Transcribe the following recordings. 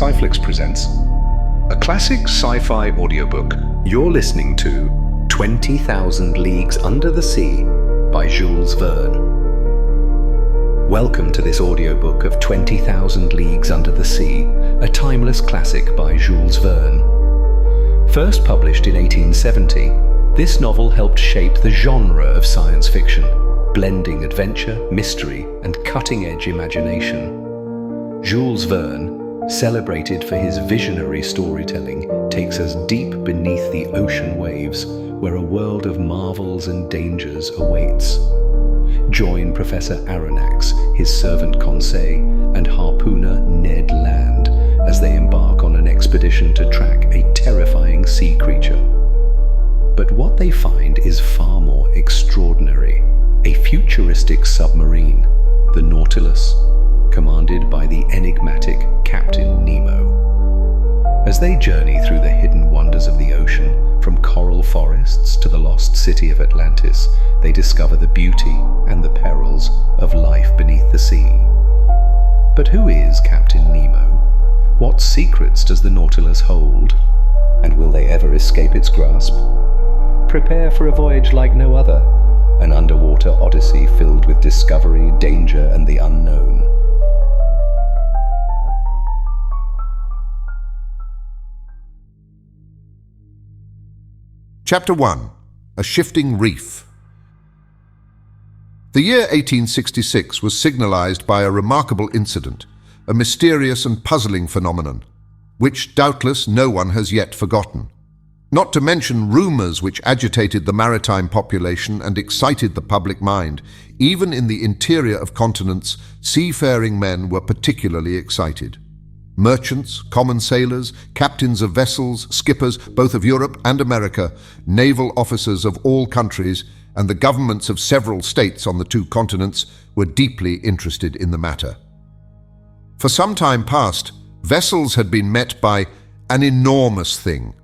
Sci-Flix presents a classic sci-fi audiobook. You're listening to 20,000 Leagues Under the Sea by Jules Verne. Welcome to this audiobook of 20,000 Leagues Under the Sea, a timeless classic by Jules Verne. First published in 1870, this novel helped shape the genre of science fiction, blending adventure, mystery, and cutting-edge imagination. Jules Verne, celebrated for his visionary storytelling, takes us deep beneath the ocean waves, where a world of marvels and dangers awaits. Join Professor Aronnax, his servant Conseil, and harpooner Ned Land as they embark on an expedition to track a terrifying sea creature. But what they find is far more extraordinary. A futuristic submarine, the Nautilus, commanded by the enigmatic Captain Nemo. As they journey through the hidden wonders of the ocean, from coral forests to the lost city of Atlantis, they discover the beauty and the perils of life beneath the sea. But who is Captain Nemo? What secrets does the Nautilus hold? And will they ever escape its grasp? Prepare for a voyage like no other, an underwater odyssey filled with discovery, danger, and the unknown. Chapter 1. A Shifting Reef. The year 1866 was signalized by a remarkable incident, a mysterious and puzzling phenomenon, which doubtless no one has yet forgotten. Not to mention rumors which agitated the maritime population and excited the public mind. Even in the interior of continents, seafaring men were particularly excited. Merchants, common sailors, captains of vessels, skippers, both of Europe and America, naval officers of all countries, and the governments of several states on the two continents were deeply interested in the matter. For some time past, vessels had been met by an enormous thing,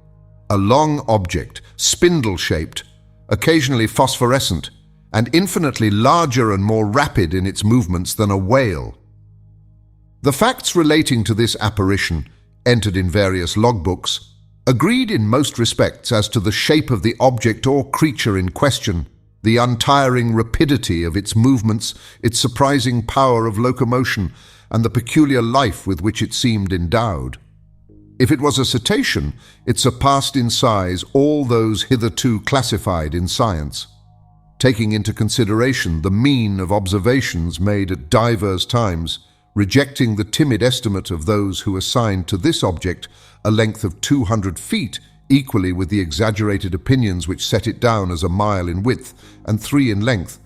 a long object, spindle-shaped, occasionally phosphorescent, and infinitely larger and more rapid in its movements than a whale. The facts relating to this apparition, entered in various logbooks, agreed in most respects as to the shape of the object or creature in question, the untiring rapidity of its movements, its surprising power of locomotion, and the peculiar life with which it seemed endowed. If it was a cetacean, it surpassed in size all those hitherto classified in science. Taking into consideration the mean of observations made at divers times, rejecting the timid estimate of those who assigned to this object a length of 200 feet, equally with the exaggerated opinions which set it down as a mile in width and 3 in length,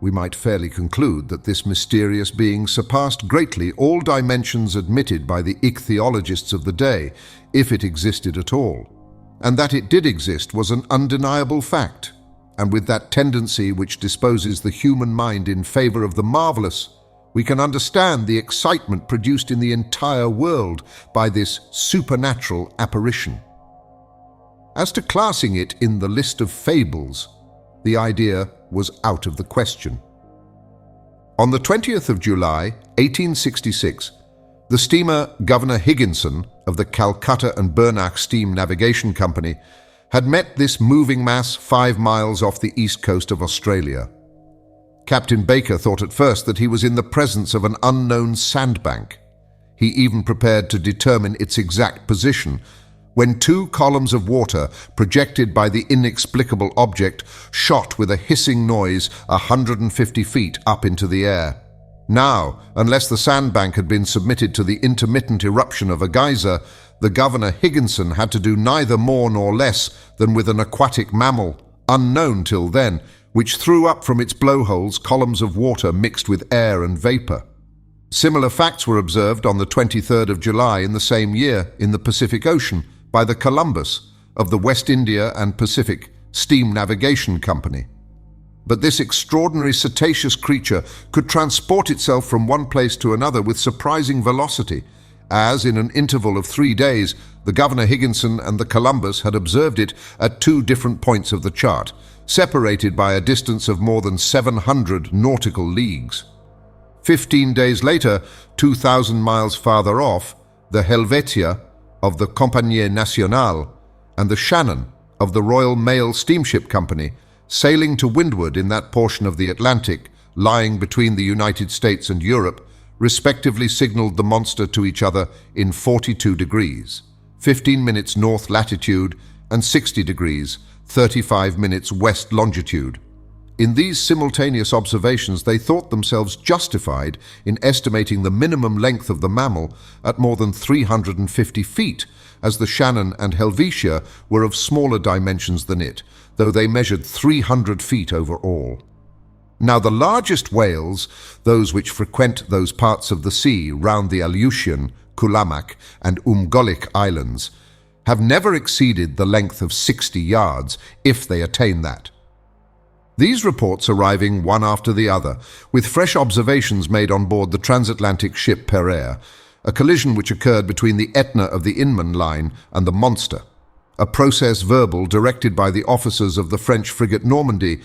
we might fairly conclude that this mysterious being surpassed greatly all dimensions admitted by the ichthyologists of the day, if it existed at all. And that it did exist was an undeniable fact, and with that tendency which disposes the human mind in favor of the marvelous, we can understand the excitement produced in the entire world by this supernatural apparition. As to classing it in the list of fables, the idea was out of the question. On the 20th of July, 1866, the steamer Governor Higginson of the Calcutta and Burnach Steam Navigation Company had met this moving mass 5 miles off the east coast of Australia. Captain Baker thought at first that he was in the presence of an unknown sandbank. He even prepared to determine its exact position, when 2 columns of water, projected by the inexplicable object, shot with a hissing noise 150 feet up into the air. Now, unless the sandbank had been submitted to the intermittent eruption of a geyser, the Governor Higginson had to do neither more nor less than with an aquatic mammal, unknown till then, which threw up from its blowholes columns of water mixed with air and vapor. Similar facts were observed on the 23rd of July in the same year in the Pacific Ocean by the Columbus of the West India and Pacific Steam Navigation Company. But this extraordinary cetaceous creature could transport itself from one place to another with surprising velocity, as in an interval of 3 days, the Governor Higginson and the Columbus had observed it at 2 different points of the chart, separated by a distance of more than 700 nautical leagues. 15 days later, 2,000 miles farther off, the Helvetia of the Compagnie Nationale, and the Shannon of the Royal Mail Steamship Company, sailing to windward in that portion of the Atlantic lying between the United States and Europe, respectively signaled the monster to each other in 42 degrees, 15 minutes north latitude, and 60 degrees, 35 minutes west longitude. In these simultaneous observations, they thought themselves justified in estimating the minimum length of the mammal at more than 350 feet, as the Shannon and Helvetia were of smaller dimensions than it, though they measured 300 feet overall. Now the largest whales, those which frequent those parts of the sea round the Aleutian, Kulamak, and Umgolik Islands, have never exceeded the length of 60 yards, if they attain that. These reports arriving one after the other, with fresh observations made on board the transatlantic ship Pereire, a collision which occurred between the Etna of the Inman line and the Monster, a process verbal directed by the officers of the French frigate Normandy,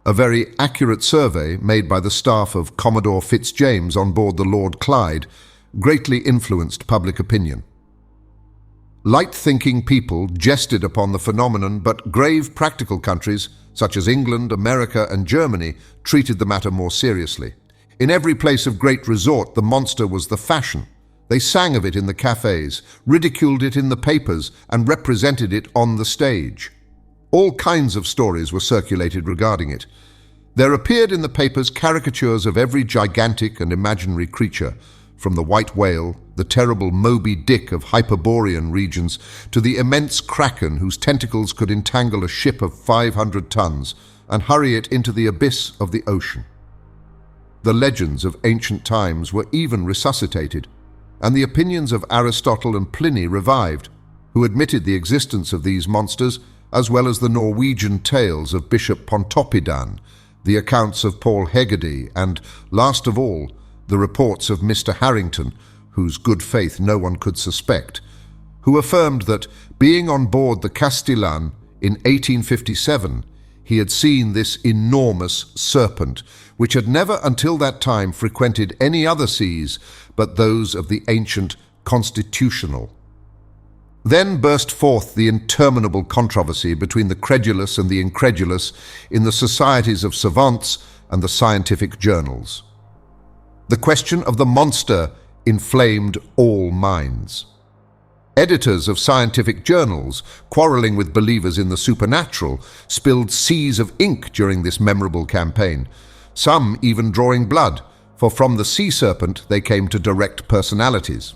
a very accurate survey made by the staff of Commodore Fitzjames on board the Lord Clyde, greatly influenced public opinion. Light-thinking people jested upon the phenomenon, but grave practical countries, such as England, America, and Germany, treated the matter more seriously. In every place of great resort, the monster was the fashion. They sang of it in the cafes, ridiculed it in the papers, and represented it on the stage. All kinds of stories were circulated regarding it. There appeared in the papers caricatures of every gigantic and imaginary creature, from the white whale, the terrible Moby Dick of Hyperborean regions, to the immense kraken whose tentacles could entangle a ship of 500 tons and hurry it into the abyss of the ocean. The legends of ancient times were even resuscitated, and the opinions of Aristotle and Pliny revived, who admitted the existence of these monsters, as well as the Norwegian tales of Bishop Pontoppidan, the accounts of Paul Hegedie, and, last of all, the reports of Mr. Harrington, whose good faith no one could suspect, who affirmed that, being on board the Castillane in 1857, he had seen this enormous serpent, which had never until that time frequented any other seas but those of the ancient Constitutional. Then burst forth the interminable controversy between the credulous and the incredulous in the societies of savants and the scientific journals. The question of the monster inflamed all minds. Editors of scientific journals, quarreling with believers in the supernatural, spilled seas of ink during this memorable campaign, some even drawing blood, for from the sea serpent they came to direct personalities.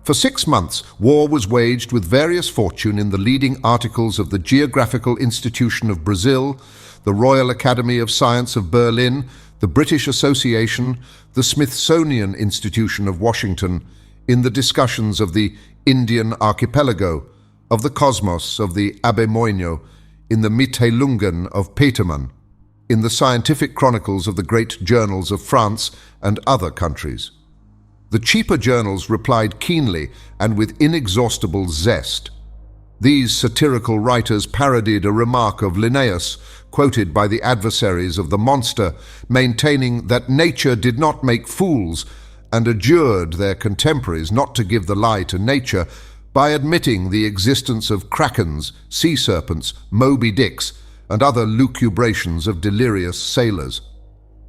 For 6 months, war was waged with various fortune in the leading articles of the Geographical Institution of Brazil, the Royal Academy of Science of Berlin, the British Association, the Smithsonian Institution of Washington, in the discussions of the Indian Archipelago, of the Cosmos of the Abbe Moinho, in the Mittelungen of Petermann, in the scientific chronicles of the great journals of France and other countries. The cheaper journals replied keenly and with inexhaustible zest. These satirical writers parodied a remark of Linnaeus, quoted by the adversaries of the monster, maintaining that nature did not make fools, and adjured their contemporaries not to give the lie to nature by admitting the existence of krakens, sea serpents, Moby Dicks, and other lucubrations of delirious sailors.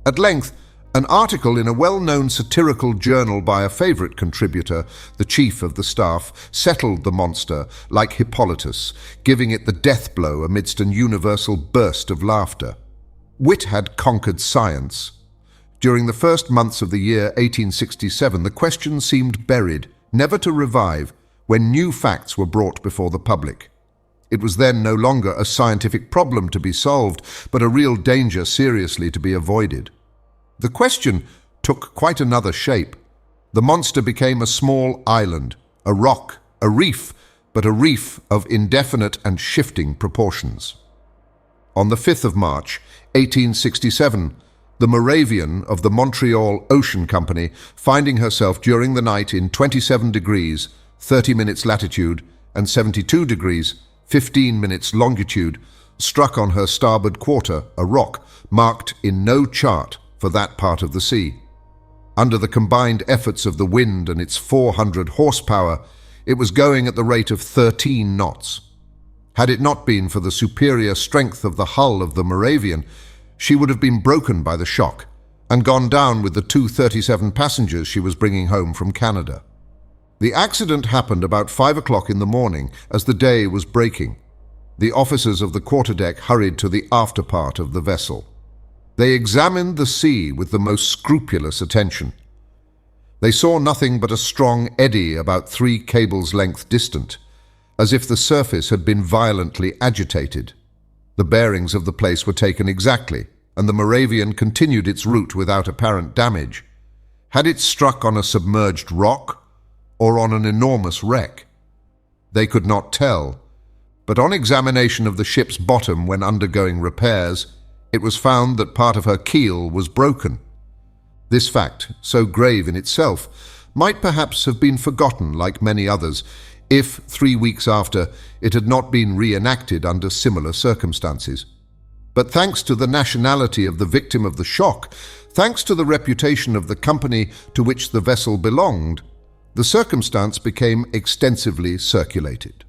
At length, an article in a well-known satirical journal by a favourite contributor, the chief of the staff, settled the monster like Hippolytus, giving it the death blow amidst an universal burst of laughter. Wit had conquered science. During the first months of the year 1867, the question seemed buried, never to revive, when new facts were brought before the public. It was then no longer a scientific problem to be solved, but a real danger seriously to be avoided. The question took quite another shape. The monster became a small island, a rock, a reef, but a reef of indefinite and shifting proportions. On the 5th of March, 1867, the Moravian of the Montreal Ocean Company, finding herself during the night in 27 degrees, 30 minutes latitude, and 72 degrees, 15 minutes longitude, struck on her starboard quarter a rock marked in no chart for that part of the sea. Under the combined efforts of the wind and its 400 horsepower, it was going at the rate of 13 knots. Had it not been for the superior strength of the hull of the Moravian, she would have been broken by the shock and gone down with the 237 passengers she was bringing home from Canada. The accident happened about 5 o'clock in the morning as the day was breaking. The officers of the quarterdeck hurried to the after part of the vessel. They examined the sea with the most scrupulous attention. They saw nothing but a strong eddy about 3 cables' length distant, as if the surface had been violently agitated. The bearings of the place were taken exactly, and the Moravian continued its route without apparent damage. Had it struck on a submerged rock or on an enormous wreck? They could not tell, but on examination of the ship's bottom when undergoing repairs, it was found that part of her keel was broken. This fact, so grave in itself, might perhaps have been forgotten like many others, if 3 weeks after it had not been reenacted under similar circumstances. But thanks to the nationality of the victim of the shock, thanks to the reputation of the company to which the vessel belonged, the circumstance became extensively circulated.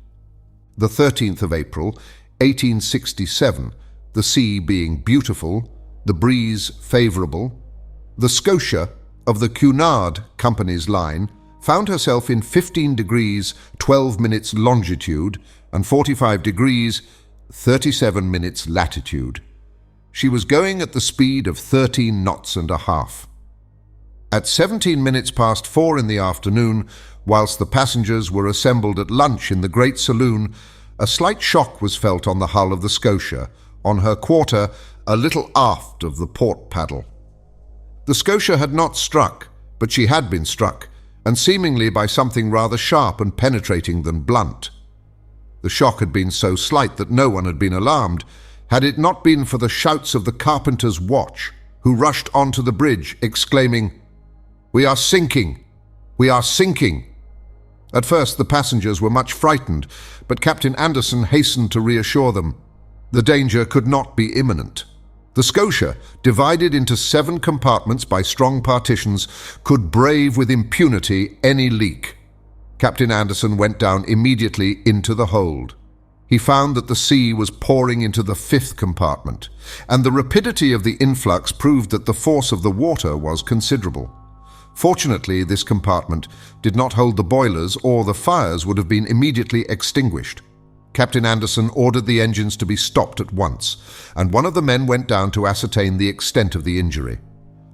The 13th of April, 1867, the sea being beautiful, the breeze favourable, the Scotia of the Cunard Company's line found herself in 15 degrees 12 minutes longitude and 45 degrees 37 minutes latitude. She was going at the speed of 13 knots and a half. At 17 minutes past 4 in the afternoon, whilst the passengers were assembled at lunch in the great saloon, a slight shock was felt on the hull of the Scotia, on her quarter a little aft of the port paddle. The Scotia had not struck, but she had been struck, and seemingly by something rather sharp and penetrating than blunt. The shock had been so slight that no one had been alarmed, had it not been for the shouts of the carpenter's watch, who rushed onto the bridge, exclaiming, "We are sinking! We are sinking!" At first the passengers were much frightened, but Captain Anderson hastened to reassure them. The danger could not be imminent. The Scotia, divided into 7 compartments by strong partitions, could brave with impunity any leak. Captain Anderson went down immediately into the hold. He found that the sea was pouring into the 5th compartment, and the rapidity of the influx proved that the force of the water was considerable. Fortunately, this compartment did not hold the boilers, or the fires would have been immediately extinguished. Captain Anderson ordered the engines to be stopped at once, and one of the men went down to ascertain the extent of the injury.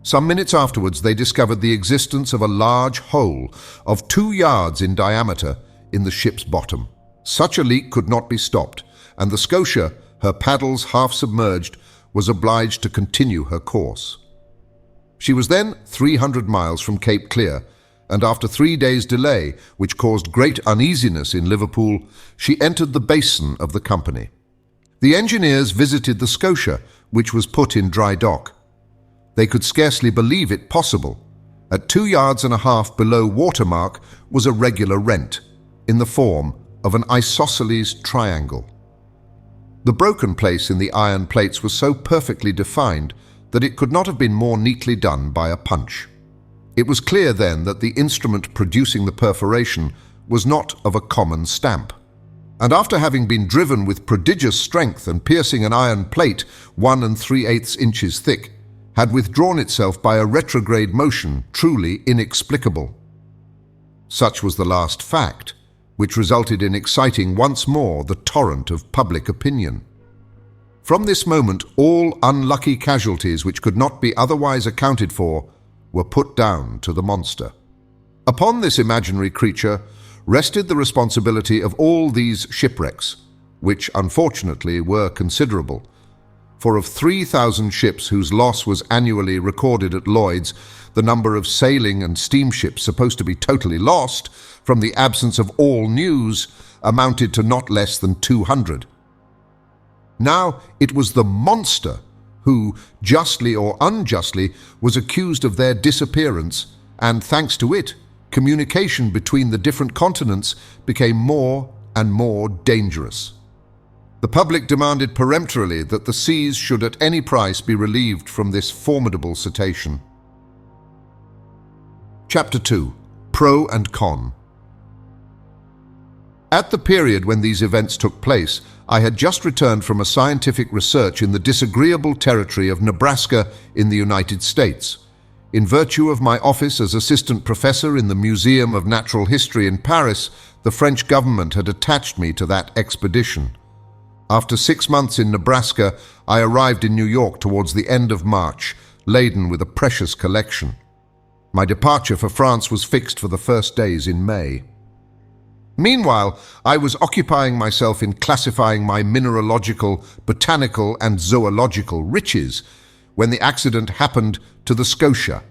Some minutes afterwards they discovered the existence of a large hole of 2 yards in diameter in the ship's bottom. Such a leak could not be stopped, and the Scotia, her paddles half submerged, was obliged to continue her course. She was then 300 miles from Cape Clear, and after 3 days' delay, which caused great uneasiness in Liverpool, she entered the basin of the company. The engineers visited the Scotia, which was put in dry dock. They could scarcely believe it possible. At 2 yards and a half below water mark was a regular rent, in the form of an isosceles triangle. The broken place in the iron plates was so perfectly defined that it could not have been more neatly done by a punch. It was clear then that the instrument producing the perforation was not of a common stamp, and after having been driven with prodigious strength and piercing an iron plate 1 3/8 inches thick, had withdrawn itself by a retrograde motion truly inexplicable. Such was the last fact, which resulted in exciting once more the torrent of public opinion. From this moment all unlucky casualties which could not be otherwise accounted for were put down to the monster. Upon this imaginary creature rested the responsibility of all these shipwrecks, which unfortunately were considerable. For of 3,000 ships whose loss was annually recorded at Lloyd's, the number of sailing and steamships supposed to be totally lost, from the absence of all news, amounted to not less than 200. Now it was the monster who, justly or unjustly, was accused of their disappearance, and thanks to it, communication between the different continents became more and more dangerous. The public demanded peremptorily that the seas should at any price be relieved from this formidable cetacean. Chapter 2. Pro and Con. At the period when these events took place, I had just returned from a scientific research in the disagreeable territory of Nebraska in the United States. In virtue of my office as assistant professor in the Museum of Natural History in Paris, the French government had attached me to that expedition. After 6 months in Nebraska, I arrived in New York towards the end of March, laden with a precious collection. My departure for France was fixed for the first days in May. Meanwhile, I was occupying myself in classifying my mineralogical, botanical, and zoological riches when the accident happened to the Scotia.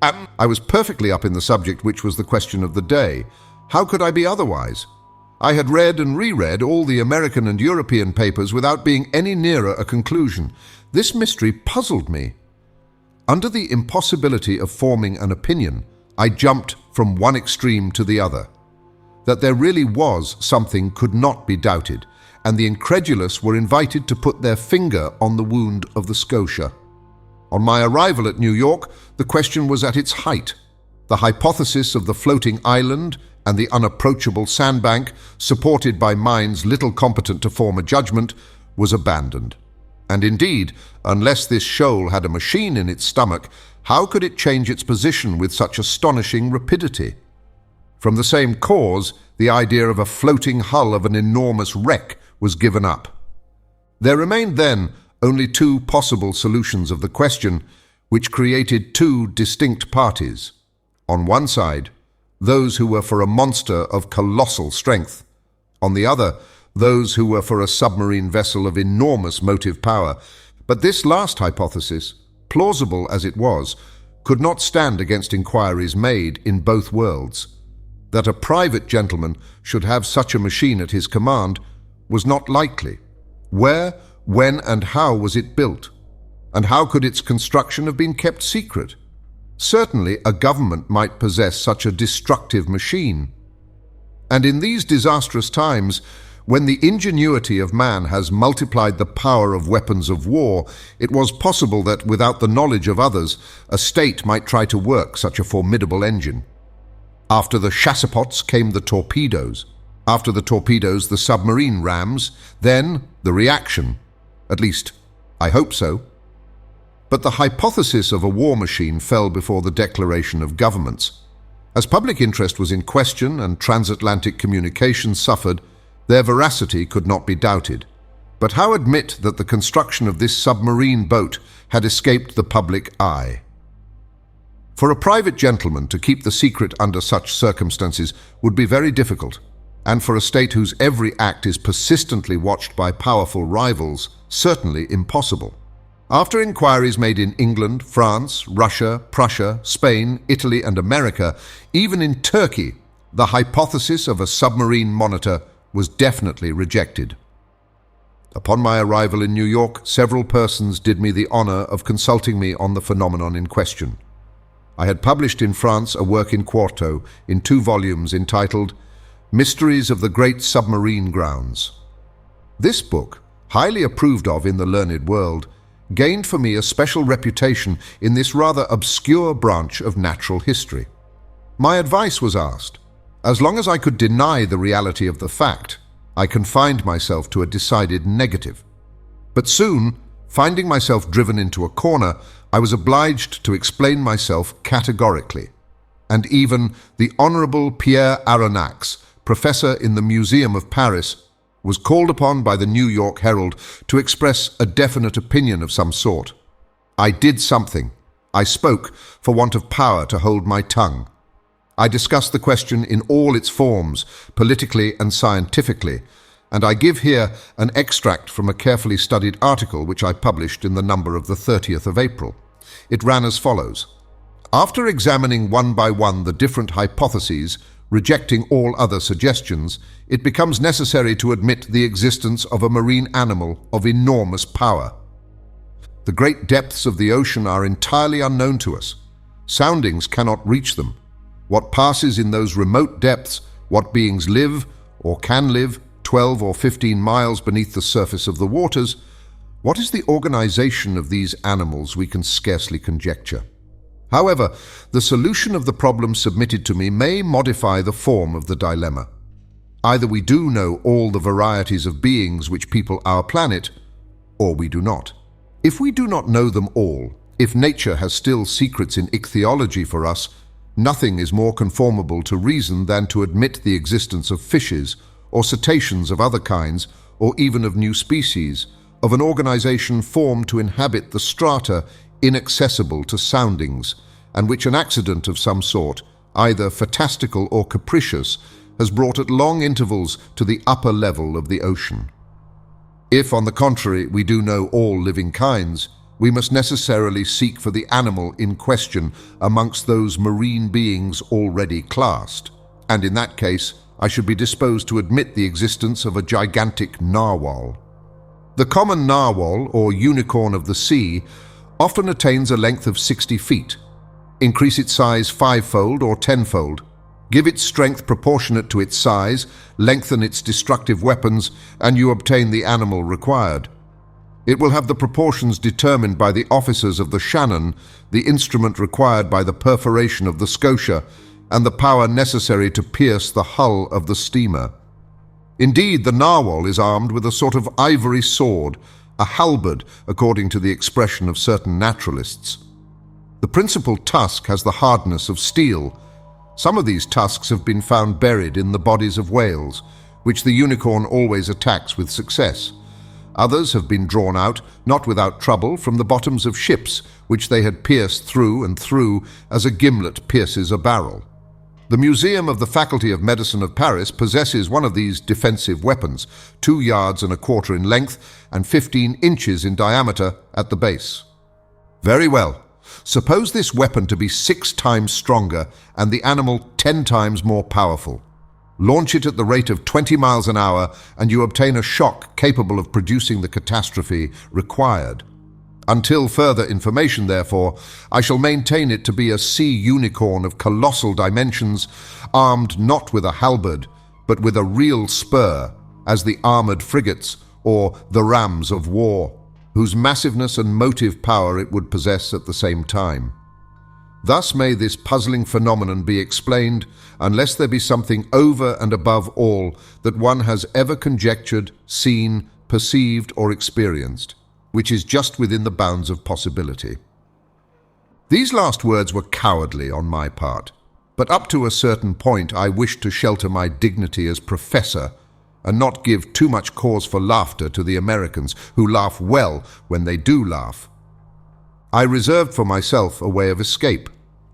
I was perfectly up in the subject, which was the question of the day. How could I be otherwise? I had read and reread all the American and European papers without being any nearer a conclusion. This mystery puzzled me. Under the impossibility of forming an opinion, I jumped from one extreme to the other. That there really was something could not be doubted, and the incredulous were invited to put their finger on the wound of the Scotia. On my arrival at New York, the question was at its height. The hypothesis of the floating island and the unapproachable sandbank, supported by minds little competent to form a judgment, was abandoned. And indeed, unless this shoal had a machine in its stomach, how could it change its position with such astonishing rapidity? From the same cause, the idea of a floating hull of an enormous wreck was given up. There remained then only two possible solutions of the question, which created two distinct parties. On one side, those who were for a monster of colossal strength. On the other, those who were for a submarine vessel of enormous motive power. But this last hypothesis, plausible as it was, could not stand against inquiries made in both worlds. That a private gentleman should have such a machine at his command was not likely. Where, when, and how was it built? And how could its construction have been kept secret? Certainly a government might possess such a destructive machine. And in these disastrous times, when the ingenuity of man has multiplied the power of weapons of war, it was possible that, without the knowledge of others, a state might try to work such a formidable engine. After the chassepôts came the torpedoes. After the torpedoes, the submarine rams. Then the reaction. At least, I hope so. But the hypothesis of a war machine fell before the declaration of governments. As public interest was in question and transatlantic communication suffered, their veracity could not be doubted. But how admit that the construction of this submarine boat had escaped the public eye? For a private gentleman to keep the secret under such circumstances would be very difficult, and for a state whose every act is persistently watched by powerful rivals, certainly impossible. After inquiries made in England, France, Russia, Prussia, Spain, Italy, and America, even in Turkey, the hypothesis of a submarine monitor was definitely rejected. Upon my arrival in New York, several persons did me the honor of consulting me on the phenomenon in question. I had published in France a work in quarto in 2 volumes entitled Mysteries of the Great Submarine Grounds. This book, highly approved of in the learned world, gained for me a special reputation in this rather obscure branch of natural history. My advice was asked. As long as I could deny the reality of the fact, I confined myself to a decided negative. But soon, finding myself driven into a corner, I was obliged to explain myself categorically. And even the Honorable Pierre Aronnax, professor in the Museum of Paris, was called upon by the New York Herald to express a definite opinion of some sort. I did something. I spoke for want of power to hold my tongue. I discussed the question in all its forms, politically and scientifically, and I give here an extract from a carefully studied article which I published in the number of the 30th of April. It ran as follows. After examining one by one the different hypotheses, rejecting all other suggestions, it becomes necessary to admit the existence of a marine animal of enormous power. The great depths of the ocean are entirely unknown to us. Soundings cannot reach them. What passes in those remote depths, what beings live or can live 12 or 15 miles beneath the surface of the waters, what is the organization of these animals we can scarcely conjecture. However, the solution of the problem submitted to me may modify the form of the dilemma. Either we do know all the varieties of beings which people our planet, or we do not. If we do not know them all, if nature has still secrets in ichthyology for us, nothing is more conformable to reason than to admit the existence of fishes, or cetaceans of other kinds, or even of new species, of an organization formed to inhabit the strata inaccessible to soundings, and which an accident of some sort, either fantastical or capricious, has brought at long intervals to the upper level of the ocean. If, on the contrary, we do know all living kinds, we must necessarily seek for the animal in question amongst those marine beings already classed, and in that case, I should be disposed to admit the existence of a gigantic narwhal. The common narwhal, or unicorn of the sea, often attains a length of 60 feet. Increase its size 5-fold or 10-fold. Give its strength proportionate to its size, lengthen its destructive weapons, and you obtain the animal required. It will have the proportions determined by the officers of the Shannon, the instrument required by the perforation of the Scotia, and the power necessary to pierce the hull of the steamer. Indeed, the narwhal is armed with a sort of ivory sword, a halberd, according to the expression of certain naturalists. The principal tusk has the hardness of steel. Some of these tusks have been found buried in the bodies of whales, which the unicorn always attacks with success. Others have been drawn out, not without trouble, from the bottoms of ships, which they had pierced through and through as a gimlet pierces a barrel. The Museum of the Faculty of Medicine of Paris possesses one of these defensive weapons, 2 yards and a quarter in length and 15 inches in diameter at the base. Very well. Suppose this weapon to be 6 times stronger and the animal 10 times more powerful. Launch it at the rate of 20 miles an hour and you obtain a shock capable of producing the catastrophe required. Until further information, therefore, I shall maintain it to be a sea unicorn of colossal dimensions, armed not with a halberd, but with a real spur, as the armored frigates or the rams of war, whose massiveness and motive power it would possess at the same time. Thus may this puzzling phenomenon be explained, unless there be something over and above all that one has ever conjectured, seen, perceived, or experienced, which is just within the bounds of possibility. These last words were cowardly on my part, but up to a certain point I wished to shelter my dignity as professor and not give too much cause for laughter to the Americans, who laugh well when they do laugh. I reserved for myself a way of escape.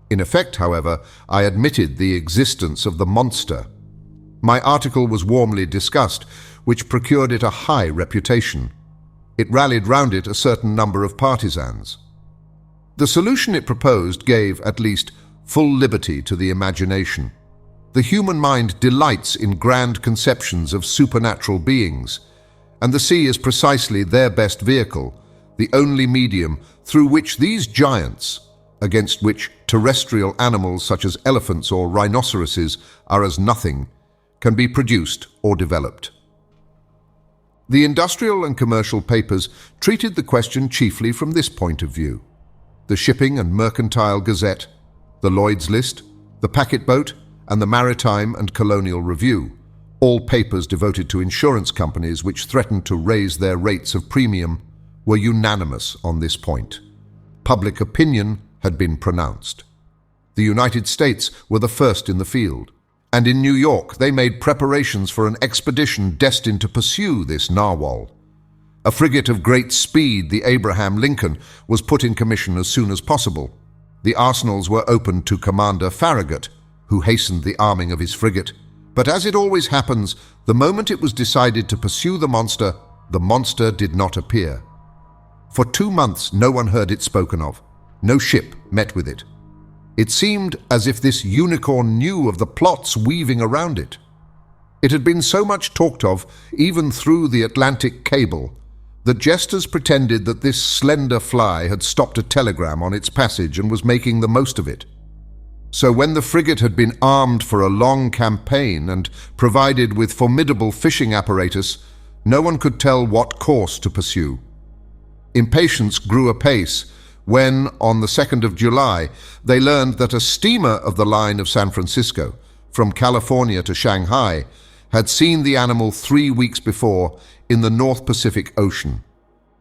In effect, however, I admitted the existence of the monster. My article was warmly discussed, which procured it a high reputation. It rallied round it a certain number of partisans. The solution it proposed gave, at least, full liberty to the imagination. The human mind delights in grand conceptions of supernatural beings, and the sea is precisely their best vehicle, the only medium through which these giants, against which terrestrial animals such as elephants or rhinoceroses are as nothing, can be produced or developed. The industrial and commercial papers treated the question chiefly from this point of view. The Shipping and Mercantile Gazette, the Lloyd's List, the Packet Boat, and the Maritime and Colonial Review, all papers devoted to insurance companies which threatened to raise their rates of premium, were unanimous on this point. Public opinion had been pronounced. The United States were the first in the field, and in New York they made preparations for an expedition destined to pursue this narwhal. A frigate of great speed, the Abraham Lincoln, was put in commission as soon as possible. The arsenals were opened to Commander Farragut, who hastened the arming of his frigate. But as it always happens, the moment it was decided to pursue the monster did not appear. For 2 months no one heard it spoken of. No ship met with it. It seemed as if this unicorn knew of the plots weaving around it. It had been so much talked of, even through the Atlantic cable, that jesters pretended that this slender fly had stopped a telegram on its passage and was making the most of it. So when the frigate had been armed for a long campaign and provided with formidable fishing apparatus, no one could tell what course to pursue. Impatience grew apace when, on the 2nd of July, they learned that a steamer of the line of San Francisco, from California to Shanghai, had seen the animal 3 weeks before in the North Pacific Ocean.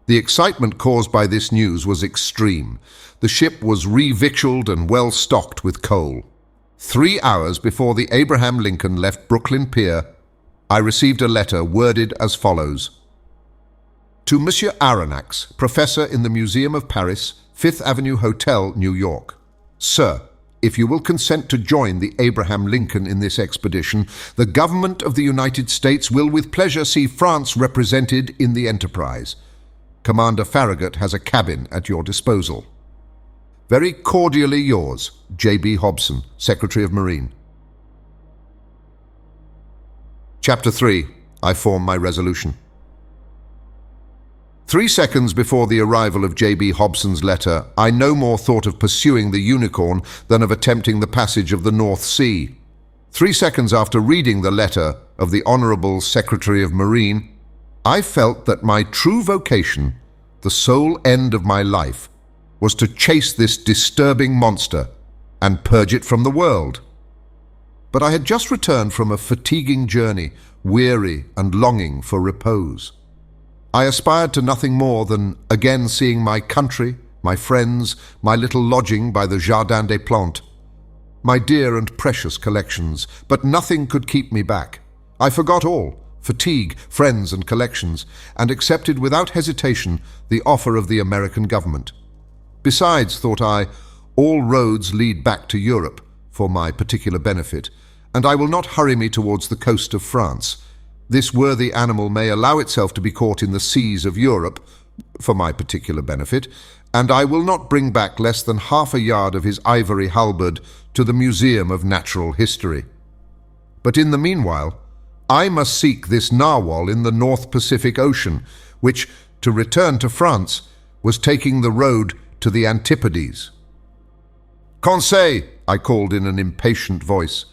The excitement caused by this news was extreme. The ship was re-victualled and well stocked with coal. 3 hours before the Abraham Lincoln left Brooklyn Pier, I received a letter worded as follows. To Monsieur Aronnax, Professor in the Museum of Paris, 5th Avenue Hotel, New York. Sir, if you will consent to join the Abraham Lincoln in this expedition, the government of the United States will with pleasure see France represented in the enterprise. Commander Farragut has a cabin at your disposal. Very cordially yours, J.B. Hobson, Secretary of Marine. Chapter 3. I form my resolution. 3 seconds before the arrival of J.B. Hobson's letter, I no more thought of pursuing the Unicorn than of attempting the passage of the North Sea. 3 seconds after reading the letter of the Honourable Secretary of Marine, I felt that my true vocation, the sole end of my life, was to chase this disturbing monster and purge it from the world. But I had just returned from a fatiguing journey, weary and longing for repose. I aspired to nothing more than again seeing my country, my friends, my little lodging by the Jardin des Plantes, my dear and precious collections, but nothing could keep me back. I forgot all, fatigue, friends and collections, and accepted without hesitation the offer of the American government. Besides, thought I, all roads lead back to Europe for my particular benefit, and I will not hurry me towards the coast of France. This worthy animal may allow itself to be caught in the seas of Europe for my particular benefit, and I will not bring back less than half a yard of his ivory halberd to the Museum of Natural History. But in the meanwhile, I must seek this narwhal in the North Pacific Ocean, which, to return to France, was taking the road to the Antipodes. Conseil, I called in an impatient voice.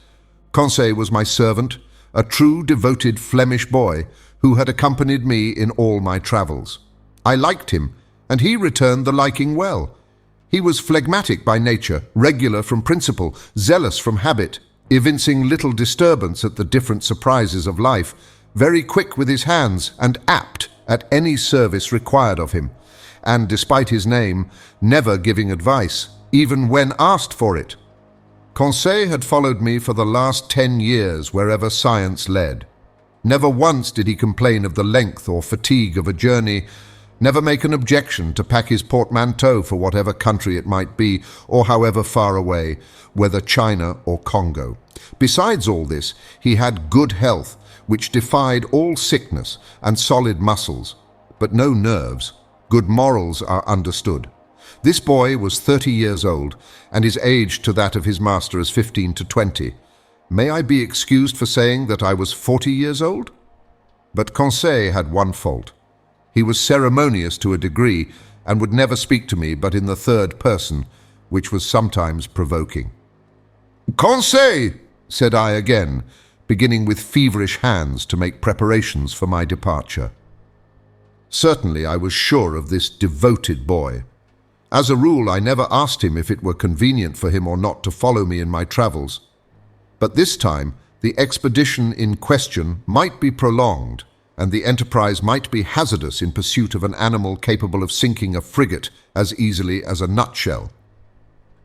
Conseil was my servant, a true devoted Flemish boy who had accompanied me in all my travels. I liked him, and he returned the liking well. He was phlegmatic by nature, regular from principle, zealous from habit, evincing little disturbance at the different surprises of life, very quick with his hands and apt at any service required of him, and, despite his name, never giving advice, even when asked for it. Conseil had followed me for the last 10 years wherever science led. Never once did he complain of the length or fatigue of a journey, never make an objection to pack his portmanteau for whatever country it might be, or however far away, whether China or Congo. Besides all this, he had good health, which defied all sickness, and solid muscles, but no nerves. Good morals are understood. This boy was 30 years old, and his age to that of his master is 15 to 20. May I be excused for saying that I was 40 years old? But Conseil had one fault. He was ceremonious to a degree, and would never speak to me but in the third person, which was sometimes provoking. Conseil, said I again, beginning with feverish hands to make preparations for my departure. Certainly I was sure of this devoted boy. As a rule, I never asked him if it were convenient for him or not to follow me in my travels. But this time, the expedition in question might be prolonged, and the enterprise might be hazardous in pursuit of an animal capable of sinking a frigate as easily as a nutshell.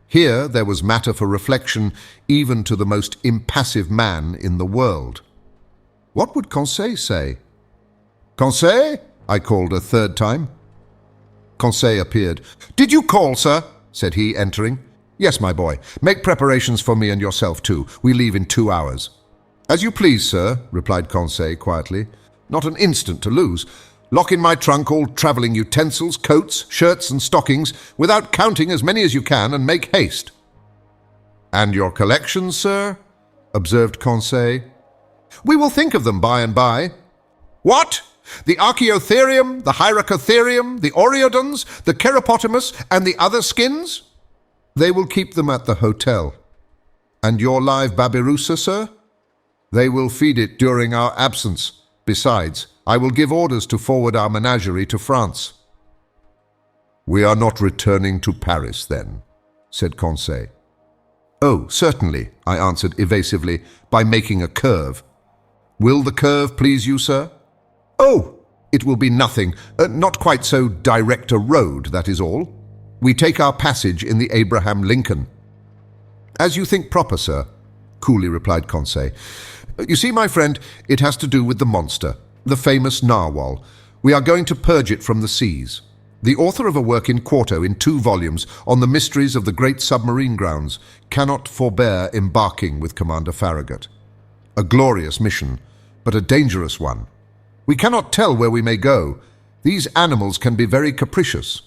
Here there was matter for reflection even to the most impassive man in the world. What would Conseil say? Conseil? I called a third time. Conseil appeared. Did you call, sir? Said he, entering. Yes, my boy. Make preparations for me and yourself, too. We leave in 2 hours. As you please, sir, replied Conseil quietly. Not an instant to lose. Lock in my trunk all travelling utensils, coats, shirts and stockings, without counting as many as you can, and make haste. And your collections, sir? Observed Conseil. We will think of them by and by. What? The Archaeotherium, the Hyracotherium, the Oreodons, the Cheropotamus, and the other skins? They will keep them at the hotel. And your live Babirusa, sir? They will feed it during our absence. Besides, I will give orders to forward our menagerie to France. "We are not returning to Paris, then," said Conseil. "Oh, certainly," I answered evasively, "by making a curve." "Will the curve please you, sir?" "Oh, it will be nothing. Not quite so direct a road, that is all. We take our passage in the Abraham Lincoln." "As you think proper, sir," coolly replied Conseil. "You see, my friend, it has to do with the monster, the famous narwhal. We are going to purge it from the seas. The author of a work in quarto in 2 volumes on the mysteries of the great submarine grounds cannot forbear embarking with Commander Farragut. A glorious mission, but a dangerous one. We cannot tell where we may go. These animals can be very capricious.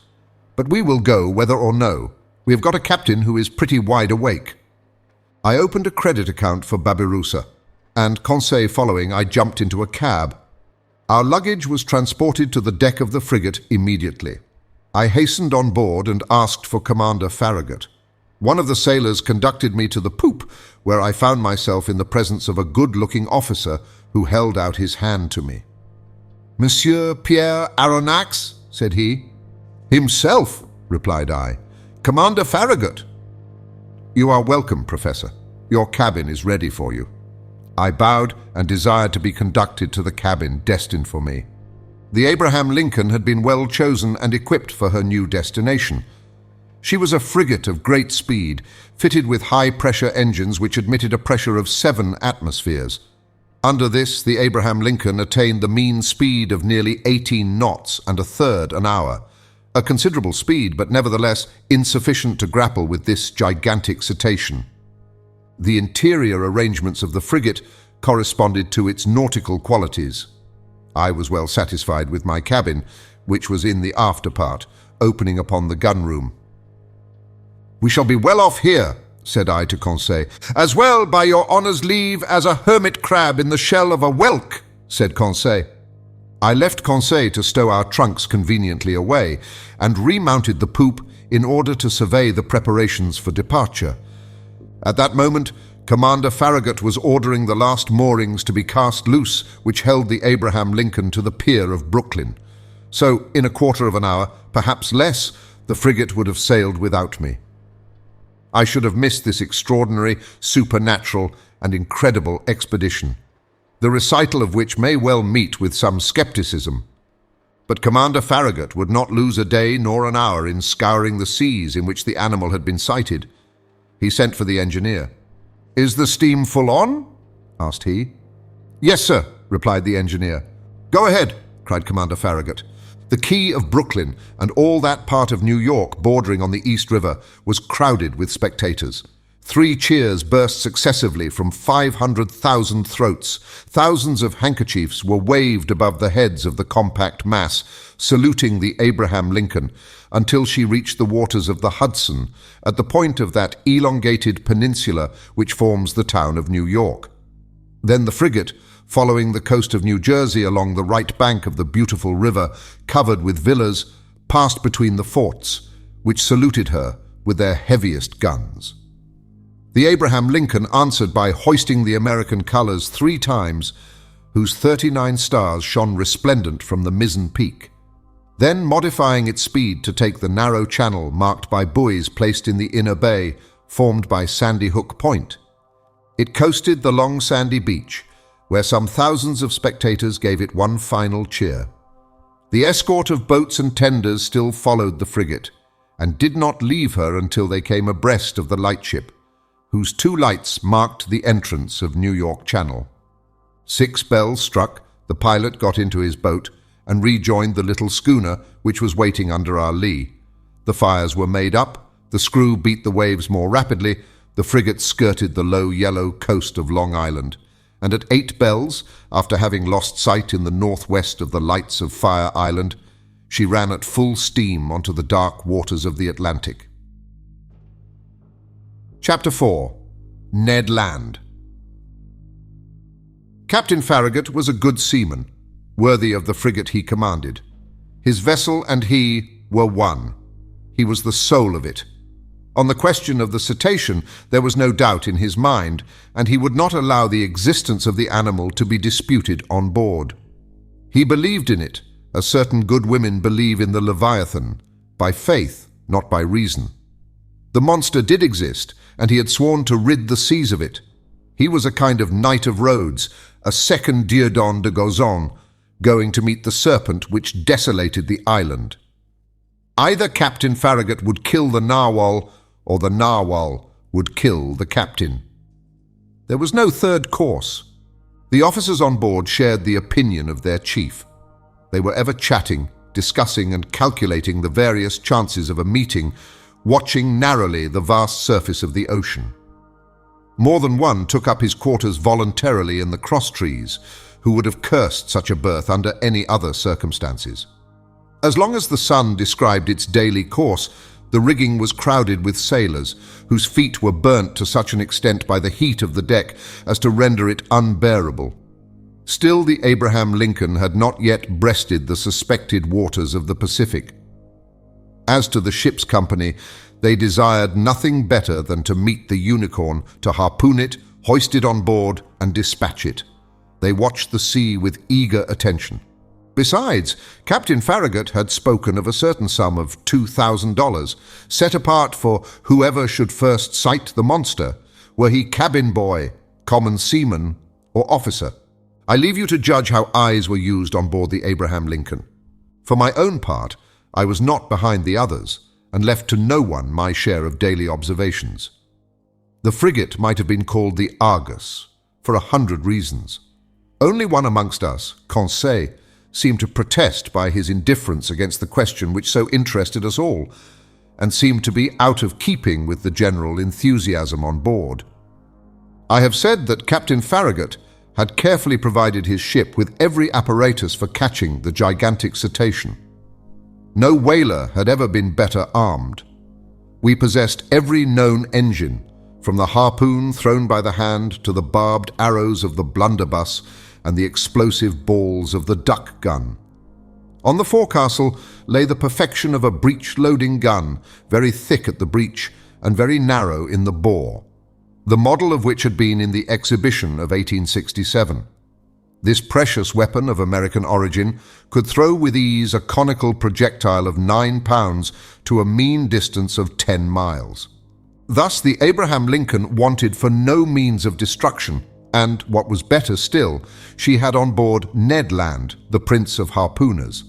But we will go whether or no. We have got a captain who is pretty wide awake." I opened a credit account for Babirusa, and Conseil following, I jumped into a cab. Our luggage was transported to the deck of the frigate immediately. I hastened on board and asked for Commander Farragut. One of the sailors conducted me to the poop, where I found myself in the presence of a good-looking officer who held out his hand to me. "Monsieur Pierre Aronnax?" said he. "Himself," replied I. "Commander Farragut." "You are welcome, Professor. Your cabin is ready for you." I bowed and desired to be conducted to the cabin destined for me. The Abraham Lincoln had been well chosen and equipped for her new destination. She was a frigate of great speed, fitted with high-pressure engines which admitted a pressure of 7 atmospheres. Under this, the Abraham Lincoln attained the mean speed of nearly 18 knots and 1/3 an hour. A considerable speed, but nevertheless insufficient to grapple with this gigantic cetacean. The interior arrangements of the frigate corresponded to its nautical qualities. I was well satisfied with my cabin, which was in the after part, opening upon the gunroom. "We shall be well off here," said I to Conseil. "As well, by your honour's leave, as a hermit crab in the shell of a whelk," said Conseil. I left Conseil to stow our trunks conveniently away, and remounted the poop in order to survey the preparations for departure. At that moment, Commander Farragut was ordering the last moorings to be cast loose, which held the Abraham Lincoln to the pier of Brooklyn. So, in a quarter of an hour, perhaps less, the frigate would have sailed without me. I should have missed this extraordinary, supernatural, and incredible expedition, the recital of which may well meet with some skepticism. But Commander Farragut would not lose a day nor an hour in scouring the seas in which the animal had been sighted. He sent for the engineer. "Is the steam full on?" asked he. "Yes, sir," replied the engineer. "Go ahead," cried Commander Farragut. The quay of Brooklyn and all that part of New York bordering on the East River was crowded with spectators. 3 cheers burst successively from 500,000 throats. Thousands of handkerchiefs were waved above the heads of the compact mass, saluting the Abraham Lincoln, until she reached the waters of the Hudson, at the point of that elongated peninsula which forms the town of New York. Then the frigate, following the coast of New Jersey along the right bank of the beautiful river, covered with villas, passed between the forts, which saluted her with their heaviest guns. The Abraham Lincoln answered by hoisting the American colors 3 times, whose 39 stars shone resplendent from the mizzen peak. Then, modifying its speed to take the narrow channel marked by buoys placed in the inner bay, formed by Sandy Hook Point, it coasted the long sandy beach, where some thousands of spectators gave it one final cheer. The escort of boats and tenders still followed the frigate, and did not leave her until they came abreast of the lightship, whose 2 lights marked the entrance of New York Channel. 6 bells struck, the pilot got into his boat, and rejoined the little schooner which was waiting under our lee. The fires were made up, the screw beat the waves more rapidly, the frigate skirted the low yellow coast of Long Island, and at 8 bells, after having lost sight in the northwest of the lights of Fire Island, she ran at full steam onto the dark waters of the Atlantic. Chapter 4. Ned Land. Captain Farragut was a good seaman, worthy of the frigate he commanded. His vessel and he were one. He was the soul of it. On the question of the cetacean, there was no doubt in his mind, and he would not allow the existence of the animal to be disputed on board. He believed in it, as certain good women believe in the Leviathan, by faith, not by reason. The monster did exist, and he had sworn to rid the seas of it. He was a kind of knight of Rhodes, a second Dieudonne de Gozon, going to meet the serpent which desolated the island. Either Captain Farragut would kill the narwhal, or the narwhal would kill the captain. There was no third course. The officers on board shared the opinion of their chief. They were ever chatting, discussing and calculating the various chances of a meeting, watching narrowly the vast surface of the ocean. More than one took up his quarters voluntarily in the crosstrees, who would have cursed such a berth under any other circumstances. As long as the sun described its daily course, the rigging was crowded with sailors, whose feet were burnt to such an extent by the heat of the deck as to render it unbearable. Still, the Abraham Lincoln had not yet breasted the suspected waters of the Pacific. As to the ship's company, they desired nothing better than to meet the Unicorn, to harpoon it, hoist it on board, and dispatch it. They watched the sea with eager attention. Besides, Captain Farragut had spoken of a certain sum of $2,000, set apart for whoever should first sight the monster, were he cabin boy, common seaman, or officer. I leave you to judge how eyes were used on board the Abraham Lincoln. For my own part, I was not behind the others, and left to no one my share of daily observations. The frigate might have been called the Argus, for 100 reasons. Only one amongst us, Conseil, seemed to protest by his indifference against the question which so interested us all, and seemed to be out of keeping with the general enthusiasm on board. I have said that Captain Farragut had carefully provided his ship with every apparatus for catching the gigantic cetacean. No whaler had ever been better armed. We possessed every known engine, from the harpoon thrown by the hand to the barbed arrows of the blunderbuss and the explosive balls of the duck gun. On the forecastle lay the perfection of a breech-loading gun, very thick at the breech and very narrow in the bore, the model of which had been in the exhibition of 1867. This precious weapon of American origin could throw with ease a conical projectile of 9 pounds to a mean distance of 10 miles. Thus the Abraham Lincoln wanted for no means of destruction, and, what was better still, she had on board Ned Land, the prince of harpooners.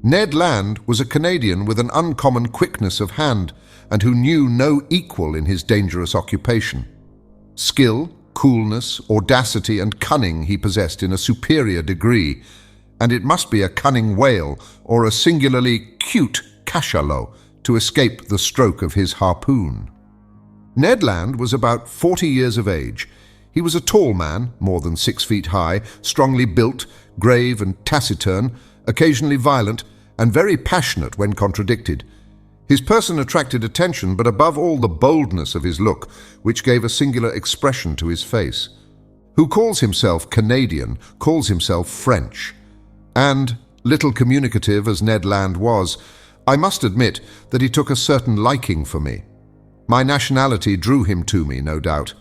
Ned Land was a Canadian with an uncommon quickness of hand, and who knew no equal in his dangerous occupation. Skill, coolness, audacity, and cunning he possessed in a superior degree, and it must be a cunning whale or a singularly cute cachalot to escape the stroke of his harpoon. Ned Land was about 40 years of age. He was a tall man, more than 6 feet high, strongly built, grave and taciturn, occasionally violent, and very passionate when contradicted. His person attracted attention, but above all the boldness of his look, which gave a singular expression to his face. Who calls himself Canadian, calls himself French. And, little communicative as Ned Land was, I must admit that he took a certain liking for me. My nationality drew him to me, no doubt.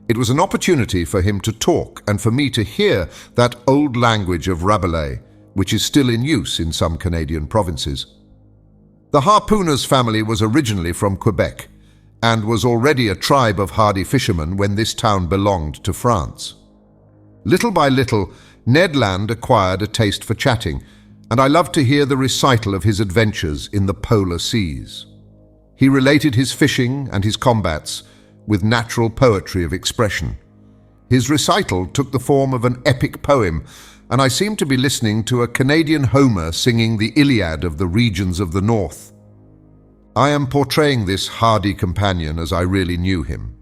It was an opportunity for him to talk and for me to hear that old language of Rabelais, which is still in use in some Canadian provinces. The harpooner's family was originally from Quebec, and was already a tribe of hardy fishermen when this town belonged to France. Little by little, Ned Land acquired a taste for chatting, and I loved to hear the recital of his adventures in the polar seas. He related his fishing and his combats with natural poetry of expression. His recital took the form of an epic poem, and I seemed to be listening to a Canadian Homer singing the Iliad of the regions of the north. I am portraying this hardy companion as I really knew him.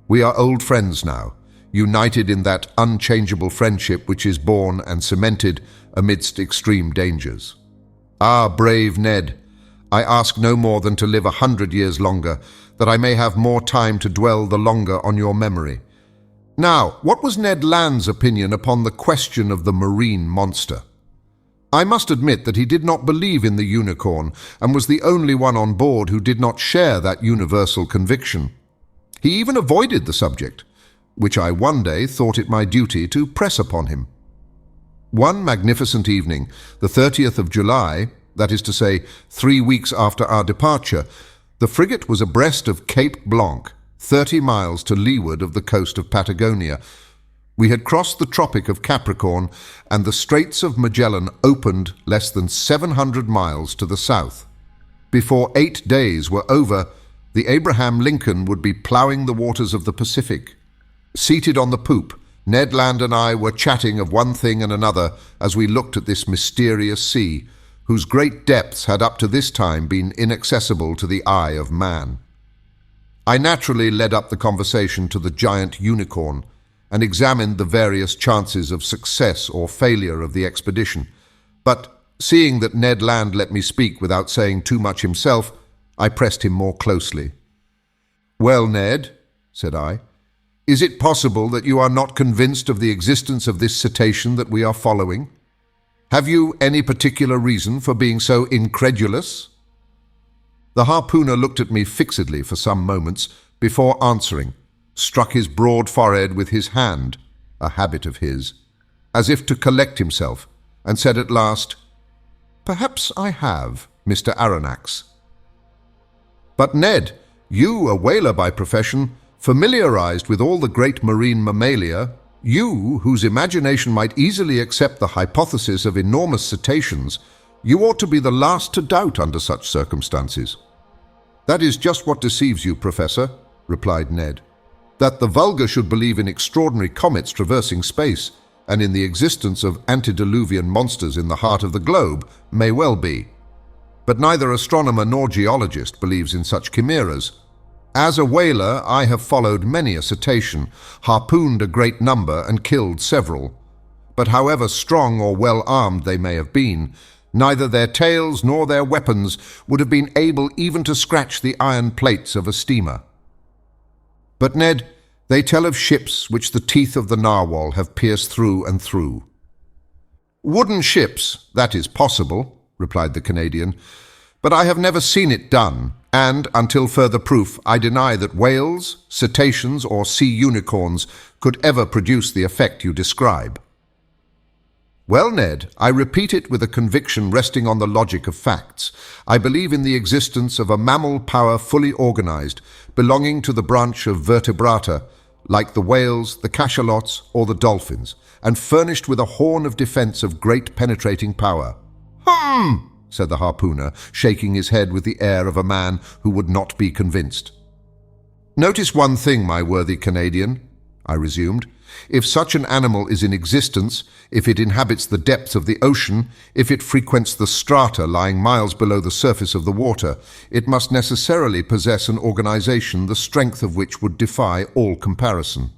We are old friends now, united in that unchangeable friendship which is born and cemented amidst extreme dangers. Ah, brave Ned, I ask no more than to live 100 years longer, that I may have more time to dwell the longer on your memory. Now, what was Ned Land's opinion upon the question of the marine monster? I must admit that he did not believe in the unicorn, and was the only one on board who did not share that universal conviction. He even avoided the subject, which I one day thought it my duty to press upon him. One magnificent evening, the 30th of July, that is to say, 3 weeks after our departure, the frigate was abreast of Cape Blanc, 30 miles to leeward of the coast of Patagonia. We had crossed the Tropic of Capricorn, and the Straits of Magellan opened less than 700 miles to the south. Before 8 days were over, the Abraham Lincoln would be ploughing the waters of the Pacific. Seated on the poop, Ned Land and I were chatting of one thing and another as we looked at this mysterious sea, whose great depths had up to this time been inaccessible to the eye of man. I naturally led up the conversation to the giant Unicorn and examined the various chances of success or failure of the expedition. But seeing that Ned Land let me speak without saying too much himself, I pressed him more closely. "Well, Ned," said I, "is it possible that you are not convinced of the existence of this cetacean that we are following? Have you any particular reason for being so incredulous?" The harpooner looked at me fixedly for some moments before answering, struck his broad forehead with his hand, a habit of his, as if to collect himself, and said at last, "Perhaps I have, Mr. Aronnax." "But Ned, you, a whaler by profession, familiarized with all the great marine mammalia, you, whose imagination might easily accept the hypothesis of enormous cetaceans, you ought to be the last to doubt under such circumstances." "That is just what deceives you, Professor," replied Ned. "That the vulgar should believe in extraordinary comets traversing space and in the existence of antediluvian monsters in the heart of the globe may well be. But neither astronomer nor geologist believes in such chimeras. As a whaler, I have followed many a cetacean, harpooned a great number and killed several. But however strong or well-armed they may have been, neither their tails nor their weapons would have been able even to scratch the iron plates of a steamer. But, Ned, they tell of ships which the teeth of the narwhal have pierced through and through." "Wooden ships, that is possible," replied the Canadian, "but I have never seen it done, and, until further proof, I deny that whales, cetaceans, or sea unicorns could ever produce the effect you describe." "Well, Ned, I repeat it with a conviction resting on the logic of facts. I believe in the existence of a mammal power fully organized, belonging to the branch of vertebrata, like the whales, the cachalots, or the dolphins, and furnished with a horn of defense of great penetrating power." Said the harpooner, shaking his head with the air of a man who would not be convinced. "Notice one thing, my worthy Canadian," I resumed. "If such an animal is in existence, if it inhabits the depths of the ocean, if it frequents the strata lying miles below the surface of the water, it must necessarily possess an organization the strength of which would defy all comparison."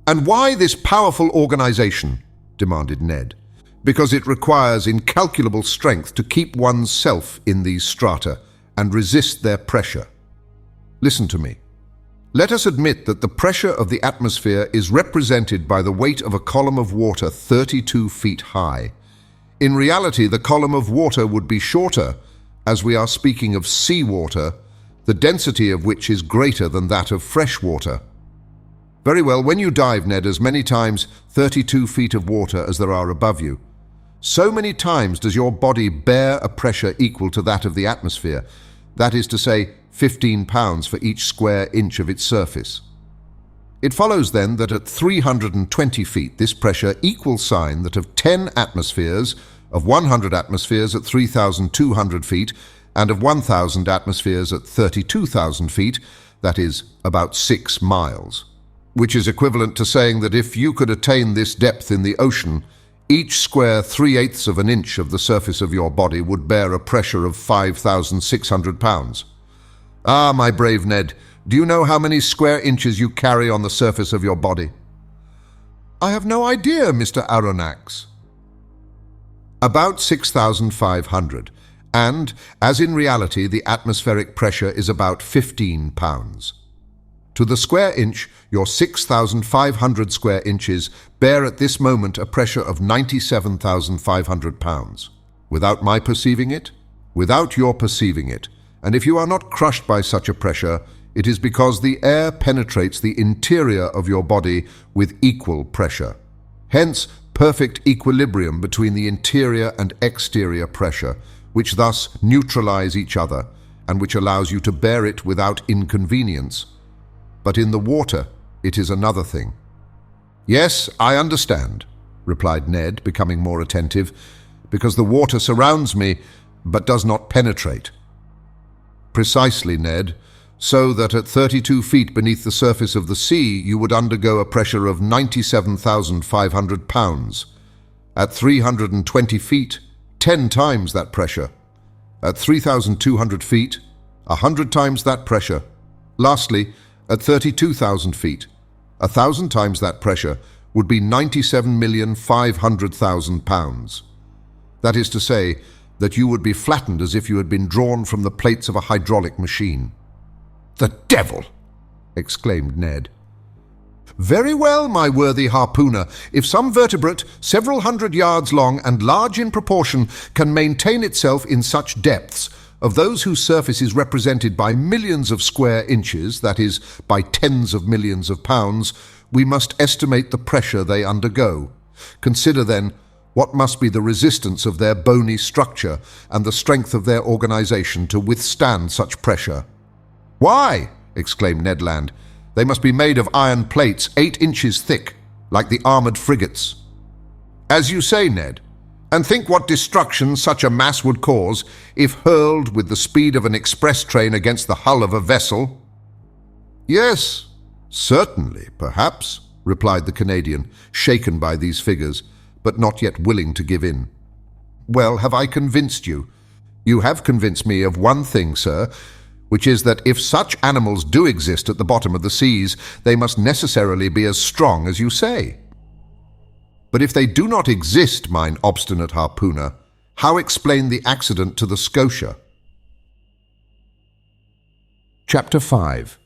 "And why this powerful organization?" demanded Ned. "Because it requires incalculable strength to keep one's self in these strata and resist their pressure. Listen to me. Let us admit that the pressure of the atmosphere is represented by the weight of a column of water 32 feet high. In reality, the column of water would be shorter, as we are speaking of seawater, the density of which is greater than that of fresh water. Very well, when you dive, Ned, as many times 32 feet of water as there are above you, so many times does your body bear a pressure equal to that of the atmosphere, that is to say, 15 pounds for each square inch of its surface. It follows then that at 320 feet this pressure equals sign that of 10 atmospheres, of 100 atmospheres at 3,200 feet, and of 1,000 atmospheres at 32,000 feet, that is about 6 miles. Which is equivalent to saying that if you could attain this depth in the ocean, each square 3/8 of an inch of the surface of your body would bear a pressure of 5,600 pounds. Ah, my brave Ned, do you know how many square inches you carry on the surface of your body?" "I have no idea, Mr. Aronnax." "About 6,500, and, as in reality, the atmospheric pressure is about 15 pounds. To the square inch, your 6,500 square inches bear at this moment a pressure of 97,500 pounds. Without my perceiving it, without your perceiving it, and if you are not crushed by such a pressure, it is because the air penetrates the interior of your body with equal pressure. Hence, perfect equilibrium between the interior and exterior pressure, which thus neutralize each other and which allows you to bear it without inconvenience. But in the water, it is another thing. Yes, I understand, replied Ned, becoming more attentive, because the water surrounds me but does not penetrate. Precisely, Ned, so that at 32 feet beneath the surface of the sea you would undergo a pressure of 97,500 pounds. At 320 feet, 10 times that pressure. At 3,200 feet, 100 times that pressure. Lastly, at 32,000 feet, 1,000 times that pressure would be 97,500,000 pounds. That is to say, that you would be flattened as if you had been drawn from the plates of a hydraulic machine. "The devil!" exclaimed Ned. "Very well, my worthy harpooner. If some vertebrate, several hundred yards long and large in proportion, can maintain itself in such depths, of those whose surface is represented by millions of square inches, that is, by tens of millions of pounds, we must estimate the pressure they undergo. Consider, then, what must be the resistance of their bony structure and the strength of their organization to withstand such pressure." "Why," exclaimed Ned Land, "they must be made of iron plates 8 inches thick, like the armored frigates." "As you say, Ned, and think what destruction such a mass would cause if hurled with the speed of an express train against the hull of a vessel." "Yes, certainly, perhaps," replied the Canadian, shaken by these figures, but not yet willing to give in. "Well, have I convinced you? You have convinced me of one thing, sir, which is that if such animals do exist at the bottom of the seas, they must necessarily be as strong as you say. But if they do not exist, mine obstinate harpooner, how explain the accident to the Scotia?" Chapter 5.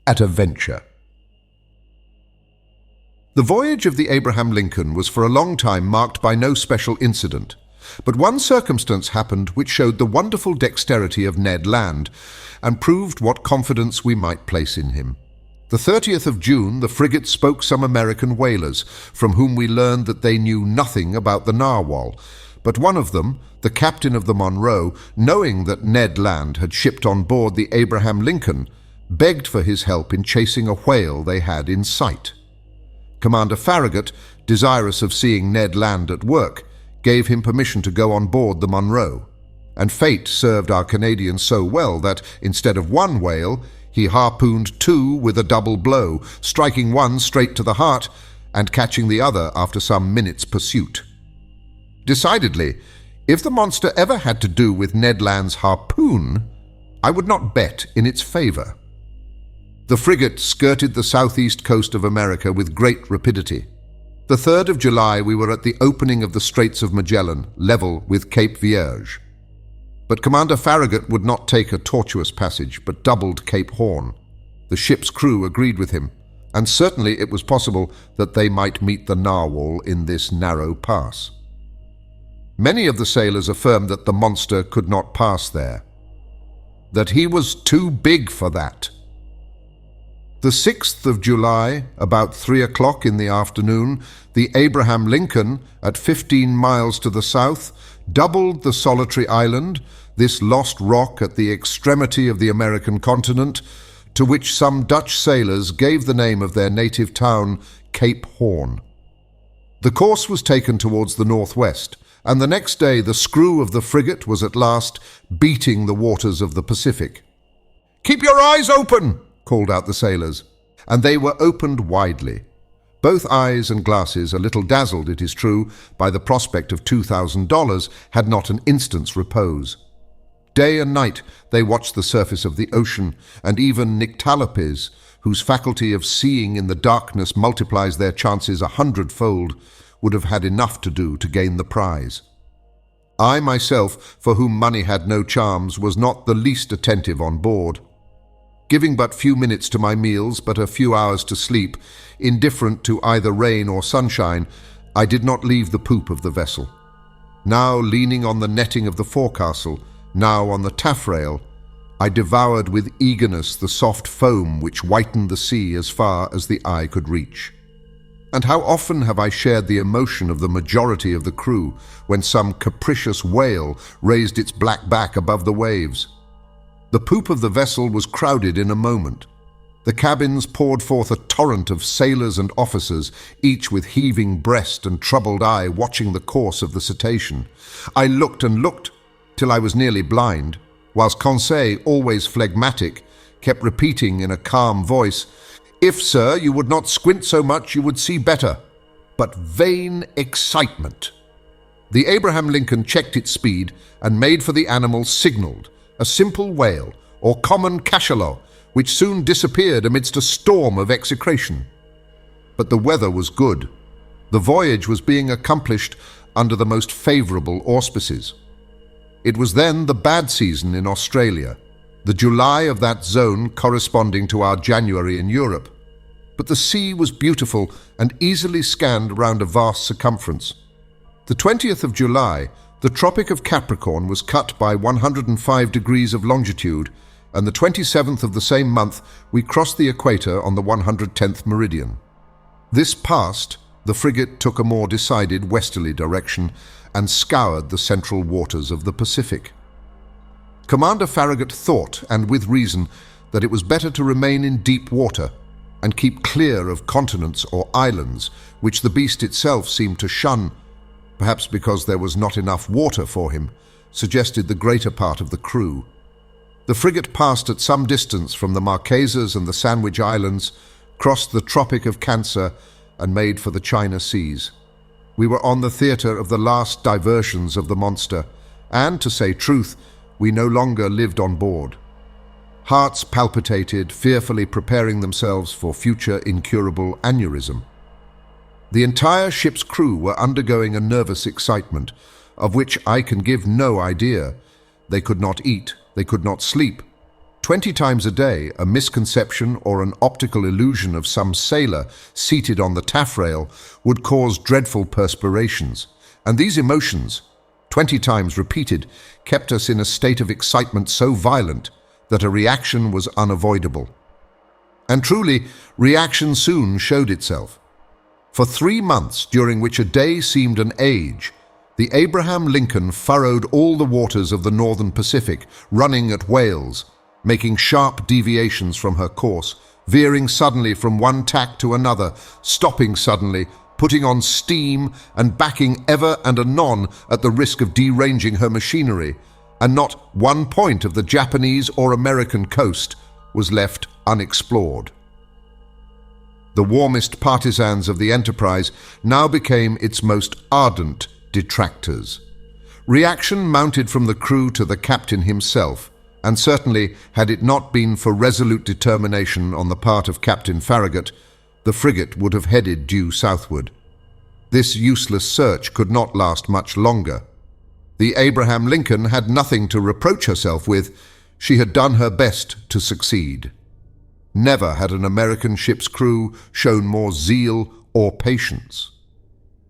At a Venture. The voyage of the Abraham Lincoln was for a long time marked by no special incident, but one circumstance happened which showed the wonderful dexterity of Ned Land, and proved what confidence we might place in him. The 30th of June, the frigate spoke some American whalers, from whom we learned that they knew nothing about the Narwhal, but one of them, the captain of the Monroe, knowing that Ned Land had shipped on board the Abraham Lincoln, begged for his help in chasing a whale they had in sight. Commander Farragut, desirous of seeing Ned Land at work, gave him permission to go on board the Monroe, and fate served our Canadian so well that, instead of one whale, he harpooned 2 with a double blow, striking one straight to the heart and catching the other after some minutes' pursuit. Decidedly, if the monster ever had to do with Ned Land's harpoon, I would not bet in its favor. The frigate skirted the southeast coast of America with great rapidity. The 3rd of July we were at the opening of the Straits of Magellan, level with Cape Vierge. But Commander Farragut would not take a tortuous passage, but doubled Cape Horn. The ship's crew agreed with him, and certainly it was possible that they might meet the Narwhal in this narrow pass. Many of the sailors affirmed that the monster could not pass there, that he was too big for that. The 6th of July, about 3 o'clock in the afternoon, the Abraham Lincoln, at 15 miles to the south, doubled the solitary island, this lost rock at the extremity of the American continent, to which some Dutch sailors gave the name of their native town, Cape Horn. The course was taken towards the northwest, and the next day the screw of the frigate was at last beating the waters of the Pacific. "Keep your eyes open!" called out the sailors, and they were opened widely. Both eyes and glasses, a little dazzled, it is true, by the prospect of $2,000, had not an instant's repose. Day and night they watched the surface of the ocean, and even Nyctalopes, whose faculty of seeing in the darkness multiplies their chances 100-fold, would have had enough to do to gain the prize. I myself, for whom money had no charms, was not the least attentive on board. Giving but few minutes to my meals, but a few hours to sleep, indifferent to either rain or sunshine, I did not leave the poop of the vessel. Now leaning on the netting of the forecastle, now on the taffrail, I devoured with eagerness the soft foam which whitened the sea as far as the eye could reach. And how often have I shared the emotion of the majority of the crew when some capricious whale raised its black back above the waves. The poop of the vessel was crowded in a moment. The cabins poured forth a torrent of sailors and officers, each with heaving breast and troubled eye watching the course of the cetacean. I looked and looked till I was nearly blind, whilst Conseil, always phlegmatic, kept repeating in a calm voice, "If, sir, you would not squint so much, you would see better." But vain excitement. The Abraham Lincoln checked its speed and made for the animal signalled, a simple whale, or common cachalot, which soon disappeared amidst a storm of execration. But the weather was good. The voyage was being accomplished under the most favourable auspices. It was then the bad season in Australia, the July of that zone corresponding to our January in Europe. But the sea was beautiful and easily scanned round a vast circumference. The 20th of July, the Tropic of Capricorn was cut by 105 degrees of longitude, and the 27th of the same month we crossed the equator on the 110th meridian. This passed, the frigate took a more decided westerly direction and scoured the central waters of the Pacific. Commander Farragut thought, and with reason, that it was better to remain in deep water and keep clear of continents or islands, which the beast itself seemed to shun, perhaps because there was not enough water for him, suggested the greater part of the crew. The frigate passed at some distance from the Marquesas and the Sandwich Islands, crossed the Tropic of Cancer, and made for the China Seas. We were on the theatre of the last diversions of the monster, and, to say truth, we no longer lived on board. Hearts palpitated, fearfully preparing themselves for future incurable aneurysm. The entire ship's crew were undergoing a nervous excitement, of which I can give no idea. They could not eat, they could not sleep. 20 times a day, a misconception or an optical illusion of some sailor seated on the taffrail would cause dreadful perspirations, and these emotions, 20 times repeated, kept us in a state of excitement so violent that a reaction was unavoidable. And truly, reaction soon showed itself. For 3 months, during which a day seemed an age, the Abraham Lincoln furrowed all the waters of the northern Pacific, running at whales, making sharp deviations from her course, veering suddenly from one tack to another, stopping suddenly, putting on steam and backing ever and anon at the risk of deranging her machinery, and not one point of the Japanese or American coast was left unexplored. The warmest partisans of the enterprise now became its most ardent detractors. Reaction mounted from the crew to the captain himself, and certainly, had it not been for resolute determination on the part of Captain Farragut, the frigate would have headed due southward. This useless search could not last much longer. The Abraham Lincoln had nothing to reproach herself with. She had done her best to succeed. Never had an American ship's crew shown more zeal or patience.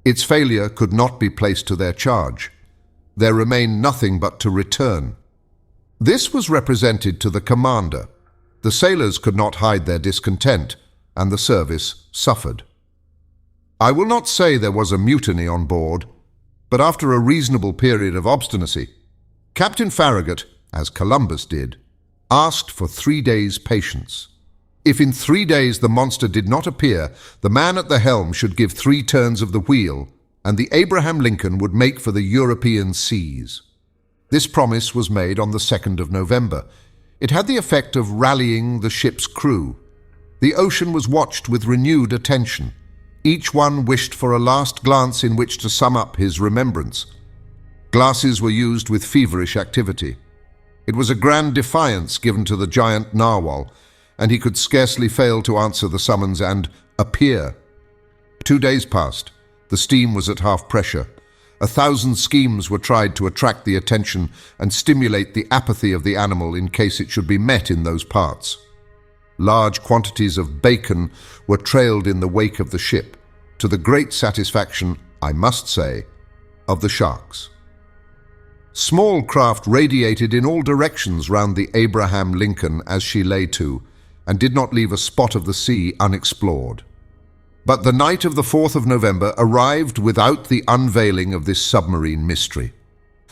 Its failure could not be placed to their charge. There remained nothing but to return. This was represented to the commander. The sailors could not hide their discontent, and the service suffered. I will not say there was a mutiny on board, but after a reasonable period of obstinacy, Captain Farragut, as Columbus did, asked for 3 days' patience. If in 3 days the monster did not appear, the man at the helm should give 3 turns of the wheel, and the Abraham Lincoln would make for the European seas. This promise was made on the 2nd of November. It had the effect of rallying the ship's crew. The ocean was watched with renewed attention. Each one wished for a last glance in which to sum up his remembrance. Glasses were used with feverish activity. It was a grand defiance given to the giant narwhal, and he could scarcely fail to answer the summons and appear. 2 days passed. The steam was at half pressure. 1,000 schemes were tried to attract the attention and stimulate the apathy of the animal in case it should be met in those parts. Large quantities of bacon were trailed in the wake of the ship, to the great satisfaction, I must say, of the sharks. Small craft radiated in all directions round the Abraham Lincoln as she lay to, and did not leave a spot of the sea unexplored. But the night of the 4th of November arrived without the unveiling of this submarine mystery.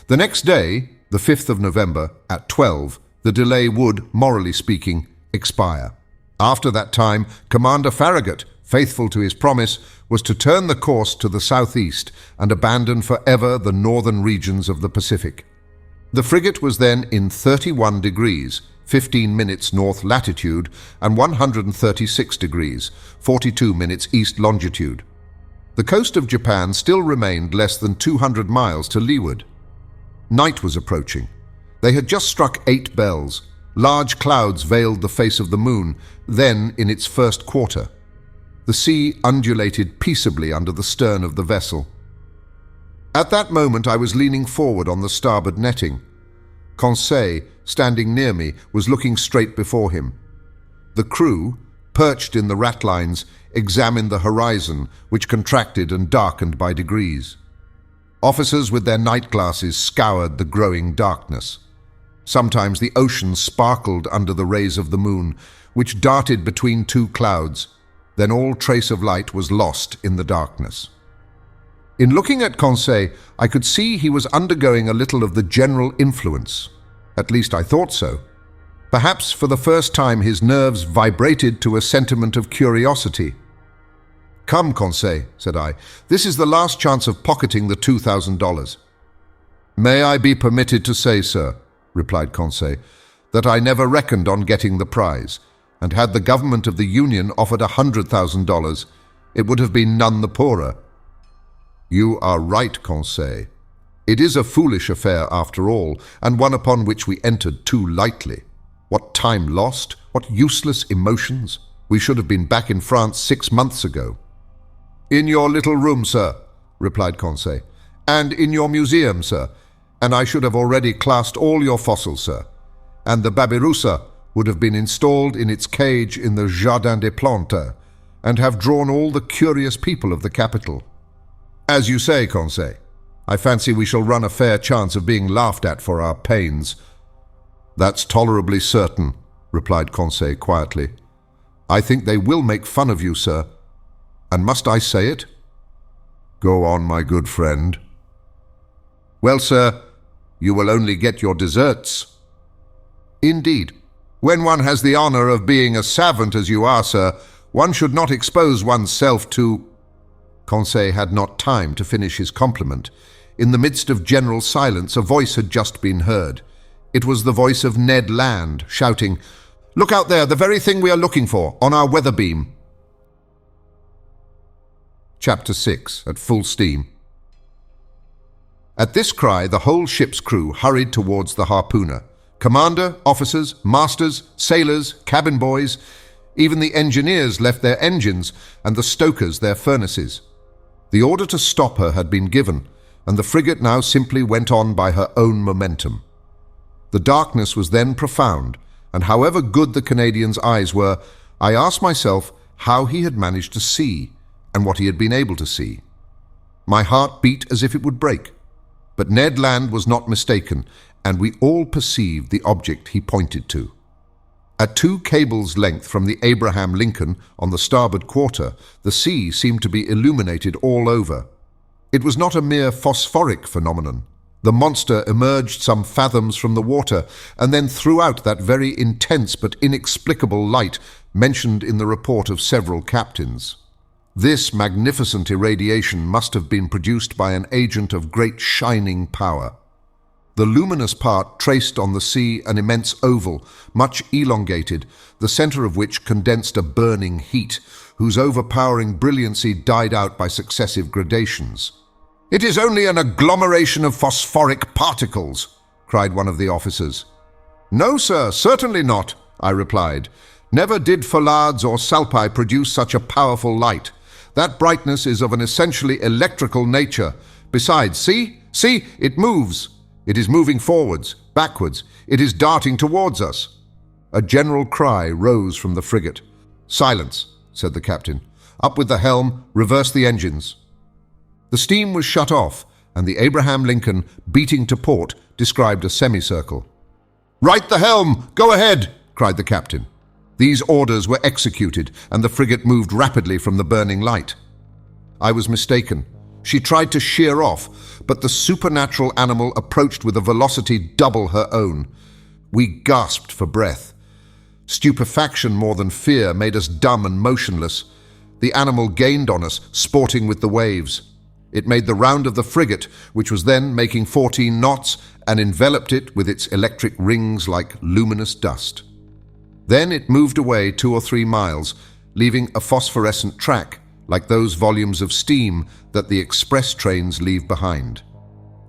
The next day, the 5th of November, at 12, the delay would, morally speaking, expire. After that time, Commander Farragut, faithful to his promise, was to turn the course to the southeast and abandon forever the northern regions of the Pacific. The frigate was then in 31 degrees, 15 minutes north latitude, and 136 degrees, 42 minutes east longitude. The coast of Japan still remained less than 200 miles to leeward. Night was approaching. They had just struck 8 bells. Large clouds veiled the face of the moon, then in its first quarter. The sea undulated peaceably under the stern of the vessel. At that moment I was leaning forward on the starboard netting. Conseil, standing near me, was looking straight before him. The crew, perched in the ratlines, examined the horizon, which contracted and darkened by degrees. Officers with their night glasses scoured the growing darkness. Sometimes the ocean sparkled under the rays of the moon, which darted between 2 clouds. Then all trace of light was lost in the darkness. In looking at Conseil, I could see he was undergoing a little of the general influence. At least I thought so. Perhaps for the first time his nerves vibrated to a sentiment of curiosity. "Come, Conseil," said I. "This is the last chance of pocketing the $2,000. "May I be permitted to say, sir," replied Conseil, "that I never reckoned on getting the prize, and had the government of the Union offered $100,000, it would have been none the poorer." "You are right, Conseil. It is a foolish affair after all, and one upon which we entered too lightly. What time lost, what useless emotions. We should have been back in France 6 months ago." "In your little room, sir," replied Conseil, "and in your museum, sir, and I should have already classed all your fossils, sir, and the Babirusa would have been installed in its cage in the Jardin des Plantes, and have drawn all the curious people of the capital. As you say, Conseil, I fancy we shall run a fair chance of being laughed at for our pains." "That's tolerably certain," replied Conseil quietly. "I think they will make fun of you, sir. And must I say it?" "Go on, my good friend." "Well, sir, you will only get your deserts." "Indeed. When one has the honor of being a savant as you are, sir, one should not expose oneself to—" Conseil had not time to finish his compliment. In the midst of general silence, a voice had just been heard. It was the voice of Ned Land, shouting, "Look out there, the very thing we are looking for, on our weather beam." Chapter 6, at full steam. At this cry, the whole ship's crew hurried towards the harpooner. Commander, officers, masters, sailors, cabin boys, even the engineers left their engines and the stokers their furnaces. The order to stop her had been given, and the frigate now simply went on by her own momentum. The darkness was then profound, and however good the Canadian's eyes were, I asked myself how he had managed to see, and what he had been able to see. My heart beat as if it would break. But Ned Land was not mistaken, and we all perceived the object he pointed to. At 2 cables' length from the Abraham Lincoln on the starboard quarter, the sea seemed to be illuminated all over. It was not a mere phosphoric phenomenon. The monster emerged some fathoms from the water and then threw out that very intense but inexplicable light mentioned in the report of several captains. This magnificent irradiation must have been produced by an agent of great shining power. The luminous part traced on the sea an immense oval, much elongated, the center of which condensed a burning heat, whose overpowering brilliancy died out by successive gradations. "It is only an agglomeration of phosphoric particles," cried one of the officers. "No, sir, certainly not," I replied. "Never did Phylades or Salpi produce such a powerful light. That brightness is of an essentially electrical nature. Besides, see, it moves. It is moving forwards, backwards. It is darting towards us." A general cry rose from the frigate. "Silence," said the captain. "Up with the helm, reverse the engines." The steam was shut off, and the Abraham Lincoln, beating to port, described a semicircle. "Right the helm! Go ahead!" cried the captain. These orders were executed, and the frigate moved rapidly from the burning light. I was mistaken. She tried to sheer off, but the supernatural animal approached with a velocity double her own. We gasped for breath. Stupefaction more than fear made us dumb and motionless. The animal gained on us, sporting with the waves. It made the round of the frigate, which was then making 14 knots, and enveloped it with its electric rings like luminous dust. Then it moved away 2 or 3 miles, leaving a phosphorescent track, like those volumes of steam that the express trains leave behind.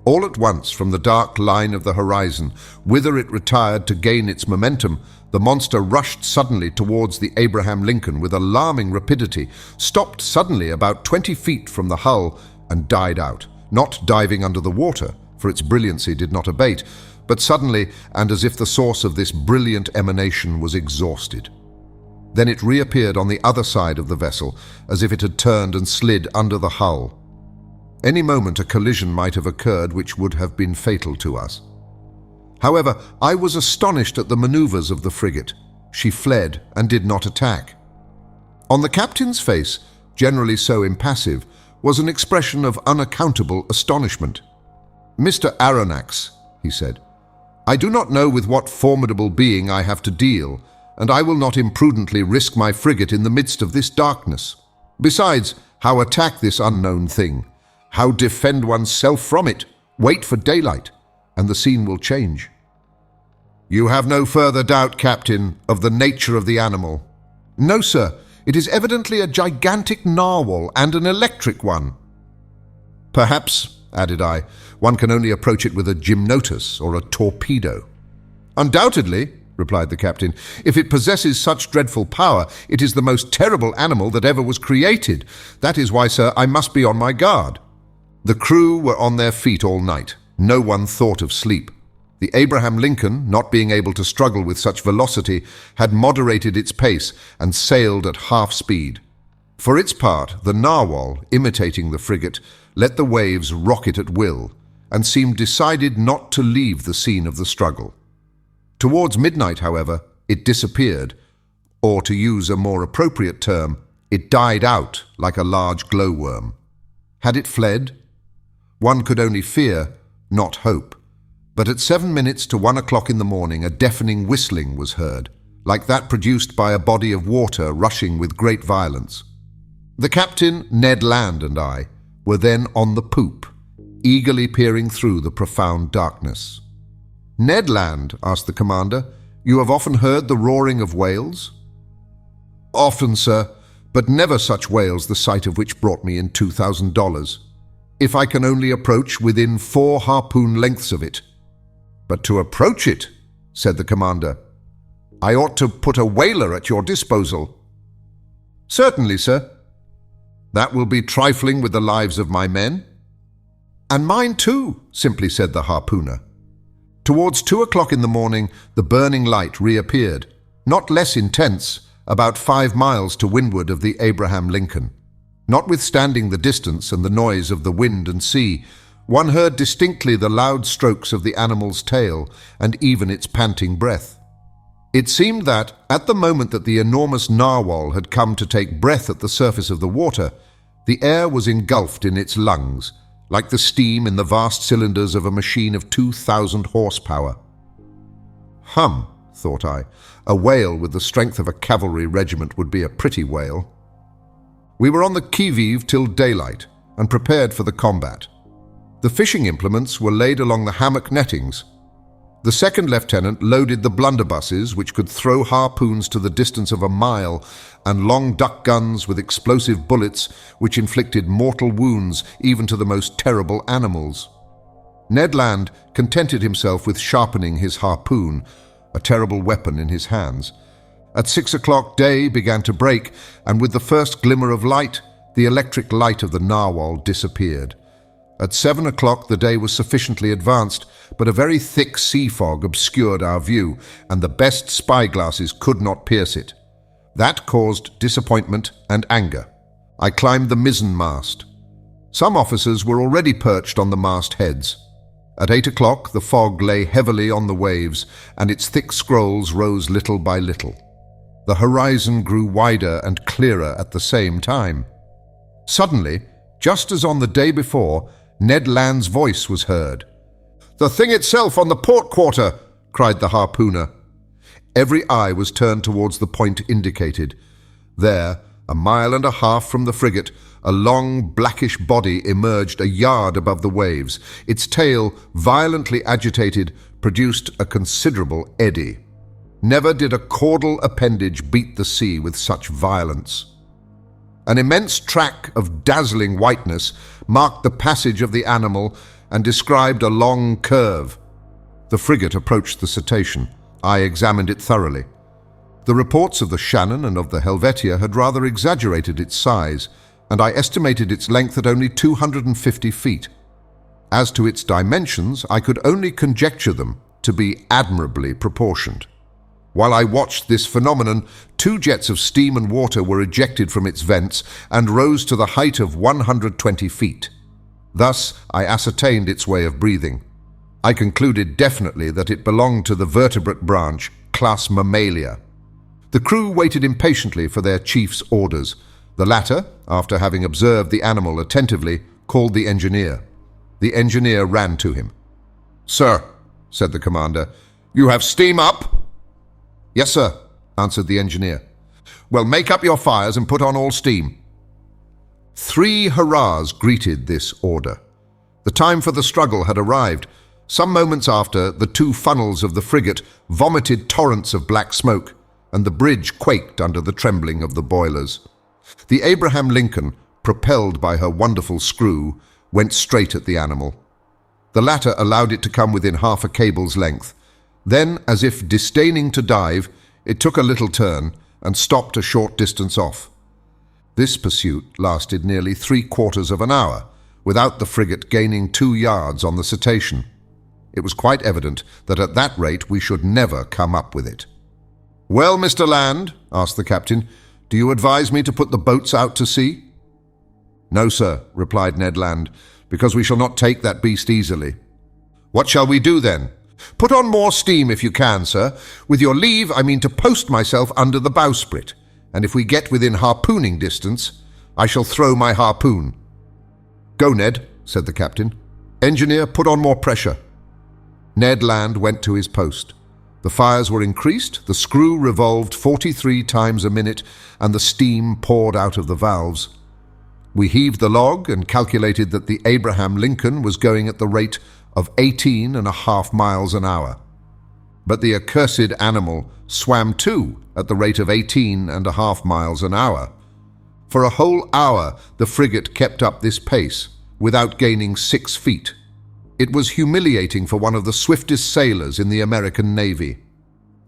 All at once, from the dark line of the horizon, whither it retired to gain its momentum, the monster rushed suddenly towards the Abraham Lincoln with alarming rapidity, stopped suddenly about 20 feet from the hull, and died out, not diving under the water, for its brilliancy did not abate, but suddenly, and as if the source of this brilliant emanation was exhausted. Then it reappeared on the other side of the vessel, as if it had turned and slid under the hull. Any moment a collision might have occurred which would have been fatal to us. However, I was astonished at the maneuvers of the frigate. She fled and did not attack. On the captain's face, generally so impassive, was an expression of unaccountable astonishment. "Mr. Aronnax," he said, "I do not know with what formidable being I have to deal, and I will not imprudently risk my frigate in the midst of this darkness. Besides, how attack this unknown thing? How defend oneself from it? Wait for daylight, and the scene will change." "You have no further doubt, Captain, of the nature of the animal?" "No, sir. It is evidently a gigantic narwhal, and an electric one." "Perhaps," added I, "one can only approach it with a gymnotus or a torpedo." "Undoubtedly," replied the captain. "If it possesses such dreadful power, it is the most terrible animal that ever was created. That is why, sir, I must be on my guard." The crew were on their feet all night. No one thought of sleep. The Abraham Lincoln, not being able to struggle with such velocity, had moderated its pace and sailed at half speed. For its part, the narwhal, imitating the frigate, let the waves rock it at will, and seemed decided not to leave the scene of the struggle. Towards midnight, however, it disappeared, or to use a more appropriate term, it died out like a large glowworm. Had it fled? One could only fear, not hope. But at 7 minutes to 1 o'clock in the morning, a deafening whistling was heard, like that produced by a body of water rushing with great violence. The captain, Ned Land, and I were then on the poop, eagerly peering through the profound darkness. "Ned Land," asked the commander, "you have often heard the roaring of whales?" "Often, sir, but never such whales the sight of which brought me in $2,000. If I can only approach within 4 harpoon lengths of it." "But to approach it," said the commander, "I ought to put a whaler at your disposal." "Certainly, sir." "That will be trifling with the lives of my men." "And mine too," simply said the harpooner. Towards 2 o'clock in the morning, the burning light reappeared, not less intense, about 5 miles to windward of the Abraham Lincoln. Notwithstanding the distance and the noise of the wind and sea, one heard distinctly the loud strokes of the animal's tail and even its panting breath. It seemed that, at the moment that the enormous narwhal had come to take breath at the surface of the water, the air was engulfed in its lungs, like the steam in the vast cylinders of a machine of 2,000 horsepower. "Hum," thought I, "a whale with the strength of a cavalry regiment would be a pretty whale." We were on the qui-vive till daylight, and prepared for the combat. The fishing implements were laid along the hammock nettings. The second lieutenant loaded the blunderbusses, which could throw harpoons to the distance of a mile, and long duck guns with explosive bullets which inflicted mortal wounds even to the most terrible animals. Ned Land contented himself with sharpening his harpoon, a terrible weapon in his hands. At 6 o'clock day began to break, and with the first glimmer of light, the electric light of the narwhal disappeared. At 7 o'clock the day was sufficiently advanced, but a very thick sea fog obscured our view, and the best spyglasses could not pierce it. That caused disappointment and anger. I climbed the mizzen-mast. Some officers were already perched on the mast-heads. At 8 o'clock the fog lay heavily on the waves, and its thick scrolls rose little by little. The horizon grew wider and clearer at the same time. Suddenly, just as on the day before, Ned Land's voice was heard. "The thing itself on the port quarter!" cried the harpooner. Every eye was turned towards the point indicated. There, 1.5 miles from the frigate, a long blackish body emerged a yard above the waves. Its tail, violently agitated, produced a considerable eddy. Never did a caudal appendage beat the sea with such violence. An immense track of dazzling whiteness marked the passage of the animal and described a long curve. The frigate approached the cetacean. I examined it thoroughly. The reports of the Shannon and of the Helvetia had rather exaggerated its size, and I estimated its length at only 250 feet. As to its dimensions, I could only conjecture them to be admirably proportioned. While I watched this phenomenon, 2 jets of steam and water were ejected from its vents and rose to the height of 120 feet. Thus, I ascertained its way of breathing. I concluded definitely that it belonged to the vertebrate branch, class Mammalia. The crew waited impatiently for their chief's orders. The latter, after having observed the animal attentively, called the engineer. The engineer ran to him. "Sir," said the commander, "you have steam up?" "Yes, sir," answered the engineer. "Well, make up your fires and put on all steam." 3 hurrahs greeted this order. The time for the struggle had arrived. Some moments after, the 2 funnels of the frigate vomited torrents of black smoke, and the bridge quaked under the trembling of the boilers. The Abraham Lincoln, propelled by her wonderful screw, went straight at the animal. The latter allowed it to come within half a cable's length. Then, as if disdaining to dive, it took a little turn and stopped a short distance off. This pursuit lasted nearly 3/4 of an hour, without the frigate gaining 2 yards on the cetacean. It was quite evident that at that rate we should never come up with it. "Well, Mr. Land," asked the captain, "do you advise me to put the boats out to sea?" "No, sir," replied Ned Land, "because we shall not take that beast easily." "What shall we do then?" "Put on more steam if you can, sir. With your leave, I mean to post myself under the bowsprit, and if we get within harpooning distance, I shall throw my harpoon." "Go, Ned," said the captain. "Engineer, put on more pressure." Ned Land went to his post. The fires were increased, the screw revolved 43 times a minute, and the steam poured out of the valves. We heaved the log and calculated that the Abraham Lincoln was going at the rate of 18.5 miles an hour. But the accursed animal swam too at the rate of 18.5 miles an hour. For a whole hour the frigate kept up this pace, without gaining 6 feet. It was humiliating for one of the swiftest sailors in the American Navy.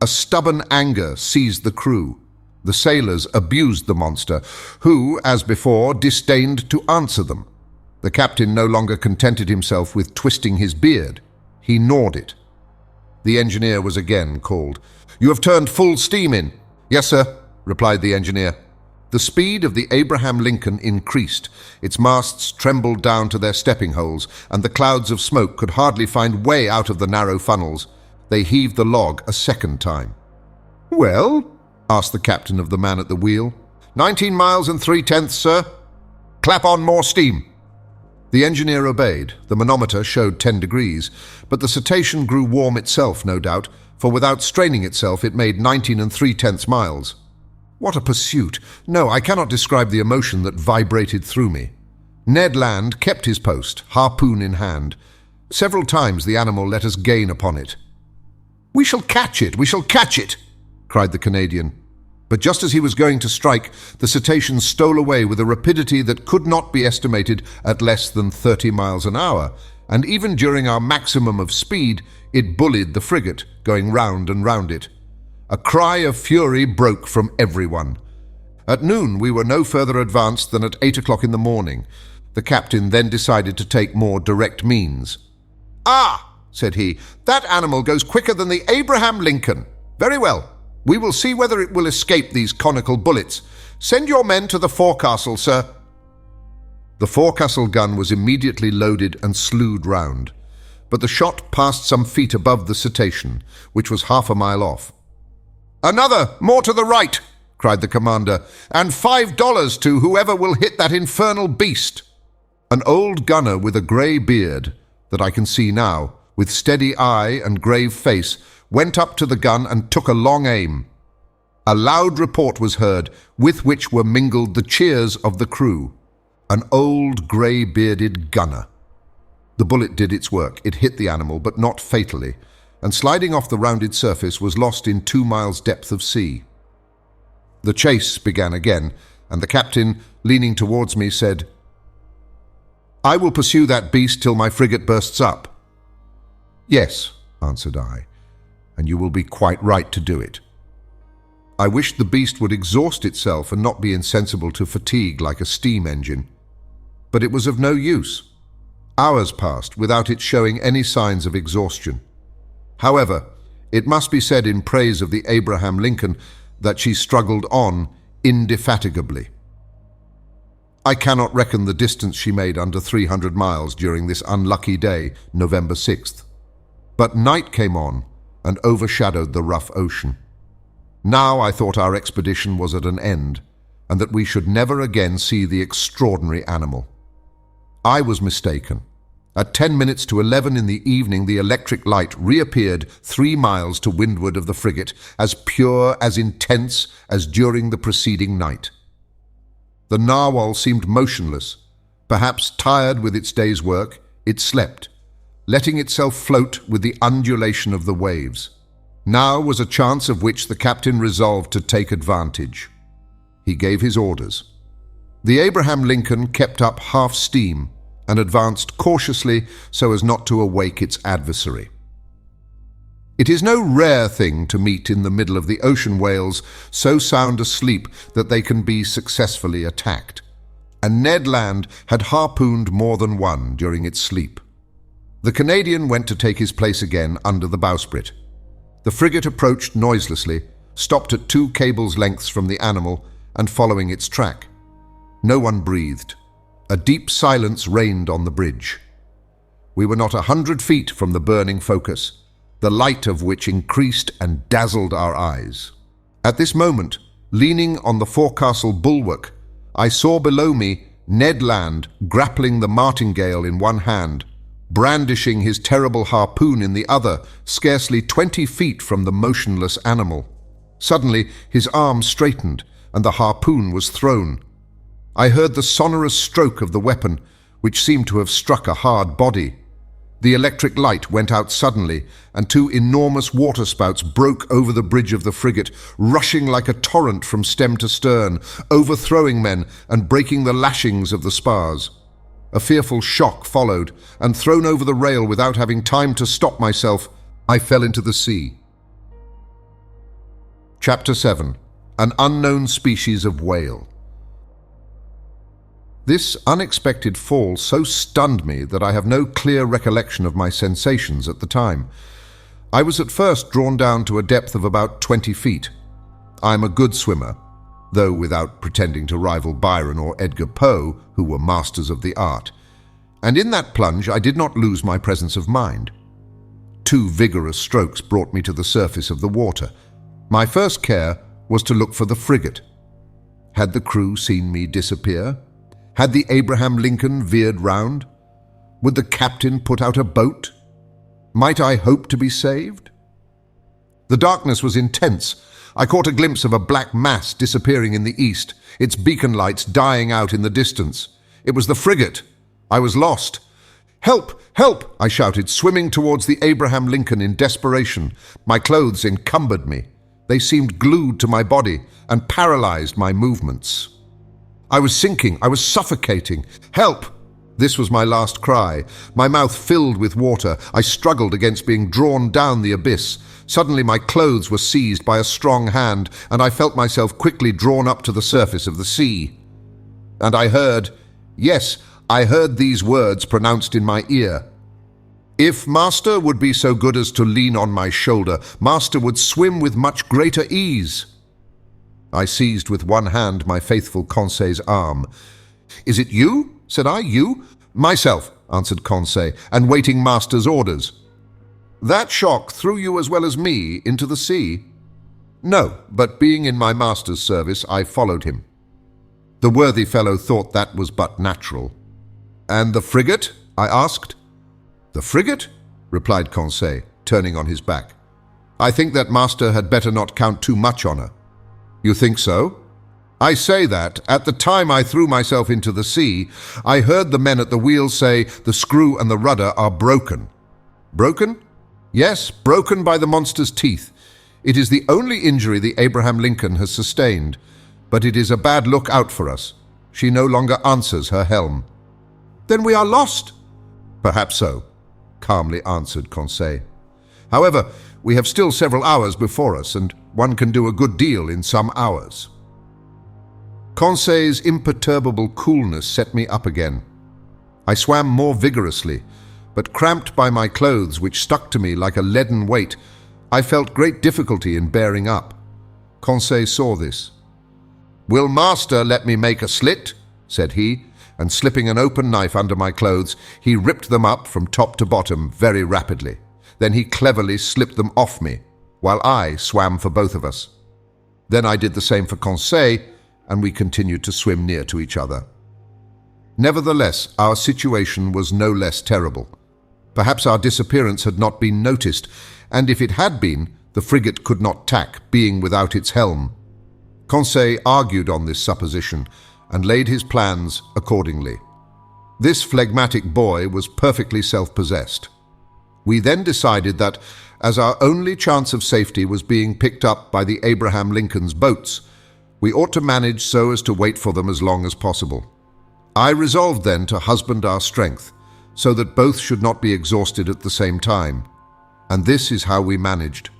A stubborn anger seized the crew. The sailors abused the monster, who, as before, disdained to answer them. The captain no longer contented himself with twisting his beard. He gnawed it. The engineer was again called. "You have turned full steam in." "Yes, sir," replied the engineer. The speed of the Abraham Lincoln increased. Its masts trembled down to their stepping holes, and the clouds of smoke could hardly find way out of the narrow funnels. They heaved the log a second time. "Well?" asked the captain of the man at the wheel. 19 miles and 3/10, sir." "Clap on more steam." The engineer obeyed. The manometer showed 10 degrees, but the cetacean grew warm itself, no doubt, for without straining itself it made 19 3/10 miles. What a pursuit! No, I cannot describe the emotion that vibrated through me. Ned Land kept his post, harpoon in hand. Several times the animal let us gain upon it. "We shall catch it! We shall catch it!" cried the Canadian. But just as he was going to strike, the cetacean stole away with a rapidity that could not be estimated at less than 30 miles an hour, and even during our maximum of speed, it bullied the frigate, going round and round it. A cry of fury broke from everyone. At noon we were no further advanced than at 8 o'clock in the morning. The captain then decided to take more direct means. "Ah," said he, "that animal goes quicker than the Abraham Lincoln. Very well. We will see whether it will escape these conical bullets. Send your men to the forecastle, sir." The forecastle gun was immediately loaded and slewed round, but the shot passed some feet above the cetacean, which was half a mile off. "Another, more to the right," cried the commander, "and $5 to whoever will hit that infernal beast." An old gunner with a grey beard, that I can see now, with steady eye and grave face, went up to the gun and took a long aim. A loud report was heard, with which were mingled the cheers of the crew. An old grey-bearded gunner. The bullet did its work. It hit the animal, but not fatally, and sliding off the rounded surface was lost in 2 miles' depth of sea. The chase began again, and the captain, leaning towards me, said, "I will pursue that beast till my frigate bursts up." "Yes," answered I, "and you will be quite right to do it." I wished the beast would exhaust itself and not be insensible to fatigue like a steam engine. But it was of no use. Hours passed without it showing any signs of exhaustion. However, it must be said in praise of the Abraham Lincoln that she struggled on indefatigably. I cannot reckon the distance she made under 300 miles during this unlucky day, November 6th. But night came on and overshadowed the rough ocean. Now I thought our expedition was at an end, and that we should never again see the extraordinary animal. I was mistaken. At 10 minutes to 11 in the evening, the electric light reappeared 3 miles to windward of the frigate, as pure, as intense as during the preceding night. The narwhal seemed motionless. Perhaps tired with its day's work, it slept, letting itself float with the undulation of the waves. Now was a chance of which the captain resolved to take advantage. He gave his orders. The Abraham Lincoln kept up half steam and advanced cautiously so as not to awake its adversary. It is no rare thing to meet in the middle of the ocean whales so sound asleep that they can be successfully attacked, and Ned Land had harpooned more than one during its sleep. The Canadian went to take his place again under the bowsprit. The frigate approached noiselessly, stopped at 2 cables' lengths from the animal, and following its track. No one breathed. A deep silence reigned on the bridge. We were not 100 feet from the burning focus, the light of which increased and dazzled our eyes. At this moment, leaning on the forecastle bulwark, I saw below me Ned Land grappling the martingale in one hand, brandishing his terrible harpoon in the other, scarcely 20 feet from the motionless animal. Suddenly, his arm straightened, and the harpoon was thrown. I heard the sonorous stroke of the weapon, which seemed to have struck a hard body. The electric light went out suddenly, and 2 enormous waterspouts broke over the bridge of the frigate, rushing like a torrent from stem to stern, overthrowing men and breaking the lashings of the spars. A fearful shock followed, and thrown over the rail without having time to stop myself, I fell into the sea. Chapter 7. An unknown species of whale. This unexpected fall so stunned me that I have no clear recollection of my sensations at the time. I was at first drawn down to a depth of about 20 feet. I am a good swimmer, though without pretending to rival Byron or Edgar Poe, who were masters of the art. And in that plunge I did not lose my presence of mind. 2 vigorous strokes brought me to the surface of the water. My first care was to look for the frigate. Had the crew seen me disappear? Had the Abraham Lincoln veered round? Would the captain put out a boat? Might I hope to be saved? The darkness was intense. I caught a glimpse of a black mass disappearing in the east, its beacon lights dying out in the distance. It was the frigate. I was lost. "Help! Help!" I shouted, swimming towards the Abraham Lincoln in desperation. My clothes encumbered me. They seemed glued to my body and paralyzed my movements. I was sinking. I was suffocating. "Help!" This was my last cry. My mouth filled with water. I struggled against being drawn down the abyss. Suddenly my clothes were seized by a strong hand, and I felt myself quickly drawn up to the surface of the sea. And I heard, yes, I heard these words pronounced in my ear. "If Master would be so good as to lean on my shoulder, Master would swim with much greater ease." I seized with one hand my faithful Conseil's arm. "Is it you?" said I. "You?" "Myself," answered Conseil, "and waiting Master's orders." "That shock threw you as well as me into the sea." No, but being in my master's service, I followed him. The worthy fellow thought that was but natural. And the frigate? I asked. The frigate? Replied Conseil, turning on his back. I think that master had better not count too much on her. You think so? I say that, at the time I threw myself into the sea, I heard the men at the wheel say the screw and the rudder are broken. Broken? Yes, broken by the monster's teeth. It is the only injury the Abraham Lincoln has sustained, but it is a bad look out for us. She no longer answers her helm. Then we are lost. Perhaps so, calmly answered Conseil. However, we have still several hours before us, and one can do a good deal in some hours. Conseil's imperturbable coolness set me up again. I swam more vigorously, but cramped by my clothes, which stuck to me like a leaden weight, I felt great difficulty in bearing up. Conseil saw this. "Will master let me make a slit?" said he, and slipping an open knife under my clothes, he ripped them up from top to bottom very rapidly. Then he cleverly slipped them off me, while I swam for both of us. Then I did the same for Conseil, and we continued to swim near to each other. Nevertheless, our situation was no less terrible. Perhaps our disappearance had not been noticed, and if it had been, the frigate could not tack, being without its helm. Conseil argued on this supposition, and laid his plans accordingly. This phlegmatic boy was perfectly self-possessed. We then decided that, as our only chance of safety was being picked up by the Abraham Lincoln's boats, we ought to manage so as to wait for them as long as possible. I resolved then to husband our strength, so that both should not be exhausted at the same time. And this is how we managed.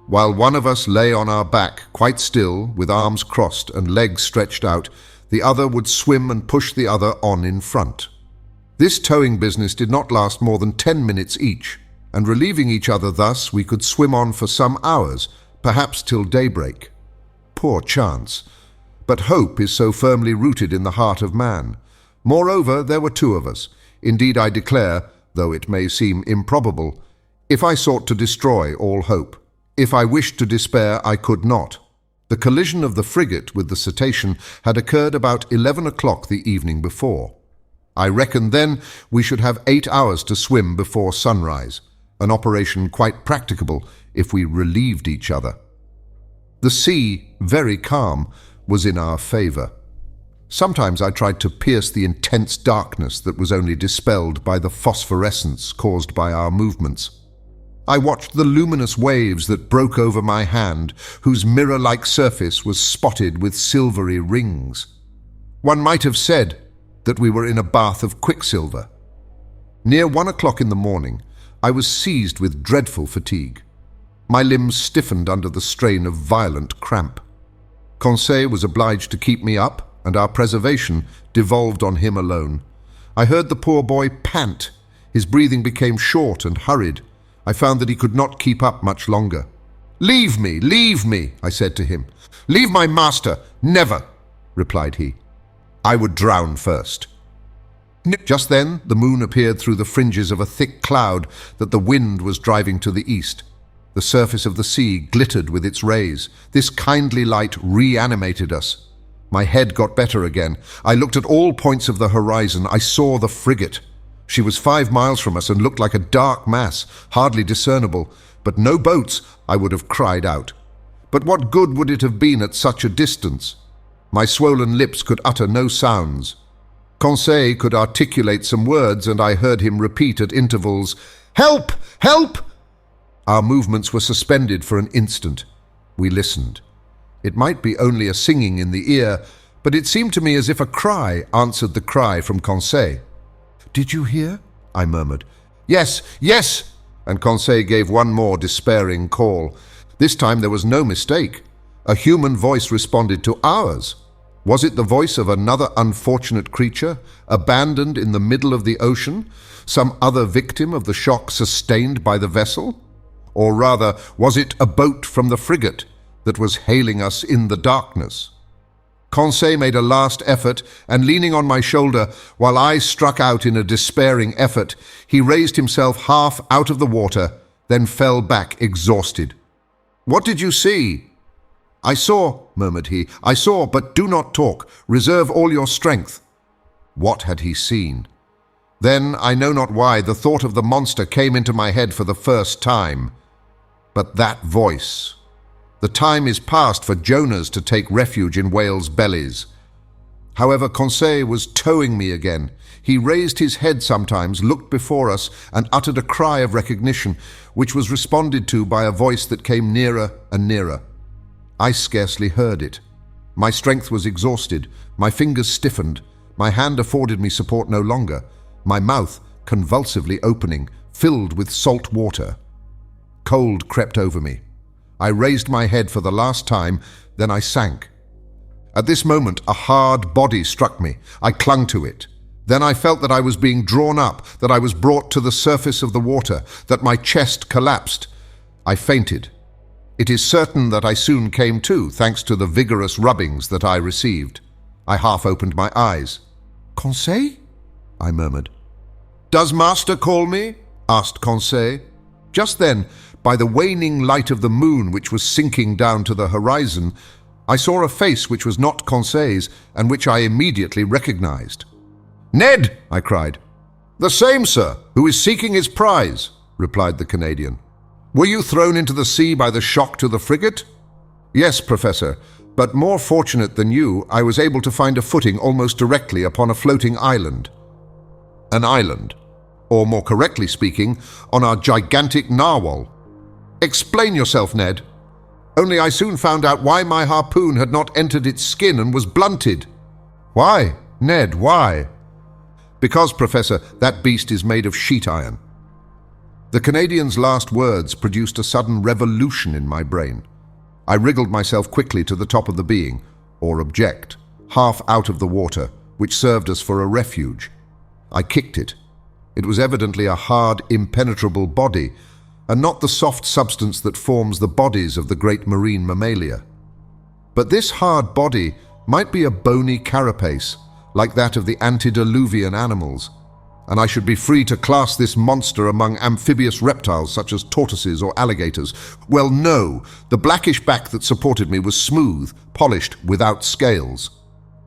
While one of us lay on our back, quite still, with arms crossed and legs stretched out, the other would swim and push the other on in front. This towing business did not last more than 10 minutes each, and relieving each other thus, we could swim on for some hours, perhaps till daybreak. Poor chance! But hope is so firmly rooted in the heart of man. Moreover, there were two of us. Indeed, I declare, though it may seem improbable, if I sought to destroy all hope, if I wished to despair, I could not. The collision of the frigate with the cetacean had occurred about 11 o'clock the evening before. I reckoned then we should have 8 hours to swim before sunrise, an operation quite practicable if we relieved each other. The sea, very calm, was in our favor. Sometimes I tried to pierce the intense darkness that was only dispelled by the phosphorescence caused by our movements. I watched the luminous waves that broke over my hand, whose mirror-like surface was spotted with silvery rings. One might have said that we were in a bath of quicksilver. Near 1 o'clock in the morning, I was seized with dreadful fatigue. My limbs stiffened under the strain of violent cramp. Conseil was obliged to keep me up, and our preservation devolved on him alone. I heard the poor boy pant. His breathing became short and hurried. I found that he could not keep up much longer. Leave me, I said to him. Leave my master, never, replied he. I would drown first. Just then the moon appeared through the fringes of a thick cloud that the wind was driving to the east. The surface of the sea glittered with its rays. This kindly light reanimated us. My head got better again. I looked at all points of the horizon. I saw the frigate. She was 5 miles from us and looked like a dark mass, hardly discernible, but no boats, I would have cried out. But what good would it have been at such a distance? My swollen lips could utter no sounds. Conseil could articulate some words, and I heard him repeat at intervals, "Help! Help!" Our movements were suspended for an instant. We listened. It might be only a singing in the ear, but it seemed to me as if a cry answered the cry from Conseil. "Did you hear?" I murmured. "Yes, yes!" And Conseil gave one more despairing call. This time there was no mistake. A human voice responded to ours. Was it the voice of another unfortunate creature, abandoned in the middle of the ocean, some other victim of the shock sustained by the vessel? Or rather, was it a boat from the frigate that was hailing us in the darkness? Conseil made a last effort, and leaning on my shoulder, while I struck out in a despairing effort, he raised himself half out of the water, then fell back exhausted. "What did you see?" "I saw," murmured he. "I saw, but do not talk. Reserve all your strength." What had he seen? Then, I know not why, the thought of the monster came into my head for the first time. But that voice. The time is past for Jonahs to take refuge in whales' bellies. However, Conseil was towing me again. He raised his head sometimes, looked before us, and uttered a cry of recognition, which was responded to by a voice that came nearer and nearer. I scarcely heard it. My strength was exhausted, my fingers stiffened, my hand afforded me support no longer, my mouth convulsively opening, filled with salt water. Cold crept over me. I raised my head for the last time, then I sank. At this moment, a hard body struck me. I clung to it. Then I felt that I was being drawn up, that I was brought to the surface of the water, that my chest collapsed. I fainted. It is certain that I soon came to, thanks to the vigorous rubbings that I received. I half opened my eyes. "Conseil?" I murmured. "Does master call me?" asked Conseil. Just then, by the waning light of the moon which was sinking down to the horizon, I saw a face which was not Conseil's and which I immediately recognized. "Ned!" I cried. "The same, sir, who is seeking his prize," replied the Canadian. "Were you thrown into the sea by the shock to the frigate?" "Yes, Professor, but more fortunate than you, I was able to find a footing almost directly upon a floating island." "An island? Or more correctly speaking, on our gigantic narwhal." "Explain yourself, Ned." "Only I soon found out why my harpoon had not entered its skin and was blunted." "Why, Ned, why?" "Because, Professor, that beast is made of sheet iron." The Canadian's last words produced a sudden revolution in my brain. I wriggled myself quickly to the top of the being, or object, half out of the water, which served us for a refuge. I kicked it. It was evidently a hard, impenetrable body, and not the soft substance that forms the bodies of the great marine mammalia. But this hard body might be a bony carapace, like that of the antediluvian animals, and I should be free to class this monster among amphibious reptiles such as tortoises or alligators. Well, no, the blackish back that supported me was smooth, polished, without scales.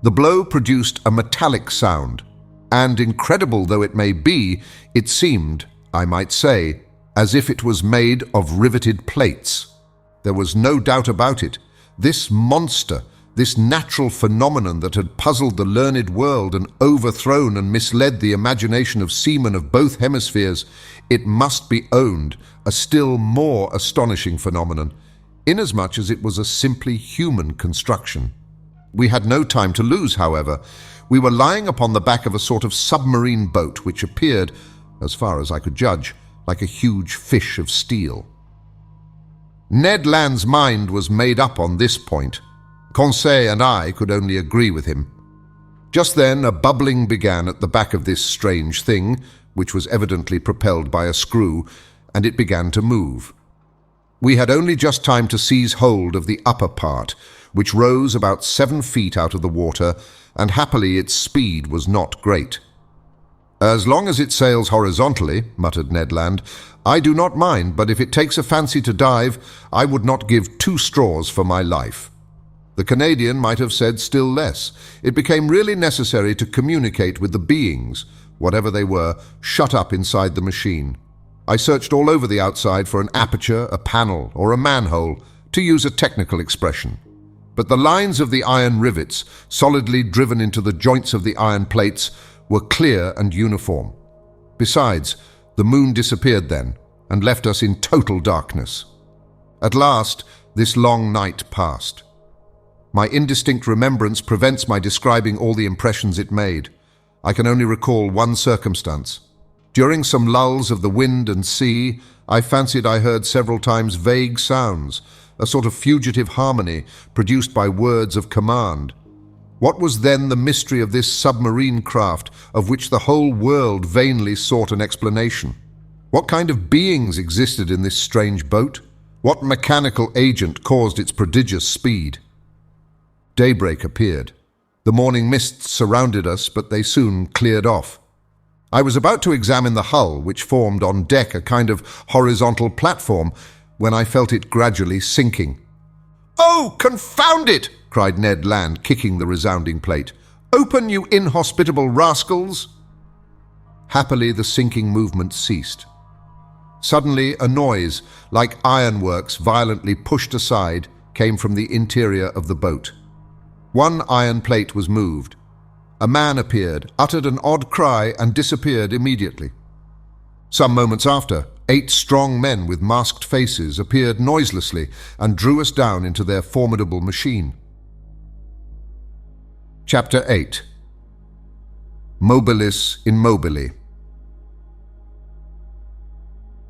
The blow produced a metallic sound, and incredible though it may be, it seemed, I might say, as if it was made of riveted plates. There was no doubt about it. This monster, this natural phenomenon that had puzzled the learned world and overthrown and misled the imagination of seamen of both hemispheres, it must be owned, a still more astonishing phenomenon, inasmuch as it was a simply human construction. We had no time to lose, however. We were lying upon the back of a sort of submarine boat which appeared, as far as I could judge, like a huge fish of steel. Ned Land's mind was made up on this point. Conseil and I could only agree with him. Just then a bubbling began at the back of this strange thing, which was evidently propelled by a screw, and it began to move. We had only just time to seize hold of the upper part, which rose about 7 feet out of the water, and happily its speed was not great. "As long as it sails horizontally," muttered Ned Land, "I do not mind, but if it takes a fancy to dive, I would not give 2 straws for my life." The Canadian might have said still less. It became really necessary to communicate with the beings, whatever they were, shut up inside the machine. I searched all over the outside for an aperture, a panel, or a manhole, to use a technical expression. But the lines of the iron rivets, solidly driven into the joints of the iron plates, were clear and uniform. Besides, the moon disappeared then, and left us in total darkness. At last, this long night passed. My indistinct remembrance prevents my describing all the impressions it made. I can only recall one circumstance. During some lulls of the wind and sea, I fancied I heard several times vague sounds, a sort of fugitive harmony produced by words of command. What was then the mystery of this submarine craft of which the whole world vainly sought an explanation? What kind of beings existed in this strange boat? What mechanical agent caused its prodigious speed? Daybreak appeared. The morning mists surrounded us, but they soon cleared off. I was about to examine the hull, which formed on deck a kind of horizontal platform, when I felt it gradually sinking. "Oh, confound it!" cried Ned Land, kicking the resounding plate. "Open, you inhospitable rascals!" Happily, the sinking movement ceased. Suddenly, a noise, like ironworks violently pushed aside, came from the interior of the boat. One iron plate was moved. A man appeared, uttered an odd cry, and disappeared immediately. Some moments after, 8 strong men with masked faces appeared noiselessly and drew us down into their formidable machine. Chapter 8. Mobilis Immobile.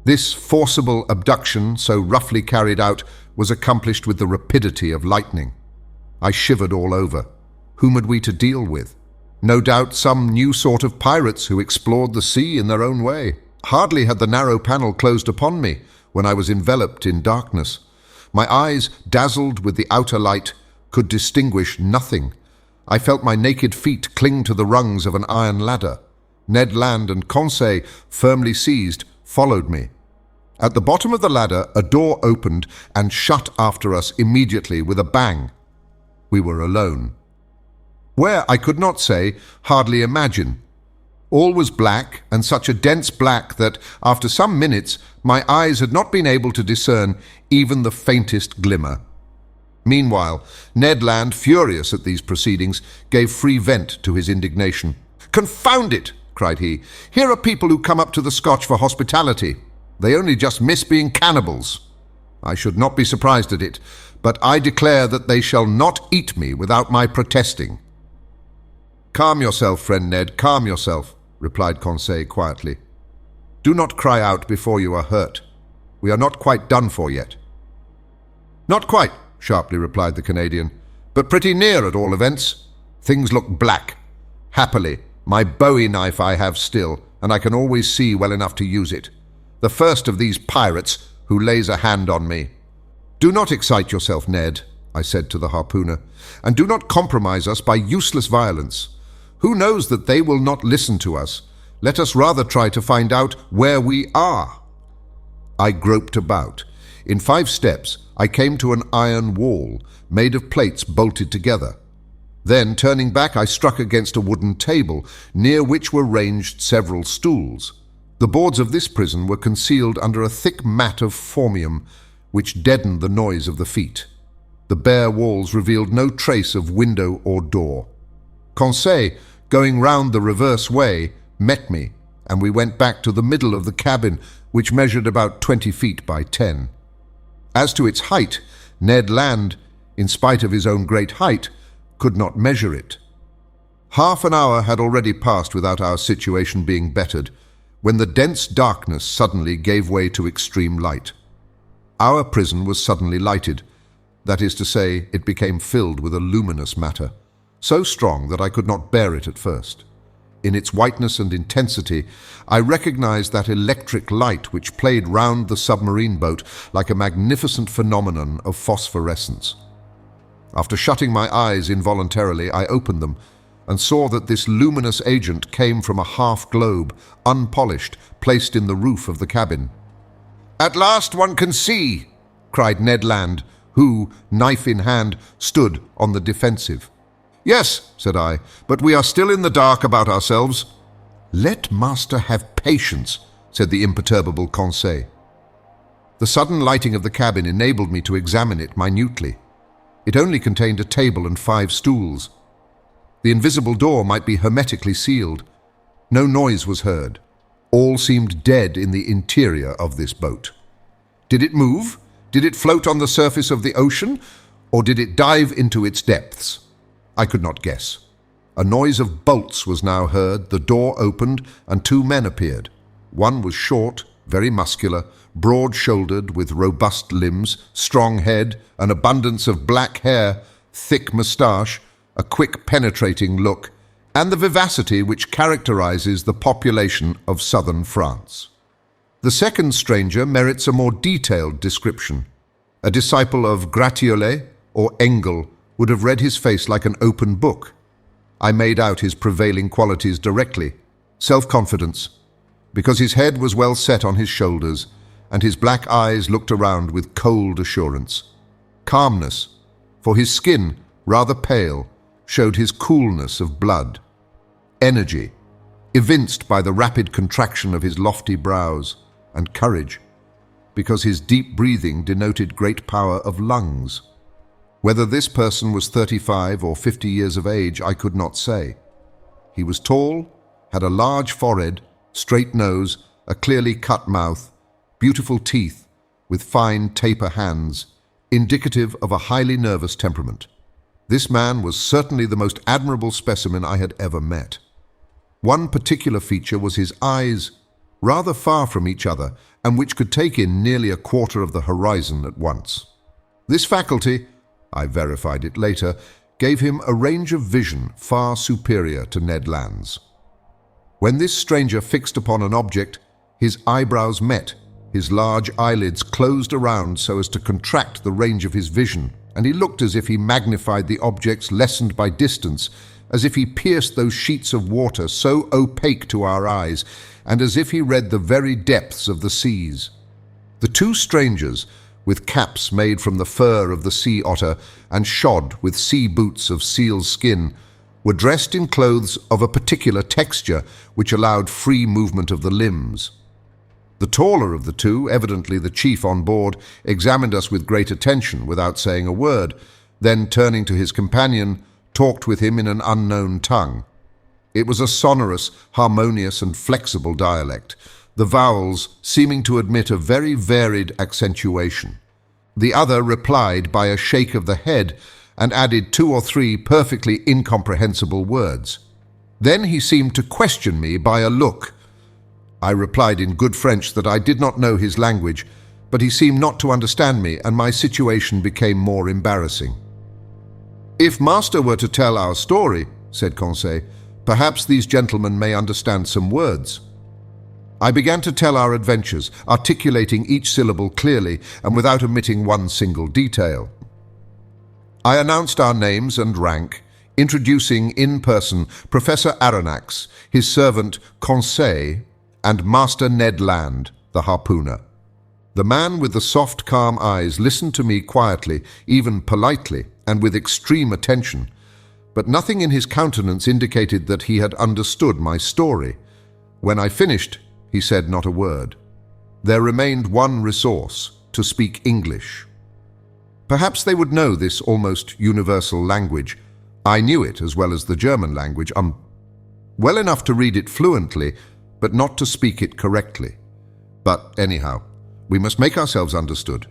This forcible abduction, so roughly carried out, was accomplished with the rapidity of lightning. I shivered all over. Whom had we to deal with? No doubt some new sort of pirates who explored the sea in their own way. Hardly had the narrow panel closed upon me when I was enveloped in darkness. My eyes, dazzled with the outer light, could distinguish nothing. I felt my naked feet cling to the rungs of an iron ladder. Ned Land and Conseil, firmly seized, followed me. At the bottom of the ladder, a door opened and shut after us immediately with a bang. We were alone. Where, I could not say, hardly imagine. All was black, and such a dense black that, after some minutes, my eyes had not been able to discern even the faintest glimmer. Meanwhile, Ned Land, furious at these proceedings, gave free vent to his indignation. "Confound it!" cried he. "Here are people who come up to the Scotch for hospitality. They only just miss being cannibals. I should not be surprised at it, but I declare that they shall not eat me without my protesting." "Calm yourself, friend Ned, calm yourself," replied Conseil quietly. "Do not cry out before you are hurt. We are not quite done for yet." "Not quite," sharply replied the Canadian, "but pretty near at all events. Things look black. Happily, my Bowie knife I have still, and I can always see well enough to use it. The first of these pirates who lays a hand on me." "Do not excite yourself, Ned," I said to the harpooner, "and do not compromise us by useless violence. Who knows that they will not listen to us? Let us rather try to find out where we are." I groped about. In 5 steps, I came to an iron wall, made of plates bolted together. Then, turning back, I struck against a wooden table, near which were ranged several stools. The boards of this prison were concealed under a thick mat of formium, which deadened the noise of the feet. The bare walls revealed no trace of window or door. Conseil, going round the reverse way, met me, and we went back to the middle of the cabin, which measured about 20 feet by 10. As to its height, Ned Land, in spite of his own great height, could not measure it. Half an hour had already passed without our situation being bettered, when the dense darkness suddenly gave way to extreme light. Our prison was suddenly lighted. That is to say, it became filled with a luminous matter, so strong that I could not bear it at first. In its whiteness and intensity, I recognized that electric light which played round the submarine boat like a magnificent phenomenon of phosphorescence. After shutting my eyes involuntarily, I opened them and saw that this luminous agent came from a half-globe, unpolished, placed in the roof of the cabin. "At last one can see!" cried Ned Land, who, knife in hand, stood on the defensive. "Yes," said I, "but we are still in the dark about ourselves." "Let master have patience," said the imperturbable Conseil. The sudden lighting of the cabin enabled me to examine it minutely. It only contained a table and 5 stools. The invisible door might be hermetically sealed. No noise was heard. All seemed dead in the interior of this boat. Did it move? Did it float on the surface of the ocean? Or did it dive into its depths? I could not guess. A noise of bolts was now heard, the door opened, and 2 men appeared. One was short, very muscular, broad-shouldered, with robust limbs, strong head, an abundance of black hair, thick moustache, a quick penetrating look, and the vivacity which characterizes the population of southern France. The second stranger merits a more detailed description. A disciple of Gratiolet or Engel would have read his face like an open book. I made out his prevailing qualities directly. Self-confidence, because his head was well set on his shoulders, and his black eyes looked around with cold assurance. calmness, for his skin, rather pale, showed his coolness of blood. Energy, evinced by the rapid contraction of his lofty brows, and courage, because his deep breathing denoted great power of lungs. Whether this person was 35 or 50 years of age, I could not say. He was tall, had a large forehead, straight nose, a clearly cut mouth, beautiful teeth, with fine taper hands, indicative of a highly nervous temperament. This man was certainly the most admirable specimen I had ever met. One particular feature was his eyes, rather far from each other, and which could take in nearly a quarter of the horizon at once. This faculty, I verified it later, gave him a range of vision far superior to Ned Land's. When this stranger fixed upon an object, his eyebrows met, his large eyelids closed around so as to contract the range of his vision, and he looked as if he magnified the objects lessened by distance, as if he pierced those sheets of water so opaque to our eyes, and as if he read the very depths of the seas. The two strangers, with caps made from the fur of the sea otter and shod with sea boots of seal's skin, were dressed in clothes of a particular texture which allowed free movement of the limbs. The taller of the two, evidently the chief on board, examined us with great attention without saying a word, then turning to his companion, talked with him in an unknown tongue. It was a sonorous, harmonious and flexible dialect, the vowels seeming to admit a very varied accentuation. The other replied by a shake of the head and added 2 or 3 perfectly incomprehensible words. Then he seemed to question me by a look. I replied in good French that I did not know his language, but he seemed not to understand me, and my situation became more embarrassing. "If master were to tell our story," said Conseil, "perhaps these gentlemen may understand some words." I began to tell our adventures, articulating each syllable clearly and without omitting one single detail. I announced our names and rank, introducing in person Professor Aronnax, his servant Conseil, and Master Ned Land, the harpooner. The man with the soft, calm eyes listened to me quietly, even politely, and with extreme attention, but nothing in his countenance indicated that he had understood my story. When I finished, he said not a word. There remained one resource: to speak English. Perhaps they would know this almost universal language. I knew it as well as the German language, well enough to read it fluently, but not to speak it correctly. But anyhow, we must make ourselves understood.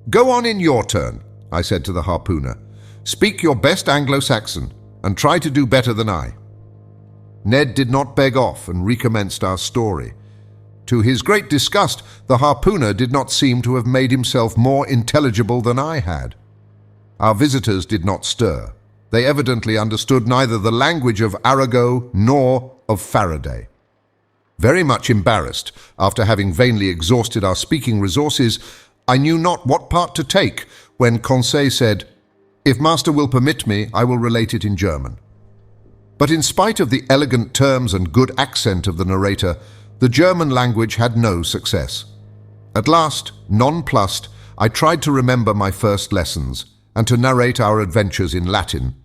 "Go on in your turn," I said to the harpooner. "Speak your best Anglo-Saxon, and try to do better than I." Ned did not beg off and recommenced our story. To his great disgust, the harpooner did not seem to have made himself more intelligible than I had. Our visitors did not stir. They evidently understood neither the language of Arago nor of Faraday. Very much embarrassed, after having vainly exhausted our speaking resources, I knew not what part to take when Conseil said, "If master will permit me, I will relate it in German." But in spite of the elegant terms and good accent of the narrator, the German language had no success. At last, nonplussed, I tried to remember my first lessons and to narrate our adventures in Latin,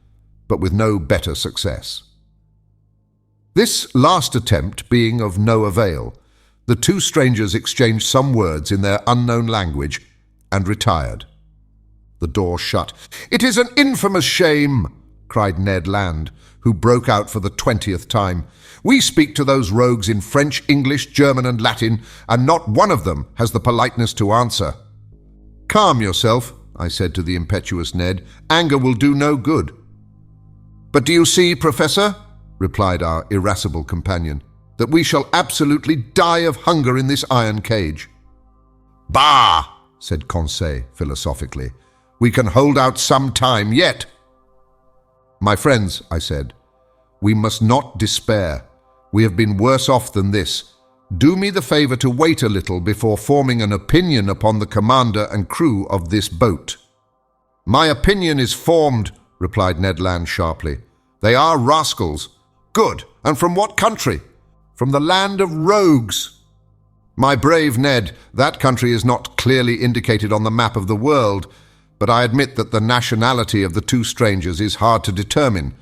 but with no better success. This last attempt being of no avail, the two strangers exchanged some words in their unknown language and retired. The door shut. "It is an infamous shame!" cried Ned Land, who broke out for the 20th time. "We speak to those rogues in French, English, German, and Latin, and not one of them has the politeness to answer." "Calm yourself," I said to the impetuous Ned. "Anger will do no good." "But do you see, Professor," replied our irascible companion, "that we shall absolutely die of hunger in this iron cage?" "Bah!" said Conseil philosophically. "We can hold out some time yet." "My friends," I said, "we must not despair. We have been worse off than this. Do me the favor to wait a little before forming an opinion upon the commander and crew of this boat." "My opinion is formed," replied Ned Land sharply. "They are rascals." "Good. And from what country?" "From the land of rogues." "My brave Ned, that country is not clearly indicated on the map of the world. but I admit that the nationality of the two strangers is hard to determine.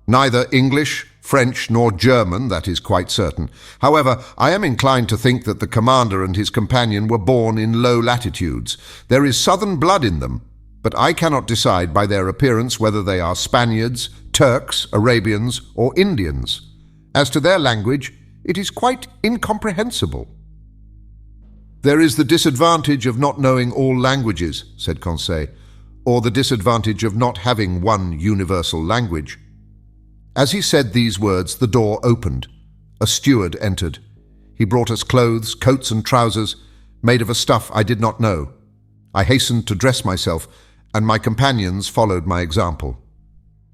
Neither English, French, nor German, that is quite certain. However, I am inclined to think that the commander and his companion were born in low latitudes. There is southern blood in them, but I cannot decide by their appearance whether they are Spaniards, Turks, Arabians, or Indians. As to their language, it is quite incomprehensible. There is the disadvantage of not knowing all languages, said Conseil, or the disadvantage of not having one universal language. As he said these words, the door opened. A steward entered. He brought us clothes, coats and trousers, made of a stuff I did not know. I hastened to dress myself, and my companions followed my example.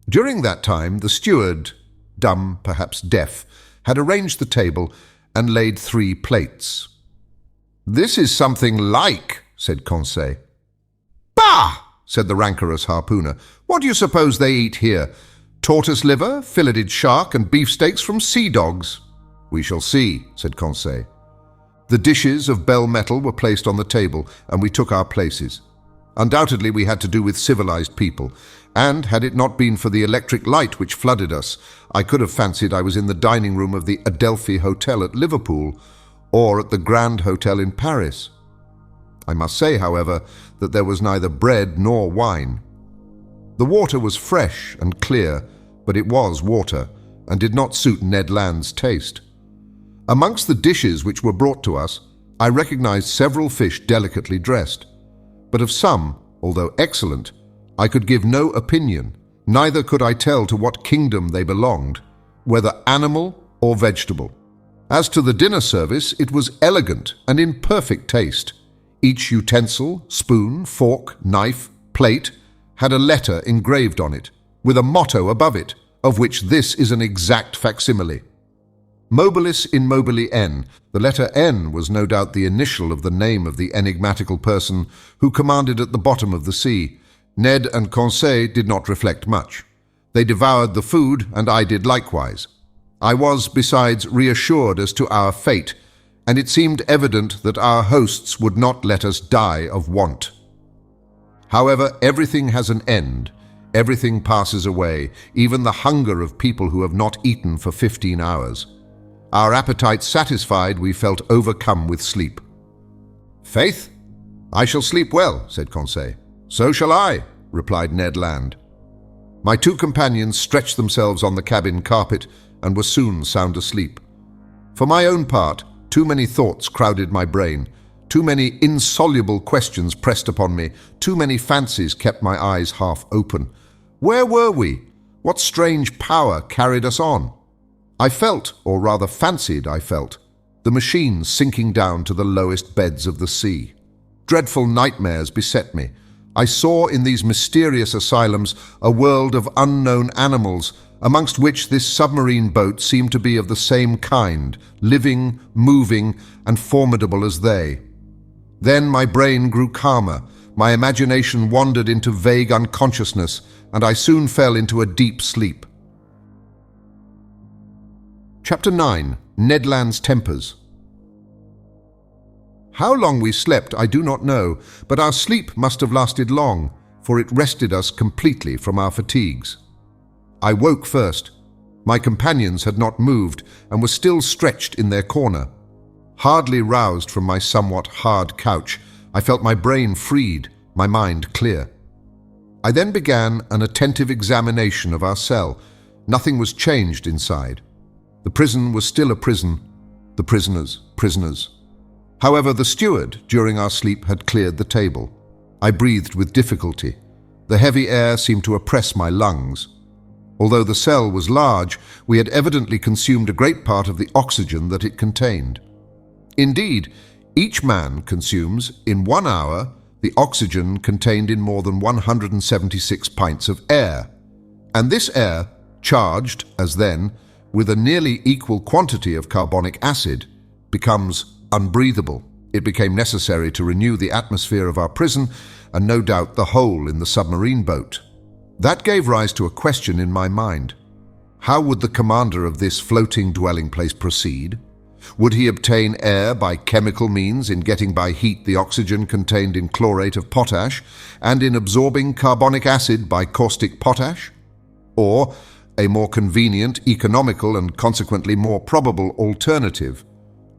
During that time, the steward, dumb, perhaps deaf, had arranged the table and laid 3 plates. "This is something like," said Conseil. "Bah!" said the rancorous harpooner. "What do you suppose they eat here? Tortoise liver, filleted shark, and beefsteaks from sea dogs?" "We shall see," said Conseil. The dishes of bell metal were placed on the table, and we took our places. Undoubtedly we had to do with civilized people, and had it not been for the electric light which flooded us, I could have fancied I was in the dining room of the Adelphi Hotel at Liverpool, or at the Grand Hotel in Paris. I must say, however, that there was neither bread nor wine. The water was fresh and clear, but it was water, and did not suit Ned Land's taste. Amongst the dishes which were brought to us, I recognized several fish delicately dressed, but of some, although excellent, I could give no opinion, neither could I tell to what kingdom they belonged, whether animal or vegetable. As to the dinner service, it was elegant and in perfect taste. Each utensil, spoon, fork, knife, plate, had a letter engraved on it, with a motto above it, of which this is an exact facsimile. Mobilis in mobili N. The letter N was no doubt the initial of the name of the enigmatical person who commanded at the bottom of the sea. Ned and Conseil did not reflect much. They devoured the food, and I did likewise. I was, besides, reassured as to our fate, and it seemed evident that our hosts would not let us die of want. However, everything has an end. Everything passes away, even the hunger of people who have not eaten for 15 hours. Our appetites satisfied, we felt overcome with sleep. "Faith, I shall sleep well," said Conseil. "So shall I," replied Ned Land. My 2 companions stretched themselves on the cabin carpet and were soon sound asleep. For my own part, too many thoughts crowded my brain, too many insoluble questions pressed upon me, too many fancies kept my eyes half open. Where were we? What strange power carried us on? I felt, or rather fancied I felt, the machine sinking down to the lowest beds of the sea. Dreadful nightmares beset me. I saw in these mysterious asylums a world of unknown animals, amongst which this submarine boat seemed to be of the same kind, living, moving, and formidable as they. Then my brain grew calmer, my imagination wandered into vague unconsciousness, and I soon fell into a deep sleep. Chapter 9. Ned Land's Tempers. How long we slept I do not know, but our sleep must have lasted long, for it rested us completely from our fatigues. I woke first. My companions had not moved and were still stretched in their corner. Hardly roused from my somewhat hard couch, I felt my brain freed, my mind clear. I then began an attentive examination of our cell. Nothing was changed inside. The prison was still a prison, the prisoners, prisoners. However, the steward, during our sleep, had cleared the table. I breathed with difficulty. The heavy air seemed to oppress my lungs. Although the cell was large, we had evidently consumed a great part of the oxygen that it contained. Indeed, each man consumes, in 1 hour, the oxygen contained in more than 176 pints of air. And this air, charged, as then, with a nearly equal quantity of carbonic acid, becomes unbreathable. It became necessary to renew the atmosphere of our prison, and no doubt the hole in the submarine boat. That gave rise to a question in my mind. How would the commander of this floating dwelling place proceed? Would he obtain air by chemical means in getting by heat the oxygen contained in chlorate of potash and in absorbing carbonic acid by caustic potash? Or, a more convenient, economical and consequently more probable alternative,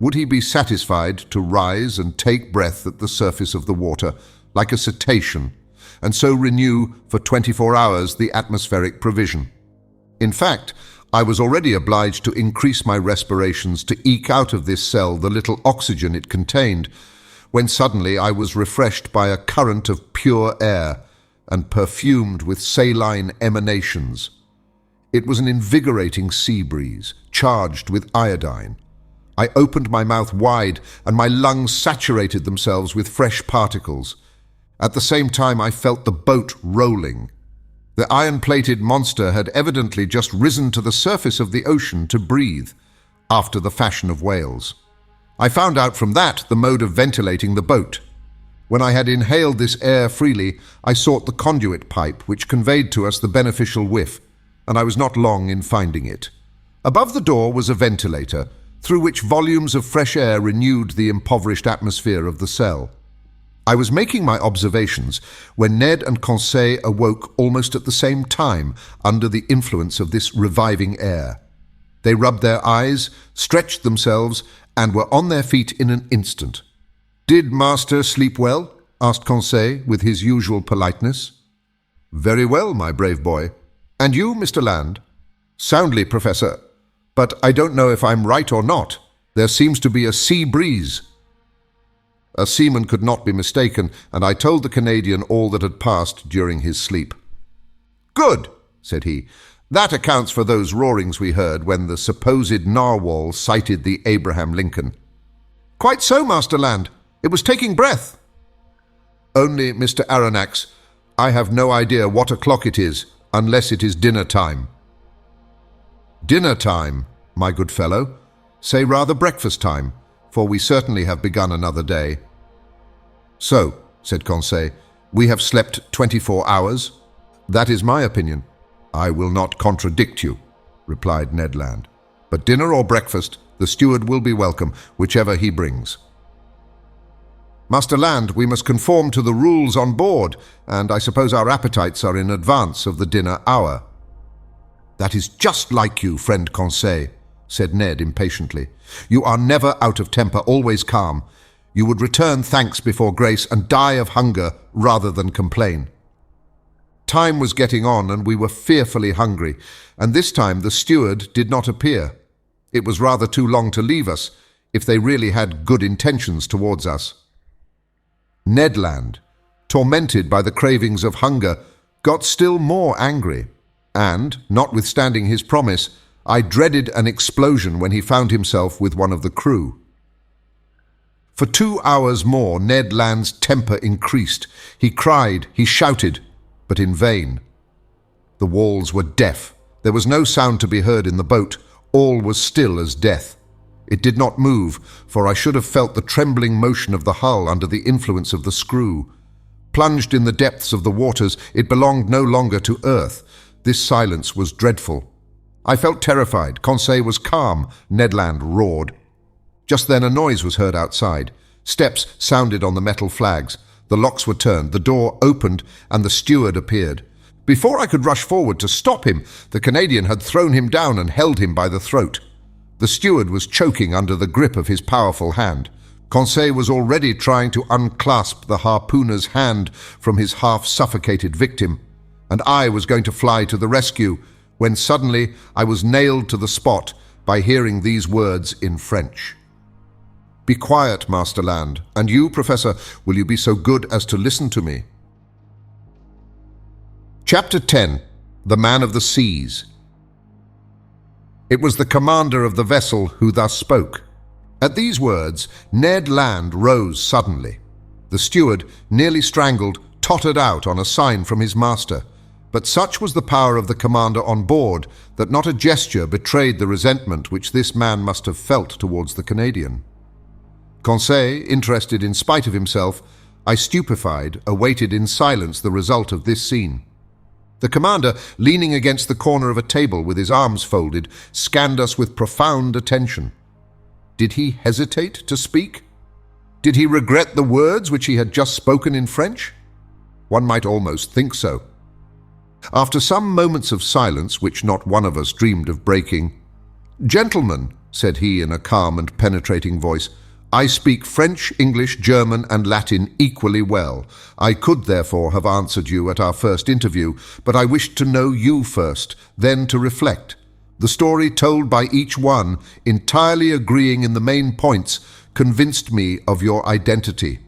would he be satisfied to rise and take breath at the surface of the water like a cetacean and so renew for 24 hours the atmospheric provision? In fact, I was already obliged to increase my respirations to eke out of this cell the little oxygen it contained, when suddenly I was refreshed by a current of pure air and perfumed with saline emanations. It was an invigorating sea breeze, charged with iodine. I opened my mouth wide, and my lungs saturated themselves with fresh particles. At the same time, I felt the boat rolling. The iron-plated monster had evidently just risen to the surface of the ocean to breathe, after the fashion of whales. I found out from that the mode of ventilating the boat. When I had inhaled this air freely, I sought the conduit pipe, which conveyed to us the beneficial whiff, and I was not long in finding it. Above the door was a ventilator, through which volumes of fresh air renewed the impoverished atmosphere of the cell. I was making my observations when Ned and Conseil awoke almost at the same time under the influence of this reviving air. They rubbed their eyes, stretched themselves, and were on their feet in an instant. "Did master sleep well?" asked Conseil with his usual politeness. "Very well, my brave boy. And you, Mr. Land?" "Soundly, Professor. But I don't know if I'm right or not. There seems to be a sea breeze." A seaman could not be mistaken, and I told the Canadian all that had passed during his sleep. "Good," said he. "That accounts for those roarings we heard when the supposed narwhal sighted the Abraham Lincoln." "Quite so, Master Land. It was taking breath." "Only, Mr. Aronnax, I have no idea what o'clock it is, unless it is dinner time." "Dinner time, my good fellow? Say rather breakfast time, for we certainly have begun another day." "So," said Conseil, "we have slept 24 hours? That is my opinion." "I will not contradict you," replied Ned Land. "But dinner or breakfast, the steward will be welcome, whichever he brings." "Master Land, we must conform to the rules on board, and I suppose our appetites are in advance of the dinner hour." "That is just like you, friend Conseil," said Ned impatiently. "You are never out of temper, always calm. You would return thanks before grace and die of hunger rather than complain." Time was getting on, and we were fearfully hungry, and this time the steward did not appear. It was rather too long to leave us, if they really had good intentions towards us. Ned Land, tormented by the cravings of hunger, got still more angry, and, notwithstanding his promise, I dreaded an explosion when he found himself with one of the crew. For 2 hours more, Ned Land's temper increased. He cried, he shouted, but in vain. The walls were deaf. There was no sound to be heard in the boat. All was still as death. It did not move, for I should have felt the trembling motion of the hull under the influence of the screw. Plunged in the depths of the waters, it belonged no longer to earth. This silence was dreadful. I felt terrified. Conseil was calm. Ned Land roared. Just then a noise was heard outside. Steps sounded on the metal flags. The locks were turned, the door opened, and the steward appeared. Before I could rush forward to stop him, the Canadian had thrown him down and held him by the throat. The steward was choking under the grip of his powerful hand. Conseil was already trying to unclasp the harpooner's hand from his half-suffocated victim, and I was going to fly to the rescue, when suddenly I was nailed to the spot by hearing these words in French. "Be quiet, Master Land, and you, Professor, will you be so good as to listen to me?" Chapter 10. The Man of the Seas. It was the commander of the vessel who thus spoke. At these words, Ned Land rose suddenly. The steward, nearly strangled, tottered out on a sign from his master, but such was the power of the commander on board that not a gesture betrayed the resentment which this man must have felt towards the Canadian. Conseil, interested in spite of himself, I, stupefied, awaited in silence the result of this scene. The commander, leaning against the corner of a table with his arms folded, scanned us with profound attention. Did he hesitate to speak? Did he regret the words which he had just spoken in French? One might almost think so. After some moments of silence, which not one of us dreamed of breaking, "Gentlemen," said he in a calm and penetrating voice, "I speak French, English, German, and Latin equally well. I could therefore have answered you at our first interview, but I wished to know you first, then to reflect. The story told by each one, entirely agreeing in the main points, convinced me of your identity.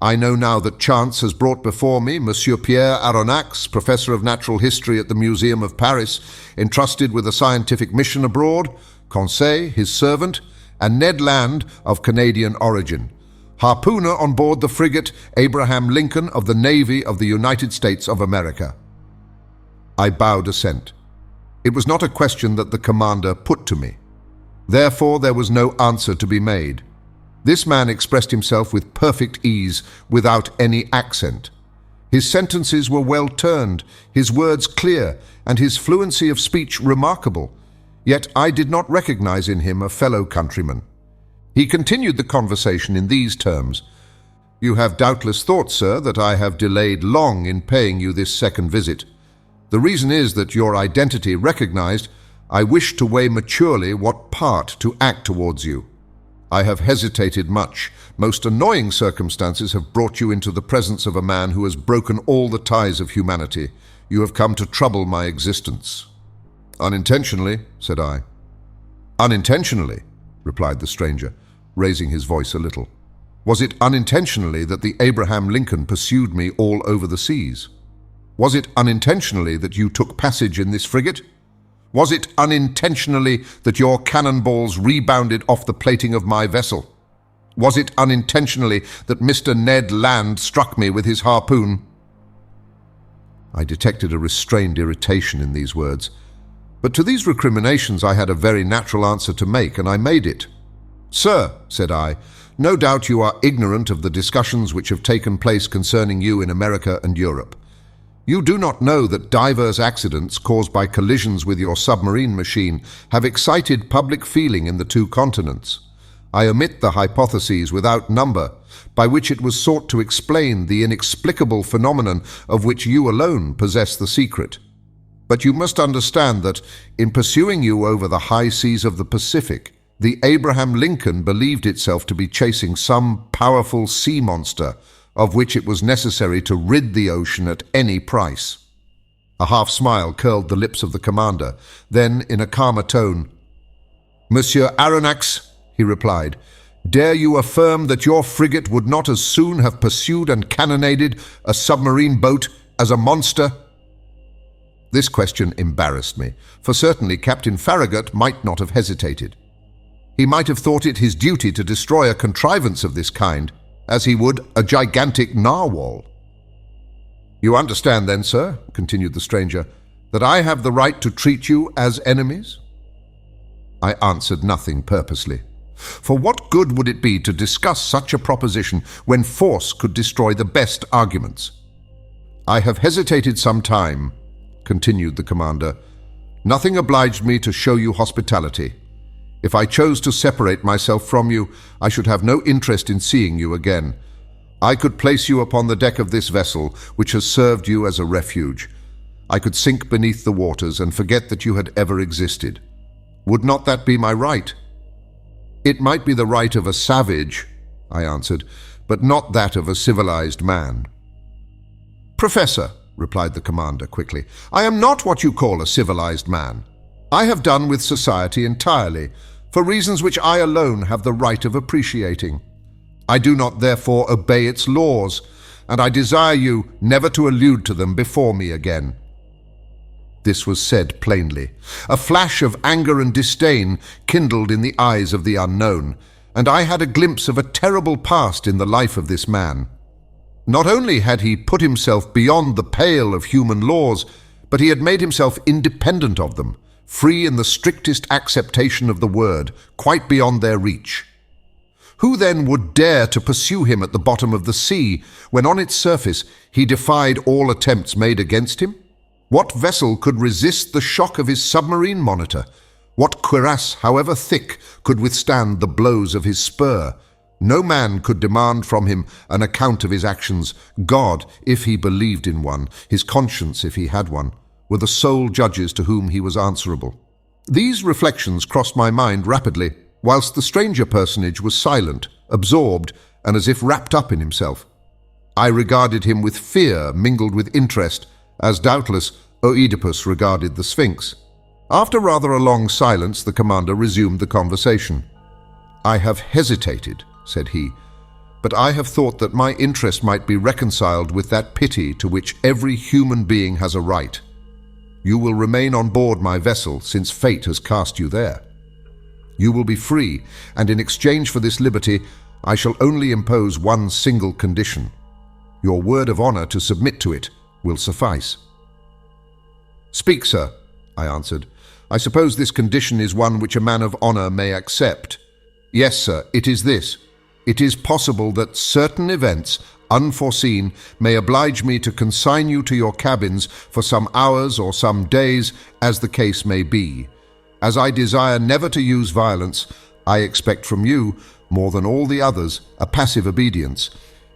I know now that chance has brought before me Monsieur Pierre Aronnax, Professor of Natural History at the Museum of Paris, entrusted with a scientific mission abroad, Conseil, his servant, and Ned Land, of Canadian origin, harpooner on board the frigate Abraham Lincoln of the Navy of the United States of America." I bowed assent. It was not a question that the commander put to me. Therefore, there was no answer to be made. This man expressed himself with perfect ease, without any accent. His sentences were well turned, his words clear, and his fluency of speech remarkable. Yet I did not recognize in him a fellow countryman. He continued the conversation in these terms: "You have doubtless thought, sir, that I have delayed long in paying you this second visit. The reason is that, your identity recognized, I wish to weigh maturely what part to act towards you. I have hesitated much. Most annoying circumstances have brought you into the presence of a man who has broken all the ties of humanity. You have come to trouble my existence." "Unintentionally," said I. "Unintentionally," replied the stranger, raising his voice a little. "Was it unintentionally that the Abraham Lincoln pursued me all over the seas? Was it unintentionally that you took passage in this frigate? Was it unintentionally that your cannonballs rebounded off the plating of my vessel? Was it unintentionally that Mr. Ned Land struck me with his harpoon?" I detected a restrained irritation in these words, but to these recriminations I had a very natural answer to make, and I made it. "Sir," said I, "no doubt you are ignorant of the discussions which have taken place concerning you in America and Europe. You do not know that divers accidents caused by collisions with your submarine machine have excited public feeling in the two continents. I omit the hypotheses without number by which it was sought to explain the inexplicable phenomenon of which you alone possess the secret. But you must understand that, in pursuing you over the high seas of the Pacific, the Abraham Lincoln believed itself to be chasing some powerful sea monster of which it was necessary to rid the ocean at any price." A half-smile curled the lips of the commander. Then, in a calmer tone, "Monsieur Aronnax," he replied, "dare you affirm that your frigate would not as soon have pursued and cannonaded a submarine boat as a monster?" This question embarrassed me, for certainly Captain Farragut might not have hesitated. He might have thought it his duty to destroy a contrivance of this kind, as he would a gigantic narwhal. "You understand then, sir," continued the stranger, "that I have the right to treat you as enemies?" I answered nothing purposely. For what good would it be to discuss such a proposition when force could destroy the best arguments? "I have hesitated some time," continued the commander. "Nothing obliged me to show you hospitality. If I chose to separate myself from you, I should have no interest in seeing you again. I could place you upon the deck of this vessel, which has served you as a refuge. I could sink beneath the waters and forget that you had ever existed. Would not that be my right?" "It might be the right of a savage," I answered, "but not that of a civilized man." "Professor," replied the commander quickly, "I am not what you call a civilized man. I have done with society entirely, for reasons which I alone have the right of appreciating. I do not therefore obey its laws, and I desire you never to allude to them before me again." This was said plainly. A flash of anger and disdain kindled in the eyes of the unknown, and I had a glimpse of a terrible past in the life of this man. Not only had he put himself beyond the pale of human laws, but he had made himself independent of them, free in the strictest acceptation of the word, quite beyond their reach. Who then would dare to pursue him at the bottom of the sea, when on its surface he defied all attempts made against him? What vessel could resist the shock of his submarine monitor? What cuirass, however thick, could withstand the blows of his spur? No man could demand from him an account of his actions. God, if he believed in one, his conscience, if he had one, were the sole judges to whom he was answerable. These reflections crossed my mind rapidly, whilst the stranger personage was silent, absorbed, and as if wrapped up in himself. I regarded him with fear mingled with interest, as doubtless Oedipus regarded the Sphinx. After rather a long silence, the commander resumed the conversation. "I have hesitated," said he, "but I have thought that my interest might be reconciled with that pity to which every human being has a right. You will remain on board my vessel, since fate has cast you there. You will be free, and in exchange for this liberty, I shall only impose one single condition. Your word of honor to submit to it will suffice." "Speak, sir," I answered. "I suppose this condition is one which a man of honor may accept." "Yes, sir, it is this. It is possible that certain events, unforeseen, may oblige me to consign you to your cabins for some hours or some days, as the case may be. As I desire never to use violence, I expect from you, more than all the others, a passive obedience.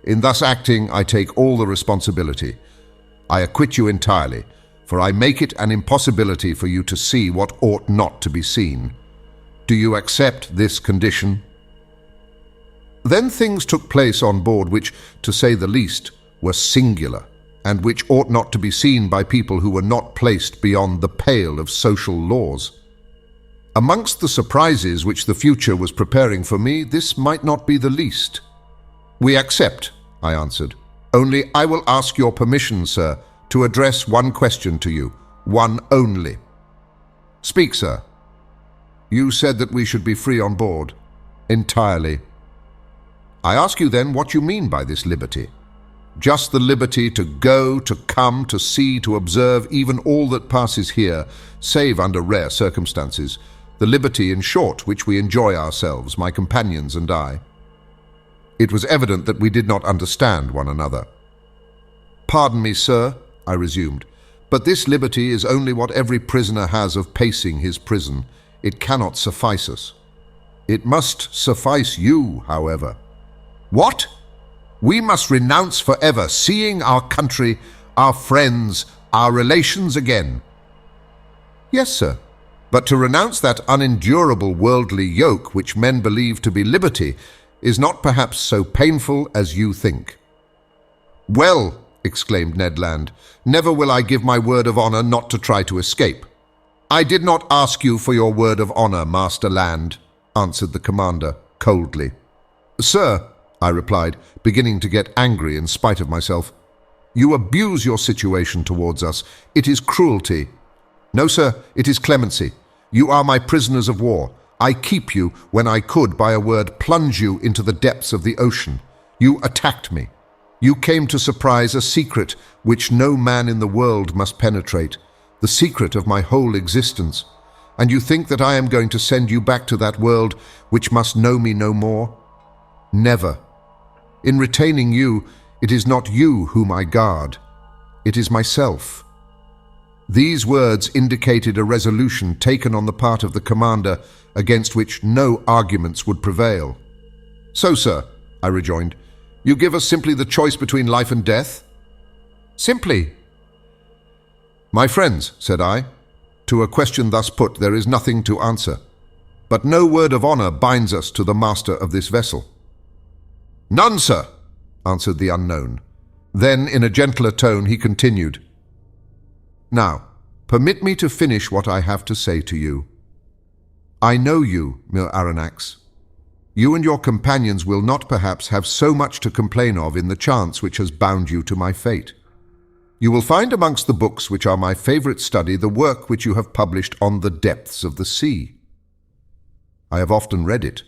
In thus acting, I take all the responsibility. I acquit you entirely, for I make it an impossibility for you to see what ought not to be seen. Do you accept this condition?" Then things took place on board which, to say the least, were singular, and which ought not to be seen by people who were not placed beyond the pale of social laws. Amongst the surprises which the future was preparing for me, this might not be the least. "We accept," I answered. "Only I will ask your permission, sir, to address one question to you, one only." "Speak, sir." "You said that we should be free on board." "Entirely." "I ask you then what you mean by this liberty." "Just the liberty to go, to come, to see, to observe even all that passes here, save under rare circumstances. The liberty, in short, which we enjoy ourselves, my companions and I." It was evident that we did not understand one another. "Pardon me, sir," I resumed, "but this liberty is only what every prisoner has of pacing his prison. It cannot suffice us." "It must suffice you, however." "What? We must renounce forever seeing our country, our friends, our relations again?" "Yes, sir. But to renounce that unendurable worldly yoke which men believe to be liberty is not perhaps so painful as you think." "Well," exclaimed Ned Land, "never will I give my word of honor not to try to escape." "I did not ask you for your word of honor, Master Land," answered the commander coldly. "Sir," I replied, beginning to get angry in spite of myself, "you abuse your situation towards us. It is cruelty." "No, sir, it is clemency. You are my prisoners of war. I keep you when I could, by a word, plunge you into the depths of the ocean. You attacked me. You came to surprise a secret which no man in the world must penetrate, the secret of my whole existence. And you think that I am going to send you back to that world which must know me no more? Never. In retaining you, it is not you whom I guard. It is myself." These words indicated a resolution taken on the part of the commander against which no arguments would prevail. "So, sir," I rejoined, "you give us simply the choice between life and death?" "Simply." "My friends," said I, "to a question thus put there is nothing to answer. But no word of honor binds us to the master of this vessel." "None, sir," answered the unknown. Then, in a gentler tone, he continued, "Now, permit me to finish what I have to say to you. I know you, Mir Arronax. You and your companions will not perhaps have so much to complain of in the chance which has bound you to my fate. You will find amongst the books which are my favorite study the work which you have published on the depths of the sea. I have often read it.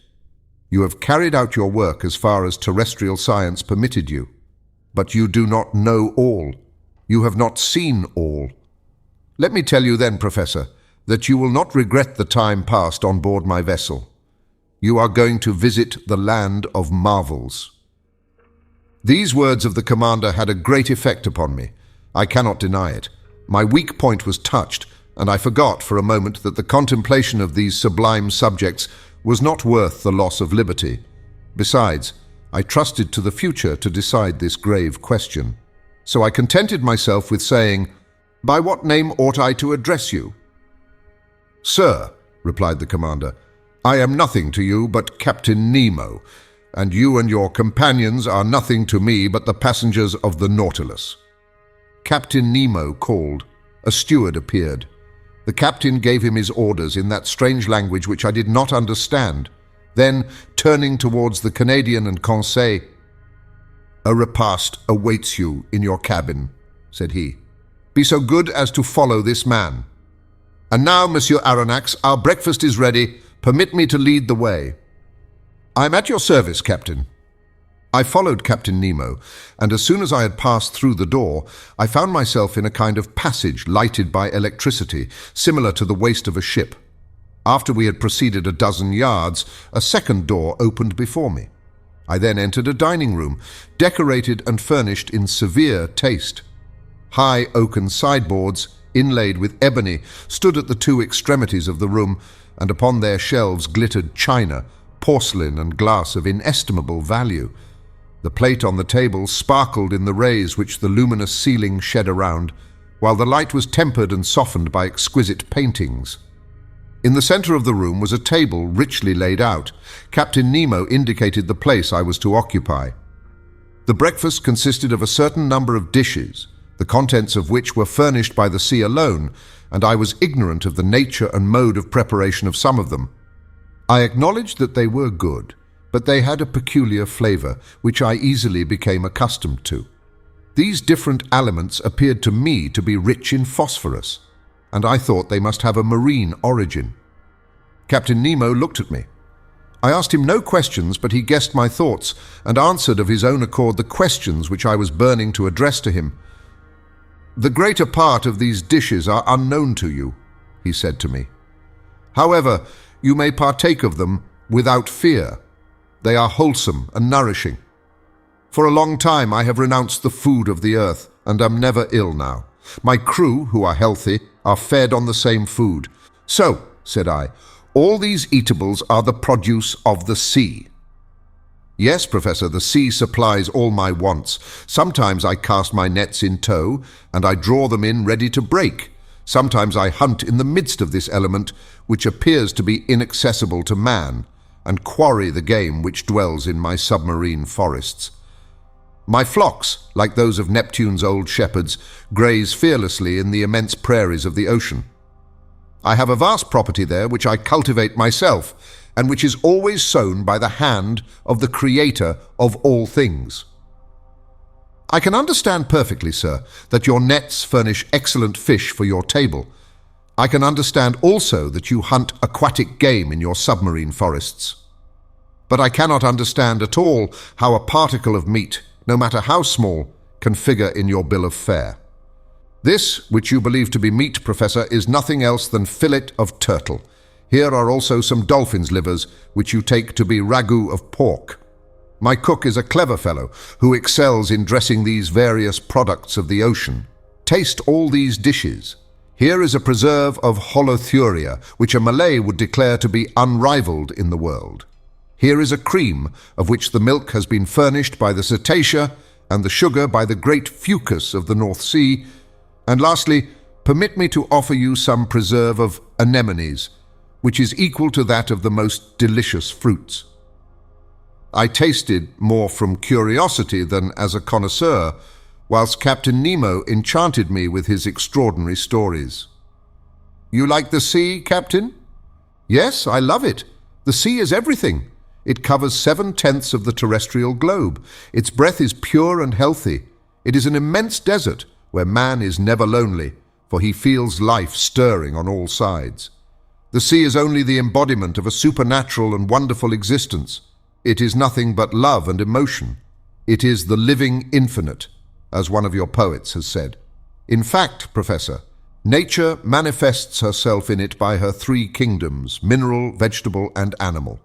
You have carried out your work as far as terrestrial science permitted you. But you do not know all. You have not seen all. Let me tell you then, Professor, that you will not regret the time passed on board my vessel. You are going to visit the land of marvels." These words of the commander had a great effect upon me. I cannot deny it. My weak point was touched, and I forgot for a moment that the contemplation of these sublime subjects was not worth the loss of liberty. Besides, I trusted to the future to decide this grave question. So I contented myself with saying, "By what name ought I to address you?" "Sir," replied the commander, "I am nothing to you but Captain Nemo, and you and your companions are nothing to me but the passengers of the Nautilus." Captain Nemo called. A steward appeared. The captain gave him his orders in that strange language which I did not understand. Then, turning towards the Canadian and Conseil, "A repast awaits you in your cabin," said he. "Be so good as to follow this man. And now, Monsieur Aronnax, our breakfast is ready. Permit me to lead the way." "I am at your service, Captain." I followed Captain Nemo, and as soon as I had passed through the door, I found myself in a kind of passage lighted by electricity, similar to the waist of a ship. After we had proceeded a dozen yards, a second door opened before me. I then entered a dining room, decorated and furnished in severe taste. High oaken sideboards, inlaid with ebony, stood at the two extremities of the room, and upon their shelves glittered china, porcelain and glass of inestimable value. The plate on the table sparkled in the rays which the luminous ceiling shed around, while the light was tempered and softened by exquisite paintings. In the center of the room was a table richly laid out. Captain Nemo indicated the place I was to occupy. The breakfast consisted of a certain number of dishes, the contents of which were furnished by the sea alone, and I was ignorant of the nature and mode of preparation of some of them. I acknowledged that they were good, but they had a peculiar flavor, which I easily became accustomed to. These different elements appeared to me to be rich in phosphorus, and I thought they must have a marine origin. Captain Nemo looked at me. I asked him no questions, but he guessed my thoughts and answered of his own accord the questions which I was burning to address to him. "The greater part of these dishes are unknown to you," he said to me. "However, you may partake of them without fear. They are wholesome and nourishing. For a long time I have renounced the food of the earth, and am never ill now. My crew, who are healthy, are fed on the same food. So," said I, "all these eatables are the produce of the sea." "Yes, Professor, the sea supplies all my wants. Sometimes I cast my nets in tow, and I draw them in ready to break. Sometimes I hunt in the midst of this element, which appears to be inaccessible to man, and quarry the game which dwells in my submarine forests. My flocks, like those of Neptune's old shepherds, graze fearlessly in the immense prairies of the ocean. I have a vast property there which I cultivate myself, and which is always sown by the hand of the Creator of all things. I can understand perfectly, sir, that your nets furnish excellent fish for your table. I can understand also that you hunt aquatic game in your submarine forests. But I cannot understand at all how a particle of meat, no matter how small, can figure in your bill of fare. This, which you believe to be meat, Professor, is nothing else than fillet of turtle. Here are also some dolphin's livers, which you take to be ragout of pork. My cook is a clever fellow, who excels in dressing these various products of the ocean. Taste all these dishes. Here is a preserve of holothuria, which a Malay would declare to be unrivaled in the world. Here is a cream, of which the milk has been furnished by the cetacea, and the sugar by the great fucus of the North Sea. And lastly, permit me to offer you some preserve of anemones, which is equal to that of the most delicious fruits." I tasted more from curiosity than as a connoisseur, whilst Captain Nemo enchanted me with his extraordinary stories. "You like the sea, Captain?" "Yes, I love it. The sea is everything. It covers 7/10 of the terrestrial globe. Its breath is pure and healthy. It is an immense desert where man is never lonely, for he feels life stirring on all sides. The sea is only the embodiment of a supernatural and wonderful existence. It is nothing but love and emotion. It is the living infinite, as one of your poets has said. In fact, Professor, nature manifests herself in it by her three kingdoms, mineral, vegetable, and animal.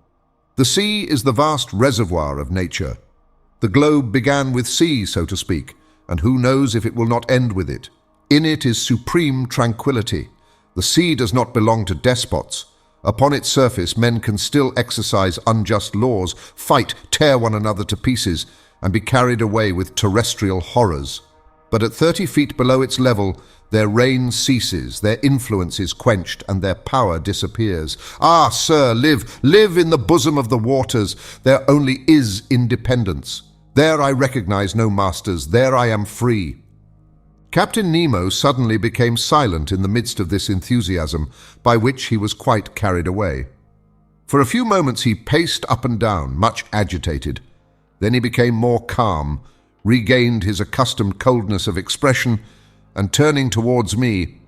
The sea is the vast reservoir of nature. The globe began with sea, so to speak, and who knows if it will not end with it. In it is supreme tranquility. The sea does not belong to despots. Upon its surface, men can still exercise unjust laws, fight, tear one another to pieces, and be carried away with terrestrial horrors. But at 30 feet below its level, their reign ceases, their influence is quenched, and their power disappears. Ah, sir, live in the bosom of the waters. There only is independence. There I recognize no masters. There I am free. Captain Nemo suddenly became silent in the midst of this enthusiasm, by which he was quite carried away. For a few moments he paced up and down, much agitated. Then he became more calm, regained his accustomed coldness of expression, and turning towards me,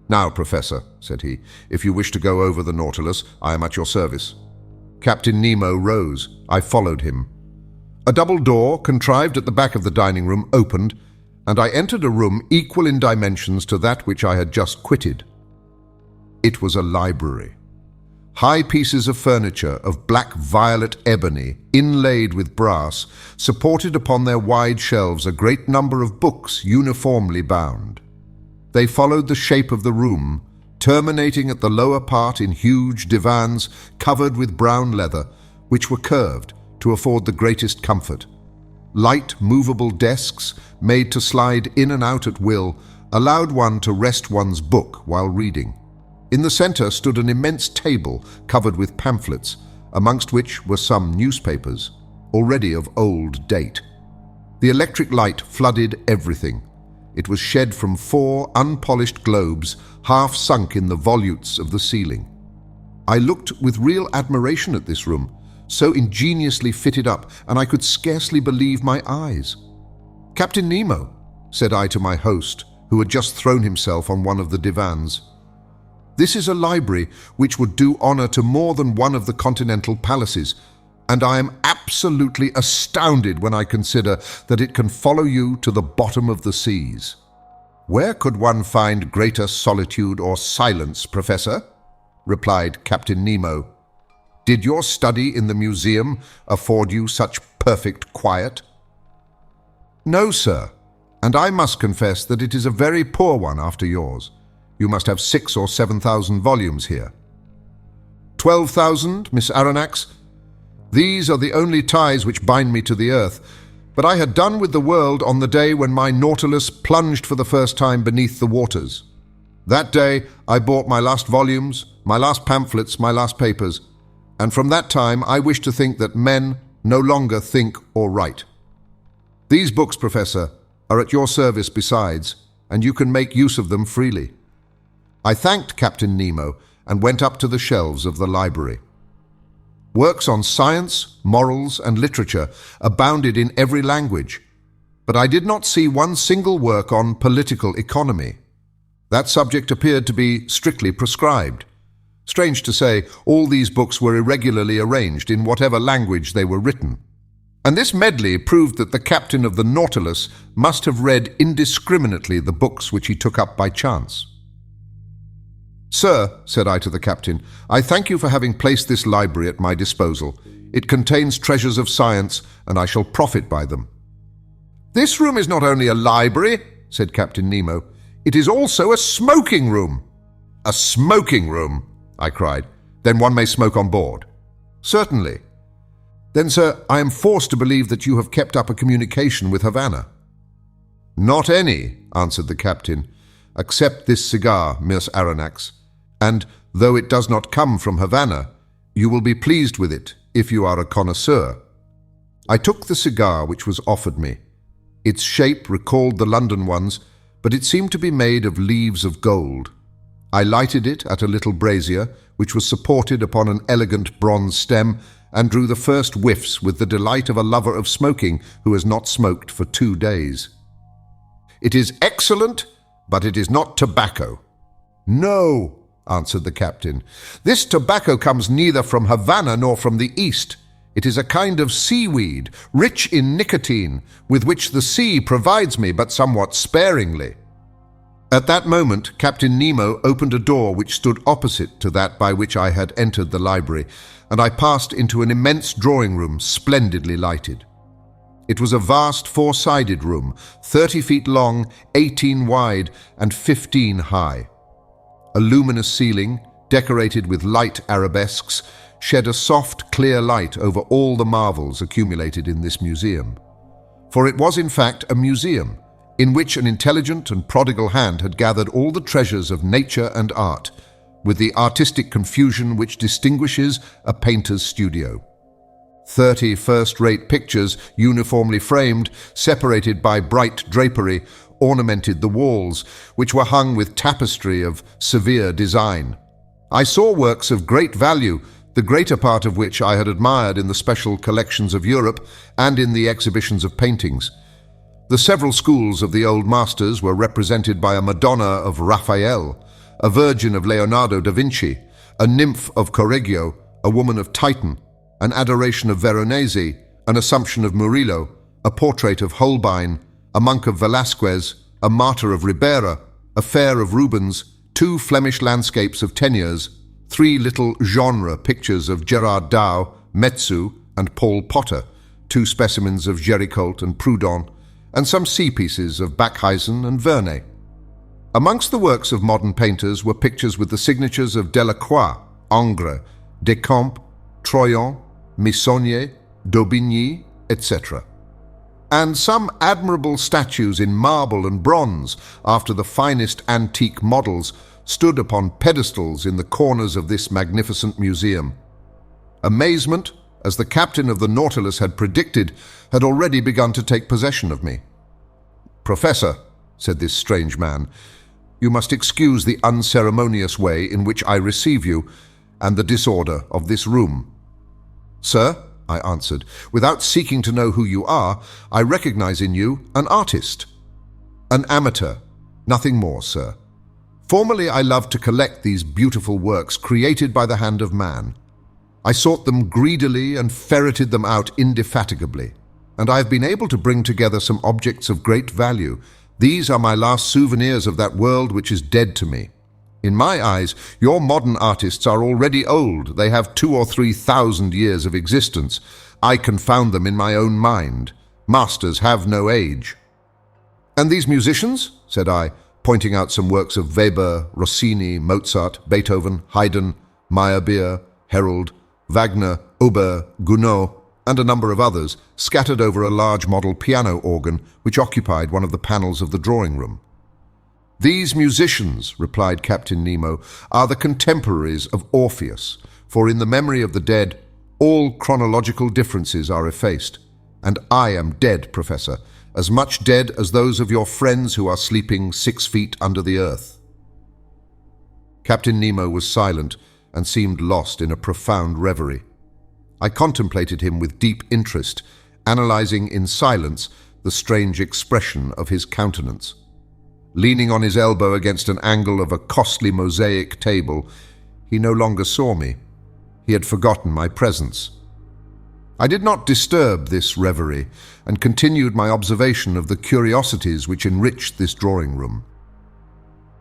"Now, Professor," said he, "if you wish to go over the Nautilus, I am at your service." Captain Nemo rose. I followed him. A double door, contrived at the back of the dining room, opened, and I entered a room equal in dimensions to that which I had just quitted. It was a library. High pieces of furniture of black-violet ebony, inlaid with brass, supported upon their wide shelves a great number of books uniformly bound. They followed the shape of the room, terminating at the lower part in huge divans covered with brown leather, which were curved to afford the greatest comfort. Light, movable desks, made to slide in and out at will, allowed one to rest one's book while reading. In the center stood an immense table covered with pamphlets, amongst which were some newspapers, already of old date. The electric light flooded everything. It was shed from 4 unpolished globes, half sunk in the volutes of the ceiling. I looked with real admiration at this room, so ingeniously fitted up, and I could scarcely believe my eyes. "Captain Nemo," said I to my host, who had just thrown himself on one of the divans, "this is a library which would do honor to more than one of the continental palaces, and I am absolutely astounded when I consider that it can follow you to the bottom of the seas." "Where could one find greater solitude or silence, Professor?" replied Captain Nemo. "Did your study in the museum afford you such perfect quiet?" "No, sir, and I must confess that it is a very poor one after yours. You must have 6,000 or 7,000 volumes here." 12,000, Miss Aronnax. These are the only ties which bind me to the earth, but I had done with the world on the day when my Nautilus plunged for the first time beneath the waters. That day I bought my last volumes, my last pamphlets, my last papers, and from that time I wish to think that men no longer think or write. These books, Professor, are at your service besides, and you can make use of them freely. I thanked Captain Nemo and went up to the shelves of the library. Works on science, morals, and literature abounded in every language, but I did not see one single work on political economy. That subject appeared to be strictly prescribed. Strange to say, all these books were irregularly arranged in whatever language they were written. And this medley proved that the captain of the Nautilus must have read indiscriminately the books which he took up by chance. "Sir," said I to the captain, "I thank you for having placed this library at my disposal. It contains treasures of science, and I shall profit by them." "This room is not only a library," said Captain Nemo, "it is also a smoking room." "A smoking room?" I cried. "Then one may smoke on board?" "Certainly." "Then, sir, I am forced to believe that you have kept up a communication with Havana." "Not any," answered the captain, "except this cigar, Miss Aronnax. And, though it does not come from Havana, you will be pleased with it if you are a connoisseur." I took the cigar which was offered me. Its shape recalled the London ones, but it seemed to be made of leaves of gold. I lighted it at a little brazier, which was supported upon an elegant bronze stem, and drew the first whiffs with the delight of a lover of smoking who has not smoked for 2 days. "It is excellent, but it is not tobacco." "No," answered the captain. "This tobacco comes neither from Havana nor from the East. It is a kind of seaweed, rich in nicotine, with which the sea provides me but somewhat sparingly." At that moment, Captain Nemo opened a door which stood opposite to that by which I had entered the library, and I passed into an immense drawing room, splendidly lighted. It was a vast 4-sided room, 30 feet long, 18 wide, and 15 high. A luminous ceiling, decorated with light arabesques, shed a soft, clear light over all the marvels accumulated in this museum. For it was in fact a museum, in which an intelligent and prodigal hand had gathered all the treasures of nature and art, with the artistic confusion which distinguishes a painter's studio. 30 first-rate pictures, uniformly framed, separated by bright drapery, ornamented the walls, which were hung with tapestry of severe design. I saw works of great value, the greater part of which I had admired in the special collections of Europe and in the exhibitions of paintings. The several schools of the old masters were represented by a Madonna of Raphael, a Virgin of Leonardo da Vinci, a Nymph of Correggio, a Woman of Titan, an Adoration of Veronese, an Assumption of Murillo, a Portrait of Holbein, a Monk of Velázquez, a Martyr of Ribera, a Fair of Rubens, 2 Flemish landscapes of Teniers, 3 little genre pictures of Gerard Dow, Metsu, and Paul Potter, 2 specimens of Géricault and Proudhon, and some sea pieces of Backhuizen and Vernet. Amongst the works of modern painters were pictures with the signatures of Delacroix, Ingres, Decamps, Troyon, Meissonier, Daubigny, etc., and some admirable statues in marble and bronze after the finest antique models stood upon pedestals in the corners of this magnificent museum. Amazement, as the captain of the Nautilus had predicted, had already begun to take possession of me. "Professor," said this strange man, "you must excuse the unceremonious way in which I receive you and the disorder of this room." "Sir," I answered, "without seeking to know who you are, I recognize in you an artist." "An amateur, nothing more, sir. Formerly I loved to collect these beautiful works created by the hand of man. I sought them greedily and ferreted them out indefatigably, and I have been able to bring together some objects of great value. These are my last souvenirs of that world which is dead to me. In my eyes, your modern artists are already old. They have 2,000 or 3,000 years of existence. I confound them in my own mind. Masters have no age." "And these musicians?" said I, pointing out some works of Weber, Rossini, Mozart, Beethoven, Haydn, Meyerbeer, Herold, Wagner, Auber, Gounod, and a number of others, scattered over a large model piano organ which occupied one of the panels of the drawing room. "These musicians," replied Captain Nemo, "are the contemporaries of Orpheus, for in the memory of the dead, all chronological differences are effaced. And I am dead, Professor, as much dead as those of your friends who are sleeping 6 feet under the earth." Captain Nemo was silent and seemed lost in a profound reverie. I contemplated him with deep interest, analyzing in silence the strange expression of his countenance. Leaning on his elbow against an angle of a costly mosaic table, he no longer saw me. He had forgotten my presence. I did not disturb this reverie, and continued my observation of the curiosities which enriched this drawing room.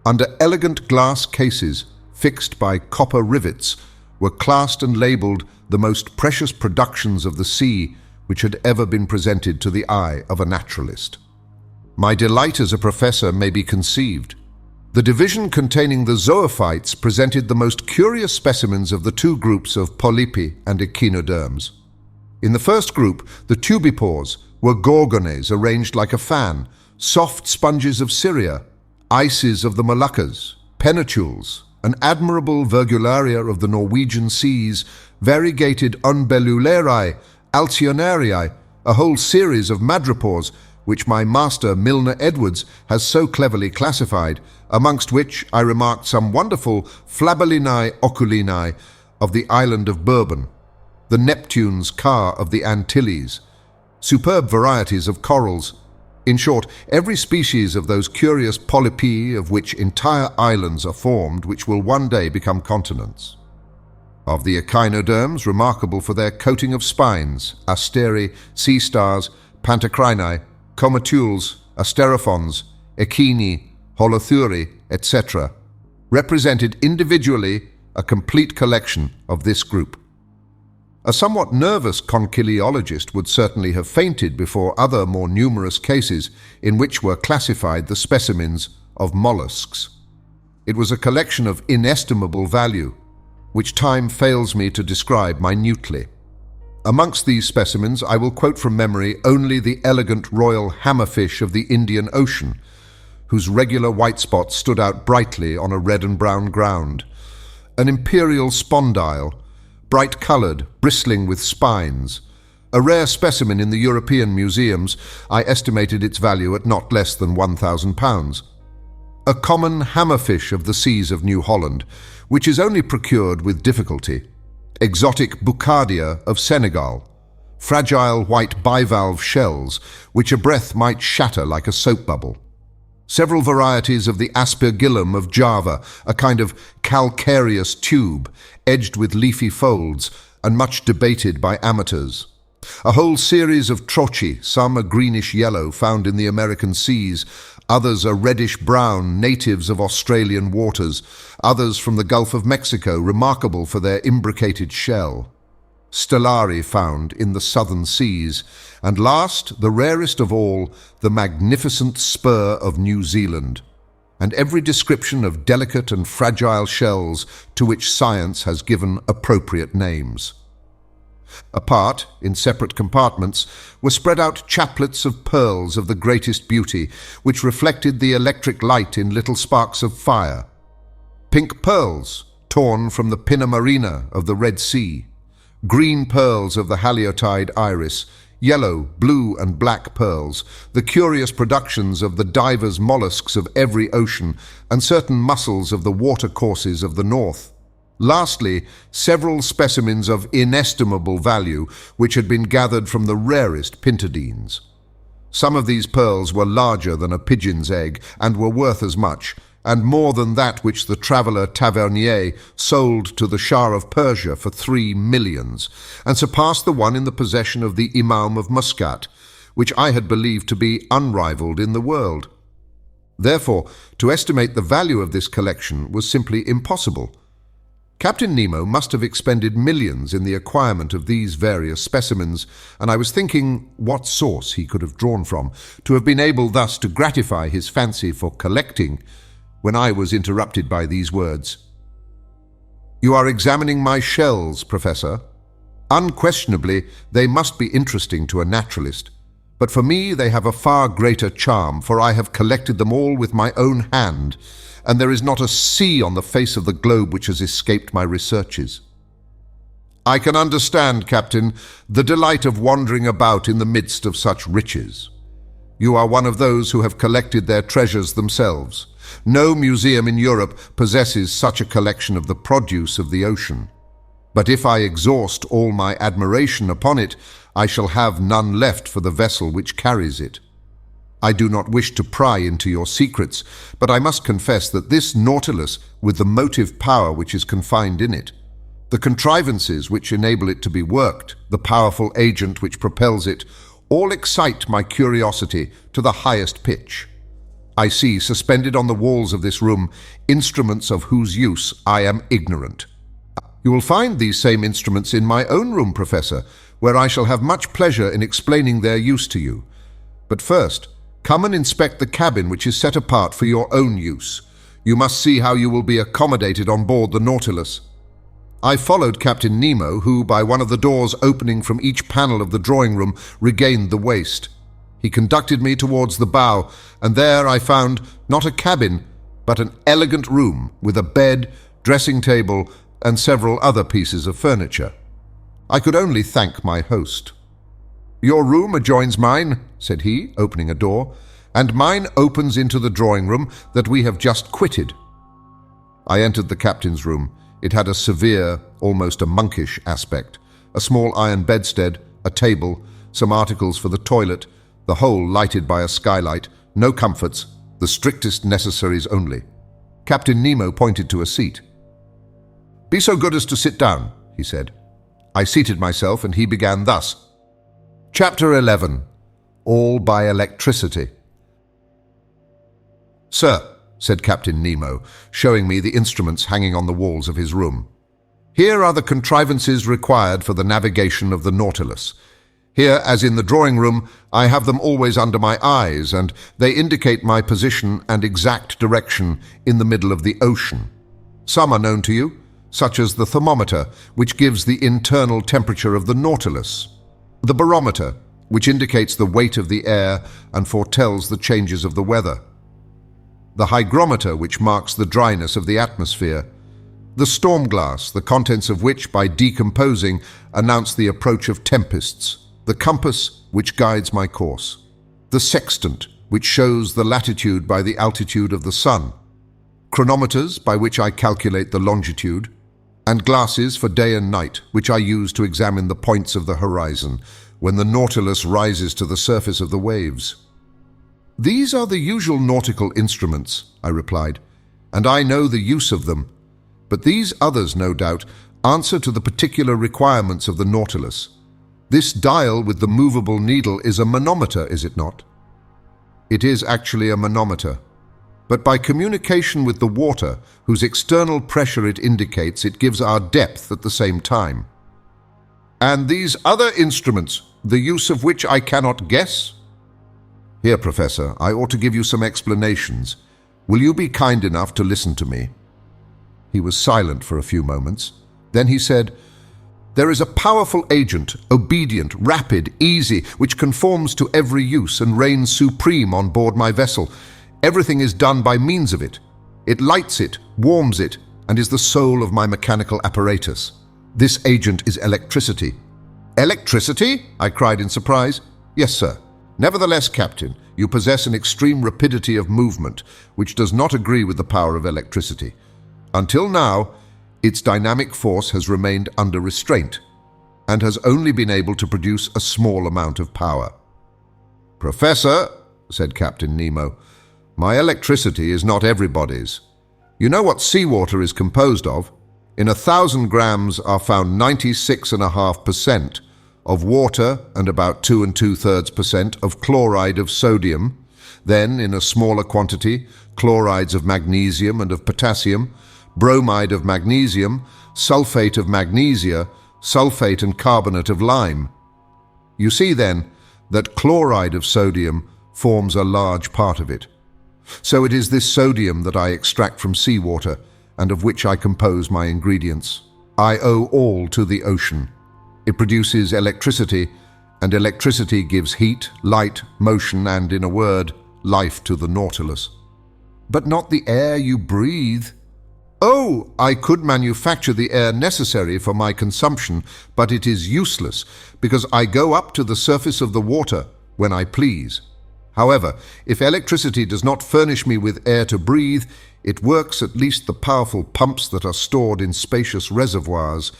Under elegant glass cases, fixed by copper rivets, were classed and labelled the most precious productions of the sea which had ever been presented to the eye of a naturalist. My delight as a professor may be conceived. The division containing the zoophytes presented the most curious specimens of the 2 groups of polypi and echinoderms. In the first group, the tubipores were gorgones arranged like a fan, soft sponges of Syria, ices of the Moluccas, pennachules, an admirable Virgularia of the Norwegian seas, variegated Unbellularii, Alcyonarii, a whole series of madrepores, which my master Milner Edwards has so cleverly classified, amongst which I remarked some wonderful Flabellinae oculinae of the island of Bourbon, the Neptune's car of the Antilles, superb varieties of corals. In short, every species of those curious polypi of which entire islands are formed, which will one day become continents. Of the echinoderms, remarkable for their coating of spines, asteri, sea stars, pantocrini, comatules, asterophons, echini, holothuri, etc., represented individually a complete collection of this group. A somewhat nervous conchiliologist would certainly have fainted before other more numerous cases in which were classified the specimens of mollusks. It was a collection of inestimable value, which time fails me to describe minutely. Amongst these specimens, I will quote from memory only the elegant royal hammerfish of the Indian Ocean, whose regular white spots stood out brightly on a red and brown ground. An imperial spondyle, bright-coloured, bristling with spines. A rare specimen in the European museums, I estimated its value at not less than £1,000. A common hammerfish of the seas of New Holland, which is only procured with difficulty. Exotic Boucardia of Senegal. Fragile white bivalve shells, which a breath might shatter like a soap bubble. Several varieties of the Aspergillum of Java, a kind of calcareous tube, edged with leafy folds, and much debated by amateurs. A whole series of trochi, some a greenish-yellow, found in the American seas, others a reddish-brown, natives of Australian waters, others from the Gulf of Mexico, remarkable for their imbricated shell. Stellari found in the southern seas, and last, the rarest of all, the magnificent spur of New Zealand, and every description of delicate and fragile shells to which science has given appropriate names. Apart, in separate compartments, were spread out chaplets of pearls of the greatest beauty, which reflected the electric light in little sparks of fire. Pink pearls, torn from the pinna marina of the Red Sea. Green pearls of the haliotide iris, yellow, blue and black pearls, the curious productions of the divers mollusks of every ocean, and certain mussels of the watercourses of the north. Lastly, several specimens of inestimable value which had been gathered from the rarest pintadines. Some of these pearls were larger than a pigeon's egg and were worth as much, and more than that which the traveller Tavernier sold to the Shah of Persia for 3 millions, and surpassed the one in the possession of the Imam of Muscat, which I had believed to be unrivalled in the world. Therefore, to estimate the value of this collection was simply impossible. Captain Nemo must have expended millions in the acquirement of these various specimens, and I was thinking what source he could have drawn from to have been able thus to gratify his fancy for collecting, when I was interrupted by these words. "You are examining my shells, Professor. Unquestionably, they must be interesting to a naturalist, but for me they have a far greater charm, for I have collected them all with my own hand, and there is not a sea on the face of the globe which has escaped my researches. I can understand, Captain, the delight of wandering about in the midst of such riches. You are one of those who have collected their treasures themselves. No museum in Europe possesses such a collection of the produce of the ocean. But if I exhaust all my admiration upon it, I shall have none left for the vessel which carries it. I do not wish to pry into your secrets, but I must confess that this Nautilus, with the motive power which is confined in it, the contrivances which enable it to be worked, the powerful agent which propels it, all excite my curiosity to the highest pitch. I see, suspended on the walls of this room, instruments of whose use I am ignorant. You will find these same instruments in my own room, Professor, where I shall have much pleasure in explaining their use to you. But first, come and inspect the cabin which is set apart for your own use. You must see how you will be accommodated on board the Nautilus." I followed Captain Nemo, who, by one of the doors opening from each panel of the drawing-room, regained the waist. He conducted me towards the bow, and there I found not a cabin, but an elegant room with a bed, dressing table, and several other pieces of furniture. I could only thank my host. "Your room adjoins mine," said he, opening a door, "and mine opens into the drawing-room that we have just quitted." I entered the captain's room. It had a severe, almost a monkish aspect. A small iron bedstead, a table, some articles for the toilet, the whole lighted by a skylight, no comforts, the strictest necessaries only. Captain Nemo pointed to a seat. "Be so good as to sit down," he said. I seated myself, and he began thus. Chapter 11. All by Electricity. "Sir," said Captain Nemo, showing me the instruments hanging on the walls of his room, "here are the contrivances required for the navigation of the Nautilus. Here, as in the drawing room, I have them always under my eyes, and they indicate my position and exact direction in the middle of the ocean. Some are known to you, such as the thermometer, which gives the internal temperature of the Nautilus, the barometer, which indicates the weight of the air and foretells the changes of the weather, the hygrometer, which marks the dryness of the atmosphere, the storm glass, the contents of which, by decomposing, announce the approach of tempests, the compass, which guides my course, the sextant, which shows the latitude by the altitude of the sun, chronometers, by which I calculate the longitude, and glasses for day and night, which I use to examine the points of the horizon when the Nautilus rises to the surface of the waves. These are the usual nautical instruments, I replied, and I know the use of them, but these others, no doubt, answer to the particular requirements of the Nautilus. This dial with the movable needle is a manometer, is it not? It is actually a manometer, but by communication with the water, whose external pressure it indicates, it gives our depth at the same time. And these other instruments, the use of which I cannot guess? Here, Professor, I ought to give you some explanations. Will you be kind enough to listen to me? He was silent for a few moments. Then he said, "There is a powerful agent, obedient, rapid, easy, which conforms to every use and reigns supreme on board my vessel. Everything is done by means of it. It lights it, warms it, and is the soul of my mechanical apparatus. This agent is electricity." "Electricity?" I cried in surprise. "Yes, sir. Nevertheless, Captain, you possess an extreme rapidity of movement, which does not agree with the power of electricity. Until now, its dynamic force has remained under restraint, and has only been able to produce a small amount of power." "Professor," said Captain Nemo, "my electricity is not everybody's. You know what seawater is composed of? In 1,000 grams are found 96.5% of water and about 2 2/3% of chloride of sodium. Then, in a smaller quantity, chlorides of magnesium and of potassium, bromide of magnesium, sulfate of magnesia, sulfate and carbonate of lime. You see, then, that chloride of sodium forms a large part of it. So it is this sodium that I extract from seawater, and of which I compose my ingredients. I owe all to the ocean. It produces electricity, and electricity gives heat, light, motion, and, in a word, life to the Nautilus." "But not the air you breathe." "Oh, I could manufacture the air necessary for my consumption, but it is useless, because I go up to the surface of the water when I please. However, if electricity does not furnish me with air to breathe, it works at least the powerful pumps that are stored in spacious reservoirs,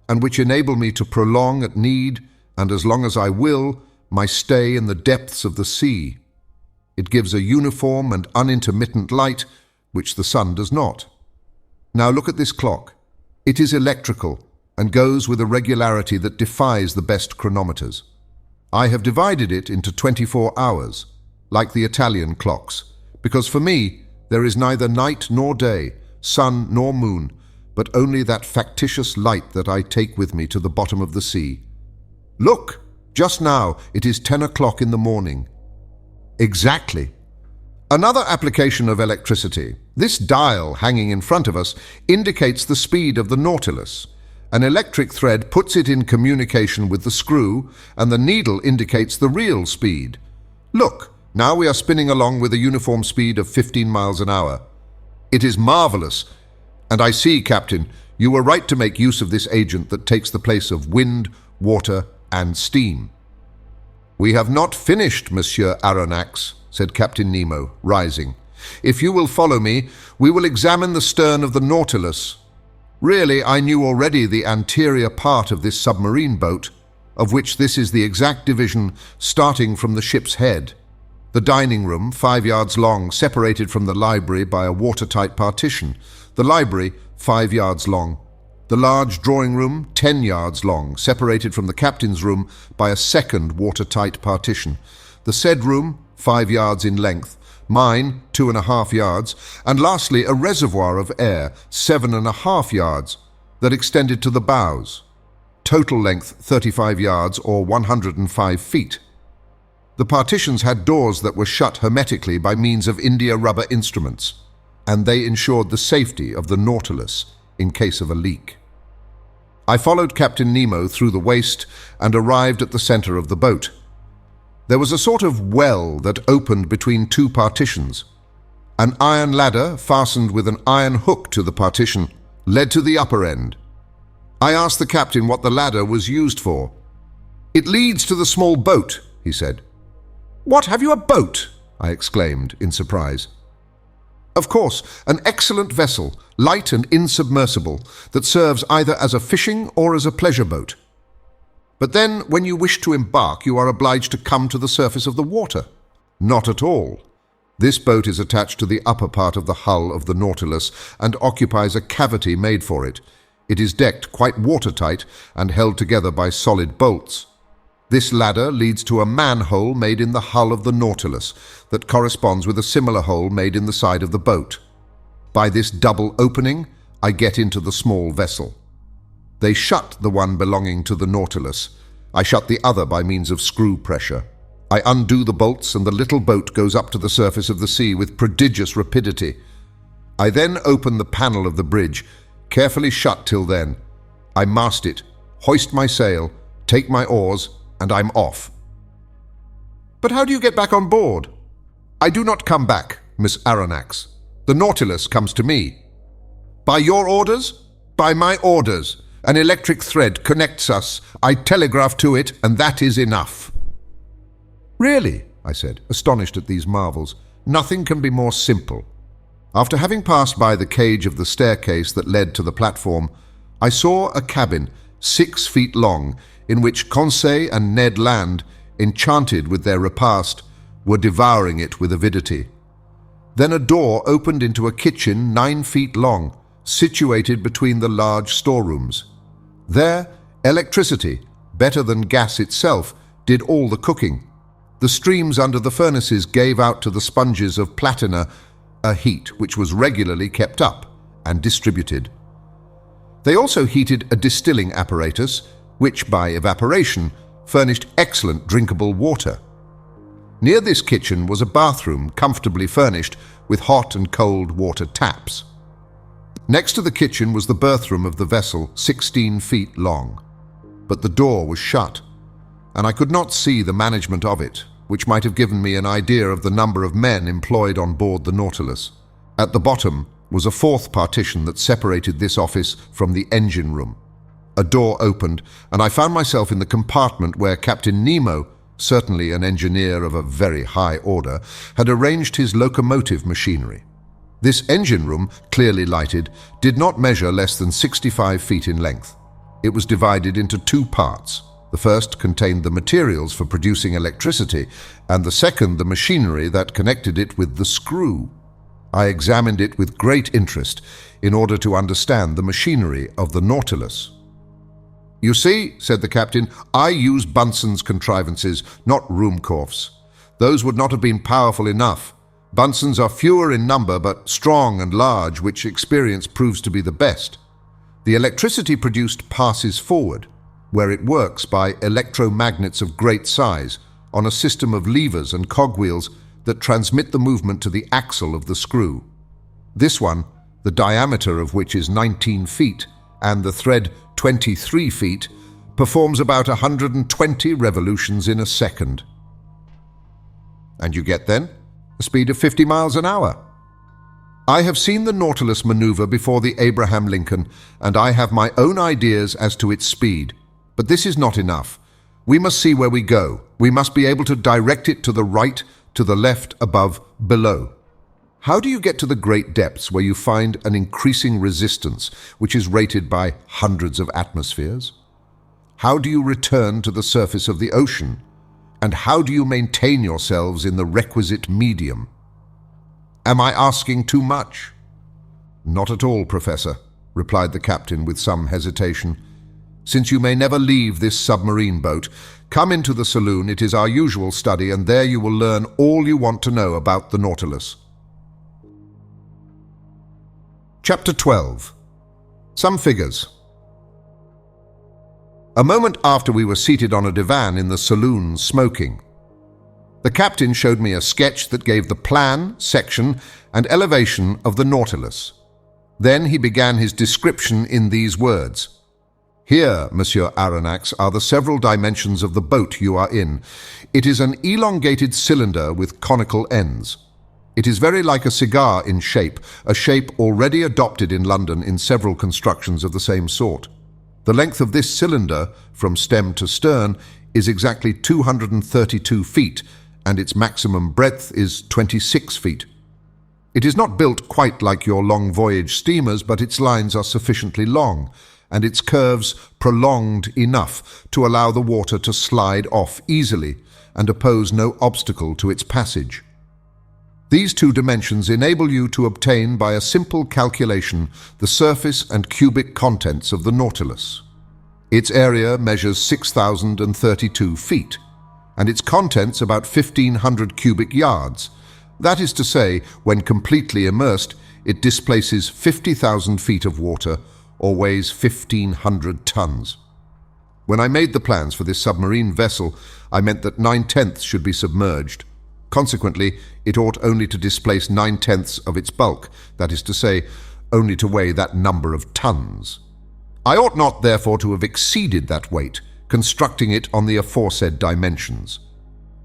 and which enable me to prolong at need, and as long as I will, my stay in the depths of the sea. It gives a uniform and unintermittent light, which the sun does not. Now look at this clock. It is electrical, and goes with a regularity that defies the best chronometers. I have divided it into 24 hours, like the Italian clocks, because for me there is neither night nor day, sun nor moon, but only that factitious light that I take with me to the bottom of the sea. Look, just now it is 10 o'clock in the morning." "Exactly. Another application of electricity. This dial hanging in front of us indicates the speed of the Nautilus. An electric thread puts it in communication with the screw, and the needle indicates the real speed. Look, now we are spinning along with a uniform speed of 15 miles an hour. It is marvelous. And I see, Captain, you were right to make use of this agent that takes the place of wind, water, and steam." "We have not finished, Monsieur Aronnax," said Captain Nemo, rising. "If you will follow me, we will examine the stern of the Nautilus. Really, I knew already the anterior part of this submarine boat, of which this is the exact division starting from the ship's head. The dining room, 5 yards long, separated from the library by a watertight partition. The library, 5 yards long. The large drawing room, 10 yards long, separated from the captain's room by a second watertight partition. The said room, 5 yards in length. Mine, 2.5 yards. And lastly, a reservoir of air, 7.5 yards, that extended to the bows. total length 35 yards or 105 feet. The partitions had doors that were shut hermetically by means of India rubber instruments, and they ensured the safety of the Nautilus in case of a leak. I followed Captain Nemo through the waist and arrived at the center of the boat. There was a sort of well that opened between two partitions. An iron ladder, fastened with an iron hook to the partition, led to the upper end. I asked the captain what the ladder was used for. "It leads to the small boat," he said. "What, have you a boat?" I exclaimed in surprise. "Of course, an excellent vessel, light and insubmersible, that serves either as a fishing or as a pleasure boat. But then, when you wish to embark, you are obliged to come to the surface of the water." "Not at all. This boat is attached to the upper part of the hull of the Nautilus and occupies a cavity made for it. It is decked quite watertight and held together by solid bolts. This ladder leads to a manhole made in the hull of the Nautilus that corresponds with a similar hole made in the side of the boat. By this double opening, I get into the small vessel. They shut the one belonging to the Nautilus. I shut the other by means of screw pressure. I undo the bolts and the little boat goes up to the surface of the sea with prodigious rapidity. I then open the panel of the bridge, carefully shut till then. I mast it, hoist my sail, take my oars, and I'm off." "But how do you get back on board?" "I do not come back, Miss Aronnax. The Nautilus comes to me." "By your orders?" "By my orders. An electric thread connects us. I telegraph to it, and that is enough." "Really?" I said, astonished at these marvels. "Nothing can be more simple." After having passed by the cage of the staircase that led to the platform, I saw a cabin 6 feet long, in which Conseil and Ned Land, enchanted with their repast, were devouring it with avidity. Then a door opened into a kitchen 9 feet long, situated between the large storerooms. There, electricity, better than gas itself, did all the cooking. The streams under the furnaces gave out to the sponges of platina a heat which was regularly kept up and distributed. They also heated a distilling apparatus, which, by evaporation, furnished excellent drinkable water. Near this kitchen was a bathroom comfortably furnished with hot and cold water taps. Next to the kitchen was the berthroom of the vessel, 16 feet long. But the door was shut, and I could not see the management of it, which might have given me an idea of the number of men employed on board the Nautilus. At the bottom was a fourth partition that separated this office from the engine room. A door opened, and I found myself in the compartment where Captain Nemo, certainly an engineer of a very high order, had arranged his locomotive machinery. This engine room, clearly lighted, did not measure less than 65 feet in length. It was divided into 2 parts. The first contained the materials for producing electricity, and the second the machinery that connected it with the screw. I examined it with great interest in order to understand the machinery of the Nautilus. "You see," said the captain, "I use Bunsen's contrivances, not Ruhmkorff's. Those would not have been powerful enough. Bunsen's are fewer in number, but strong and large, which experience proves to be the best. The electricity produced passes forward, where it works by electromagnets of great size, on a system of levers and cogwheels that transmit the movement to the axle of the screw. This one, the diameter of which is 19 feet, and the thread 23 feet, performs about 120 revolutions in a second." "And you get, then, a speed of 50 miles an hour?" "I have seen the Nautilus maneuver before the Abraham Lincoln, and I have my own ideas as to its speed. But this is not enough. We must see where we go. We must be able to direct it to the right, to the left, above, below. How do you get to the great depths where you find an increasing resistance, which is rated by hundreds of atmospheres? How do you return to the surface of the ocean? And how do you maintain yourselves in the requisite medium? Am I asking too much?" "Not at all, Professor," replied the captain with some hesitation. "Since you may never leave this submarine boat, come into the saloon. It is our usual study, and there you will learn all you want to know about the Nautilus." Chapter 12. Some figures. A moment after, we were seated on a divan in the saloon smoking. The captain showed me a sketch that gave the plan, section, and elevation of the Nautilus. Then he began his description in these words. "Here, Monsieur Aronnax, are the several dimensions of the boat you are in. It is an elongated cylinder with conical ends. It is very like a cigar in shape, a shape already adopted in London in several constructions of the same sort. The length of this cylinder, from stem to stern, is exactly 232 feet, and its maximum breadth is 26 feet. It is not built quite like your long voyage steamers, but its lines are sufficiently long, and its curves prolonged enough to allow the water to slide off easily and oppose no obstacle to its passage. These two dimensions enable you to obtain by a simple calculation the surface and cubic contents of the Nautilus. Its area measures 6,032 feet, and its contents about 1,500 cubic yards. That is to say, when completely immersed, it displaces 50,000 feet of water or weighs 1,500 tons. When I made the plans for this submarine vessel, I meant that 9/10 should be submerged. Consequently, it ought only to displace 9/10 of its bulk, that is to say, only to weigh that number of tons. I ought not, therefore, to have exceeded that weight, constructing it on the aforesaid dimensions.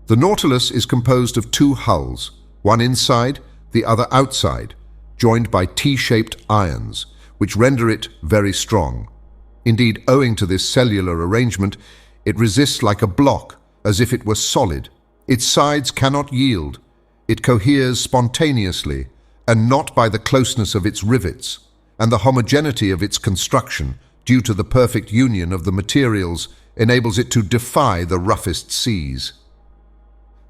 The Nautilus is composed of two hulls, one inside, the other outside, joined by T-shaped irons, which render it very strong. Indeed, owing to this cellular arrangement, it resists like a block, as if it were solid. Its sides cannot yield. It coheres spontaneously, and not by the closeness of its rivets, and the homogeneity of its construction, due to the perfect union of the materials, enables it to defy the roughest seas.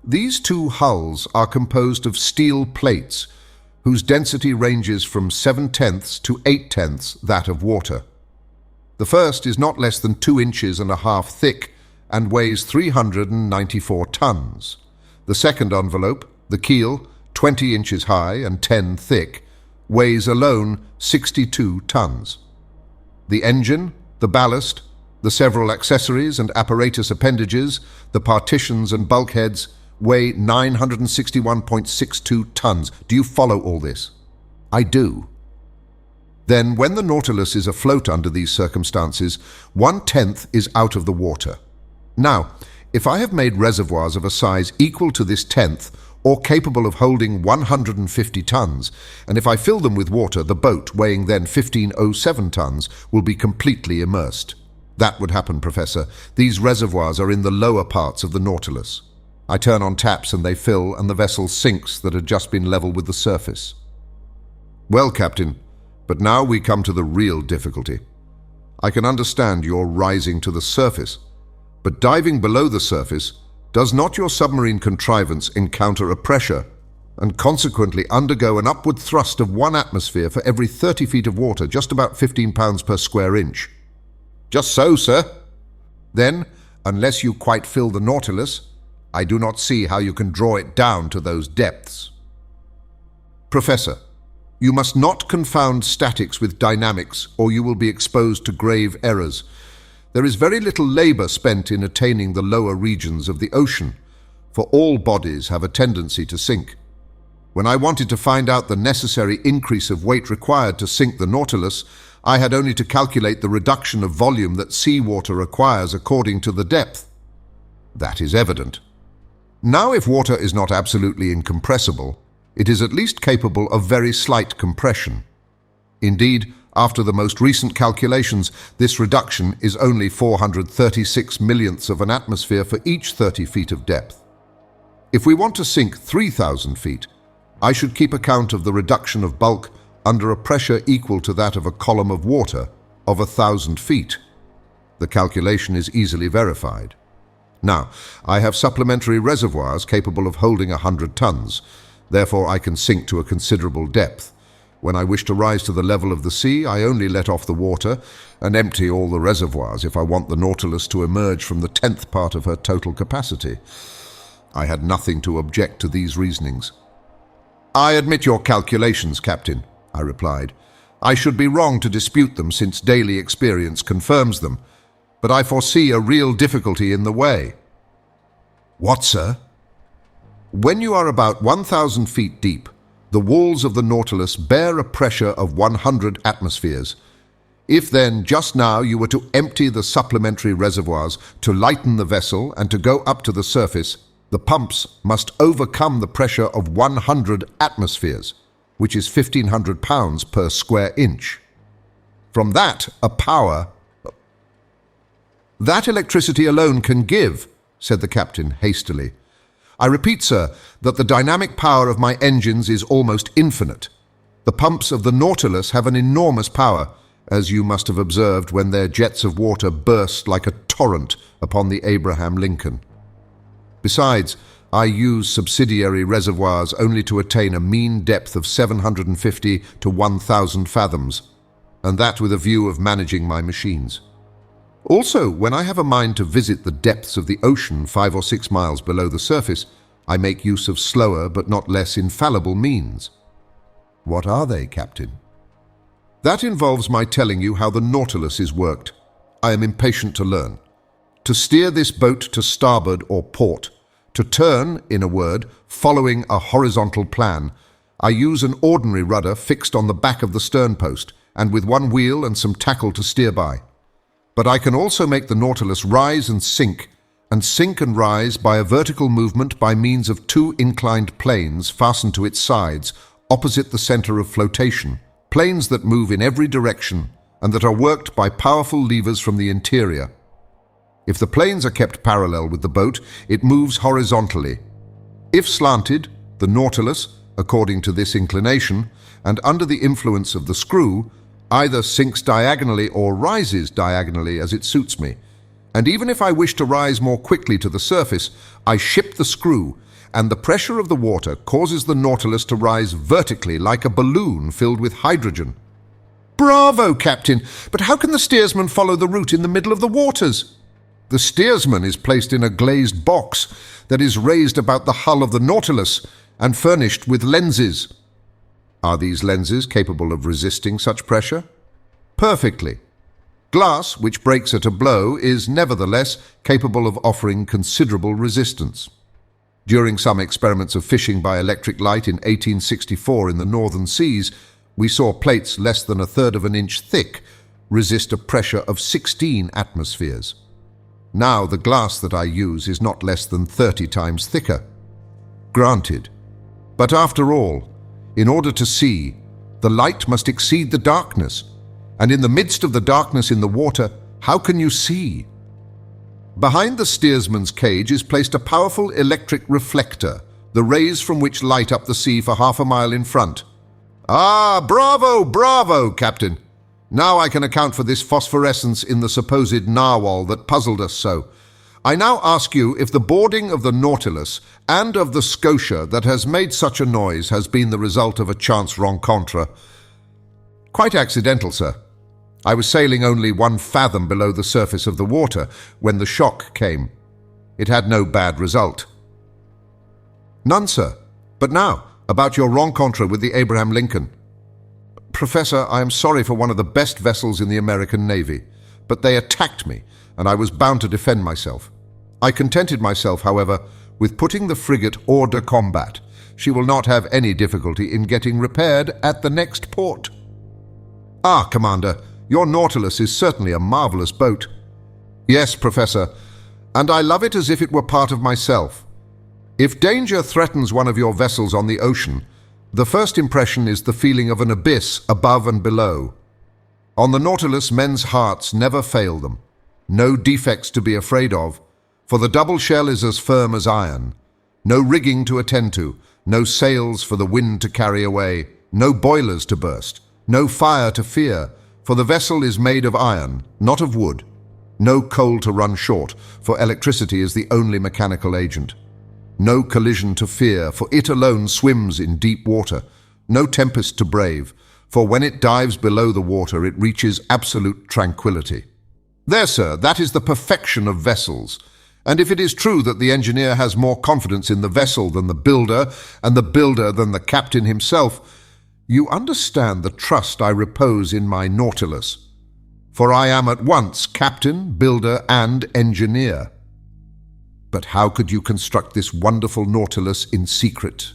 These two hulls are composed of steel plates, whose density ranges from 7/10 to 8/10 that of water. The first is not less than 2 inches and a half thick, and weighs 394 tons. The second envelope, the keel, 20 inches high and 10 thick, weighs alone 62 tons. The engine, the ballast, the several accessories and apparatus appendages, the partitions and bulkheads, weigh 961.62 tons. Do you follow all this? I do. Then, when the Nautilus is afloat under these circumstances, 1/10 is out of the water. Now, if I have made reservoirs of a size equal to this 10th, or capable of holding 150 tons, and if I fill them with water, the boat, weighing then 1,507 tons, will be completely immersed. That would happen, Professor. These reservoirs are in the lower parts of the Nautilus. I turn on taps and they fill, and the vessel sinks that had just been level with the surface. Well, Captain, but now we come to the real difficulty. I can understand your rising to the surface, but diving below the surface, does not your submarine contrivance encounter a pressure and consequently undergo an upward thrust of 1 atmosphere for every 30 feet of water, just about 15 pounds per square inch? Just so, sir. Then, unless you quite fill the Nautilus, I do not see how you can draw it down to those depths. Professor, you must not confound statics with dynamics, or you will be exposed to grave errors. There is very little labor spent in attaining the lower regions of the ocean, for all bodies have a tendency to sink. When I wanted to find out the necessary increase of weight required to sink the Nautilus, I had only to calculate the reduction of volume that seawater requires according to the depth. That is evident. Now, if water is not absolutely incompressible, it is at least capable of very slight compression. Indeed, after the most recent calculations, this reduction is only 436 millionths of an atmosphere for each 30 feet of depth. If we want to sink 3,000 feet, I should keep account of the reduction of bulk under a pressure equal to that of a column of water of 1,000 feet. The calculation is easily verified. Now, I have supplementary reservoirs capable of holding 100 tons. Therefore, I can sink to a considerable depth. When I wish to rise to the level of the sea, I only let off the water and empty all the reservoirs if I want the Nautilus to emerge from the 10th part of her total capacity. I had nothing to object to these reasonings. I admit your calculations, Captain, I replied. I should be wrong to dispute them, since daily experience confirms them. but I foresee a real difficulty in the way." "What, sir?" "When you are about 1,000 feet deep, the walls of the Nautilus bear a pressure of 100 atmospheres. If then, just now, you were to empty the supplementary reservoirs to lighten the vessel and to go up to the surface, the pumps must overcome the pressure of 100 atmospheres, which is 1,500 pounds per square inch. From that, a power that electricity alone can give," said the captain hastily. "I repeat, sir, that the dynamic power of my engines is almost infinite. The pumps of the Nautilus have an enormous power, as you must have observed when their jets of water burst like a torrent upon the Abraham Lincoln. Besides, I use subsidiary reservoirs only to attain a mean depth of 750 to 1,000 fathoms, and that with a view of managing my machines. Also, when I have a mind to visit the depths of the ocean 5 or 6 miles below the surface, I make use of slower but not less infallible means." "What are they, Captain?" "That involves my telling you how the Nautilus is worked. I am impatient to learn. To steer this boat to starboard or port, to turn, in a word, following a horizontal plan, I use an ordinary rudder fixed on the back of the stern post, and with one wheel and some tackle to steer by. But I can also make the Nautilus rise and sink and rise by a vertical movement by means of 2 inclined planes fastened to its sides, opposite the center of flotation, planes that move in every direction and that are worked by powerful levers from the interior. If the planes are kept parallel with the boat, it moves horizontally. If slanted, the Nautilus, according to this inclination, and under the influence of the screw, either sinks diagonally or rises diagonally as it suits me. And even if I wish to rise more quickly to the surface, I ship the screw, and the pressure of the water causes the Nautilus to rise vertically like a balloon filled with hydrogen." "Bravo, Captain! But how can the steersman follow the route in the middle of the waters?" "The steersman is placed in a glazed box that is raised about the hull of the Nautilus and furnished with lenses." "Are these lenses capable of resisting such pressure?" "Perfectly. Glass, which breaks at a blow, is nevertheless capable of offering considerable resistance. During some experiments of fishing by electric light in 1864 in the northern seas, we saw plates less than 1/3 of an inch thick resist a pressure of 16 atmospheres. Now the glass that I use is not less than 30 times thicker." "Granted. But after all, in order to see, the light must exceed the darkness, and in the midst of the darkness in the water, how can you see?" "Behind the steersman's cage is placed a powerful electric reflector, the rays from which light up the sea for half a mile in front." "Ah, bravo, bravo, Captain! Now I can account for this phosphorescence in the supposed narwhal that puzzled us so. I now ask you if the boarding of the Nautilus and of the Scotia that has made such a noise has been the result of a chance rencontre." "Quite accidental, sir. I was sailing only 1 fathom below the surface of the water when the shock came. It had no bad result." "None, sir. But now, about your rencontre with the Abraham Lincoln." "Professor, I am sorry for one of the best vessels in the American Navy, but they attacked me, and I was bound to defend myself. I contented myself, however, with putting the frigate hors de combat. She will not have any difficulty in getting repaired at the next port." "Ah, Commander, your Nautilus is certainly a marvelous boat." "Yes, Professor, and I love it as if it were part of myself. If danger threatens one of your vessels on the ocean, the first impression is the feeling of an abyss above and below. On the Nautilus, men's hearts never fail them. No defects to be afraid of, for the double shell is as firm as iron. No rigging to attend to, no sails for the wind to carry away, no boilers to burst, no fire to fear, for the vessel is made of iron, not of wood. No coal to run short, for electricity is the only mechanical agent. No collision to fear, for it alone swims in deep water. No tempest to brave, for when it dives below the water it reaches absolute tranquility. There, sir, that is the perfection of vessels. And if it is true that the engineer has more confidence in the vessel than the builder, and the builder than the captain himself, you understand the trust I repose in my Nautilus. for I am at once captain, builder, and engineer. But how could you construct this wonderful Nautilus in secret?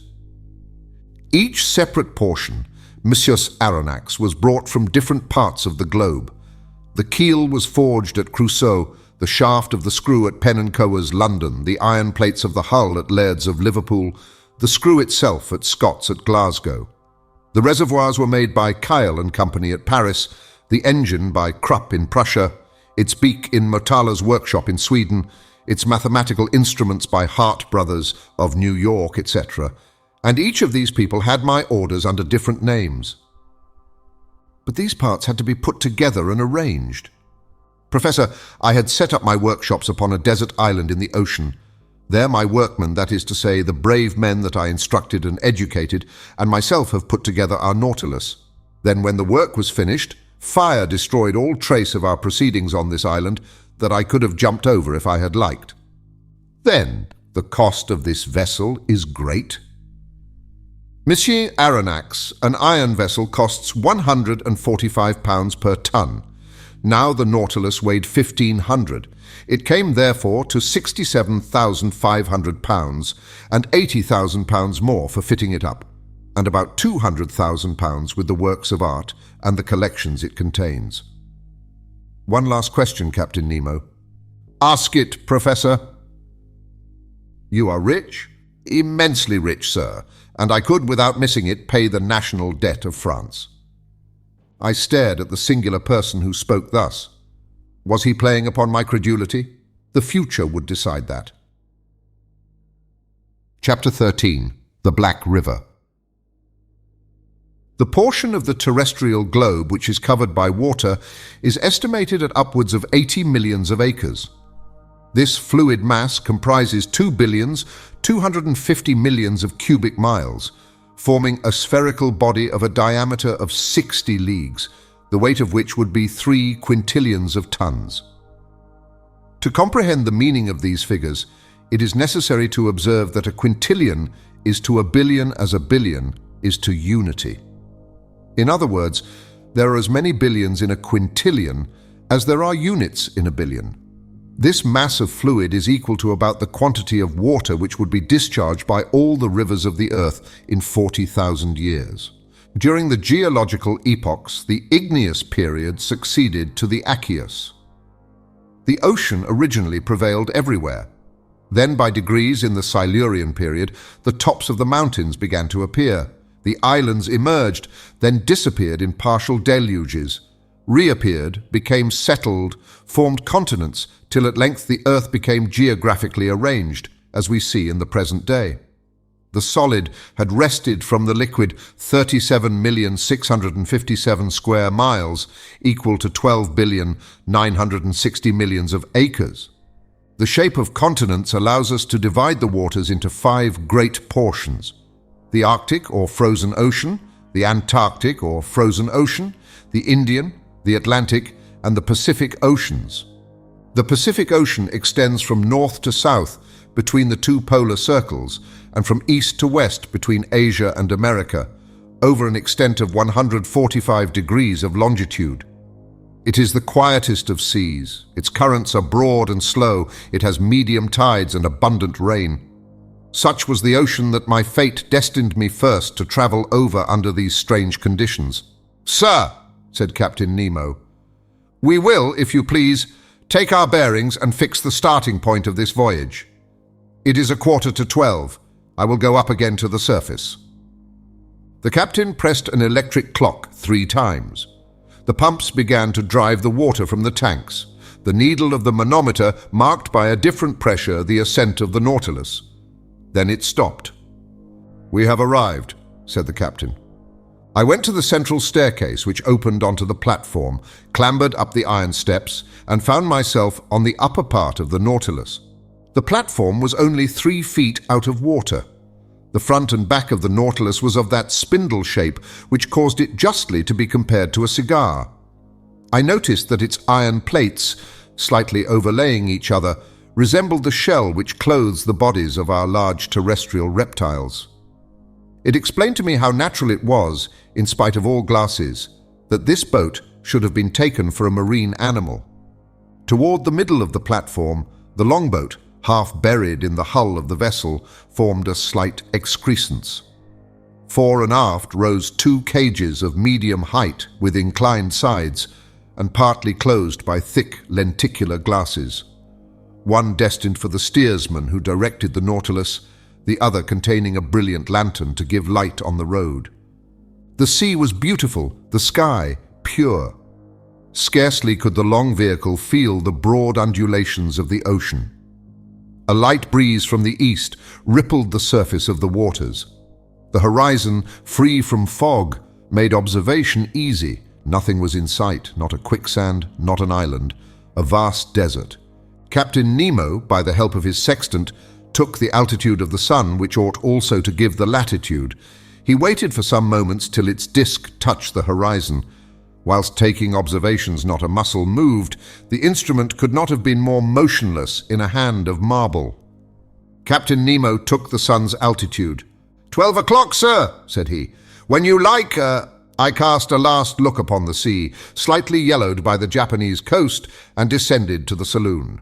Each separate portion, Monsieur's Aronnax, was brought from different parts of the globe. The keel was forged at Creusot, the shaft of the screw at Pen & Coers, London, the iron plates of the hull at Laird's of Liverpool, the screw itself at Scott's at Glasgow. The reservoirs were made by Kyle and Company at Paris, the engine by Krupp in Prussia, its beak in Motala's workshop in Sweden, its mathematical instruments by Hart Brothers of New York, etc. And each of these people had my orders under different names. But these parts had to be put together and arranged. Professor, I had set up my workshops upon a desert island in the ocean. There my workmen, that is to say, the brave men that I instructed and educated, and myself have put together our Nautilus. Then when the work was finished, fire destroyed all trace of our proceedings on this island that I could have jumped over if I had liked. Then the cost of this vessel is great. Monsieur Aronnax, an iron vessel, costs £145 per ton. Now the Nautilus weighed 1,500. It came therefore to £67,500 and £80,000 more for fitting it up, and about £200,000 with the works of art and the collections it contains. One last question, Captain Nemo. Ask it, Professor. You are rich? Immensely rich, sir, and I could, without missing it, pay the national debt of France. I stared at the singular person who spoke thus. Was he playing upon my credulity? The future would decide that. Chapter 13. The Black River. The portion of the terrestrial globe which is covered by water is estimated at upwards of 80 millions of acres. This fluid mass comprises 2,250 millions of cubic miles, forming a spherical body of a diameter of 60 leagues, the weight of which would be 3 quintillions of tons. To comprehend the meaning of these figures, it is necessary to observe that a quintillion is to a billion as a billion is to unity. In other words, there are as many billions in a quintillion as there are units in a billion. This mass of fluid is equal to about the quantity of water which would be discharged by all the rivers of the earth in 40,000 years. During the geological epochs, the igneous period succeeded to the aqueous. The ocean originally prevailed everywhere. Then, by degrees in the Silurian period, the tops of the mountains began to appear. The islands emerged, then disappeared in partial deluges, reappeared, became settled, formed continents, till at length the earth became geographically arranged, as we see in the present day. The solid had wrested from the liquid 37,657 square miles, equal to 12,960 millions of acres. The shape of continents allows us to divide the waters into 5 great portions: the Arctic or frozen ocean, the Antarctic or frozen ocean, the Indian, the Atlantic, and the Pacific Oceans. The Pacific Ocean extends from north to south between the 2 polar circles and from east to west between Asia and America, over an extent of 145 degrees of longitude. It is the quietest of seas. Its currents are broad and slow. It has medium tides and abundant rain. Such was the ocean that my fate destined me first to travel over under these strange conditions. "Sir," said Captain Nemo, "we will, if you please, take our bearings and fix the starting point of this voyage. It is 11:45. I will go up again to the surface." The captain pressed an electric clock 3 times. The pumps began to drive the water from the tanks. The needle of the manometer marked by a different pressure the ascent of the Nautilus. Then it stopped. "We have arrived," said the captain. I went to the central staircase which opened onto the platform, clambered up the iron steps, and found myself on the upper part of the Nautilus. The platform was only 3 feet out of water. The front and back of the Nautilus was of that spindle shape which caused it justly to be compared to a cigar. I noticed that its iron plates, slightly overlaying each other, resembled the shell which clothes the bodies of our large terrestrial reptiles. It explained to me how natural it was, in spite of all glasses, that this boat, should have been taken for a marine animal. Toward the middle of the platform, the longboat, half buried in the hull of the vessel, formed a slight excrescence. Fore and aft rose 2 cages of medium height with inclined sides and partly closed by thick lenticular glasses. One destined for the steersman who directed the Nautilus, the other containing a brilliant lantern to give light on the road. The sea was beautiful, the sky pure. Scarcely could the long vehicle feel the broad undulations of the ocean. A light breeze from the east rippled the surface of the waters. The horizon, free from fog, made observation easy. Nothing was in sight, not a quicksand, not an island, a vast desert. Captain Nemo, by the help of his sextant, took the altitude of the sun, which ought also to give the latitude. He waited for some moments till its disk touched the horizon. Whilst taking observations, not a muscle moved. The instrument could not have been more motionless in a hand of marble. Captain Nemo took the sun's altitude. 12 o'clock, sir, said he. When you like, I cast a last look upon the sea, slightly yellowed by the Japanese coast, and descended to the saloon.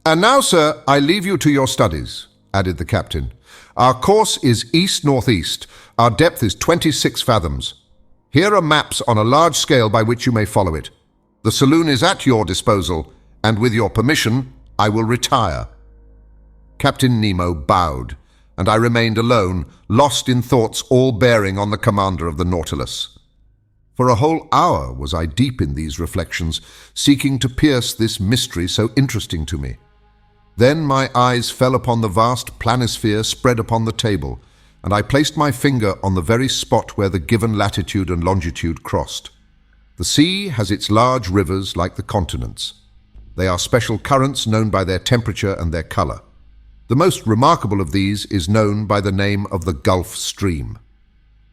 And now, sir, I leave you to your studies, added the captain. Our course is east-northeast. Our depth is 26 fathoms. Here are maps on a large scale by which you may follow it. The saloon is at your disposal, and with your permission, I will retire. Captain Nemo bowed, and I remained alone, lost in thoughts all bearing on the commander of the Nautilus. For a whole hour was I deep in these reflections, seeking to pierce this mystery so interesting to me. Then my eyes fell upon the vast planisphere spread upon the table, and I placed my finger on the very spot where the given latitude and longitude crossed. The sea has its large rivers like the continents. They are special currents known by their temperature and their color. The most remarkable of these is known by the name of the Gulf Stream.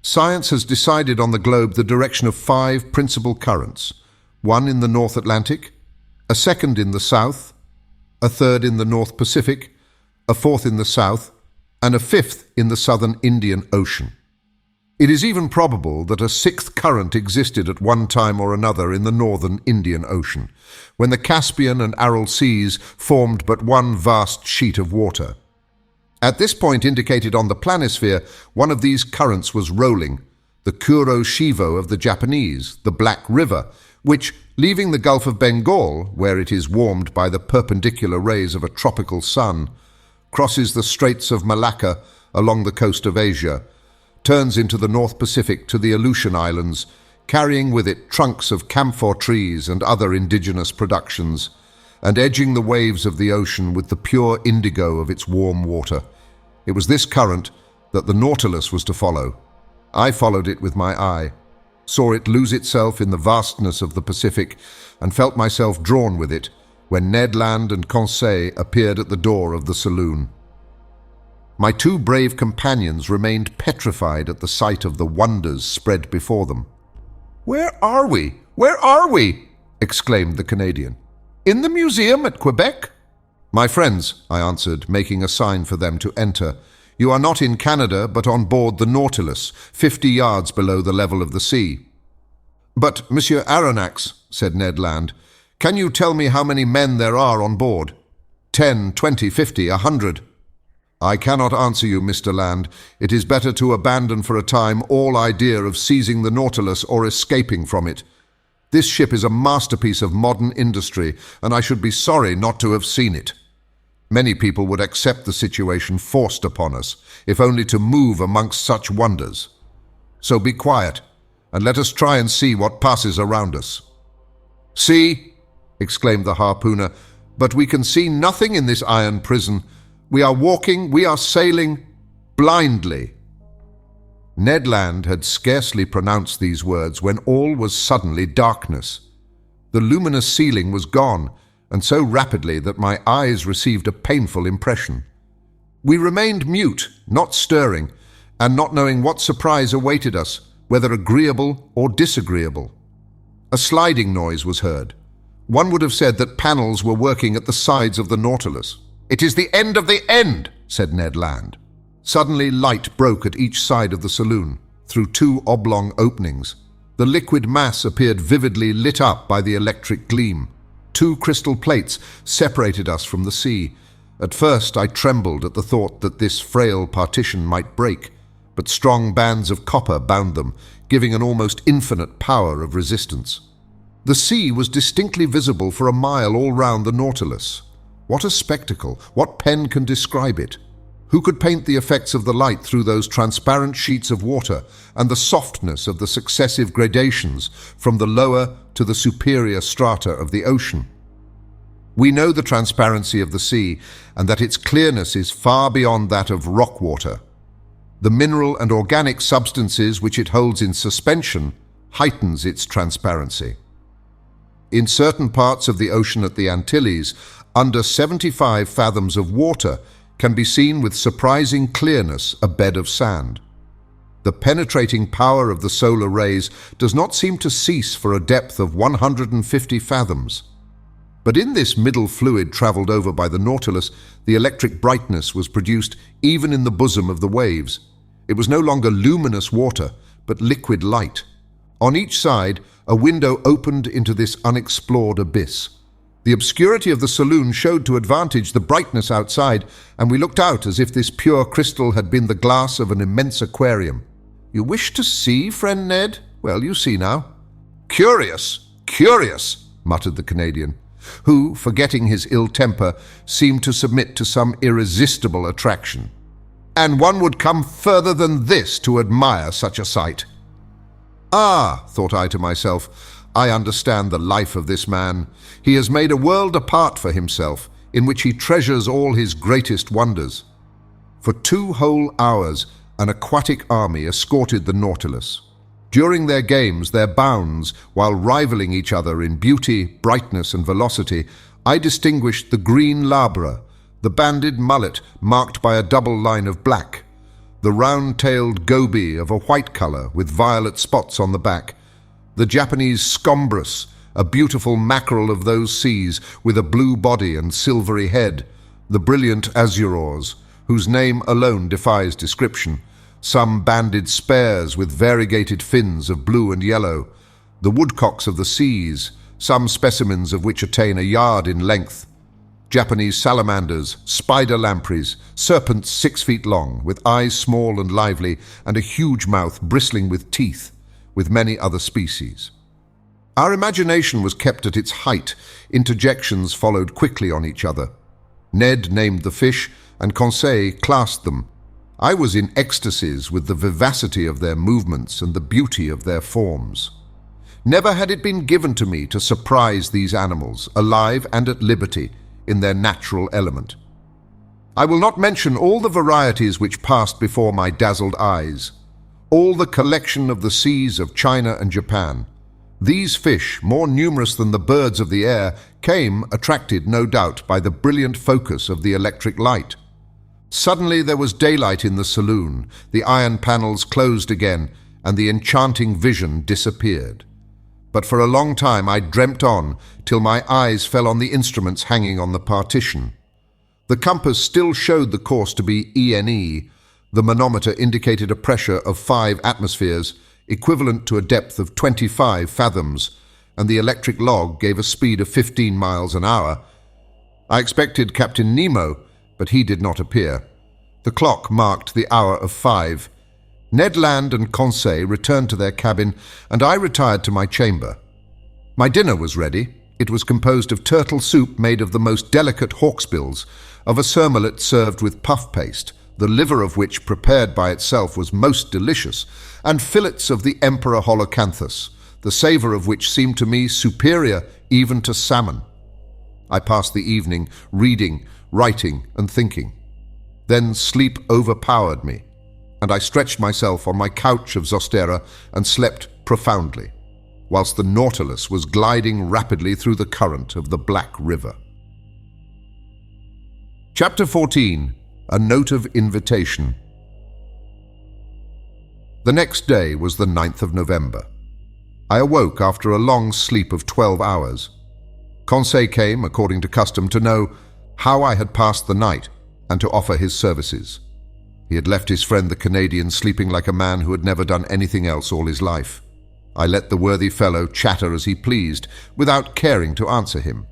Science has decided on the globe the direction of 5 principal currents, one in the North Atlantic, a second in the south, a third in the North Pacific, a fourth in the south, and a fifth in the southern Indian Ocean. It is even probable that a 6th current existed at one time or another in the northern Indian Ocean, when the Caspian and Aral seas formed but one vast sheet of water. At this point indicated on the planisphere, one of these currents was rolling, the Kuro-Shivo of the Japanese, the Black River, which, leaving the Gulf of Bengal, where it is warmed by the perpendicular rays of a tropical sun, crosses the Straits of Malacca along the coast of Asia, turns into the North Pacific to the Aleutian Islands, carrying with it trunks of camphor trees and other indigenous productions, and edging the waves of the ocean with the pure indigo of its warm water. It was this current that the Nautilus was to follow. I followed it with my eye, saw it lose itself in the vastness of the Pacific, and felt myself drawn with it when Ned Land and Conseil appeared at the door of the saloon. My 2 brave companions remained petrified at the sight of the wonders spread before them. "Where are we? Where are we?" exclaimed the Canadian. "In the museum at Quebec?" "My friends," I answered, making a sign for them to enter, "you are not in Canada, but on board the Nautilus, 50 yards below the level of the sea." "But, Monsieur Aronnax," said Ned Land, "can you tell me how many men there are on board? 10, 20, 50, 100? "I cannot answer you, Mr. Land. It is better to abandon for a time all idea of seizing the Nautilus or escaping from it. This ship is a masterpiece of modern industry, and I should be sorry not to have seen it. Many people would accept the situation forced upon us, if only to move amongst such wonders. So be quiet, and let us try and see what passes around us." "See," exclaimed the harpooner, "but we can see nothing in this iron prison. We are walking, we are sailing, blindly." Ned Land had scarcely pronounced these words when all was suddenly darkness. The luminous ceiling was gone, and so rapidly that my eyes received a painful impression. We remained mute, not stirring, and not knowing what surprise awaited us, whether agreeable or disagreeable. A sliding noise was heard. One would have said that panels were working at the sides of the Nautilus. "It is the end of the end," said Ned Land. Suddenly light broke at each side of the saloon, through 2 oblong openings. The liquid mass appeared vividly lit up by the electric gleam. 2 crystal plates separated us from the sea. At first I trembled at the thought that this frail partition might break, but strong bands of copper bound them, giving an almost infinite power of resistance. The sea was distinctly visible for a mile all round the Nautilus. What a spectacle! What pen can describe it? Who could paint the effects of the light through those transparent sheets of water and the softness of the successive gradations from the lower to the superior strata of the ocean? We know the transparency of the sea and that its clearness is far beyond that of rock water. The mineral and organic substances which it holds in suspension heightens its transparency. In certain parts of the ocean at the Antilles, under 75 fathoms of water can be seen with surprising clearness a bed of sand. The penetrating power of the solar rays does not seem to cease for a depth of 150 fathoms. But in this middle fluid travelled over by the Nautilus, the electric brightness was produced even in the bosom of the waves. It was no longer luminous water, but liquid light. On each side, a window opened into this unexplored abyss. The obscurity of the saloon showed to advantage the brightness outside, and we looked out as if this pure crystal had been the glass of an immense aquarium. "You wish to see, friend Ned? Well, you see now." "Curious, curious," muttered the Canadian, who, forgetting his ill temper, seemed to submit to some irresistible attraction. "And one would come further than this to admire such a sight." "Ah," thought I to myself, "I understand the life of this man. He has made a world apart for himself, in which he treasures all his greatest wonders." For 2 whole hours, an aquatic army escorted the Nautilus. During their games, their bounds, while rivaling each other in beauty, brightness, and velocity, I distinguished the green labra, the banded mullet marked by a double line of black, the round-tailed goby of a white color with violet spots on the back, the Japanese scombrus, a beautiful mackerel of those seas with a blue body and silvery head, the brilliant azurors, whose name alone defies description, some banded spares with variegated fins of blue and yellow, the woodcocks of the seas, some specimens of which attain a yard in length, Japanese salamanders, spider lampreys, serpents 6 feet long, with eyes small and lively, and a huge mouth bristling with teeth, with many other species. Our imagination was kept at its height. Interjections followed quickly on each other. Ned named the fish, and Conseil classed them. I was in ecstasies with the vivacity of their movements and the beauty of their forms. Never had it been given to me to surprise these animals, alive and at liberty, in their natural element. I will not mention all the varieties which passed before my dazzled eyes, all the collection of the seas of China and Japan. These fish, more numerous than the birds of the air, came, attracted no doubt by the brilliant focus of the electric light. Suddenly there was daylight in the saloon, the iron panels closed again, and the enchanting vision disappeared. But for a long time I dreamt on, till my eyes fell on the instruments hanging on the partition. The compass still showed the course to be ENE. The manometer indicated a pressure of 5 atmospheres, equivalent to a depth of 25 fathoms, and the electric log gave a speed of 15 miles an hour. I expected Captain Nemo, but he did not appear. The clock marked the hour of 5. Ned Land and Conseil returned to their cabin, and I retired to my chamber. My dinner was ready. It was composed of turtle soup made of the most delicate hawksbills, of a surmullet served with puff paste, the liver of which, prepared by itself, was most delicious, and fillets of the Emperor holocanthus, the savour of which seemed to me superior even to salmon. I passed the evening reading, writing, and thinking. Then sleep overpowered me, and I stretched myself on my couch of Zostera and slept profoundly, whilst the Nautilus was gliding rapidly through the current of the Black River. Chapter 14. A Note of Invitation. The next day was the 9th of November. I awoke after a long sleep of 12 hours. Conseil came, according to custom, to know how I had passed the night and to offer his services. He had left his friend the Canadian sleeping like a man who had never done anything else all his life. I let the worthy fellow chatter as he pleased, without caring to answer him.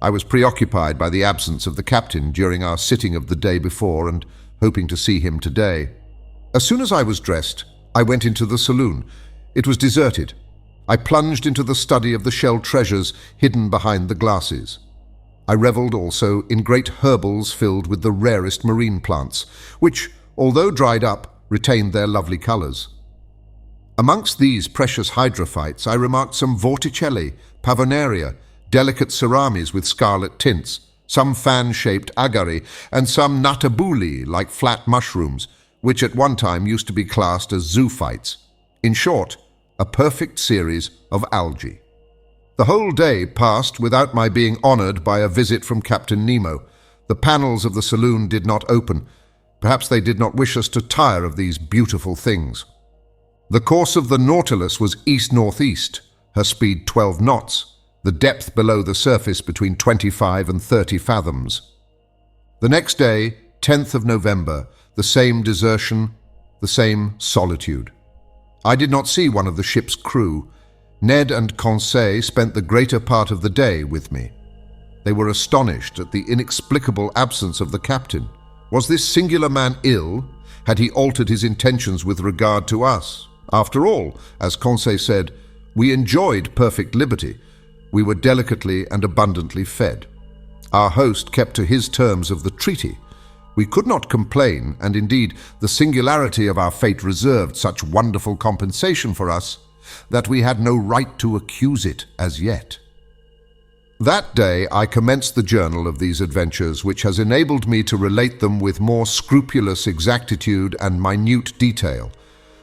I was preoccupied by the absence of the captain during our sitting of the day before and hoping to see him today. As soon as I was dressed, I went into the saloon. It was deserted. I plunged into the study of the shell treasures hidden behind the glasses. I revelled also in great herbals filled with the rarest marine plants, which, although dried up, retained their lovely colours. Amongst these precious hydrophytes I remarked some vorticelli, pavonaria, delicate ceramis with scarlet tints, some fan-shaped agari, and some natabuli like flat mushrooms, which at one time used to be classed as zoophytes. In short, a perfect series of algae. The whole day passed without my being honoured by a visit from Captain Nemo. The panels of the saloon did not open. Perhaps they did not wish us to tire of these beautiful things. The course of the Nautilus was east-northeast, her speed 12 knots, the depth below the surface between 25 and 30 fathoms. The next day, 10th of November, the same desertion, the same solitude. I did not see one of the ship's crew. Ned and Conseil spent the greater part of the day with me. They were astonished at the inexplicable absence of the captain. Was this singular man ill? Had he altered his intentions with regard to us? After all, as Conseil said, we enjoyed perfect liberty. We were delicately and abundantly fed. Our host kept to his terms of the treaty. We could not complain, and indeed the singularity of our fate reserved such wonderful compensation for us that we had no right to accuse it as yet. That day I commenced the journal of these adventures, which has enabled me to relate them with more scrupulous exactitude and minute detail.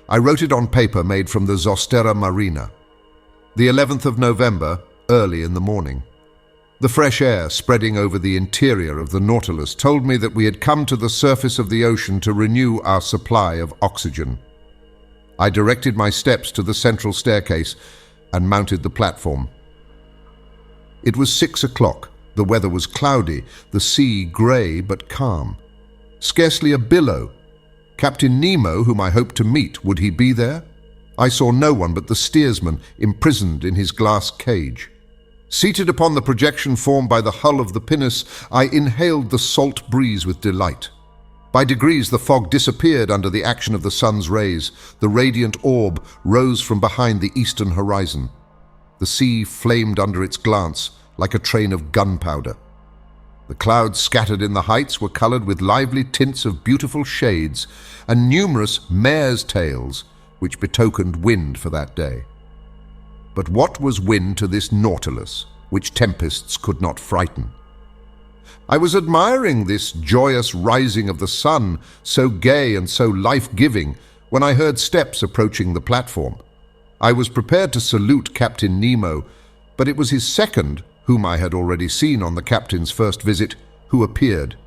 I wrote it on paper made from the Zostera Marina. The 11th of November, early in the morning. The fresh air spreading over the interior of the Nautilus told me that we had come to the surface of the ocean to renew our supply of oxygen. I directed my steps to the central staircase and mounted the platform. It was 6 o'clock. The weather was cloudy, the sea grey but calm. Scarcely a billow. Captain Nemo, whom I hoped to meet, would he be there? I saw no one but the steersman imprisoned in his glass cage. Seated upon the projection formed by the hull of the pinnace, I inhaled the salt breeze with delight. By degrees the fog disappeared under the action of the sun's rays. The radiant orb rose from behind the eastern horizon. The sea flamed under its glance like a train of gunpowder. The clouds scattered in the heights were coloured with lively tints of beautiful shades and numerous mare's tails, which betokened wind for that day. But what was wind to this Nautilus, which tempests could not frighten? I was admiring this joyous rising of the sun, so gay and so life-giving, when I heard steps approaching the platform. I was prepared to salute Captain Nemo, but it was his second, whom I had already seen on the captain's first visit, who appeared.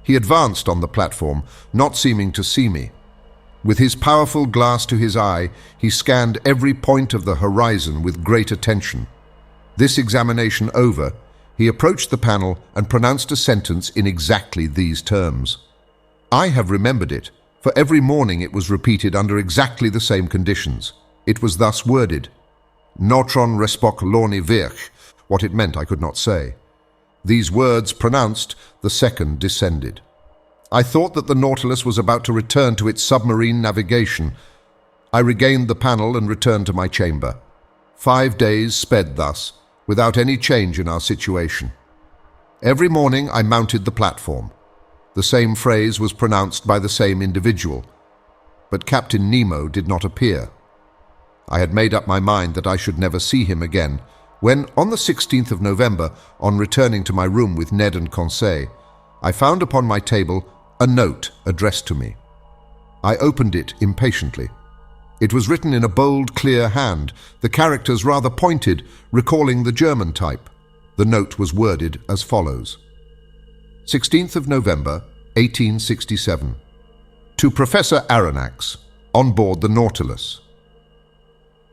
He advanced on the platform, not seeming to see me. With his powerful glass to his eye, he scanned every point of the horizon with great attention. This examination over, he approached the panel and pronounced a sentence in exactly these terms. I have remembered it, for every morning it was repeated under exactly the same conditions. It was thus worded: Notron respok lorni virch. What it meant I could not say. These words pronounced, the second descended. I thought that the Nautilus was about to return to its submarine navigation. I regained the panel and returned to my chamber. 5 days sped thus, without any change in our situation. Every morning I mounted the platform. The same phrase was pronounced by the same individual, but Captain Nemo did not appear. I had made up my mind that I should never see him again, when, on the 16th of November, on returning to my room with Ned and Conseil, I found upon my table a note addressed to me. I opened it impatiently. It was written in a bold, clear hand, the characters rather pointed, recalling the German type. The note was worded as follows: 16th of November, 1867. To Professor Aronnax, on board the Nautilus.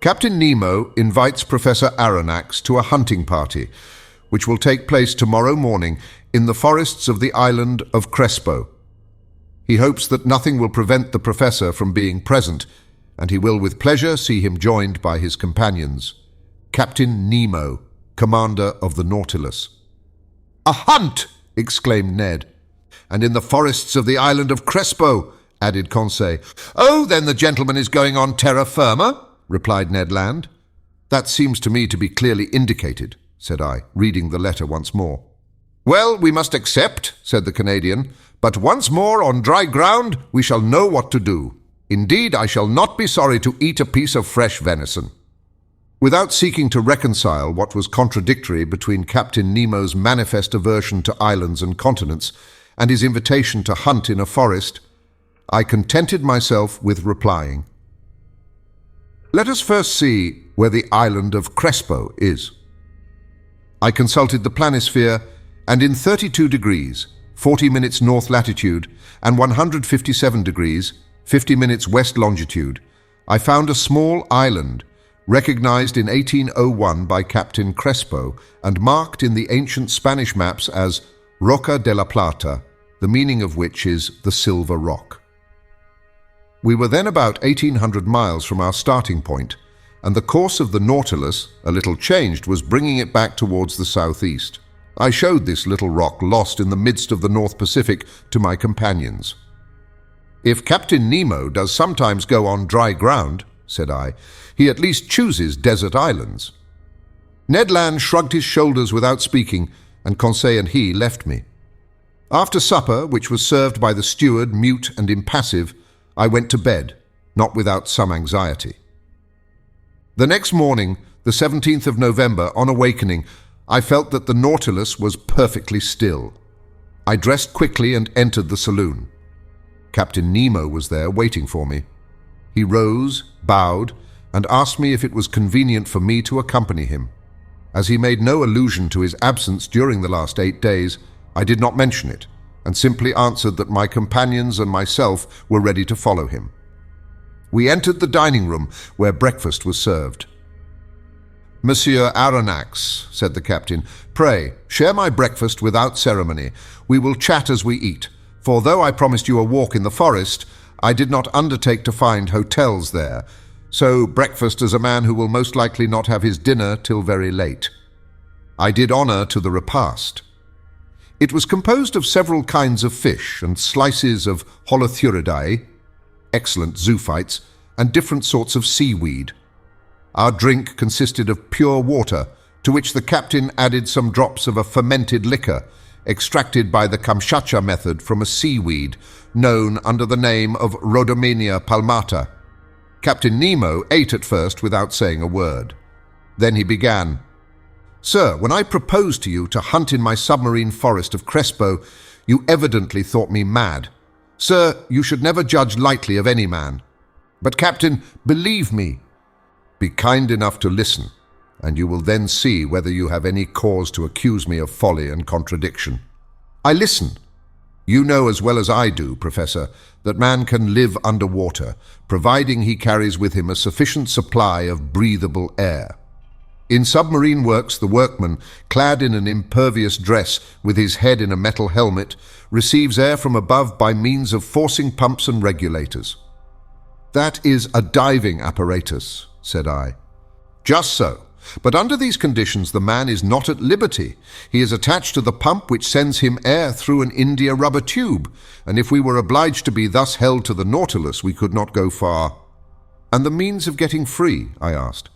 Captain Nemo invites Professor Aronnax to a hunting party, which will take place tomorrow morning in the forests of the island of Crespo. He hopes that nothing will prevent the professor from being present, and he will with pleasure see him joined by his companions. Captain Nemo, commander of the Nautilus. "A hunt!" exclaimed Ned. "And in the forests of the island of Crespo," added Conseil. "Oh, then the gentleman is going on terra firma," replied Ned Land. "That seems to me to be clearly indicated," said I, reading the letter once more. "Well, we must accept," said the Canadian, "but once more on dry ground we shall know what to do. Indeed, I shall not be sorry to eat a piece of fresh venison." Without seeking to reconcile what was contradictory between Captain Nemo's manifest aversion to islands and continents and his invitation to hunt in a forest, I contented myself with replying, "Let us first see where the island of Crespo is." I consulted the planisphere, and in 32 degrees, 40 minutes north latitude, and 157 degrees, 50 minutes west longitude, I found a small island, recognized in 1801 by Captain Crespo and marked in the ancient Spanish maps as Roca de la Plata, the meaning of which is the Silver Rock. We were then about 1,800 miles from our starting point, and the course of the Nautilus, a little changed, was bringing it back towards the southeast. I showed this little rock lost in the midst of the North Pacific to my companions. "If Captain Nemo does sometimes go on dry ground," said I, "he at least chooses desert islands." Ned Land shrugged his shoulders without speaking, and Conseil and he left me. After supper, which was served by the steward, mute and impassive, I went to bed, not without some anxiety. The next morning, the 17th of November, on awakening, I felt that the Nautilus was perfectly still. I dressed quickly and entered the saloon. Captain Nemo was there waiting for me. He rose, bowed, and asked me if it was convenient for me to accompany him. As he made no allusion to his absence during the last 8 days, I did not mention it, and simply answered that my companions and myself were ready to follow him. We entered the dining room, where breakfast was served. "Monsieur Aronnax," said the captain, "pray, share my breakfast without ceremony. We will chat as we eat, for though I promised you a walk in the forest, I did not undertake to find hotels there, so breakfast as a man who will most likely not have his dinner till very late." I did honor to the repast. It was composed of several kinds of fish and slices of Holothuridae, excellent zoophytes, and different sorts of seaweed. Our drink consisted of pure water, to which the captain added some drops of a fermented liquor, extracted by the Kamchatka method from a seaweed known under the name of Rhodomenia palmata. Captain Nemo ate at first without saying a word. Then he began, "Sir, when I proposed to you to hunt in my submarine forest of Crespo, you evidently thought me mad. Sir, you should never judge lightly of any man. But, Captain, believe me. Be kind enough to listen, and you will then see whether you have any cause to accuse me of folly and contradiction. I listen. You know as well as I do, Professor, that man can live underwater, providing he carries with him a sufficient supply of breathable air. In submarine works, the workman, clad in an impervious dress with his head in a metal helmet, receives air from above by means of forcing pumps and regulators." "That is a diving apparatus," said I. "Just so. But under these conditions the man is not at liberty. He is attached to the pump which sends him air through an India rubber tube, and if we were obliged to be thus held to the Nautilus, we could not go far." "And the means of getting free?" I asked.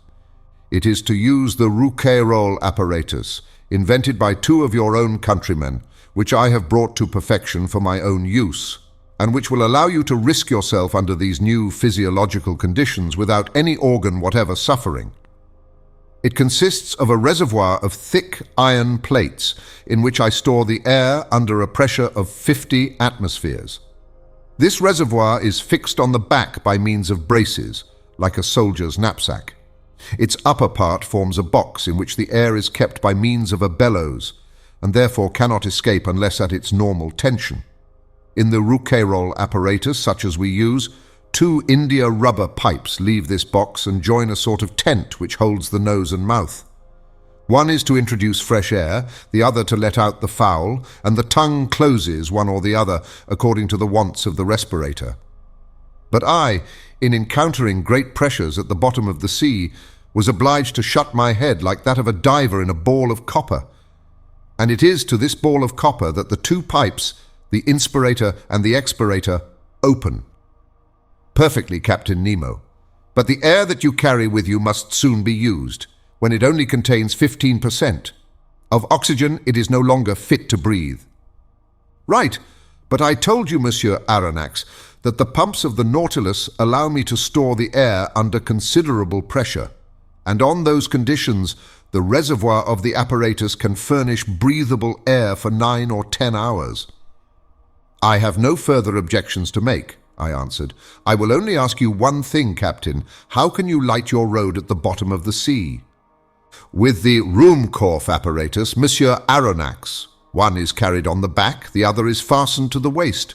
"It is to use the Rouquayrol apparatus, invented by 2 of your own countrymen, which I have brought to perfection for my own use, and which will allow you to risk yourself under these new physiological conditions without any organ whatever suffering. It consists of a reservoir of thick iron plates in which I store the air under a pressure of 50 atmospheres. This reservoir is fixed on the back by means of braces, like a soldier's knapsack. Its upper part forms a box in which the air is kept by means of a bellows, and therefore cannot escape unless at its normal tension. In the Rouquayrol apparatus, such as we use, 2 India rubber pipes leave this box and join a sort of tent which holds the nose and mouth. One is to introduce fresh air, the other to let out the foul, and the tongue closes one or the other according to the wants of the respirator. But I, in encountering great pressures at the bottom of the sea, was obliged to shut my head like that of a diver in a ball of copper. And it is to this ball of copper that the two pipes, the inspirator and the expirator, open. Perfectly, Captain Nemo. But the air that you carry with you must soon be used, when it only contains 15%. Of oxygen, it is no longer fit to breathe. Right, but I told you, Monsieur Aronnax, that the pumps of the Nautilus allow me to store the air under considerable pressure, and on those conditions the reservoir of the apparatus can furnish breathable air for 9 or 10 hours. I have no further objections to make, I answered. I will only ask you one thing, Captain. How can you light your road at the bottom of the sea? With the Ruhmkorff apparatus, Monsieur Aronnax. One is carried on the back, the other is fastened to the waist.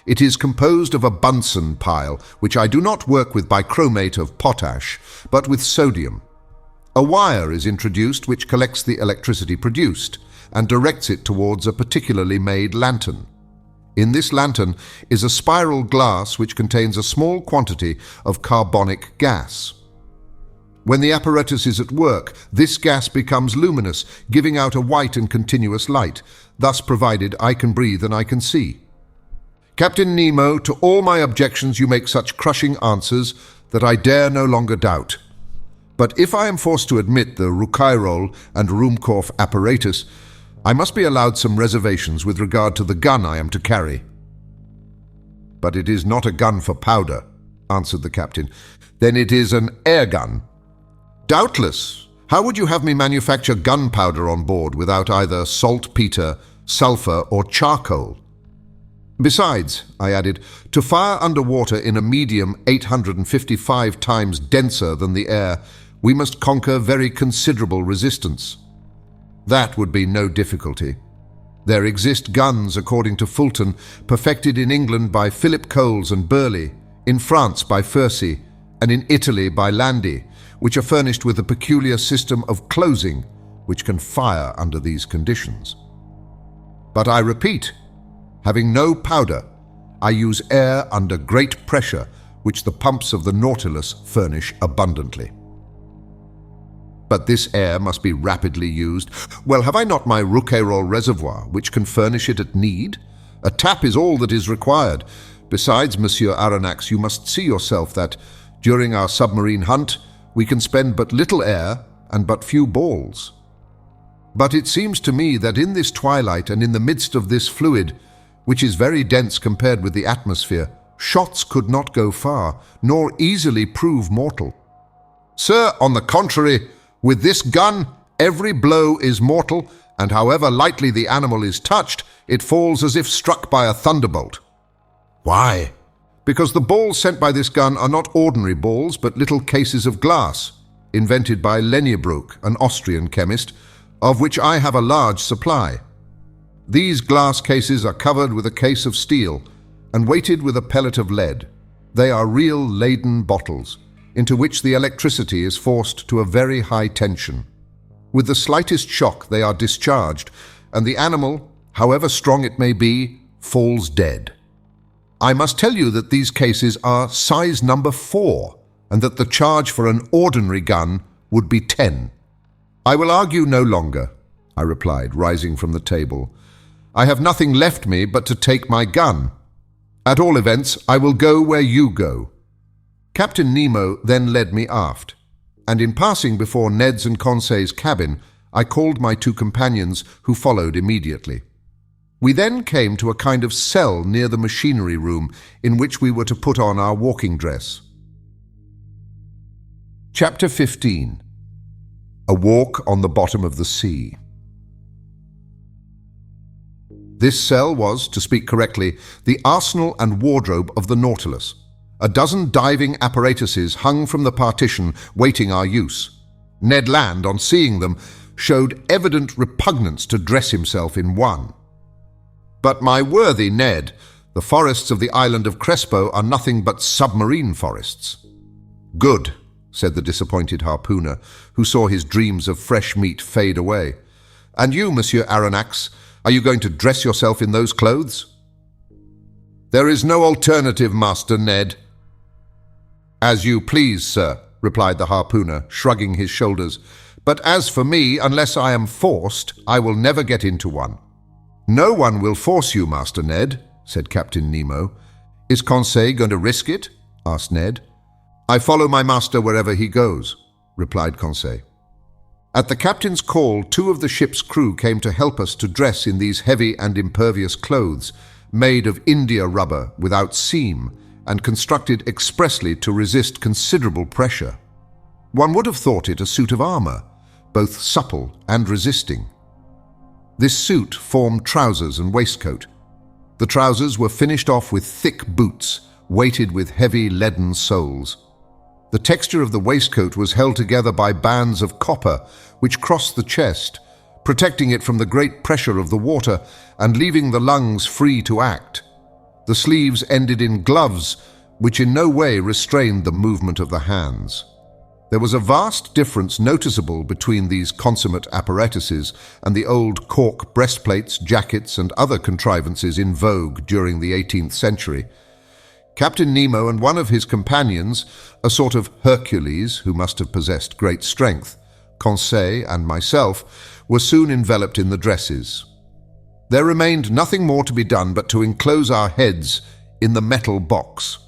It is composed of a Bunsen pile, which I do not work with bichromate of potash, but with sodium. A wire is introduced which collects the electricity produced and directs it towards a particularly made lantern. In this lantern is a spiral glass which contains a small quantity of carbonic gas. When the apparatus is at work, this gas becomes luminous, giving out a white and continuous light, thus provided I can breathe and I can see. Captain Nemo, to all my objections you make such crushing answers that I dare no longer doubt. But if I am forced to admit the Rouquayrol and Ruhmkorff apparatus, I must be allowed some reservations with regard to the gun I am to carry. But it is not a gun for powder, answered the captain. Then it is an air gun. Doubtless. How would you have me manufacture gunpowder on board without either saltpeter, sulfur, or charcoal? Besides, I added, to fire underwater in a medium 855 times denser than the air, we must conquer very considerable resistance. That would be no difficulty. There exist guns, according to Fulton, perfected in England by Philip Coles and Burley, in France by Fursey, and in Italy by Landi, which are furnished with a peculiar system of closing, which can fire under these conditions. But I repeat, having no powder, I use air under great pressure, which the pumps of the Nautilus furnish abundantly. But this air must be rapidly used. Well, have I not my Rouquayrol reservoir, which can furnish it at need? A tap is all that is required. Besides, Monsieur Aronnax, you must see yourself that, during our submarine hunt, we can spend but little air and but few balls. But it seems to me that in this twilight and in the midst of this fluid, which is very dense compared with the atmosphere, shots could not go far, nor easily prove mortal. Sir, on the contrary, with this gun, every blow is mortal, and however lightly the animal is touched, it falls as if struck by a thunderbolt. Why? Because the balls sent by this gun are not ordinary balls, but little cases of glass, invented by Leniebroek, an Austrian chemist, of which I have a large supply. These glass cases are covered with a case of steel and weighted with a pellet of lead. They are real Leyden bottles, into which the electricity is forced to a very high tension. With the slightest shock they are discharged, and the animal, however strong it may be, falls dead. I must tell you that these cases are size number 4, and that the charge for an ordinary gun would be 10. I will argue no longer, I replied, rising from the table. I have nothing left me but to take my gun. At all events, I will go where you go. Captain Nemo then led me aft, and in passing before Ned's and Conseil's cabin, I called my two companions, who followed immediately. We then came to a kind of cell near the machinery room, in which we were to put on our walking dress. Chapter 15. A Walk on the Bottom of the Sea. This cell was, to speak correctly, the arsenal and wardrobe of the Nautilus. A dozen diving apparatuses hung from the partition, waiting our use. Ned Land, on seeing them, showed evident repugnance to dress himself in one. But my worthy Ned, the forests of the island of Crespo are nothing but submarine forests. Good, said the disappointed harpooner, who saw his dreams of fresh meat fade away. And you, Monsieur Aronnax, are you going to dress yourself in those clothes? There is no alternative, Master Ned. "As you please, sir," replied the harpooner, shrugging his shoulders. "But as for me, unless I am forced, I will never get into one." "No one will force you, Master Ned," said Captain Nemo. "Is Conseil going to risk it?" asked Ned. "I follow my master wherever he goes," replied Conseil. At the captain's call, 2 of the ship's crew came to help us to dress in these heavy and impervious clothes, made of India rubber without seam and constructed expressly to resist considerable pressure. One would have thought it a suit of armor, both supple and resisting. This suit formed trousers and waistcoat. The trousers were finished off with thick boots, weighted with heavy leaden soles. The texture of the waistcoat was held together by bands of copper which crossed the chest, protecting it from the great pressure of the water and leaving the lungs free to act. The sleeves ended in gloves which in no way restrained the movement of the hands. There was a vast difference noticeable between these consummate apparatuses and the old cork breastplates, jackets, and other contrivances in vogue during the 18th century. Captain Nemo and one of his companions, a sort of Hercules who must have possessed great strength, Conseil and myself, were soon enveloped in the dresses. There remained nothing more to be done but to enclose our heads in the metal box.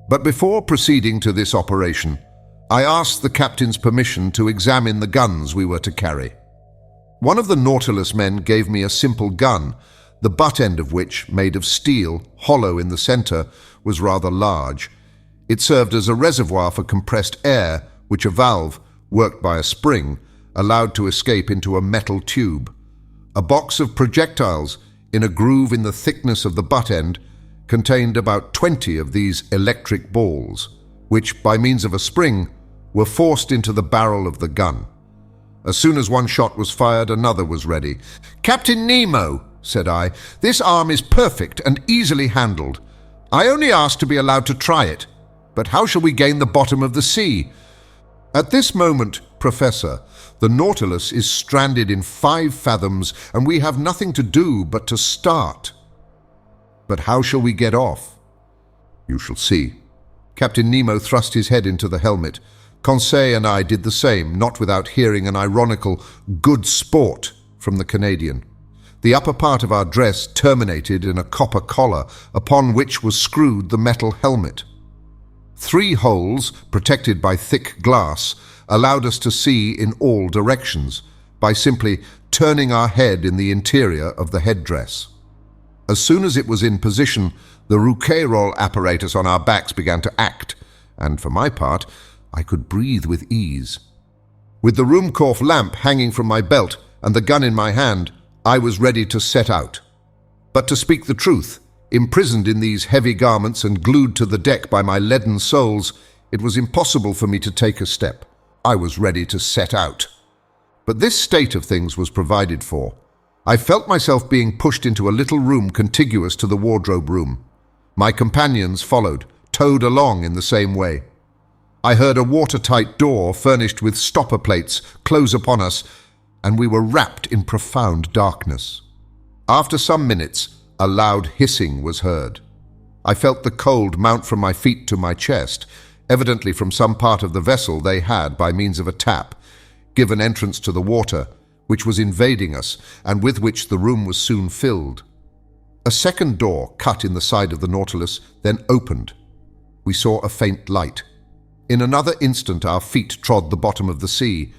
But before proceeding to this operation, I asked the captain's permission to examine the guns we were to carry. One of the Nautilus men gave me a simple gun, the butt end of which, made of steel, hollow in the center, was rather large. It served as a reservoir for compressed air, which a valve, worked by a spring, allowed to escape into a metal tube. A box of projectiles, in a groove in the thickness of the butt end, contained about 20 of these electric balls, which, by means of a spring, were forced into the barrel of the gun. As soon as one shot was fired, another was ready. "Captain Nemo," said I, "this arm is perfect and easily handled. I only ask to be allowed to try it. But how shall we gain the bottom of the sea? At this moment, Professor, the Nautilus is stranded in 5 fathoms, and we have nothing to do but to start. But how shall we get off?" "You shall see." Captain Nemo thrust his head into the helmet. Conseil and I did the same, not without hearing an ironical "good sport" from the Canadian. The upper part of our dress terminated in a copper collar, upon which was screwed the metal helmet. 3 holes, protected by thick glass, allowed us to see in all directions, by simply turning our head in the interior of the headdress. As soon as it was in position, the Rouquayrol apparatus on our backs began to act, and for my part, I could breathe with ease. With the Ruhmkorff lamp hanging from my belt and the gun in my hand, I was ready to set out. But to speak the truth, imprisoned in these heavy garments and glued to the deck by my leaden soles, it was impossible for me to take a step. I was ready to set out. But this state of things was provided for. I felt myself being pushed into a little room contiguous to the wardrobe room. My companions followed, towed along in the same way. I heard a watertight door furnished with stopper plates close upon us, and we were wrapped in profound darkness. After some minutes, a loud hissing was heard. I felt the cold mount from my feet to my chest, evidently from some part of the vessel they had, by means of a tap, given entrance to the water, which was invading us, and with which the room was soon filled. A second door, cut in the side of the Nautilus, then opened. We saw a faint light. In another instant our feet trod the bottom of the sea.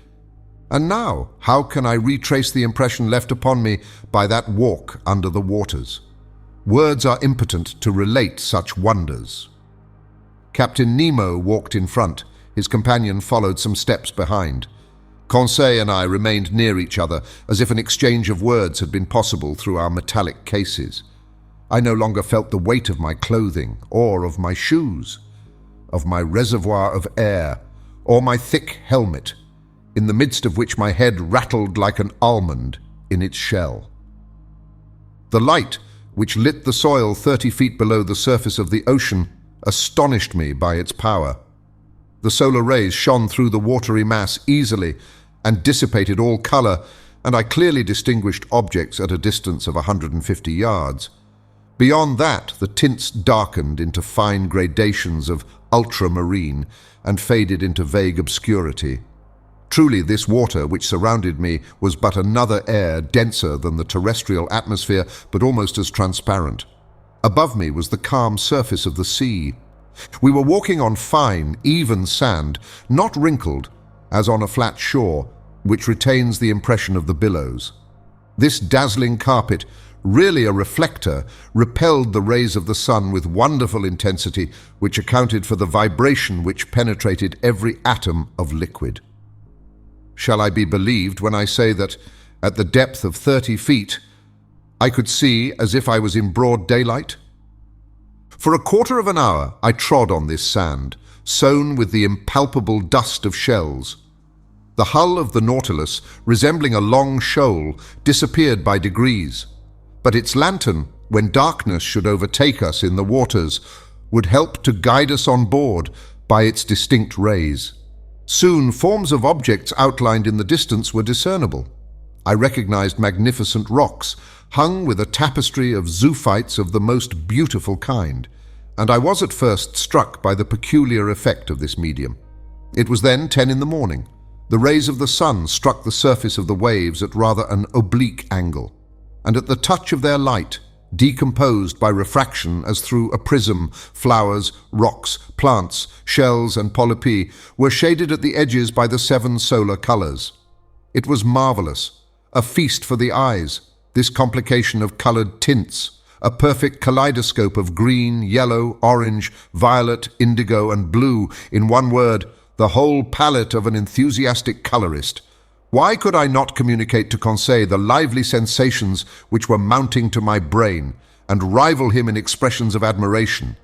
And now, how can I retrace the impression left upon me by that walk under the waters? Words are impotent to relate such wonders. Captain Nemo walked in front. His companion followed some steps behind. Conseil and I remained near each other, as if an exchange of words had been possible through our metallic cases. I no longer felt the weight of my clothing, or of my shoes, of my reservoir of air, or my thick helmet, in the midst of which my head rattled like an almond in its shell. The light, which lit the soil 30 feet below the surface of the ocean, astonished me by its power. The solar rays shone through the watery mass easily and dissipated all color, and I clearly distinguished objects at a distance of 150 yards. Beyond that, the tints darkened into fine gradations of ultramarine and faded into vague obscurity. Truly, this water which surrounded me was but another air denser than the terrestrial atmosphere, but almost as transparent. Above me was the calm surface of the sea. We were walking on fine, even sand, not wrinkled, as on a flat shore, which retains the impression of the billows. This dazzling carpet, really a reflector, repelled the rays of the sun with wonderful intensity, which accounted for the vibration which penetrated every atom of liquid. Shall I be believed when I say that, at the depth of 30 feet, I could see as if I was in broad daylight? For a quarter of an hour I trod on this sand, sown with the impalpable dust of shells. The hull of the Nautilus, resembling a long shoal, disappeared by degrees, but its lantern, when darkness should overtake us in the waters, would help to guide us on board by its distinct rays. Soon forms of objects outlined in the distance were discernible. I recognized magnificent rocks, hung with a tapestry of zoophytes of the most beautiful kind, and I was at first struck by the peculiar effect of this medium. It was then 10 in the morning. The rays of the sun struck the surface of the waves at rather an oblique angle, and at the touch of their light, decomposed by refraction as through a prism, flowers, rocks, plants, shells, and polypi were shaded at the edges by the 7 solar colors. It was marvelous, a feast for the eyes, this complication of colored tints, a perfect kaleidoscope of green, yellow, orange, violet, indigo, and blue, in one word, the whole palette of an enthusiastic colorist. Why could I not communicate to Conseil the lively sensations which were mounting to my brain, and rival him in expressions of admiration?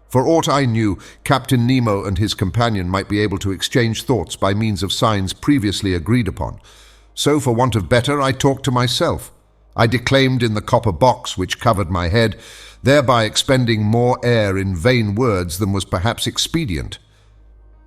For aught I knew, Captain Nemo and his companion might be able to exchange thoughts by means of signs previously agreed upon. So, for want of better, I talked to myself. I declaimed in the copper box which covered my head, thereby expending more air in vain words than was perhaps expedient.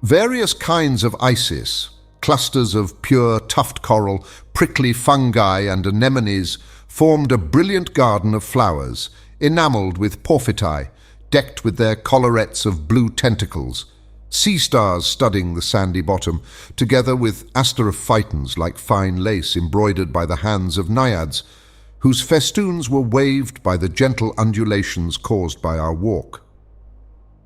Various kinds of isis, clusters of pure tuft coral, prickly fungi, and anemones formed a brilliant garden of flowers, enameled with porphytae, decked with their collarets of blue tentacles, sea stars studding the sandy bottom, together with asterophytons like fine lace embroidered by the hands of naiads, whose festoons were waved by the gentle undulations caused by our walk.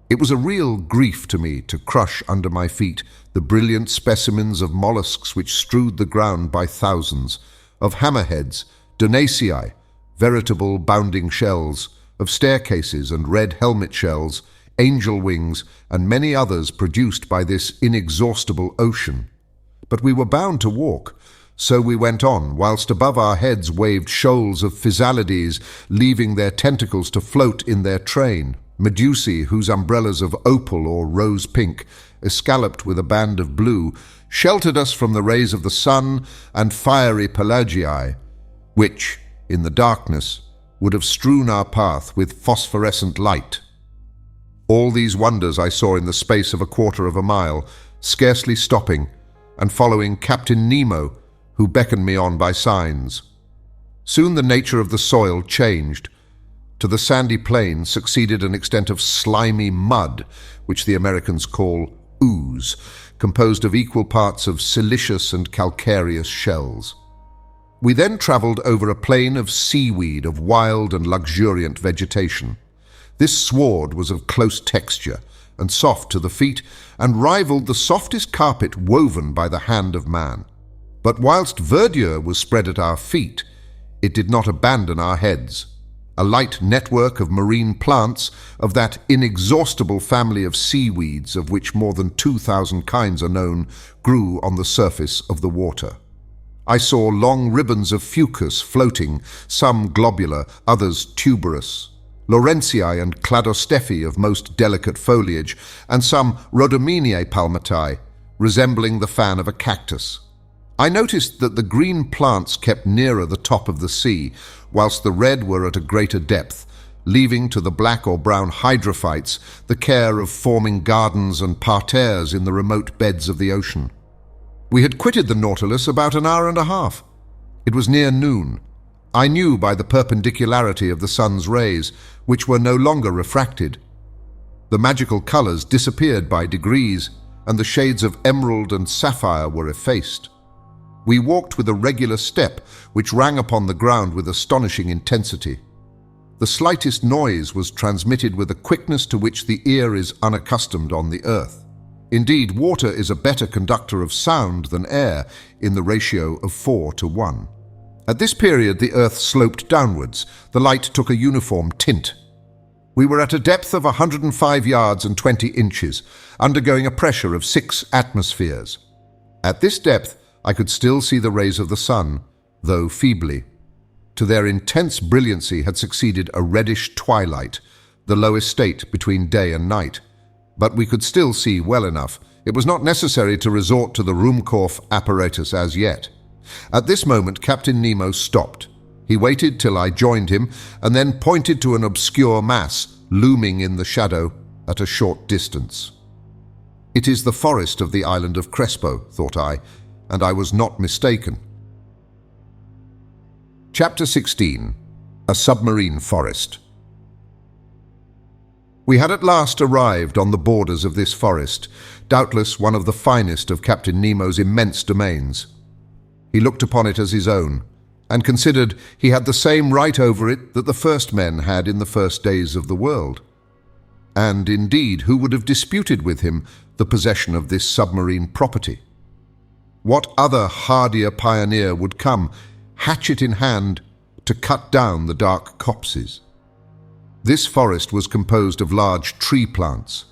It was a real grief to me to crush under my feet the brilliant specimens of mollusks which strewed the ground by thousands, of hammerheads, donaceae, veritable bounding shells, of staircases and red helmet shells, angel wings, and many others produced by this inexhaustible ocean. But we were bound to walk, so we went on, whilst above our heads waved shoals of physalides, leaving their tentacles to float in their train, medusae whose umbrellas of opal or rose pink, escalloped with a band of blue, sheltered us from the rays of the sun, and fiery pelagiae, which, in the darkness, would have strewn our path with phosphorescent light. All these wonders I saw in the space of a quarter of a mile, scarcely stopping, and following Captain Nemo, who beckoned me on by signs. Soon the nature of the soil changed. To the sandy plain succeeded an extent of slimy mud, which the Americans call ooze, composed of equal parts of silicious and calcareous shells. We then travelled over a plain of seaweed of wild and luxuriant vegetation. This sward was of close texture and soft to the feet, and rivaled the softest carpet woven by the hand of man. But whilst verdure was spread at our feet, it did not abandon our heads. A light network of marine plants, of that inexhaustible family of seaweeds of which more than 2,000 kinds are known, grew on the surface of the water. I saw long ribbons of fucus floating, some globular, others tuberous, Lawrencii and Cladostephae of most delicate foliage, and some Rhodomenae palmatae, resembling the fan of a cactus. I noticed that the green plants kept nearer the top of the sea, whilst the red were at a greater depth, leaving to the black or brown hydrophytes the care of forming gardens and parterres in the remote beds of the ocean. We had quitted the Nautilus about an hour and a half. It was near noon. I knew by the perpendicularity of the sun's rays which were no longer refracted. The magical colors disappeared by degrees, and the shades of emerald and sapphire were effaced. We walked with a regular step, which rang upon the ground with astonishing intensity. The slightest noise was transmitted with a quickness to which the ear is unaccustomed on the earth. Indeed, water is a better conductor of sound than air in the ratio of 4:1. At this period, the earth sloped downwards. The light took a uniform tint. We were at a depth of 105 yards and 20 inches, undergoing a pressure of 6 atmospheres. At this depth, I could still see the rays of the sun, though feebly. To their intense brilliancy had succeeded a reddish twilight, the lowest state between day and night. But we could still see well enough. It was not necessary to resort to the Ruhmkorff apparatus as yet. At this moment, Captain Nemo stopped. He waited till I joined him, and then pointed to an obscure mass looming in the shadow at a short distance. It is the forest of the island of Crespo, thought I, and I was not mistaken. Chapter 16. A Submarine Forest. We had at last arrived on the borders of this forest, doubtless one of the finest of Captain Nemo's immense domains. He looked upon it as his own, and considered he had the same right over it that the first men had in the first days of the world. And indeed, who would have disputed with him the possession of this submarine property? What other hardier pioneer would come, hatchet in hand, to cut down the dark copses? This forest was composed of large tree plants,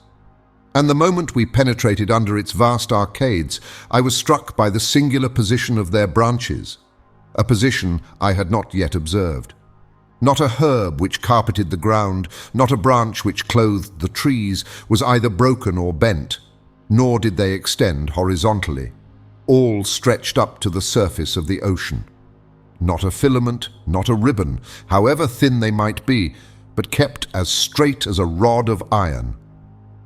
and the moment we penetrated under its vast arcades, I was struck by the singular position of their branches, a position I had not yet observed. Not a herb which carpeted the ground, not a branch which clothed the trees, was either broken or bent, nor did they extend horizontally. All stretched up to the surface of the ocean. Not a filament, not a ribbon, however thin they might be, but kept as straight as a rod of iron.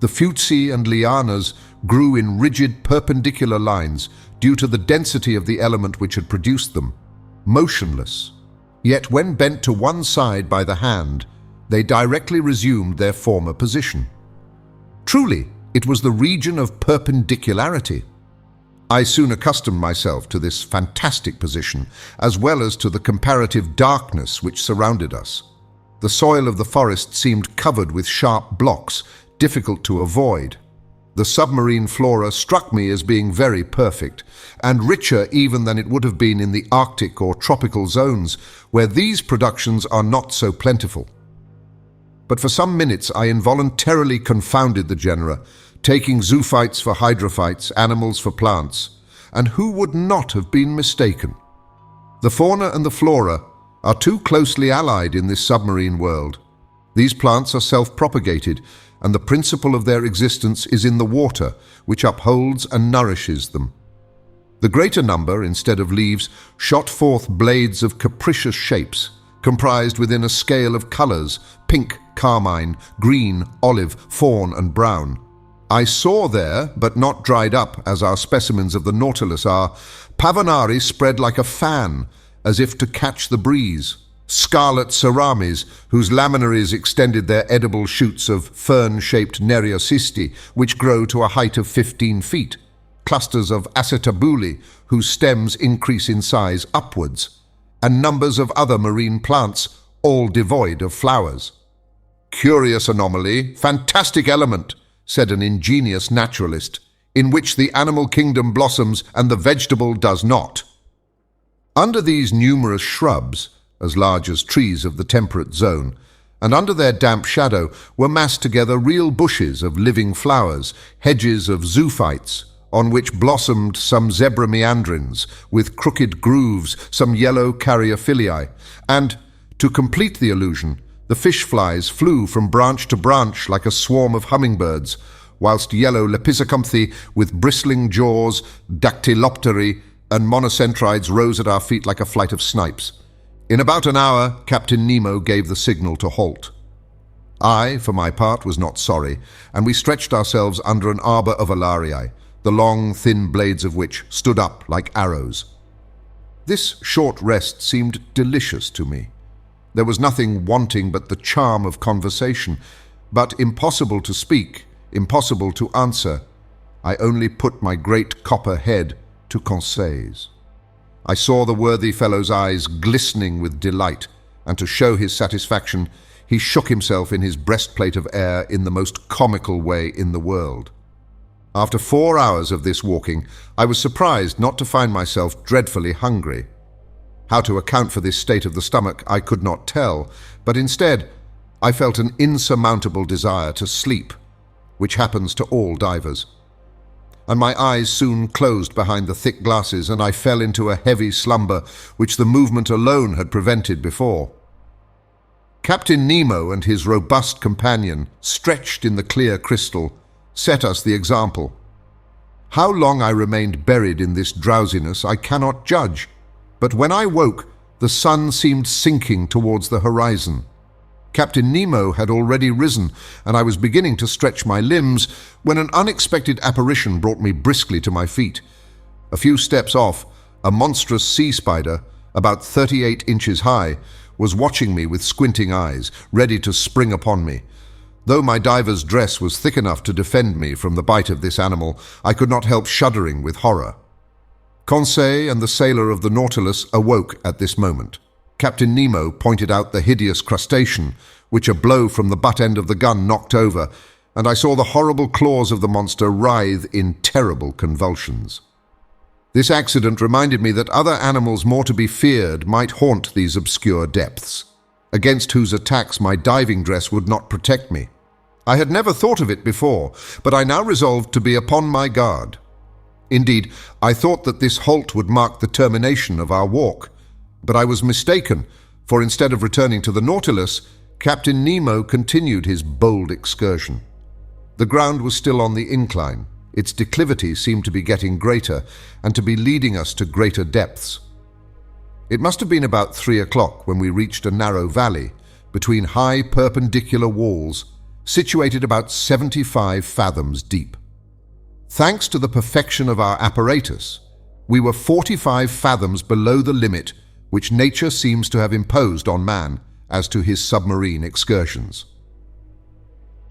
The futsi and lianas grew in rigid perpendicular lines due to the density of the element which had produced them, motionless. Yet when bent to one side by the hand, they directly resumed their former position. Truly, it was the region of perpendicularity. I soon accustomed myself to this fantastic position, as well as to the comparative darkness which surrounded us. The soil of the forest seemed covered with sharp blocks, difficult to avoid. The submarine flora struck me as being very perfect, and richer even than it would have been in the Arctic or tropical zones, where these productions are not so plentiful. But for some minutes I involuntarily confounded the genera, taking zoophytes for hydrophytes, animals for plants, and who would not have been mistaken? The fauna and the flora are too closely allied in this submarine world. These plants are self-propagated, and the principle of their existence is in the water, which upholds and nourishes them. The greater number, instead of leaves, shot forth blades of capricious shapes, comprised within a scale of colors: pink, carmine, green, olive, fawn, and brown. I saw there, but not dried up as our specimens of the Nautilus are, Pavonaris spread like a fan, as if to catch the breeze, scarlet ceramis, whose laminaries extended their edible shoots of fern-shaped Nereocysti, which grow to a height of 15 feet, clusters of acetabuli, whose stems increase in size upwards, and numbers of other marine plants, all devoid of flowers. "Curious anomaly, fantastic element," said an ingenious naturalist, "in which the animal kingdom blossoms and the vegetable does not." Under these numerous shrubs, as large as trees of the temperate zone, and under their damp shadow were massed together real bushes of living flowers, hedges of zoophytes, on which blossomed some zebra meandrins, with crooked grooves, some yellow caryophyllae, and, to complete the illusion, the fish flies flew from branch to branch like a swarm of hummingbirds, whilst yellow Lepisacanthe with bristling jaws, Dactylopteri, and monocentrides rose at our feet like a flight of snipes. In about an hour, Captain Nemo gave the signal to halt. I, for my part, was not sorry, and we stretched ourselves under an arbor of Alariae, the long, thin blades of which stood up like arrows. This short rest seemed delicious to me. There was nothing wanting but the charm of conversation, but impossible to speak, impossible to answer. I only put my great copper head to Conseil's. I saw the worthy fellow's eyes glistening with delight, and to show his satisfaction, he shook himself in his breastplate of air in the most comical way in the world. After 4 hours of this walking, I was surprised not to find myself dreadfully hungry. How to account for this state of the stomach I could not tell, but instead I felt an insurmountable desire to sleep, which happens to all divers. And my eyes soon closed behind the thick glasses, and I fell into a heavy slumber which the movement alone had prevented before. Captain Nemo and his robust companion, stretched in the clear crystal, set us the example. How long I remained buried in this drowsiness I cannot judge, but when I woke, the sun seemed sinking towards the horizon. Captain Nemo had already risen, and I was beginning to stretch my limbs when an unexpected apparition brought me briskly to my feet. A few steps off, a monstrous sea spider, about 38 inches high, was watching me with squinting eyes, ready to spring upon me. Though my diver's dress was thick enough to defend me from the bite of this animal, I could not help shuddering with horror. Conseil and the sailor of the Nautilus awoke at this moment. Captain Nemo pointed out the hideous crustacean, which a blow from the butt end of the gun knocked over, and I saw the horrible claws of the monster writhe in terrible convulsions. This accident reminded me that other animals more to be feared might haunt these obscure depths, against whose attacks my diving dress would not protect me. I had never thought of it before, but I now resolved to be upon my guard. Indeed, I thought that this halt would mark the termination of our walk, but I was mistaken, for instead of returning to the Nautilus, Captain Nemo continued his bold excursion. The ground was still on the incline. Its declivity seemed to be getting greater, and to be leading us to greater depths. It must have been about 3 o'clock when we reached a narrow valley, between high perpendicular walls, situated about 75 fathoms deep. Thanks to the perfection of our apparatus, we were 45 fathoms below the limit which nature seems to have imposed on man as to his submarine excursions.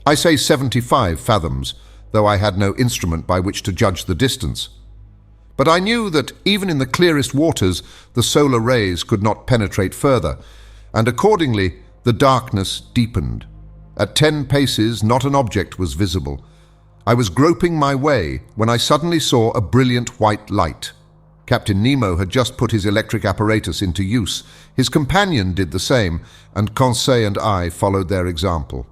I say 75 fathoms, though I had no instrument by which to judge the distance. But I knew that even in the clearest waters the solar rays could not penetrate further, and accordingly the darkness deepened. At 10 paces not an object was visible. I was groping my way when I suddenly saw a brilliant white light. Captain Nemo had just put his electric apparatus into use. His companion did the same, and Conseil and I followed their example.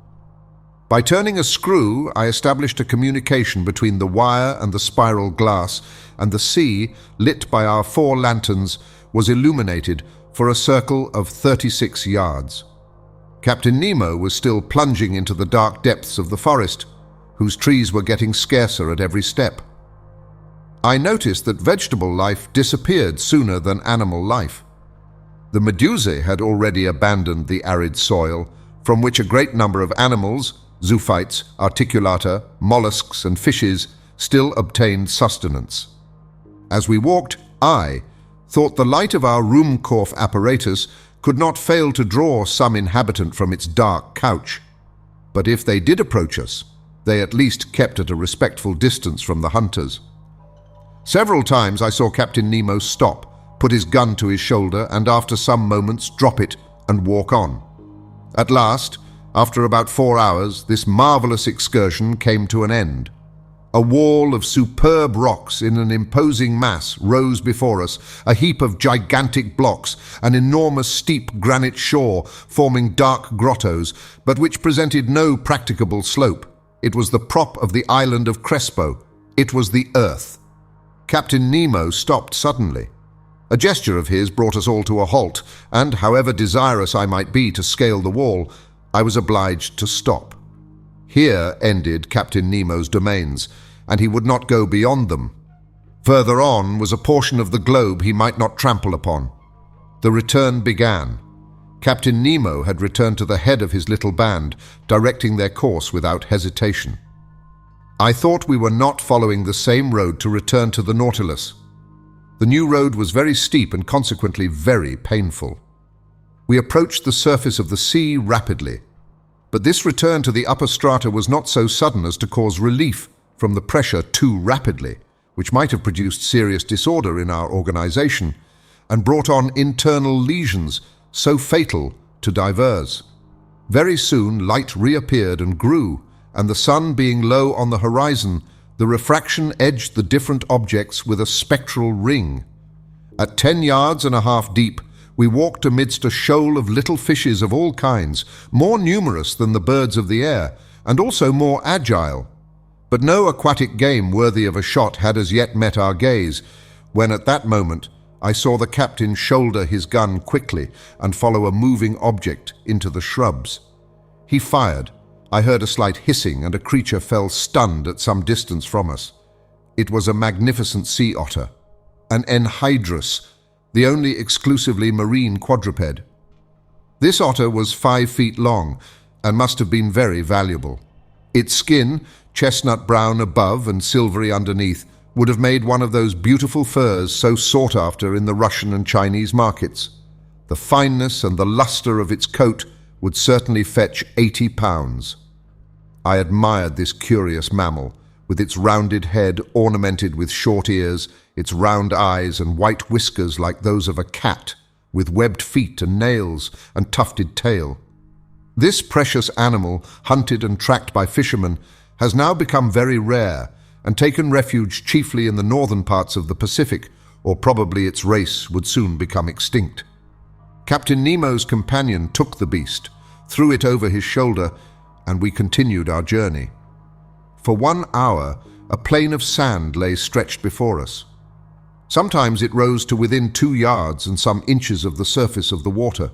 By turning a screw, I established a communication between the wire and the spiral glass, and the sea, lit by our 4 lanterns, was illuminated for a circle of 36 yards. Captain Nemo was still plunging into the dark depths of the forest, whose trees were getting scarcer at every step. I noticed that vegetable life disappeared sooner than animal life. The medusae had already abandoned the arid soil, from which a great number of animals, zoophytes, articulata, mollusks, and fishes still obtained sustenance. As we walked, I thought the light of our Ruhmkorff apparatus could not fail to draw some inhabitant from its dark couch. But if they did approach us, they at least kept at a respectful distance from the hunters. Several times I saw Captain Nemo stop, put his gun to his shoulder, and after some moments drop it and walk on. At last, after about 4 hours, this marvelous excursion came to an end. A wall of superb rocks in an imposing mass rose before us, a heap of gigantic blocks, an enormous steep granite shore forming dark grottos, but which presented no practicable slope. It was the prop of the island of Crespo. It was the earth. Captain Nemo stopped suddenly. A gesture of his brought us all to a halt, and however desirous I might be to scale the wall, I was obliged to stop. Here ended Captain Nemo's domains, and he would not go beyond them. Further on was a portion of the globe he might not trample upon. The return began. Captain Nemo had returned to the head of his little band, directing their course without hesitation. I thought we were not following the same road to return to the Nautilus. The new road was very steep and consequently very painful. We approached the surface of the sea rapidly, but this return to the upper strata was not so sudden as to cause relief from the pressure too rapidly, which might have produced serious disorder in our organization and brought on internal lesions so fatal to divers. Very soon light reappeared and grew, and the sun being low on the horizon, the refraction edged the different objects with a spectral ring. At 10 yards and a half deep, we walked amidst a shoal of little fishes of all kinds, more numerous than the birds of the air, and also more agile. But no aquatic game worthy of a shot had as yet met our gaze, when at that moment I saw the captain shoulder his gun quickly and follow a moving object into the shrubs. He fired. I heard a slight hissing, and a creature fell stunned at some distance from us. It was a magnificent sea otter, an enhydrus, the only exclusively marine quadruped. This otter was 5 feet long and must have been very valuable. Its skin, chestnut brown above and silvery underneath, would have made one of those beautiful furs so sought after in the Russian and Chinese markets. The fineness and the luster of its coat would certainly fetch 80 pounds. I admired this curious mammal, with its rounded head ornamented with short ears, its round eyes and white whiskers like those of a cat, with webbed feet and nails and tufted tail. This precious animal, hunted and tracked by fishermen, has now become very rare and taken refuge chiefly in the northern parts of the Pacific, or probably its race would soon become extinct. Captain Nemo's companion took the beast, threw it over his shoulder, and we continued our journey. For 1 hour, a plain of sand lay stretched before us. Sometimes it rose to within 2 yards and some inches of the surface of the water.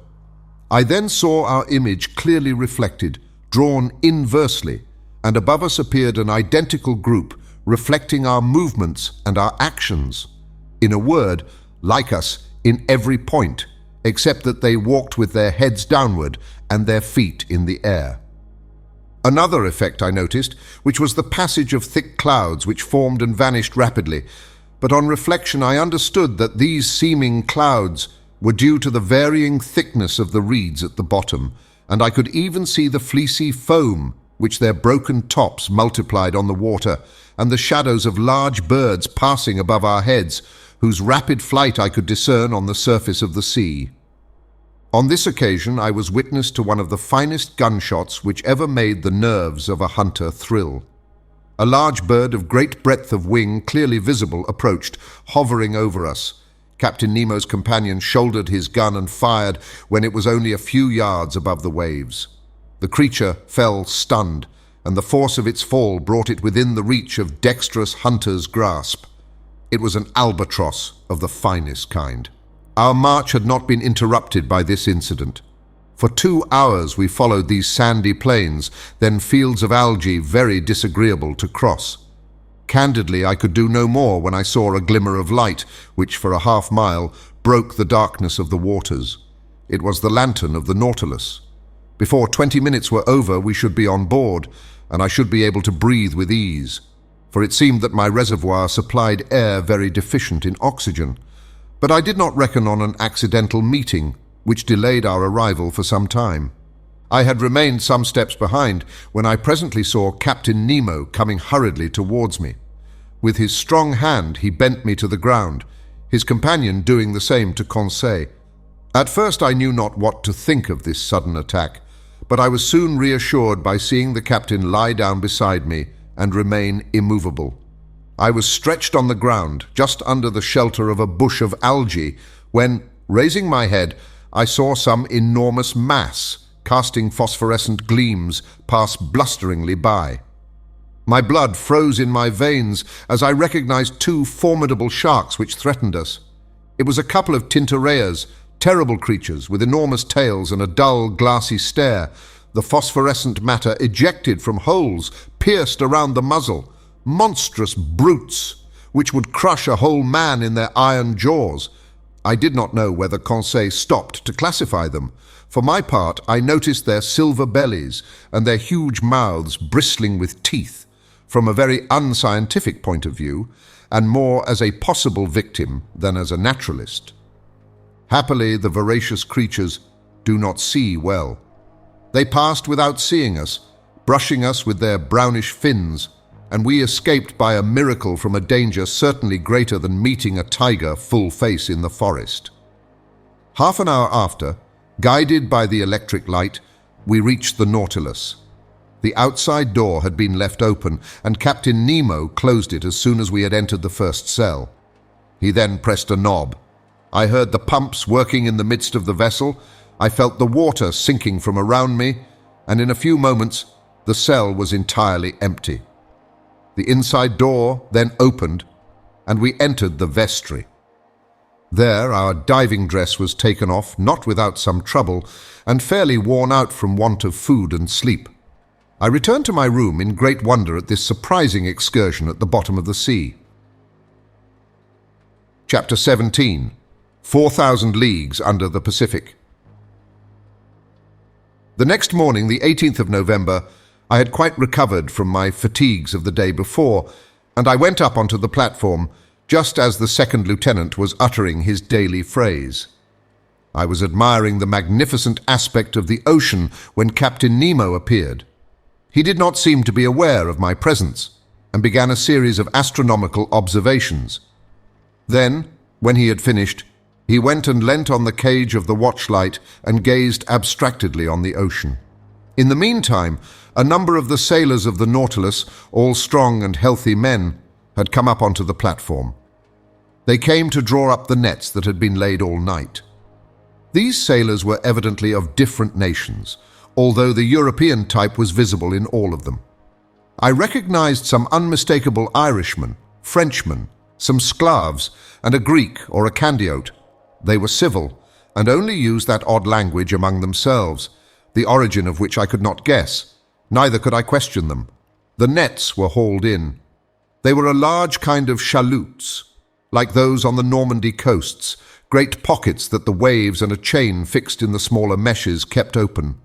I then saw our image clearly reflected, drawn inversely, and above us appeared an identical group reflecting our movements and our actions. In a word, like us in every point, except that they walked with their heads downward and their feet in the air. Another effect I noticed, which was the passage of thick clouds which formed and vanished rapidly, but on reflection I understood that these seeming clouds were due to the varying thickness of the reeds at the bottom, and I could even see the fleecy foam which their broken tops multiplied on the water, and the shadows of large birds passing above our heads, whose rapid flight I could discern on the surface of the sea. On this occasion I was witness to one of the finest gunshots which ever made the nerves of a hunter thrill. A large bird of great breadth of wing, clearly visible, approached, hovering over us. Captain Nemo's companion shouldered his gun and fired when it was only a few yards above the waves. The creature fell stunned, and the force of its fall brought it within the reach of dexterous hunter's grasp. It was an albatross of the finest kind. Our march had not been interrupted by this incident. For 2 hours we followed these sandy plains, then fields of algae very disagreeable to cross. Candidly, I could do no more when I saw a glimmer of light, which for a half-mile broke the darkness of the waters. It was the lantern of the Nautilus. Before 20 minutes were over, we should be on board, and I should be able to breathe with ease, for it seemed that my reservoir supplied air very deficient in oxygen. But I did not reckon on an accidental meeting, which delayed our arrival for some time. I had remained some steps behind when I presently saw Captain Nemo coming hurriedly towards me. With his strong hand he bent me to the ground, his companion doing the same to Conseil. At first I knew not what to think of this sudden attack, but I was soon reassured by seeing the captain lie down beside me and remain immovable. I was stretched on the ground, just under the shelter of a bush of algae, when, raising my head, I saw some enormous mass, casting phosphorescent gleams, pass blusteringly by. My blood froze in my veins as I recognized 2 formidable sharks which threatened us. It was a couple of tintorayas, terrible creatures with enormous tails and a dull, glassy stare, the phosphorescent matter ejected from holes pierced around the muzzle. Monstrous brutes, which would crush a whole man in their iron jaws. I did not know whether Conseil stopped to classify them. For my part, I noticed their silver bellies and their huge mouths bristling with teeth, from a very unscientific point of view, and more as a possible victim than as a naturalist. Happily, the voracious creatures do not see well. They passed without seeing us, brushing us with their brownish fins, and we escaped by a miracle from a danger certainly greater than meeting a tiger full face in the forest. Half an hour after, guided by the electric light, we reached the Nautilus. The outside door had been left open, and Captain Nemo closed it as soon as we had entered the first cell. He then pressed a knob. I heard the pumps working in the midst of the vessel. I felt the water sinking from around me, and in a few moments the cell was entirely empty. The inside door then opened, and we entered the vestry. There our diving dress was taken off, not without some trouble, and fairly worn out from want of food and sleep. I returned to my room in great wonder at this surprising excursion at the bottom of the sea. Chapter 17. 4,000 Leagues Under the Pacific. The next morning, the 18th of November, I had quite recovered from my fatigues of the day before, and I went up onto the platform just as the second lieutenant was uttering his daily phrase. I was admiring the magnificent aspect of the ocean when Captain Nemo appeared. He did not seem to be aware of my presence, and began a series of astronomical observations. Then, when he had finished, he went and leant on the cage of the watchlight and gazed abstractedly on the ocean. In the meantime, a number of the sailors of the Nautilus, all strong and healthy men, had come up onto the platform. They came to draw up the nets that had been laid all night. These sailors were evidently of different nations, although the European type was visible in all of them. I recognized some unmistakable Irishmen, Frenchmen, some Sclavs, and a Greek or a Candiote. They were civil, and only used that odd language among themselves, the origin of which I could not guess, neither could I question them. The nets were hauled in. They were a large kind of chaloots, like those on the Normandy coasts, great pockets that the waves and a chain fixed in the smaller meshes kept open.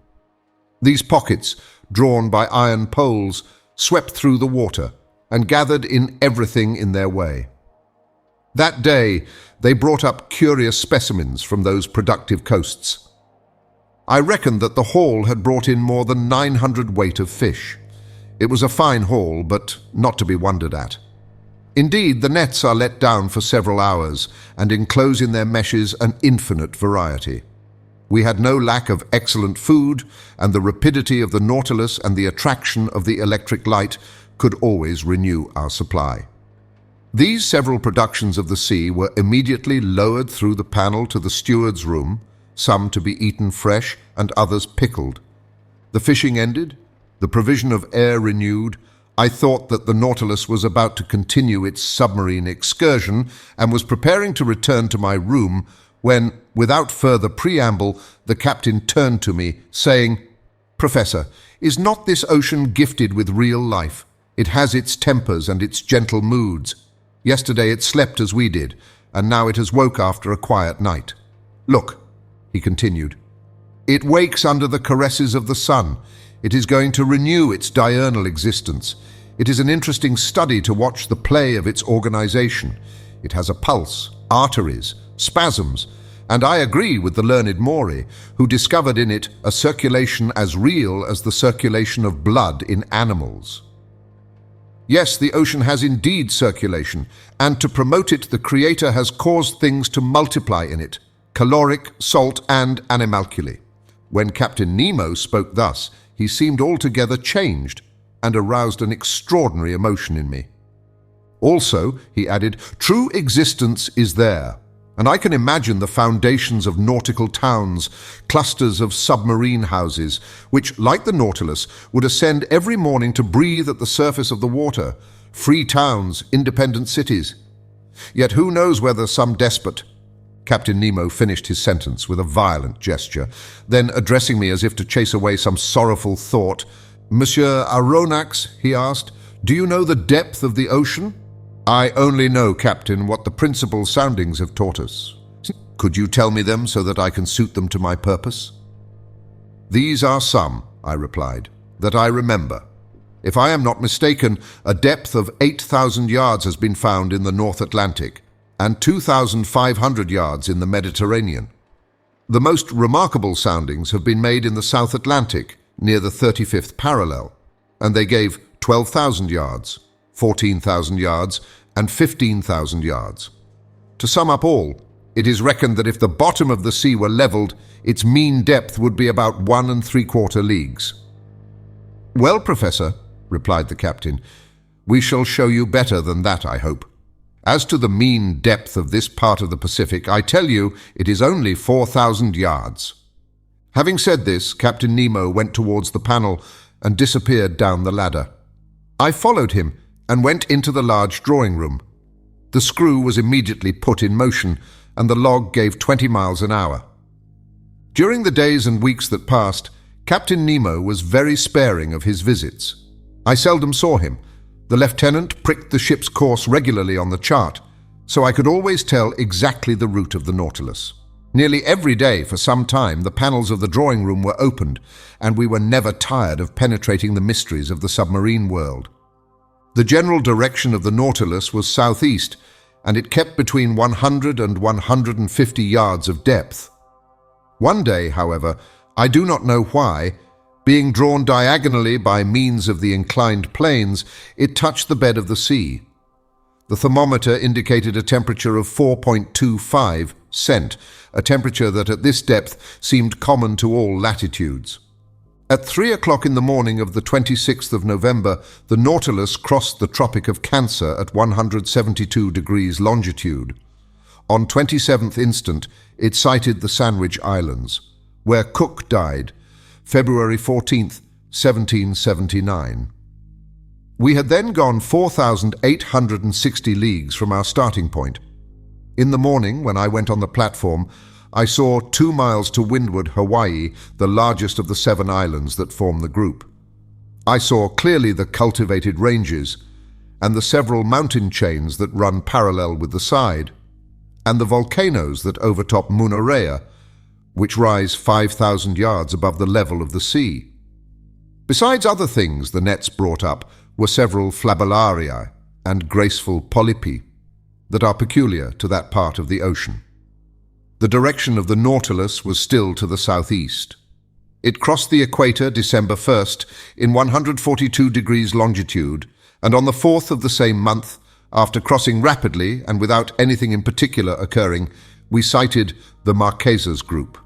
These pockets, drawn by iron poles, swept through the water and gathered in everything in their way. That day, they brought up curious specimens from those productive coasts. I reckoned that the haul had brought in more than 900 weight of fish. It was a fine haul, but not to be wondered at. Indeed, the nets are let down for several hours and enclose in their meshes an infinite variety. We had no lack of excellent food, and the rapidity of the Nautilus and the attraction of the electric light could always renew our supply. These several productions of the sea were immediately lowered through the panel to the steward's room, some to be eaten fresh and others pickled. The fishing ended, the provision of air renewed, I thought that the Nautilus was about to continue its submarine excursion and was preparing to return to my room when, without further preamble, the captain turned to me, saying, "Professor, is not this ocean gifted with real life? It has its tempers and its gentle moods. Yesterday it slept as we did, and now it has woke after a quiet night. Look," he continued, "it wakes under the caresses of the sun. It is going to renew its diurnal existence. It is an interesting study to watch the play of its organization. It has a pulse, arteries, spasms, and I agree with the learned Maury, who discovered in it a circulation as real as the circulation of blood in animals. Yes, the ocean has indeed circulation, and to promote it the Creator has caused things to multiply in it, caloric, salt, and animalculae." When Captain Nemo spoke thus, he seemed altogether changed, and aroused an extraordinary emotion in me. "Also," he added, "true existence is there, and I can imagine the foundations of nautical towns, clusters of submarine houses, which, like the Nautilus, would ascend every morning to breathe at the surface of the water, free towns, independent cities. Yet who knows whether some despot—" Captain Nemo finished his sentence with a violent gesture. Then, addressing me as if to chase away some sorrowful thought, "Monsieur Aronnax," he asked, "do you know the depth of the ocean?" "I only know, Captain, what the principal soundings have taught us." "Could you tell me them so that I can suit them to my purpose?" "These are some," I replied, "that I remember. If I am not mistaken, a depth of 8,000 yards has been found in the North Atlantic, and 2,500 yards in the Mediterranean. The most remarkable soundings have been made in the South Atlantic, near the 35th parallel, and they gave 12,000 yards, 14,000 yards, and 15,000 yards. To sum up all, it is reckoned that if the bottom of the sea were levelled, its mean depth would be about 1 3/4 leagues. "Well, Professor," replied the captain, "we shall show you better than that, I hope. As to the mean depth of this part of the Pacific, I tell you it is only 4,000 yards." Having said this, Captain Nemo went towards the panel and disappeared down the ladder. I followed him and went into the large drawing room. The screw was immediately put in motion, and the log gave 20 miles an hour. During the days and weeks that passed, Captain Nemo was very sparing of his visits. I seldom saw him. The lieutenant pricked the ship's course regularly on the chart, so I could always tell exactly the route of the Nautilus. Nearly every day for some time the panels of the drawing room were opened, and we were never tired of penetrating the mysteries of the submarine world. The general direction of the Nautilus was southeast, and it kept between 100 and 150 yards of depth. One day, however, I do not know why, being drawn diagonally by means of the inclined planes, it touched the bed of the sea. The thermometer indicated a temperature of 4.25 cent, a temperature that at this depth seemed common to all latitudes. At 3 o'clock in the morning of the 26th of November, the Nautilus crossed the Tropic of Cancer at 172 degrees longitude. On 27th instant, it sighted the Sandwich Islands, where Cook died, February 14th, 1779. We had then gone 4,860 leagues from our starting point. In the morning, when I went on the platform, I saw 2 miles to windward Hawaii, the largest of the 7 islands that form the group. I saw clearly the cultivated ranges, and the several mountain chains that run parallel with the side, and the volcanoes that overtop Munarea, which rise 5,000 yards above the level of the sea. Besides other things the nets brought up were several flabellaria and graceful polypi that are peculiar to that part of the ocean. The direction of the Nautilus was still to the southeast. It crossed the equator December 1st in 142 degrees longitude, and on the 4th of the same month, after crossing rapidly and without anything in particular occurring, we sighted the Marquesas group.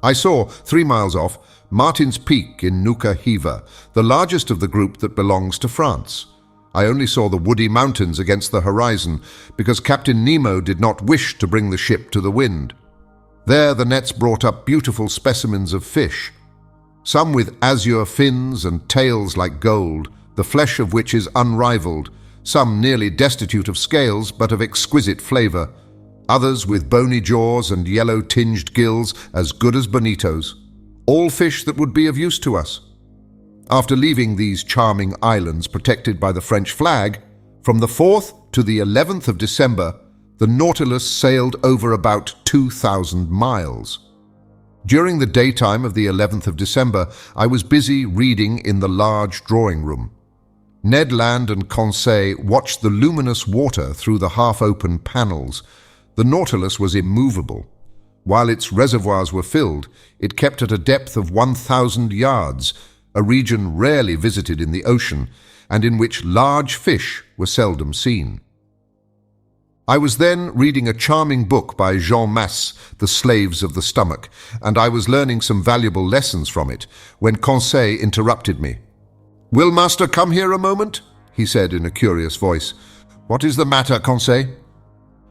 I saw, 3 miles off, Martin's Peak in Nuka Hiva, the largest of the group that belongs to France. I only saw the woody mountains against the horizon because Captain Nemo did not wish to bring the ship to the wind. There the nets brought up beautiful specimens of fish, some with azure fins and tails like gold, the flesh of which is unrivaled, some nearly destitute of scales but of exquisite flavor, others with bony jaws and yellow-tinged gills as good as bonitos, all fish that would be of use to us. After leaving these charming islands protected by the French flag, from the 4th to the 11th of December, the Nautilus sailed over about 2,000 miles. During the daytime of the 11th of December, I was busy reading in the large drawing room. Ned Land and Conseil watched the luminous water through the half-open panels. The Nautilus was immovable. While its reservoirs were filled, it kept at a depth of 1,000 yards, a region rarely visited in the ocean, and in which large fish were seldom seen. I was then reading a charming book by Jean Masse, The Slaves of the Stomach, and I was learning some valuable lessons from it, when Conseil interrupted me. "Will master come here a moment?" he said in a curious voice. "What is the matter, Conseil?"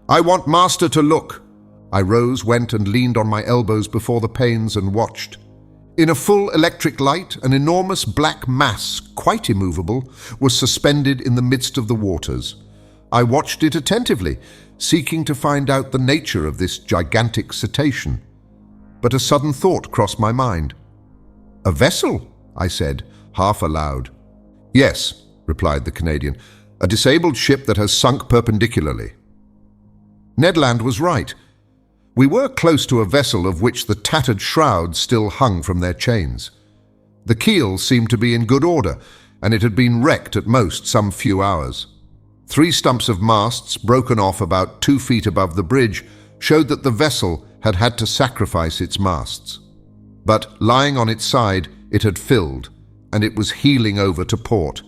"I want master to look." I rose, went and leaned on my elbows before the panes and watched. In a full electric light, an enormous black mass, quite immovable, was suspended in the midst of the waters. I watched it attentively, seeking to find out the nature of this gigantic cetacean. But a sudden thought crossed my mind. "A vessel?" I said, half aloud. "Yes," replied the Canadian, "a disabled ship that has sunk perpendicularly." Ned Land was right. We were close to a vessel of which the tattered shrouds still hung from their chains. The keel seemed to be in good order, and it had been wrecked at most some few hours. 3 stumps of masts, broken off about 2 feet above the bridge, showed that the vessel had had to sacrifice its masts. But lying on its side, it had filled, and it was heeling over to port.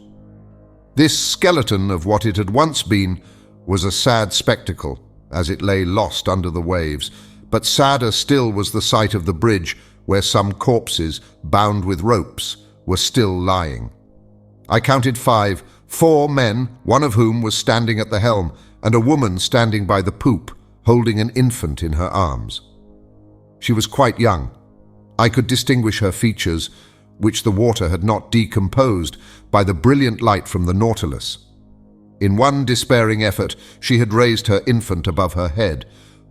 This skeleton of what it had once been was a sad spectacle as it lay lost under the waves, but sadder still was the sight of the bridge where some corpses, bound with ropes, were still lying. I counted 5, 4 men, one of whom was standing at the helm, and a woman standing by the poop, holding an infant in her arms. She was quite young. I could distinguish her features, which the water had not decomposed, by the brilliant light from the Nautilus. In one despairing effort, she had raised her infant above her head,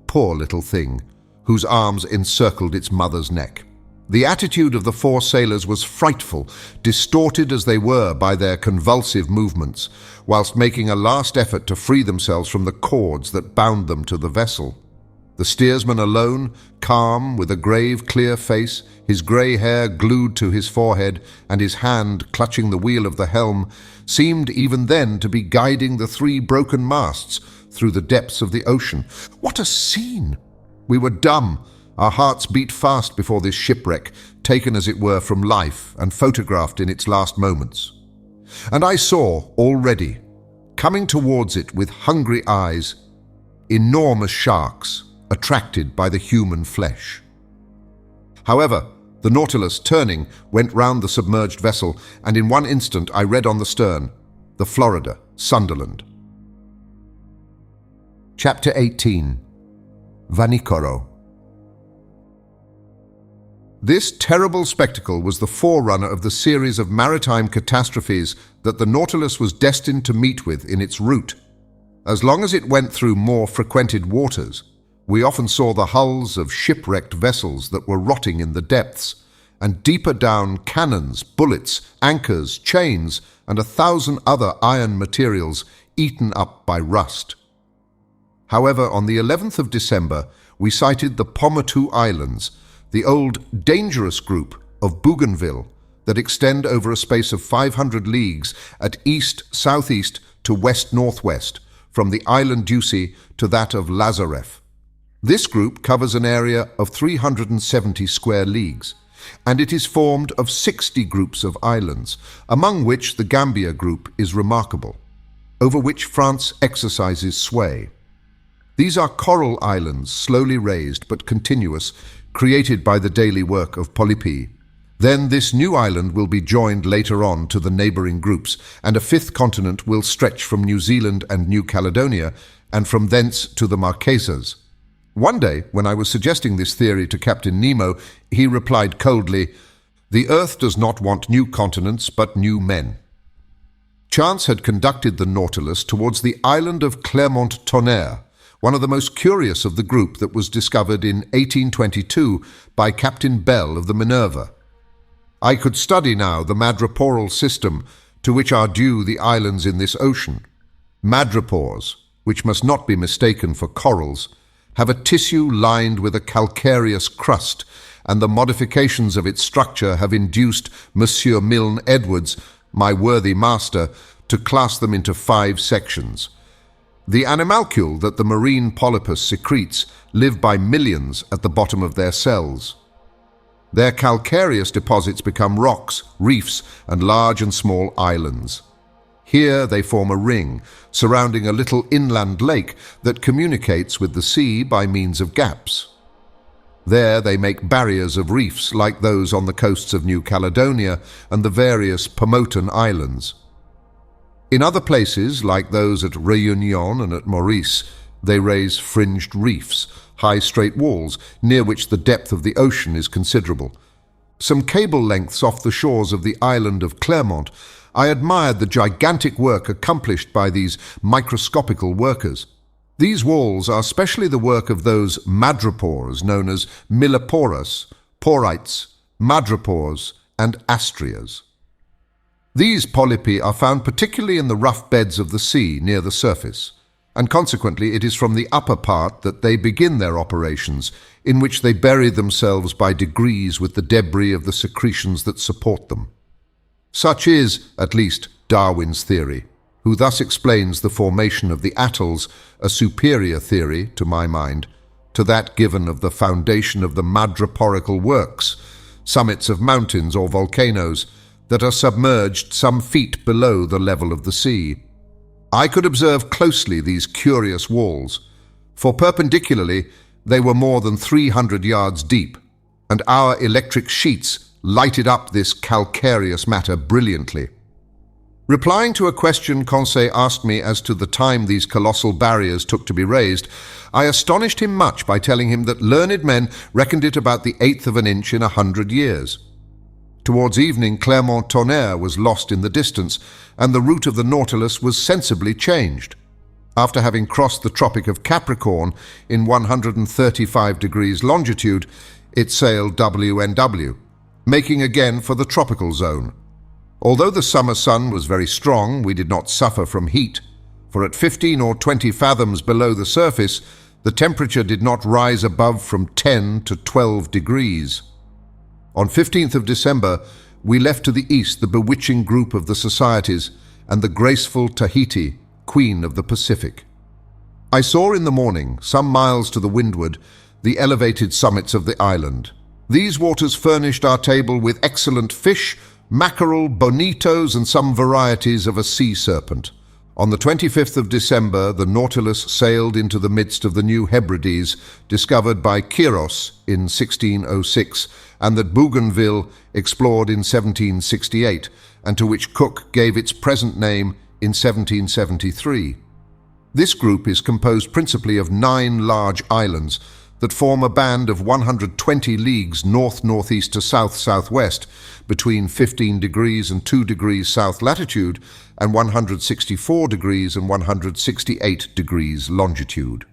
poor little thing, whose arms encircled its mother's neck. The attitude of the 4 sailors was frightful, distorted as they were by their convulsive movements, whilst making a last effort to free themselves from the cords that bound them to the vessel. The steersman alone, calm, with a grave, clear face, his grey hair glued to his forehead, and his hand clutching the wheel of the helm, seemed even then to be guiding the 3 broken masts through the depths of the ocean. What a scene! We were dumb. Our hearts beat fast before this shipwreck, taken as it were from life and photographed in its last moments. And I saw, already, coming towards it with hungry eyes, enormous sharks attracted by the human flesh. However, the Nautilus, turning, went round the submerged vessel, and in one instant I read on the stern, the Florida, Sunderland. Chapter 18. Vanikoro. This terrible spectacle was the forerunner of the series of maritime catastrophes that the Nautilus was destined to meet with in its route. As long as it went through more frequented waters, we often saw the hulls of shipwrecked vessels that were rotting in the depths, and deeper down cannons, bullets, anchors, chains, and 1,000 other iron materials eaten up by rust. However, on the 11th of December, we sighted the Pomotou Islands, the old dangerous group of Bougainville that extend over a space of 500 leagues at east-southeast to west-northwest, from the island Ducie to that of Lazareff. This group covers an area of 370 square leagues, and it is formed of 60 groups of islands, among which the Gambia group is remarkable, over which France exercises sway. These are coral islands, slowly raised but continuous, created by the daily work of Polypi. Then this new island will be joined later on to the neighbouring groups, and a 5th continent will stretch from New Zealand and New Caledonia, and from thence to the Marquesas. One day, when I was suggesting this theory to Captain Nemo, he replied coldly, "The Earth does not want new continents, but new men." Chance had conducted the Nautilus towards the island of Clermont-Tonnerre, one of the most curious of the group that was discovered in 1822 by Captain Bell of the Minerva. I could study now the madreporal system to which are due the islands in this ocean. Madrepores, which must not be mistaken for corals, have a tissue lined with a calcareous crust, and the modifications of its structure have induced Monsieur Milne Edwards, my worthy master, to class them into 5 sections. The animalcule that the marine polypus secretes live by millions at the bottom of their cells. Their calcareous deposits become rocks, reefs, and large and small islands. Here they form a ring surrounding a little inland lake that communicates with the sea by means of gaps. There they make barriers of reefs like those on the coasts of New Caledonia and the various Pomotan Islands. In other places, like those at Réunion and at Maurice, they raise fringed reefs, high straight walls, near which the depth of the ocean is considerable. Some cable lengths off the shores of the island of Clermont, I admired the gigantic work accomplished by these microscopical workers. These walls are specially the work of those madrepores known as Millepores, Porites, madrepores, and astrias. These polypi are found particularly in the rough beds of the sea near the surface, and consequently it is from the upper part that they begin their operations, in which they bury themselves by degrees with the debris of the secretions that support them. Such is, at least, Darwin's theory, who thus explains the formation of the atolls, a superior theory, to my mind, to that given of the foundation of the madreporical works, summits of mountains or volcanoes that are submerged some feet below the level of the sea. I could observe closely these curious walls, for perpendicularly they were more than 300 yards deep, and our electric sheets lighted up this calcareous matter brilliantly. Replying to a question Conseil asked me as to the time these colossal barriers took to be raised, I astonished him much by telling him that learned men reckoned it about the eighth of an inch in 100 years. Towards evening, Clermont-Tonnerre was lost in the distance, and the route of the Nautilus was sensibly changed. After having crossed the Tropic of Capricorn in 135 degrees longitude, it sailed WNW, making again for the tropical zone. Although the summer sun was very strong, we did not suffer from heat, for at 15 or 20 fathoms below the surface, the temperature did not rise above from 10 to 12 degrees. On 15th of December, we left to the east the bewitching group of the Societies and the graceful Tahiti, Queen of the Pacific. I saw in the morning, some miles to the windward, the elevated summits of the island. These waters furnished our table with excellent fish, mackerel, bonitos, and some varieties of a sea serpent. On the 25th of December, the Nautilus sailed into the midst of the New Hebrides, discovered by Quiros in 1606, and that Bougainville explored in 1768, and to which Cook gave its present name in 1773. This group is composed principally of 9 large islands that form a band of 120 leagues north-northeast to south-southwest, between 15 degrees and 2 degrees south latitude and 164 degrees and 168 degrees longitude.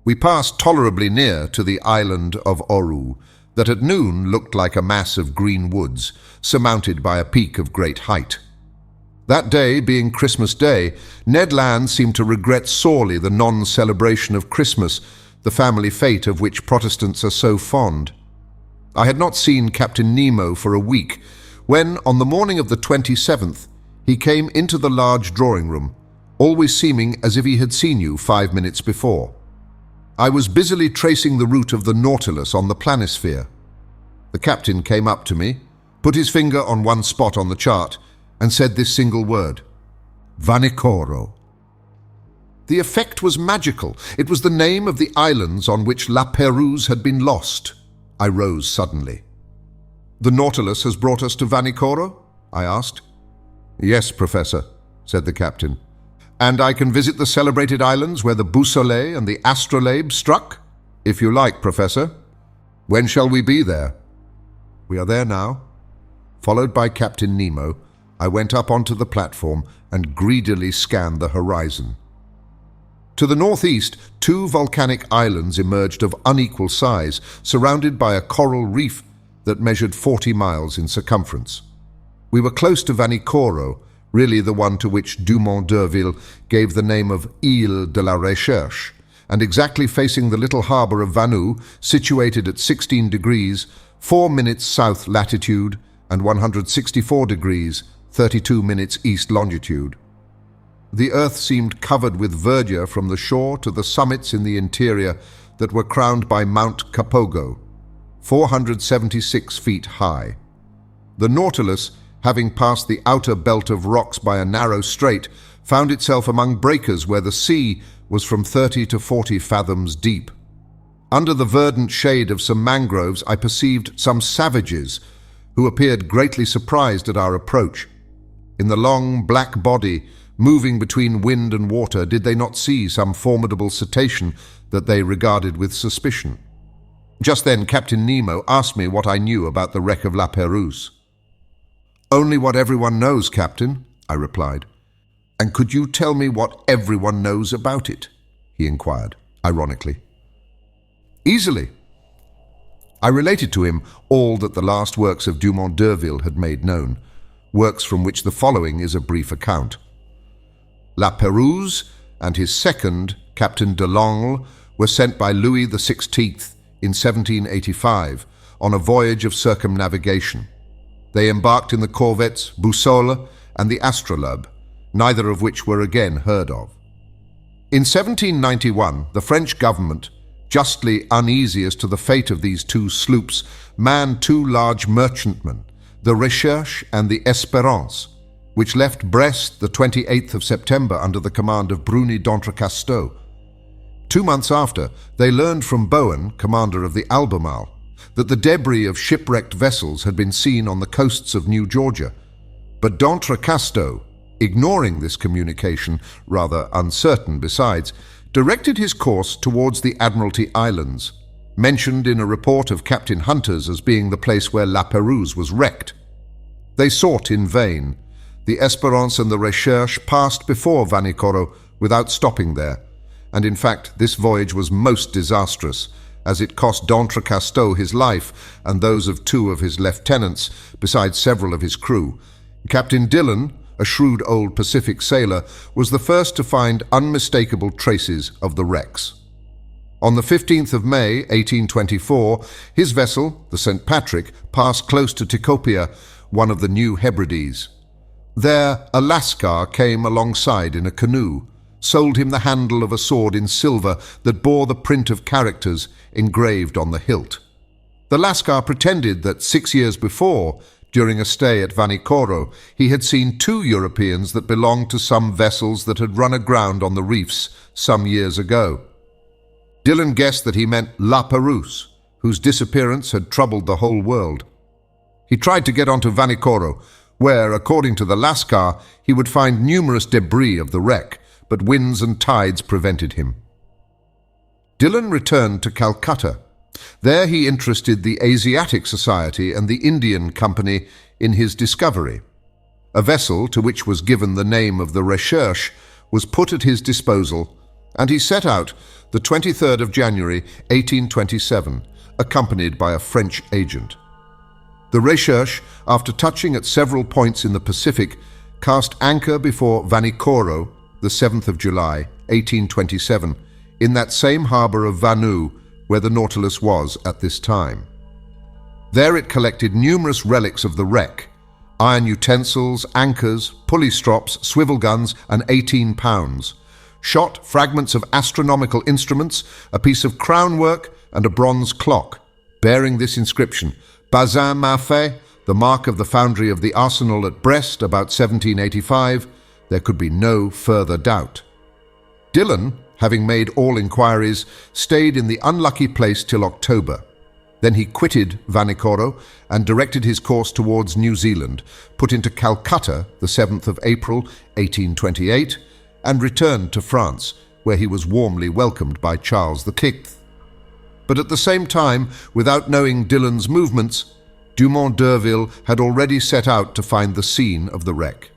We passed tolerably near to the island of Oru, that at noon looked like a mass of green woods, surmounted by a peak of great height. That day, being Christmas Day, Ned Land seemed to regret sorely the non-celebration of Christmas, the family fete of which Protestants are so fond. I had not seen Captain Nemo for a week, when, on the morning of the 27th, he came into the large drawing-room, always seeming as if he had seen you 5 minutes before. I was busily tracing the route of the Nautilus on the planisphere. The captain came up to me, put his finger on one spot on the chart, and said this single word, Vanikoro. The effect was magical. It was the name of the islands on which La Pérouse had been lost. I rose suddenly. The Nautilus has brought us to Vanikoro? I asked. Yes, Professor, said the captain. And I can visit the celebrated islands where the Beausoleil and the Astrolabe struck? If you like, Professor. When shall we be there? We are there now. Followed by Captain Nemo, I went up onto the platform and greedily scanned the horizon. To the northeast, 2 volcanic islands emerged of unequal size, surrounded by a coral reef that measured 40 miles in circumference. We were close to Vanikoro, really the one to which Dumont d'Urville gave the name of Ile de la Recherche, and exactly facing the little harbour of Vanu, situated at 16 degrees, 4 minutes south latitude and 164 degrees, 32 minutes east longitude. The earth seemed covered with verdure from the shore to the summits in the interior that were crowned by Mount Kapogo, 476 feet high. The Nautilus, having passed the outer belt of rocks by a narrow strait, found itself among breakers where the sea was from 30 to 40 fathoms deep. Under the verdant shade of some mangroves, I perceived some savages who appeared greatly surprised at our approach. In the long black body, moving between wind and water, did they not see some formidable cetacean that they regarded with suspicion? Just then Captain Nemo asked me what I knew about the wreck of La Pérouse. Only what everyone knows, Captain, I replied. And could you tell me what everyone knows about it? He inquired, ironically. Easily. I related to him all that the last works of Dumont d'Urville had made known, works from which the following is a brief account. La Pérouse and his second, Captain de Langle, were sent by Louis XVI in 1785 on a voyage of circumnavigation. They embarked in the corvettes Boussole and the Astrolabe, neither of which were again heard of. In 1791, the French government, Justly uneasy as to the fate of these two sloops, manned two large merchantmen, the Recherche and the Espérance, which left Brest the 28th of September under the command of Bruni d'Entrecasteaux. 2 months after, they learned from Bowen, commander of the Albemarle, that the debris of shipwrecked vessels had been seen on the coasts of New Georgia. But d'Entrecasteaux, ignoring this communication, rather uncertain besides, directed his course towards the Admiralty Islands, mentioned in a report of Captain Hunter's as being the place where La Pérouse was wrecked. They sought in vain. The Espérance and the Recherche passed before Vanikoro without stopping there, and in fact this voyage was most disastrous, as it cost d'Entrecasteaux his life and those of 2 of his lieutenants, besides several of his crew. Captain Dillon, a shrewd old Pacific sailor, was the first to find unmistakable traces of the wrecks. On the 15th of May, 1824, his vessel, the St. Patrick, passed close to Tikopia, one of the New Hebrides. There, a Lascar came alongside in a canoe, sold him the handle of a sword in silver that bore the print of characters engraved on the hilt. The Lascar pretended that 6 years before, during a stay at Vanikoro, he had seen 2 Europeans that belonged to some vessels that had run aground on the reefs some years ago. Dillon guessed that he meant La Pérouse, whose disappearance had troubled the whole world. He tried to get onto Vanikoro, where, according to the Lascar, he would find numerous debris of the wreck, but winds and tides prevented him. Dillon returned to Calcutta. There he interested the Asiatic Society and the Indian Company in his discovery. A vessel, to which was given the name of the Recherche, was put at his disposal, and he set out the 23rd of January, 1827, accompanied by a French agent. The Recherche, after touching at several points in the Pacific, cast anchor before Vanikoro, the 7th of July, 1827, in that same harbour of Vanu, where the Nautilus was at this time. There it collected numerous relics of the wreck: iron utensils, anchors, pulley strops, swivel guns, and 18 pounds, shot, fragments of astronomical instruments, a piece of crown work, and a bronze clock, bearing this inscription: Bazin Maffei, the mark of the foundry of the arsenal at Brest about 1785. There could be no further doubt. Dillon, having made all inquiries, stayed in the unlucky place till October. Then he quitted Vanikoro and directed his course towards New Zealand, put into Calcutta the 7th of April, 1828, and returned to France, where he was warmly welcomed by Charles V. But at the same time, without knowing Dillon's movements, Dumont d'Urville had already set out to find the scene of the wreck.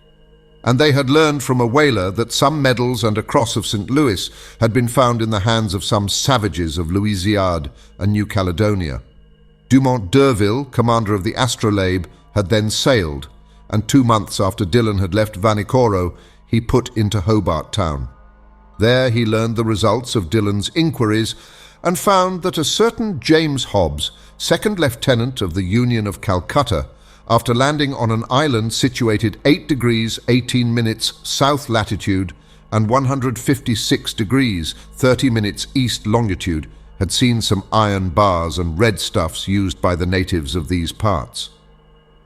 And they had learned from a whaler that some medals and a cross of St. Louis had been found in the hands of some savages of Louisiade and New Caledonia. Dumont d'Urville, commander of the Astrolabe, had then sailed, and 2 months after Dillon had left Vanikoro, he put into Hobart Town. There he learned the results of Dillon's inquiries and found that a certain James Hobbs, second lieutenant of the Union of Calcutta, after landing on an island situated 8 degrees 18 minutes south latitude and 156 degrees 30 minutes east longitude, had seen some iron bars and red stuffs used by the natives of these parts.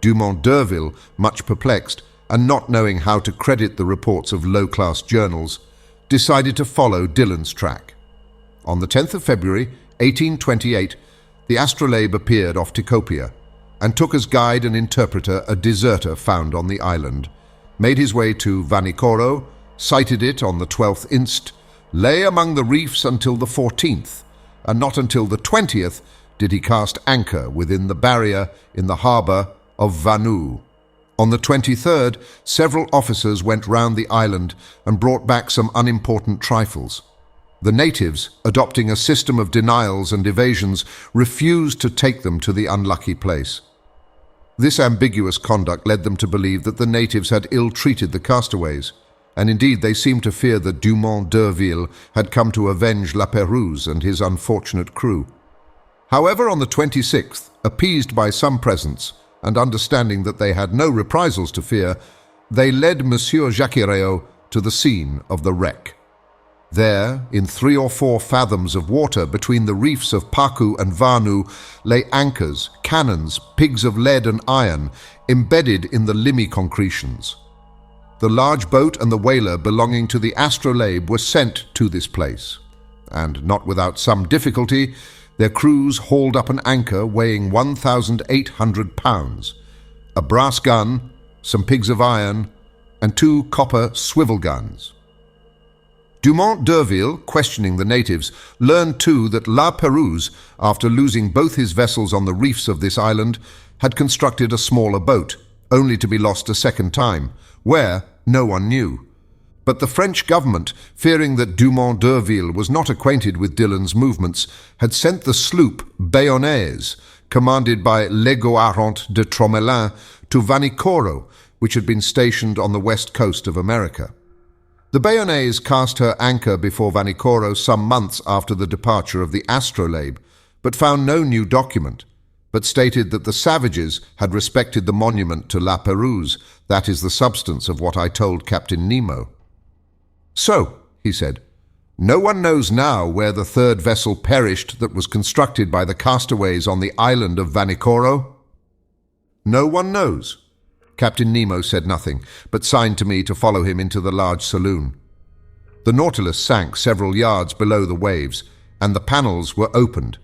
Dumont d'Urville, much perplexed, and not knowing how to credit the reports of low-class journals, decided to follow Dillon's track. On the 10th of February, 1828, the Astrolabe appeared off Tikopia, and took as guide and interpreter a deserter found on the island, made his way to Vanikoro, sighted it on the 12th inst, lay among the reefs until the 14th, and not until the 20th did he cast anchor within the barrier in the harbour of Vanu. On the 23rd, several officers went round the island and brought back some unimportant trifles. The natives, adopting a system of denials and evasions, refused to take them to the unlucky place. This ambiguous conduct led them to believe that the natives had ill-treated the castaways, and indeed they seemed to fear that Dumont d'Urville had come to avenge La Pérouse and his unfortunate crew. However, on the 26th, appeased by some presents, and understanding that they had no reprisals to fear, they led Monsieur Jacquereau to the scene of the wreck. There, in 3 or 4 fathoms of water between the reefs of Pacu and Vanu, lay anchors, cannons, pigs of lead and iron, embedded in the limy concretions. The large boat and the whaler belonging to the Astrolabe were sent to this place, and not without some difficulty, their crews hauled up an anchor weighing 1,800 pounds, a brass gun, some pigs of iron, and 2 copper swivel guns. Dumont d'Urville, questioning the natives, learned too that La Pérouse, after losing both his vessels on the reefs of this island, had constructed a smaller boat, only to be lost a second time, where no one knew. But the French government, fearing that Dumont d'Urville was not acquainted with Dillon's movements, had sent the sloop Bayonnaise, commanded by Legoarant de Tromelin, to Vanikoro, which had been stationed on the west coast of America. The Bayonnaise cast her anchor before Vanikoro some months after the departure of the Astrolabe, but found no new document, but stated that the savages had respected the monument to La Pérouse, that is the substance of what I told Captain Nemo. So, he said, no one knows now where the 3rd vessel perished that was constructed by the castaways on the island of Vanikoro? No one knows. Captain Nemo said nothing, but signed to me to follow him into the large saloon. The Nautilus sank several yards below the waves, and the panels were opened.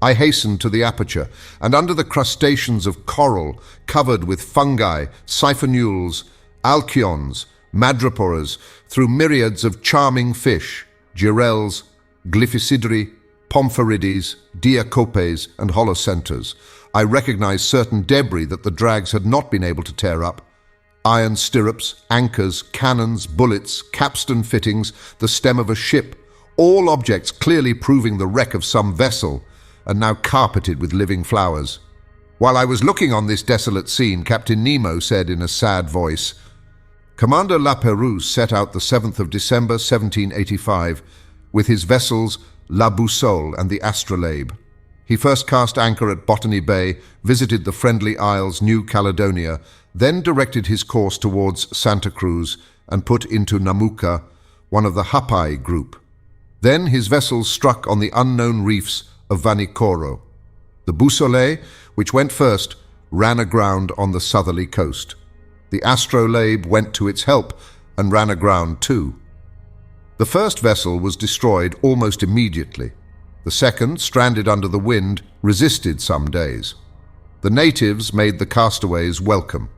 I hastened to the aperture, and under the crustaceans of coral, covered with fungi, siphonules, alcyons, madreporas, through myriads of charming fish, girelles, glyphisidri, pomphirides, diacopes, and holocenters, I recognized certain debris that the drags had not been able to tear up. Iron stirrups, anchors, cannons, bullets, capstan fittings, the stem of a ship, all objects clearly proving the wreck of some vessel, and now carpeted with living flowers. While I was looking on this desolate scene, Captain Nemo said in a sad voice, Commander La Pérouse set out the 7th of December, 1785, with his vessels La Boussole and the Astrolabe. He first cast anchor at Botany Bay, visited the Friendly Isles, New Caledonia, then directed his course towards Santa Cruz and put into Namuka, one of the Hapai group. Then his vessels struck on the unknown reefs of Vanikoro. The Boussole, which went first, ran aground on the southerly coast. The Astrolabe went to its help and ran aground too. The first vessel was destroyed almost immediately. The second, stranded under the wind, resisted some days. The natives made the castaways welcome.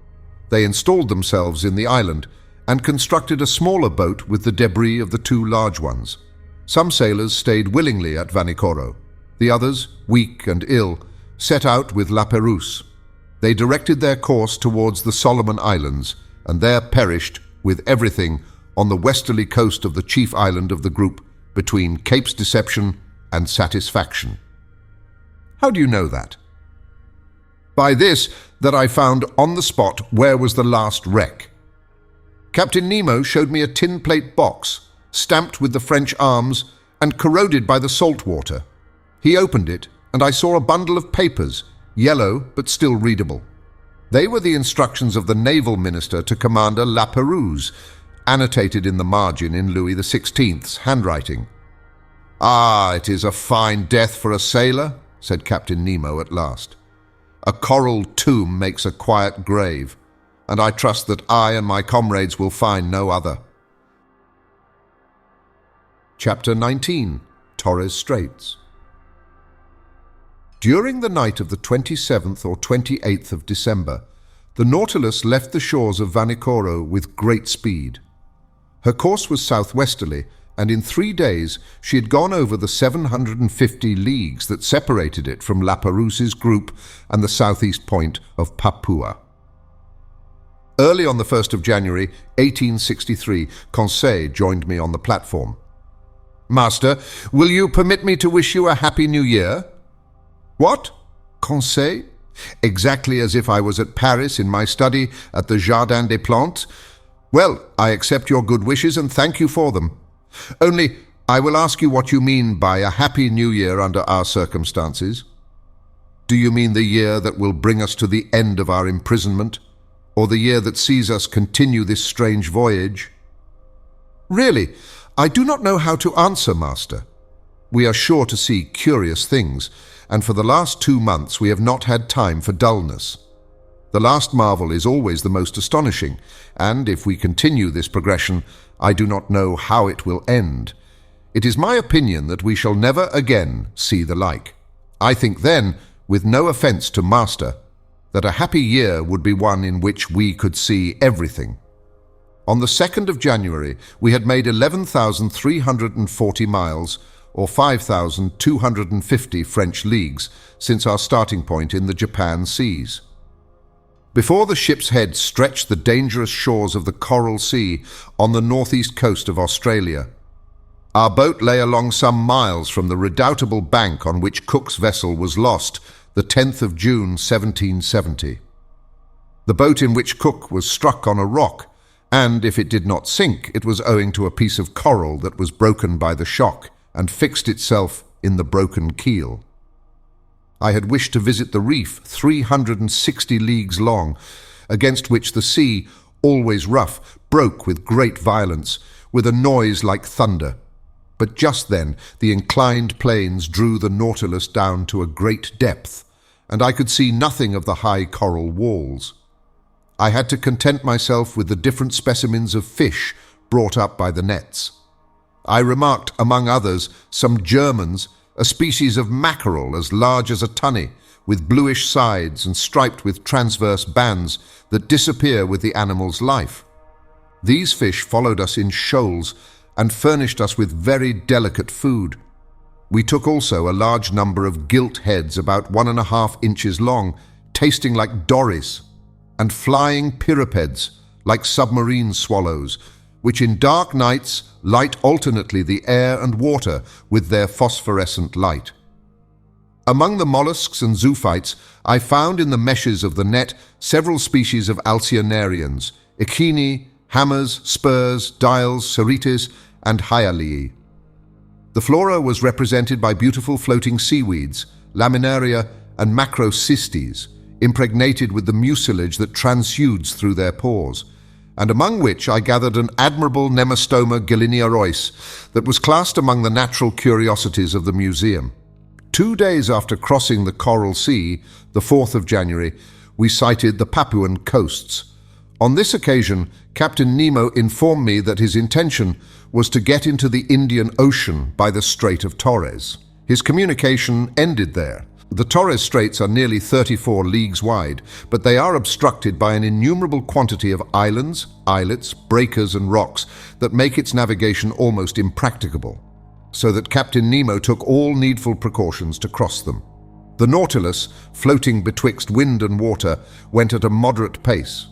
They installed themselves in the island and constructed a smaller boat with the debris of the 2 large ones. Some sailors stayed willingly at Vanikoro. The others, weak and ill, set out with La Pérouse. They directed their course towards the Solomon Islands and there perished with everything on the westerly coast of the chief island of the group between Capes Deception and Satisfaction. How do you know that? By this, that I found on the spot where was the last wreck. Captain Nemo showed me a tin plate box, stamped with the French arms and corroded by the salt water. He opened it, and I saw a bundle of papers, yellow but still readable. They were the instructions of the naval minister to Commander La Pérouse, annotated in the margin in Louis XVI's handwriting. "Ah, it is a fine death for a sailor," said Captain Nemo at last. "A coral tomb makes a quiet grave, and I trust that I and my comrades will find no other." Chapter 19. Torres Straits. During the night of the 27th or 28th of December, the Nautilus left the shores of Vanikoro with great speed. Her course was southwesterly, and in 3 days she had gone over the 750 leagues that separated it from La Pérouse's group and the southeast point of Papua. Early on the 1st of January, 1863, Conseil joined me on the platform. "Master, will you permit me to wish you a happy new year?" "What? Conseil? Exactly as if I was at Paris in my study at the Jardin des Plantes? Well, I accept your good wishes and thank you for them. Only, I will ask you what you mean by a happy new year under our circumstances. Do you mean the year that will bring us to the end of our imprisonment, or the year that sees us continue this strange voyage?" "Really, I do not know how to answer, Master. We are sure to see curious things, and for the last 2 months we have not had time for dullness. The last marvel is always the most astonishing, and if we continue this progression, I do not know how it will end. It is my opinion that we shall never again see the like. I think then, with no offence to Master, that a happy year would be one in which we could see everything. On the 2nd of January, we had made 11,340 miles, or 5,250 French leagues, since our starting point in the Japan seas. Before the ship's head stretched the dangerous shores of the Coral Sea on the northeast coast of Australia. Our boat lay along some miles from the redoubtable bank on which Cook's vessel was lost, the 10th of June 1770. The boat in which Cook was struck on a rock, and if it did not sink, it was owing to a piece of coral that was broken by the shock and fixed itself in the broken keel. I had wished to visit the reef 360 leagues long, against which the sea, always rough, broke with great violence, with a noise like thunder. But just then the inclined planes drew the Nautilus down to a great depth, and I could see nothing of the high coral walls. I had to content myself with the different specimens of fish brought up by the nets. I remarked, among others, some Germans, a species of mackerel as large as a tunny, with bluish sides and striped with transverse bands that disappear with the animal's life. These fish followed us in shoals and furnished us with very delicate food. We took also a large number of gilt heads about 1.5 inches long, tasting like doris, and flying piripeds, like submarine swallows, which in dark nights light alternately the air and water with their phosphorescent light. Among the mollusks and zoophytes, I found in the meshes of the net several species of alcyanarians, echini, hammers, spurs, dials, cerites, and hyalii. The flora was represented by beautiful floating seaweeds, laminaria and macrocystes, impregnated with the mucilage that transudes through their pores, and among which I gathered an admirable Nemostoma galliniarois that was classed among the natural curiosities of the museum. 2 days after crossing the Coral Sea, the 4th of January, we sighted the Papuan coasts. On this occasion, Captain Nemo informed me that his intention was to get into the Indian Ocean by the Strait of Torres. His communication ended there. The Torres Straits are nearly 34 leagues wide, but they are obstructed by an innumerable quantity of islands, islets, breakers and rocks that make its navigation almost impracticable, so that Captain Nemo took all needful precautions to cross them. The Nautilus, floating betwixt wind and water, went at a moderate pace.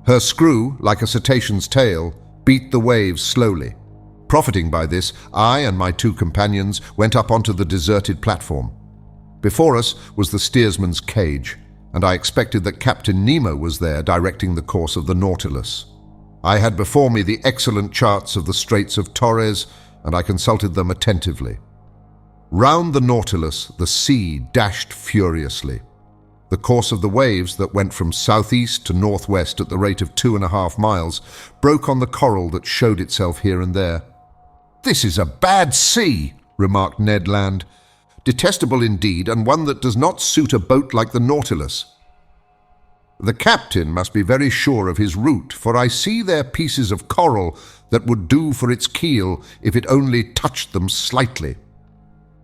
Her screw, like a cetacean's tail, beat the waves slowly. Profiting by this, I and my 2 companions went up onto the deserted platform. Before us was the steersman's cage, and I expected that Captain Nemo was there directing the course of the Nautilus. I had before me the excellent charts of the Straits of Torres, and I consulted them attentively. Round the Nautilus, the sea dashed furiously. The course of the waves that went from southeast to northwest at the rate of 2.5 miles broke on the coral that showed itself here and there. "This is a bad sea," remarked Ned Land. "Detestable indeed, and one that does not suit a boat like the Nautilus. The captain must be very sure of his route, for I see there pieces of coral that would do for its keel if it only touched them slightly."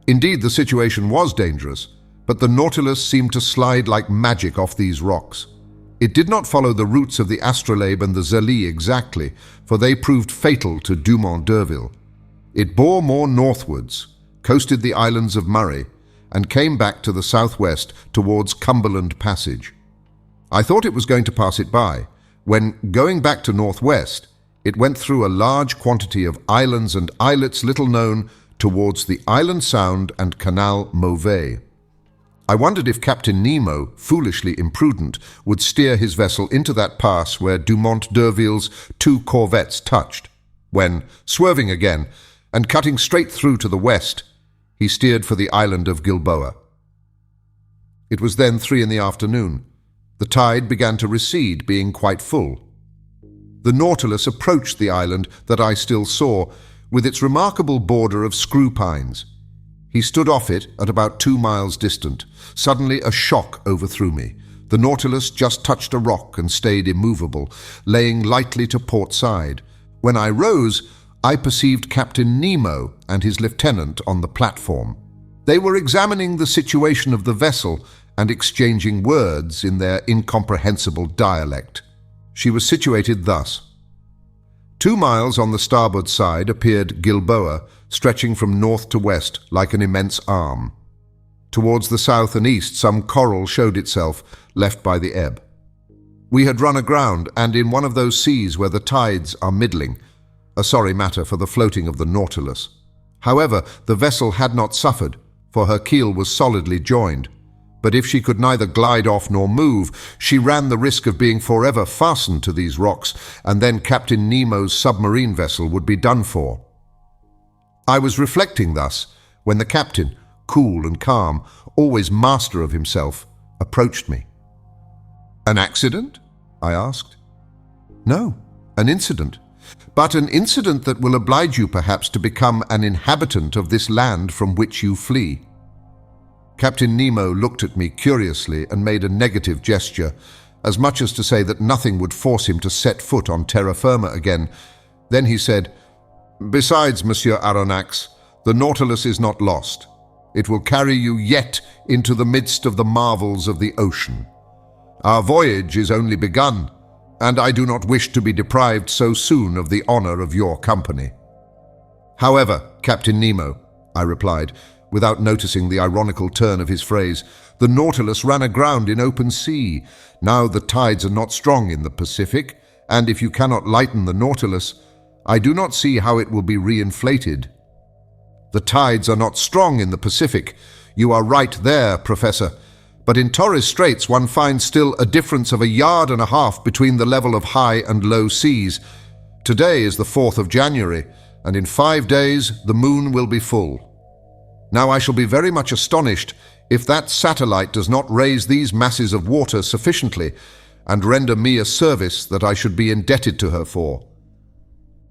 Indeed, the situation was dangerous, but the Nautilus seemed to slide like magic off these rocks. It did not follow the routes of the Astrolabe and the Zélie exactly, for they proved fatal to Dumont d'Urville. It bore more northwards, coasted the islands of Murray, and came back to the southwest towards Cumberland Passage. I thought it was going to pass it by, when, going back to northwest, it went through a large quantity of islands and islets little known towards the Island Sound and Canal Mauvais. I wondered if Captain Nemo, foolishly imprudent, would steer his vessel into that pass where Dumont d'Urville's 2 corvettes touched, when, swerving again, and cutting straight through to the west, he steered for the island of Gilboa. It was then 3 in the afternoon. The tide began to recede, being quite full. The Nautilus approached the island that I still saw, with its remarkable border of screw pines. He stood off it at about 2 miles distant. Suddenly a shock overthrew me. The Nautilus just touched a rock and stayed immovable, laying lightly to port side. When I rose, I perceived Captain Nemo and his lieutenant on the platform. They were examining the situation of the vessel and exchanging words in their incomprehensible dialect. She was situated thus. 2 miles on the starboard side appeared Gilboa, stretching from north to west like an immense arm. Towards the south and east, some coral showed itself, left by the ebb. We had run aground, and in one of those seas where the tides are middling, a sorry matter for the floating of the Nautilus. However, the vessel had not suffered, for her keel was solidly joined. But if she could neither glide off nor move, she ran the risk of being forever fastened to these rocks, and then Captain Nemo's submarine vessel would be done for. I was reflecting thus, when the captain, cool and calm, always master of himself, approached me. "An accident?" I asked. "No, an incident. But an incident that will oblige you perhaps to become an inhabitant of this land from which you flee." Captain Nemo looked at me curiously and made a negative gesture, as much as to say that nothing would force him to set foot on terra firma again. Then he said, "Besides, Monsieur Aronnax, the Nautilus is not lost. It will carry you yet into the midst of the marvels of the ocean. Our voyage is only begun, and I do not wish to be deprived so soon of the honor of your company." "However, Captain Nemo," I replied, without noticing the ironical turn of his phrase, "the Nautilus ran aground in open sea. Now the tides are not strong in the Pacific, and if you cannot lighten the Nautilus, I do not see how it will be reinflated." "The tides are not strong in the Pacific. You are right there, Professor. But in Torres Straits one finds still a difference of 1.5 yards between the level of high and low seas. Today is the 4th of January, and in 5 days the moon will be full. Now I shall be very much astonished if that satellite does not raise these masses of water sufficiently and render me a service that I should be indebted to her for."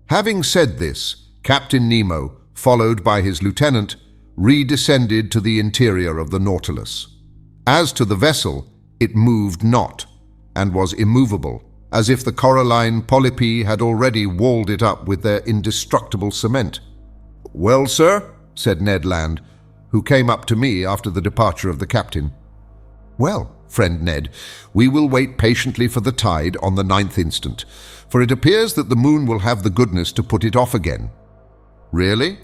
Having said this, Captain Nemo, followed by his lieutenant, redescended to the interior of the Nautilus. As to the vessel, it moved not, and was immovable, as if the coralline polypi had already walled it up with their indestructible cement. "Well, sir?" said Ned Land, who came up to me after the departure of the captain. "Well, friend Ned, we will wait patiently for the tide on the 9th instant, for it appears that the moon will have the goodness to put it off again." "Really?"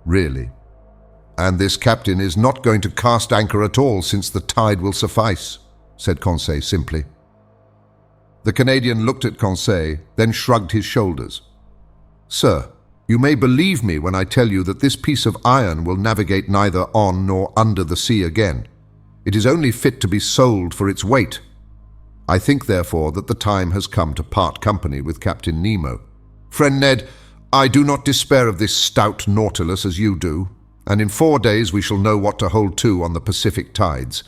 "Really. And this captain is not going to cast anchor at all, since the tide will suffice," said Conseil simply. The Canadian looked at Conseil, then shrugged his shoulders. "Sir, you may believe me when I tell you that this piece of iron will navigate neither on nor under the sea again. It is only fit to be sold for its weight. I think, therefore, that the time has come to part company with Captain Nemo. Friend Ned, I do not despair of this stout Nautilus as you do, and in 4 days we shall know what to hold to on the Pacific tides.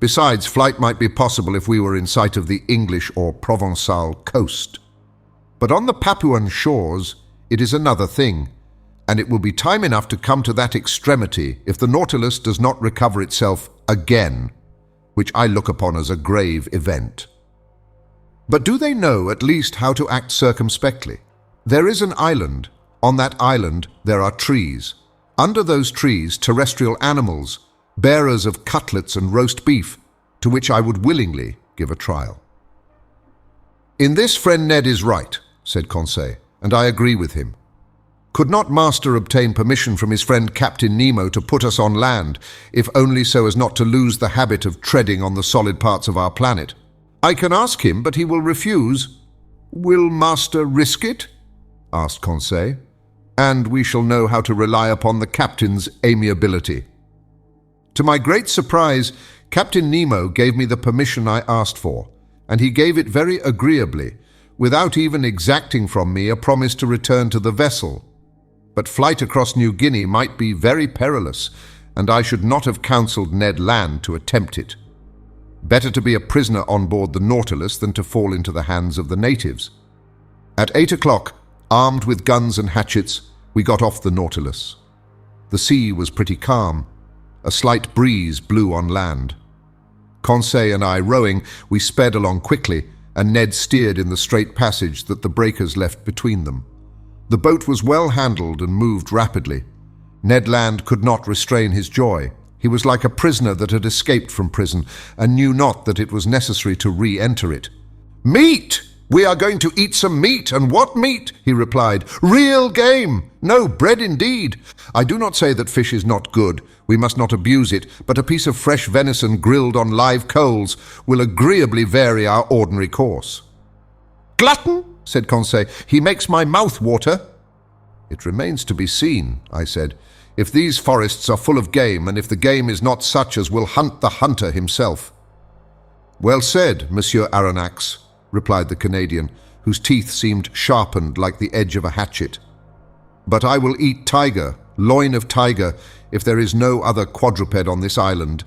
Besides, flight might be possible if we were in sight of the English or Provençal coast. But on the Papuan shores, it is another thing, and it will be time enough to come to that extremity if the Nautilus does not recover itself again, which I look upon as a grave event. But do they know at least how to act circumspectly? There is an island. On that island there are trees. Under those trees, terrestrial animals, bearers of cutlets and roast beef, to which I would willingly give a trial." "In this friend Ned is right," said Conseil, "and I agree with him. Could not Master obtain permission from his friend Captain Nemo to put us on land, if only so as not to lose the habit of treading on the solid parts of our planet? I can ask him, but he will refuse." "Will Master risk it?" asked Conseil. "And we shall know how to rely upon the captain's amiability." To my great surprise, Captain Nemo gave me the permission I asked for, and he gave it very agreeably, without even exacting from me a promise to return to the vessel. But flight across New Guinea might be very perilous, and I should not have counseled Ned Land to attempt it. Better to be a prisoner on board the Nautilus than to fall into the hands of the natives. At 8 o'clock, armed with guns and hatchets, we got off the Nautilus. The sea was pretty calm. A slight breeze blew on land. Conseil and I rowing, we sped along quickly, and Ned steered in the straight passage that the breakers left between them. The boat was well handled and moved rapidly. Ned Land could not restrain his joy. He was like a prisoner that had escaped from prison and knew not that it was necessary to re-enter it. "Meat! We are going to eat some meat, and what meat?" he replied. "Real game! No, bread indeed. I do not say that fish is not good. We must not abuse it, but a piece of fresh venison grilled on live coals will agreeably vary our ordinary course." "Glutton," said Conseil, "he makes my mouth water." "It remains to be seen," I said, "if these forests are full of game, and if the game is not such as will hunt the hunter himself." "Well said, Monsieur Aronnax," replied the Canadian, whose teeth seemed sharpened like the edge of a hatchet. "But I will eat tiger, loin of tiger, if there is no other quadruped on this island."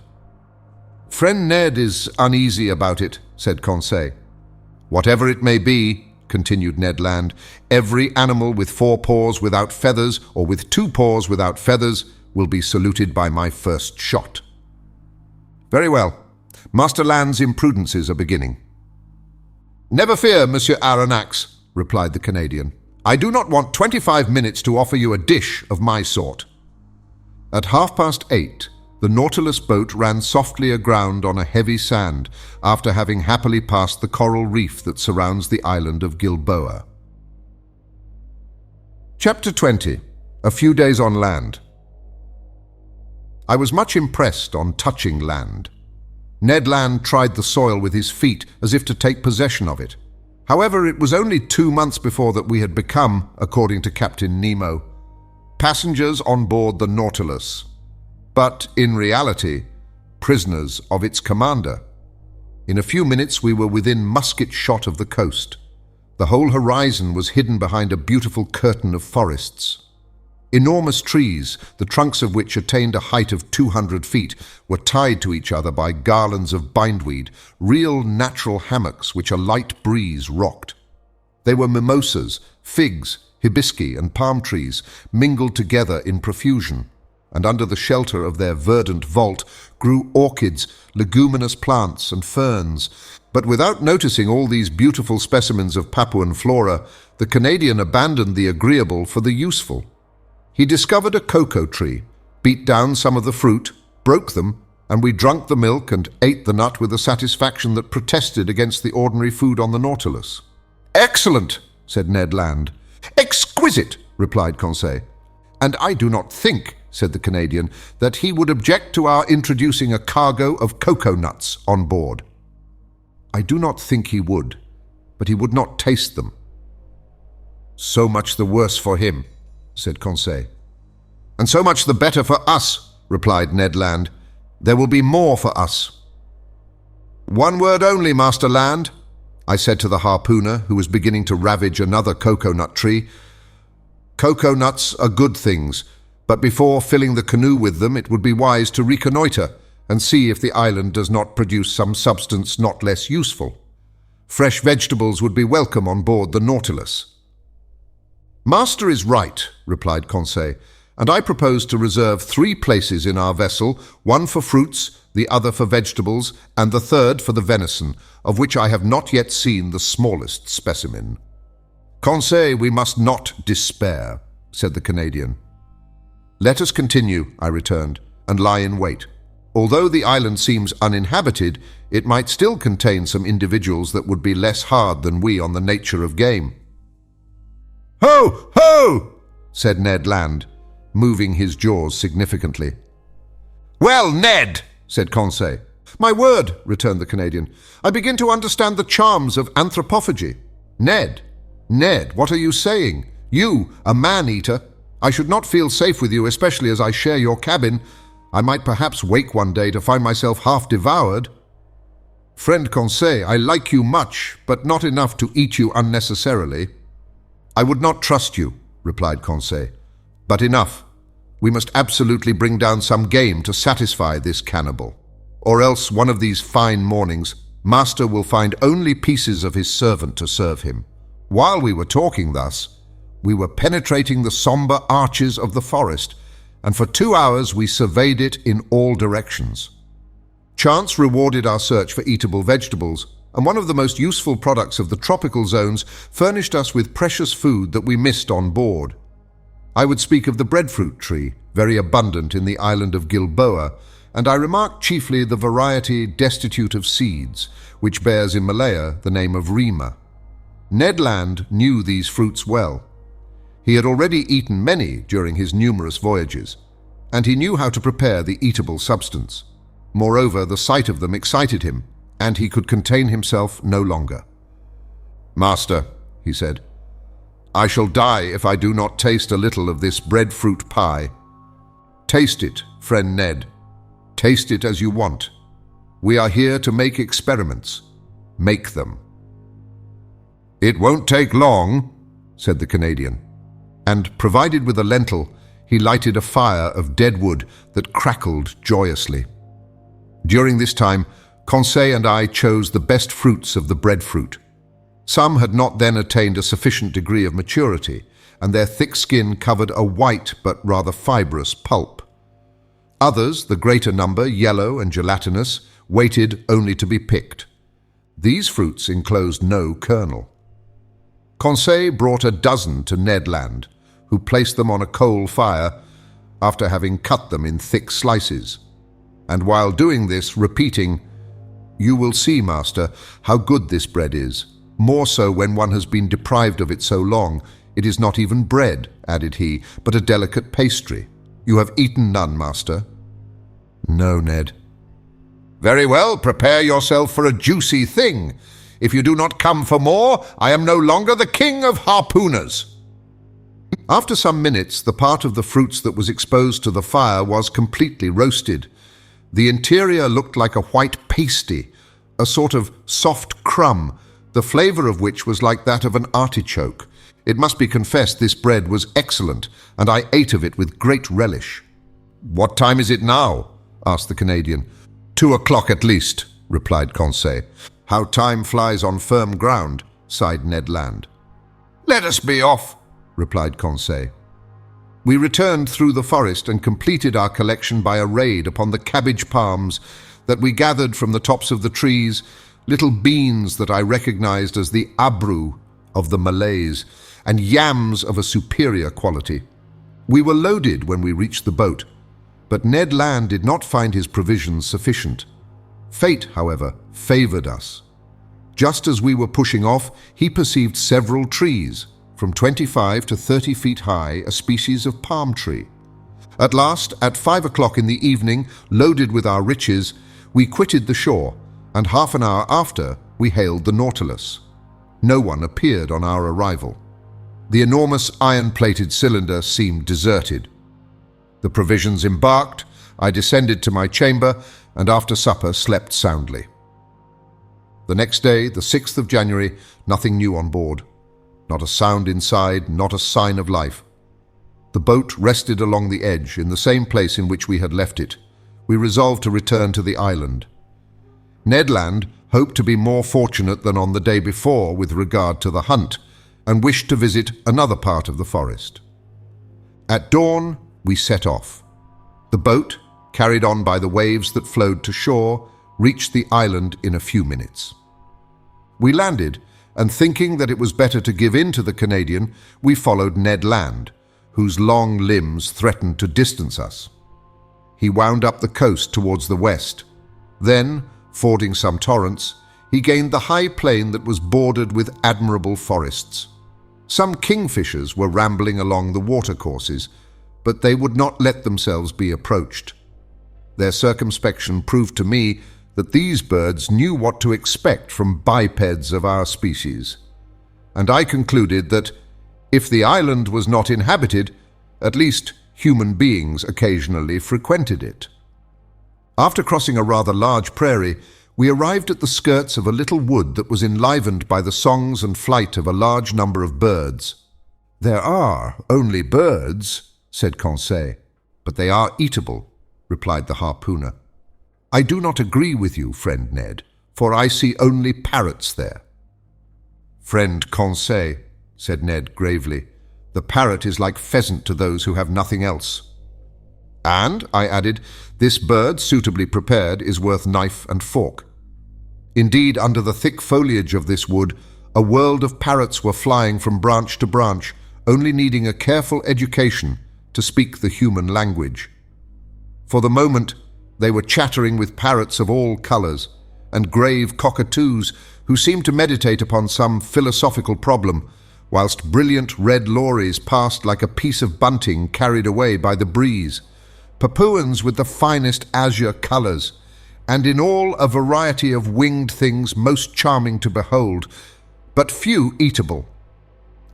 "Friend Ned is uneasy about it," said Conseil. "Whatever it may be," continued Ned Land, "every animal with 4 paws without feathers, or with 2 paws without feathers, will be saluted by my first shot." "Very well. Master Land's imprudences are beginning." "Never fear, Monsieur Aronnax," replied the Canadian. "I do not want 25 minutes to offer you a dish of my sort." At 8:30, the Nautilus boat ran softly aground on a heavy sand after having happily passed the coral reef that surrounds the island of Gilboa. Chapter 20. A few days on land. I was much impressed on touching land. Ned Land tried the soil with his feet as if to take possession of it. However, it was only 2 months before that we had become, according to Captain Nemo, passengers on board the Nautilus, but in reality, prisoners of its commander. In a few minutes we were within musket shot of the coast. The whole horizon was hidden behind a beautiful curtain of forests. Enormous trees, the trunks of which attained a height of 200 feet, were tied to each other by garlands of bindweed, real natural hammocks which a light breeze rocked. They were mimosas, figs, hibisci, and palm trees, mingled together in profusion, and under the shelter of their verdant vault grew orchids, leguminous plants, and ferns. But without noticing all these beautiful specimens of Papuan flora, the Canadian abandoned the agreeable for the useful. He discovered a cocoa tree, beat down some of the fruit, broke them, and we drank the milk and ate the nut with a satisfaction that protested against the ordinary food on the Nautilus. "Excellent," said Ned Land. "Exquisite," replied Conseil. "And I do not think," said the Canadian, "that he would object to our introducing a cargo of cocoa nuts on board." "I do not think he would, but he would not taste them." "So much the worse for him," said Conseil. "And so much the better for us," replied Ned Land. "There will be more for us." "One word only, Master Land," I said to the harpooner, who was beginning to ravage another cocoa-nut tree. "Cocoa nuts are good things, but before filling the canoe with them it would be wise to reconnoiter and see if the island does not produce some substance not less useful. Fresh vegetables would be welcome on board the Nautilus." "Master is right," replied Conseil, "and I propose to reserve 3 places in our vessel, one for fruits, the other for vegetables, and the third for the venison, of which I have not yet seen the smallest specimen." "Conseil, we must not despair," said the Canadian. "Let us continue," I returned, "and lie in wait. Although the island seems uninhabited, it might still contain some individuals that would be less hard than we on the nature of game." "Ho! Ho!" said Ned Land, moving his jaws significantly. "Well, Ned," said Conseil. "My word," returned the Canadian, "I begin to understand the charms of anthropophagy. Ned, what are you saying? You, a man-eater. I should not feel safe with you, especially as I share your cabin. I might perhaps wake one day to find myself half devoured." "Friend Conseil, I like you much, but not enough to eat you unnecessarily." "I would not trust you," replied Conseil. "But enough. We must absolutely bring down some game to satisfy this cannibal. Or else one of these fine mornings, Master will find only pieces of his servant to serve him." While we were talking thus, We were penetrating the somber arches of the forest, and for 2 hours we surveyed it in all directions. Chance rewarded our search for eatable vegetables, and one of the most useful products of the tropical zones furnished us with precious food that we missed on board. I would speak of the breadfruit tree, very abundant in the island of Gilboa, and I remarked chiefly the variety destitute of seeds, which bears in Malaya the name of rima. Ned Land knew these fruits well. He had already eaten many during his numerous voyages, and he knew how to prepare the eatable substance. Moreover, the sight of them excited him, and he could contain himself no longer. "Master," he said, "I shall die if I do not taste a little of this breadfruit pie. Taste it, friend Ned. Taste it as you want. We are here to make experiments. Make them." "It won't take long," said the Canadian, and, provided with a lentil, he lighted a fire of dead wood that crackled joyously. During this time, Conseil and I chose the best fruits of the breadfruit. Some had not then attained a sufficient degree of maturity, and their thick skin covered a white but rather fibrous pulp. Others, the greater number, yellow and gelatinous, waited only to be picked. These fruits enclosed no kernel. Conseil brought a dozen to Ned Land, who placed them on a coal fire after having cut them in thick slices, and while doing this, repeating, "You will see, master, how good this bread is. More so when one has been deprived of it so long. It is not even bread," added he, "but a delicate pastry. You have eaten none, master?" "No, Ned." "Very well, prepare yourself for a juicy thing. If you do not come for more, I am no longer the king of harpooners." After some minutes, the part of the fruits that was exposed to the fire was completely roasted. The interior looked like a white pasty, a sort of soft crumb, the flavor of which was like that of an artichoke. It must be confessed this bread was excellent, and I ate of it with great relish. "What time is it now?" asked the Canadian. 2 o'clock at least," replied Conseil. "How time flies on firm ground," sighed Ned Land. "Let us be off," replied Conseil. We returned through the forest and completed our collection by a raid upon the cabbage palms that we gathered from the tops of the trees, little beans that I recognized as the abru of the Malays, and yams of a superior quality. We were loaded when we reached the boat, but Ned Land did not find his provisions sufficient. Fate, however, favored us. Just as we were pushing off, he perceived several trees, from 25 to 30 feet high, a species of palm tree. At last, at 5 o'clock in the evening, loaded with our riches, we quitted the shore, and half an hour after, we hailed the Nautilus. No one appeared on our arrival. The enormous iron-plated cylinder seemed deserted. The provisions embarked, I descended to my chamber, and after supper slept soundly. The next day, the 6th of January, nothing new on board. Not a sound inside, not a sign of life. The boat rested along the edge, in the same place in which we had left it. We resolved to return to the island. Ned Land hoped to be more fortunate than on the day before with regard to the hunt, and wished to visit another part of the forest. At dawn, we set off. The boat, carried on by the waves that flowed to shore, reached the island in a few minutes. We landed, and thinking that it was better to give in to the Canadian, we followed Ned Land, whose long limbs threatened to distance us. He wound up the coast towards the west. Then, fording some torrents, he gained the high plain that was bordered with admirable forests. Some kingfishers were rambling along the watercourses, but they would not let themselves be approached. Their circumspection proved to me that these birds knew what to expect from bipeds of our species, and I concluded that, if the island was not inhabited, at least human beings occasionally frequented it. After crossing a rather large prairie, we arrived at the skirts of a little wood that was enlivened by the songs and flight of a large number of birds. "There are only birds," said Conseil. "But they are eatable," replied the harpooner. "I do not agree with you, friend Ned, for I see only parrots there." "Friend Conseil," said Ned gravely, The parrot is like pheasant to those who have nothing else. And, I added, this bird, suitably prepared, is worth knife and fork. Indeed, under the thick foliage of this wood, a world of parrots were flying from branch to branch, only needing a careful education to speak the human language. For the moment, they were chattering with parrots of all colours, and grave cockatoos who seemed to meditate upon some philosophical problem, whilst brilliant red lories passed like a piece of bunting carried away by the breeze, Papuans with the finest azure colours, and in all a variety of winged things most charming to behold, but few eatable.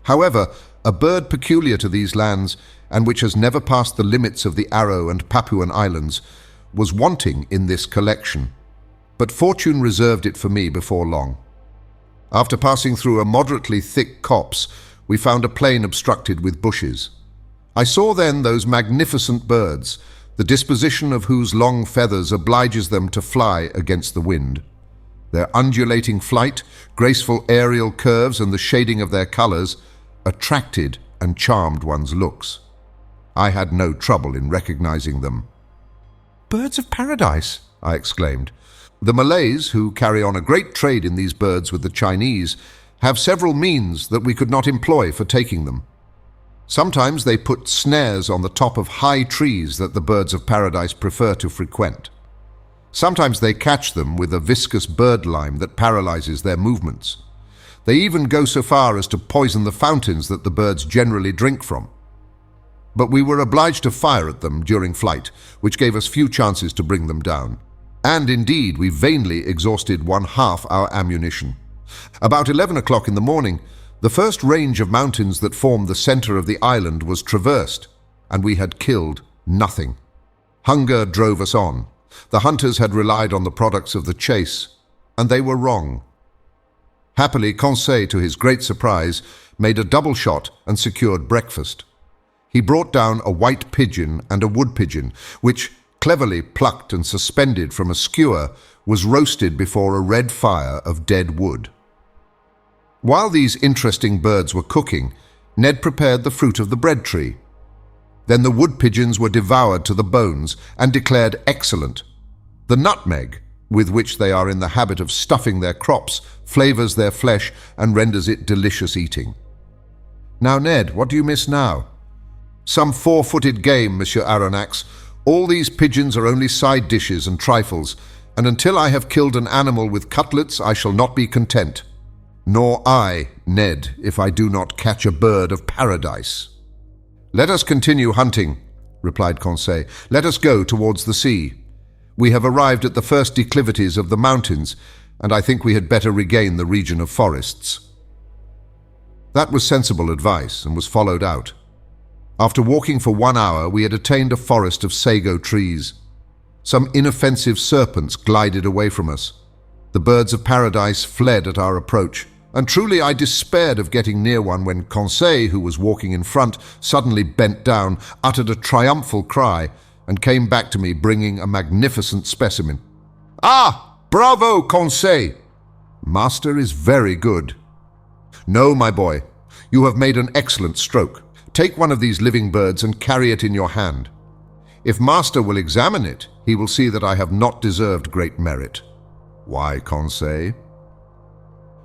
However, a bird peculiar to these lands, and which has never passed the limits of the Aru and Papuan Islands, was wanting in this collection, but fortune reserved it for me before long. After passing through a moderately thick copse, we found a plain obstructed with bushes. I saw then those magnificent birds, the disposition of whose long feathers obliges them to fly against the wind. Their undulating flight, graceful aerial curves, and the shading of their colours attracted and charmed one's looks. I had no trouble in recognizing them. "Birds of paradise!" I exclaimed. The Malays, who carry on a great trade in these birds with the Chinese, have several means that we could not employ for taking them. Sometimes they put snares on the top of high trees that the birds of paradise prefer to frequent. Sometimes they catch them with a viscous bird lime that paralyzes their movements. They even go so far as to poison the fountains that the birds generally drink from. But we were obliged to fire at them during flight, which gave us few chances to bring them down. And indeed, we vainly exhausted 1/2 our ammunition. About 11 o'clock in the morning, the first range of mountains that formed the center of the island was traversed, and we had killed nothing. Hunger drove us on. The hunters had relied on the products of the chase, and they were wrong. Happily, Conseil, to his great surprise, made a double shot and secured breakfast. He brought down a white pigeon and a wood pigeon, which, cleverly plucked and suspended from a skewer, was roasted before a red fire of dead wood. While these interesting birds were cooking, Ned prepared the fruit of the bread tree. Then the wood pigeons were devoured to the bones and declared excellent. The nutmeg, with which they are in the habit of stuffing their crops, flavors their flesh and renders it delicious eating. Now, Ned, what do you miss now? Some 4-footed game, Monsieur Aronnax. All these pigeons are only side dishes and trifles, and until I have killed an animal with cutlets, I shall not be content. Nor I, Ned, if I do not catch a bird of paradise. Let us continue hunting, replied Conseil. Let us go towards the sea. We have arrived at the first declivities of the mountains, and I think we had better regain the region of forests. That was sensible advice, and was followed out. After walking for 1 hour, we had attained a forest of sago trees. Some inoffensive serpents glided away from us. The birds of paradise fled at our approach, and truly I despaired of getting near one when Conseil, who was walking in front, suddenly bent down, uttered a triumphal cry, and came back to me bringing a magnificent specimen. "Ah! Bravo, Conseil! Master is very good." "No, my boy, you have made an excellent stroke. Take one of these living birds and carry it in your hand. If Master will examine it, he will see that I have not deserved great merit." "Why, Conseil?"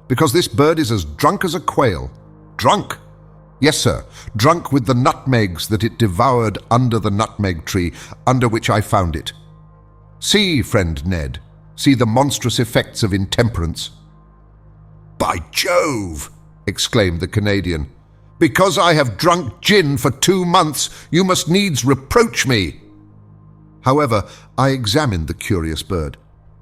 "Because this bird is as drunk as a quail." "Drunk?" "Yes, sir, drunk with the nutmegs that it devoured under the nutmeg tree under which I found it. See, friend Ned, see the monstrous effects of intemperance." "By Jove!" exclaimed the Canadian. "Because I have drunk gin for 2 months, you must needs reproach me." However, I examined the curious bird.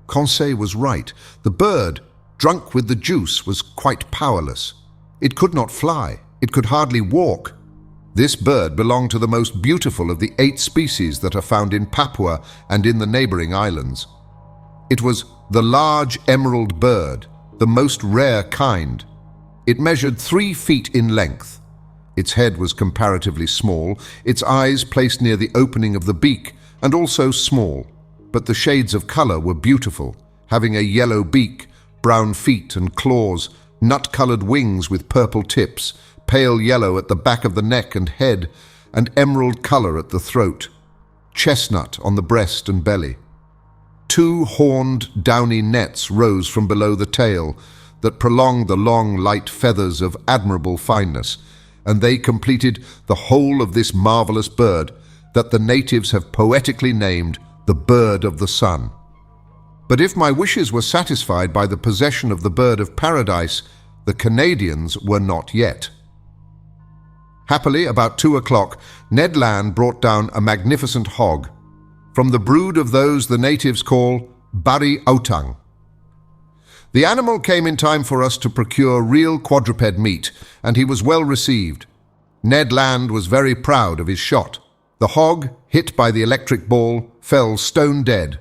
Conseil was right. The bird, drunk with the juice, was quite powerless. It could not fly. It could hardly walk. This bird belonged to the most beautiful of the 8 species that are found in Papua and in the neighboring islands. It was the large emerald bird, the most rare kind. It measured 3 feet in length. Its head was comparatively small, its eyes placed near the opening of the beak, and also small, but the shades of color were beautiful, having a yellow beak, brown feet and claws, nut-colored wings with purple tips, pale yellow at the back of the neck and head, and emerald color at the throat, chestnut on the breast and belly. 2 horned, downy nets rose from below the tail that prolonged the long, light feathers of admirable fineness, and they completed the whole of this marvelous bird that the natives have poetically named the Bird of the Sun. But if my wishes were satisfied by the possession of the bird of paradise, the Canadians were not yet. Happily, about 2 o'clock, Ned Land brought down a magnificent hog, from the brood of those the natives call Bari Autang. The animal came in time for us to procure real quadruped meat, and he was well received. Ned Land was very proud of his shot. The hog, hit by the electric ball, fell stone dead.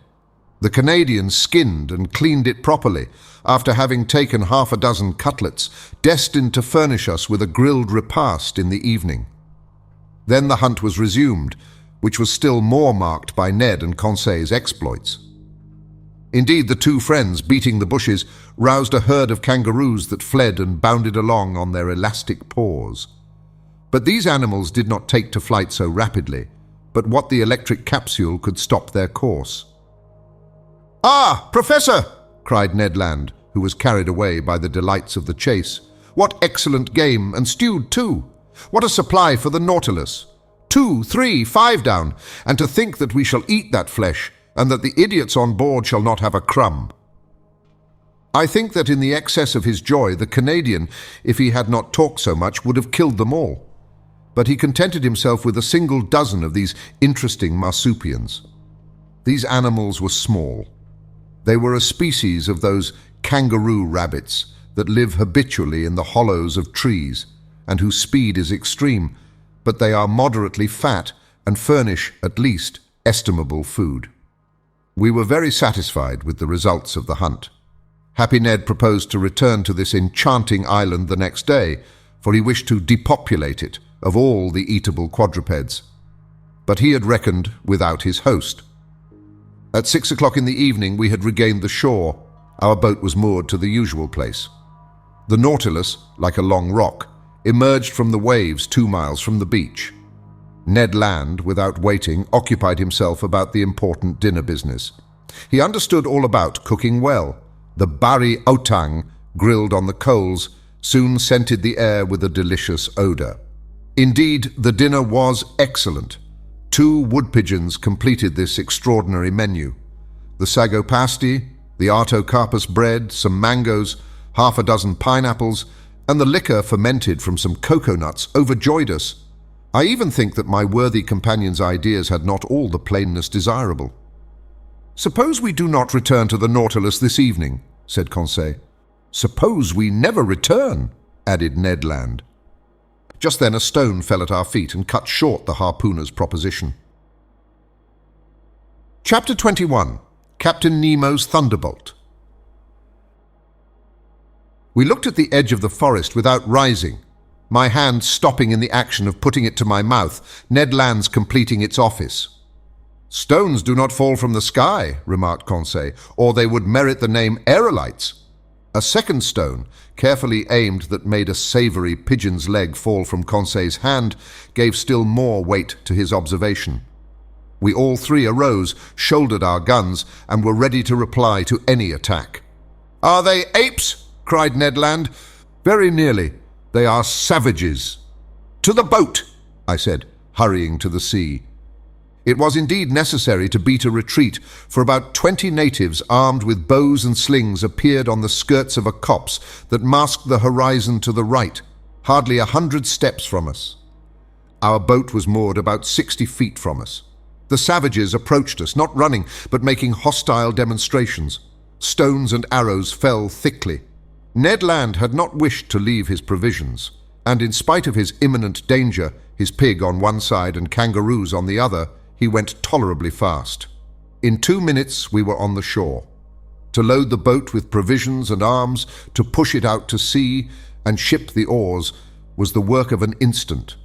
The Canadians skinned and cleaned it properly, after having taken 6 cutlets, destined to furnish us with a grilled repast in the evening. Then the hunt was resumed, which was still more marked by Ned and Conseil's exploits. Indeed, the 2 friends, beating the bushes, roused a herd of kangaroos that fled and bounded along on their elastic paws. But these animals did not take to flight so rapidly, but what the electric capsule could stop their course. "Ah, Professor!" cried Ned Land, who was carried away by the delights of the chase. "What excellent game, and stewed too! What a supply for the Nautilus! 2, 3, 5 down, and to think that we shall eat that flesh, and that the idiots on board shall not have a crumb." I think that in the excess of his joy, the Canadian, if he had not talked so much, would have killed them all. But he contented himself with a single dozen of these interesting marsupials. These animals were small. They were a species of those kangaroo rabbits that live habitually in the hollows of trees, and whose speed is extreme, but they are moderately fat and furnish, at least, estimable food. We were very satisfied with the results of the hunt. Happy Ned proposed to return to this enchanting island the next day, for he wished to depopulate it of all the eatable quadrupeds. But he had reckoned without his host. At 6 o'clock in the evening we had regained the shore. Our boat was moored to the usual place. The Nautilus, like a long rock, emerged from the waves 2 miles from the beach. Ned Land, without waiting, occupied himself about the important dinner business. He understood all about cooking well. The Bari Autang, grilled on the coals, soon scented the air with a delicious odor. Indeed, the dinner was excellent. 2 wood pigeons completed this extraordinary menu. The sago pasty, the artocarpus bread, some mangoes, 6 pineapples, and the liquor fermented from some coconuts overjoyed us. I even think that my worthy companion's ideas had not all the plainness desirable. "Suppose we do not return to the Nautilus this evening," said Conseil. "Suppose we never return," added Ned Land. Just then a stone fell at our feet and cut short the harpooner's proposition. Chapter 21. Captain Nemo's Thunderbolt. We looked at the edge of the forest without rising, my hand stopping in the action of putting it to my mouth, Ned Land's completing its office. "Stones do not fall from the sky," remarked Conseil, "or they would merit the name aerolites." A second stone, carefully aimed that made a savoury pigeon's leg fall from Conseil's hand, gave still more weight to his observation. We all 3 arose, shouldered our guns, and were ready to reply to any attack. "Are they apes?" cried Ned Land. "Very nearly. They are savages." "To the boat!" I said, hurrying to the sea. It was indeed necessary to beat a retreat, for about 20 natives armed with bows and slings appeared on the skirts of a copse that masked the horizon to the right, hardly 100 steps from us. Our boat was moored about 60 feet from us. The savages approached us, not running, but making hostile demonstrations. Stones and arrows fell thickly. Ned Land had not wished to leave his provisions, and in spite of his imminent danger, his pig on one side and kangaroos on the other, he went tolerably fast. In 2 minutes we were on the shore. To load the boat with provisions and arms, to push it out to sea, and ship the oars, was the work of an instant.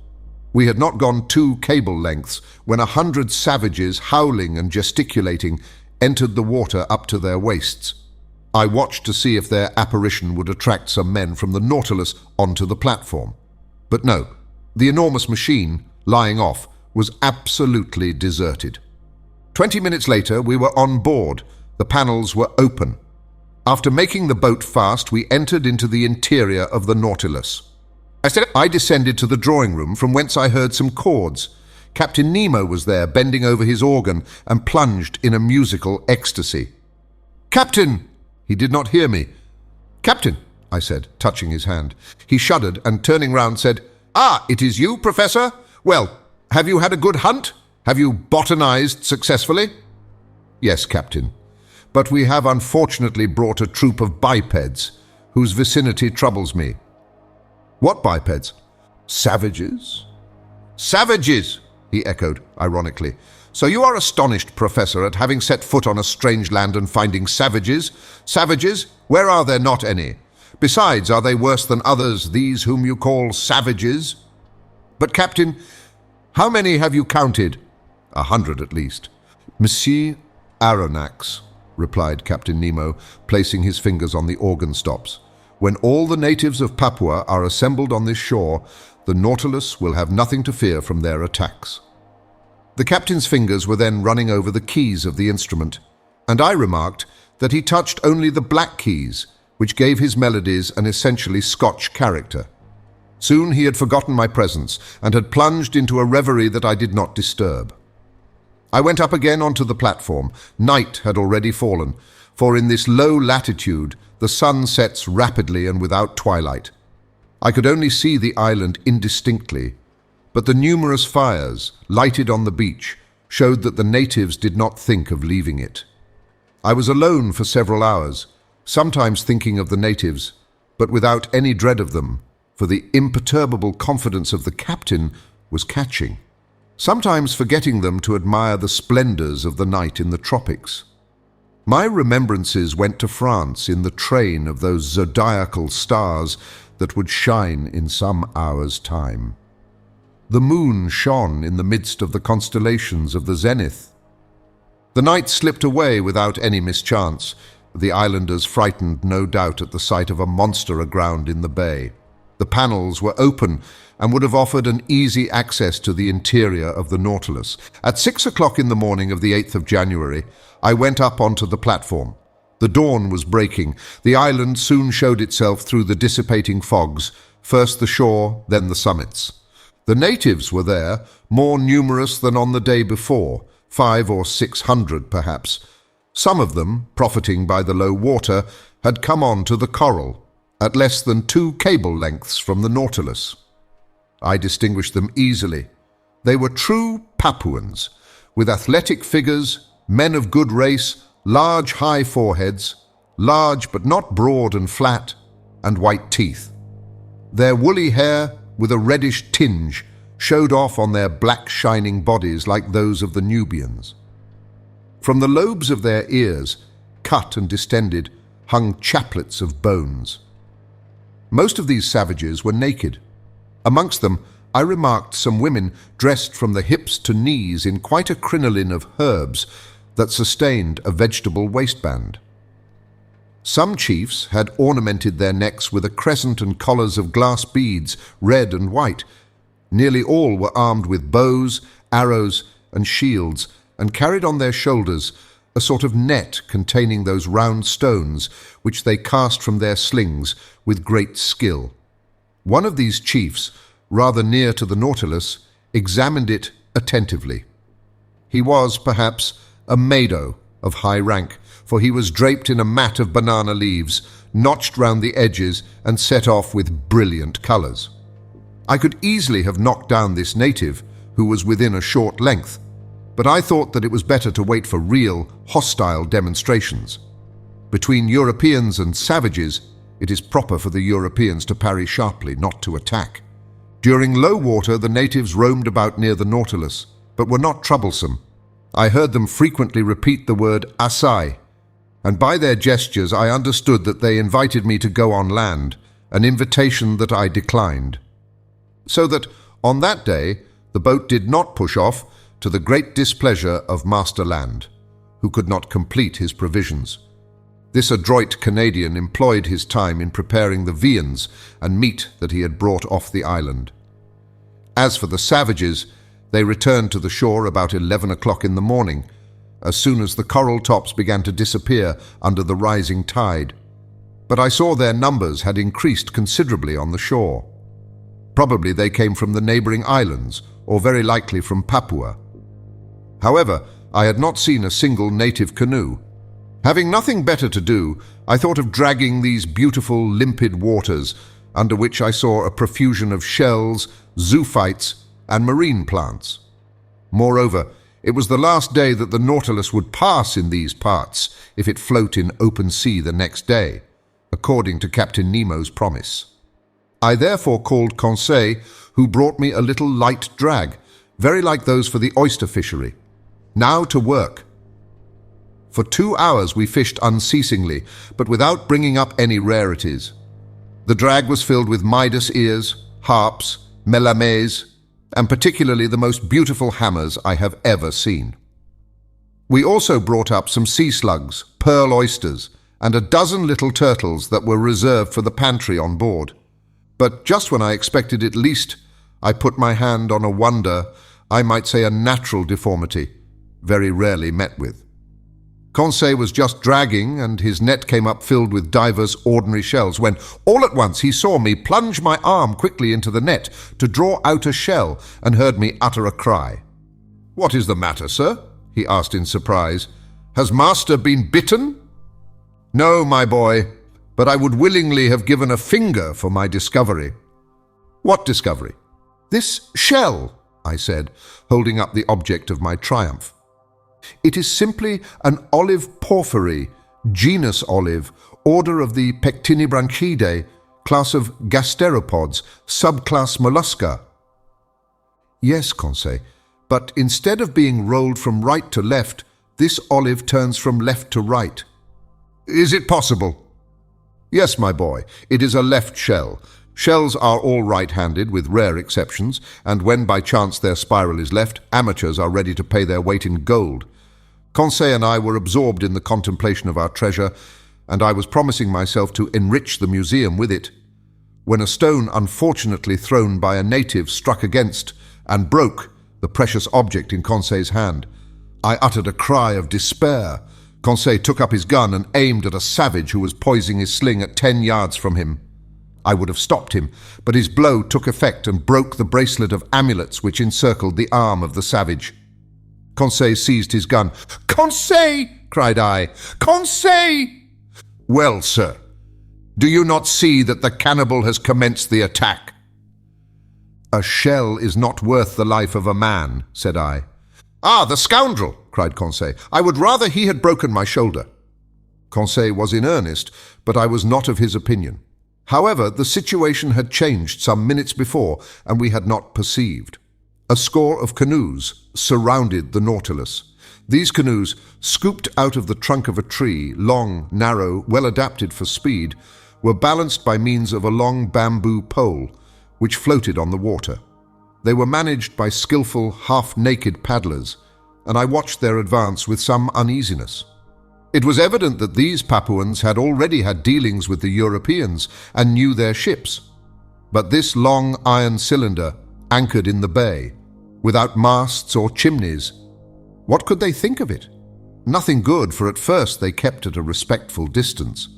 We had not gone 2 cable lengths when 100 savages, howling and gesticulating, entered the water up to their waists. I watched to see if their apparition would attract some men from the Nautilus onto the platform. But no, the enormous machine, lying off, was absolutely deserted. 20 minutes later, we were on board. The panels were open. After making the boat fast, we entered into the interior of the Nautilus. I descended to the drawing room, from whence I heard some chords. Captain Nemo was there, bending over his organ and plunged in a musical ecstasy. "Captain!" He did not hear me. "Captain," I said, touching his hand. He shuddered and, turning round, said, "Ah, it is you, Professor? Well, have you had a good hunt? Have you botanized successfully?" "Yes, Captain. But we have unfortunately brought a troop of bipeds, whose vicinity troubles me." "What bipeds?" "Savages." "Savages!" he echoed, ironically. "So you are astonished, Professor, at having set foot on a strange land and finding savages? Savages? Where are there not any? Besides, are they worse than others, these whom you call savages?" "But, Captain, how many have you counted?" 100 at least." "Monsieur Aronnax," replied Captain Nemo, placing his fingers on the organ stops. "When all the natives of Papua are assembled on this shore, the Nautilus will have nothing to fear from their attacks." The captain's fingers were then running over the keys of the instrument, and I remarked that he touched only the black keys, which gave his melodies an essentially Scotch character. Soon he had forgotten my presence and had plunged into a reverie that I did not disturb. I went up again onto the platform. Night had already fallen, for in this low latitude the sun sets rapidly and without twilight. I could only see the island indistinctly, but the numerous fires lighted on the beach showed that the natives did not think of leaving it. I was alone for several hours, sometimes thinking of the natives, but without any dread of them, for the imperturbable confidence of the captain was catching, sometimes forgetting them to admire the splendors of the night in the tropics. My remembrances went to France in the train of those zodiacal stars that would shine in some hours' time. The moon shone in the midst of the constellations of the zenith. The night slipped away without any mischance, the islanders frightened no doubt at the sight of a monster aground in the bay. The panels were open and would have offered an easy access to the interior of the Nautilus. At 6 o'clock in the morning of the 8th of January, I went up onto the platform. The dawn was breaking. The island soon showed itself through the dissipating fogs, first the shore, then the summits. The natives were there, more numerous than on the day before, 500 or 600 perhaps. Some of them, profiting by the low water, had come on to the coral, at less than 2 cable lengths from the Nautilus. I distinguished them easily. They were true Papuans, with athletic figures, men of good race, large high foreheads, large but not broad and flat, and white teeth. Their woolly hair, with a reddish tinge, showed off on their black shining bodies like those of the Nubians. From the lobes of their ears, cut and distended, hung chaplets of bones. Most of these savages were naked. Amongst them, I remarked some women dressed from the hips to knees in quite a crinoline of herbs that sustained a vegetable waistband. Some chiefs had ornamented their necks with a crescent and collars of glass beads, red and white. Nearly all were armed with bows, arrows, and shields, and carried on their shoulders a sort of net containing those round stones which they cast from their slings with great skill. One of these chiefs, rather near to the Nautilus, examined it attentively. He was, perhaps, a Mado of high rank, for he was draped in a mat of banana leaves, notched round the edges and set off with brilliant colours. I could easily have knocked down this native, who was within a short length, but I thought that it was better to wait for real, hostile demonstrations. Between Europeans and savages, it is proper for the Europeans to parry sharply, not to attack. During low water, the natives roamed about near the Nautilus, but were not troublesome. I heard them frequently repeat the word "Asai," and by their gestures I understood that they invited me to go on land, an invitation that I declined. So that, on that day, the boat did not push off, to the great displeasure of Master Land, who could not complete his provisions. This adroit Canadian employed his time in preparing the viands and meat that he had brought off the island. As for the savages, they returned to the shore about 11 o'clock in the morning, as soon as the coral tops began to disappear under the rising tide. But I saw their numbers had increased considerably on the shore. Probably they came from the neighboring islands, or very likely from Papua. However, I had not seen a single native canoe. Having nothing better to do, I thought of dragging these beautiful, limpid waters, under which I saw a profusion of shells, zoophytes, and marine plants. Moreover, it was the last day that the Nautilus would pass in these parts if it float in open sea the next day, according to Captain Nemo's promise. I therefore called Conseil, who brought me a little light drag, very like those for the oyster fishery. Now to work. For 2 hours we fished unceasingly, but without bringing up any rarities. The drag was filled with Midas ears, harps, melames, and particularly the most beautiful hammers I have ever seen. We also brought up some sea slugs, pearl oysters, and a dozen little turtles that were reserved for the pantry on board. But just when I expected it least, I put my hand on a wonder, I might say a natural deformity, very rarely met with. Conseil was just dragging, and his net came up filled with divers ordinary shells, when all at once he saw me plunge my arm quickly into the net to draw out a shell, and heard me utter a cry. "What is the matter, sir?" he asked in surprise. "Has master been bitten?" "No, my boy, but I would willingly have given a finger for my discovery." "What discovery?" "This shell," I said, holding up the object of my triumph. "It is simply an olive porphyry, genus olive, order of the Pectinibranchidae, class of gasteropods, subclass mollusca." "Yes, Conseil, but instead of being rolled from right to left, this olive turns from left to right." "Is it possible?" "Yes, my boy, it is a left shell. Shells are all right-handed, with rare exceptions, and when by chance their spiral is left, amateurs are ready to pay their weight in gold. Conseil and I were absorbed in the contemplation of our treasure, and I was promising myself to enrich the museum with it, when a stone unfortunately thrown by a native struck against and broke the precious object in Conseil's hand. I uttered a cry of despair. Conseil took up his gun and aimed at a savage who was poising his sling at 10 yards from him. I would have stopped him, but his blow took effect and broke the bracelet of amulets which encircled the arm of the savage. Conseil seized his gun. "Conseil!" cried I. "Conseil!" "Well, sir, do you not see that the cannibal has commenced the attack?" "A shell is not worth the life of a man," said I. "Ah, the scoundrel!" cried Conseil. "I would rather he had broken my shoulder." Conseil was in earnest, but I was not of his opinion. However, the situation had changed some minutes before, and we had not perceived. A score of canoes surrounded the Nautilus. These canoes, scooped out of the trunk of a tree, long, narrow, well adapted for speed, were balanced by means of a long bamboo pole, which floated on the water. They were managed by skillful, half-naked paddlers, and I watched their advance with some uneasiness. It was evident that these Papuans had already had dealings with the Europeans and knew their ships. But this long iron cylinder, anchored in the bay, without masts or chimneys, what could they think of it? Nothing good, for at first they kept at a respectful distance.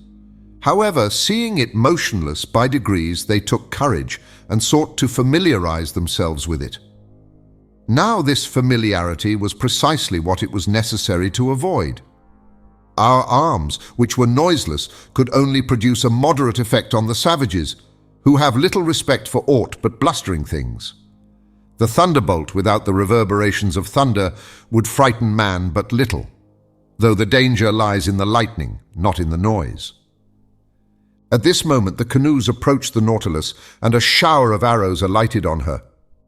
However, seeing it motionless, by degrees they took courage and sought to familiarize themselves with it. Now this familiarity was precisely what it was necessary to avoid. Our arms, which were noiseless, could only produce a moderate effect on the savages, who have little respect for aught but blustering things. The thunderbolt without the reverberations of thunder would frighten man but little, though the danger lies in the lightning, not in the noise. At this moment the canoes approached the Nautilus, and a shower of arrows alighted on her.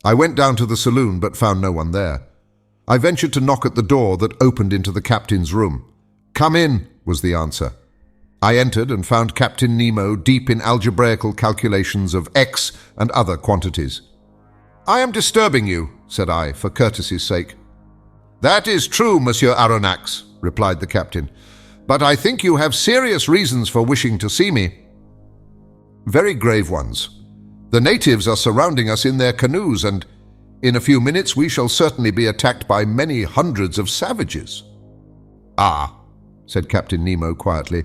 I went down to the saloon, but found no one there. I ventured to knock at the door that opened into the captain's room. "Come in," was the answer. I entered and found Captain Nemo deep in algebraical calculations of x and other quantities. "I am disturbing you," said I, for courtesy's sake. "That is true, Monsieur Aronnax," replied the captain. but I think you have serious reasons for wishing to see me." "Very grave ones. The natives are surrounding us in their canoes, and in a few minutes we shall certainly be attacked by many hundreds of savages." "Ah," said Captain Nemo quietly.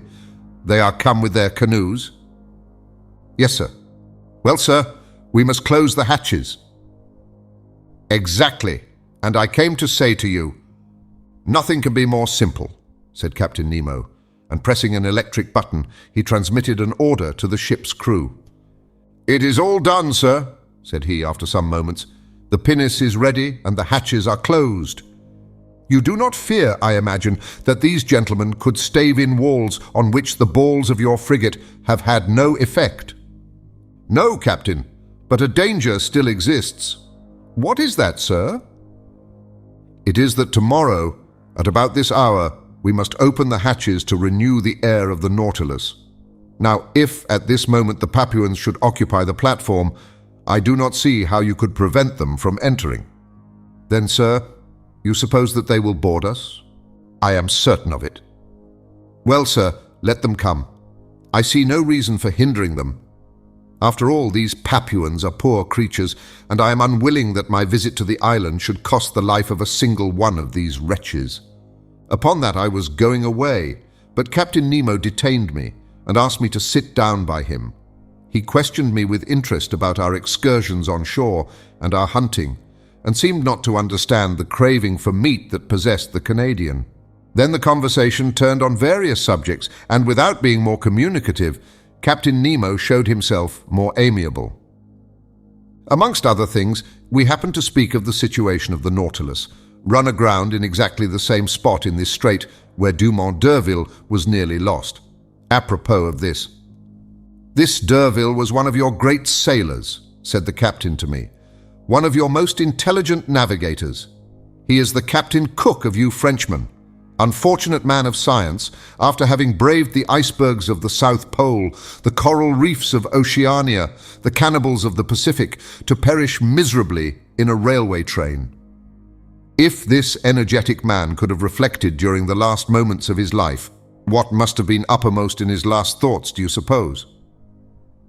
"They are come with their canoes?" "Yes, sir." "Well, sir, we must close the hatches." "Exactly, and I came to say to you—" "Nothing can be more simple," said Captain Nemo, and pressing an electric button, he transmitted an order to the ship's crew. "It is all done, sir," said he after some moments. "The pinnace is ready and the hatches are closed. You do not fear, I imagine, that these gentlemen could stave in walls on which the balls of your frigate have had no effect?" "No, Captain, but a danger still exists." "What is that, sir?" "It is that tomorrow, at about this hour, we must open the hatches to renew the air of the Nautilus. Now, if at this moment the Papuans should occupy the platform, I do not see how you could prevent them from entering." "Then, sir, you suppose that they will board us?" "I am certain of it." "Well, sir, let them come. I see no reason for hindering them. After all, these Papuans are poor creatures, and I am unwilling that my visit to the island should cost the life of a single one of these wretches." Upon that I was going away, but Captain Nemo detained me and asked me to sit down by him. He questioned me with interest about our excursions on shore and our hunting, and seemed not to understand the craving for meat that possessed the Canadian. Then the conversation turned on various subjects, and without being more communicative, Captain Nemo showed himself more amiable. Amongst other things, we happened to speak of the situation of the Nautilus, run aground in exactly the same spot in this strait where Dumont d'Urville was nearly lost. Apropos of this, "This d'Urville was one of your great sailors," said the captain to me, "one of your most intelligent navigators. He is the Captain Cook of you Frenchmen, unfortunate man of science, after having braved the icebergs of the South Pole, the coral reefs of Oceania, the cannibals of the Pacific, to perish miserably in a railway train. If this energetic man could have reflected during the last moments of his life, what must have been uppermost in his last thoughts, do you suppose?"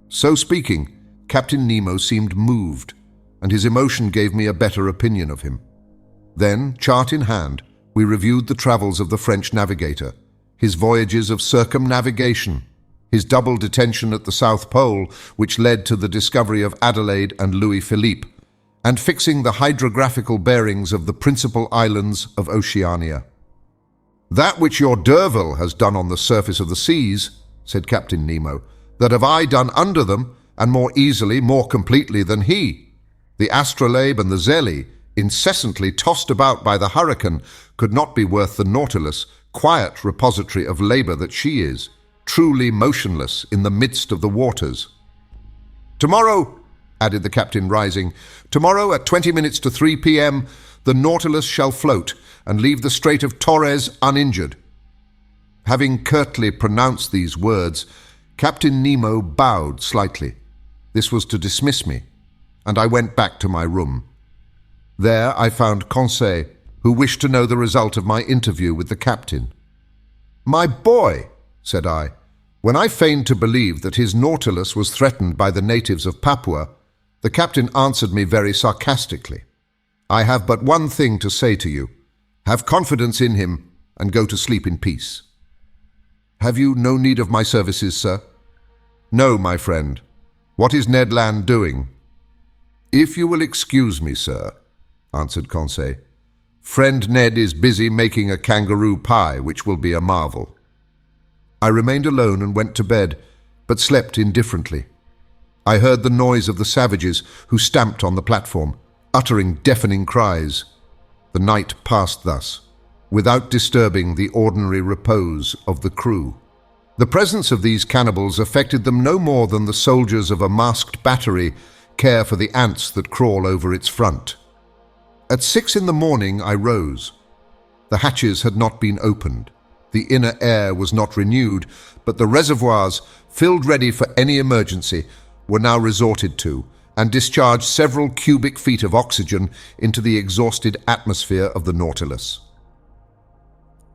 So speaking, Captain Nemo seemed moved, and his emotion gave me a better opinion of him. Then, chart in hand, we reviewed the travels of the French navigator, his voyages of circumnavigation, his double detention at the South Pole, which led to the discovery of Adelaide and Louis Philippe, and fixing the hydrographical bearings of the principal islands of Oceania. "That which your d'Urville has done on the surface of the seas," said Captain Nemo, "that have I done under them, and more easily, more completely than he. The Astrolabe and the Zélé, incessantly tossed about by the hurricane, could not be worth the Nautilus, quiet repository of labor that she is, truly motionless in the midst of the waters. Tomorrow," added the captain, rising, "tomorrow at 20 minutes to 3 p.m., the Nautilus shall float and leave the Strait of Torres uninjured." Having curtly pronounced these words, Captain Nemo bowed slightly. This was to dismiss me, and I went back to my room. There I found Conseil, who wished to know the result of my interview with the captain. "My boy," said I, "when I feigned to believe that his Nautilus was threatened by the natives of Papua, the captain answered me very sarcastically. 'I have but one thing to say to you. Have confidence in him and go to sleep in peace.' Have you no need of my services, sir?" "No, my friend. What is Ned Land doing?" "If you will excuse me, sir," answered Conseil, "friend Ned is busy making a kangaroo pie, which will be a marvel." I remained alone and went to bed, but slept indifferently. I heard the noise of the savages who stamped on the platform, uttering deafening cries. The night passed thus, without disturbing the ordinary repose of the crew. The presence of these cannibals affected them no more than the soldiers of a masked battery care for the ants that crawl over its front. At 6 in the morning I rose. The hatches had not been opened. The inner air was not renewed, but the reservoirs, filled ready for any emergency, were now resorted to, and discharged several cubic feet of oxygen into the exhausted atmosphere of the Nautilus.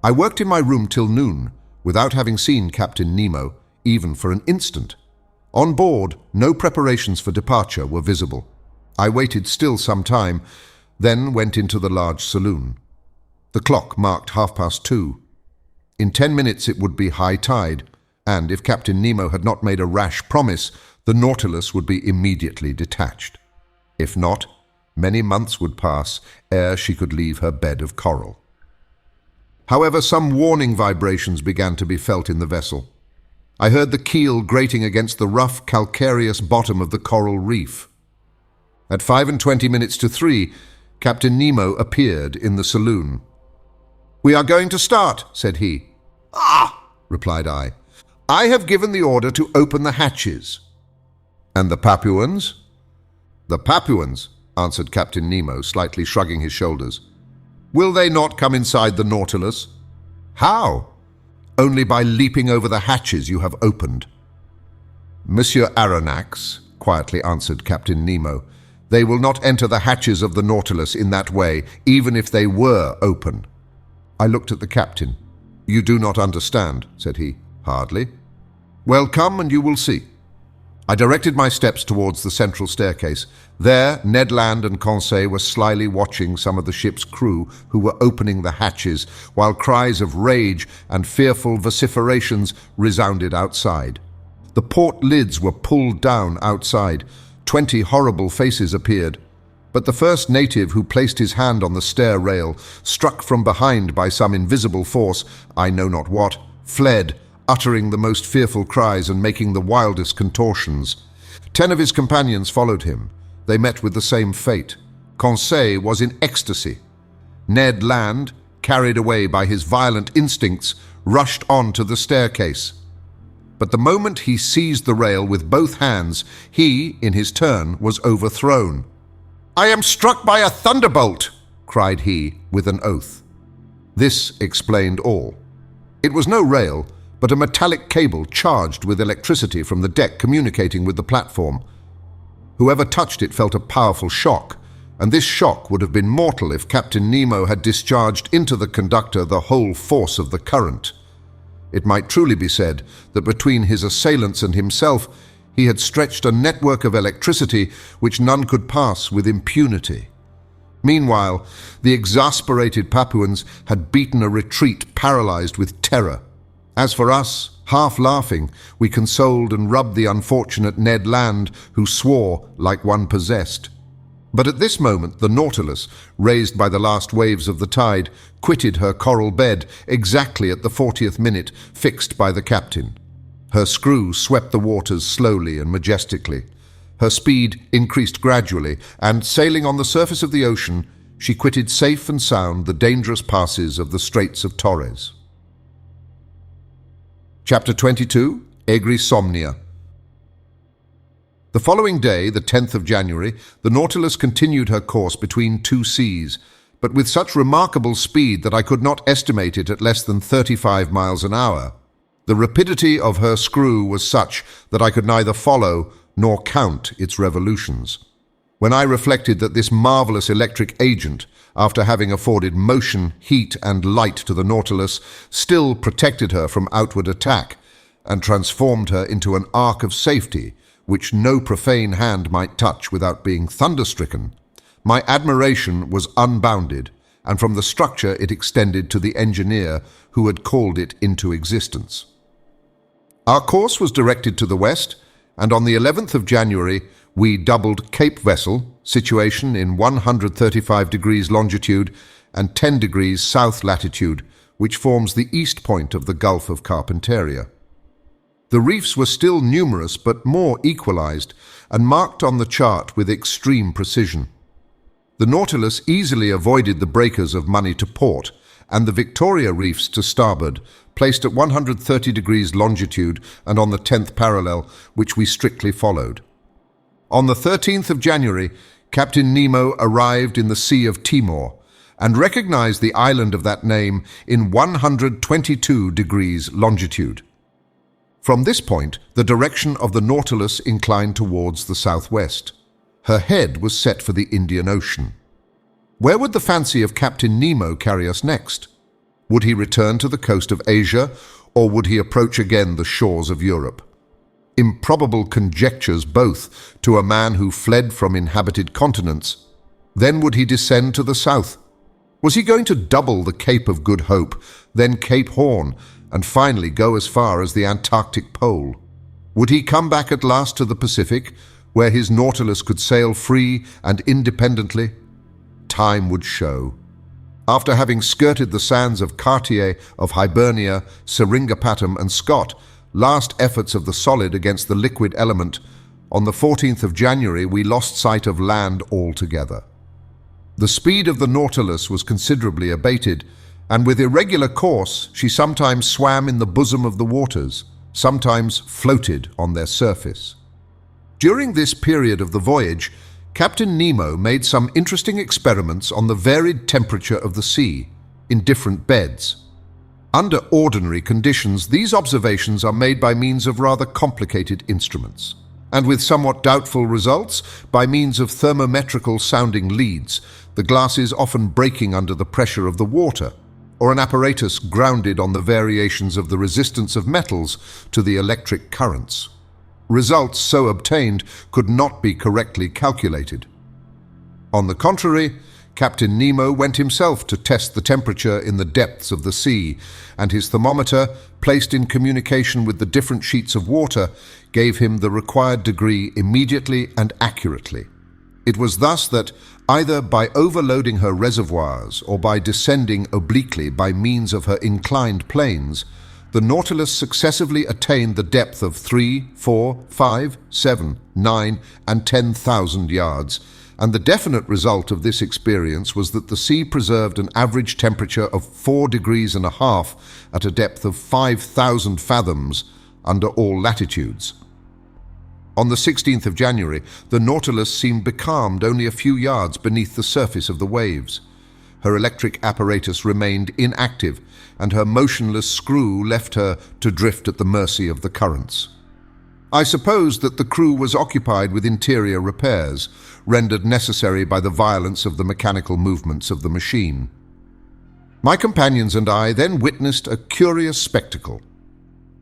I worked in my room till noon, without having seen Captain Nemo, even for an instant. On board, no preparations for departure were visible. I waited still some time, then went into the large saloon. The clock marked 2:30. In 10 minutes it would be high tide, and if Captain Nemo had not made a rash promise, the Nautilus would be immediately detached. If not, many months would pass ere she could leave her bed of coral. However, some warning vibrations began to be felt in the vessel. I heard the keel grating against the rough, calcareous bottom of the coral reef. At 3:25, Captain Nemo appeared in the saloon. "We are going to start," said he. "Ah!" replied I. "I have given the order to open the hatches." "And the Papuans?" "The Papuans," answered Captain Nemo, slightly shrugging his shoulders. "Will they not come inside the Nautilus?" "How?" "Only by leaping over the hatches you have opened." "Monsieur Aronnax," quietly answered Captain Nemo, "they will not enter the hatches of the Nautilus in that way, even if they were open." I looked at the captain. "You do not understand," said he. "Hardly." "Well, come and you will see." I directed my steps towards the central staircase. There, Ned Land and Conseil were slyly watching some of the ship's crew who were opening the hatches, while cries of rage and fearful vociferations resounded outside. The port lids were pulled down outside. 20 horrible faces appeared. But the first native who placed his hand on the stair rail, struck from behind by some invisible force, I know not what, fled, uttering the most fearful cries and making the wildest contortions. 10 of his companions followed him. They met with the same fate. Conseil was in ecstasy. Ned Land, carried away by his violent instincts, rushed on to the staircase. But the moment he seized the rail with both hands, he, in his turn, was overthrown. "I am struck by a thunderbolt!" cried he, with an oath. This explained all. It was no rail, but a metallic cable charged with electricity from the deck communicating with the platform. Whoever touched it felt a powerful shock, and this shock would have been mortal if Captain Nemo had discharged into the conductor the whole force of the current. It might truly be said that between his assailants and himself, he had stretched a network of electricity which none could pass with impunity. Meanwhile, the exasperated Papuans had beaten a retreat paralyzed with terror. As for us, half laughing, we consoled and rubbed the unfortunate Ned Land, who swore like one possessed. But at this moment the Nautilus, raised by the last waves of the tide, quitted her coral bed exactly at the 40th minute fixed by the captain. Her screw swept the waters slowly and majestically. Her speed increased gradually, and sailing on the surface of the ocean, she quitted safe and sound the dangerous passes of the Straits of Torres. Chapter 22, Agrysomnia. The following day, the 10th of January, the Nautilus continued her course between two seas, but with such remarkable speed that I could not estimate it at less than 35 miles an hour. The rapidity of her screw was such that I could neither follow nor count its revolutions. When I reflected that this marvelous electric agent, after having afforded motion, heat, and light to the Nautilus, still protected her from outward attack, and transformed her into an ark of safety, which no profane hand might touch without being thunderstricken, my admiration was unbounded, and from the structure it extended to the engineer who had called it into existence. Our course was directed to the west, and on the 11th of January we doubled Cape Vessel, situation in 135 degrees longitude and 10 degrees south latitude, which forms the east point of the Gulf of Carpentaria. The reefs were still numerous but more equalized and marked on the chart with extreme precision. The Nautilus easily avoided the breakers of Money to Port, and the Victoria Reefs to starboard, placed at 130 degrees longitude and on the 10th parallel, which we strictly followed. On the 13th of January, Captain Nemo arrived in the Sea of Timor and recognized the island of that name in 122 degrees longitude. From this point, the direction of the Nautilus inclined towards the southwest. Her head was set for the Indian Ocean. Where would the fancy of Captain Nemo carry us next? Would he return to the coast of Asia, or would he approach again the shores of Europe? Improbable conjectures both to a man who fled from inhabited continents. Then would he descend to the south? Was he going to double the Cape of Good Hope, then Cape Horn, and finally go as far as the Antarctic Pole? Would he come back at last to the Pacific, where his Nautilus could sail free and independently? Time would show. After having skirted the sands of Cartier, of Hibernia, Seringapatam and Scott, last efforts of the solid against the liquid element, on the 14th of January we lost sight of land altogether. The speed of the Nautilus was considerably abated, and with irregular course she sometimes swam in the bosom of the waters, sometimes floated on their surface. During this period of the voyage, Captain Nemo made some interesting experiments on the varied temperature of the sea, in different beds. Under ordinary conditions, these observations are made by means of rather complicated instruments, and with somewhat doubtful results by means of thermometrical sounding leads, the glasses often breaking under the pressure of the water, or an apparatus grounded on the variations of the resistance of metals to the electric currents. Results so obtained could not be correctly calculated. On the contrary, Captain Nemo went himself to test the temperature in the depths of the sea, and his thermometer, placed in communication with the different sheets of water, gave him the required degree immediately and accurately. It was thus that, either by overloading her reservoirs or by descending obliquely by means of her inclined planes, the Nautilus successively attained the depth of 3, 4, 5, 7, 9, and 10,000 yards, and the definite result of this experience was that the sea preserved an average temperature of 4 degrees and a half at a depth of 5,000 fathoms under all latitudes. On the 16th of January, the Nautilus seemed becalmed only a few yards beneath the surface of the waves. Her electric apparatus remained inactive, and her motionless screw left her to drift at the mercy of the currents. I supposed that the crew was occupied with interior repairs, rendered necessary by the violence of the mechanical movements of the machine. My companions and I then witnessed a curious spectacle.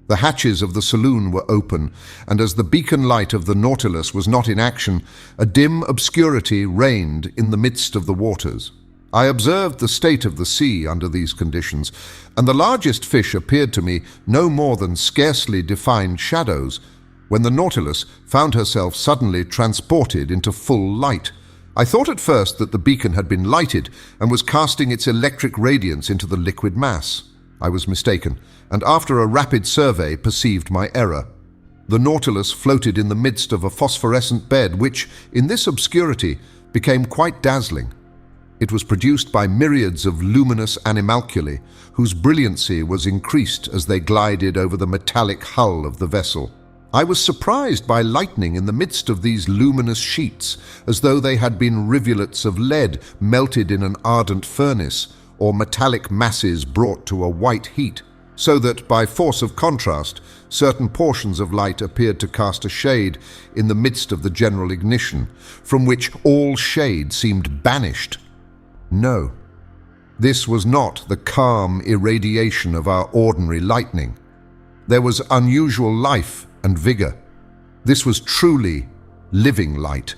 The hatches of the saloon were open, and as the beacon light of the Nautilus was not in action, a dim obscurity reigned in the midst of the waters. I observed the state of the sea under these conditions, and the largest fish appeared to me no more than scarcely defined shadows, when the Nautilus found herself suddenly transported into full light. I thought at first that the beacon had been lighted and was casting its electric radiance into the liquid mass. I was mistaken, and after a rapid survey perceived my error. The Nautilus floated in the midst of a phosphorescent bed which, in this obscurity, became quite dazzling. It was produced by myriads of luminous animalculae, whose brilliancy was increased as they glided over the metallic hull of the vessel. I was surprised by lightning in the midst of these luminous sheets, as though they had been rivulets of lead melted in an ardent furnace, or metallic masses brought to a white heat, so that, by force of contrast, certain portions of light appeared to cast a shade in the midst of the general ignition, from which all shade seemed banished. No, this was not the calm irradiation of our ordinary lightning. There was unusual life and vigor. This was truly living light.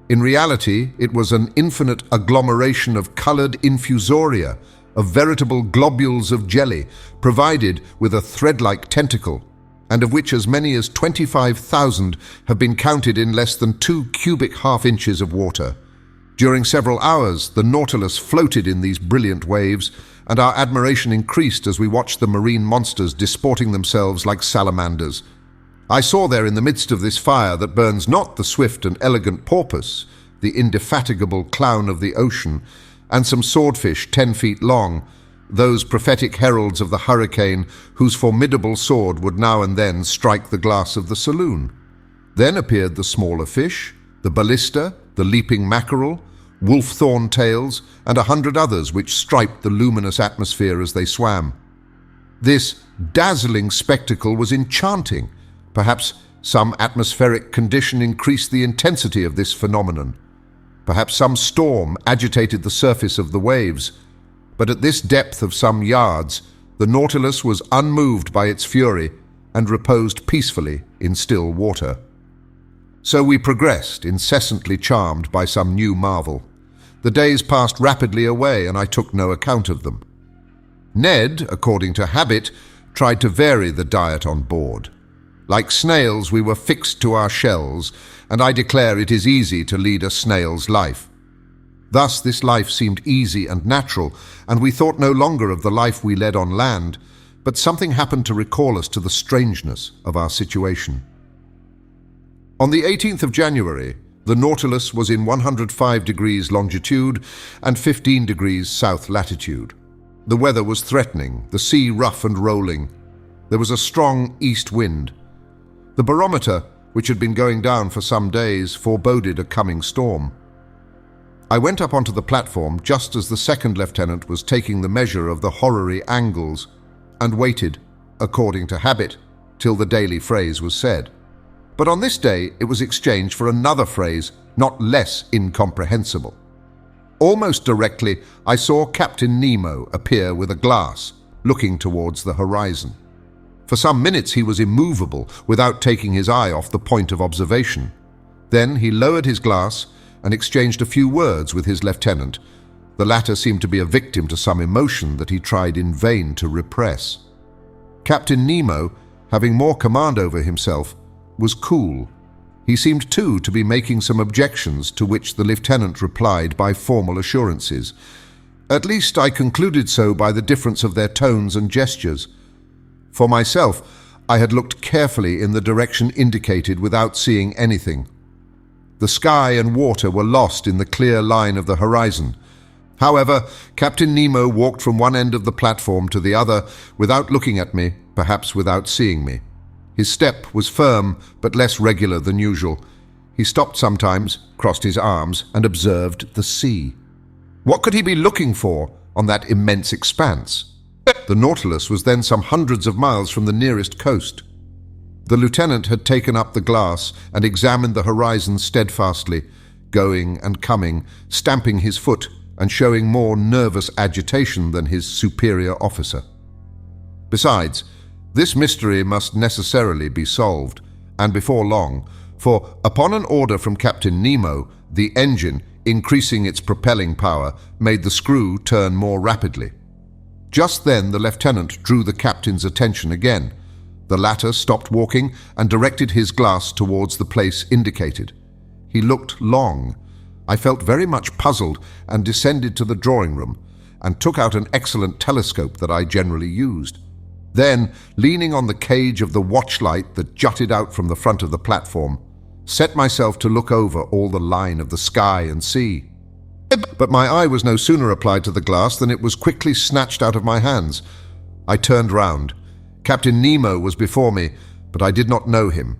In reality, it was an infinite agglomeration of colored infusoria, of veritable globules of jelly, provided with a thread-like tentacle, and of which as many as 25,000 have been counted in less than 2 cubic half-inches of water. During several hours, the Nautilus floated in these brilliant waves, and our admiration increased as we watched the marine monsters disporting themselves like salamanders. I saw there in the midst of this fire that burns not the swift and elegant porpoise, the indefatigable clown of the ocean, and some swordfish 10 feet long, those prophetic heralds of the hurricane whose formidable sword would now and then strike the glass of the saloon. Then appeared the smaller fish, the ballista, the leaping mackerel, wolf-thorn tails, and 100 others which striped the luminous atmosphere as they swam. This dazzling spectacle was enchanting. Perhaps some atmospheric condition increased the intensity of this phenomenon. Perhaps some storm agitated the surface of the waves. But at this depth of some yards, the Nautilus was unmoved by its fury and reposed peacefully in still water. So we progressed, incessantly charmed by some new marvel. The days passed rapidly away, and I took no account of them. Ned, according to habit, tried to vary the diet on board. Like snails, we were fixed to our shells, and I declare it is easy to lead a snail's life. Thus this life seemed easy and natural, and we thought no longer of the life we led on land, but something happened to recall us to the strangeness of our situation. On the 18th of January, the Nautilus was in 105 degrees longitude and 15 degrees south latitude. The weather was threatening, the sea rough and rolling. There was a strong east wind. The barometer, which had been going down for some days, foreboded a coming storm. I went up onto the platform just as the second lieutenant was taking the measure of the horary angles and waited, according to habit, till the daily phrase was said. But on this day it was exchanged for another phrase not less incomprehensible. Almost directly I saw Captain Nemo appear with a glass, looking towards the horizon. For some minutes he was immovable, without taking his eye off the point of observation. Then he lowered his glass and exchanged a few words with his lieutenant. The latter seemed to be a victim to some emotion that he tried in vain to repress. Captain Nemo, having more command over himself, was cool. He seemed too to be making some objections, to which the lieutenant replied by formal assurances. At least I concluded so by the difference of their tones and gestures. For myself, I had looked carefully in the direction indicated without seeing anything. The sky and water were lost in the clear line of the horizon. However, Captain Nemo walked from one end of the platform to the other without looking at me, perhaps without seeing me. His step was firm, but less regular than usual. He stopped sometimes, crossed his arms, and observed the sea. What could he be looking for on that immense expanse? The Nautilus was then some hundreds of miles from the nearest coast. The lieutenant had taken up the glass and examined the horizon steadfastly, going and coming, stamping his foot and showing more nervous agitation than his superior officer. Besides, this mystery must necessarily be solved, and before long, for upon an order from Captain Nemo, the engine, increasing its propelling power, made the screw turn more rapidly. Just then the lieutenant drew the captain's attention again. The latter stopped walking and directed his glass towards the place indicated. He looked long. I felt very much puzzled and descended to the drawing room and took out an excellent telescope that I generally used. Then, leaning on the cage of the watchlight that jutted out from the front of the platform, set myself to look over all the line of the sky and sea. But my eye was no sooner applied to the glass than it was quickly snatched out of my hands. I turned round. Captain Nemo was before me, but I did not know him.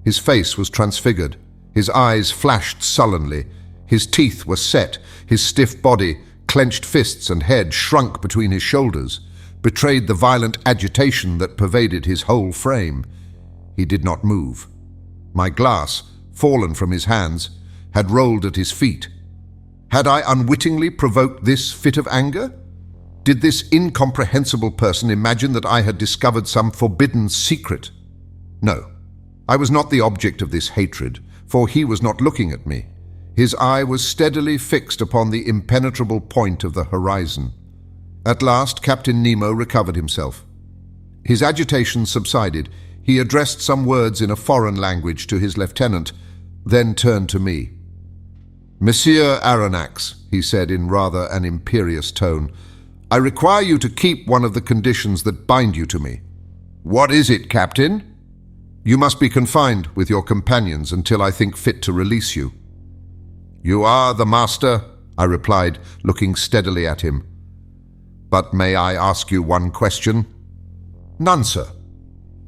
His face was transfigured. His eyes flashed sullenly. His teeth were set. His stiff body, clenched fists and head shrunk between his shoulders, betrayed the violent agitation that pervaded his whole frame. He did not move. My glass, fallen from his hands, had rolled at his feet. Had I unwittingly provoked this fit of anger? Did this incomprehensible person imagine that I had discovered some forbidden secret? No, I was not the object of this hatred, for he was not looking at me. His eye was steadily fixed upon the impenetrable point of the horizon. At last, Captain Nemo recovered himself. His agitation subsided. He addressed some words in a foreign language to his lieutenant, then turned to me. "Monsieur Aronnax," he said in rather an imperious tone, "I require you to keep one of the conditions that bind you to me." "What is it, Captain?" "You must be confined with your companions until I think fit to release you." "You are the master," I replied, looking steadily at him. "But may I ask you one question?" "None, sir."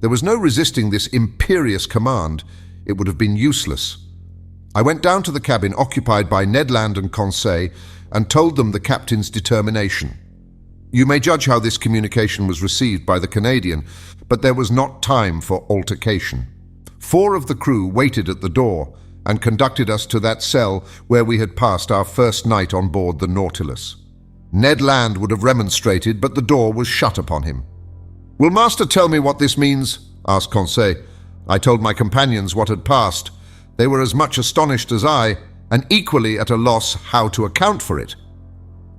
There was no resisting this imperious command. It would have been useless. I went down to the cabin occupied by Ned Land and Conseil and told them the captain's determination. You may judge how this communication was received by the Canadian, but there was not time for altercation. 4 of the crew waited at the door and conducted us to that cell where we had passed our first night on board the Nautilus. Ned Land would have remonstrated, but the door was shut upon him. "Will Master tell me what this means?" asked Conseil. I told my companions what had passed. They were as much astonished as I, and equally at a loss how to account for it.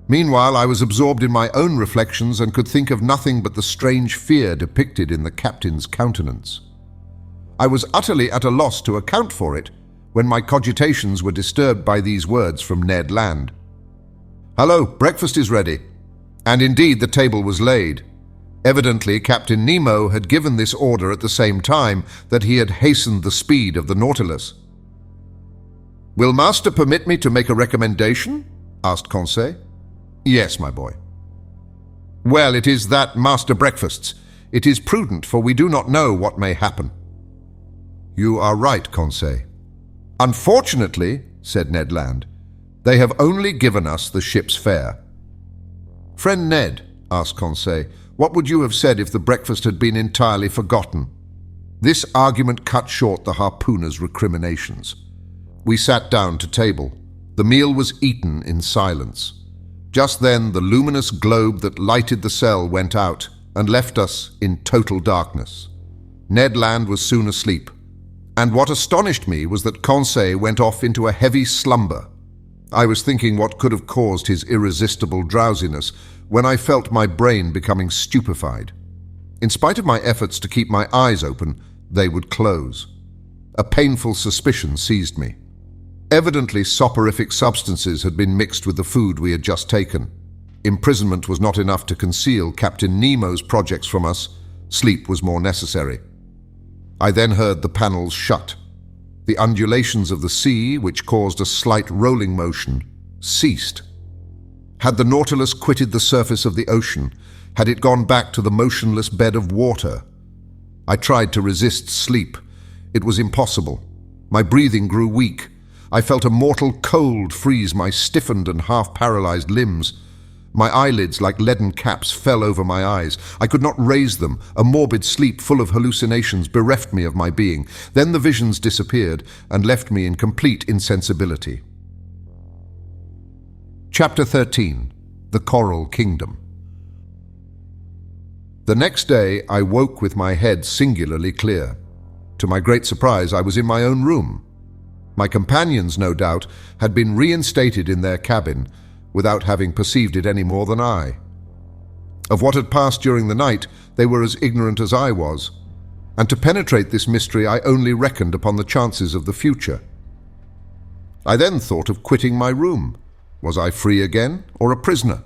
Meanwhile, I was absorbed in my own reflections and could think of nothing but the strange fear depicted in the captain's countenance. I was utterly at a loss to account for it when my cogitations were disturbed by these words from Ned Land. "Hello, breakfast is ready." And indeed the table was laid. Evidently, Captain Nemo had given this order at the same time that he had hastened the speed of the Nautilus. "Will Master permit me to make a recommendation?" asked Conseil. "Yes, my boy." "Well, it is that Master breakfasts. It is prudent, for we do not know what may happen." "You are right, Conseil." "Unfortunately," said Ned Land, "they have only given us the ship's fare." "Friend Ned," asked Conseil, "what would you have said if the breakfast had been entirely forgotten?" This argument cut short the harpooner's recriminations. We sat down to table. The meal was eaten in silence. Just then the luminous globe that lighted the cell went out and left us in total darkness. Ned Land was soon asleep, and what astonished me was that Conseil went off into a heavy slumber. I was thinking what could have caused his irresistible drowsiness when I felt my brain becoming stupefied. In spite of my efforts to keep my eyes open, they would close. A painful suspicion seized me. Evidently, soporific substances had been mixed with the food we had just taken. Imprisonment was not enough to conceal Captain Nemo's projects from us. Sleep was more necessary. I then heard the panels shut. The undulations of the sea, which caused a slight rolling motion, ceased. Had the Nautilus quitted the surface of the ocean? Had it gone back to the motionless bed of water? I tried to resist sleep. It was impossible. My breathing grew weak. I felt a mortal cold freeze my stiffened and half-paralyzed limbs. My eyelids, like leaden caps, fell over my eyes. I could not raise them. A morbid sleep full of hallucinations bereft me of my being. Then the visions disappeared and left me in complete insensibility. Chapter 13. The Coral Kingdom. The next day I woke with my head singularly clear. To my great surprise, I was in my own room. My companions, no doubt, had been reinstated in their cabin without having perceived it any more than I. Of what had passed during the night, they were as ignorant as I was, and to penetrate this mystery I only reckoned upon the chances of the future. I then thought of quitting my room. Was I free again, or a prisoner?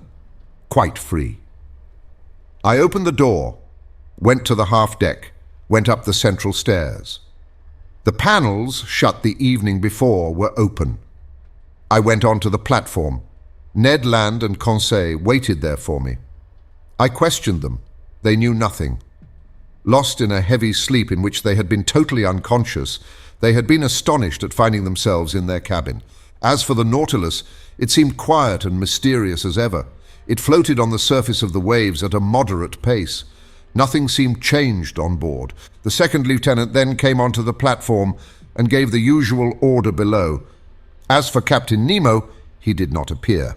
Quite free. I opened the door, went to the half-deck, went up the central stairs. The panels, shut the evening before, were open. I went on to the platform. Ned Land and Conseil waited there for me. I questioned them. They knew nothing. Lost in a heavy sleep in which they had been totally unconscious, they had been astonished at finding themselves in their cabin. As for the Nautilus, it seemed quiet and mysterious as ever. It floated on the surface of the waves at a moderate pace. Nothing seemed changed on board. The second lieutenant then came onto the platform and gave the usual order below. As for Captain Nemo, he did not appear.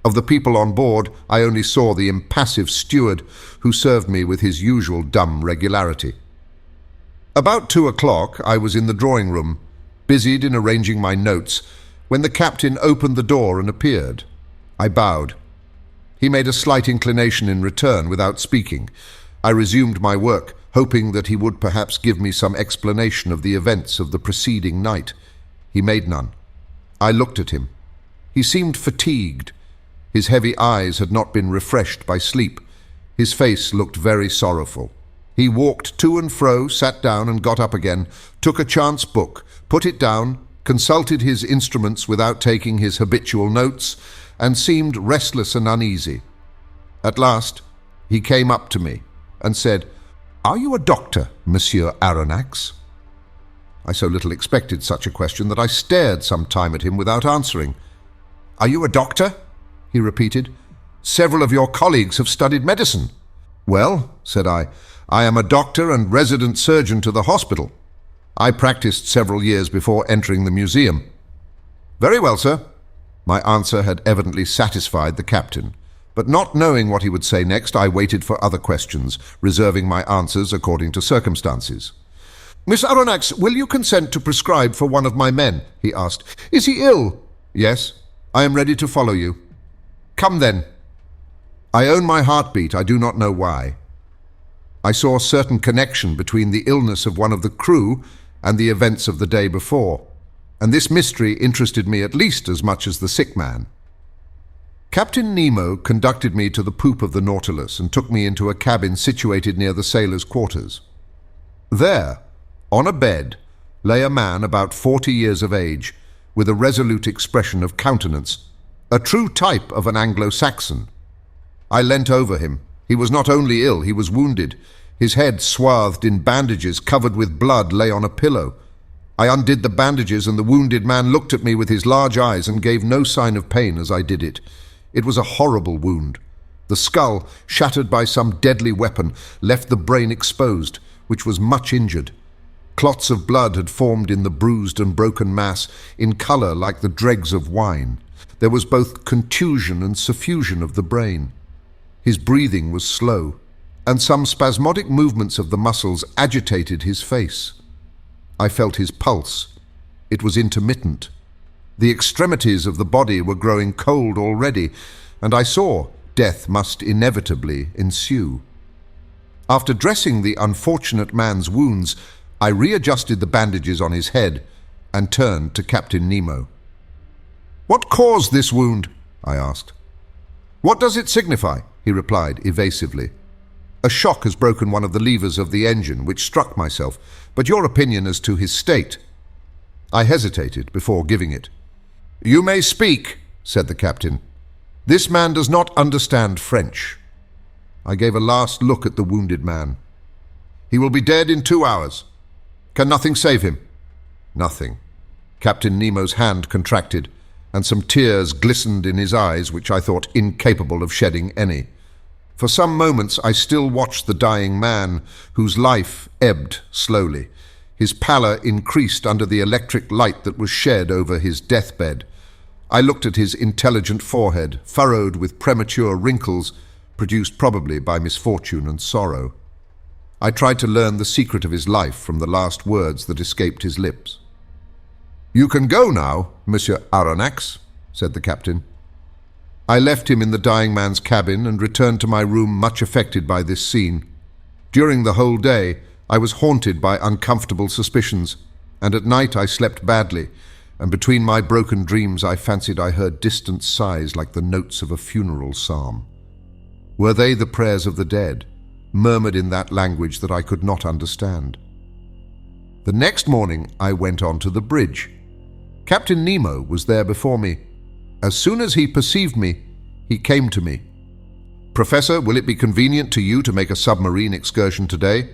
Of the people on board, I only saw the impassive steward, who served me with his usual dumb regularity. About 2 o'clock, I was in the drawing room, busied in arranging my notes, when the captain opened the door and appeared. I bowed. He made a slight inclination in return without speaking. I resumed my work, hoping that he would perhaps give me some explanation of the events of the preceding night. He made none. I looked at him. He seemed fatigued. His heavy eyes had not been refreshed by sleep. His face looked very sorrowful. He walked to and fro, sat down and got up again, took a chance book, put it down, consulted his instruments without taking his habitual notes, and seemed restless and uneasy. At last, he came up to me and said, "Are you a doctor, Monsieur Aronnax?" I so little expected such a question that I stared some time at him without answering. "Are you a doctor?" he repeated. "Several of your colleagues have studied medicine." "Well," said I am a doctor and resident surgeon to the hospital. I practiced several years before entering the museum." "Very well, sir. My answer had evidently satisfied the captain, but not knowing what he would say next, I waited for other questions, reserving my answers according to circumstances. "Miss Aronnax, will you consent to prescribe for one of my men?" he asked. "Is he ill?" "Yes, I am ready to follow you." "Come then." I own my heartbeat, I do not know why. I saw a certain connection between the illness of one of the crew and the events of the day before, and this mystery interested me at least as much as the sick man. Captain Nemo conducted me to the poop of the Nautilus and took me into a cabin situated near the sailors' quarters. There, on a bed, lay a man about 40 years of age, with a resolute expression of countenance, a true type of an Anglo-Saxon. I leant over him. He was not only ill, he was wounded. His head, swathed in bandages, covered with blood, lay on a pillow. I undid the bandages, and the wounded man looked at me with his large eyes and gave no sign of pain as I did it. It was a horrible wound. The skull, shattered by some deadly weapon, left the brain exposed, which was much injured. Clots of blood had formed in the bruised and broken mass, in colour like the dregs of wine. There was both contusion and suffusion of the brain. His breathing was slow, and some spasmodic movements of the muscles agitated his face. I felt his pulse. It was intermittent. The extremities of the body were growing cold already, and I saw death must inevitably ensue. After dressing the unfortunate man's wounds, I readjusted the bandages on his head and turned to Captain Nemo. "What caused this wound?" I asked. "What does it signify?" he replied evasively. "A shock has broken one of the levers of the engine, which struck myself, but your opinion as to his state?" I hesitated before giving it. "You may speak," said the captain. "This man does not understand French." I gave a last look at the wounded man. "He will be dead in 2 hours. Can nothing save him?" "Nothing." Captain Nemo's hand contracted, and some tears glistened in his eyes, which I thought incapable of shedding any. For some moments I still watched the dying man, whose life ebbed slowly. His pallor increased under the electric light that was shed over his deathbed. I looked at his intelligent forehead, furrowed with premature wrinkles, produced probably by misfortune and sorrow. I tried to learn the secret of his life from the last words that escaped his lips. "You can go now, Monsieur Aronnax," said the captain. I left him in the dying man's cabin and returned to my room much affected by this scene. During the whole day, I was haunted by uncomfortable suspicions, and at night I slept badly, and between my broken dreams I fancied I heard distant sighs like the notes of a funeral psalm. Were they the prayers of the dead, murmured in that language that I could not understand? The next morning I went on to the bridge. Captain Nemo was there before me. As soon as he perceived me, he came to me. "Professor, will it be convenient to you to make a submarine excursion today?"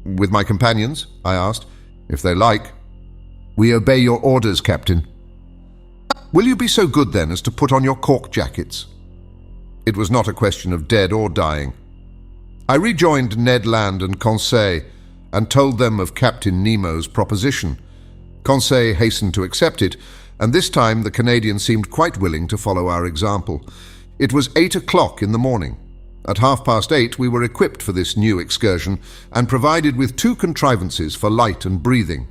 "With my companions?" I asked. "If they like." "We obey your orders, Captain." "Will you be so good then as to put on your cork jackets?" It was not a question of dead or dying. I rejoined Ned Land and Conseil and told them of Captain Nemo's proposition. Conseil hastened to accept it, and this time the Canadian seemed quite willing to follow our example. It was 8 o'clock in the morning. At 8:30 we were equipped for this new excursion and provided with 2 contrivances for light and breathing.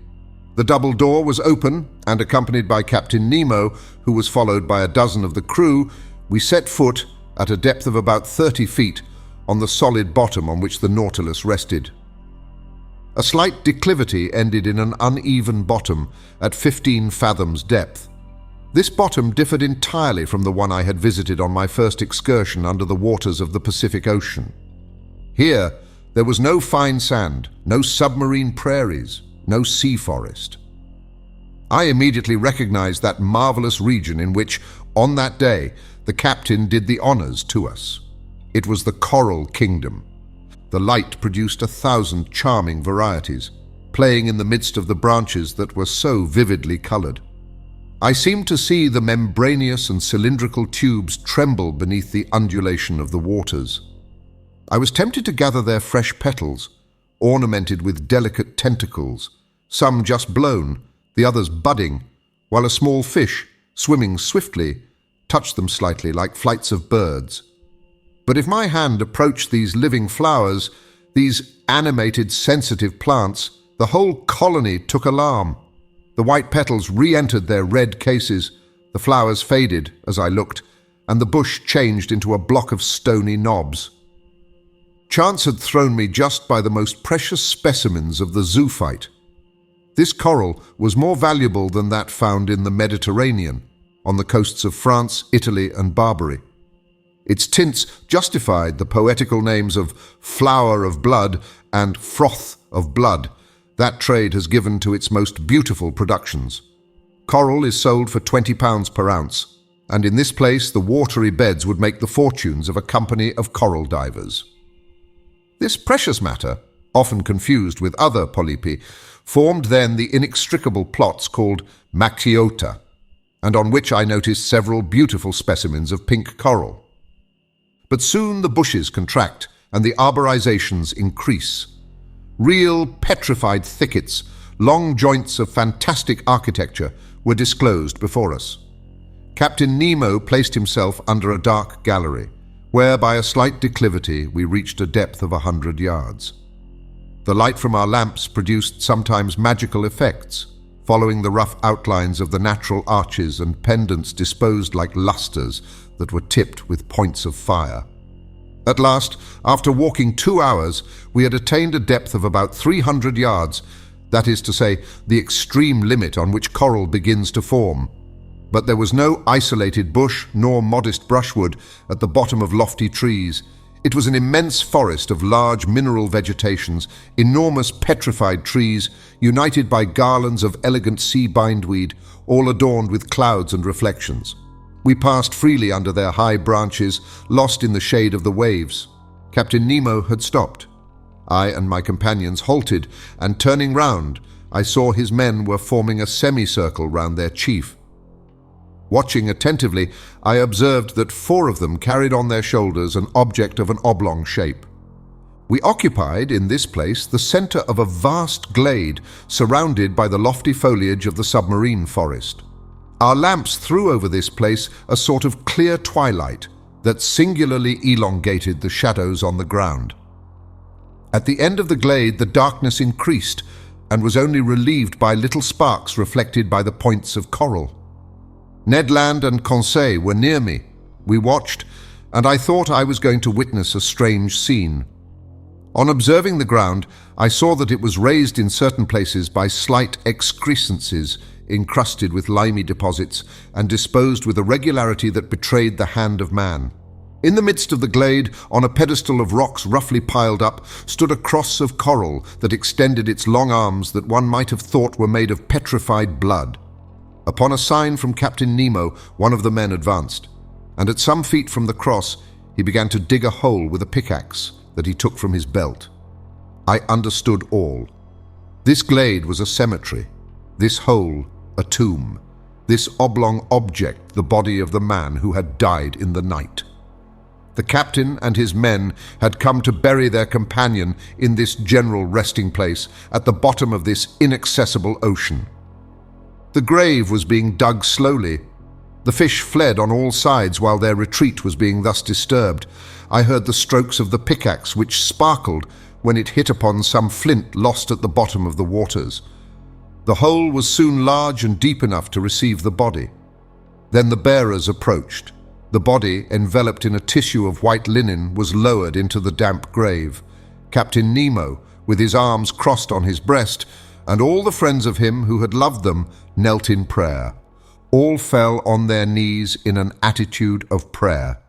The double door was open, and accompanied by Captain Nemo, who was followed by a dozen of the crew, we set foot, at a depth of about 30 feet, on the solid bottom on which the Nautilus rested. A slight declivity ended in an uneven bottom at 15 fathoms depth. This bottom differed entirely from the one I had visited on my first excursion under the waters of the Pacific Ocean. Here, there was no fine sand, no submarine prairies, no sea forest. I immediately recognized that marvelous region in which, on that day, the captain did the honors to us. It was the Coral Kingdom. The light produced 1,000 charming varieties, playing in the midst of the branches that were so vividly colored. I seemed to see the membranous and cylindrical tubes tremble beneath the undulation of the waters. I was tempted to gather their fresh petals, ornamented with delicate tentacles, some just blown, the others budding, while a small fish, swimming swiftly, touched them slightly like flights of birds. But if my hand approached these living flowers, these animated, sensitive plants, the whole colony took alarm. The white petals re-entered their red cases, the flowers faded as I looked, and the bush changed into a block of stony knobs. Chance had thrown me just by the most precious specimens of the zoophyte. This coral was more valuable than that found in the Mediterranean, on the coasts of France, Italy, and Barbary. Its tints justified the poetical names of flower of blood and froth of blood that trade has given to its most beautiful productions. Coral is sold for £20 per ounce, and in this place the watery beds would make the fortunes of a company of coral divers. This precious matter, often confused with other polypi, formed then the inextricable plots called Macteota, and on which I noticed several beautiful specimens of pink coral. But soon the bushes contract and the arborizations increase. Real petrified thickets, long joints of fantastic architecture, were disclosed before us. Captain Nemo placed himself under a dark gallery, where by a slight declivity we reached a depth of 100 yards. The light from our lamps produced sometimes magical effects, following the rough outlines of the natural arches and pendants disposed like lustres that were tipped with points of fire. At last, after walking 2 hours, we had attained a depth of about 300 yards, that is to say, the extreme limit on which coral begins to form. But there was no isolated bush nor modest brushwood at the bottom of lofty trees. It was an immense forest of large mineral vegetations, enormous petrified trees, united by garlands of elegant sea bindweed, all adorned with clouds and reflections. We passed freely under their high branches, lost in the shade of the waves. Captain Nemo had stopped. I and my companions halted, and turning round, I saw his men were forming a semicircle round their chief. Watching attentively, I observed that 4 of them carried on their shoulders an object of an oblong shape. We occupied, in this place, the center of a vast glade surrounded by the lofty foliage of the submarine forest. Our lamps threw over this place a sort of clear twilight that singularly elongated the shadows on the ground. At the end of the glade the darkness increased and was only relieved by little sparks reflected by the points of coral. Ned Land and Conseil were near me. We watched, and I thought I was going to witness a strange scene. On observing the ground, I saw that it was raised in certain places by slight excrescences encrusted with limy deposits and disposed with a regularity that betrayed the hand of man. In the midst of the glade, on a pedestal of rocks roughly piled up, stood a cross of coral that extended its long arms that one might have thought were made of petrified blood. Upon a sign from Captain Nemo, one of the men advanced, and at some feet from the cross he began to dig a hole with a pickaxe that he took from his belt. I understood all. This glade was a cemetery, this hole a tomb, this oblong object the body of the man who had died in the night. The captain and his men had come to bury their companion in this general resting place at the bottom of this inaccessible ocean. The grave was being dug slowly. The fish fled on all sides while their retreat was being thus disturbed. I heard the strokes of the pickaxe which sparkled when it hit upon some flint lost at the bottom of the waters. The hole was soon large and deep enough to receive the body. Then the bearers approached. The body, enveloped in a tissue of white linen, was lowered into the damp grave. Captain Nemo, with his arms crossed on his breast, and all the friends of him who had loved them, knelt in prayer. All fell on their knees in an attitude of prayer.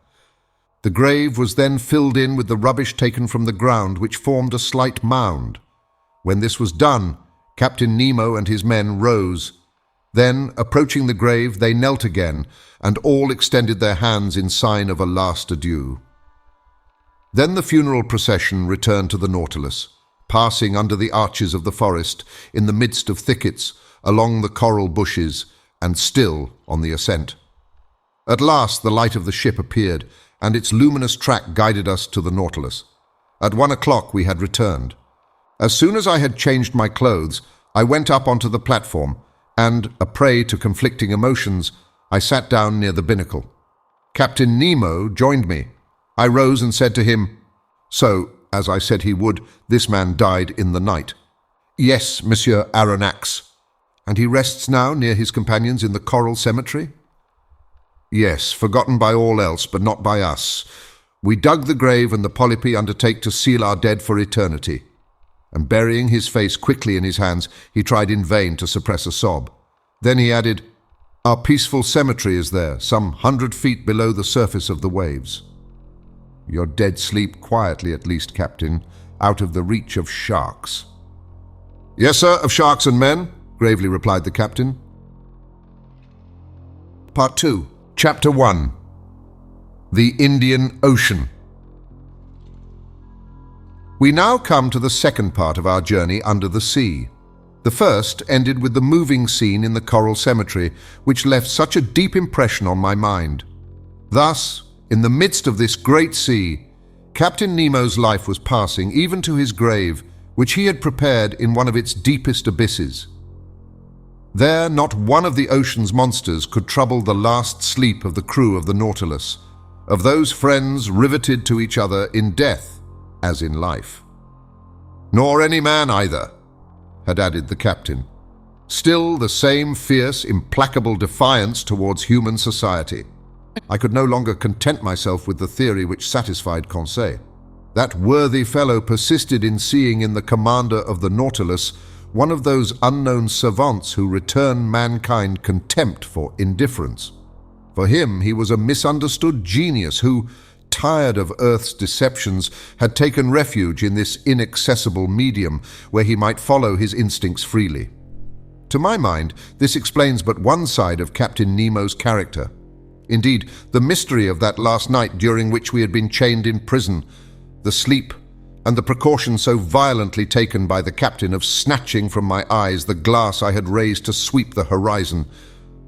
The grave was then filled in with the rubbish taken from the ground, which formed a slight mound. When this was done, Captain Nemo and his men rose. Then, approaching the grave, they knelt again, and all extended their hands in sign of a last adieu. Then the funeral procession returned to the Nautilus, passing under the arches of the forest, in the midst of thickets, along the coral bushes, and still on the ascent. At last the light of the ship appeared, and its luminous track guided us to the Nautilus. At 1 o'clock we had returned. As soon as I had changed my clothes, I went up onto the platform, and, a prey to conflicting emotions, I sat down near the binnacle. Captain Nemo joined me. I rose and said to him, "So, as I said he would, this man died in the night." "Yes, Monsieur Aronnax." "And he rests now near his companions in the Coral Cemetery?" "Yes, forgotten by all else, but not by us. We dug the grave, and the Polypi undertake to seal our dead for eternity." And burying his face quickly in his hands, he tried in vain to suppress a sob. Then he added, "Our peaceful cemetery is there, some 100 feet below the surface of the waves." "Your dead sleep quietly at least, Captain, out of the reach of sharks." "Yes, sir, of sharks and men," gravely replied the captain. Part 2, Chapter 1. The Indian Ocean. We now come to the second part of our journey under the sea. The first ended with the moving scene in the Coral Cemetery, which left such a deep impression on my mind. Thus, in the midst of this great sea, Captain Nemo's life was passing even to his grave, which he had prepared in one of its deepest abysses. There, not one of the ocean's monsters could trouble the last sleep of the crew of the Nautilus, of those friends riveted to each other in death as in life. "Nor any man either," had added the captain. Still the same fierce, implacable defiance towards human society. I could no longer content myself with the theory which satisfied Conseil. That worthy fellow persisted in seeing in the commander of the Nautilus one of those unknown savants who return mankind contempt for indifference. For him, he was a misunderstood genius who, tired of Earth's deceptions, had taken refuge in this inaccessible medium where he might follow his instincts freely. To my mind, this explains but one side of Captain Nemo's character. Indeed, the mystery of that last night during which we had been chained in prison, the sleep, and the precaution so violently taken by the captain of snatching from my eyes the glass I had raised to sweep the horizon,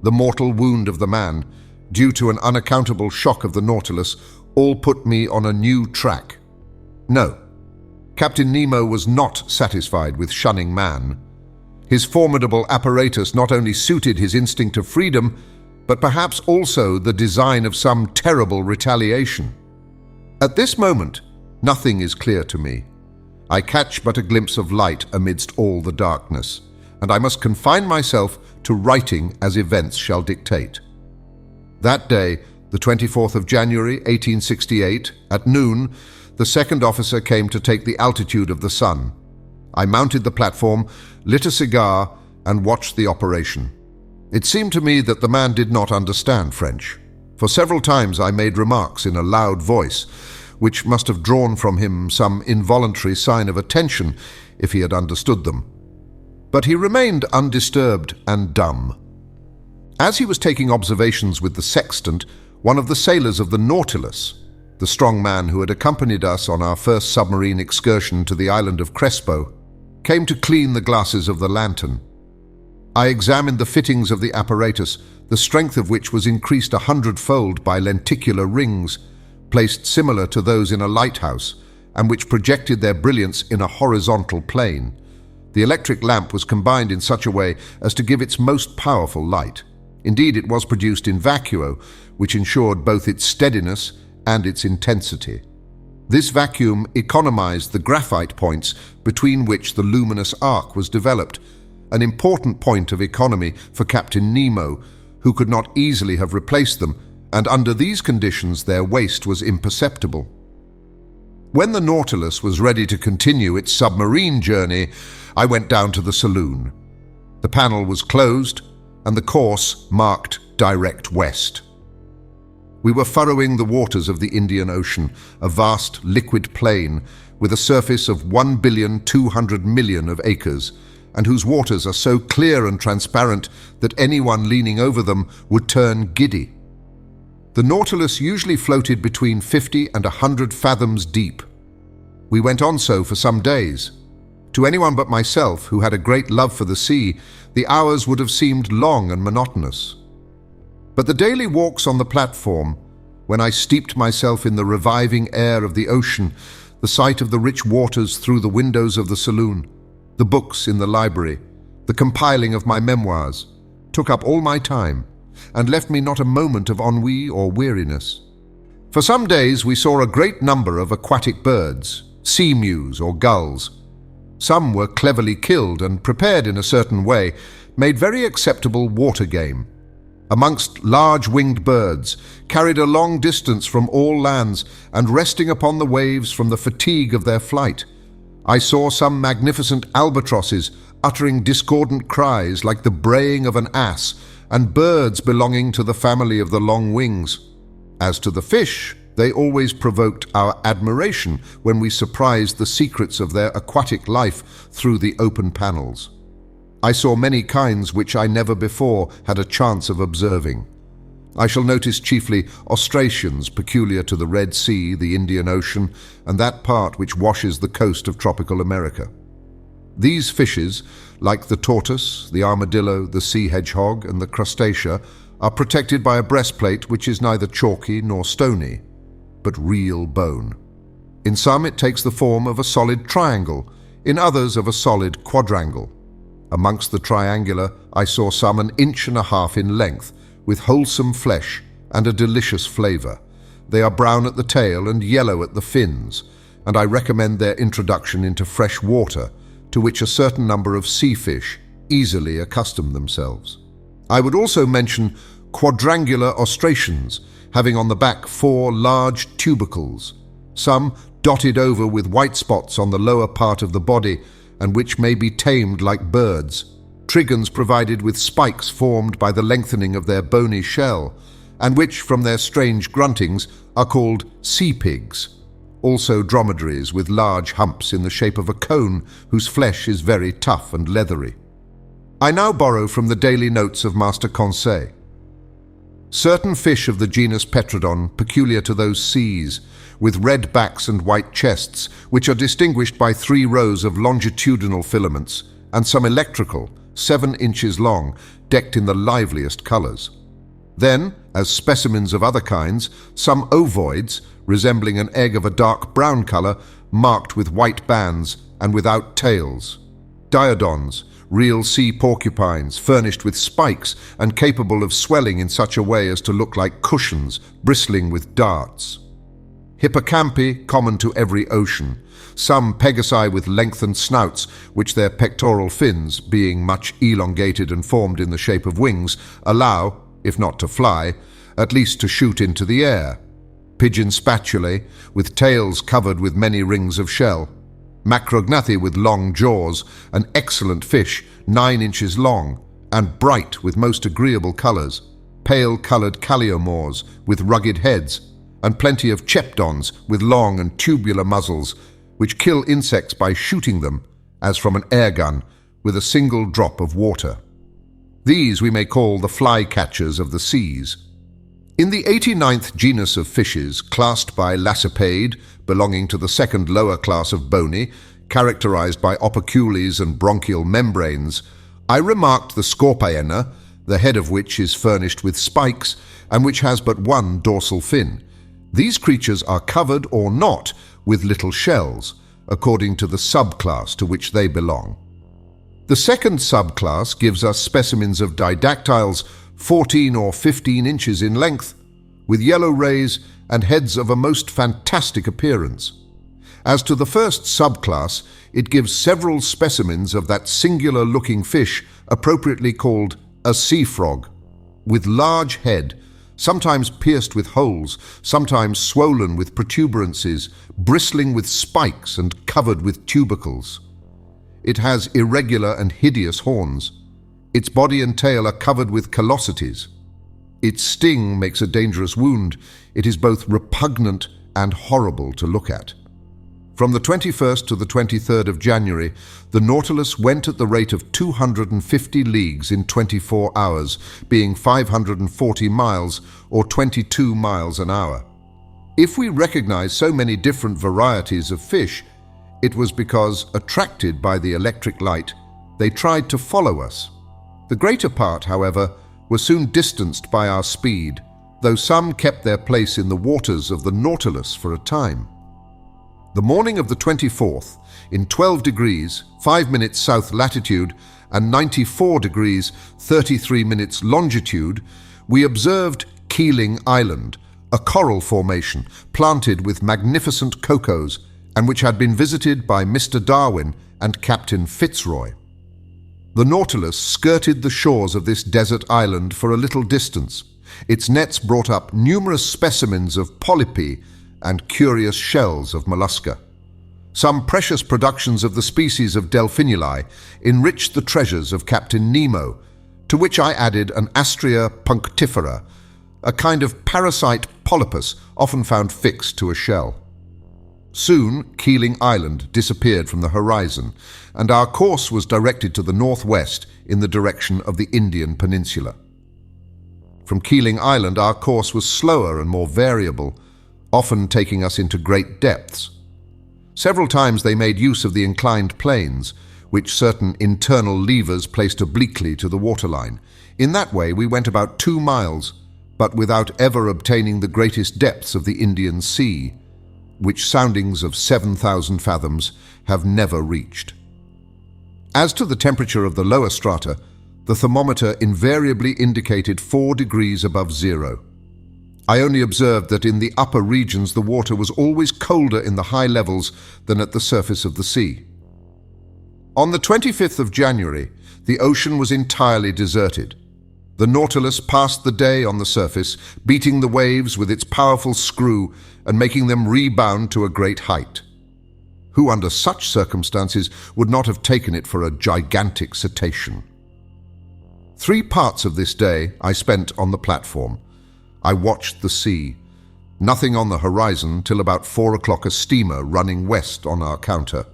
the mortal wound of the man, due to an unaccountable shock of the Nautilus, all put me on a new track. No, Captain Nemo was not satisfied with shunning man. His formidable apparatus not only suited his instinct of freedom, but perhaps also the design of some terrible retaliation. At this moment, nothing is clear to me. I catch but a glimpse of light amidst all the darkness, and I must confine myself to writing as events shall dictate. That day, the 24th of January, 1868, at noon, the second officer came to take the altitude of the sun. I mounted the platform, lit a cigar, and watched the operation. It seemed to me that the man did not understand French. For several times I made remarks in a loud voice, which must have drawn from him some involuntary sign of attention if he had understood them. But he remained undisturbed and dumb. As he was taking observations with the sextant, one of the sailors of the Nautilus, the strong man who had accompanied us on our first submarine excursion to the island of Crespo, came to clean the glasses of the lantern. I examined the fittings of the apparatus, the strength of which was increased 100-fold by lenticular rings, placed similar to those in a lighthouse, and which projected their brilliance in a horizontal plane. The electric lamp was combined in such a way as to give its most powerful light. Indeed, it was produced in vacuo, which ensured both its steadiness and its intensity. This vacuum economized the graphite points between which the luminous arc was developed, an important point of economy for Captain Nemo, who could not easily have replaced them, and under these conditions their waste was imperceptible. When the Nautilus was ready to continue its submarine journey, I went down to the saloon. The panel was closed, and the course marked direct west. We were furrowing the waters of the Indian Ocean, a vast liquid plain with a surface of 1,200,000,000 of acres, and whose waters are so clear and transparent that anyone leaning over them would turn giddy. The Nautilus usually floated between 50 and 100 fathoms deep. We went on so for some days. To anyone but myself, who had a great love for the sea, the hours would have seemed long and monotonous. But the daily walks on the platform, when I steeped myself in the reviving air of the ocean, the sight of the rich waters through the windows of the saloon, the books in the library, the compiling of my memoirs, took up all my time, and left me not a moment of ennui or weariness. For some days we saw a great number of aquatic birds, sea mews or gulls. Some were cleverly killed and prepared in a certain way, made very acceptable water game. Amongst large winged birds, carried a long distance from all lands and resting upon the waves from the fatigue of their flight. I saw some magnificent albatrosses uttering discordant cries like the braying of an ass, and birds belonging to the family of the long wings. As to the fish, they always provoked our admiration when we surprised the secrets of their aquatic life through the open panels. I saw many kinds which I never before had a chance of observing. I shall notice chiefly Ostracians peculiar to the Red Sea, the Indian Ocean, and that part which washes the coast of tropical America. These fishes, like the tortoise, the armadillo, the sea hedgehog, and the crustacea, are protected by a breastplate which is neither chalky nor stony, but real bone. In some it takes the form of a solid triangle, in others of a solid quadrangle. Amongst the triangular I saw some 1.5 inches in length, with wholesome flesh and a delicious flavour. They are brown at the tail and yellow at the fins, and I recommend their introduction into fresh water, to which a certain number of sea fish easily accustom themselves. I would also mention quadrangular Ostracians, having on the back 4 large tubercles, some dotted over with white spots on the lower part of the body, and which may be tamed like birds. Trigons provided with spikes formed by the lengthening of their bony shell, and which, from their strange gruntings, are called sea pigs. Also dromedaries with large humps in the shape of a cone, whose flesh is very tough and leathery. I now borrow from the daily notes of Master Conseil. Certain fish of the genus Petrodon, peculiar to those seas, with red backs and white chests, which are distinguished by 3 rows of longitudinal filaments, and some electrical, 7 inches long, decked in the liveliest colours. Then, as specimens of other kinds, some ovoids, resembling an egg of a dark brown colour, marked with white bands and without tails. Diodons, real sea porcupines, furnished with spikes and capable of swelling in such a way as to look like cushions, bristling with darts. Hippocampi, common to every ocean. Some pegasi with lengthened snouts, which their pectoral fins, being much elongated and formed in the shape of wings, allow, if not to fly, at least to shoot into the air. Pigeon spatulae, with tails covered with many rings of shell. Macrognathi with long jaws, an excellent fish, 9 inches long, and bright with most agreeable colours. Pale-coloured calliomores with rugged heads, and plenty of chepdons with long and tubular muzzles, which kill insects by shooting them, as from an air gun, with a single drop of water. These we may call the fly-catchers of the seas. In the 89th genus of fishes, classed by Lacipede, belonging to the second lower class of bony, characterized by opercules and bronchial membranes, I remarked the Scorpaena, the head of which is furnished with spikes, and which has but 1 dorsal fin. These creatures are covered or not with little shells, according to the subclass to which they belong. The second subclass gives us specimens of didactyls 14 or 15 inches in length, with yellow rays and heads of a most fantastic appearance. As to the first subclass, it gives several specimens of that singular-looking fish appropriately called a sea frog, with large head, sometimes pierced with holes, sometimes swollen with protuberances, bristling with spikes and covered with tubercles. It has irregular and hideous horns. Its body and tail are covered with callosities. Its sting makes a dangerous wound. It is both repugnant and horrible to look at. From the 21st to the 23rd of January, the Nautilus went at the rate of 250 leagues in 24 hours, being 540 miles or 22 miles an hour. If we recognize so many different varieties of fish, it was because, attracted by the electric light, they tried to follow us. The greater part, however, were soon distanced by our speed, though some kept their place in the waters of the Nautilus for a time. The morning of the 24th, in 12 degrees, 5 minutes south latitude and 94 degrees, 33 minutes longitude, we observed Keeling Island, a coral formation planted with magnificent cocos and which had been visited by Mr. Darwin and Captain Fitzroy. The Nautilus skirted the shores of this desert island for a little distance. Its nets brought up numerous specimens of polypi and curious shells of mollusca. Some precious productions of the species of Delphinuli enriched the treasures of Captain Nemo, to which I added an Astrea punctifera, a kind of parasite polypus often found fixed to a shell. Soon, Keeling Island disappeared from the horizon, and our course was directed to the northwest in the direction of the Indian Peninsula. From Keeling Island, our course was slower and more variable, often taking us into great depths. Several times they made use of the inclined planes, which certain internal levers placed obliquely to the waterline. In that way, we went about 2 miles, but without ever obtaining the greatest depths of the Indian Sea, which soundings of 7,000 fathoms have never reached. As to the temperature of the lower strata, the thermometer invariably indicated 4 degrees above zero. I only observed that in the upper regions the water was always colder in the high levels than at the surface of the sea. On the 25th of January, the ocean was entirely deserted. The Nautilus passed the day on the surface, beating the waves with its powerful screw and making them rebound to a great height. Who under such circumstances would not have taken it for a gigantic cetacean? 3 parts of this day I spent on the platform. I watched the sea. Nothing on the horizon till about 4 o'clock, a steamer running west on our counter.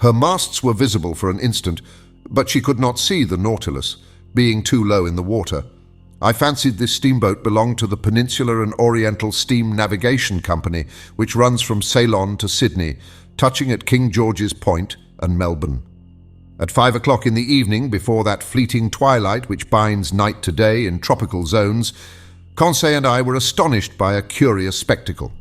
Her masts were visible for an instant, but she could not see the Nautilus, being too low in the water. I fancied this steamboat belonged to the Peninsular and Oriental Steam Navigation Company, which runs from Ceylon to Sydney, touching at King George's Point and Melbourne. At 5 o'clock in the evening, before that fleeting twilight which binds night to day in tropical zones, Conseil and I were astonished by a curious spectacle.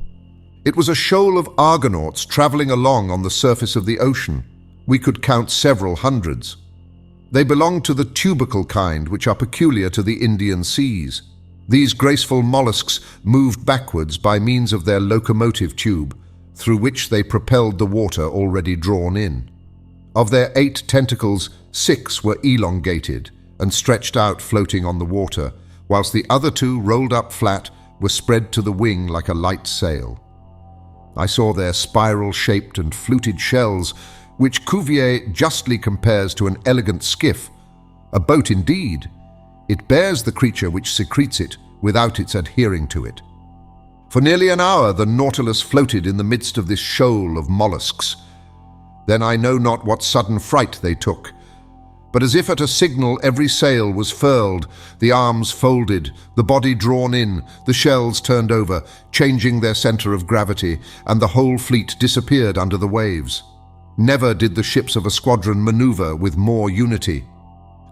It was a shoal of Argonauts travelling along on the surface of the ocean. We could count several hundreds. They belonged to the tubercle kind, which are peculiar to the Indian seas. These graceful mollusks moved backwards by means of their locomotive tube, through which they propelled the water already drawn in. Of their 8 tentacles, 6 were elongated and stretched out floating on the water, whilst the other 2, rolled up flat, were spread to the wing like a light sail. I saw their spiral-shaped and fluted shells, which Cuvier justly compares to an elegant skiff. A boat indeed. It bears the creature which secretes it without its adhering to it. For nearly an hour the Nautilus floated in the midst of this shoal of mollusks. Then I know not what sudden fright they took, but as if at a signal every sail was furled, the arms folded, the body drawn in, the shells turned over, changing their centre of gravity, and the whole fleet disappeared under the waves. Never did the ships of a squadron maneuver with more unity.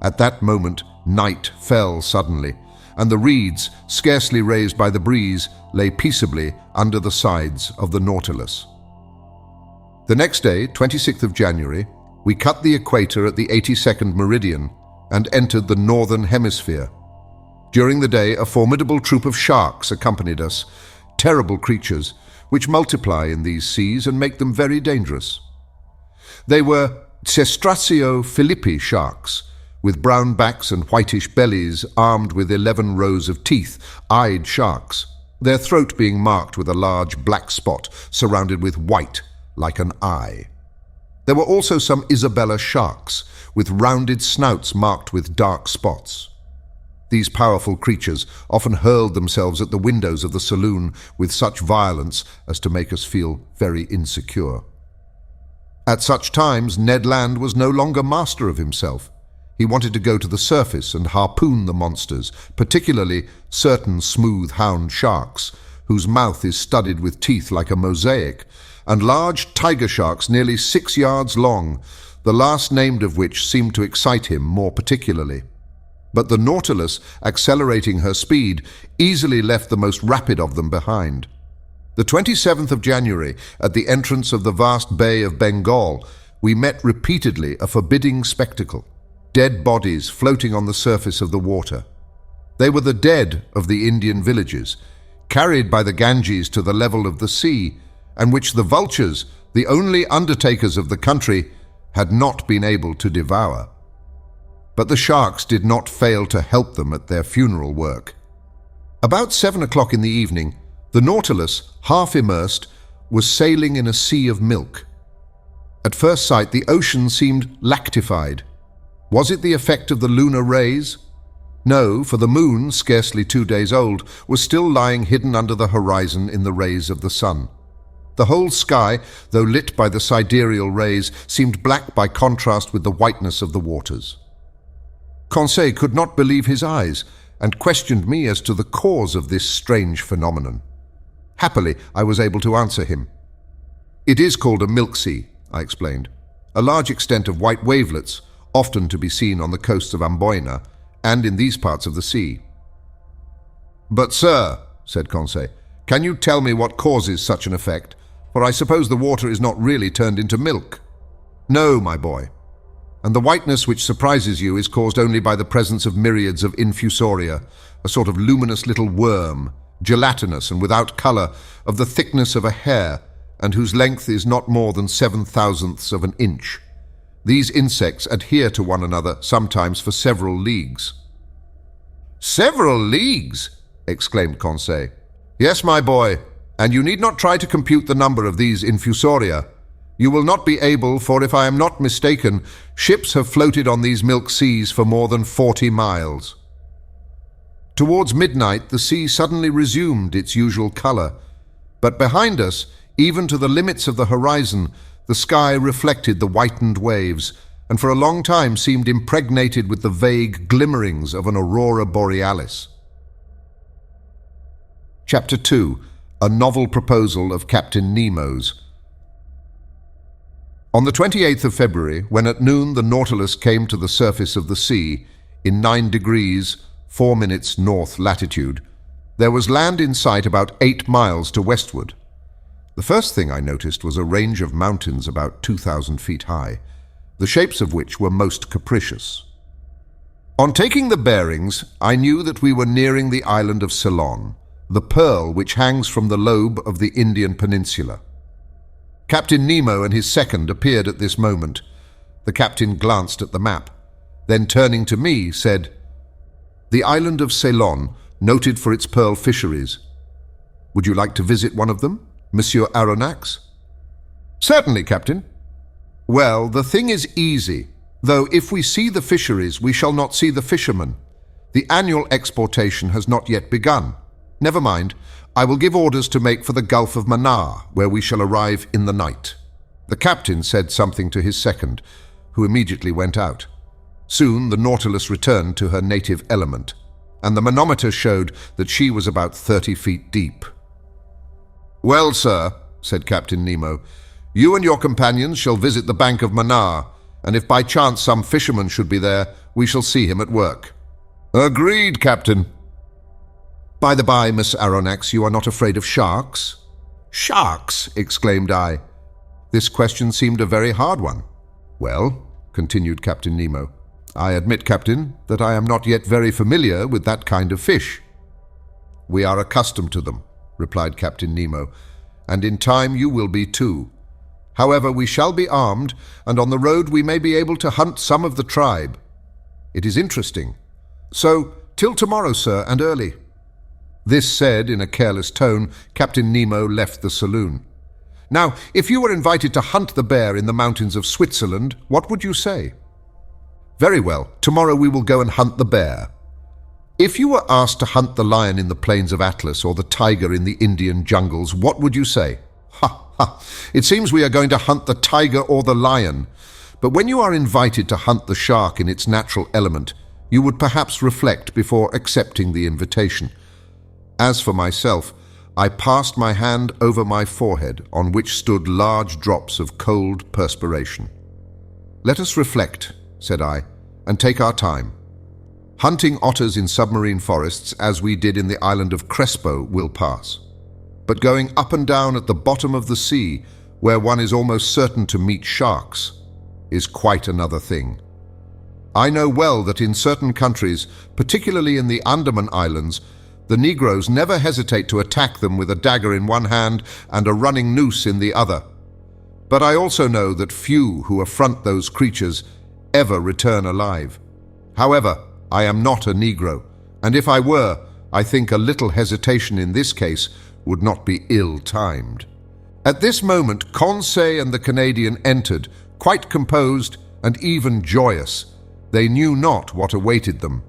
At that moment, night fell suddenly, and the reeds, scarcely raised by the breeze, lay peaceably under the sides of the Nautilus. The next day, 26th of January, we cut the equator at the 82nd meridian and entered the northern hemisphere. During the day, a formidable troop of sharks accompanied us, terrible creatures which multiply in these seas and make them very dangerous. They were Cestraceo philippi sharks, with brown backs and whitish bellies, armed with 11 rows of teeth, eyed sharks, their throat being marked with a large black spot surrounded with white, like an eye. There were also some Isabella sharks, with rounded snouts marked with dark spots. These powerful creatures often hurled themselves at the windows of the saloon with such violence as to make us feel very insecure. At such times, Ned Land was no longer master of himself. He wanted to go to the surface and harpoon the monsters, particularly certain smooth-hound sharks, whose mouth is studded with teeth like a mosaic, and large tiger sharks nearly 6 yards long, the last named of which seemed to excite him more particularly. But the Nautilus, accelerating her speed, easily left the most rapid of them behind. The 27th of January, at the entrance of the vast Bay of Bengal, we met repeatedly a forbidding spectacle, dead bodies floating on the surface of the water. They were the dead of the Indian villages, carried by the Ganges to the level of the sea, and which the vultures, the only undertakers of the country, had not been able to devour. But the sharks did not fail to help them at their funeral work. About 7 o'clock in the evening, the Nautilus, half immersed, was sailing in a sea of milk. At first sight, the ocean seemed lactified. Was it the effect of the lunar rays? No, for the moon, scarcely 2 days old, was still lying hidden under the horizon in the rays of the sun. The whole sky, though lit by the sidereal rays, seemed black by contrast with the whiteness of the waters. Conseil could not believe his eyes, and questioned me as to the cause of this strange phenomenon. Happily, I was able to answer him. It is called a milk sea, I explained. A large extent of white wavelets, often to be seen on the coasts of Amboyna, and in these parts of the sea. But, sir, said Conseil, can you tell me what causes such an effect? For I suppose the water is not really turned into milk. No, my boy. And the whiteness which surprises you is caused only by the presence of myriads of infusoria, a sort of luminous little worm, gelatinous and without colour, of the thickness of a hair, and whose length is not more than 7/1000ths of an inch. These insects adhere to one another, sometimes for several leagues. Several leagues? Exclaimed Conseil. Yes, my boy, and you need not try to compute the number of these infusoria. You will not be able, for if I am not mistaken, ships have floated on these milk seas for more than 40 miles. Towards midnight, the sea suddenly resumed its usual colour, but behind us, even to the limits of the horizon, the sky reflected the whitened waves, and for a long time seemed impregnated with the vague glimmerings of an aurora borealis. Chapter 2. A novel proposal of Captain Nemo's. On the 28th of February, when at noon the Nautilus came to the surface of the sea, in 9 degrees 4 minutes north latitude, there was land in sight about 8 miles to westward. The first thing I noticed was a range of mountains about 2,000 feet high, the shapes of which were most capricious. On taking the bearings, I knew that we were nearing the island of Ceylon, the pearl which hangs from the lobe of the Indian peninsula. Captain Nemo and his second appeared at this moment. The captain glanced at the map, then turning to me, said, "The island of Ceylon, noted for its pearl fisheries. Would you like to visit one of them, Monsieur Aronnax?" "Certainly, Captain." "Well, the thing is easy, though if we see the fisheries, we shall not see the fishermen. The annual exportation has not yet begun. Never mind, I will give orders to make for the Gulf of Mannar, where we shall arrive in the night." The captain said something to his second, who immediately went out. Soon the Nautilus returned to her native element, and the manometer showed that she was about 30 feet deep. "Well, sir," said Captain Nemo, "you and your companions shall visit the bank of Mannar, and if by chance some fisherman should be there, we shall see him at work." "Agreed, Captain." "By the by, Miss Aronnax, you are not afraid of sharks?" "Sharks?" exclaimed I. This question seemed a very hard one. "Well," continued Captain Nemo, "I admit, Captain, that I am not yet very familiar with that kind of fish." "We are accustomed to them," replied Captain Nemo, "and in time you will be too. However, we shall be armed, and on the road we may be able to hunt some of the tribe. It is interesting. So, till tomorrow, sir, and early." This said in a careless tone, Captain Nemo left the saloon. "Now, if you were invited to hunt the bear in the mountains of Switzerland, what would you say?" "Very well, tomorrow we will go and hunt the bear." "If you were asked to hunt the lion in the plains of Atlas or the tiger in the Indian jungles, what would you say?" "Ha, ha! It seems we are going to hunt the tiger or the lion. But when you are invited to hunt the shark in its natural element, you would perhaps reflect before accepting the invitation. As for myself, I passed my hand over my forehead, on which stood large drops of cold perspiration. "Let us reflect," said I, "and take our time. Hunting otters in submarine forests, as we did in the island of Crespo, will pass. But going up and down at the bottom of the sea, where one is almost certain to meet sharks, is quite another thing. I know well that in certain countries, particularly in the Andaman Islands, the Negroes never hesitate to attack them with a dagger in one hand and a running noose in the other. But I also know that few who affront those creatures ever return alive. However, I am not a Negro, and if I were, I think a little hesitation in this case would not be ill-timed. At this moment, Conseil and the Canadian entered, quite composed and even joyous. They knew not what awaited them.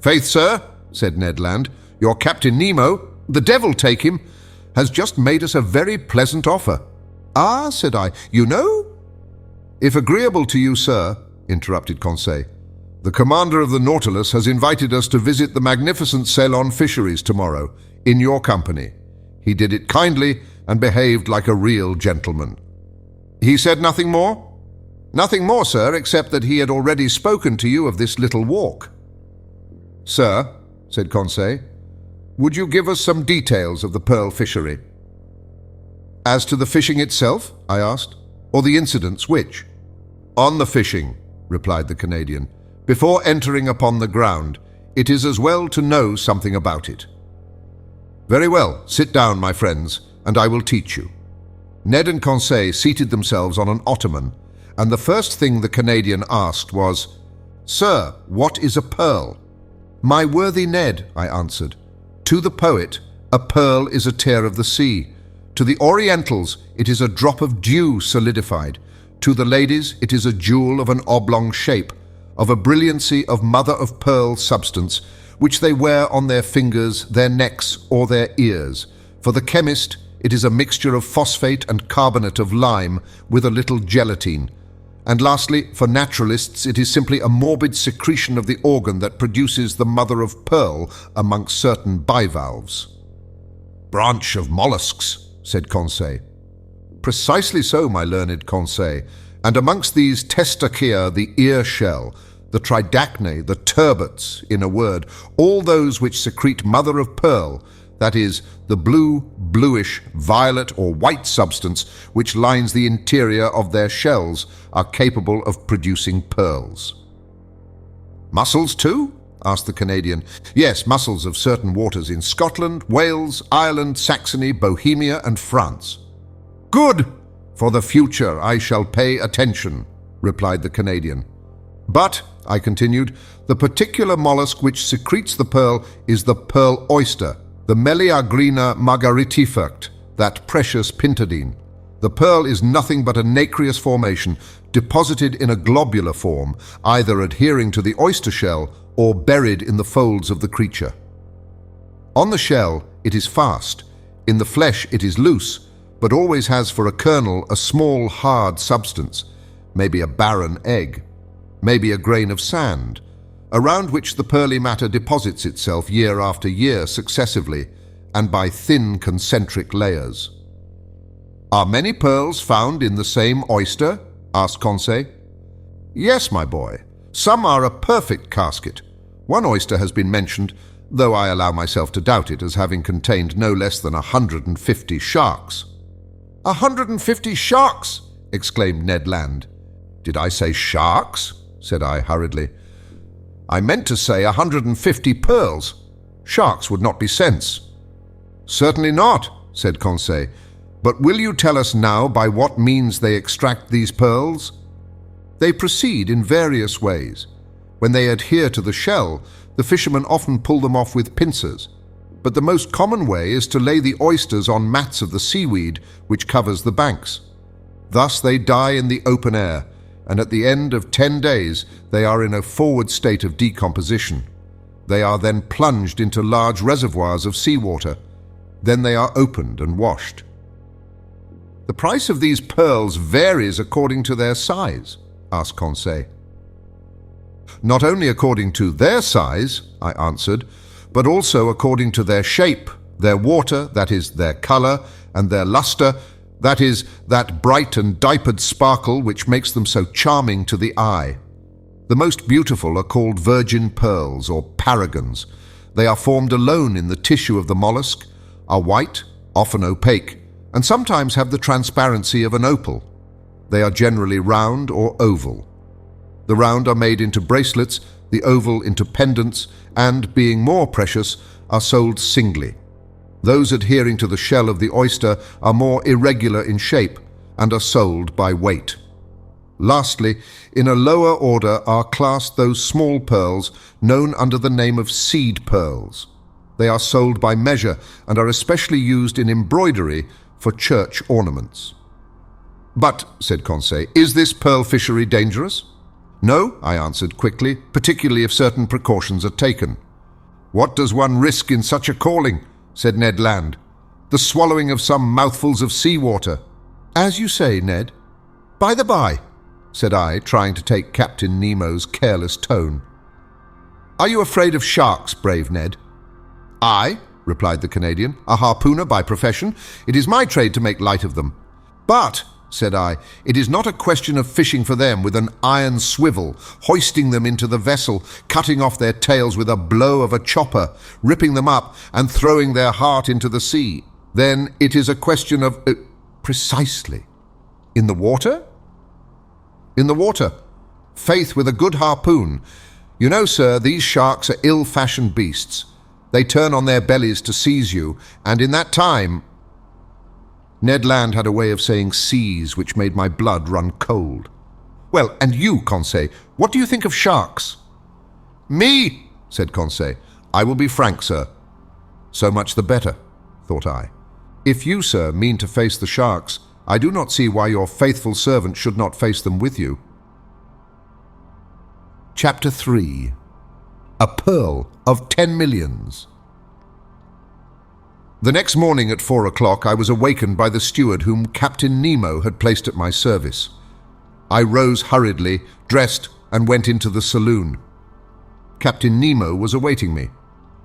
"Faith, sir," said Ned Land, "your Captain Nemo, the devil take him, has just made us a very pleasant offer." "Ah," said I, "you know?" "If agreeable to you, sir," interrupted Conseil, "the commander of the Nautilus has invited us to visit the magnificent Ceylon fisheries tomorrow, in your company. He did it kindly and behaved like a real gentleman." "He said nothing more?" "Nothing more, sir, except that he had already spoken to you of this little walk." "Sir," said Conseil, "would you give us some details of the pearl fishery?" "As to the fishing itself?" I asked, "or the incidents, which?" "On the fishing," replied the Canadian. "Before entering upon the ground, it is as well to know something about it." "Very well, sit down, my friends, and I will teach you." Ned and Conseil seated themselves on an ottoman, and the first thing the Canadian asked was, "Sir, what is a pearl?" "My worthy Ned," I answered, "to the poet, a pearl is a tear of the sea. To the Orientals, it is a drop of dew solidified. To the ladies, it is a jewel of an oblong shape, of a brilliancy of mother-of-pearl substance, which they wear on their fingers, their necks, or their ears. For the chemist, it is a mixture of phosphate and carbonate of lime with a little gelatine. And lastly, for naturalists, it is simply a morbid secretion of the organ that produces the mother-of-pearl amongst certain bivalves." "Branch of mollusks," said Conseil. "Precisely so, my learned Conseil, and amongst these Testacea, the ear shell, the Tridacnae, the turbots, in a word, all those which secrete mother-of-pearl, that is, the blue, bluish, violet or white substance which lines the interior of their shells, are capable of producing pearls." "Mussels too?" asked the Canadian. "Yes, mussels of certain waters in Scotland, Wales, Ireland, Saxony, Bohemia and France." "Good! For the future I shall pay attention," replied the Canadian. "But," I continued, "the particular mollusk which secretes the pearl is the pearl oyster, the Meleagrina margaritifert, that precious pintadine. The pearl is nothing but a nacreous formation, deposited in a globular form, either adhering to the oyster shell or buried in the folds of the creature. On the shell it is fast, in the flesh it is loose, but always has for a kernel a small hard substance, maybe a barren egg, maybe a grain of sand, around which the pearly matter deposits itself year after year successively, and by thin concentric layers." "Are many pearls found in the same oyster?" asked Conseil. "Yes, my boy. Some are a perfect casket. One oyster has been mentioned, though I allow myself to doubt it, as having contained no less than 150 sharks." 150 sharks!" exclaimed Ned Land. "Did I say sharks?" said I hurriedly. "I meant to say 150 pearls. Sharks would not be sense." "Certainly not," said Conseil. "But will you tell us now by what means they extract these pearls?" "They proceed in various ways. When they adhere to the shell, the fishermen often pull them off with pincers. But the most common way is to lay the oysters on mats of the seaweed which covers the banks. Thus they die in the open air, and at the end of 10 days they are in a forward state of decomposition. They are then plunged into large reservoirs of seawater. Then they are opened and washed." "The price of these pearls varies according to their size?" asked Conseil. "Not only according to their size," I answered, "but also according to their shape, their water, that is, their color, and their luster, that is, that bright and diapered sparkle which makes them so charming to the eye. The most beautiful are called virgin pearls, or paragons. They are formed alone in the tissue of the mollusk, are white, often opaque, and sometimes have the transparency of an opal. They are generally round or oval. The round are made into bracelets, the oval into pendants, and, being more precious, are sold singly. Those adhering to the shell of the oyster are more irregular in shape and are sold by weight. Lastly, in a lower order are classed those small pearls known under the name of seed pearls. They are sold by measure and are especially used in embroidery for church ornaments. "But," said Conseil, "is this pearl fishery dangerous?" "No," I answered quickly, "particularly if certain precautions are taken." "What does one risk in such a calling?" said Ned Land. "The swallowing of some mouthfuls of seawater." "As you say, Ned. By the by," said I, trying to take Captain Nemo's careless tone. "Are you afraid of sharks, brave Ned?" "I," replied the Canadian, "a harpooner by profession. It is my trade to make light of them. But," said I, "it is not a question of fishing for them with an iron swivel, hoisting them into the vessel, cutting off their tails with a blow of a chopper, ripping them up, and throwing their heart into the sea. Then it is a question of—" "Precisely. In the water?" "In the water. Faith, with a good harpoon. You know, sir, these sharks are ill-fashioned beasts. They turn on their bellies to seize you, and in that time—" Ned Land had a way of saying seize which made my blood run cold. "Well, and you, Conseil, what do you think of sharks?" "Me," said Conseil. "I will be frank, sir." "So much the better," thought I. "If you, sir, mean to face the sharks, I do not see why your faithful servant should not face them with you." Chapter 3. A Pearl of 10 Millions. The next morning at 4 o'clock I was awakened by the steward whom Captain Nemo had placed at my service. I rose hurriedly, dressed, and went into the saloon. Captain Nemo was awaiting me.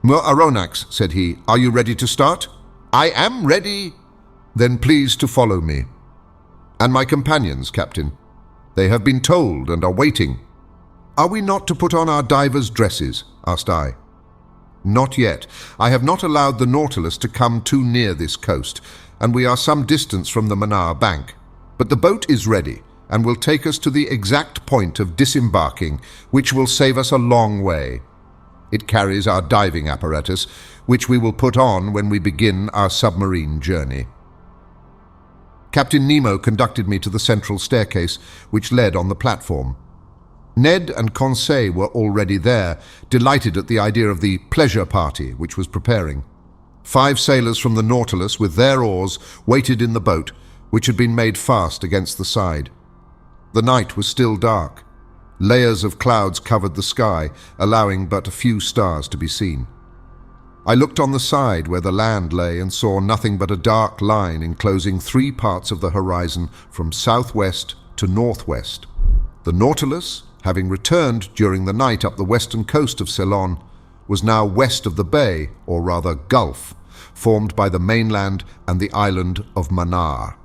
"Mer Aronnax," said he, "are you ready to start?" "I am ready." "Then please to follow me." "And my companions, Captain?" "They have been told and are waiting." "Are we not to put on our divers' dresses?" asked I. "Not yet. I have not allowed the Nautilus to come too near this coast, and we are some distance from the Mannar bank. But the boat is ready, and will take us to the exact point of disembarking, which will save us a long way. It carries our diving apparatus, which we will put on when we begin our submarine journey." Captain Nemo conducted me to the central staircase, which led on the platform. Ned and Conseil were already there, delighted at the idea of the pleasure party which was preparing. 5 sailors from the Nautilus, with their oars, waited in the boat, which had been made fast against the side. The night was still dark. Layers of clouds covered the sky, allowing but a few stars to be seen. I looked on the side where the land lay and saw nothing but a dark line enclosing 3 parts of the horizon from southwest to northwest. The Nautilus, having returned during the night up the western coast of Ceylon, was now west of the bay, or rather gulf, formed by the mainland and the island of Mannar.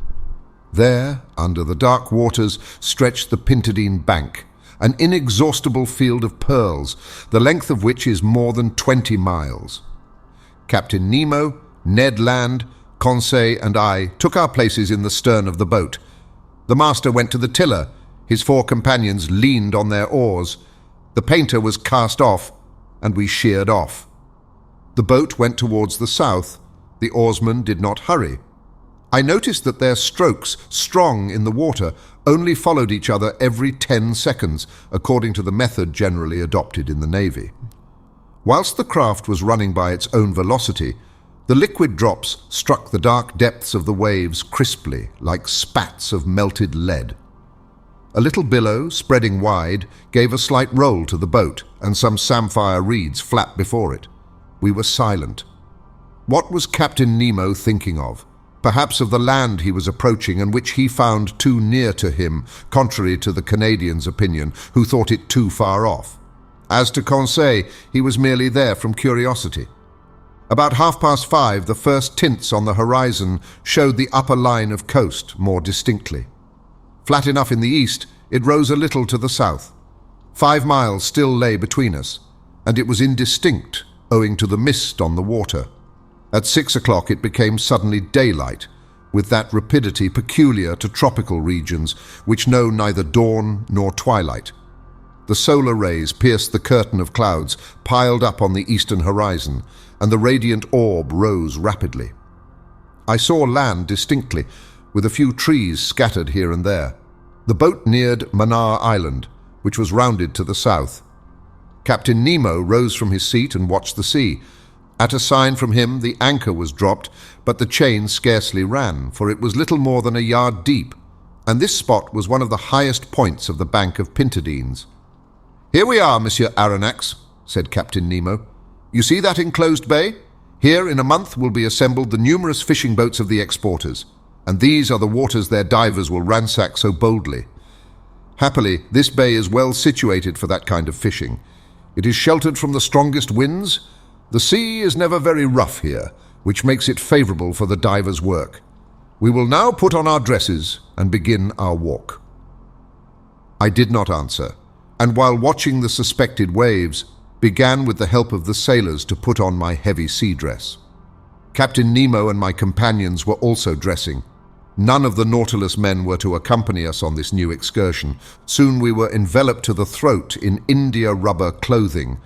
There, under the dark waters, stretched the Pintadine Bank, an inexhaustible field of pearls, the length of which is more than 20 miles. Captain Nemo, Ned Land, Conseil, and I took our places in the stern of the boat. The master went to the tiller. His 4 companions leaned on their oars. The painter was cast off, and we sheered off. The boat went towards the south. The oarsmen did not hurry. I noticed that their strokes, strong in the water, only followed each other every 10 seconds, according to the method generally adopted in the Navy. Whilst the craft was running by its own velocity, the liquid drops struck the dark depths of the waves crisply, like spats of melted lead. A little billow, spreading wide, gave a slight roll to the boat, and some samphire reeds flapped before it. We were silent. What was Captain Nemo thinking of? Perhaps of the land he was approaching and which he found too near to him, contrary to the Canadian's opinion, who thought it too far off. As to Conseil, he was merely there from curiosity. About 5:30, the first tints on the horizon showed the upper line of coast more distinctly. Flat enough in the east, it rose a little to the south. 5 miles still lay between us, and it was indistinct owing to the mist on the water. At 6 o'clock it became suddenly daylight, with that rapidity peculiar to tropical regions which know neither dawn nor twilight. The solar rays pierced the curtain of clouds piled up on the eastern horizon, and the radiant orb rose rapidly. I saw land distinctly, with a few trees scattered here and there. The boat neared Manar Island, which was rounded to the south. Captain Nemo rose from his seat and watched the sea. At a sign from him, the anchor was dropped, but the chain scarcely ran, for it was little more than a yard deep, and this spot was one of the highest points of the bank of Pintadines. "Here we are, Monsieur Aronnax," said Captain Nemo. "You see that enclosed bay? Here in a month will be assembled the numerous fishing boats of the exporters, and these are the waters their divers will ransack so boldly. Happily, this bay is well situated for that kind of fishing. It is sheltered from the strongest winds. The sea is never very rough here, which makes it favorable for the divers' work. We will now put on our dresses and begin our walk." I did not answer, and while watching the suspected waves, began with the help of the sailors to put on my heavy sea dress. Captain Nemo and my companions were also dressing. None of the Nautilus men were to accompany us on this new excursion. Soon we were enveloped to the throat in India rubber clothing,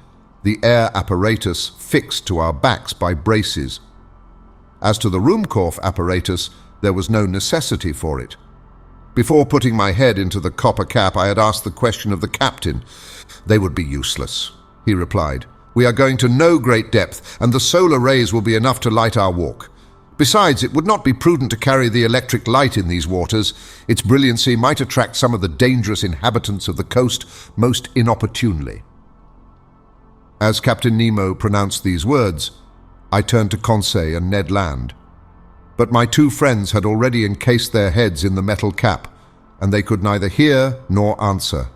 the air apparatus fixed to our backs by braces. As to the Ruhmkorff apparatus, there was no necessity for it. Before putting my head into the copper cap, I had asked the question of the captain. "They would be useless," he replied. "We are going to no great depth, and the solar rays will be enough to light our walk. Besides, it would not be prudent to carry the electric light in these waters. Its brilliancy might attract some of the dangerous inhabitants of the coast most inopportunely." As Captain Nemo pronounced these words, I turned to Conseil and Ned Land. But my two friends had already encased their heads in the metal cap, and they could neither hear nor answer.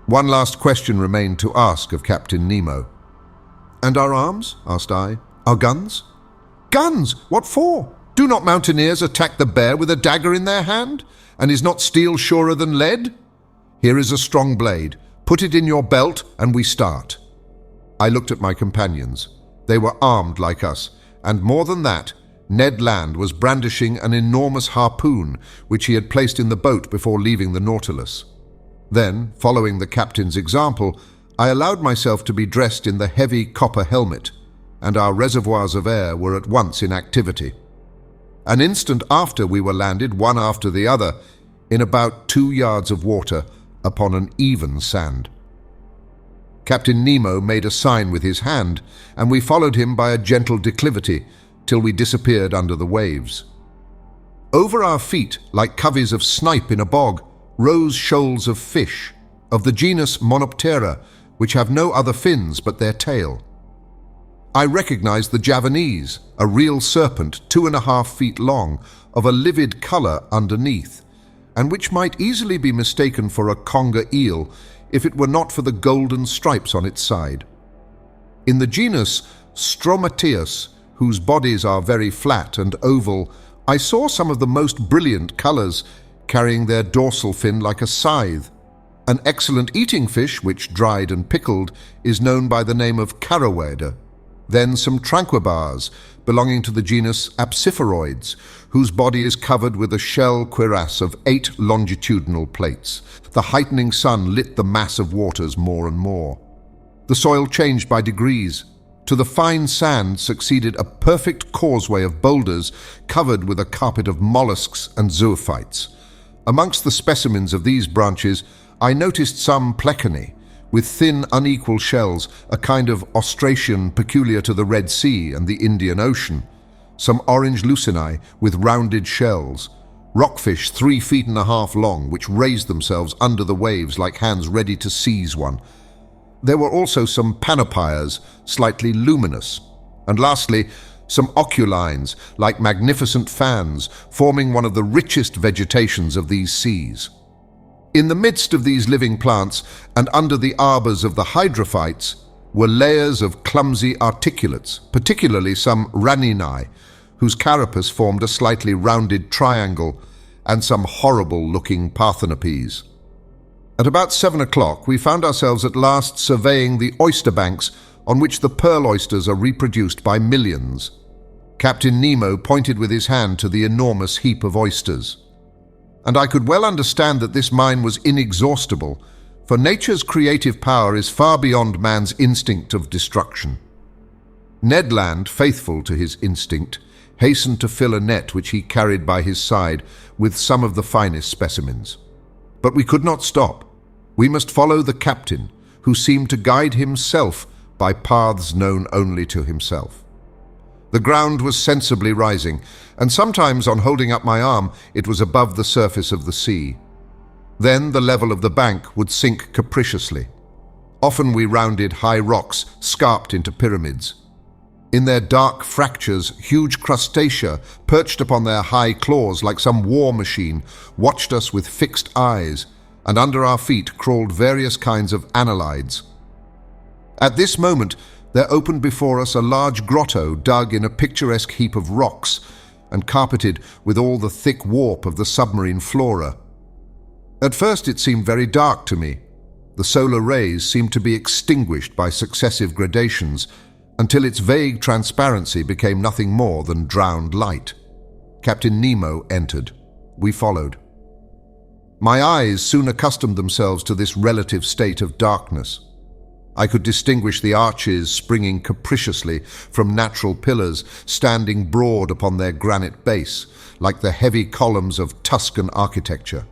One last question remained to ask of Captain Nemo. "And our arms?" asked I. "Our guns?" "Guns? What for? Do not mountaineers attack the bear with a dagger in their hand? And is not steel surer than lead? Here is a strong blade. Put it in your belt, and we start." I looked at my companions. They were armed like us, and more than that, Ned Land was brandishing an enormous harpoon which he had placed in the boat before leaving the Nautilus. Then, following the captain's example, I allowed myself to be dressed in the heavy copper helmet, and our reservoirs of air were at once in activity. An instant after we were landed, one after the other, in about 2 yards of water upon an even sand. Captain Nemo made a sign with his hand, and we followed him by a gentle declivity till we disappeared under the waves. Over our feet, like coveys of snipe in a bog, rose shoals of fish, of the genus Monoptera, which have no other fins but their tail. I recognized the Javanese, a real serpent 2.5 feet long, of a livid color underneath, and which might easily be mistaken for a conger eel if it were not for the golden stripes on its side. In the genus Stromateus, whose bodies are very flat and oval, I saw some of the most brilliant colors, carrying their dorsal fin like a scythe. An excellent eating fish, which, dried and pickled, is known by the name of carawada. Then some tranquibars, belonging to the genus Apsiphoroids, whose body is covered with a shell cuirass of 8 longitudinal plates. The heightening sun lit the mass of waters more and more. The soil changed by degrees. To the fine sand succeeded a perfect causeway of boulders covered with a carpet of mollusks and zoophytes. Amongst the specimens of these branches, I noticed some plecani, with thin, unequal shells, a kind of ostracea peculiar to the Red Sea and the Indian Ocean, some orange lucinae with rounded shells, rockfish 3.5 feet long, which raised themselves under the waves like hands ready to seize one. There were also some panopyres, slightly luminous, and lastly, some oculines, like magnificent fans, forming one of the richest vegetations of these seas. In the midst of these living plants, and under the arbors of the hydrophytes, were layers of clumsy articulates, particularly some raninae, whose carapace formed a slightly rounded triangle, and some horrible-looking parthenopes. At about 7 o'clock, we found ourselves at last surveying the oyster banks on which the pearl oysters are reproduced by millions. Captain Nemo pointed with his hand to the enormous heap of oysters. And I could well understand that this mine was inexhaustible, for nature's creative power is far beyond man's instinct of destruction. Ned Land, faithful to his instinct, hastened to fill a net which he carried by his side with some of the finest specimens. But we could not stop. We must follow the captain, who seemed to guide himself by paths known only to himself. The ground was sensibly rising, and sometimes on holding up my arm it was above the surface of the sea. Then the level of the bank would sink capriciously. Often we rounded high rocks scarped into pyramids. In their dark fractures, huge crustacea, perched upon their high claws like some war machine, watched us with fixed eyes, and under our feet crawled various kinds of annelids. At this moment, there opened before us a large grotto dug in a picturesque heap of rocks and carpeted with all the thick warp of the submarine flora. At first it seemed very dark to me. The solar rays seemed to be extinguished by successive gradations, until its vague transparency became nothing more than drowned light. Captain Nemo entered. We followed. My eyes soon accustomed themselves to this relative state of darkness. I could distinguish the arches springing capriciously from natural pillars standing broad upon their granite base, like the heavy columns of Tuscan architecture.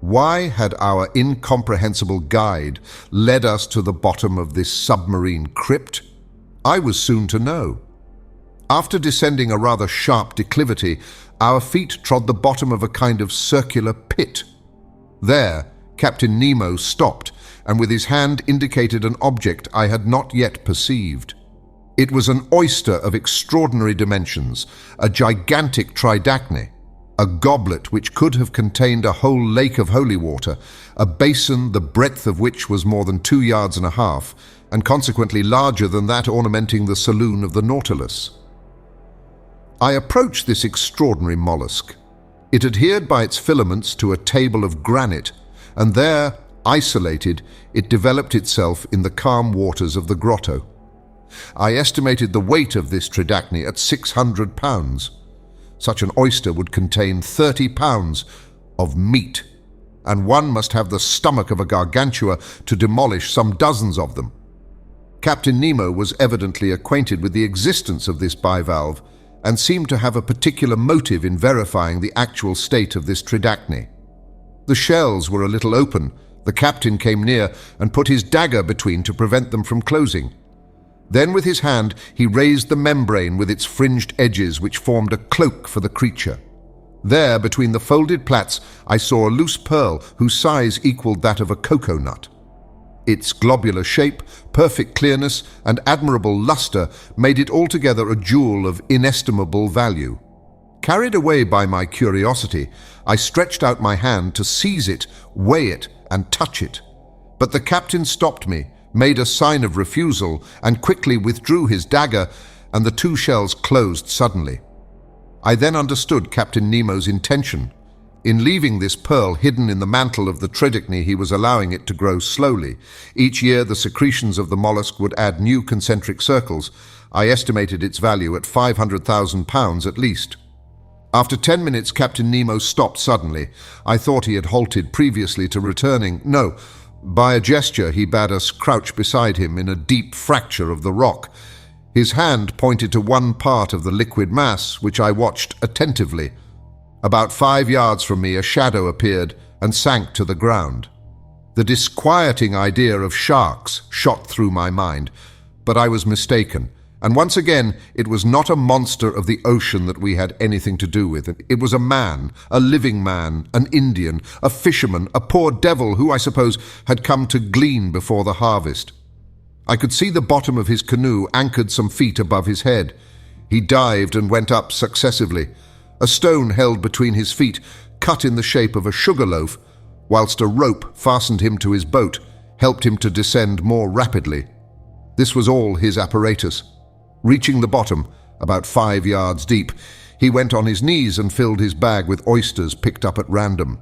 Why had our incomprehensible guide led us to the bottom of this submarine crypt? I was soon to know. After descending a rather sharp declivity, our feet trod the bottom of a kind of circular pit. There, Captain Nemo stopped, and with his hand indicated an object I had not yet perceived. It was an oyster of extraordinary dimensions, a gigantic tridacne, a goblet which could have contained a whole lake of holy water, a basin the breadth of which was more than 2.5 yards, and consequently larger than that ornamenting the saloon of the Nautilus. I approached this extraordinary mollusk. It adhered by its filaments to a table of granite, and there, isolated, it developed itself in the calm waters of the grotto. I estimated the weight of this tridacne at 600 pounds. Such an oyster would contain 30 pounds of meat, and one must have the stomach of a gargantua to demolish some dozens of them. Captain Nemo was evidently acquainted with the existence of this bivalve and seemed to have a particular motive in verifying the actual state of this tridacne. The shells were a little open. The captain came near and put his dagger between to prevent them from closing. Then with his hand he raised the membrane with its fringed edges which formed a cloak for the creature. There, between the folded plaits, I saw a loose pearl whose size equaled that of a cocoa nut. Its globular shape, perfect clearness, and admirable luster made it altogether a jewel of inestimable value. Carried away by my curiosity, I stretched out my hand to seize it, weigh it, and touch it. But the captain stopped me, made a sign of refusal, and quickly withdrew his dagger, and the two shells closed suddenly. I then understood Captain Nemo's intention. In leaving this pearl hidden in the mantle of the tridacne, he was allowing it to grow slowly. Each year the secretions of the mollusk would add new concentric circles. I estimated its value at 500,000 pounds at least. After 10 minutes, Captain Nemo stopped suddenly. I thought he had halted previously to returning. No, by a gesture he bade us crouch beside him in a deep fracture of the rock. His hand pointed to one part of the liquid mass, which I watched attentively. About 5 yards from me, a shadow appeared and sank to the ground. The disquieting idea of sharks shot through my mind, but I was mistaken. And once again, it was not a monster of the ocean that we had anything to do with. It was a man, a living man, an Indian, a fisherman, a poor devil who, I suppose, had come to glean before the harvest. I could see the bottom of his canoe anchored some feet above his head. He dived and went up successively. A stone held between his feet, cut in the shape of a sugar loaf, whilst a rope fastened him to his boat, helped him to descend more rapidly. This was all his apparatus. Reaching the bottom, about 5 yards deep, he went on his knees and filled his bag with oysters picked up at random.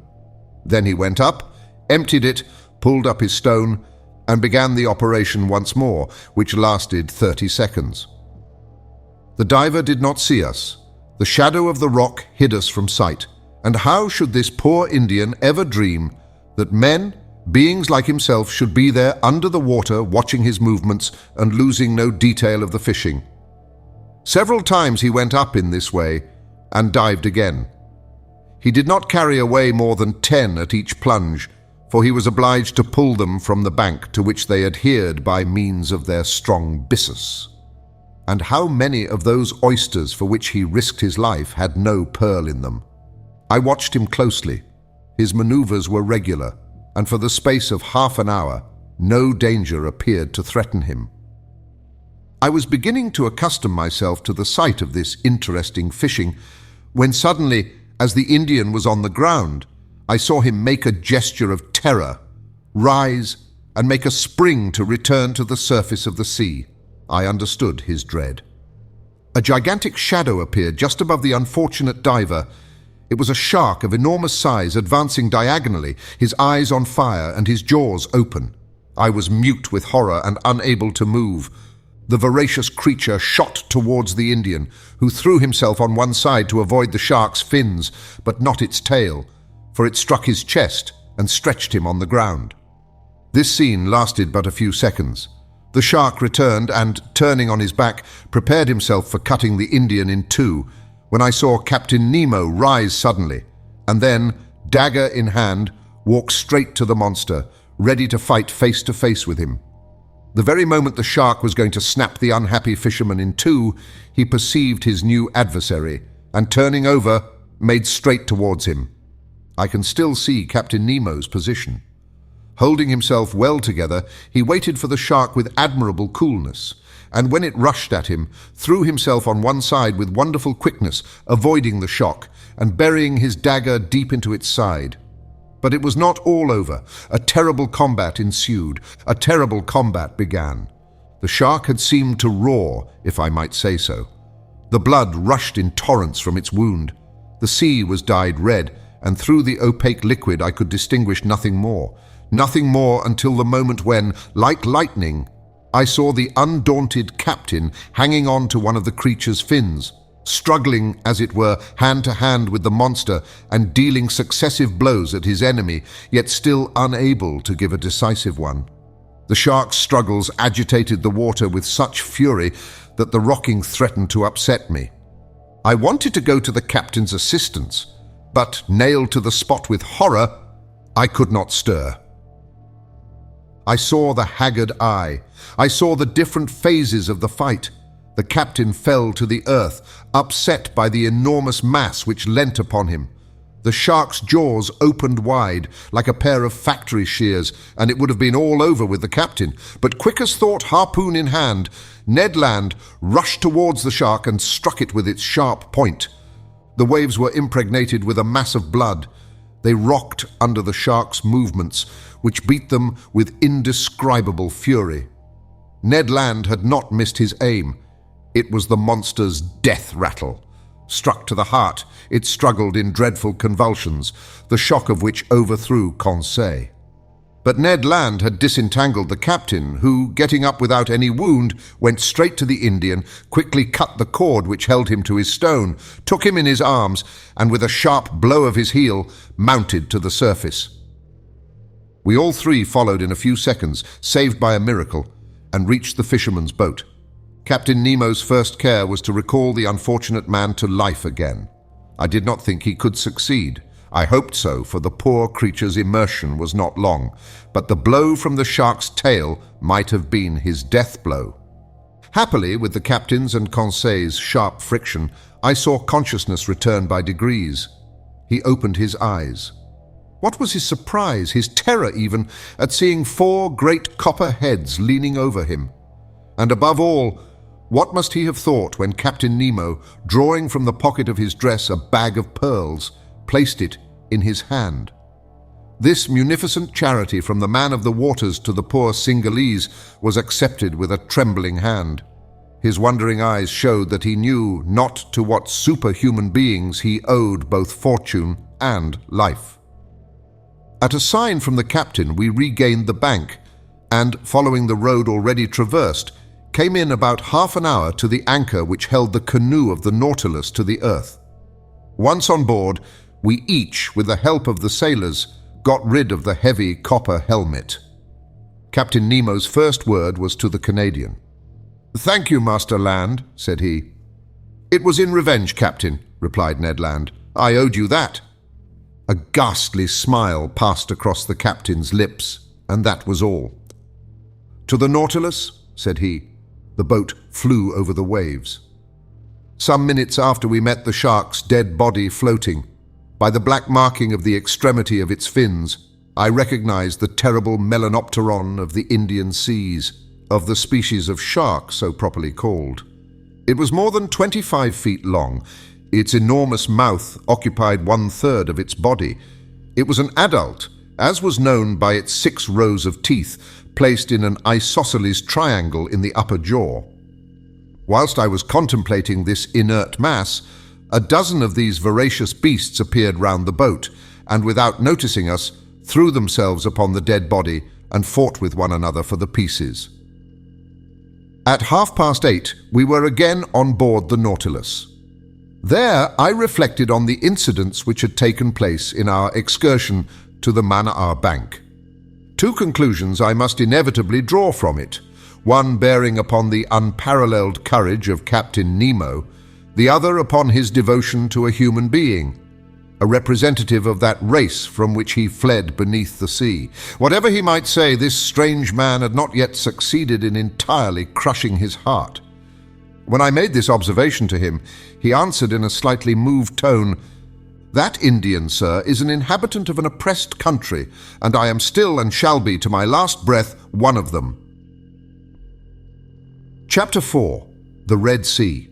Then he went up, emptied it, pulled up his stone, and began the operation once more, which lasted 30 seconds. The diver did not see us. The shadow of the rock hid us from sight, and how should this poor Indian ever dream that men, Beings like himself should be there under the water, watching his movements and losing no detail of the fishing. Several times he went up in this way and dived again. He did not carry away more than 10 at each plunge, for he was obliged to pull them from the bank to which they adhered by means of their strong byssus. And how many of those oysters for which he risked his life had no pearl in them? I watched him closely. His maneuvers were regular, and for the space of half an hour, no danger appeared to threaten him. I was beginning to accustom myself to the sight of this interesting fishing, when suddenly, as the Indian was on the ground, I saw him make a gesture of terror, rise, and make a spring to return to the surface of the sea. I understood his dread. A gigantic shadow appeared just above the unfortunate diver. It was a shark of enormous size advancing diagonally, his eyes on fire and his jaws open. I was mute with horror and unable to move. The voracious creature shot towards the Indian, who threw himself on one side to avoid the shark's fins, but not its tail, for it struck his chest and stretched him on the ground. This scene lasted but a few seconds. The shark returned and, turning on his back, prepared himself for cutting the Indian in two, when I saw Captain Nemo rise suddenly, and then, dagger in hand, walk straight to the monster, ready to fight face to face with him. The very moment the shark was going to snap the unhappy fisherman in two, he perceived his new adversary, and turning over, made straight towards him. I can still see Captain Nemo's position. Holding himself well together, he waited for the shark with admirable coolness, and when it rushed at him, threw himself on one side with wonderful quickness, avoiding the shock, and burying his dagger deep into its side. But it was not all over. A terrible combat ensued. A terrible combat began. The shark had seemed to roar, if I might say so. The blood rushed in torrents from its wound. The sea was dyed red, and through the opaque liquid I could distinguish nothing more. Nothing more until the moment when, like lightning, I saw the undaunted captain hanging on to one of the creature's fins, struggling, as it were, hand to hand with the monster and dealing successive blows at his enemy, yet still unable to give a decisive one. The shark's struggles agitated the water with such fury that the rocking threatened to upset me. I wanted to go to the captain's assistance, but, nailed to the spot with horror, I could not stir. I saw the haggard eye. I saw the different phases of the fight. The captain fell to the earth, upset by the enormous mass which leant upon him. The shark's jaws opened wide, like a pair of factory shears, and it would have been all over with the captain. But quick as thought, harpoon in hand, Ned Land rushed towards the shark and struck it with its sharp point. The waves were impregnated with a mass of blood. They rocked under the shark's movements, which beat them with indescribable fury. Ned Land had not missed his aim. It was the monster's death rattle. Struck to the heart, it struggled in dreadful convulsions, the shock of which overthrew Conseil. But Ned Land had disentangled the captain, who, getting up without any wound, went straight to the Indian, quickly cut the cord which held him to his stone, took him in his arms, and with a sharp blow of his heel, mounted to the surface. We all three followed in a few seconds, saved by a miracle, and reached the fisherman's boat. Captain Nemo's first care was to recall the unfortunate man to life again. I did not think he could succeed. I hoped so, for the poor creature's immersion was not long, but the blow from the shark's tail might have been his death blow. Happily, with the captain's and Conseil's sharp friction, I saw consciousness return by degrees. He opened his eyes. What was his surprise, his terror even, at seeing 4 great copper heads leaning over him? And above all, what must he have thought when Captain Nemo, drawing from the pocket of his dress a bag of pearls, placed it in his hand? This munificent charity from the man of the waters to the poor Cingalese was accepted with a trembling hand. His wondering eyes showed that he knew not to what superhuman beings he owed both fortune and life. At a sign from the captain, we regained the bank, and, following the road already traversed, came in about half an hour to the anchor which held the canoe of the Nautilus to the earth. Once on board, we each, with the help of the sailors, got rid of the heavy copper helmet. Captain Nemo's first word was to the Canadian. "Thank you, Master Land," said he. "It was in revenge, Captain," replied Ned Land. "I owed you that." A ghastly smile passed across the captain's lips, and that was all. "To the Nautilus," said he. The boat flew over the waves. Some minutes after we met the shark's dead body floating. By the black marking of the extremity of its fins, I recognized the terrible Melanopteron of the Indian seas, of the species of shark so properly called. It was more than 25 feet long. Its enormous mouth occupied 1/3 of its body. It was an adult, as was known by its 6 rows of teeth, placed in an isosceles triangle in the upper jaw. Whilst I was contemplating this inert mass, a dozen of these voracious beasts appeared round the boat, and without noticing us, threw themselves upon the dead body and fought with one another for the pieces. At 8:30, we were again on board the Nautilus. There I reflected on the incidents which had taken place in our excursion to the Mannar Bank. 2 conclusions I must inevitably draw from it, one bearing upon the unparalleled courage of Captain Nemo, the other upon his devotion to a human being, a representative of that race from which he fled beneath the sea. Whatever he might say, this strange man had not yet succeeded in entirely crushing his heart. When I made this observation to him, he answered in a slightly moved tone, "That Indian, sir, is an inhabitant of an oppressed country, and I am still and shall be to my last breath one of them." Chapter 4. The Red Sea.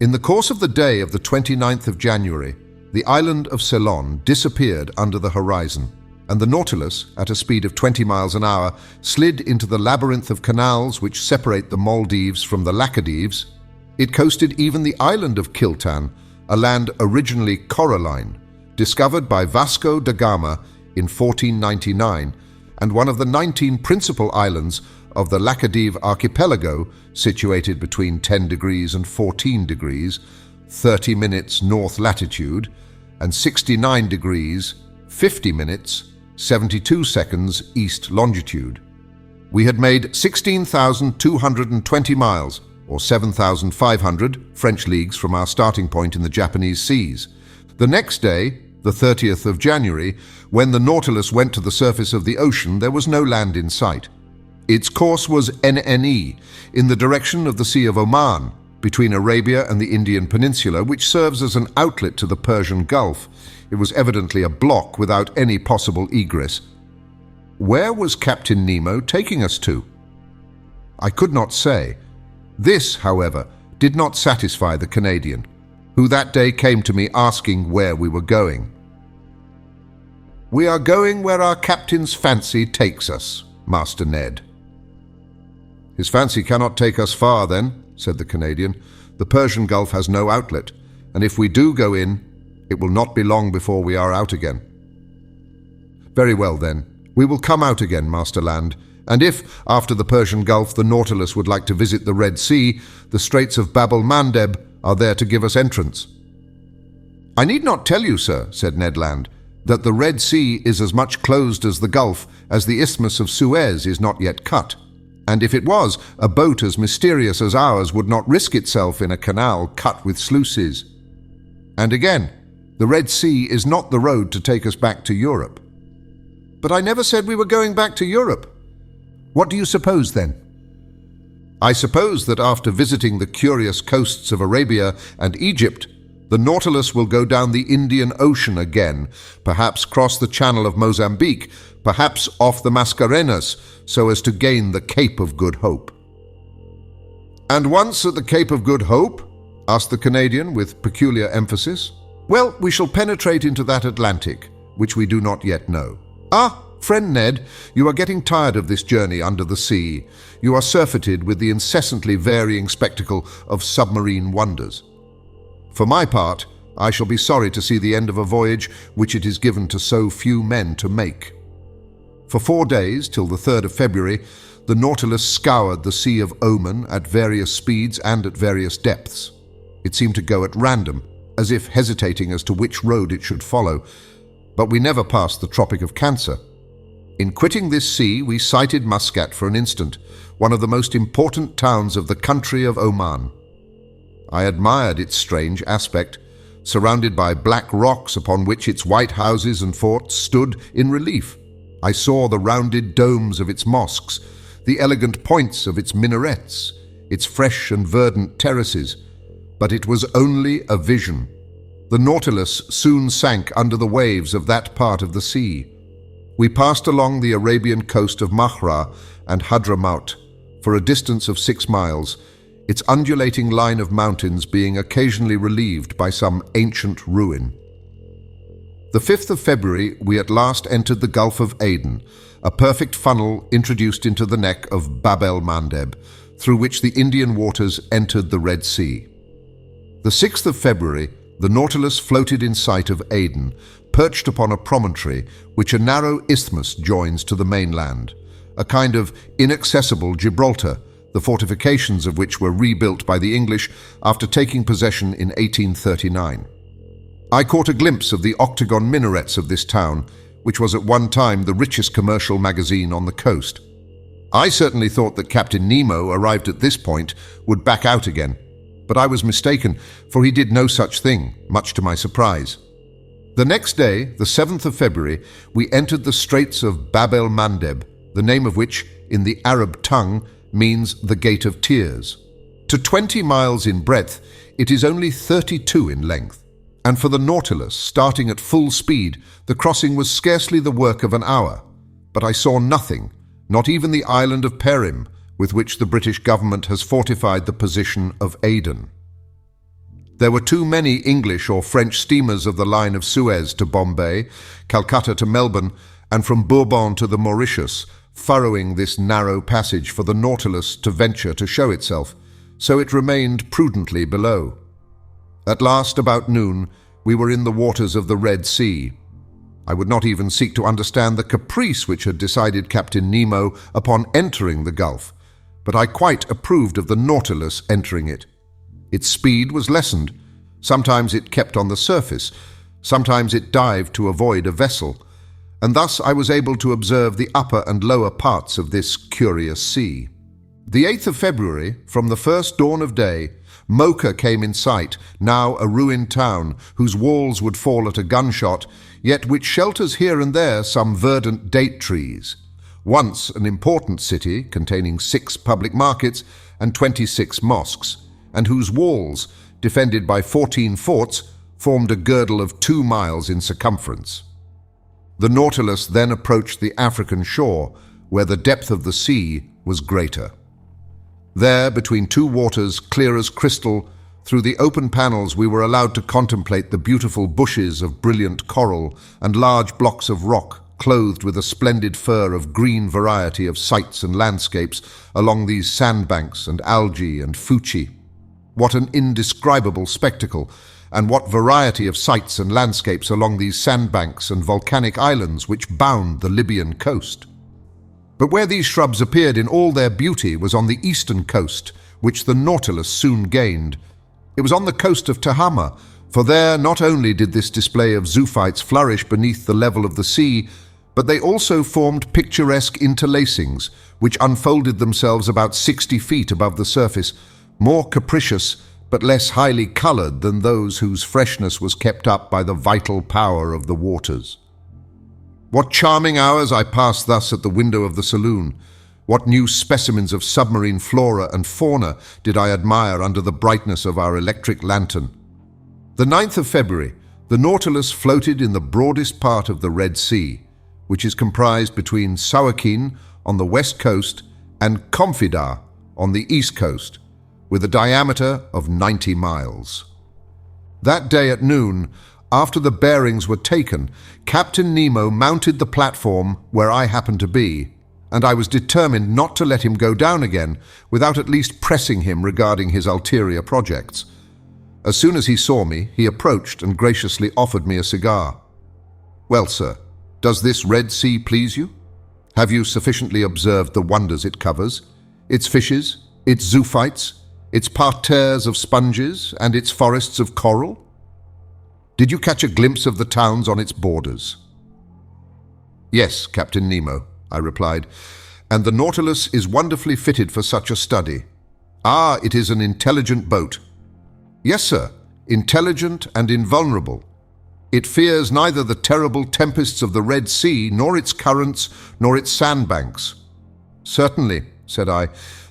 In the course of the day of the 29th of January, the island of Ceylon disappeared under the horizon, and the Nautilus, at a speed of 20 miles an hour, slid into the labyrinth of canals which separate the Maldives from the Laccadives. It coasted even the island of Kiltan, a land originally coralline, discovered by Vasco da Gama in 1499, and one of the 19 principal islands of the Laccadive archipelago, situated between 10 degrees and 14 degrees, 30 minutes north latitude, and 69 degrees, 50 minutes, 72 seconds east longitude. We had made 16,220 miles, or 7,500 French leagues from our starting point in the Japanese seas. The next day, the 30th of January, when the Nautilus went to the surface of the ocean, there was no land in sight. Its course was NNE, in the direction of the Sea of Oman, between Arabia and the Indian Peninsula, which serves as an outlet to the Persian Gulf. It was evidently a block without any possible egress. Where was Captain Nemo taking us to? I could not say. This, however, did not satisfy the Canadian, who that day came to me asking where we were going. "We are going where our captain's fancy takes us, Master Ned." "His fancy cannot take us far, then," said the Canadian. "The Persian Gulf has no outlet, and if we do go in, it will not be long before we are out again." "Very well, then. We will come out again, Master Land, and if, after the Persian Gulf, the Nautilus would like to visit the Red Sea, the Straits of Bab el-Mandeb are there to give us entrance." "I need not tell you, sir," said Ned Land, "that the Red Sea is as much closed as the Gulf, as the Isthmus of Suez is not yet cut. And if it was, a boat as mysterious as ours would not risk itself in a canal cut with sluices. And again, the Red Sea is not the road to take us back to Europe." "But I never said we were going back to Europe." "What do you suppose, then?" "I suppose that after visiting the curious coasts of Arabia and Egypt, the Nautilus will go down the Indian Ocean again, perhaps cross the Channel of Mozambique, perhaps off the Mascarenas, so as to gain the Cape of Good Hope." "And once at the Cape of Good Hope?" asked the Canadian with peculiar emphasis. "Well, we shall penetrate into that Atlantic, which we do not yet know." "Ah, friend Ned, you are getting tired of this journey under the sea. You are surfeited with the incessantly varying spectacle of submarine wonders. For my part, I shall be sorry to see the end of a voyage which it is given to so few men to make." For 4 days, till the 3rd of February, the Nautilus scoured the Sea of Oman at various speeds and at various depths. It seemed to go at random, as if hesitating as to which road it should follow, but we never passed the Tropic of Cancer. In quitting this sea, we sighted Muscat for an instant, one of the most important towns of the country of Oman. I admired its strange aspect, surrounded by black rocks upon which its white houses and forts stood in relief. I saw the rounded domes of its mosques, the elegant points of its minarets, its fresh and verdant terraces, but it was only a vision. The Nautilus soon sank under the waves of that part of the sea. We passed along the Arabian coast of Mahra and Hadramaut for a distance of 6 miles, its undulating line of mountains being occasionally relieved by some ancient ruin. The 5th of February, we at last entered the Gulf of Aden, a perfect funnel introduced into the neck of Bab el-Mandeb, through which the Indian waters entered the Red Sea. The 6th of February, the Nautilus floated in sight of Aden, perched upon a promontory which a narrow isthmus joins to the mainland, a kind of inaccessible Gibraltar, the fortifications of which were rebuilt by the English after taking possession in 1839. I caught a glimpse of the octagon minarets of this town, which was at one time the richest commercial magazine on the coast. I certainly thought that Captain Nemo, arrived at this point, would back out again, but I was mistaken, for he did no such thing, much to my surprise. The next day, the 7th of February, we entered the Straits of Bab el-Mandeb, the name of which, in the Arab tongue, means the Gate of Tears. To 20 miles in breadth, it is only 32 in length, and for the Nautilus, starting at full speed, the crossing was scarcely the work of an hour. But I saw nothing, not even the island of Perim, with which the British government has fortified the position of Aden. There were too many English or French steamers of the line of Suez to Bombay, Calcutta to Melbourne, and from Bourbon to the Mauritius, furrowing this narrow passage for the Nautilus to venture to show itself, so it remained prudently below. At last, about noon, we were in the waters of the Red Sea. I would not even seek to understand the caprice which had decided Captain Nemo upon entering the Gulf, but I quite approved of the Nautilus entering it. Its speed was lessened. Sometimes it kept on the surface, sometimes it dived to avoid a vessel, and thus I was able to observe the upper and lower parts of this curious sea. The 8th of February, from the first dawn of day, Mocha came in sight, now a ruined town, whose walls would fall at a gunshot, yet which shelters here and there some verdant date trees. Once an important city, containing 6 public markets and 26 mosques, and whose walls, defended by 14 forts, formed a girdle of 2 miles in circumference. The Nautilus then approached the African shore, where the depth of the sea was greater. There, between 2 waters, clear as crystal, through the open panels we were allowed to contemplate the beautiful bushes of brilliant coral and large blocks of rock clothed with a splendid fur of green variety of sights and landscapes along these sandbanks and algae and fuci. What an indescribable spectacle, and what variety of sights and landscapes along these sandbanks and volcanic islands which bound the Libyan coast. But where these shrubs appeared in all their beauty was on the eastern coast, which the Nautilus soon gained. It was on the coast of Tehama, for there not only did this display of zoophytes flourish beneath the level of the sea, but they also formed picturesque interlacings, which unfolded themselves about 60 feet above the surface, more capricious but less highly coloured than those whose freshness was kept up by the vital power of the waters. What charming hours I passed thus at the window of the saloon! What new specimens of submarine flora and fauna did I admire under the brightness of our electric lantern! The 9th of February, the Nautilus floated in the broadest part of the Red Sea, which is comprised between Sawakin on the west coast and Confida on the east coast, with a diameter of 90 miles. That day at noon, after the bearings were taken, Captain Nemo mounted the platform where I happened to be, and I was determined not to let him go down again without at least pressing him regarding his ulterior projects. As soon as he saw me, he approached and graciously offered me a cigar. "Well, sir, does this Red Sea please you? Have you sufficiently observed the wonders it covers? Its fishes, its zoophytes, its parterres of sponges, and its forests of coral? Did you catch a glimpse of the towns on its borders?" "Yes, Captain Nemo," I replied, "and the Nautilus is wonderfully fitted for such a study. Ah, it is an intelligent boat." "Yes, sir, intelligent and invulnerable. It fears neither the terrible tempests of the Red Sea, nor its currents, nor its sandbanks." "Certainly," said I,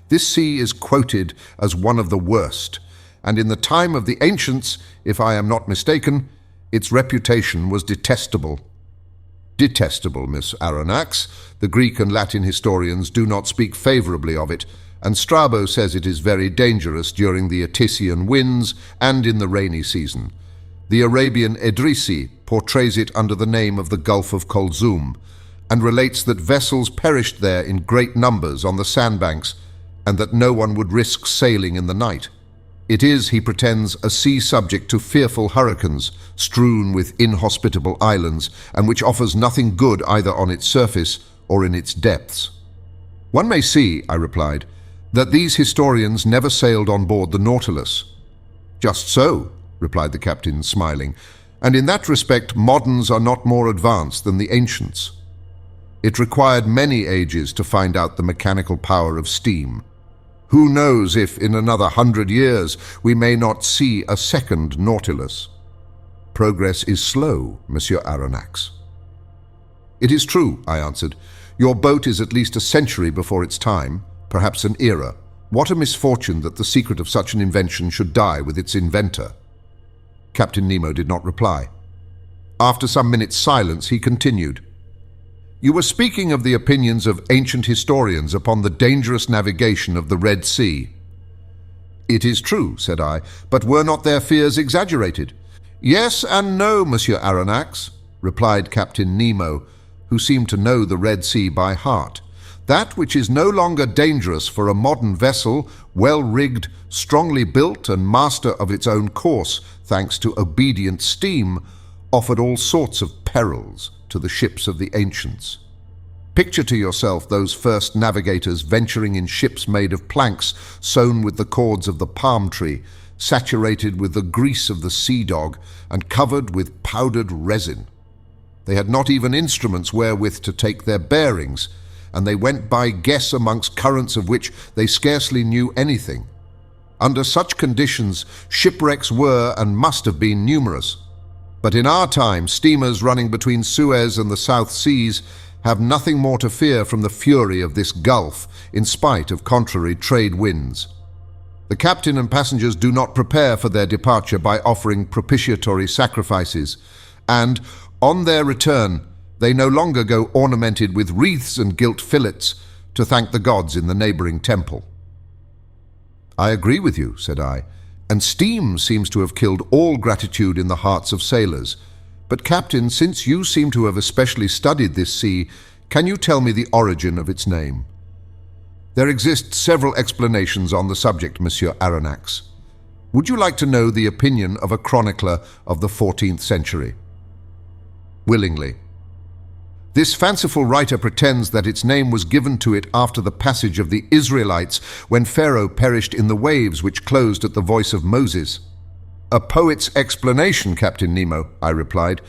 "this sea is quoted as one of the worst, and in the time of the ancients, if I am not mistaken, its reputation was detestable." "Detestable, Miss Aronnax. The Greek and Latin historians do not speak favorably of it, and Strabo says it is very dangerous during the Etesian winds and in the rainy season. The Arabian Edrisi portrays it under the name of the Gulf of Kulzum, and relates that vessels perished there in great numbers on the sandbanks, and that no one would risk sailing in the night. It is, he pretends, a sea subject to fearful hurricanes, strewn with inhospitable islands, and which offers nothing good either on its surface or in its depths." "One may see," I replied, "that these historians never sailed on board the Nautilus." "Just so," replied the captain, smiling, "and in that respect moderns are not more advanced than the ancients. It required many ages to find out the mechanical power of steam. Who knows if in another 100 years we may not see a second Nautilus? Progress is slow, Monsieur Aronnax." "It is true," I answered. "Your boat is at least a century before its time, perhaps an era. What a misfortune that the secret of such an invention should die with its inventor." Captain Nemo did not reply. After some minutes' silence, he continued, "You were speaking of the opinions of ancient historians upon the dangerous navigation of the Red Sea." "It is true," said I, "but were not their fears exaggerated?" "Yes and no, Monsieur Aronnax," replied Captain Nemo, who seemed to know the Red Sea by heart. "That which is no longer dangerous for a modern vessel, well-rigged, strongly built, and master of its own course, thanks to obedient steam, offered all sorts of perils to the ships of the ancients. Picture to yourself those first navigators venturing in ships made of planks sewn with the cords of the palm tree, saturated with the grease of the sea dog, and covered with powdered resin. They had not even instruments wherewith to take their bearings, and they went by guess amongst currents of which they scarcely knew anything. Under such conditions, shipwrecks were and must have been numerous. But in our time, steamers running between Suez and the South Seas have nothing more to fear from the fury of this gulf, in spite of contrary trade winds. The captain and passengers do not prepare for their departure by offering propitiatory sacrifices, and, on their return, they no longer go ornamented with wreaths and gilt fillets to thank the gods in the neighboring temple." "I agree with you," said I, "and steam seems to have killed all gratitude in the hearts of sailors. But, Captain, since you seem to have especially studied this sea, can you tell me the origin of its name?" "There exist several explanations on the subject, Monsieur Aronnax. Would you like to know the opinion of a chronicler of the 14th century?" "Willingly." This fanciful writer pretends that its name was given to it after the passage of the Israelites when Pharaoh perished in the waves which closed at the voice of Moses. "A poet's explanation, Captain Nemo," I replied,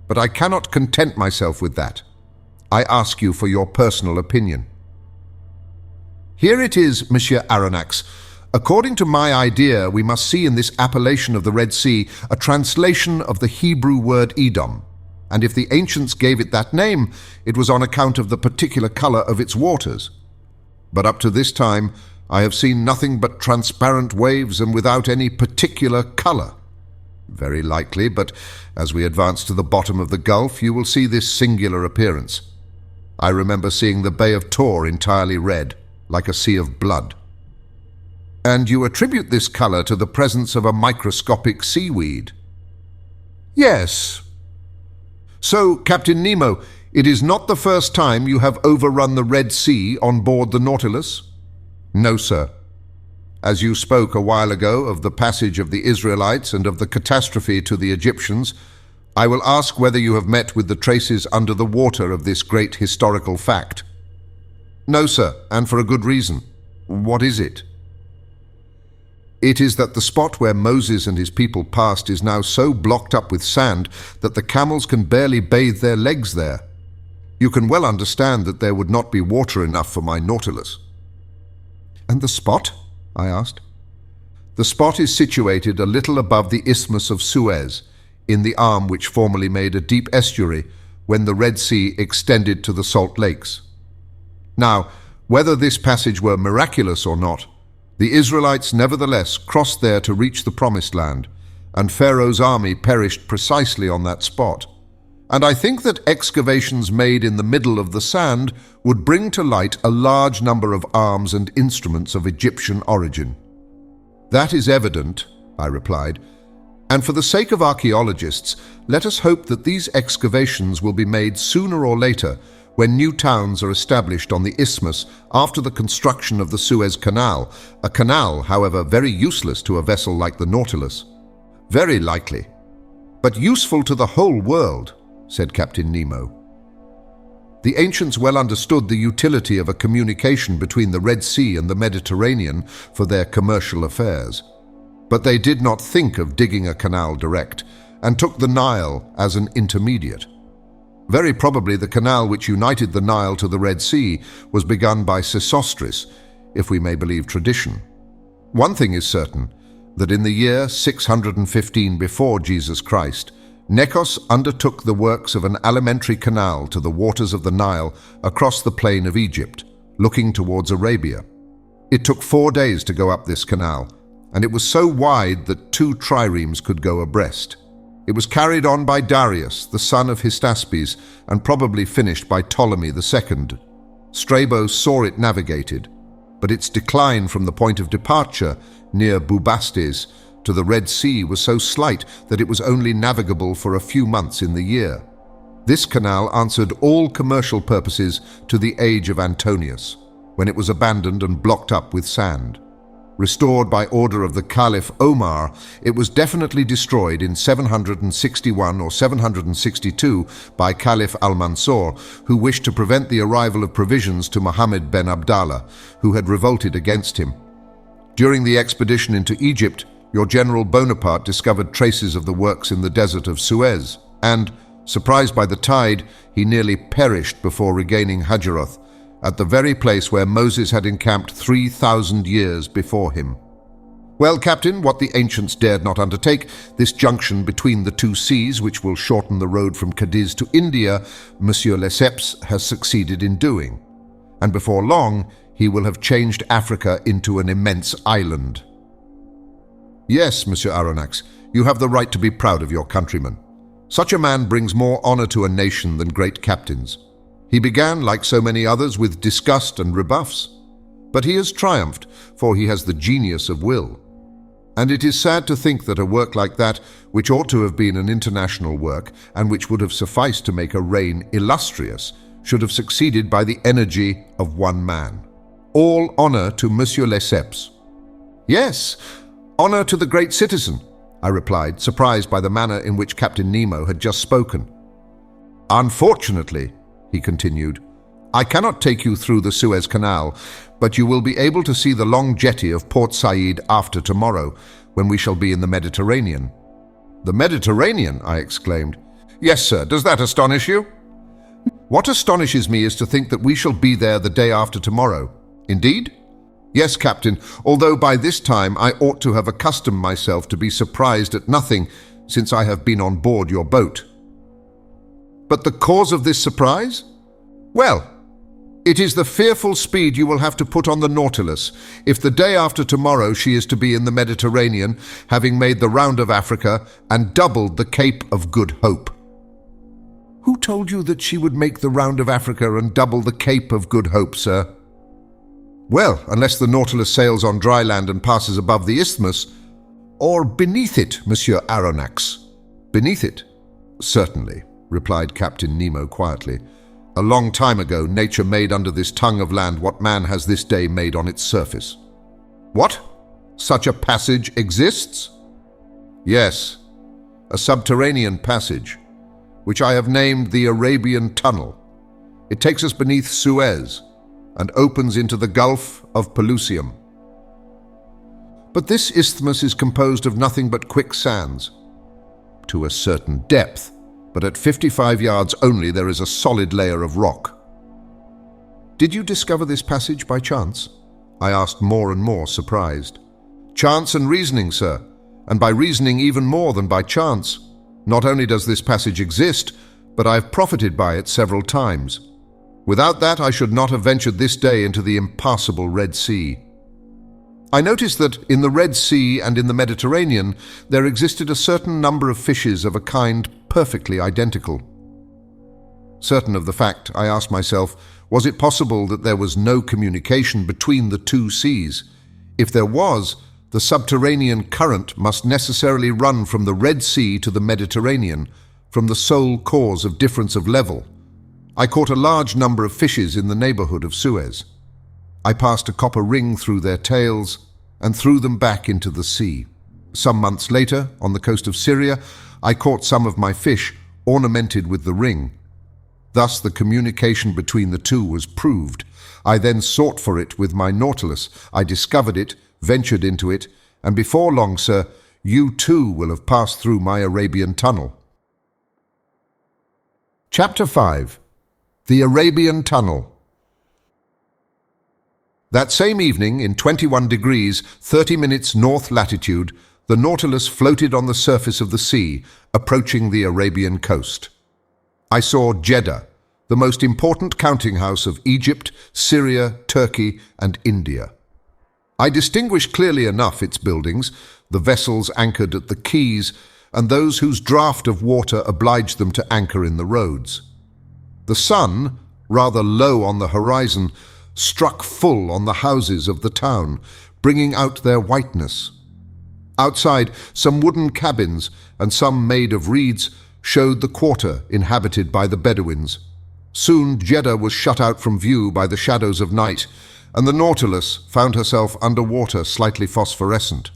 "but I cannot content myself with that. I ask you for your personal opinion." "Here it is, Monsieur Aronnax. According to my idea, we must see in this appellation of the Red Sea a translation of the Hebrew word Edom. And if the ancients gave it that name, it was on account of the particular color of its waters. But up to this time, I have seen nothing but transparent waves and without any particular color. Very likely, but as we advance to the bottom of the gulf, you will see this singular appearance. I remember seeing the Bay of Tor entirely red, like a sea of blood." "And you attribute this color to the presence of a microscopic seaweed?" "Yes." "So, Captain Nemo, it is not the first time you have overrun the Red Sea on board the Nautilus?" "No, sir. As you spoke a while ago of the passage of the Israelites and of the catastrophe to the Egyptians, I will ask whether you have met with the traces under the water of this great historical fact." "No, sir, and for a good reason. What is it?" It is that the spot where Moses and his people passed is now so blocked up with sand that the camels can barely bathe their legs there. You can well understand that there would not be water enough for my Nautilus." "And the spot?" I asked. "The spot is situated a little above the Isthmus of Suez, in the arm which formerly made a deep estuary when the Red Sea extended to the Salt Lakes. Now, whether this passage were miraculous or not, the Israelites nevertheless crossed there to reach the Promised Land, and Pharaoh's army perished precisely on that spot. And I think that excavations made in the middle of the sand would bring to light a large number of arms and instruments of Egyptian origin." "That is evident," I replied, "and for the sake of archaeologists, let us hope that these excavations will be made sooner or later when new towns are established on the isthmus after the construction of the Suez Canal, a canal, however, very useless to a vessel like the Nautilus." "Very likely, but useful to the whole world," said Captain Nemo. "The ancients well understood the utility of a communication between the Red Sea and the Mediterranean for their commercial affairs. But they did not think of digging a canal direct, and took the Nile as an intermediate. Very probably the canal which united the Nile to the Red Sea was begun by Sesostris, if we may believe tradition. One thing is certain, that in the year 615 before Jesus Christ, Necos undertook the works of an alimentary canal to the waters of the Nile across the plain of Egypt, looking towards Arabia. It took 4 days to go up this canal, and it was so wide that 2 triremes could go abreast. It was carried on by Darius, the son of Hystaspes, and probably finished by Ptolemy II. Strabo saw it navigated, but its decline from the point of departure, near Bubastes, to the Red Sea was so slight that it was only navigable for a few months in the year. This canal answered all commercial purposes to the age of Antonius, when it was abandoned and blocked up with sand. Restored by order of the Caliph Omar, it was definitely destroyed in 761 or 762 by Caliph al-Mansur, who wished to prevent the arrival of provisions to Muhammad ben Abdallah, who had revolted against him. During the expedition into Egypt, your General Bonaparte discovered traces of the works in the desert of Suez, and, surprised by the tide, he nearly perished before regaining Hajaroth, at the very place where Moses had encamped 3,000 years before him. Well, Captain, what the ancients dared not undertake, this junction between the 2 seas, which will shorten the road from Cadiz to India, Monsieur Lesseps has succeeded in doing. And before long, he will have changed Africa into an immense island. Yes, Monsieur Aronnax, you have the right to be proud of your countrymen. Such a man brings more honor to a nation than great captains. He began, like so many others, with disgust and rebuffs. But he has triumphed, for he has the genius of will. And it is sad to think that a work like that, which ought to have been an international work, and which would have sufficed to make a reign illustrious, should have succeeded by the energy of one man. All honor to Monsieur Lesseps. Yes, honor to the great citizen, I replied, surprised by the manner in which Captain Nemo had just spoken. Unfortunately, he continued, I cannot take you through the Suez Canal, but you will be able to see the long jetty of Port Said after tomorrow, when we shall be in the Mediterranean. The Mediterranean, I exclaimed. Yes, sir. Does that astonish you? What astonishes me is to think that we shall be there the day after tomorrow. Indeed? Yes, Captain, although by this time I ought to have accustomed myself to be surprised at nothing, since I have been on board your boat. But the cause of this surprise? Well, it is the fearful speed you will have to put on the Nautilus if the day after tomorrow she is to be in the Mediterranean, having made the round of Africa and doubled the Cape of Good Hope. Who told you that she would make the round of Africa and double the Cape of Good Hope, sir? Well, unless the Nautilus sails on dry land and passes above the isthmus, or beneath it, Monsieur Aronnax. Beneath it? Certainly, replied Captain Nemo quietly. A long time ago, nature made under this tongue of land what man has this day made on its surface. What? Such a passage exists? Yes, a subterranean passage, which I have named the Arabian Tunnel. It takes us beneath Suez and opens into the Gulf of Pelusium. But this isthmus is composed of nothing but quicksands. To a certain depth, but at 55 yards only there is a solid layer of rock. Did you discover this passage by chance? I asked, more and more surprised. Chance and reasoning, sir, and by reasoning even more than by chance. Not only does this passage exist, but I have profited by it several times. Without that, I should not have ventured this day into the impassable Red Sea. I noticed that in the Red Sea and in the Mediterranean there existed a certain number of fishes of a kind perfectly identical. Certain of the fact, I asked myself, was it possible that there was no communication between the two seas? If there was, the subterranean current must necessarily run from the Red Sea to the Mediterranean, from the sole cause of difference of level. I caught a large number of fishes in the neighborhood of Suez. I passed a copper ring through their tails and threw them back into the sea. Some months later, on the coast of Syria, I caught some of my fish ornamented with the ring. Thus the communication between the two was proved. I then sought for it with my Nautilus. I discovered it, ventured into it, and before long, sir, you too will have passed through my Arabian Tunnel. Chapter 5. The Arabian Tunnel. That same evening, in 21 degrees, 30 minutes north latitude, the Nautilus floated on the surface of the sea, approaching the Arabian coast. I saw Jeddah, the most important counting house of Egypt, Syria, Turkey, and India. I distinguished clearly enough its buildings, the vessels anchored at the quays, and those whose draught of water obliged them to anchor in the roads. The sun, rather low on the horizon, struck full on the houses of the town, bringing out their whiteness. Outside, some wooden cabins, and some made of reeds, showed the quarter inhabited by the Bedouins. Soon Jeddah was shut out from view by the shadows of night, and the Nautilus found herself under water slightly phosphorescent.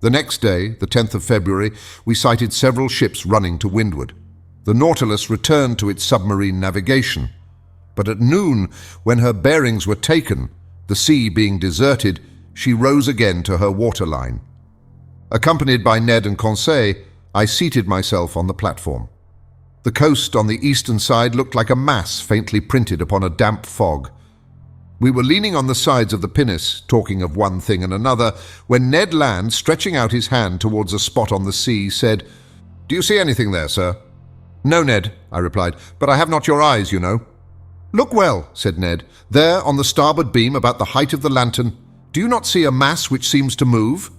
The next day, the 10th of February, we sighted several ships running to windward. The Nautilus returned to its submarine navigation. But at noon, when her bearings were taken, the sea being deserted, she rose again to her waterline. Accompanied by Ned and Conseil, I seated myself on the platform. The coast on the eastern side looked like a mass faintly printed upon a damp fog. We were leaning on the sides of the pinnace, talking of one thing and another, when Ned Land, stretching out his hand towards a spot on the sea, said, "Do you see anything there, sir?" "No, Ned," I replied, "but I have not your eyes, you know." "Look well," said Ned. "There, on the starboard beam, about the height of the lantern, do you not see a mass which seems to move?"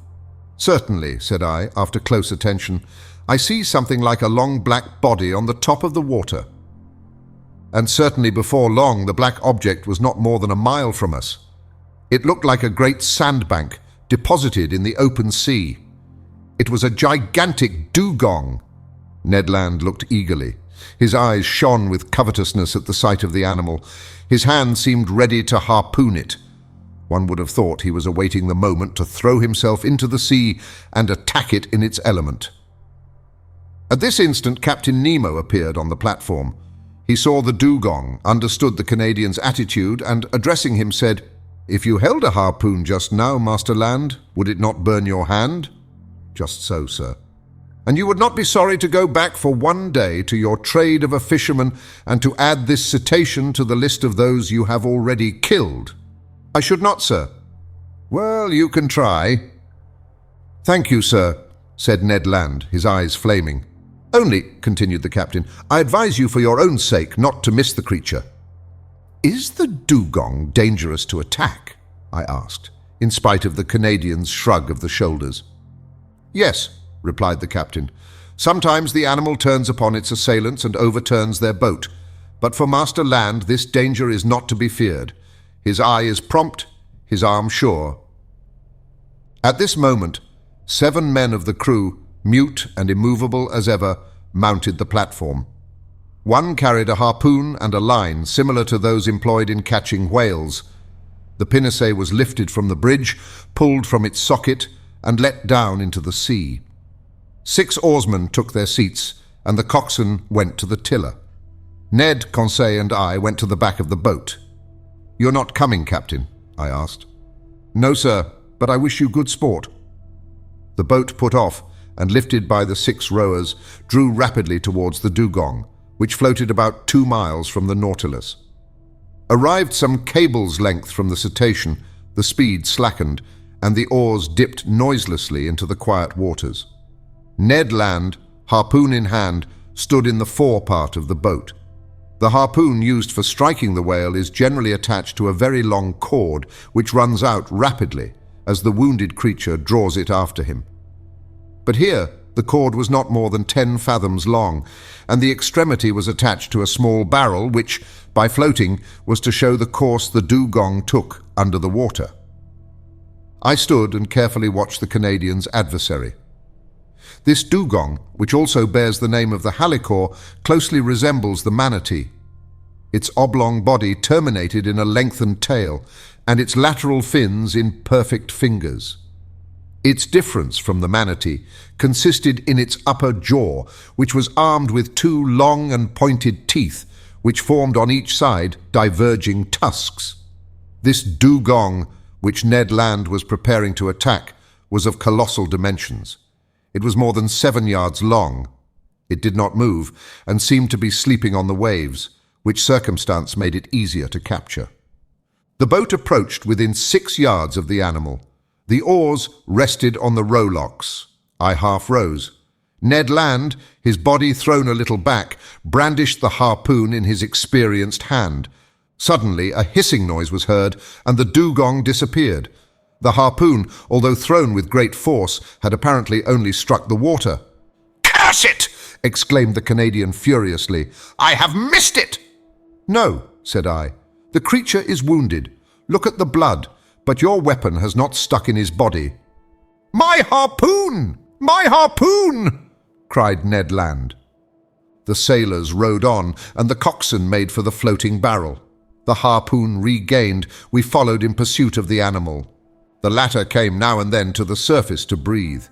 "Certainly," said I, after close attention. "I see something like a long black body on the top of the water." And certainly before long the black object was not more than a mile from us. It looked like a great sandbank deposited in the open sea. It was a gigantic dugong. Ned Land looked eagerly. His eyes shone with covetousness at the sight of the animal. His hand seemed ready to harpoon it. One would have thought he was awaiting the moment to throw himself into the sea and attack it in its element. At this instant, Captain Nemo appeared on the platform. He saw the dugong, understood the Canadian's attitude, and, addressing him, said, "If you held a harpoon just now, Master Land, would it not burn your hand?" "Just so, sir." "And you would not be sorry to go back for one day to your trade of a fisherman and to add this cetacean to the list of those you have already killed?" "I should not, sir." "Well, you can try." "Thank you, sir," said Ned Land, his eyes flaming. "Only," continued the captain, "I advise you for your own sake not to miss the creature." "Is the dugong dangerous to attack?" I asked, in spite of the Canadian's shrug of the shoulders. "Yes," replied the captain. "Sometimes the animal turns upon its assailants and overturns their boat. But for Master Land this danger is not to be feared. His eye is prompt, his arm sure." At this moment, 7 men of the crew, mute and immovable as ever, mounted the platform. One carried a harpoon and a line similar to those employed in catching whales. The pinnace was lifted from the bridge, pulled from its socket, and let down into the sea. 6 oarsmen took their seats, and the coxswain went to the tiller. Ned, Conseil, and I went to the back of the boat. "You're not coming, Captain?" I asked. "No, sir, but I wish you good sport." The boat put off, and lifted by the 6 rowers, drew rapidly towards the dugong, which floated about 2 miles from the Nautilus. Arrived some cable's length from the cetacean, the speed slackened, and the oars dipped noiselessly into the quiet waters. Ned Land, harpoon in hand, stood in the fore part of the boat. The harpoon used for striking the whale is generally attached to a very long cord which runs out rapidly as the wounded creature draws it after him. But here the cord was not more than 10 fathoms long, and the extremity was attached to a small barrel which, by floating, was to show the course the dugong took under the water. I stood and carefully watched the Canadian's adversary. This dugong, which also bears the name of the halicore, closely resembles the manatee. Its oblong body terminated in a lengthened tail, and its lateral fins in perfect fingers. Its difference from the manatee consisted in its upper jaw, which was armed with 2 long and pointed teeth, which formed on each side diverging tusks. This dugong, which Ned Land was preparing to attack, was of colossal dimensions. It was more than 7 yards long. It did not move, and seemed to be sleeping on the waves, which circumstance made it easier to capture. The boat approached within 6 yards of the animal. The oars rested on the rowlocks. I half rose. Ned Land, his body thrown a little back, brandished the harpoon in his experienced hand. Suddenly a hissing noise was heard, and the dugong disappeared. The harpoon, although thrown with great force, had apparently only struck the water. "Curse it!" exclaimed the Canadian furiously. "I have missed it!" "No," said I. "The creature is wounded. Look at the blood, but your weapon has not stuck in his body." "My harpoon! My harpoon!" cried Ned Land. The sailors rowed on, and the coxswain made for the floating barrel. The harpoon regained, we followed in pursuit of the animal. The latter came now and then to the surface to breathe.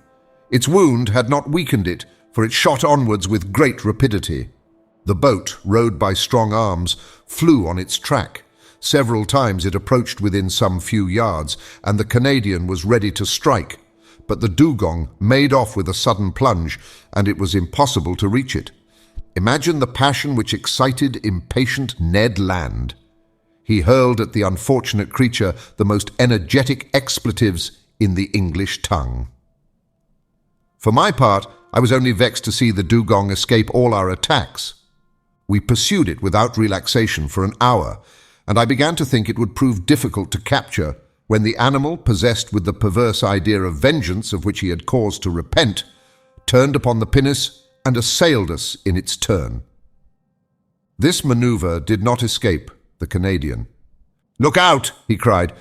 Its wound had not weakened it, for it shot onwards with great rapidity. The boat, rowed by strong arms, flew on its track. Several times it approached within some few yards, and the Canadian was ready to strike. But the dugong made off with a sudden plunge, and it was impossible to reach it. Imagine the passion which excited impatient Ned Land. He hurled at the unfortunate creature the most energetic expletives in the English tongue. For my part, I was only vexed to see the dugong escape all our attacks. We pursued it without relaxation for an hour, and I began to think it would prove difficult to capture when the animal, possessed with the perverse idea of vengeance of which he had cause to repent, turned upon the pinnace and assailed us in its turn. This maneuver did not escape the Canadian. "Look out!" he cried.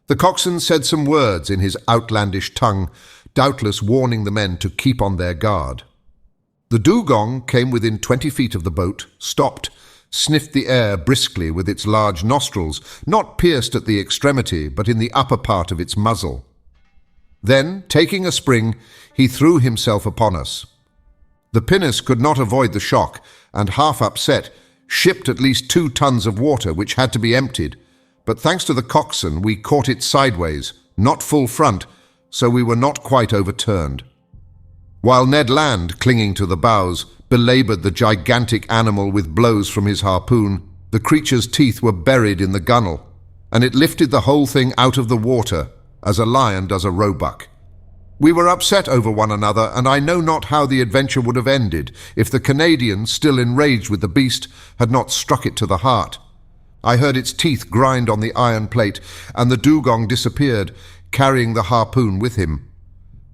The coxswain said some words in his outlandish tongue, doubtless warning the men to keep on their guard. The dugong came within 20 feet of the boat, stopped, sniffed the air briskly with its large nostrils, not pierced at the extremity, but in the upper part of its muzzle. Then, taking a spring, he threw himself upon us. The pinnace could not avoid the shock, and, half upset, shipped at least 2 tons of water, which had to be emptied, but thanks to the coxswain we caught it sideways, not full front, so we were not quite overturned. While Ned Land, clinging to the bows, belaboured the gigantic animal with blows from his harpoon, the creature's teeth were buried in the gunwale, and it lifted the whole thing out of the water, as a lion does a roebuck. We were upset over one another, and I know not how the adventure would have ended if the Canadian, still enraged with the beast, had not struck it to the heart. I heard its teeth grind on the iron plate, and the dugong disappeared, carrying the harpoon with him.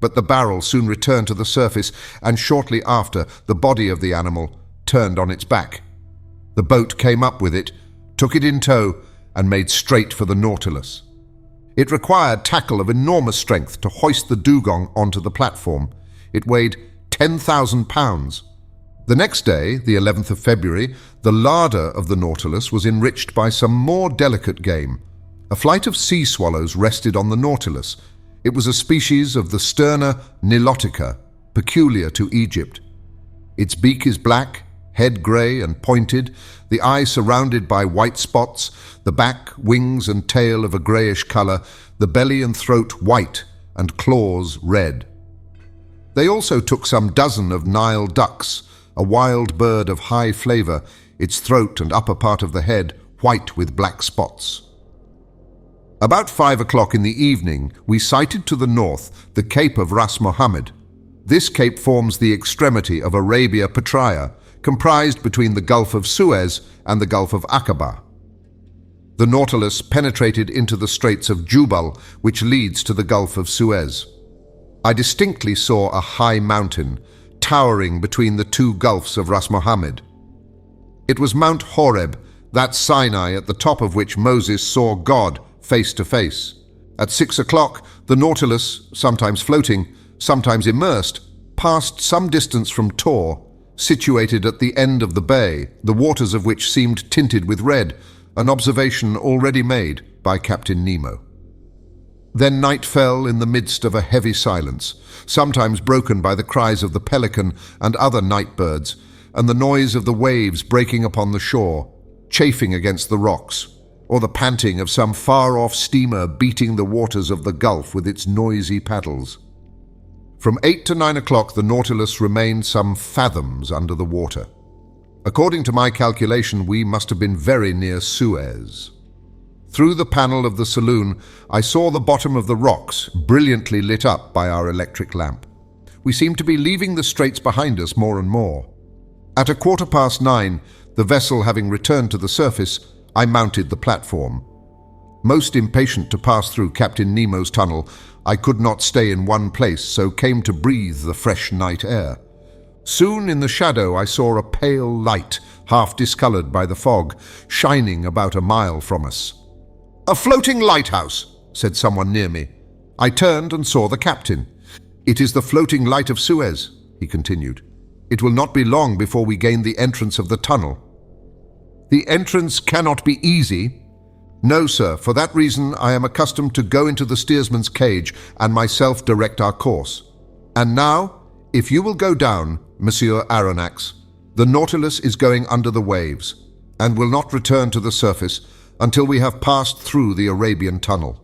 But the barrel soon returned to the surface, and shortly after, the body of the animal turned on its back. The boat came up with it, took it in tow, and made straight for the Nautilus. It required tackle of enormous strength to hoist the dugong onto the platform. It weighed 10,000 pounds. The next day, the 11th of February, the larder of the Nautilus was enriched by some more delicate game. A flight of sea swallows rested on the Nautilus. It was a species of the Sterna nilotica, peculiar to Egypt. Its beak is black, head grey and pointed, the eye surrounded by white spots, the back, wings and tail of a greyish colour, the belly and throat white, and claws red. They also took some dozen of Nile ducks, a wild bird of high flavour, its throat and upper part of the head white with black spots. About 5 o'clock in the evening, we sighted to the north the Cape of Ras Mohammed. This cape forms the extremity of Arabia Petraea, comprised between the Gulf of Suez and the Gulf of Aqaba. The Nautilus penetrated into the Straits of Jubal, which leads to the Gulf of Suez. I distinctly saw a high mountain, towering between the two gulfs of Ras Mohammed. It was Mount Horeb, that Sinai at the top of which Moses saw God face to face. At 6 o'clock, the Nautilus, sometimes floating, sometimes immersed, passed some distance from Tor, situated at the end of the bay, the waters of which seemed tinted with red, an observation already made by Captain Nemo. Then night fell in the midst of a heavy silence, sometimes broken by the cries of the pelican and other night birds, and the noise of the waves breaking upon the shore, chafing against the rocks, or the panting of some far-off steamer beating the waters of the Gulf with its noisy paddles. From 8 to 9 o'clock the Nautilus remained some fathoms under the water. According to my calculation, we must have been very near Suez. Through the panel of the saloon, I saw the bottom of the rocks, brilliantly lit up by our electric lamp. We seemed to be leaving the straits behind us more and more. At 9:15, the vessel having returned to the surface, I mounted the platform. Most impatient to pass through Captain Nemo's tunnel, I could not stay in one place, so came to breathe the fresh night air. Soon in the shadow I saw a pale light, half discoloured by the fog, shining about a mile from us. "A floating lighthouse," said someone near me. I turned and saw the captain. "It is the floating light of Suez," he continued. "It will not be long before we gain the entrance of the tunnel." "The entrance cannot be easy." "No, sir. For that reason I am accustomed to go into the steersman's cage and myself direct our course. And now, if you will go down, Monsieur Aronnax, the Nautilus is going under the waves, and will not return to the surface until we have passed through the Arabian Tunnel."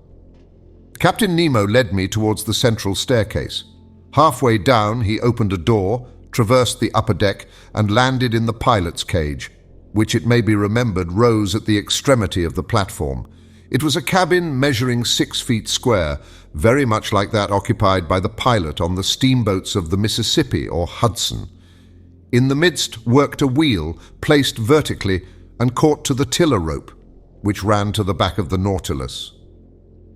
Captain Nemo led me towards the central staircase. Halfway down he opened a door, traversed the upper deck, and landed in the pilot's cage, which it may be remembered rose at the extremity of the platform. It was a cabin measuring 6 feet square, very much like that occupied by the pilot on the steamboats of the Mississippi or Hudson. In the midst worked a wheel, placed vertically and caught to the tiller rope, which ran to the back of the Nautilus.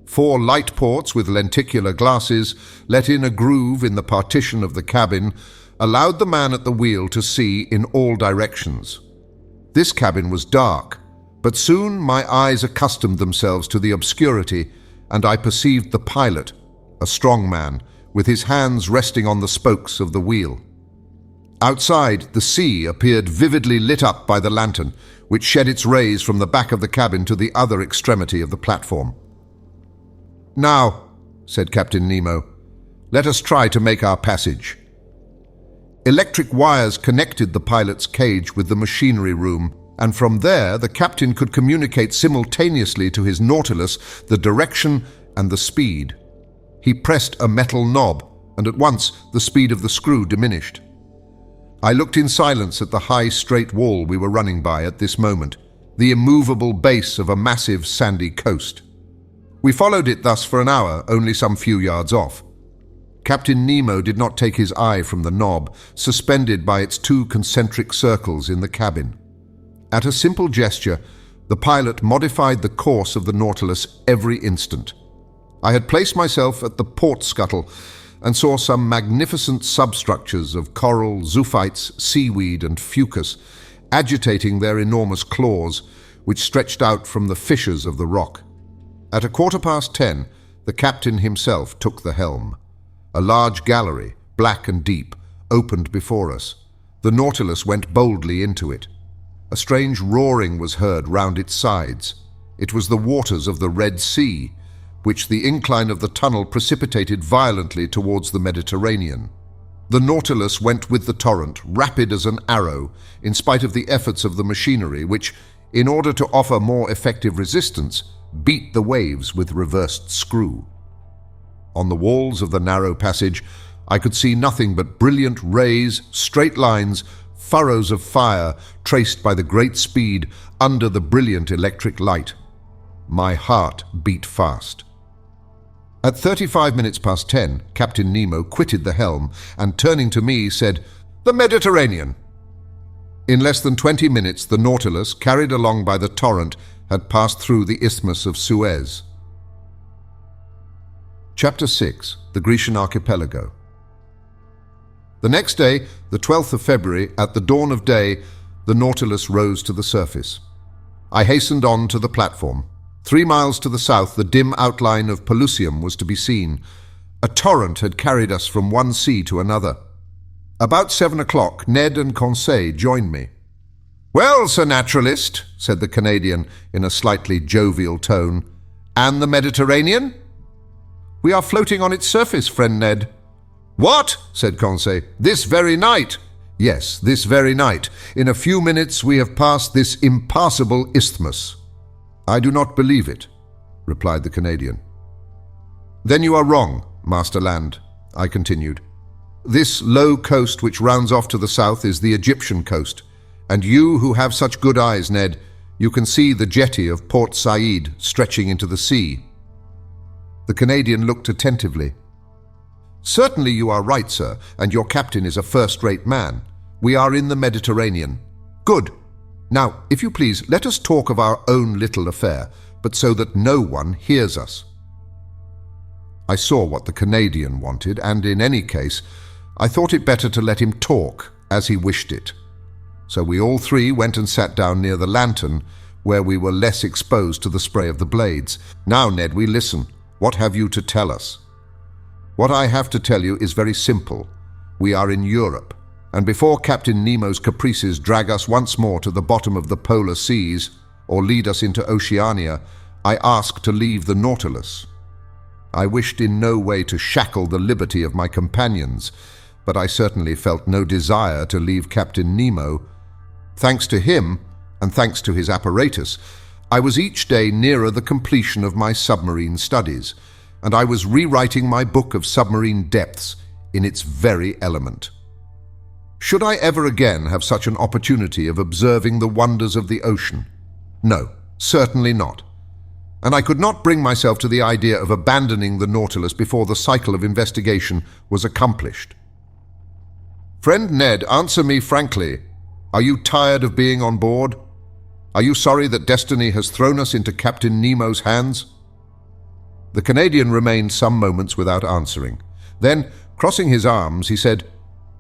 4 light ports with lenticular glasses, let in a groove in the partition of the cabin, allowed the man at the wheel to see in all directions. This cabin was dark, but soon my eyes accustomed themselves to the obscurity, and I perceived the pilot, a strong man, with his hands resting on the spokes of the wheel. Outside, the sea appeared vividly lit up by the lantern, which shed its rays from the back of the cabin to the other extremity of the platform. "Now," said Captain Nemo, "let us try to make our passage." Electric wires connected the pilot's cage with the machinery room, and from there the captain could communicate simultaneously to his Nautilus the direction and the speed. He pressed a metal knob, and at once the speed of the screw diminished. I looked in silence at the high straight wall we were running by at this moment, the immovable base of a massive sandy coast. We followed it thus for an hour, only some few yards off. Captain Nemo did not take his eye from the knob, suspended by its 2 concentric circles in the cabin. At a simple gesture, the pilot modified the course of the Nautilus every instant. I had placed myself at the port scuttle and saw some magnificent substructures of coral, zoophytes, seaweed, and fucus, agitating their enormous claws, which stretched out from the fissures of the rock. At 10:15, the captain himself took the helm. A large gallery, black and deep, opened before us. The Nautilus went boldly into it. A strange roaring was heard round its sides. It was the waters of the Red Sea, which the incline of the tunnel precipitated violently towards the Mediterranean. The Nautilus went with the torrent, rapid as an arrow, in spite of the efforts of the machinery, which, in order to offer more effective resistance, beat the waves with reversed screw. On the walls of the narrow passage, I could see nothing but brilliant rays, straight lines, furrows of fire traced by the great speed under the brilliant electric light. My heart beat fast. At 35 minutes past 10, Captain Nemo quitted the helm and, turning to me, said, "The Mediterranean." In less than 20 minutes, the Nautilus, carried along by the torrent, had passed through the Isthmus of Suez. Chapter 6. The Grecian Archipelago. The next day, the 12th of February, at the dawn of day, the Nautilus rose to the surface. I hastened on to the platform. 3 miles to the south, the dim outline of Pelusium was to be seen. A torrent had carried us from one sea to another. About 7 o'clock, Ned and Conseil joined me. "Well, Sir Naturalist," said the Canadian in a slightly jovial tone, "and the Mediterranean?" "We are floating on its surface, friend Ned." "What?" said Conseil. "This very night?" "Yes, this very night. In a few minutes we have passed this impassable isthmus." "I do not believe it," replied the Canadian. "Then you are wrong, Master Land," I continued. "This low coast which rounds off to the south is the Egyptian coast, and you who have such good eyes, Ned, you can see the jetty of Port Said stretching into the sea." The Canadian looked attentively. "Certainly you are right, sir, and your captain is a first-rate man. We are in the Mediterranean." "Good. Now, if you please, let us talk of our own little affair, but so that no one hears us." I saw what the Canadian wanted, and in any case, I thought it better to let him talk as he wished it. So we all three went and sat down near the lantern, where we were less exposed to the spray of the blades. "Now, Ned, we listen. What have you to tell us?" "What I have to tell you is very simple. We are in Europe, and before Captain Nemo's caprices drag us once more to the bottom of the polar seas, or lead us into Oceania, I ask to leave the Nautilus. I wished in no way to shackle the liberty of my companions, but I certainly felt no desire to leave Captain Nemo. Thanks to him, and thanks to his apparatus, I was each day nearer the completion of my submarine studies, and I was rewriting my book of submarine depths in its very element. Should I ever again have such an opportunity of observing the wonders of the ocean? No, certainly not. And I could not bring myself to the idea of abandoning the Nautilus before the cycle of investigation was accomplished. Friend Ned, answer me frankly. Are you tired of being on board? Are you sorry that destiny has thrown us into Captain Nemo's hands? The Canadian remained some moments without answering. Then, crossing his arms, he said,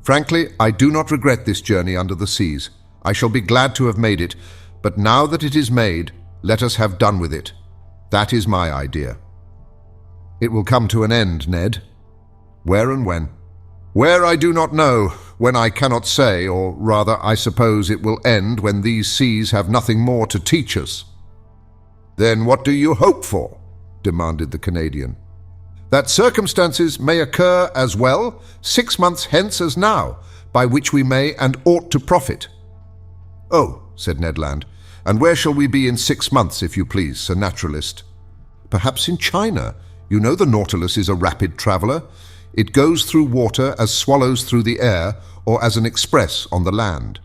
"Frankly, I do not regret this journey under the seas. I shall be glad to have made it, but now that it is made, let us have done with it. That is my idea." "It will come to an end, Ned." "Where and when?" "Where I do not know, when I cannot say, or rather I suppose it will end when these seas have nothing more to teach us." "Then what do you hope for?" demanded the Canadian. "That circumstances may occur as well 6 months hence as now, by which we may and ought to profit." "Oh," said Ned Land, "and where shall we be in 6 months, if you please, Sir Naturalist?" "Perhaps in China. You know the Nautilus is a rapid traveller. It goes through water as swallows through the air, or as an express on the land.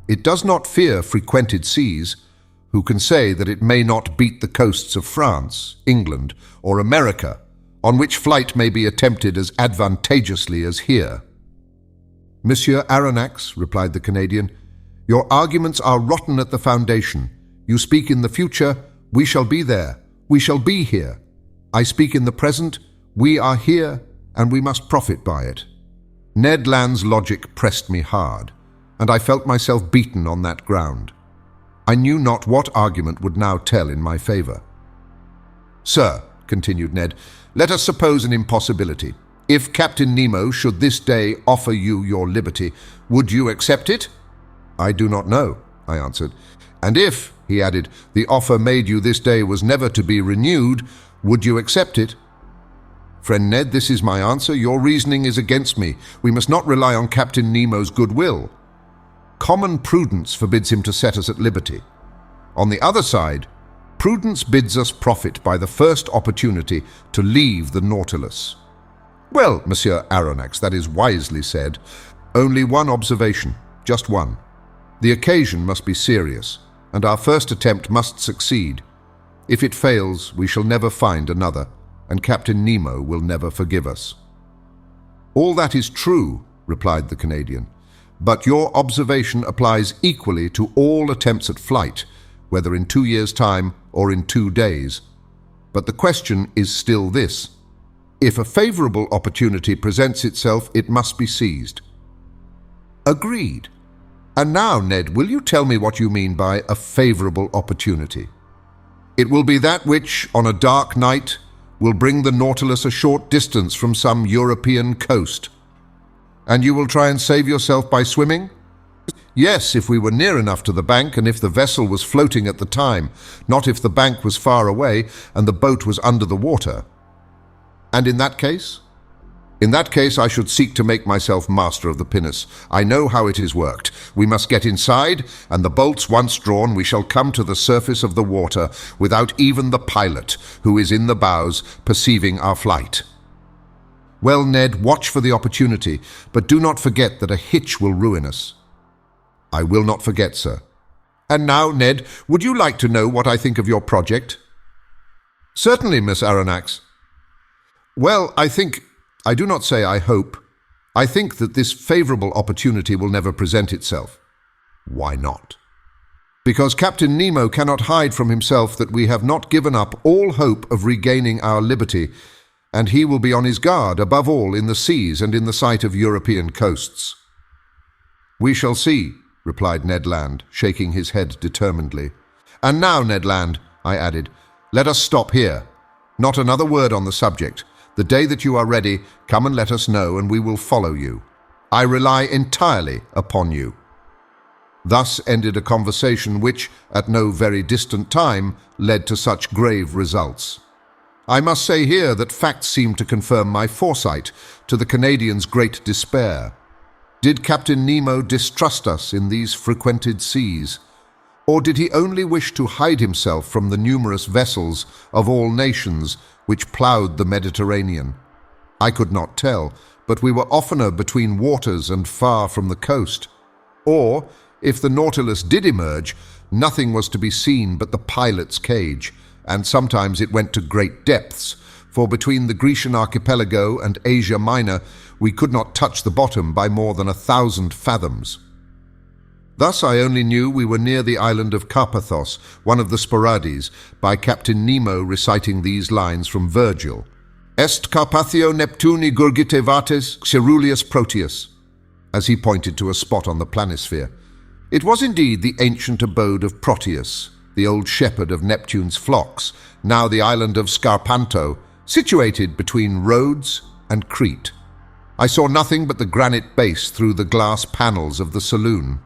It does not fear frequented seas. Who can say that it may not beat the coasts of France, England, or America, on which flight may be attempted as advantageously as here?" "Monsieur Aronnax," replied the Canadian, "your arguments are rotten at the foundation. You speak in the future, we shall be there, we shall be here. I speak in the present, we are here, and we must profit by it." Ned Land's logic pressed me hard, and I felt myself beaten on that ground. I knew not what argument would now tell in my favor. "Sir," continued Ned, "let us suppose an impossibility. If Captain Nemo should this day offer you your liberty, would you accept it?" "I do not know," I answered. "And if," he added, "the offer made you this day was never to be renewed, would you accept it?" "Friend Ned, this is my answer. Your reasoning is against me. We must not rely on Captain Nemo's goodwill. Common prudence forbids him to set us at liberty. On the other side, prudence bids us profit by the first opportunity to leave the Nautilus." Well, Monsieur Aronnax, that is wisely said. Only one observation, just one. The occasion must be serious, and our first attempt must succeed. If it fails, we shall never find another, and Captain Nemo will never forgive us." "All that is true," replied the Canadian, "but your observation applies equally to all attempts at flight, whether in 2 years' time or in 2 days. But the question is still this. If a favorable opportunity presents itself, it must be seized." "Agreed. And now, Ned, will you tell me what you mean by a favorable opportunity?" "It will be that which, on a dark night, will bring the Nautilus a short distance from some European coast." "And you will try and save yourself by swimming?" "Yes, if we were near enough to the bank and if the vessel was floating at the time, not if the bank was far away and the boat was under the water." "And in that case?" "In that case, I should seek to make myself master of the pinnace. I know how it is worked. We must get inside, and the bolts once drawn, we shall come to the surface of the water without even the pilot, who is in the bows, perceiving our flight." "Well, Ned, watch for the opportunity, but do not forget that a hitch will ruin us." "I will not forget, sir." "And now, Ned, would you like to know what I think of your project?" "Certainly, Miss Aronnax." "Well, I do not say I hope. I think that this favorable opportunity will never present itself." "Why not?" "Because Captain Nemo cannot hide from himself that we have not given up all hope of regaining our liberty, and he will be on his guard, above all, in the seas and in the sight of European coasts." "We shall see," replied Ned Land, shaking his head determinedly. "And now, Ned Land," I added, "let us stop here. Not another word on the subject. The day that you are ready, come and let us know, and we will follow you. I rely entirely upon you." Thus ended a conversation which, at no very distant time, led to such grave results. I must say here that facts seem to confirm my foresight, to the Canadians' great despair. Did Captain Nemo distrust us in these frequented seas? Or did he only wish to hide himself from the numerous vessels of all nations which ploughed the Mediterranean? I could not tell, but we were oftener between waters and far from the coast. Or, if the Nautilus did emerge, nothing was to be seen but the pilot's cage, and sometimes it went to great depths, for between the Grecian archipelago and Asia Minor we could not touch the bottom by more than 1,000 fathoms. Thus I only knew we were near the island of Carpathos, one of the Sporades, by Captain Nemo reciting these lines from Virgil: "Est Carpathio Neptuni gurgite vates ceruleus Proteus," as he pointed to a spot on the planisphere. It was indeed the ancient abode of Proteus, the old shepherd of Neptune's flocks, now the island of Scarpanto, situated between Rhodes and Crete. I saw nothing but the granite base through the glass panels of the saloon.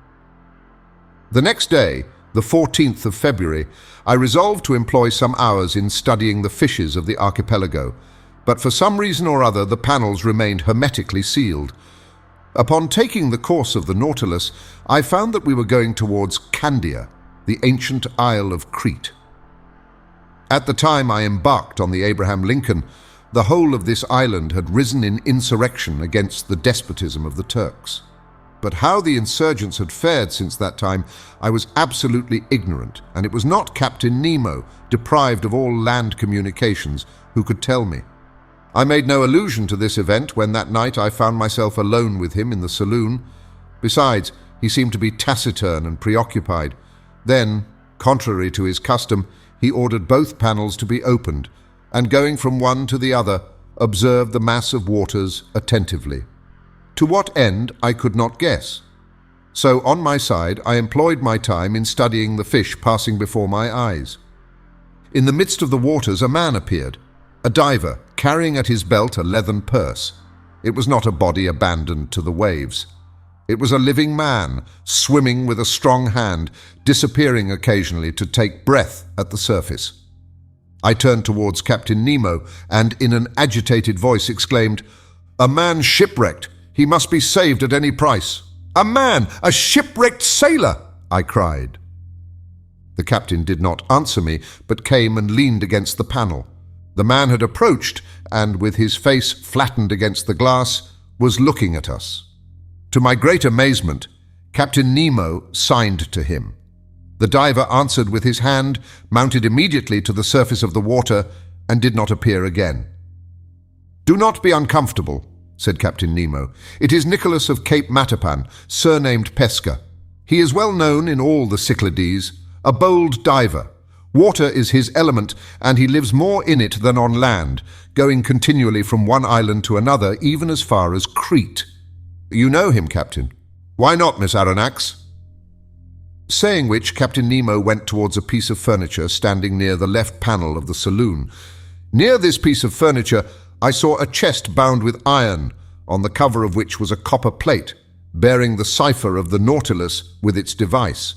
The next day, the 14th of February, I resolved to employ some hours in studying the fishes of the archipelago, but for some reason or other the panels remained hermetically sealed. Upon taking the course of the Nautilus, I found that we were going towards Candia, the ancient Isle of Crete. At the time I embarked on the Abraham Lincoln, the whole of this island had risen in insurrection against the despotism of the Turks. But how the insurgents had fared since that time, I was absolutely ignorant, and it was not Captain Nemo, deprived of all land communications, who could tell me. I made no allusion to this event when that night I found myself alone with him in the saloon. Besides, he seemed to be taciturn and preoccupied. Then, contrary to his custom, he ordered both panels to be opened, and going from one to the other, observed the mass of waters attentively. To what end I could not guess. So on my side I employed my time in studying the fish passing before my eyes. In the midst of the waters a man appeared, a diver, carrying at his belt a leathern purse. It was not a body abandoned to the waves. It was a living man, swimming with a strong hand, disappearing occasionally to take breath at the surface. I turned towards Captain Nemo and in an agitated voice exclaimed, "A man shipwrecked! He must be saved at any price." "A man! A shipwrecked sailor!" I cried. The captain did not answer me, but came and leaned against the panel. The man had approached and, with his face flattened against the glass, was looking at us. To my great amazement, Captain Nemo signed to him. The diver answered with his hand, mounted immediately to the surface of the water, and did not appear again. "Do not be uncomfortable," said Captain Nemo. "It is Nicholas of Cape Matapan, surnamed Pesca. He is well known in all the Cyclades, a bold diver. Water is his element, and he lives more in it than on land, going continually from one island to another, even as far as Crete. You know him, Captain. Why not, Miss Aronnax?" Saying which, Captain Nemo went towards a piece of furniture standing near the left panel of the saloon. Near this piece of furniture, I saw a chest bound with iron, on the cover of which was a copper plate, bearing the cipher of the Nautilus with its device.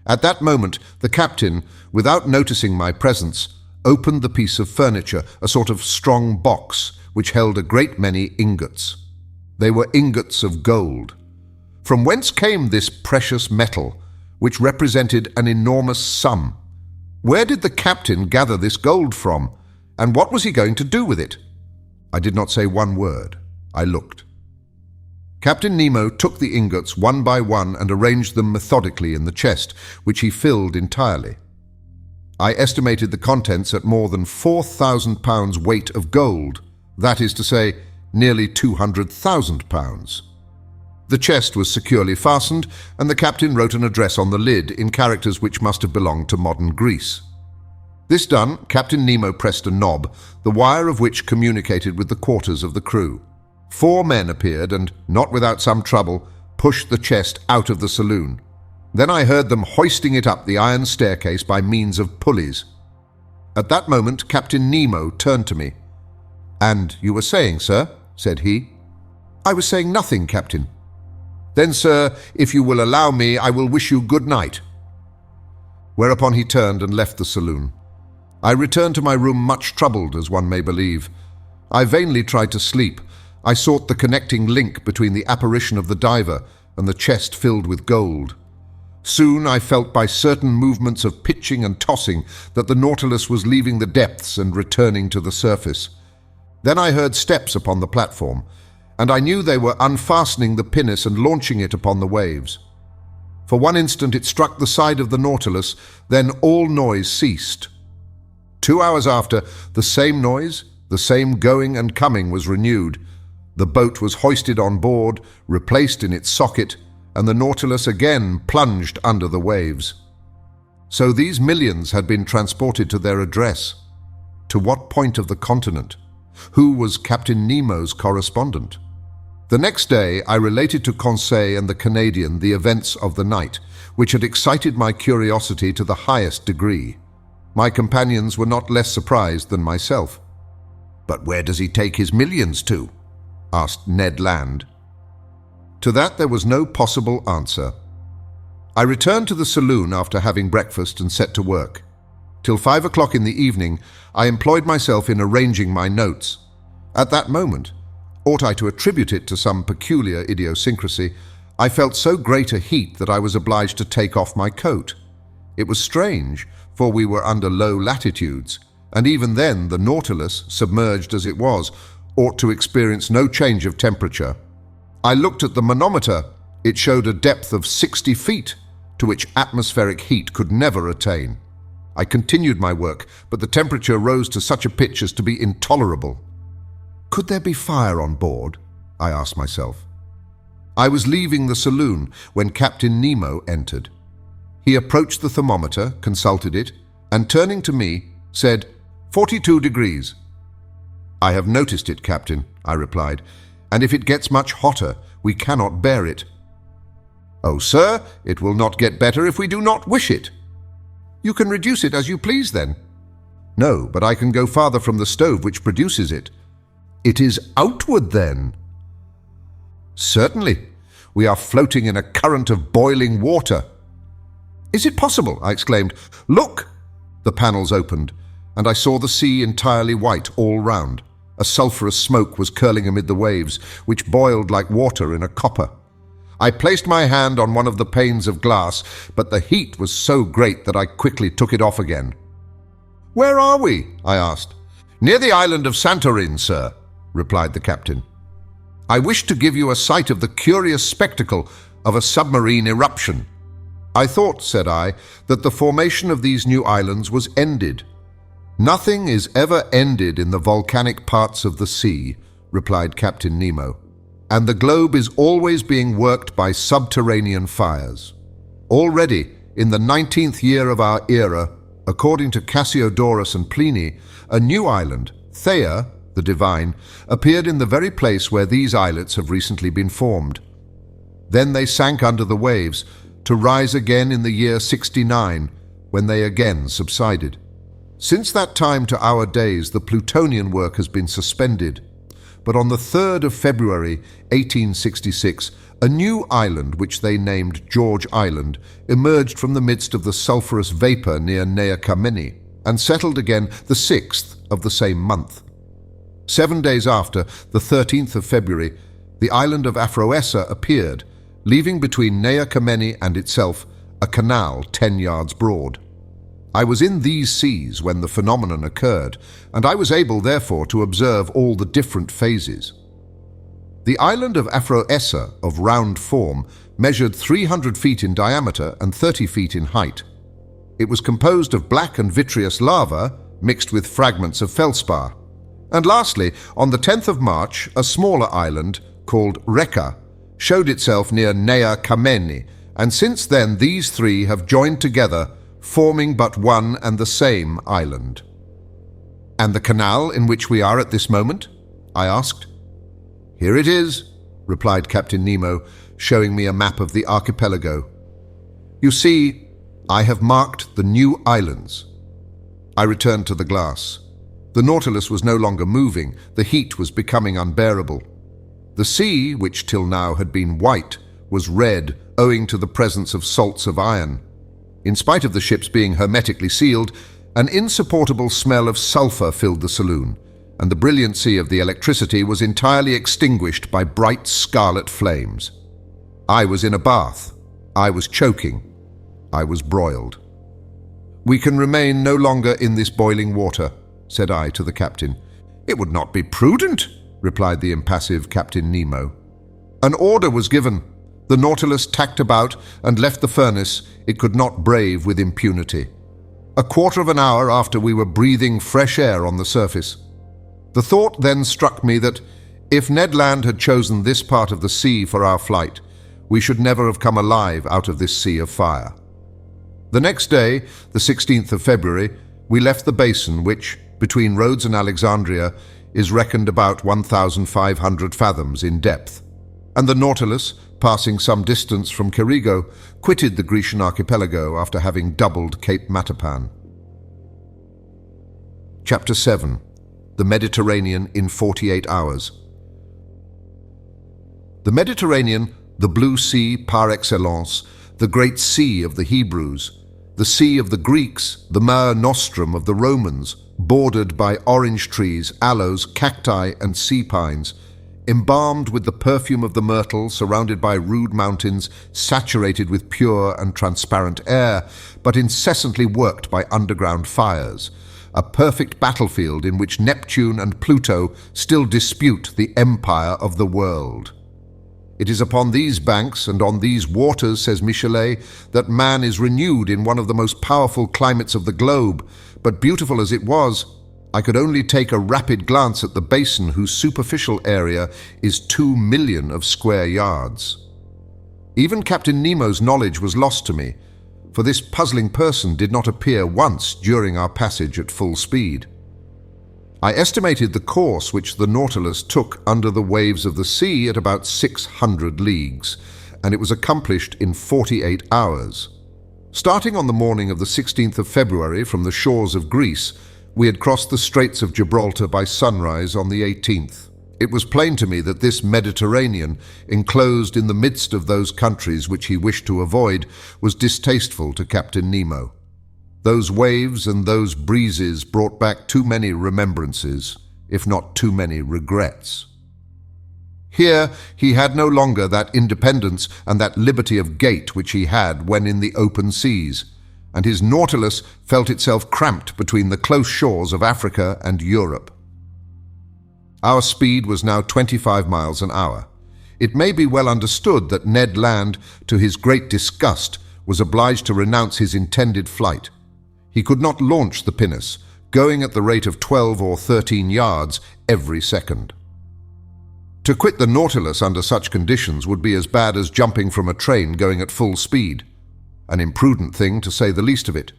At that moment, the captain, without noticing my presence, opened the piece of furniture, a sort of strong box, which held a great many ingots. They were ingots of gold. From whence came this precious metal, which represented an enormous sum? Where did the captain gather this gold from, and what was he going to do with it? I did not say one word. I looked. Captain Nemo took the ingots one by one and arranged them methodically in the chest, which he filled entirely. I estimated the contents at more than 4,000 pounds weight of gold, that is to say, nearly 200,000 pounds. The chest was securely fastened, and the captain wrote an address on the lid in characters which must have belonged to modern Greece. This done, Captain Nemo pressed a knob, the wire of which communicated with the quarters of the crew. 4 men appeared and, not without some trouble, pushed the chest out of the saloon. Then I heard them hoisting it up the iron staircase by means of pulleys. At that moment, Captain Nemo turned to me. "And you were saying, sir?" said he. "I was saying nothing, Captain." "Then, sir, if you will allow me, I will wish you good night." Whereupon he turned and left the saloon. I returned to my room much troubled, as one may believe. I vainly tried to sleep. I sought the connecting link between the apparition of the diver and the chest filled with gold. Soon I felt by certain movements of pitching and tossing that the Nautilus was leaving the depths and returning to the surface. Then I heard steps upon the platform, and I knew they were unfastening the pinnace and launching it upon the waves. For one instant it struck the side of the Nautilus, then all noise ceased. 2 hours after, the same noise, the same going and coming was renewed. The boat was hoisted on board, replaced in its socket, and the Nautilus again plunged under the waves. So these millions had been transported to their address. To what point of the continent? Who was Captain Nemo's correspondent? The next day I related to Conseil and the Canadian the events of the night, which had excited my curiosity to the highest degree. My companions were not less surprised than myself. "But where does he take his millions to?" asked Ned Land. To that there was no possible answer. I returned to the saloon after having breakfast and set to work. Till 5 o'clock in the evening, I employed myself in arranging my notes. At that moment, ought I to attribute it to some peculiar idiosyncrasy, I felt so great a heat that I was obliged to take off my coat. It was strange, for we were under low latitudes, and even then the Nautilus, submerged as it was, ought to experience no change of temperature. I looked at the manometer. It showed a depth of 60 feet, to which atmospheric heat could never attain. I continued my work, but the temperature rose to such a pitch as to be intolerable. Could there be fire on board? I asked myself. I was leaving the saloon when Captain Nemo entered. He approached the thermometer, consulted it, and turning to me, said, 42 degrees. "I have noticed it, Captain," I replied, "and if it gets much hotter, we cannot bear it." "Oh, sir, it will not get better if we do not wish it." "You can reduce it as you please, then." "No, but I can go farther from the stove which produces it." "It is outward, then?" "Certainly. We are floating in a current of boiling water." "Is it possible?" I exclaimed. "Look!" The panels opened, and I saw the sea entirely white all round. A sulphurous smoke was curling amid the waves, which boiled like water in a copper. I placed my hand on one of the panes of glass, but the heat was so great that I quickly took it off again. "Where are we?" I asked. "Near the island of Santorin, sir," replied the captain. "I wish to give you a sight of the curious spectacle of a submarine eruption." "I thought," said I, "that the formation of these new islands was ended." "Nothing is ever ended in the volcanic parts of the sea," replied Captain Nemo, "and the globe is always being worked by subterranean fires. Already, in the 19th year of our era, according to Cassiodorus and Pliny, a new island, Theia, the divine, appeared in the very place where these islets have recently been formed. Then they sank under the waves, to rise again in the year 69, when they again subsided. Since that time to our days, the Plutonian work has been suspended. But on the 3rd of February, 1866, a new island, which they named George Island, emerged from the midst of the sulphurous vapor near Nea Kamenni, and settled again the 6th of the same month. 7 days after, the 13th of February, the island of Aphroessa appeared, leaving between Nea Kamenni and itself a canal 10 yards broad. I was in these seas when the phenomenon occurred, and I was able, therefore, to observe all the different phases. The island of Aphroessa, of round form, measured 300 feet in diameter and 30 feet in height. It was composed of black and vitreous lava, mixed with fragments of feldspar. And lastly, on the 10th of March, a smaller island, called Reka, showed itself near Nea Kamenni, and since then these three have joined together, forming but one and the same island. "And the canal in which we are at this moment?" I asked. "Here it is," replied Captain Nemo, showing me a map of the archipelago. "You see, I have marked the new islands." I returned to the glass. The Nautilus was no longer moving. The heat was becoming unbearable. The sea, which till now had been white, was red owing to the presence of salts of iron. In spite of the ships being hermetically sealed, an insupportable smell of sulfur filled the saloon, and the brilliancy of the electricity was entirely extinguished by bright scarlet flames. I was in a bath. I was choking. I was broiled. "We can remain no longer in this boiling water," said I to the captain. "It would not be prudent," replied the impassive Captain Nemo. An order was given. The Nautilus tacked about and left the furnace it could not brave with impunity. A quarter of an hour after, we were breathing fresh air on the surface. The thought then struck me that, if Ned Land had chosen this part of the sea for our flight, we should never have come alive out of this sea of fire. The next day, the 16th of February, we left the basin which, between Rhodes and Alexandria, is reckoned about 1,500 fathoms in depth, and the Nautilus, passing some distance from Cerigo, quitted the Grecian archipelago after having doubled Cape Matapan. Chapter 7. The Mediterranean in 48 Hours. The Mediterranean, the blue sea par excellence, the great sea of the Hebrews, the sea of the Greeks, the Mare Nostrum of the Romans, bordered by orange trees, aloes, cacti, and sea pines, embalmed with the perfume of the myrtle, surrounded by rude mountains, saturated with pure and transparent air, but incessantly worked by underground fires, a perfect battlefield in which Neptune and Pluto still dispute the empire of the world. It is upon these banks and on these waters, says Michelet, that man is renewed in one of the most powerful climates of the globe, but beautiful as it was, I could only take a rapid glance at the basin whose superficial area is 2 million of square yards. Even Captain Nemo's knowledge was lost to me, for this puzzling person did not appear once during our passage at full speed. I estimated the course which the Nautilus took under the waves of the sea at about 600 leagues, and it was accomplished in 48 hours. Starting on the morning of the 16th of February from the shores of Greece, we had crossed the Straits of Gibraltar by sunrise on the 18th. It was plain to me that this Mediterranean, enclosed in the midst of those countries which he wished to avoid, was distasteful to Captain Nemo. Those waves and those breezes brought back too many remembrances, if not too many regrets. Here he had no longer that independence and that liberty of gait which he had when in the open seas, and his Nautilus felt itself cramped between the close shores of Africa and Europe. Our speed was now 25 miles an hour. It may be well understood that Ned Land, to his great disgust, was obliged to renounce his intended flight. He could not launch the pinnace, going at the rate of 12 or 13 yards every second. To quit the Nautilus under such conditions would be as bad as jumping from a train going at full speed. An imprudent thing, to say the least of it.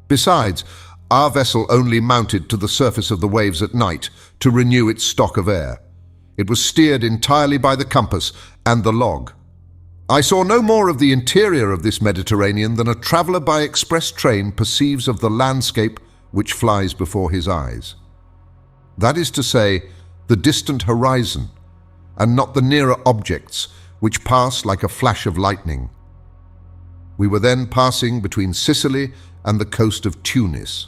Besides, our vessel only mounted to the surface of the waves at night to renew its stock of air. It was steered entirely by the compass and the log. I saw no more of the interior of this Mediterranean than a traveller by express train perceives of the landscape which flies before his eyes. That is to say, the distant horizon, and not the nearer objects which pass like a flash of lightning. We were then passing between Sicily and the coast of Tunis.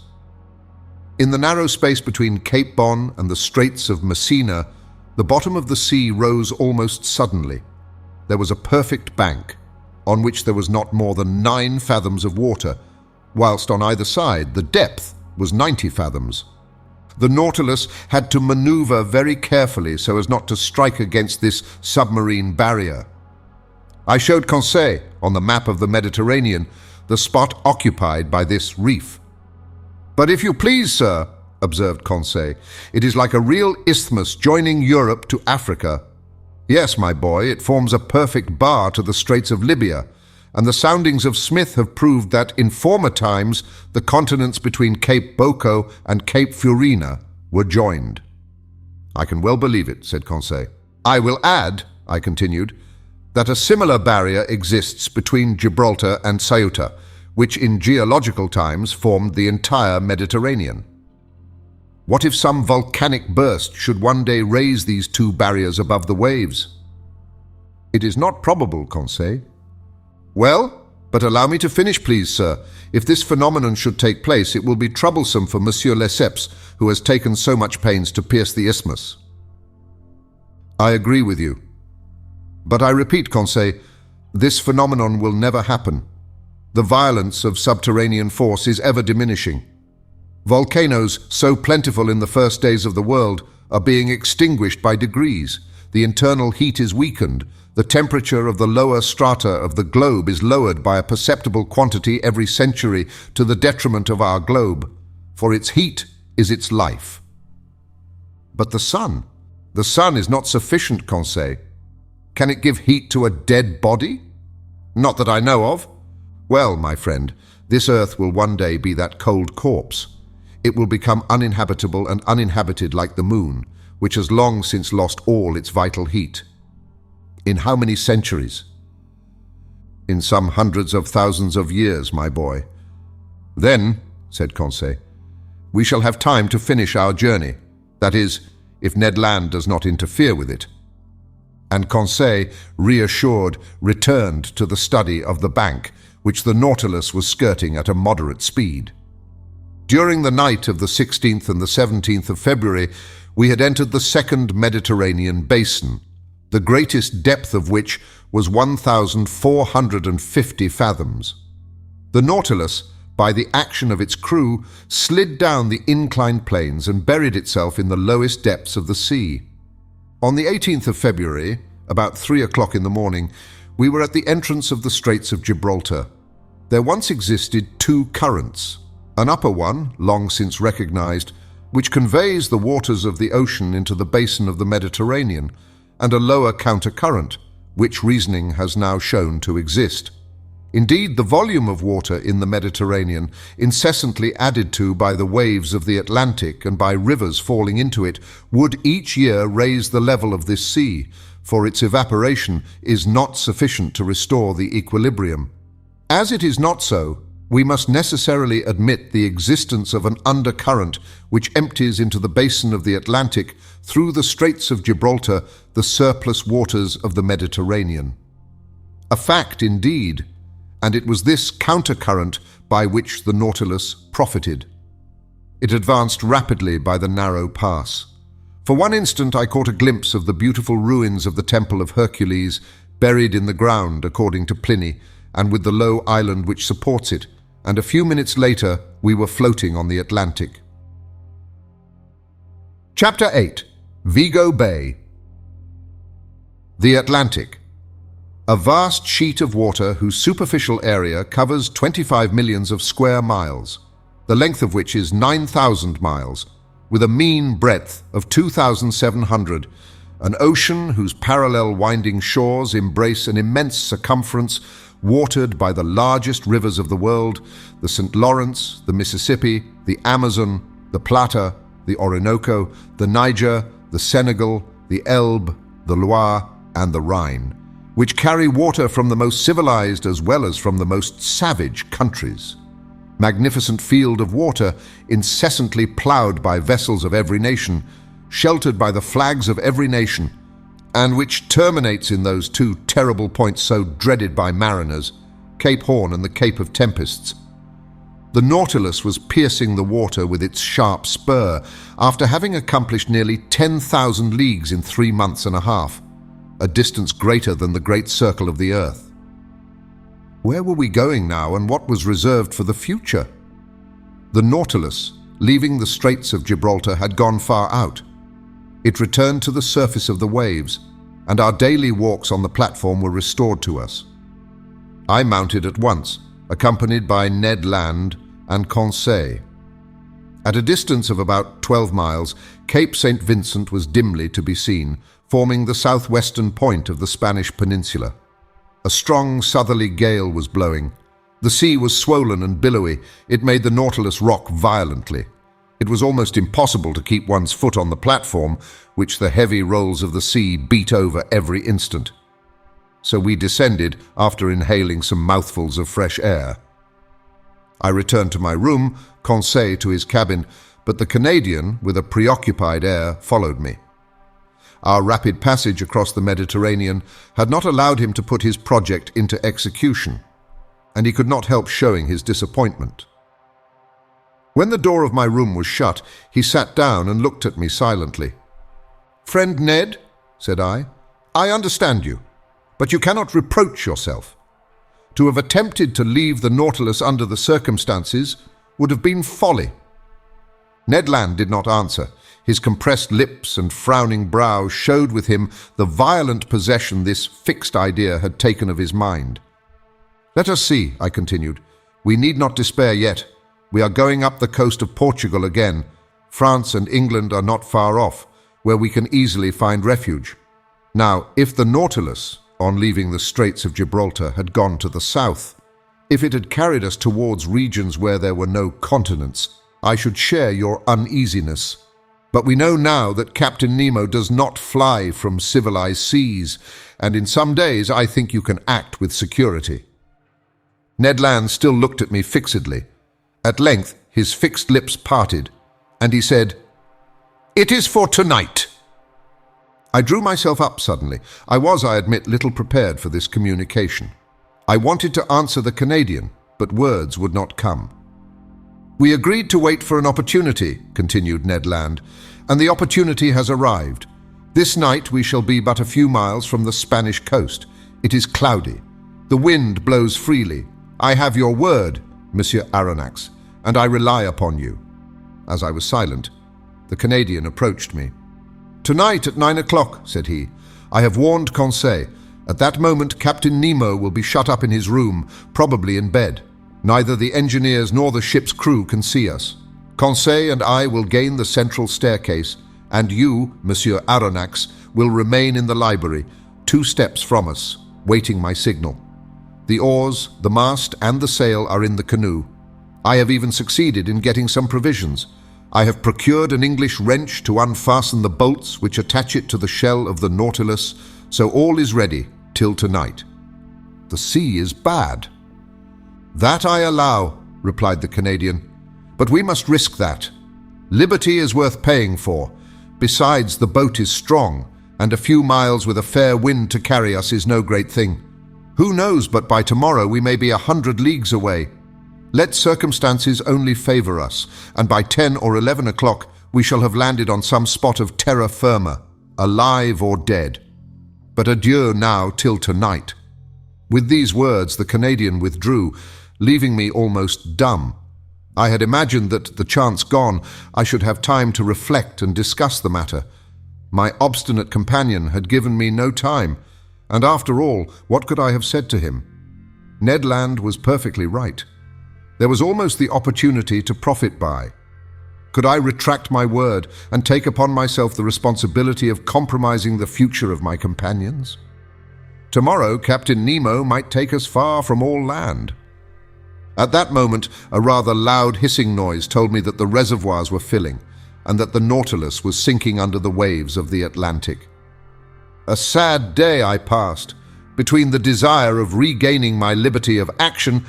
In the narrow space between Cape Bon and the Straits of Messina, the bottom of the sea rose almost suddenly. There was a perfect bank, on which there was not more than 9 fathoms of water, whilst on either side the depth was 90 fathoms. The Nautilus had to maneuver very carefully so as not to strike against this submarine barrier. I showed Conseil, on the map of the Mediterranean, the spot occupied by this reef. "But if you please, sir," observed Conseil, "it is like a real isthmus joining Europe to Africa." "Yes, my boy, it forms a perfect bar to the Straits of Libya, and the soundings of Smith have proved that in former times the continents between Cape Boko and Cape Furina were joined." "I can well believe it," said Conseil. "I will add," I continued, "that a similar barrier exists between Gibraltar and Ceuta, which in geological times formed the entire Mediterranean. What if some volcanic burst should one day raise these 2 barriers above the waves?" "It is not probable, Conseil." "Well, but allow me to finish, please, sir. If this phenomenon should take place, it will be troublesome for Monsieur Lesseps, who has taken so much pains to pierce the isthmus." "I agree with you. But I repeat, Conseil, this phenomenon will never happen. The violence of subterranean force is ever diminishing. Volcanoes, so plentiful in the first days of the world, are being extinguished by degrees. The internal heat is weakened. The temperature of the lower strata of the globe is lowered by a perceptible quantity every century to the detriment of our globe, for its heat is its life." "But the sun? The sun is not sufficient, Conseil. Can it give heat to a dead body?" "Not that I know of." "Well, my friend, this earth will one day be that cold corpse. It will become uninhabitable and uninhabited like the moon, which has long since lost all its vital heat." "In how many centuries?" "In some hundreds of thousands of years, my boy." "Then," said Conseil, "we shall have time to finish our journey. That is, if Ned Land does not interfere with it." And Conseil, reassured, returned to the study of the bank, which the Nautilus was skirting at a moderate speed. During the night of the 16th and the 17th of February, we had entered the second Mediterranean basin, the greatest depth of which was 1,450 fathoms. The Nautilus, by the action of its crew, slid down the inclined planes and buried itself in the lowest depths of the sea. On the 18th of February, about 3 o'clock in the morning, we were at the entrance of the Straits of Gibraltar. There once existed 2 currents, an upper one, long since recognized, which conveys the waters of the ocean into the basin of the Mediterranean, and a lower countercurrent, which reasoning has now shown to exist. Indeed, the volume of water in the Mediterranean, incessantly added to by the waves of the Atlantic and by rivers falling into it, would each year raise the level of this sea, for its evaporation is not sufficient to restore the equilibrium. As it is not so, we must necessarily admit the existence of an undercurrent which empties into the basin of the Atlantic through the Straits of Gibraltar, the surplus waters of the Mediterranean. A fact indeed, and it was this countercurrent by which the Nautilus profited. It advanced rapidly by the narrow pass. For one instant I caught a glimpse of the beautiful ruins of the Temple of Hercules, buried in the ground according to Pliny, and with the low island which supports it, and a few minutes later we were floating on the Atlantic. Chapter 8. Vigo Bay. The Atlantic. A vast sheet of water whose superficial area covers 25 millions of square miles, the length of which is 9,000 miles, with a mean breadth of 2,700, an ocean whose parallel winding shores embrace an immense circumference watered by the largest rivers of the world, the St. Lawrence, the Mississippi, the Amazon, the Plata, the Orinoco, the Niger, the Senegal, the Elbe, the Loire, and the Rhine, which carry water from the most civilized as well as from the most savage countries. Magnificent field of water, incessantly ploughed by vessels of every nation, sheltered by the flags of every nation, and which terminates in those two terrible points so dreaded by mariners, Cape Horn and the Cape of Tempests. The Nautilus was piercing the water with its sharp spur after having accomplished nearly 10,000 leagues in 3 months and a half, a distance greater than the great circle of the earth. Where were we going now, and what was reserved for the future? The Nautilus, leaving the Straits of Gibraltar, had gone far out. It returned to the surface of the waves, and our daily walks on the platform were restored to us. I mounted at once, accompanied by Ned Land and Conseil. At a distance of about 12 miles, Cape St. Vincent was dimly to be seen, forming the southwestern point of the Spanish peninsula. A strong southerly gale was blowing. The sea was swollen and billowy. It made the Nautilus rock violently. It was almost impossible to keep one's foot on the platform, which the heavy rolls of the sea beat over every instant. So we descended after inhaling some mouthfuls of fresh air. I returned to my room, Conseil to his cabin, but the Canadian, with a preoccupied air, followed me. Our rapid passage across the Mediterranean had not allowed him to put his project into execution, and he could not help showing his disappointment. When the door of my room was shut, he sat down and looked at me silently. "Friend Ned," said I understand you, but you cannot reproach yourself. To have attempted to leave the Nautilus under the circumstances would have been folly." Ned Land did not answer. His compressed lips and frowning brow showed with him the violent possession this fixed idea had taken of his mind. "Let us see," I continued. "We need not despair yet. We are going up the coast of Portugal again. France and England are not far off, where we can easily find refuge. Now, if the Nautilus, on leaving the Straits of Gibraltar, had gone to the south, if it had carried us towards regions where there were no continents, I should share your uneasiness. But we know now that Captain Nemo does not fly from civilized seas, and in some days I think you can act with security." Ned Land still looked at me fixedly. At length his fixed lips parted, and he said, "It is for tonight." I drew myself up suddenly. I was, I admit, little prepared for this communication. I wanted to answer the Canadian, but words would not come. "We agreed to wait for an opportunity," continued Ned Land, "and the opportunity has arrived. This night we shall be but a few miles from the Spanish coast. It is cloudy. The wind blows freely. I have your word, Monsieur Aronnax, and I rely upon you." As I was silent, the Canadian approached me. "Tonight at 9 o'clock, said he. "I have warned Conseil. At that moment Captain Nemo will be shut up in his room, probably in bed. Neither the engineers nor the ship's crew can see us. Conseil and I will gain the central staircase, and you, Monsieur Aronnax, will remain in the library, 2 steps from us, waiting my signal. The oars, the mast, and the sail are in the canoe. I have even succeeded in getting some provisions. I have procured an English wrench to unfasten the bolts which attach it to the shell of the Nautilus, so all is ready till tonight. The sea is bad." "That I allow," replied the Canadian, "but we must risk that. Liberty is worth paying for. Besides, the boat is strong, and a few miles with a fair wind to carry us is no great thing. Who knows but by tomorrow we may be 100 leagues away. Let circumstances only favor us, and by 10 or 11 o'clock we shall have landed on some spot of terra firma, alive or dead. But adieu now till tonight." With these words the Canadian withdrew, leaving me almost dumb. I had imagined that, the chance gone, I should have time to reflect and discuss the matter. My obstinate companion had given me no time, and after all, what could I have said to him? Ned Land was perfectly right. There was almost the opportunity to profit by. Could I retract my word and take upon myself the responsibility of compromising the future of my companions? Tomorrow, Captain Nemo might take us far from all land. At that moment, a rather loud hissing noise told me that the reservoirs were filling and that the Nautilus was sinking under the waves of the Atlantic. A sad day I passed, between the desire of regaining my liberty of action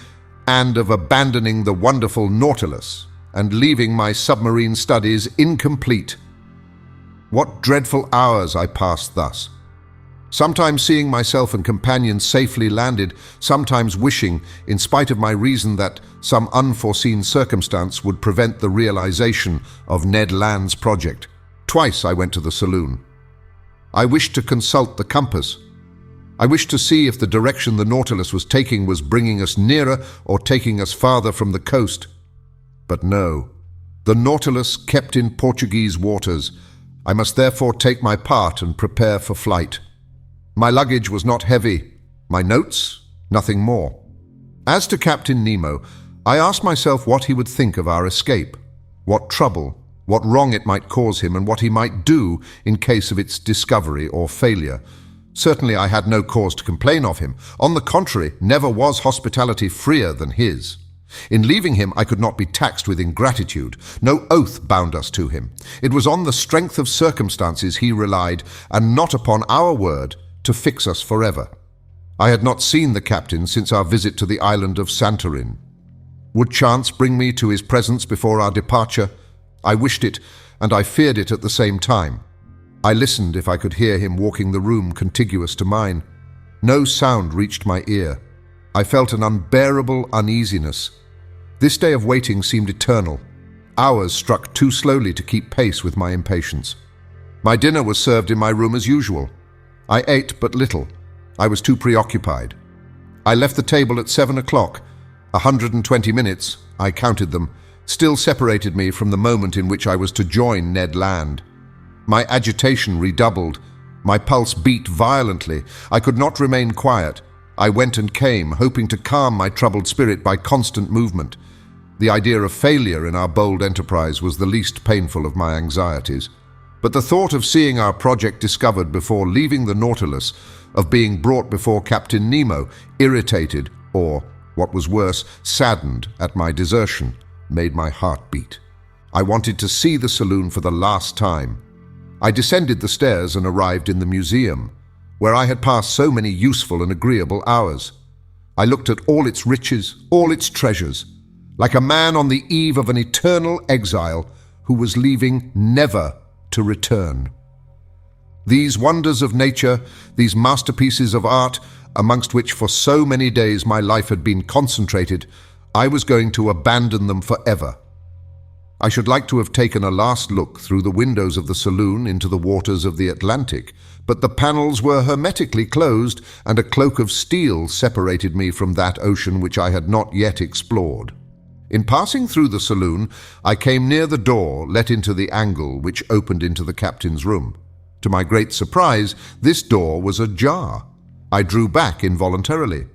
and of abandoning the wonderful Nautilus and leaving my submarine studies incomplete. What dreadful hours I passed thus, sometimes seeing myself and companions safely landed, sometimes wishing, in spite of my reason, that some unforeseen circumstance would prevent the realization of Ned Land's project. Twice I went to the saloon. I wished to consult the compass. I wished to see if the direction the Nautilus was taking was bringing us nearer or taking us farther from the coast. But no, the Nautilus kept in Portuguese waters. I must therefore take my part and prepare for flight. My luggage was not heavy, my notes, nothing more. As to Captain Nemo, I asked myself what he would think of our escape, what trouble, what wrong it might cause him, and what he might do in case of its discovery or failure. Certainly I had no cause to complain of him. On the contrary, never was hospitality freer than his. In leaving him, I could not be taxed with ingratitude. No oath bound us to him. It was on the strength of circumstances he relied, and not upon our word, to fix us forever. I had not seen the captain since our visit to the island of Santorin. Would chance bring me to his presence before our departure? I wished it, and I feared it at the same time. I listened if I could hear him walking the room contiguous to mine. No sound reached my ear. I felt an unbearable uneasiness. This day of waiting seemed eternal. Hours struck too slowly to keep pace with my impatience. My dinner was served in my room as usual. I ate but little. I was too preoccupied. I left the table at 7 o'clock. 120 minutes, I counted them, still separated me from the moment in which I was to join Ned Land. My agitation redoubled. My pulse beat violently. I could not remain quiet. I went and came, hoping to calm my troubled spirit by constant movement. The idea of failure in our bold enterprise was the least painful of my anxieties. But the thought of seeing our project discovered before leaving the Nautilus, of being brought before Captain Nemo, irritated, or, what was worse, saddened at my desertion, made my heart beat. I wanted to see the saloon for the last time. I descended the stairs and arrived in the museum, where I had passed so many useful and agreeable hours. I looked at all its riches, all its treasures, like a man on the eve of an eternal exile who was leaving never to return. These wonders of nature, these masterpieces of art, amongst which for so many days my life had been concentrated, I was going to abandon them forever. I should like to have taken a last look through the windows of the saloon into the waters of the Atlantic, but the panels were hermetically closed, and a cloak of steel separated me from that ocean which I had not yet explored. In passing through the saloon, I came near the door let into the angle which opened into the captain's room. To my great surprise, this door was ajar. I drew back involuntarily.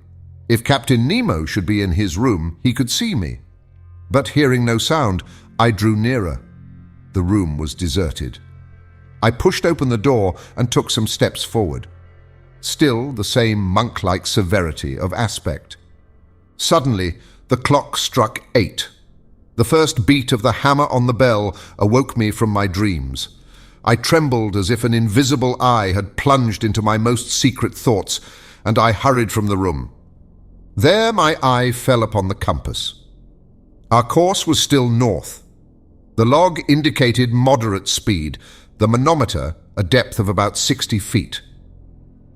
If Captain Nemo should be in his room, he could see me. But hearing no sound, I drew nearer. The room was deserted. I pushed open the door and took some steps forward. Still the same monk-like severity of aspect. Suddenly, the clock struck 8. The first beat of the hammer on the bell awoke me from my dreams. I trembled as if an invisible eye had plunged into my most secret thoughts, and I hurried from the room. There my eye fell upon the compass. Our course was still north. The log indicated moderate speed, the manometer a depth of about 60 feet.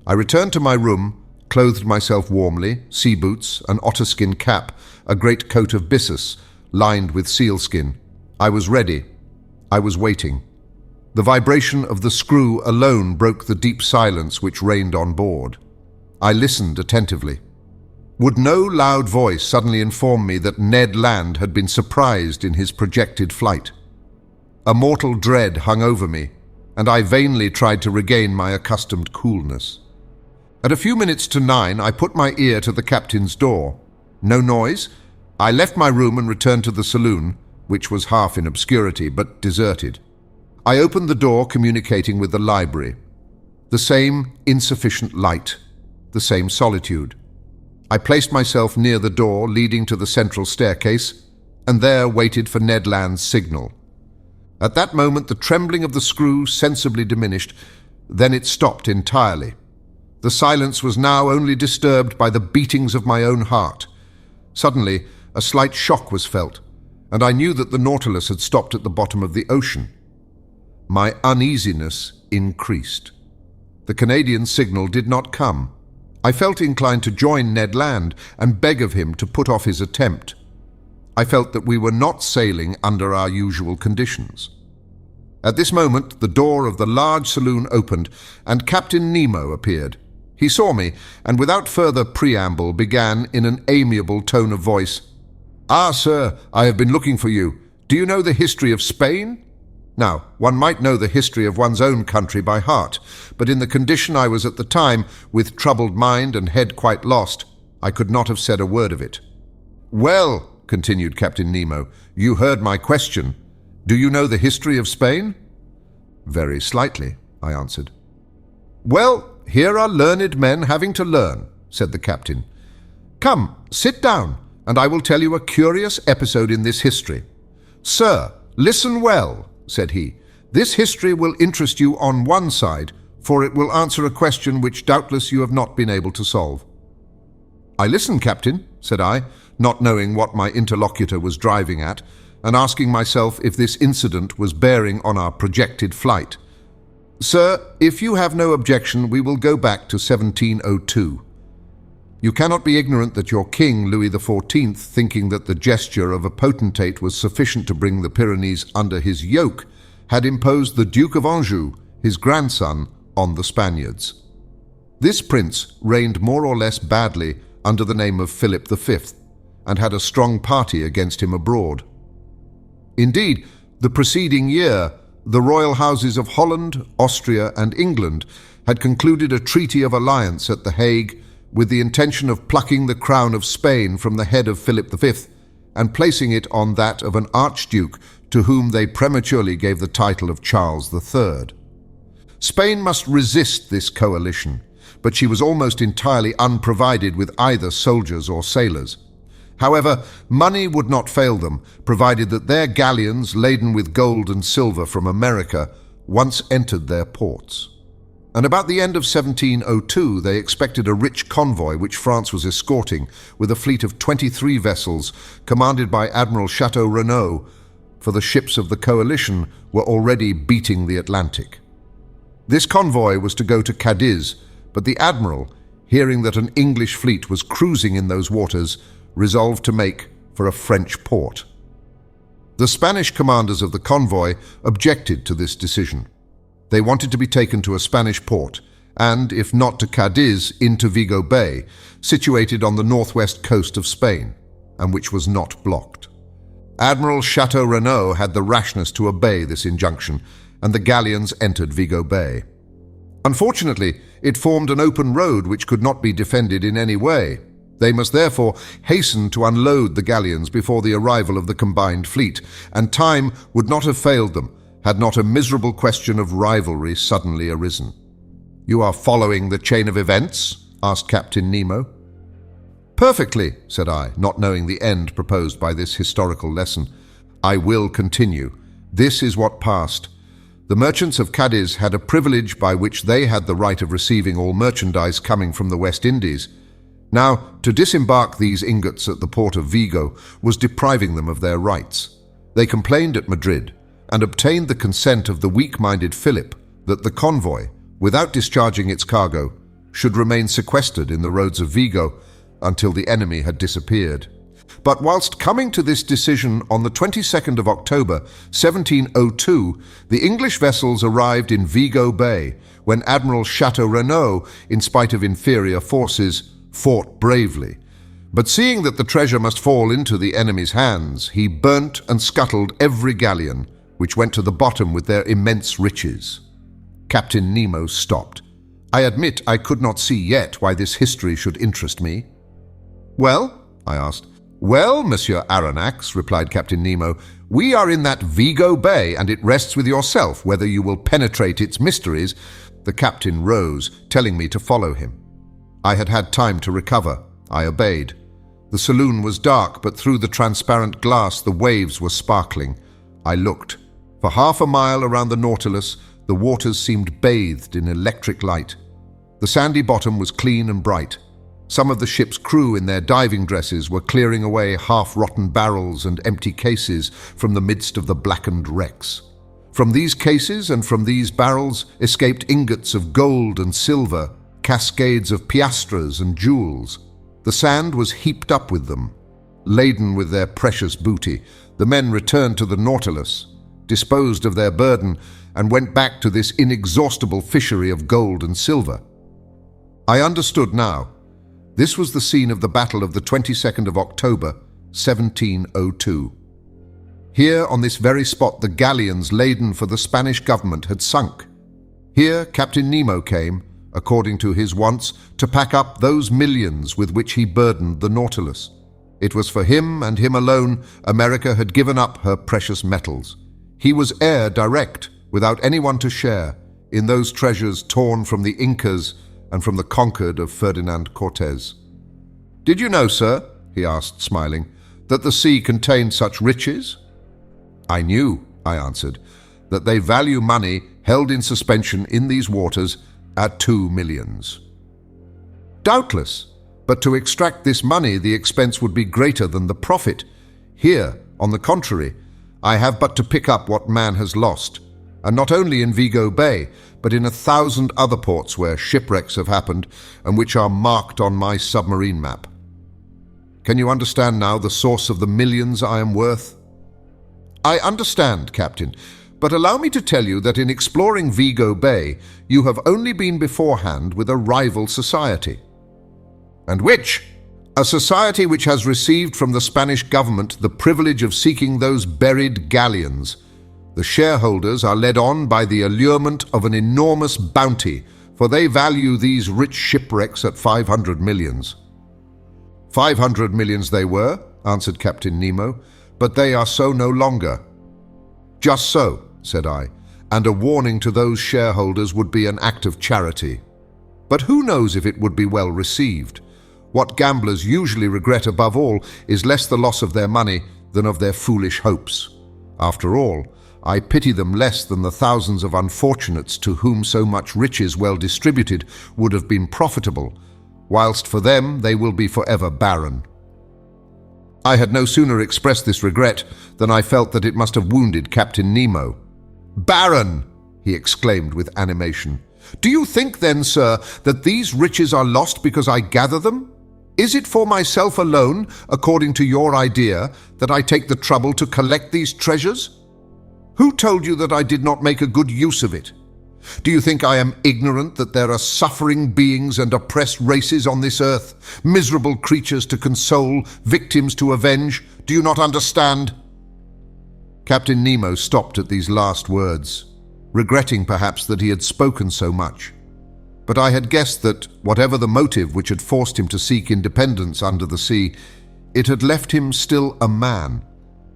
I returned to my room, clothed myself warmly, sea boots, an otterskin cap, a great coat of byssus, lined with sealskin. I was ready. I was waiting. The vibration of the screw alone broke the deep silence which reigned on board. I listened attentively. Would no loud voice suddenly inform me that Ned Land had been surprised in his projected flight? A mortal dread hung over me, and I vainly tried to regain my accustomed coolness. At a few minutes to 9, I put my ear to the captain's door. No noise. I left my room and returned to the saloon, which was half in obscurity, but deserted. I opened the door communicating with the library. The same insufficient light, the same solitude. I placed myself near the door leading to the central staircase, and there waited for Ned Land's signal. At that moment the trembling of the screw sensibly diminished, then it stopped entirely. The silence was now only disturbed by the beatings of my own heart. Suddenly, a slight shock was felt, and I knew that the Nautilus had stopped at the bottom of the ocean. My uneasiness increased. The Canadian signal did not come. I felt inclined to join Ned Land and beg of him to put off his attempt. I felt that we were not sailing under our usual conditions. At this moment, the door of the large saloon opened, and Captain Nemo appeared. He saw me, and without further preamble began in an amiable tone of voice, "Ah, sir, I have been looking for you. Do you know the history of Spain?" Now, one might know the history of one's own country by heart, but in the condition I was at the time, with troubled mind and head quite lost, I could not have said a word of it. "Well," continued Captain Nemo, "you heard my question. Do you know the history of Spain?" "Very slightly," I answered. "Well, here are learned men having to learn," said the captain. "Come, sit down, and I will tell you a curious episode in this history. Sir, listen well," said he. "This history will interest you on one side, for it will answer a question which doubtless you have not been able to solve." "I listen, Captain," said I, not knowing what my interlocutor was driving at, and asking myself if this incident was bearing on our projected flight. "Sir, if you have no objection, we will go back to 1702. You cannot be ignorant that your king, Louis XIV, thinking that the gesture of a potentate was sufficient to bring the Pyrenees under his yoke, had imposed the Duke of Anjou, his grandson, on the Spaniards. This prince reigned more or less badly under the name of Philip V, and had a strong party against him abroad. Indeed, the preceding year, the royal houses of Holland, Austria, and England had concluded a treaty of alliance at The Hague with the intention of plucking the crown of Spain from the head of Philip V and placing it on that of an archduke to whom they prematurely gave the title of Charles III. Spain must resist this coalition, but she was almost entirely unprovided with either soldiers or sailors. However, money would not fail them, provided that their galleons, laden with gold and silver from America, once entered their ports. And about the end of 1702, they expected a rich convoy which France was escorting, with a fleet of 23 vessels, commanded by Admiral Chateau Renaud, for the ships of the coalition were already beating the Atlantic. This convoy was to go to Cadiz, but the admiral, hearing that an English fleet was cruising in those waters, resolved to make for a French port. The Spanish commanders of the convoy objected to this decision. They wanted to be taken to a Spanish port, and, if not to Cadiz, into Vigo Bay, situated on the northwest coast of Spain, and which was not blocked. Admiral Chateau Renaud had the rashness to obey this injunction, and the galleons entered Vigo Bay. Unfortunately, it formed an open road which could not be defended in any way. They must therefore hasten to unload the galleons before the arrival of the combined fleet, and time would not have failed them had not a miserable question of rivalry suddenly arisen. "You are following the chain of events?" asked Captain Nemo. "Perfectly," said I, not knowing the end proposed by this historical lesson. "I will continue. This is what passed. The merchants of Cadiz had a privilege by which they had the right of receiving all merchandise coming from the West Indies. Now, to disembark these ingots at the port of Vigo was depriving them of their rights. They complained at Madrid and obtained the consent of the weak-minded Philip that the convoy, without discharging its cargo, should remain sequestered in the roads of Vigo until the enemy had disappeared. But whilst coming to this decision on the 22nd of October, 1702, the English vessels arrived in Vigo Bay, when Admiral Chateau Renaud, in spite of inferior forces, fought bravely. But seeing that the treasure must fall into the enemy's hands, he burnt and scuttled every galleon, which went to the bottom with their immense riches. Captain Nemo stopped. I admit I could not see yet why this history should interest me. "Well?" I asked. "Well, Monsieur Aronnax," replied Captain Nemo, "we are in that Vigo Bay, and it rests with yourself whether you will penetrate its mysteries." The captain rose, telling me to follow him. I had had time to recover. I obeyed. The saloon was dark, but through the transparent glass the waves were sparkling. I looked. For half a mile around the Nautilus, the waters seemed bathed in electric light. The sandy bottom was clean and bright. Some of the ship's crew in their diving dresses were clearing away half-rotten barrels and empty cases from the midst of the blackened wrecks. From these cases and from these barrels escaped ingots of gold and silver, cascades of piastres and jewels. The sand was heaped up with them. Laden with their precious booty, the men returned to the Nautilus, disposed of their burden, and went back to this inexhaustible fishery of gold and silver. I understood now. This was the scene of the battle of the 22nd of October, 1702. Here, on this very spot, the galleons laden for the Spanish government had sunk. Here Captain Nemo came, according to his wants, to pack up those millions with which he burdened the Nautilus. It was for him and him alone America had given up her precious metals. He was heir direct, without anyone to share, in those treasures torn from the Incas and from the conquered of Ferdinand Cortés. "Did you know, sir," he asked, smiling, "that the sea contained such riches?" "I knew," I answered, "that they value money held in suspension in these waters at 2 millions. "Doubtless, but to extract this money the expense would be greater than the profit. Here, on the contrary, I have but to pick up what man has lost, and not only in Vigo Bay, but in 1,000 other ports where shipwrecks have happened and which are marked on my submarine map. Can you understand now the source of the millions I am worth?" "I understand, Captain, but allow me to tell you that in exploring Vigo Bay, you have only been beforehand with a rival society." "And which?" "A society which has received from the Spanish government the privilege of seeking those buried galleons. The shareholders are led on by the allurement of an enormous bounty, for they value these rich shipwrecks at 500 millions. 500 millions they were," answered Captain Nemo, "but they are so no longer." "Just so," said I, "and a warning to those shareholders would be an act of charity. But who knows if it would be well received? What gamblers usually regret above all is less the loss of their money than of their foolish hopes. After all, I pity them less than the thousands of unfortunates to whom so much riches well distributed would have been profitable, whilst for them they will be forever barren." I had no sooner expressed this regret than I felt that it must have wounded Captain Nemo. "Barren!" he exclaimed with animation. "Do you think then, sir, that these riches are lost because I gather them? Is it for myself alone, according to your idea, that I take the trouble to collect these treasures? Who told you that I did not make a good use of it? Do you think I am ignorant that there are suffering beings and oppressed races on this earth, miserable creatures to console, victims to avenge? Do you not understand?" Captain Nemo stopped at these last words, regretting perhaps that he had spoken so much. But I had guessed that, whatever the motive which had forced him to seek independence under the sea, it had left him still a man,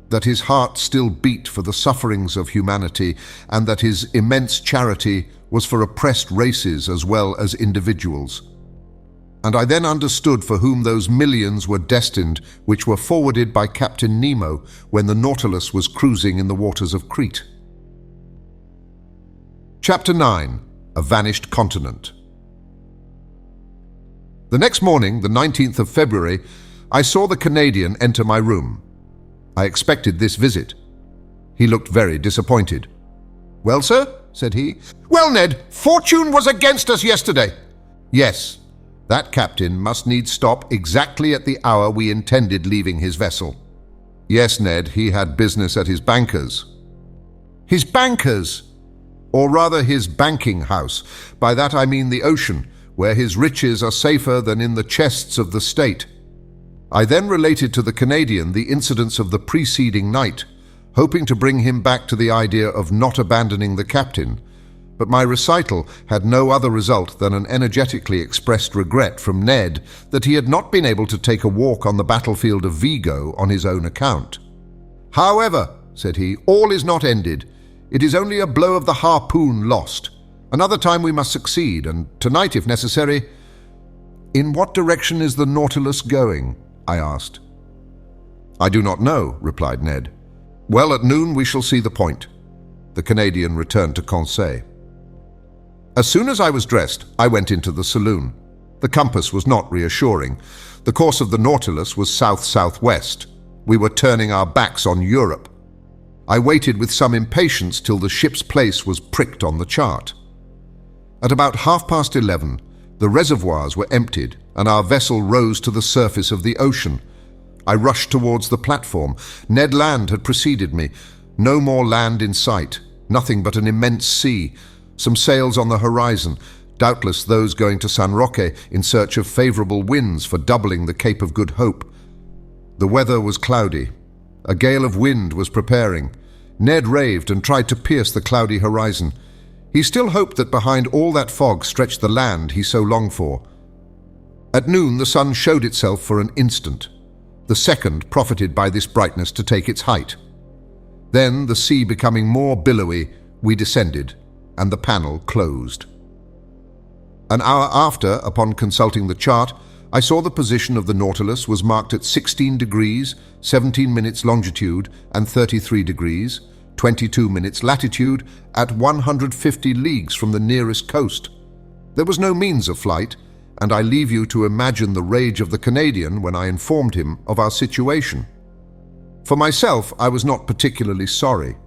that his heart still beat for the sufferings of humanity, and that his immense charity was for oppressed races as well as individuals. And I then understood for whom those millions were destined which were forwarded by Captain Nemo when the Nautilus was cruising in the waters of Crete. Chapter 9. A Vanished Continent. The next morning, the 19th of February, I saw the Canadian enter my room. I expected this visit. He looked very disappointed. "Well, sir?" said he. "Well, Ned, fortune was against us yesterday." "Yes, that captain must needs stop exactly at the hour we intended leaving his vessel." "Yes, Ned, he had business at his banker's." "His banker's? Or rather his banking house. By that I mean the ocean, where his riches are safer than in the chests of the state." I then related to the Canadian the incidents of the preceding night, hoping to bring him back to the idea of not abandoning the captain, but my recital had no other result than an energetically expressed regret from Ned that he had not been able to take a walk on the battlefield of Vigo on his own account. "However," said he, "all is not ended. It is only a blow of the harpoon lost. Another time we must succeed, and tonight, if necessary—" "In what direction is the Nautilus going?" I asked. "I do not know," replied Ned. "Well, at noon we shall see the point." The Canadian returned to Conseil. As soon as I was dressed, I went into the saloon. The compass was not reassuring. The course of the Nautilus was south-southwest. We were turning our backs on Europe. I waited with some impatience till the ship's place was pricked on the chart. At about 11:30, the reservoirs were emptied and our vessel rose to the surface of the ocean. I rushed towards the platform. Ned Land had preceded me. No more land in sight, nothing but an immense sea, some sails on the horizon, doubtless those going to San Roque in search of favorable winds for doubling the Cape of Good Hope. The weather was cloudy. A gale of wind was preparing. Ned raved and tried to pierce the cloudy horizon. He still hoped that behind all that fog stretched the land he so longed for. At noon the sun showed itself for an instant. The second profited by this brightness to take its height. Then, the sea becoming more billowy, we descended, and the panel closed. An hour after, upon consulting the chart, I saw the position of the Nautilus was marked at 16 degrees, 17 minutes longitude and 33 degrees, 22 minutes latitude at 150 leagues from the nearest coast. There was no means of flight, and I leave you to imagine the rage of the Canadian when I informed him of our situation. For myself, I was not particularly sorry.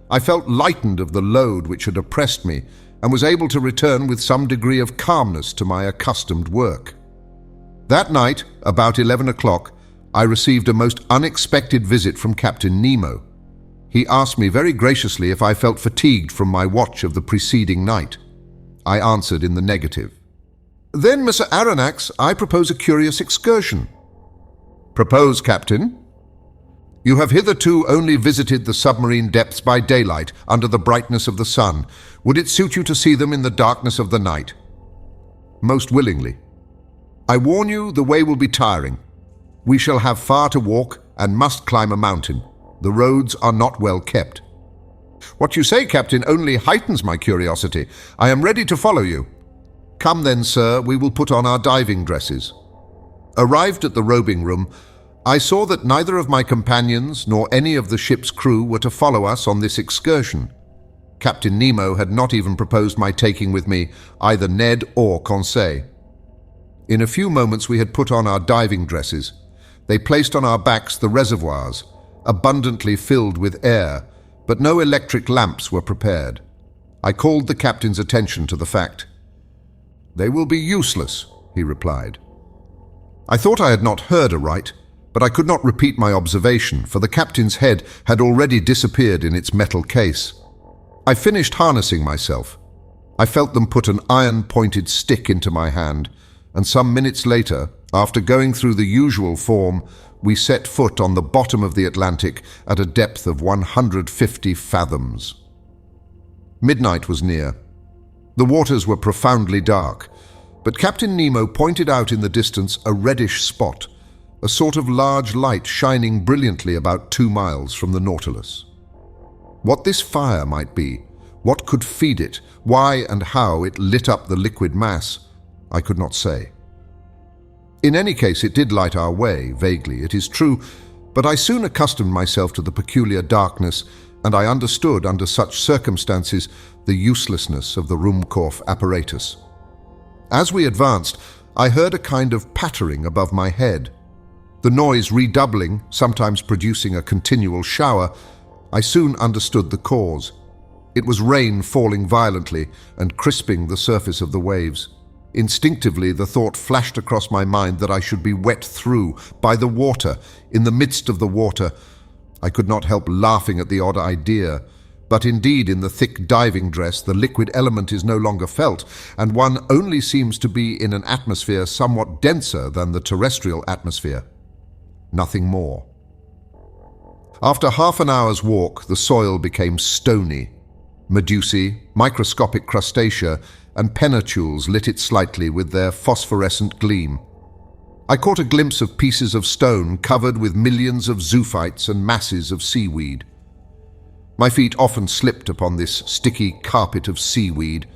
I felt lightened of the load which had oppressed me and was able to return with some degree of calmness to my accustomed work. That night, about 11 o'clock, I received a most unexpected visit from Captain Nemo. He asked me very graciously if I felt fatigued from my watch of the preceding night. I answered in the negative. "Then, Mr. Aronnax, I propose a curious excursion." "Propose, Captain." "You have hitherto only visited the submarine depths by daylight, under the brightness of the sun. Would it suit you to see them in the darkness of the night?" "Most willingly." "I warn you, the way will be tiring. We shall have far to walk and must climb a mountain. The roads are not well kept." "What you say, Captain, only heightens my curiosity. I am ready to follow you." "Come then, sir, we will put on our diving dresses." Arrived at the robing room, I saw that neither of my companions nor any of the ship's crew were to follow us on this excursion. Captain Nemo had not even proposed my taking with me either Ned or Conseil. In a few moments we had put on our diving dresses. They placed on our backs the reservoirs, abundantly filled with air, but no electric lamps were prepared. I called the captain's attention to the fact. "They will be useless," he replied. I thought I had not heard aright, but I could not repeat my observation, for the captain's head had already disappeared in its metal case. I finished harnessing myself. I felt them put an iron-pointed stick into my hand, and some minutes later, after going through the usual form, we set foot on the bottom of the Atlantic at a depth of 150 fathoms. Midnight was near. The waters were profoundly dark, but Captain Nemo pointed out in the distance a reddish spot, a sort of large light shining brilliantly about 2 miles from the Nautilus. What this fire might be, what could feed it, why and how it lit up the liquid mass, I could not say. In any case, it did light our way, vaguely, it is true, but I soon accustomed myself to the peculiar darkness, and I understood, under such circumstances, the uselessness of the Ruhmkorff apparatus. As we advanced, I heard a kind of pattering above my head. The noise redoubling, sometimes producing a continual shower, I soon understood the cause. It was rain falling violently and crisping the surface of the waves. Instinctively, the thought flashed across my mind that I should be wet through by the water, in the midst of the water. I could not help laughing at the odd idea, but indeed in the thick diving dress the liquid element is no longer felt, and one only seems to be in an atmosphere somewhat denser than the terrestrial atmosphere. nothing more. After half an hour's walk, the soil became stony. Medusae, microscopic crustacea, and pennachules lit it slightly with their phosphorescent gleam. I caught a glimpse of pieces of stone covered with millions of zoophytes and masses of seaweed. My feet often slipped upon this sticky carpet of seaweed,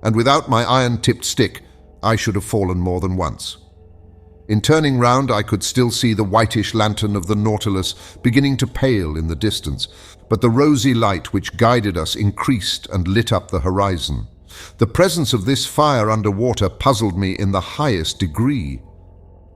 and without my iron-tipped stick, I should have fallen more than once. In turning round, I could still see the whitish lantern of the Nautilus beginning to pale in the distance, but the rosy light which guided us increased and lit up the horizon. The presence of this fire underwater puzzled me in the highest degree.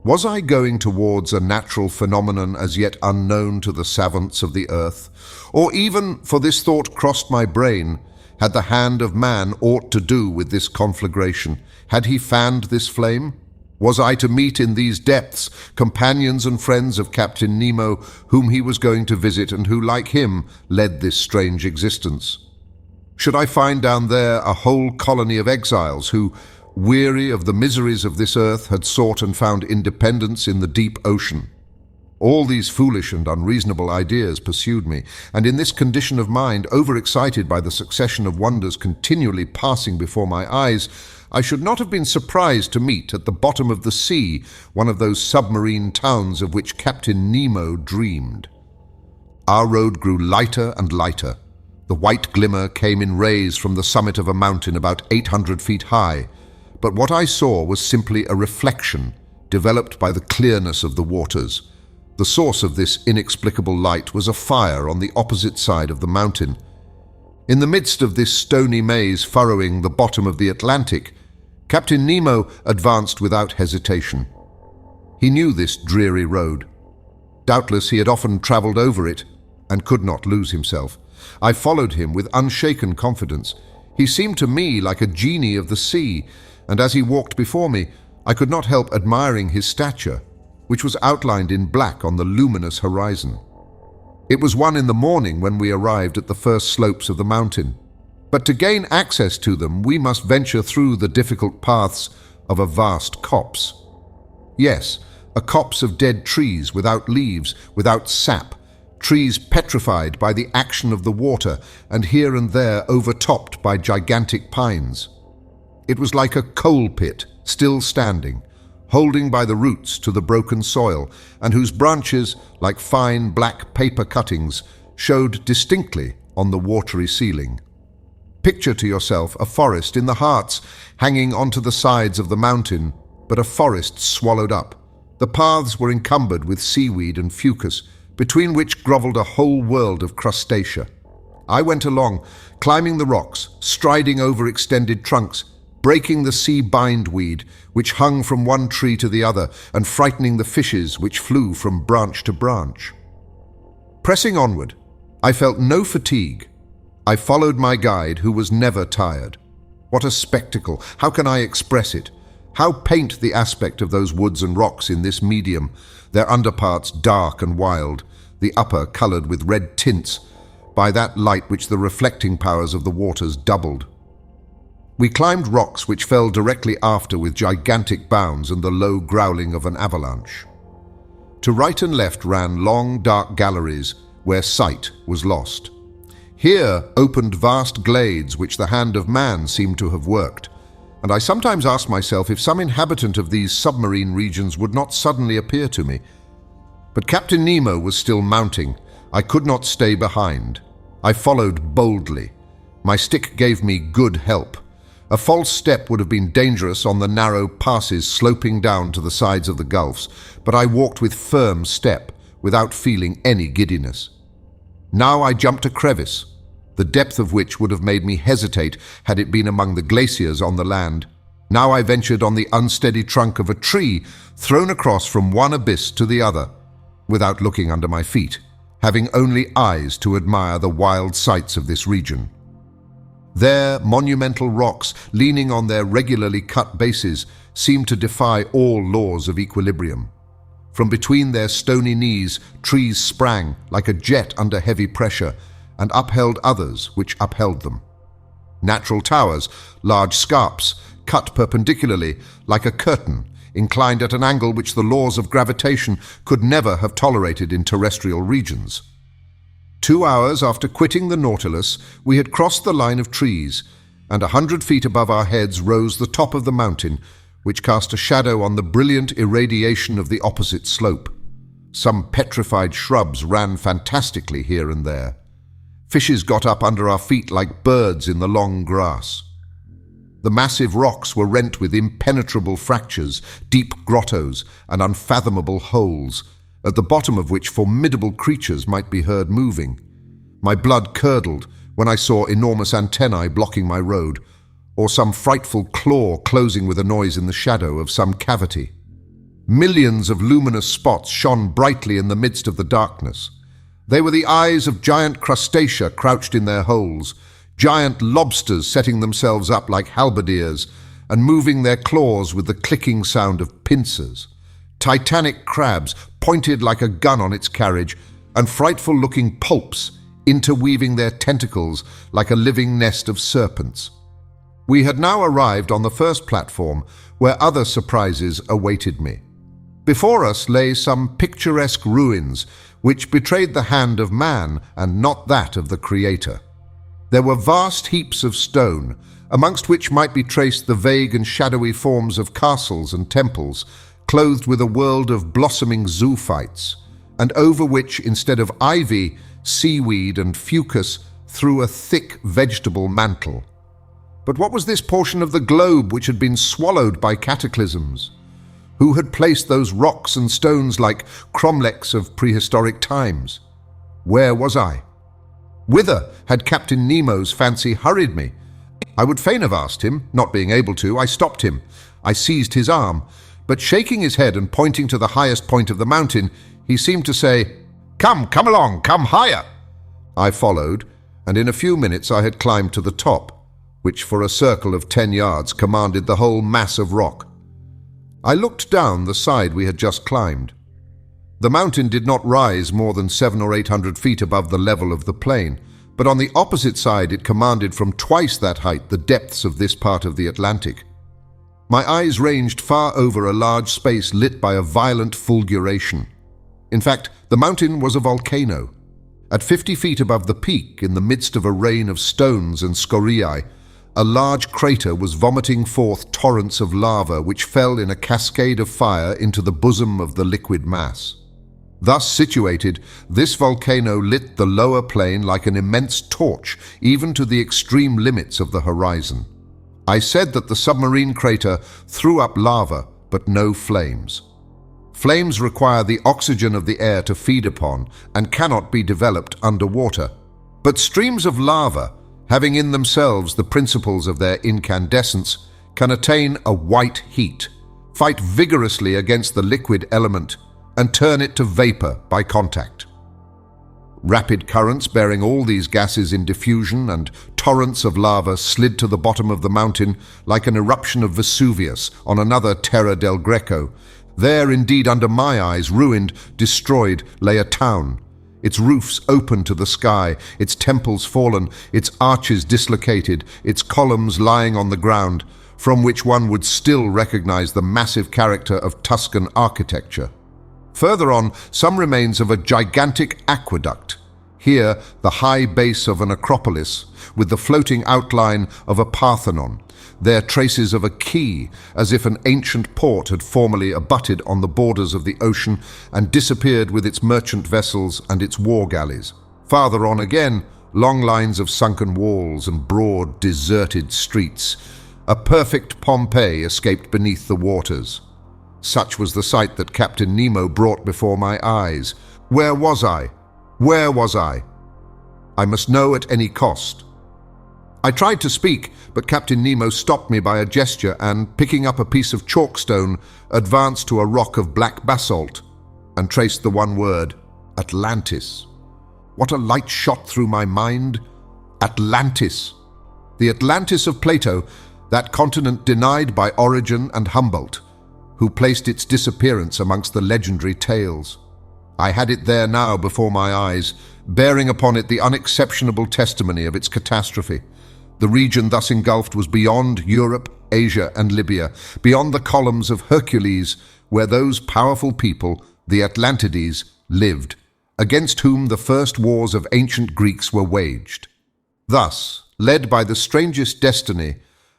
Was I going towards a natural phenomenon as yet unknown to the savants of the earth? Or even, for this thought crossed my brain, had the hand of man aught to do with this conflagration? Had he fanned this flame? Was I to meet in these depths companions and friends of Captain Nemo, whom he was going to visit and who, like him, led this strange existence? Should I find down there a whole colony of exiles who, weary of the miseries of this earth, had sought and found independence in the deep ocean? All these foolish and unreasonable ideas pursued me, and in this condition of mind, overexcited by the succession of wonders continually passing before my eyes, I should not have been surprised to meet at the bottom of the sea one of those submarine towns of which Captain Nemo dreamed. Our road grew lighter and lighter. The white glimmer came in rays from the summit of a mountain about 800 feet high, but what I saw was simply a reflection developed by the clearness of the waters. The source of this inexplicable light was a fire on the opposite side of the mountain. In the midst of this stony maze furrowing the bottom of the Atlantic, Captain Nemo advanced without hesitation. He knew this dreary road. Doubtless he had often traveled over it and could not lose himself. I followed him with unshaken confidence. He seemed to me like a genie of the sea, and as he walked before me, I could not help admiring his stature, which was outlined in black on the luminous horizon. It was 1 in the morning when we arrived at the first slopes of the mountain, but to gain access to them we must venture through the difficult paths of a vast copse. Yes, a copse of dead trees without leaves, without sap, trees petrified by the action of the water and here and there overtopped by gigantic pines. It was like a coal pit, still standing, holding by the roots to the broken soil, and whose branches, like fine black paper cuttings, showed distinctly on the watery ceiling. Picture to yourself a forest in the Harz hanging onto the sides of the mountain, but a forest swallowed up. The paths were encumbered with seaweed and fucus, between which grovelled a whole world of crustacea. I went along, climbing the rocks, striding over extended trunks, breaking the sea bindweed, which hung from one tree to the other, and frightening the fishes which flew from branch to branch. Pressing onward, I felt no fatigue. I followed my guide, who was never tired. What a spectacle! How can I express it? How paint the aspect of those woods and rocks in this medium, their underparts dark and wild, the upper coloured with red tints, by that light which the reflecting powers of the waters doubled. We climbed rocks which fell directly after with gigantic bounds and the low growling of an avalanche. To right and left ran long, dark galleries where sight was lost. Here opened vast glades which the hand of man seemed to have worked, and I sometimes asked myself if some inhabitant of these submarine regions would not suddenly appear to me. But Captain Nemo was still mounting. I could not stay behind. I followed boldly. My stick gave me good help. A false step would have been dangerous on the narrow passes sloping down to the sides of the gulfs, but I walked with firm step, without feeling any giddiness. Now I jumped a crevice, the depth of which would have made me hesitate had it been among the glaciers on the land. Now I ventured on the unsteady trunk of a tree, thrown across from one abyss to the other, without looking under my feet, having only eyes to admire the wild sights of this region. There, monumental rocks, leaning on their regularly cut bases, seemed to defy all laws of equilibrium. From between their stony knees, trees sprang like a jet under heavy pressure, and upheld others which upheld them. Natural towers, large scarps, cut perpendicularly like a curtain, inclined at an angle which the laws of gravitation could never have tolerated in terrestrial regions. 2 hours after quitting the Nautilus, we had crossed the line of trees, and 100 feet above our heads rose the top of the mountain, which cast a shadow on the brilliant irradiation of the opposite slope. Some petrified shrubs ran fantastically here and there. Fishes got up under our feet like birds in the long grass. The massive rocks were rent with impenetrable fractures, deep grottos, and unfathomable holes, at the bottom of which formidable creatures might be heard moving. My blood curdled when I saw enormous antennae blocking my road, or some frightful claw closing with a noise in the shadow of some cavity. Millions of luminous spots shone brightly in the midst of the darkness. They were the eyes of giant crustacea crouched in their holes, giant lobsters setting themselves up like halberdiers and moving their claws with the clicking sound of pincers, titanic crabs pointed like a gun on its carriage, and frightful-looking pulps interweaving their tentacles like a living nest of serpents. We had now arrived on the first platform, where other surprises awaited me. Before us lay some picturesque ruins, which betrayed the hand of man and not that of the Creator. There were vast heaps of stone, amongst which might be traced the vague and shadowy forms of castles and temples, clothed with a world of blossoming zoophytes, and over which, instead of ivy, seaweed and fucus threw a thick vegetable mantle. But what was this portion of the globe which had been swallowed by cataclysms? Who had placed those rocks and stones like cromlechs of prehistoric times? Where was I? Whither had Captain Nemo's fancy hurried me? I would fain have asked him. Not being able to, I stopped him. I seized his arm, but shaking his head and pointing to the highest point of the mountain, he seemed to say, "Come along, come higher." I followed, and in a few minutes I had climbed to the top, which for a circle of 10 yards commanded the whole mass of rock. I looked down the side we had just climbed. The mountain did not rise more than 700 or 800 feet above the level of the plain, but on the opposite side it commanded from twice that height the depths of this part of the Atlantic. My eyes ranged far over a large space lit by a violent fulguration. In fact, the mountain was a volcano. At 50 feet above the peak, in the midst of a rain of stones and scoriae, a large crater was vomiting forth torrents of lava which fell in a cascade of fire into the bosom of the liquid mass. Thus situated, this volcano lit the lower plain like an immense torch, even to the extreme limits of the horizon. I said that the submarine crater threw up lava, but no flames. Flames require the oxygen of the air to feed upon and cannot be developed underwater. But streams of lava, having in themselves the principles of their incandescence, can attain a white heat, fight vigorously against the liquid element, and turn it to vapor by contact. Rapid currents bearing all these gases in diffusion and torrents of lava slid to the bottom of the mountain like an eruption of Vesuvius on another Terra del Greco. There, indeed, under my eyes, ruined, destroyed, lay a town, its roofs open to the sky, its temples fallen, its arches dislocated, its columns lying on the ground, from which one would still recognize the massive character of Tuscan architecture. Further on, some remains of a gigantic aqueduct. Here, the high base of an acropolis, with the floating outline of a Parthenon. There, traces of a quay, as if an ancient port had formerly abutted on the borders of the ocean and disappeared with its merchant vessels and its war galleys. Farther on again, long lines of sunken walls and broad, deserted streets. A perfect Pompeii escaped beneath the waters. Such was the sight that Captain Nemo brought before my eyes. Where was I? Where was I? I must know at any cost. I tried to speak, but Captain Nemo stopped me by a gesture and, picking up a piece of chalkstone, advanced to a rock of black basalt and traced the one word, Atlantis. What a light shot through my mind! Atlantis! The Atlantis of Plato, that continent denied by Origen and Humboldt, who placed its disappearance amongst the legendary tales. I had it there now before my eyes, bearing upon it the unexceptionable testimony of its catastrophe. The region thus engulfed was beyond Europe, Asia and Libya, beyond the columns of Hercules, where those powerful people, the Atlantides, lived, against whom the first wars of ancient Greeks were waged. Thus, led by the strangest destiny,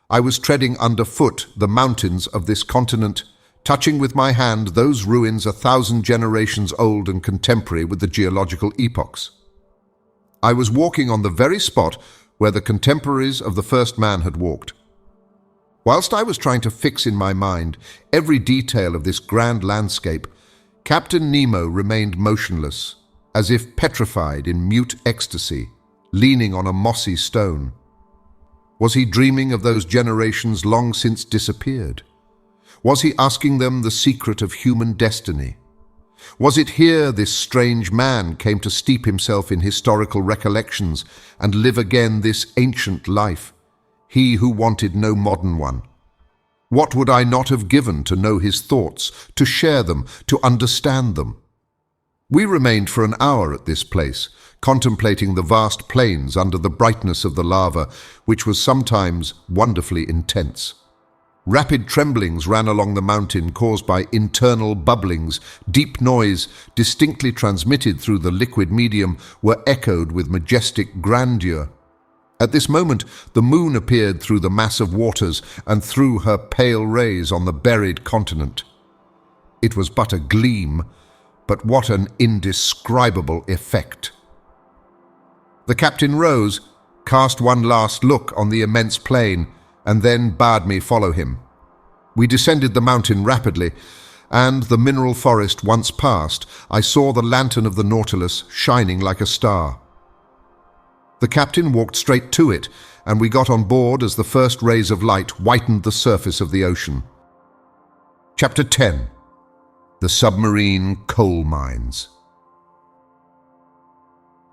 I was treading underfoot the mountains of this continent, touching with my hand those ruins 1,000 generations old and contemporary with the geological epochs. I was walking on the very spot where the contemporaries of the first man had walked. Whilst I was trying to fix in my mind every detail of this grand landscape, Captain Nemo remained motionless, as if petrified in mute ecstasy, leaning on a mossy stone. Was he dreaming of those generations long since disappeared? Was he asking them the secret of human destiny? Was it here this strange man came to steep himself in historical recollections and live again this ancient life, he who wanted no modern one? What would I not have given to know his thoughts, to share them, to understand them? We remained for an hour at this place, contemplating the vast plains under the brightness of the lava, which was sometimes wonderfully intense. Rapid tremblings ran along the mountain caused by internal bubblings. Deep noise, distinctly transmitted through the liquid medium, were echoed with majestic grandeur. At this moment, the moon appeared through the mass of waters and threw her pale rays on the buried continent. It was but a gleam, but what an indescribable effect! The captain rose, cast one last look on the immense plain, and then bade me follow him. We descended the mountain rapidly, and, the mineral forest once passed, I saw the lantern of the Nautilus shining like a star. The captain walked straight to it, and we got on board as the first rays of light whitened the surface of the ocean. Chapter 10. The Submarine Coal Mines.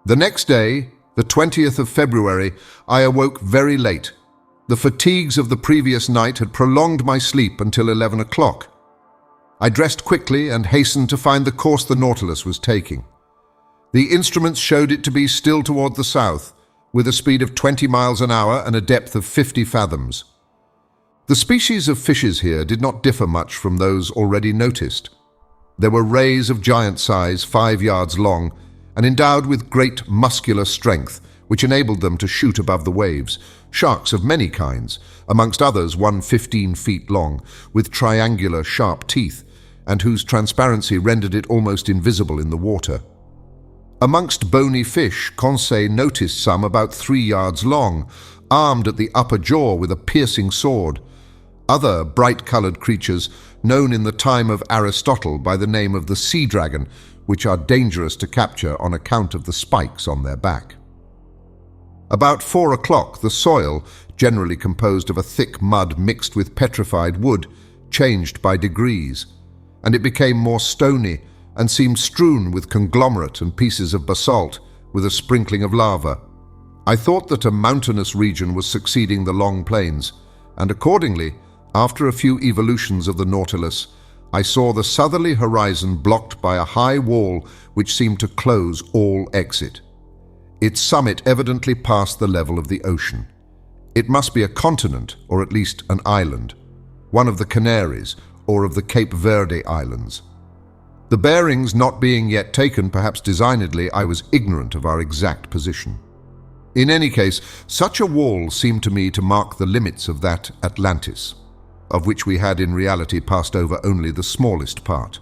The next day, the 20th of February, I awoke very late. The fatigues of the previous night had prolonged my sleep until 11 o'clock. I dressed quickly and hastened to find the course the Nautilus was taking. The instruments showed it to be still toward the south, with a speed of 20 miles an hour and a depth of 50 fathoms. The species of fishes here did not differ much from those already noticed. There were rays of giant size, 5 yards long, and endowed with great muscular strength, which enabled them to shoot above the waves. Sharks of many kinds, amongst others one 15 feet long, with triangular sharp teeth, and whose transparency rendered it almost invisible in the water. Amongst bony fish, Conseil noticed some about 3 yards long, armed at the upper jaw with a piercing sword. Other bright-coloured creatures, known in the time of Aristotle by the name of the sea dragon, which are dangerous to capture on account of the spikes on their back. About 4 o'clock, the soil, generally composed of a thick mud mixed with petrified wood, changed by degrees, and it became more stony and seemed strewn with conglomerate and pieces of basalt, with a sprinkling of lava. I thought that a mountainous region was succeeding the long plains, and accordingly, after a few evolutions of the Nautilus, I saw the southerly horizon blocked by a high wall which seemed to close all exit. Its summit evidently passed the level of the ocean. It must be a continent, or at least an island, one of the Canaries, or of the Cape Verde Islands. The bearings not being yet taken, perhaps designedly, I was ignorant of our exact position. In any case, such a wall seemed to me to mark the limits of that Atlantis, of which we had in reality passed over only the smallest part.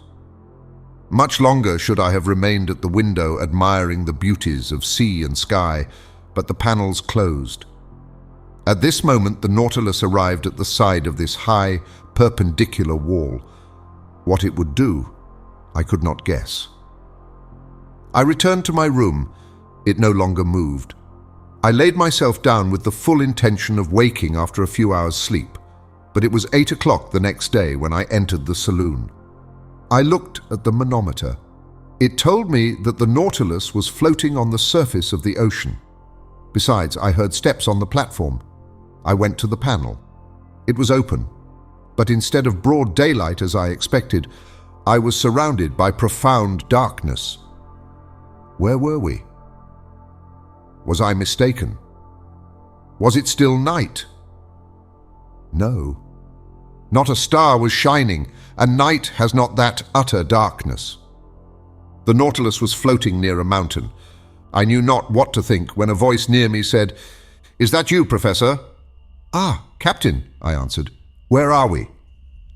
Much longer should I have remained at the window admiring the beauties of sea and sky, but the panels closed. At this moment the Nautilus arrived at the side of this high, perpendicular wall. What it would do, I could not guess. I returned to my room. It no longer moved. I laid myself down with the full intention of waking after a few hours' sleep, but it was 8 o'clock the next day when I entered the saloon. I looked at the manometer. It told me that the Nautilus was floating on the surface of the ocean. Besides, I heard steps on the platform. I went to the panel. It was open, but instead of broad daylight as I expected, I was surrounded by profound darkness. Where were we? Was I mistaken? Was it still night? No, Not a star was shining, and night has not that utter darkness. The Nautilus was floating near a mountain. I knew not what to think when a voice near me said, "Is that you, Professor?" "Ah, Captain," I answered. "Where are we?"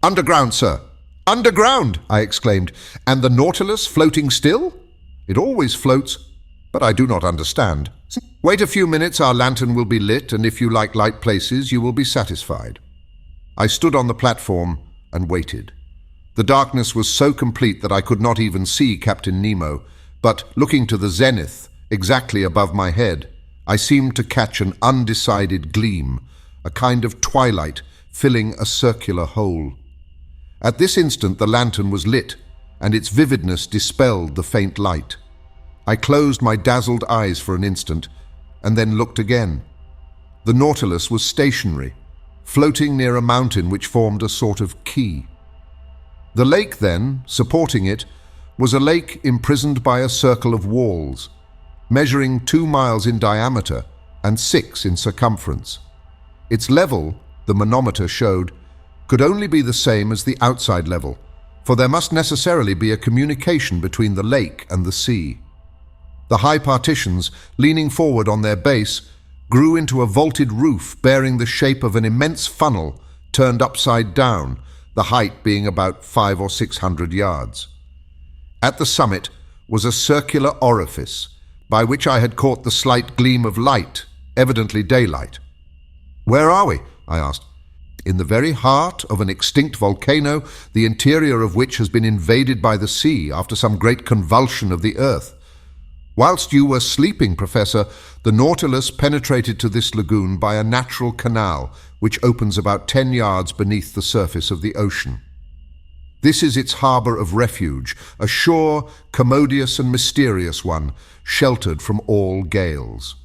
"Underground, sir." "Underground!" I exclaimed. "And the Nautilus floating still?" "It always floats, but I do not understand." "Wait a few minutes, our lantern will be lit, and if you like light places, you will be satisfied." I stood on the platform and waited. The darkness was so complete that I could not even see Captain Nemo, but looking to the zenith, exactly above my head, I seemed to catch an undecided gleam, a kind of twilight filling a circular hole. At this instant the lantern was lit, and its vividness dispelled the faint light. I closed my dazzled eyes for an instant, and then looked again. The Nautilus was stationary, floating near a mountain which formed a sort of quay. The lake then, supporting it, was a lake imprisoned by a circle of walls, measuring 2 miles in diameter and 6 in circumference. Its level, the manometer showed, could only be the same as the outside level, for there must necessarily be a communication between the lake and the sea. The high partitions, leaning forward on their base, grew into a vaulted roof bearing the shape of an immense funnel turned upside down, the height being about 500 or 600 yards. At the summit was a circular orifice, by which I had caught the slight gleam of light, evidently daylight. "Where are we?" I asked. "In the very heart of an extinct volcano, the interior of which has been invaded by the sea after some great convulsion of the earth. Whilst you were sleeping, Professor, the Nautilus penetrated to this lagoon by a natural canal which opens about 10 yards beneath the surface of the ocean. This is its harbour of refuge, a sure, commodious and mysterious one, sheltered from all gales.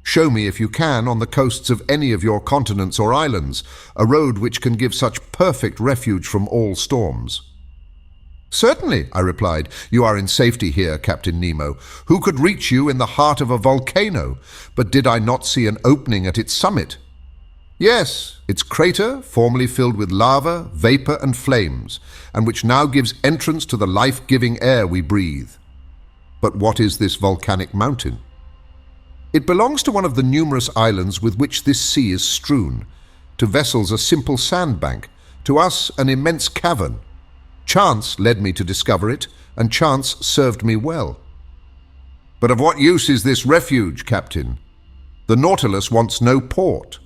Show me, if you can, on the coasts of any of your continents or islands, a road which can give such perfect refuge from all storms." "Certainly," I replied. "You are in safety here, Captain Nemo. Who could reach you in the heart of a volcano? But did I not see an opening at its summit?" "Yes, its crater, formerly filled with lava, vapor and flames, and which now gives entrance to the life-giving air we breathe." "But what is this volcanic mountain?" "It belongs to one of the numerous islands with which this sea is strewn. To vessels a simple sandbank, to us an immense cavern. Chance led me to discover it, and chance served me well." "But of what use is this refuge, Captain? The Nautilus wants no port."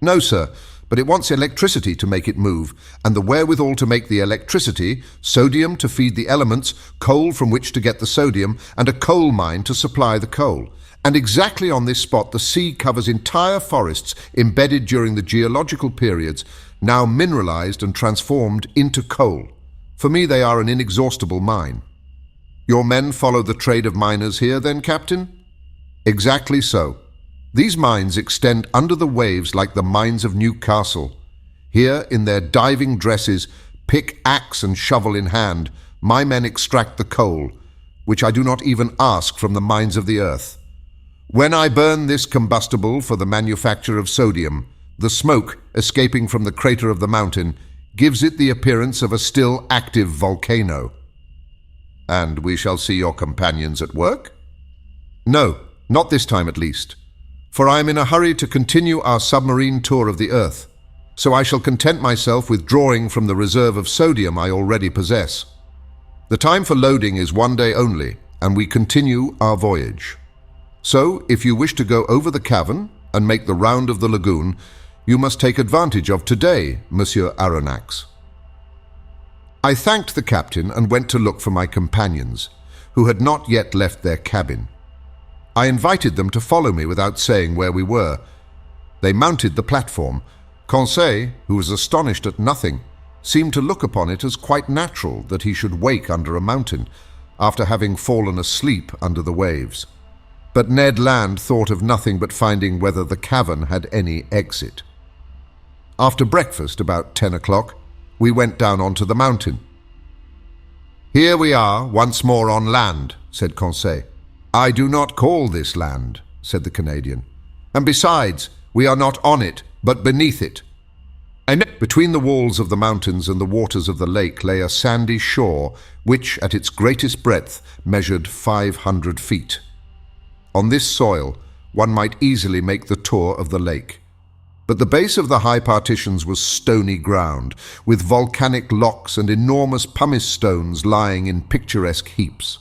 "No, sir, but it wants electricity to make it move, and the wherewithal to make the electricity, sodium to feed the elements, coal from which to get the sodium, and a coal mine to supply the coal. And exactly on this spot the sea covers entire forests embedded during the geological periods, now mineralized and transformed into coal. For me they are an inexhaustible mine." "Your men follow the trade of miners here then, Captain?" "Exactly so. These mines extend under the waves like the mines of Newcastle. Here, in their diving dresses, pick, axe and shovel in hand, my men extract the coal, which I do not even ask from the mines of the earth. When I burn this combustible for the manufacture of sodium, the smoke escaping from the crater of the mountain gives it the appearance of a still active volcano." "And we shall see your companions at work?" "No, not this time at least, for I am in a hurry to continue our submarine tour of the Earth, so I shall content myself with drawing from the reserve of sodium I already possess. The time for loading is 1 day only, and we continue our voyage. So, if you wish to go over the cavern and make the round of the lagoon, you must take advantage of today, Monsieur Aronnax." I thanked the captain and went to look for my companions, who had not yet left their cabin. I invited them to follow me without saying where we were. They mounted the platform. Conseil, who was astonished at nothing, seemed to look upon it as quite natural that he should wake under a mountain, after having fallen asleep under the waves. But Ned Land thought of nothing but finding whether the cavern had any exit. After breakfast, about 10 o'clock, we went down onto the mountain. "Here we are, once more on land," said Conseil. "I do not call this land," said the Canadian. "And besides, we are not on it, but beneath it." And between the walls of the mountains and the waters of the lake lay a sandy shore which, at its greatest breadth, measured 500 feet. On this soil, one might easily make the tour of the lake. But the base of the high partitions was stony ground, with volcanic locks and enormous pumice stones lying in picturesque heaps.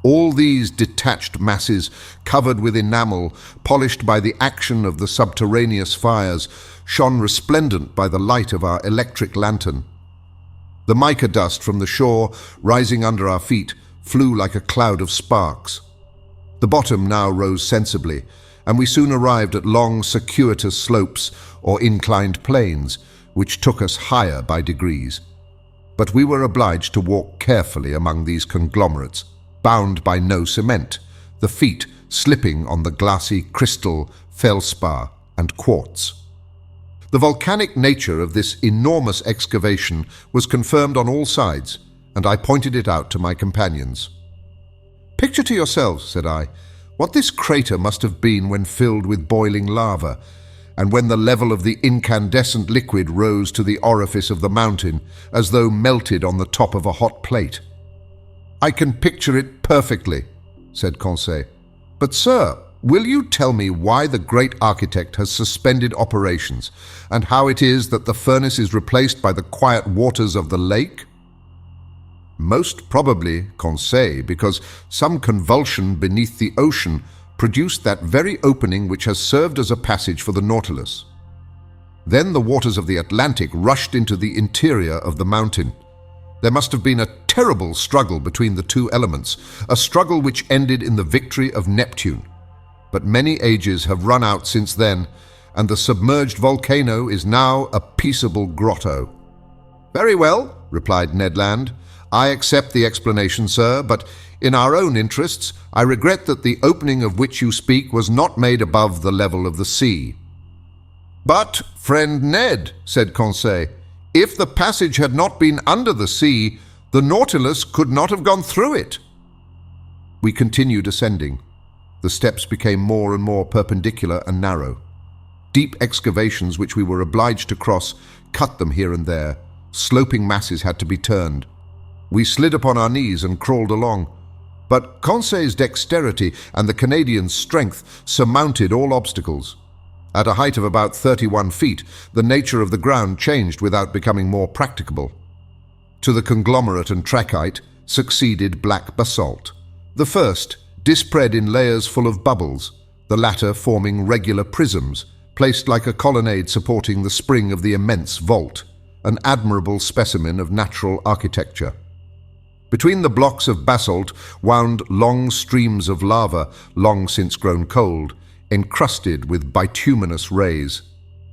All these detached masses, covered with enamel, polished by the action of the subterraneous fires, shone resplendent by the light of our electric lantern. The mica dust from the shore, rising under our feet, flew like a cloud of sparks. The bottom now rose sensibly, and we soon arrived at long, circuitous slopes or inclined planes, which took us higher by degrees. But we were obliged to walk carefully among these conglomerates, bound by no cement, the feet slipping on the glassy crystal, feldspar, and quartz. The volcanic nature of this enormous excavation was confirmed on all sides, and I pointed it out to my companions. "Picture to yourselves," said I, "what this crater must have been when filled with boiling lava, and when the level of the incandescent liquid rose to the orifice of the mountain, as though melted on the top of a hot plate." "I can picture it perfectly," said Conseil. "But, sir, will you tell me why the great architect has suspended operations, and how it is that the furnace is replaced by the quiet waters of the lake?" "Most probably, Conseil, because some convulsion beneath the ocean produced that very opening which has served as a passage for the Nautilus. Then the waters of the Atlantic rushed into the interior of the mountain. There must have been a terrible struggle between the two elements, a struggle which ended in the victory of Neptune. But many ages have run out since then, and the submerged volcano is now a peaceable grotto." "Very well," replied Ned Land. "I accept the explanation, sir, but in our own interests, I regret that the opening of which you speak was not made above the level of the sea." "But, friend Ned," said Conseil, "if the passage had not been under the sea, the Nautilus could not have gone through it." We continued ascending. The steps became more and more perpendicular and narrow. Deep excavations which we were obliged to cross cut them here and there. Sloping masses had to be turned. We slid upon our knees and crawled along. But Conseil's dexterity and the Canadian's strength surmounted all obstacles. At a height of about 31 feet, the nature of the ground changed without becoming more practicable. To the conglomerate and trachyte succeeded black basalt. The first dispread in layers full of bubbles, the latter forming regular prisms, placed like a colonnade supporting the spring of the immense vault, an admirable specimen of natural architecture. Between the blocks of basalt wound long streams of lava, long since grown cold, encrusted with bituminous rays,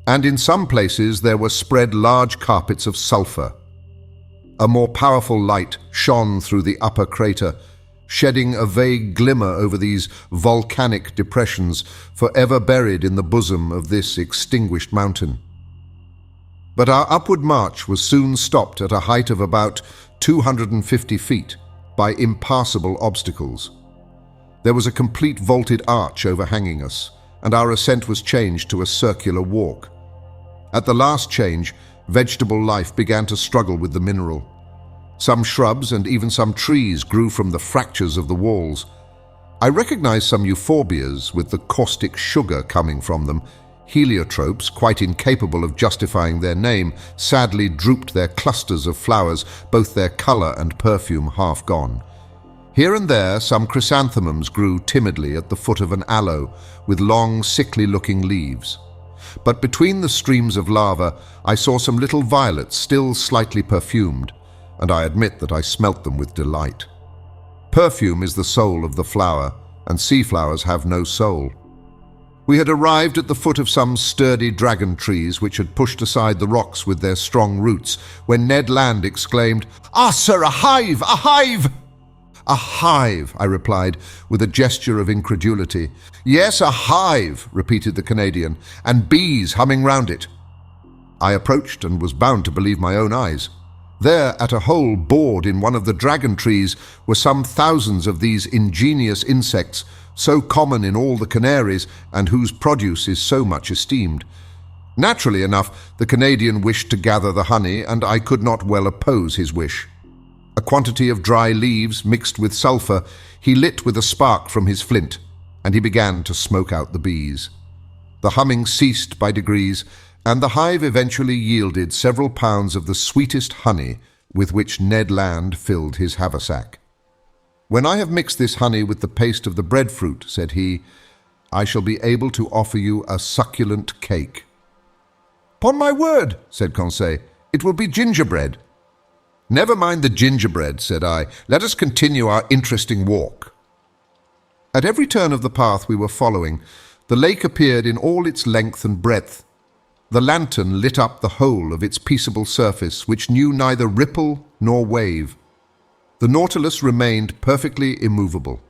and in some places there were spread large carpets of sulfur. A more powerful light shone through the upper crater, shedding a vague glimmer over these volcanic depressions forever buried in the bosom of this extinguished mountain. But our upward march was soon stopped at a height of about 250 feet by impassable obstacles. There was a complete vaulted arch overhanging us, and our ascent was changed to a circular walk. At the last change, vegetable life began to struggle with the mineral. Some shrubs and even some trees grew from the fractures of the walls. I recognized some euphorbias with the caustic sugar coming from them. Heliotropes, quite incapable of justifying their name, sadly drooped their clusters of flowers, both their color and perfume half gone. Here and there some chrysanthemums grew timidly at the foot of an aloe, with long, sickly-looking leaves. But between the streams of lava I saw some little violets still slightly perfumed, and I admit that I smelt them with delight. Perfume is the soul of the flower, and sea flowers have no soul. We had arrived at the foot of some sturdy dragon trees which had pushed aside the rocks with their strong roots, when Ned Land exclaimed, "Ah, sir, a hive! A hive!" "A hive," I replied, with a gesture of incredulity. "Yes, a hive," repeated the Canadian, "and bees humming round it." I approached and was bound to believe my own eyes. There, at a hole bored in one of the dragon trees, were some thousands of these ingenious insects, so common in all the Canaries, and whose produce is so much esteemed. Naturally enough, the Canadian wished to gather the honey, and I could not well oppose his wish. A quantity of dry leaves mixed with sulphur he lit with a spark from his flint, and he began to smoke out the bees. The humming ceased by degrees, and the hive eventually yielded several pounds of the sweetest honey with which Ned Land filled his haversack. "When I have mixed this honey with the paste of the breadfruit," said he, "I shall be able to offer you a succulent cake." "'Pon my word," said Conseil, "it will be gingerbread." "Never mind the gingerbread," said I. "Let us continue our interesting walk." At every turn of the path we were following, the lake appeared in all its length and breadth. The lantern lit up the whole of its peaceable surface, which knew neither ripple nor wave. The Nautilus remained perfectly immovable.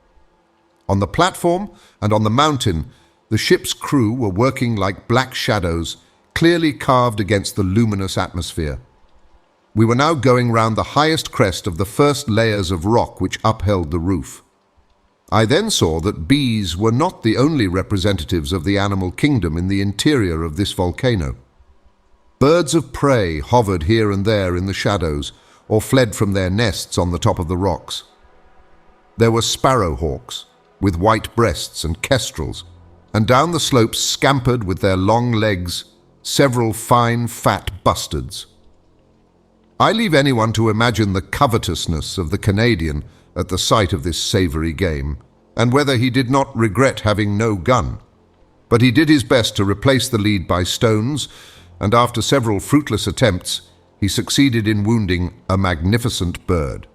On the platform and on the mountain, the ship's crew were working like black shadows, clearly carved against the luminous atmosphere. We were now going round the highest crest of the first layers of rock which upheld the roof. I then saw that bees were not the only representatives of the animal kingdom in the interior of this volcano. Birds of prey hovered here and there in the shadows, or fled from their nests on the top of the rocks. There were sparrowhawks, with white breasts, and kestrels, and down the slopes scampered with their long legs several fine, fat bustards. I leave anyone to imagine the covetousness of the Canadian at the sight of this savoury game, and whether he did not regret having no gun. But he did his best to replace the lead by stones, and after several fruitless attempts, he succeeded in wounding a magnificent bird.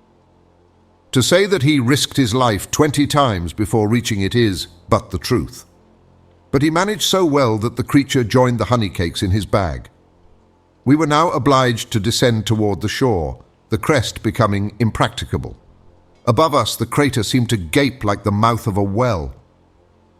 To say that he risked his life 20 times before reaching it is but the truth. But he managed so well that the creature joined the honeycakes in his bag. We were now obliged to descend toward the shore, the crest becoming impracticable. Above us, the crater seemed to gape like the mouth of a well.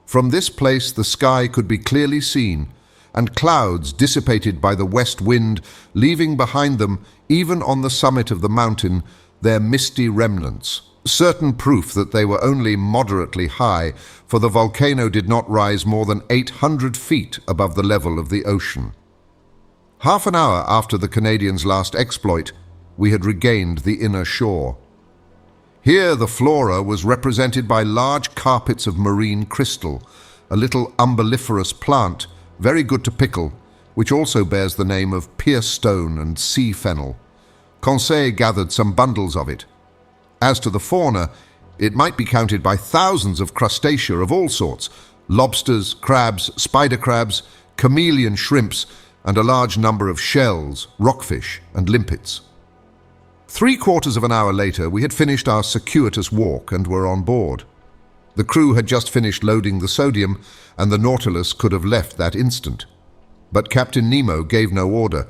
From this place, the sky could be clearly seen, and clouds dissipated by the west wind, leaving behind them, even on the summit of the mountain, their misty remnants, certain proof that they were only moderately high, for the volcano did not rise more than 800 feet above the level of the ocean. Half an hour after the Canadians' last exploit, we had regained the inner shore. Here the flora was represented by large carpets of marine crystal, a little umbelliferous plant, very good to pickle, which also bears the name of pierstone and sea fennel. Conseil gathered some bundles of it. As to the fauna, it might be counted by thousands of crustacea of all sorts, lobsters, crabs, spider crabs, chameleon shrimps, and a large number of shells, rockfish, and limpets. 3/4 of an hour later, we had finished our circuitous walk and were on board. The crew had just finished loading the sodium, and the Nautilus could have left that instant. But Captain Nemo gave no order.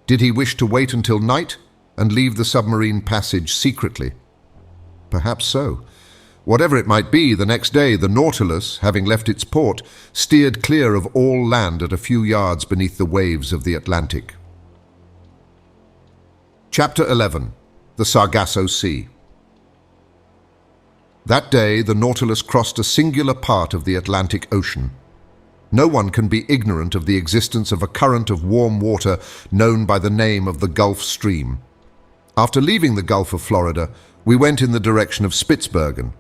Did he wish to wait until night and leave the submarine passage secretly? Perhaps so. Whatever it might be, the next day the Nautilus, having left its port, steered clear of all land at a few yards beneath the waves of the Atlantic. Chapter 11. The Sargasso Sea. That day the Nautilus crossed a singular part of the Atlantic Ocean. No one can be ignorant of the existence of a current of warm water known by the name of the Gulf Stream. After leaving the Gulf of Florida, we went in the direction of Spitzbergen.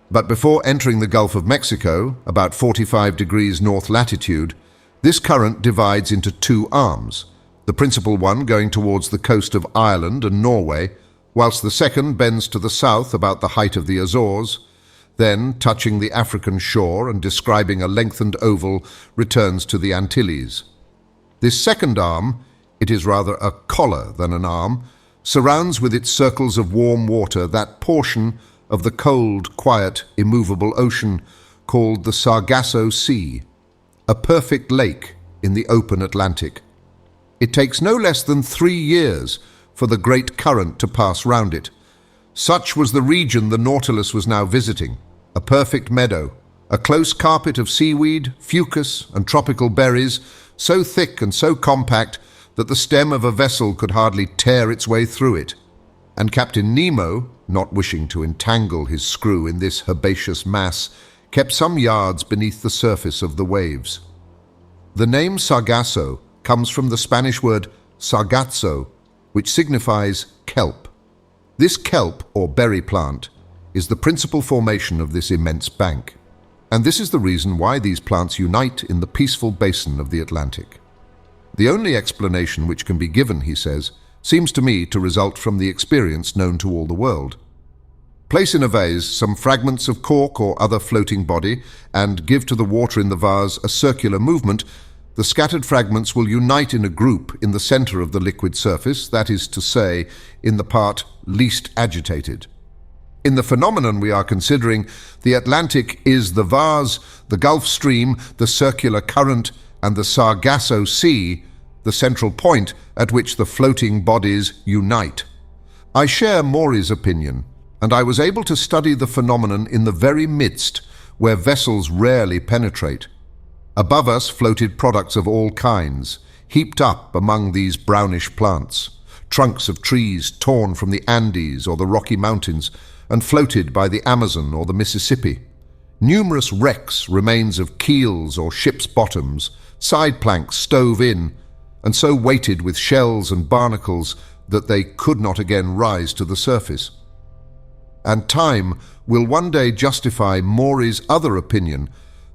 But before entering the Gulf of Mexico, about 45 degrees north latitude, this current divides into two arms, the principal one going towards the coast of Ireland and Norway, whilst the second bends to the south about the height of the Azores, then, touching the African shore and describing a lengthened oval, returns to the Antilles. This second arm, it is rather a collar than an arm, surrounds with its circles of warm water that portion of the cold, quiet, immovable ocean called the Sargasso Sea, a perfect lake in the open Atlantic. It takes no less than 3 years for the great current to pass round it. Such was the region the Nautilus was now visiting, a perfect meadow, a close carpet of seaweed, fucus, and tropical berries, so thick and so compact that the stem of a vessel could hardly tear its way through it. And Captain Nemo, not wishing to entangle his screw in this herbaceous mass, kept some yards beneath the surface of the waves. The name Sargasso comes from the Spanish word sargazo, which signifies kelp. This kelp, or berry plant, is the principal formation of this immense bank. And this is the reason why these plants unite in the peaceful basin of the Atlantic. The only explanation which can be given, he says, seems to me to result from the experience known to all the world. Place in a vase some fragments of cork or other floating body and give to the water in the vase a circular movement. The scattered fragments will unite in a group in the center of the liquid surface, that is to say, in the part least agitated. In the phenomenon we are considering, the Atlantic is the vase, the Gulf Stream, the circular current, and the Sargasso Sea, the central point at which the floating bodies unite. I share Maury's opinion, and I was able to study the phenomenon in the very midst where vessels rarely penetrate. Above us floated products of all kinds, heaped up among these brownish plants, trunks of trees torn from the Andes or the Rocky Mountains, and floated by the Amazon or the Mississippi. Numerous wrecks, remains of keels or ships' bottoms, side planks stove in, and so weighted with shells and barnacles that they could not again rise to the surface. And time will one day justify Maury's other opinion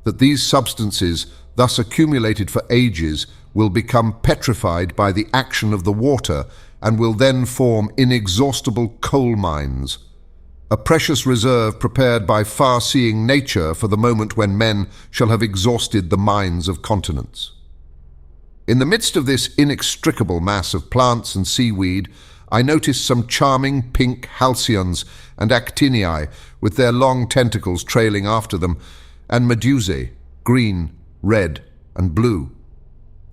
that these substances, thus accumulated for ages, will become petrified by the action of the water and will then form inexhaustible coal mines, a precious reserve prepared by far-seeing nature for the moment when men shall have exhausted the mines of continents. In the midst of this inextricable mass of plants and seaweed, I noticed some charming pink halcyons and actiniae with their long tentacles trailing after them, and medusae, green, red, and blue.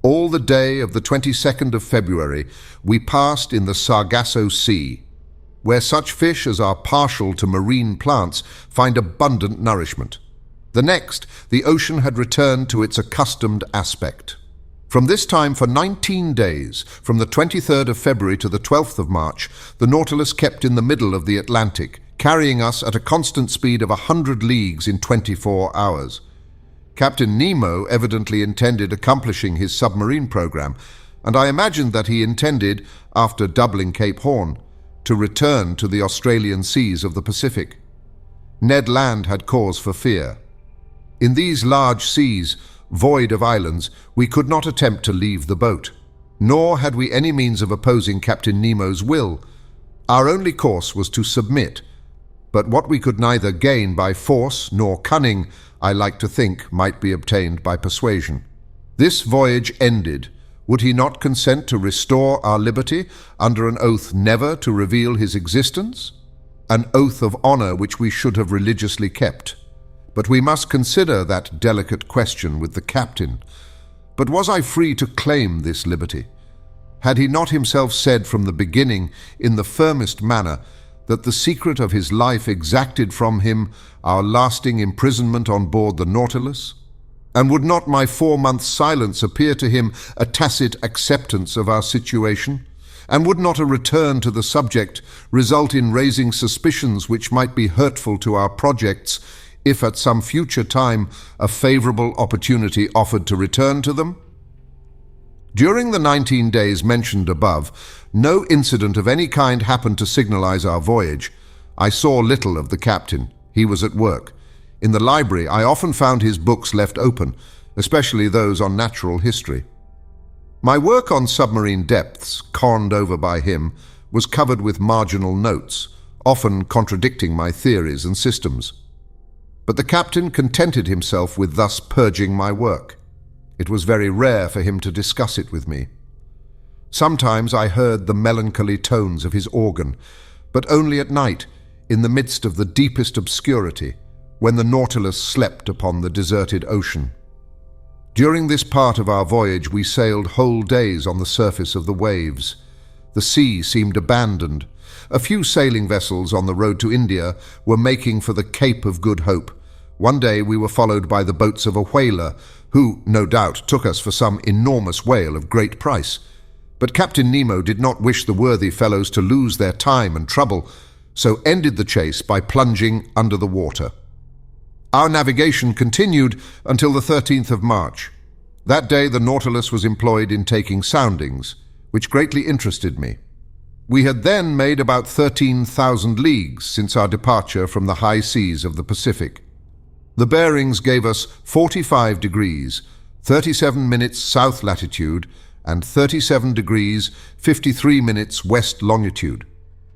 All the day of the 22nd of February, we passed in the Sargasso Sea, where such fish as are partial to marine plants find abundant nourishment. The next, the ocean had returned to its accustomed aspect. From this time for 19 days, from the 23rd of February to the 12th of March, the Nautilus kept in the middle of the Atlantic, carrying us at a constant speed of 100 leagues in 24 hours. Captain Nemo evidently intended accomplishing his submarine program, and I imagined that he intended, after doubling Cape Horn, to return to the Australian seas of the Pacific. Ned Land had cause for fear. In these large seas, void of islands, we could not attempt to leave the boat, nor had we any means of opposing Captain Nemo's will. Our only course was to submit, but what we could neither gain by force nor cunning, I like to think, might be obtained by persuasion. This voyage ended, would he not consent to restore our liberty under an oath never to reveal his existence? An oath of honor which we should have religiously kept. But we must consider that delicate question with the captain. But was I free to claim this liberty? Had he not himself said from the beginning, in the firmest manner, that the secret of his life exacted from him our lasting imprisonment on board the Nautilus? And would not my 4 months' silence appear to him a tacit acceptance of our situation? And would not a return to the subject result in raising suspicions which might be hurtful to our projects if at some future time a favorable opportunity offered to return to them? During the 19 days mentioned above, no incident of any kind happened to signalize our voyage. I saw little of the captain. He was at work. In the library, I often found his books left open, especially those on natural history. My work on submarine depths, conned over by him, was covered with marginal notes, often contradicting my theories and systems. But the captain contented himself with thus purging my work. It was very rare for him to discuss it with me. Sometimes I heard the melancholy tones of his organ, but only at night, in the midst of the deepest obscurity, when the Nautilus slept upon the deserted ocean. During this part of our voyage we sailed whole days on the surface of the waves. The sea seemed abandoned. A few sailing vessels on the road to India were making for the Cape of Good Hope. One day we were followed by the boats of a whaler, who, no doubt, took us for some enormous whale of great price. But Captain Nemo did not wish the worthy fellows to lose their time and trouble, so ended the chase by plunging under the water. Our navigation continued until the 13th of March. That day the Nautilus was employed in taking soundings, which greatly interested me. We had then made about 13,000 leagues since our departure from the high seas of the Pacific. The bearings gave us 45 degrees, 37 minutes south latitude, and 37 degrees, 53 minutes west longitude.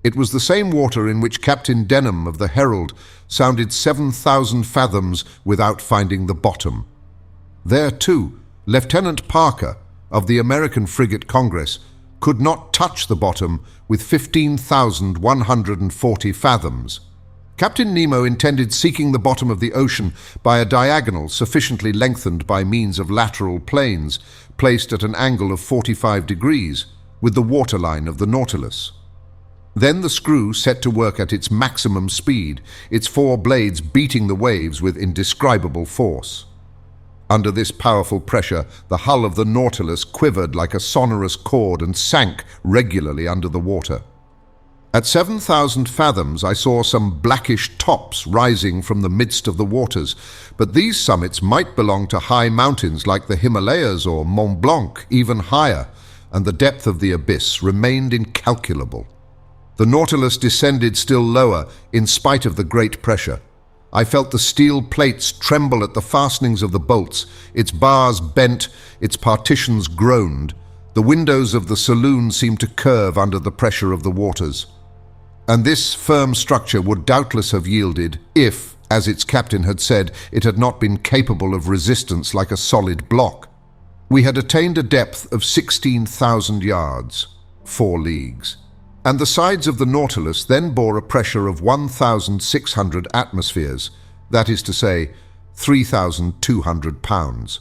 It was the same water in which Captain Denham of the Herald sounded 7,000 fathoms without finding the bottom. There, too, Lieutenant Parker of the American frigate Congress could not touch the bottom with 15,140 fathoms. Captain Nemo intended seeking the bottom of the ocean by a diagonal sufficiently lengthened by means of lateral planes placed at an angle of 45 degrees with the waterline of the Nautilus. Then the screw set to work at its maximum speed, its 4 blades beating the waves with indescribable force. Under this powerful pressure, the hull of the Nautilus quivered like a sonorous cord and sank regularly under the water. At 7,000 fathoms, I saw some blackish tops rising from the midst of the waters, but these summits might belong to high mountains like the Himalayas or Mont Blanc, even higher, and the depth of the abyss remained incalculable. The Nautilus descended still lower in spite of the great pressure. I felt the steel plates tremble at the fastenings of the bolts, its bars bent, its partitions groaned. The windows of the saloon seemed to curve under the pressure of the waters. And this firm structure would doubtless have yielded if, as its captain had said, it had not been capable of resistance like a solid block. We had attained a depth of 16,000 yards, 4 leagues, and the sides of the Nautilus then bore a pressure of 1,600 atmospheres, that is to say, 3,200 pounds.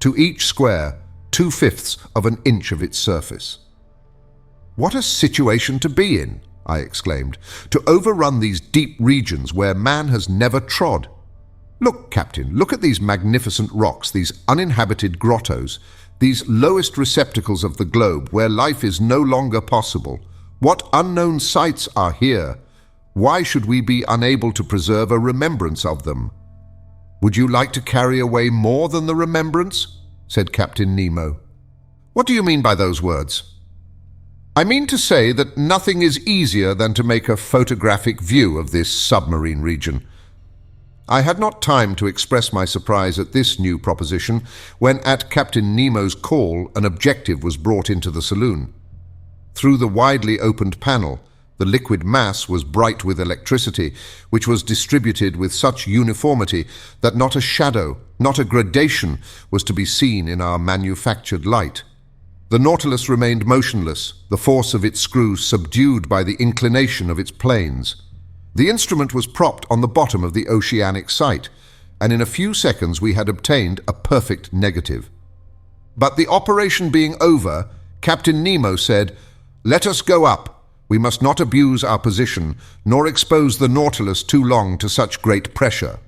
To each square, 2/5 of an inch of its surface. What a situation to be in, I exclaimed, to overrun these deep regions where man has never trod. Look, Captain, look at these magnificent rocks, these uninhabited grottos, these lowest receptacles of the globe where life is no longer possible. What unknown sights are here? Why should we be unable to preserve a remembrance of them? Would you like to carry away more than the remembrance? Said Captain Nemo. What do you mean by those words? I mean to say that nothing is easier than to make a photographic view of this submarine region. I had not time to express my surprise at this new proposition when, at Captain Nemo's call, an objective was brought into the saloon. Through the widely opened panel, the liquid mass was bright with electricity, which was distributed with such uniformity that not a shadow, not a gradation was to be seen in our manufactured light. The Nautilus remained motionless, the force of its screws subdued by the inclination of its planes. The instrument was propped on the bottom of the oceanic sight, and in a few seconds we had obtained a perfect negative. But the operation being over, Captain Nemo said, "Let us go up. We must not abuse our position, nor expose the Nautilus too long to such great pressure."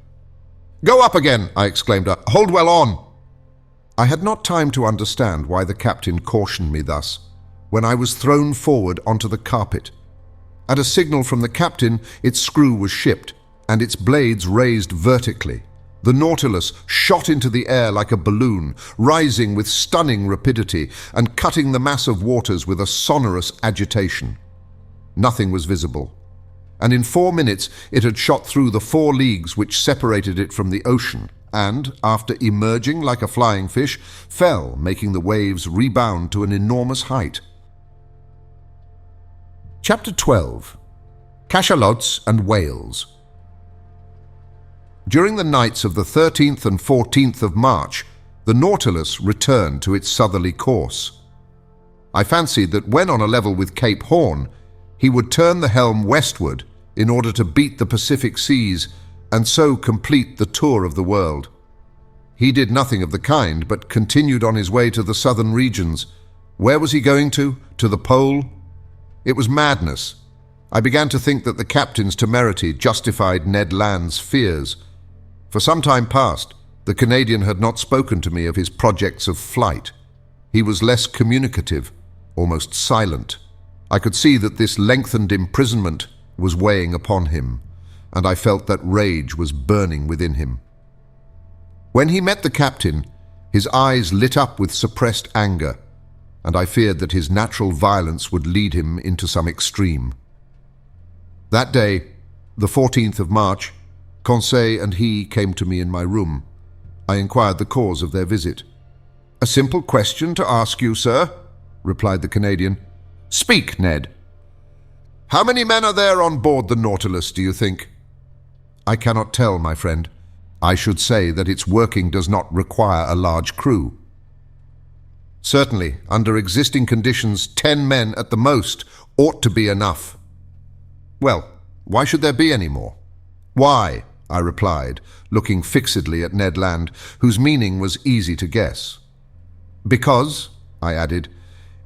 "Go up again," I exclaimed. "Hold well on." I had not time to understand why the captain cautioned me thus, when I was thrown forward onto the carpet. At a signal from the captain, its screw was shipped, and its blades raised vertically. The Nautilus shot into the air like a balloon, rising with stunning rapidity and cutting the mass of waters with a sonorous agitation. Nothing was visible, and in 4 minutes it had shot through the 4 leagues which separated it from the ocean, and, after emerging like a flying fish, fell, making the waves rebound to an enormous height. Chapter 12. Cachalots and Whales. During the nights of the 13th and 14th of March, the Nautilus returned to its southerly course. I fancied that when on a level with Cape Horn, he would turn the helm westward in order to beat the Pacific seas and so complete the tour of the world. He did nothing of the kind, but continued on his way to the southern regions. Where was he going to? To the pole? It was madness. I began to think that the captain's temerity justified Ned Land's fears. For some time past, the Canadian had not spoken to me of his projects of flight. He was less communicative, almost silent. I could see that this lengthened imprisonment was weighing upon him, and I felt that rage was burning within him. When he met the captain, His eyes lit up with suppressed anger, and I feared that his natural violence would lead him into some extreme. That day, the 14th of March, Conseil and he came to me in my room. I inquired the cause of their visit. "A simple question to ask you, sir," replied the Canadian. "Speak, Ned." "How many men are there on board the Nautilus, do you think?" "I cannot tell, my friend. I should say that its working does not require a large crew." "Certainly, under existing conditions, 10 men at the most ought to be enough." "Well, why should there be any more?" "Why?" I replied, looking fixedly at Ned Land, whose meaning was easy to guess. "Because," I added,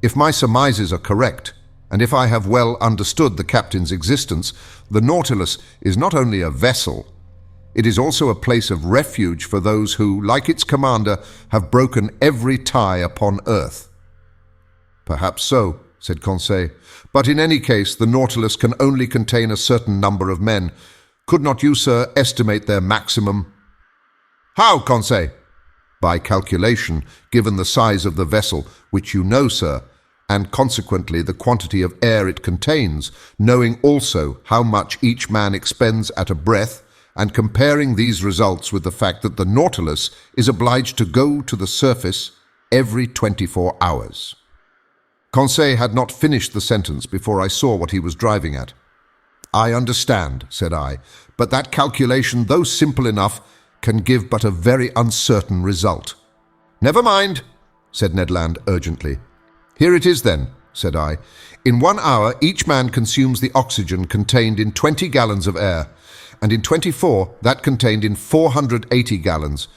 "if my surmises are correct, and if I have well understood the captain's existence, the Nautilus is not only a vessel, it is also a place of refuge for those who, like its commander, have broken every tie upon earth." "Perhaps so," said Conseil, "but in any case the Nautilus can only contain a certain number of men. Could not you, sir, estimate their maximum?" "How, Conseil?" "By calculation, given the size of the vessel, which you know, sir, and consequently the quantity of air it contains, knowing also how much each man expends at a breath, and comparing these results with the fact that the Nautilus is obliged to go to the surface every 24 hours. Conseil had not finished the sentence before I saw what he was driving at. "I understand," said I, "but that calculation, though simple enough, can give but a very uncertain result." "Never mind," said Ned Land urgently. "Here it is then," said I. "In 1 hour each man consumes the oxygen contained in 20 gallons of air, and in 24 that contained in 480 gallons.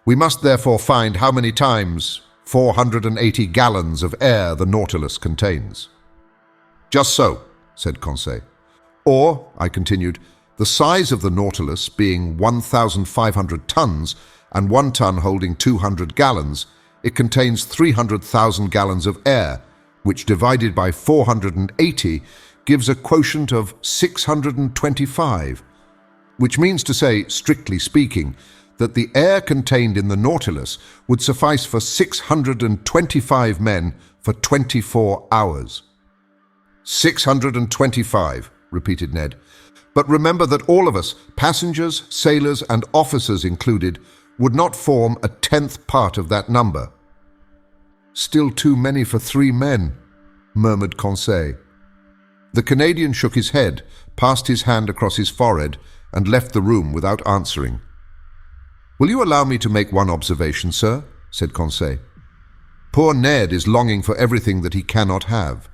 We must therefore find how many times 480 gallons of air the Nautilus contains." "Just so," said Conseil. "Or," I continued, "the size of the Nautilus being 1,500 tons, and 1 ton holding 200 gallons, it contains 300,000 gallons of air, which divided by 480 gives a quotient of 625, which means to say, strictly speaking, that the air contained in the Nautilus would suffice for 625 men for 24 hours. 625, repeated Ned. But remember that all of us, passengers, sailors, and officers included, would not form a 10th part of that number. "Still too many for 3 men," murmured Conseil. The Canadian shook his head, passed his hand across his forehead, and left the room without answering. "Will you allow me to make one observation, sir?" said Conseil. "Poor Ned is longing for everything that he cannot have.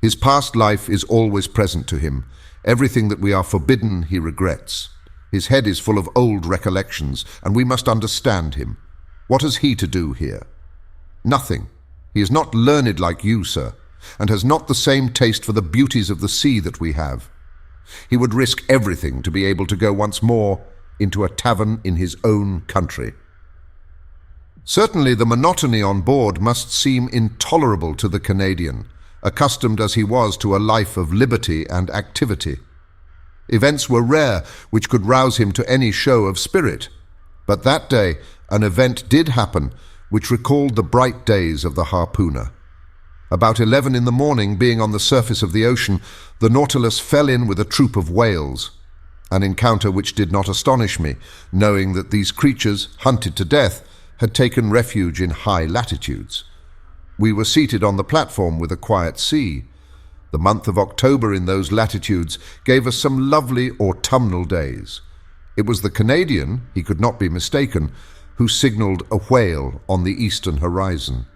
His past life is always present to him. Everything that we are forbidden he regrets. His head is full of old recollections, and we must understand him. What has he to do here? Nothing. He is not learned like you, sir, and has not the same taste for the beauties of the sea that we have. He would risk everything to be able to go once more into a tavern in his own country. Certainly the monotony on board must seem intolerable to the Canadian, accustomed as he was to a life of liberty and activity. Events were rare which could rouse him to any show of spirit, but that day an event did happen which recalled the bright days of the harpooner. About 11 in the morning, being on the surface of the ocean, the Nautilus fell in with a troop of whales, an encounter which did not astonish me, knowing that these creatures, hunted to death, had taken refuge in high latitudes. We were seated on the platform with a quiet sea. The month of October in those latitudes gave us some lovely autumnal days. It was the Canadian, he could not be mistaken, who signalled a whale on the eastern horizon.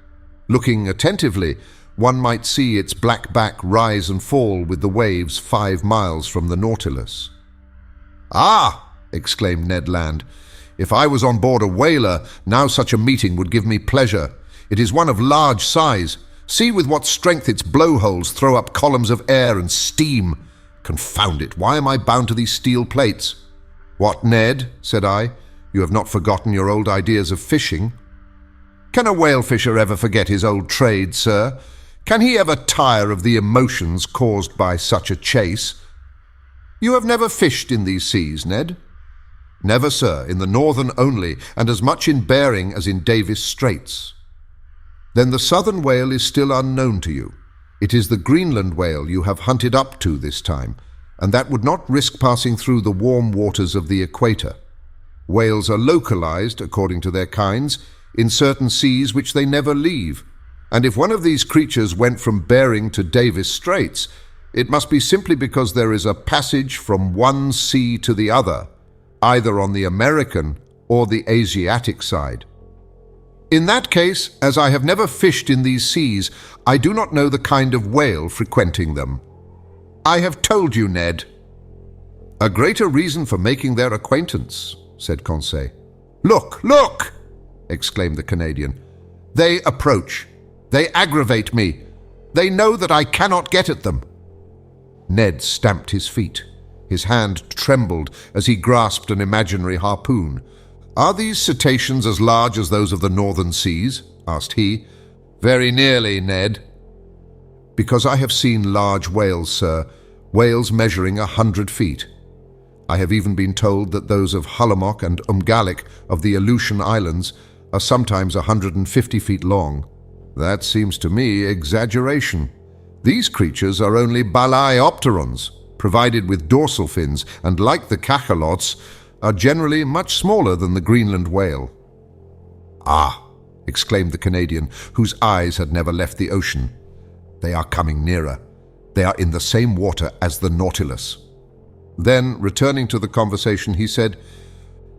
Looking attentively, one might see its black back rise and fall with the waves 5 miles from the Nautilus. "Ah!" exclaimed Ned Land. "If I was on board a whaler, now such a meeting would give me pleasure. It is one of large size. See with what strength its blowholes throw up columns of air and steam. Confound it, why am I bound to these steel plates?" "What, Ned?" said I. "You have not forgotten your old ideas of fishing?" "Can a whale fisher ever forget his old trade, sir? Can he ever tire of the emotions caused by such a chase? You have never fished in these seas, Ned?" Never, sir, in the northern only, and as much in Bering as in Davis Straits. Then the southern whale is still unknown to you. It is the Greenland whale you have hunted up to this time, and that would not risk passing through the warm waters of the equator. Whales are localized, according to their kinds, in certain seas which they never leave, and if one of these creatures went from Bering to Davis Straits, it must be simply because there is a passage from one sea to the other, either on the American or the Asiatic side. In that case, as I have never fished in these seas, I do not know the kind of whale frequenting them. I have told you, Ned. A greater reason for making their acquaintance, said Conseil. Look, look! Exclaimed the Canadian. They approach. They aggravate me. They know that I cannot get at them. Ned stamped his feet. His hand trembled as he grasped an imaginary harpoon. Are these cetaceans as large as those of the northern seas? Asked he. Very nearly, Ned. Because I have seen large whales, sir, whales measuring 100 feet. I have even been told that those of Hullamock and Umgallick of the Aleutian Islands are sometimes 150 feet long. That seems to me exaggeration. These creatures are only Balaeopterons, provided with dorsal fins, and like the cachalots, are generally much smaller than the Greenland whale. Ah, exclaimed the Canadian, whose eyes had never left the ocean. They are coming nearer. They are in the same water as the Nautilus. Then, returning to the conversation, he said,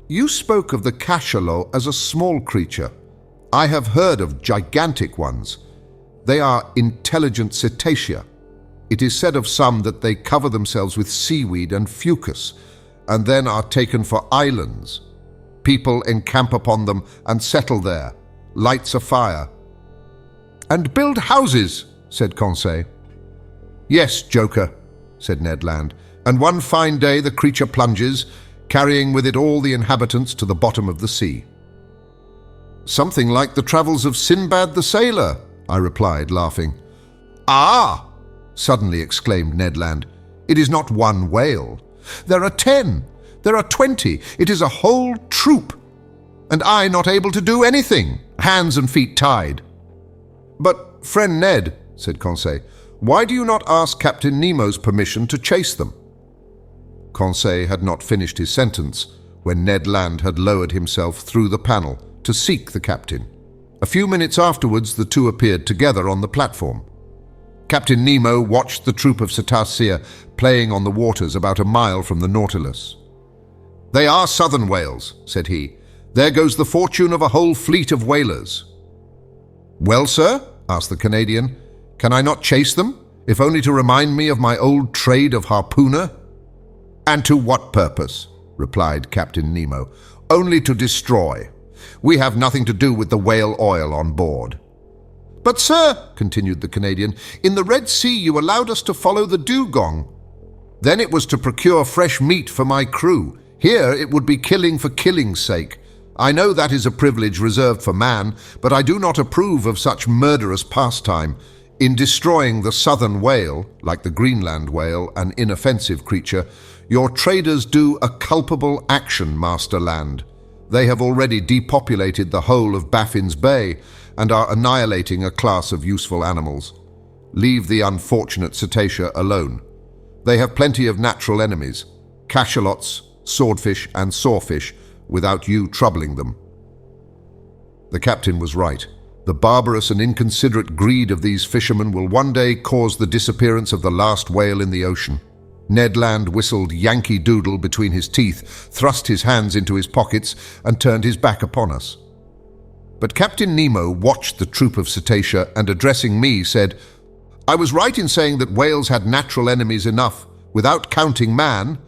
You spoke of the cachalot as a small creature. I have heard of gigantic ones. They are intelligent cetacea. It is said of some that they cover themselves with seaweed and fucus, and then are taken for islands. People encamp upon them and settle there, lights a fire. And build houses, said Conseil. Yes, Joker, said Ned Land, and one fine day the creature plunges, carrying with it all the inhabitants to the bottom of the sea. Something like the travels of Sinbad the Sailor, I replied, laughing. Ah! Suddenly exclaimed Ned Land. It is not one whale. There are 10. There are 20. It is a whole troop. And I not able to do anything, hands and feet tied. But, friend Ned, said Conseil, why do you not ask Captain Nemo's permission to chase them? Conseil had not finished his sentence when Ned Land had lowered himself through the panel to seek the captain. A few minutes afterwards, the two appeared together on the platform. Captain Nemo watched the troop of cetacea playing on the waters about a mile from the Nautilus. They are southern whales, said he. There goes the fortune of a whole fleet of whalers. Well, sir, asked the Canadian, can I not chase them, if only to remind me of my old trade of harpooner? And to what purpose? Replied Captain Nemo. Only to destroy. We have nothing to do with the whale oil on board. But, sir, continued the Canadian, in the Red Sea you allowed us to follow the dugong. Then it was to procure fresh meat for my crew. Here it would be killing for killing's sake. I know that is a privilege reserved for man, but I do not approve of such murderous pastime. In destroying the southern whale, like the Greenland whale, an inoffensive creature, your traders do a culpable action, Master Land. They have already depopulated the whole of Baffin's Bay and are annihilating a class of useful animals. Leave the unfortunate cetacea alone. They have plenty of natural enemies, cachalots, swordfish and sawfish, without you troubling them. The captain was right. The barbarous and inconsiderate greed of these fishermen will one day cause the disappearance of the last whale in the ocean. Ned Land whistled Yankee Doodle between his teeth, thrust his hands into his pockets, and turned his back upon us. But Captain Nemo watched the troop of cetacea and, addressing me, said, I was right in saying that whales had natural enemies enough, without counting man.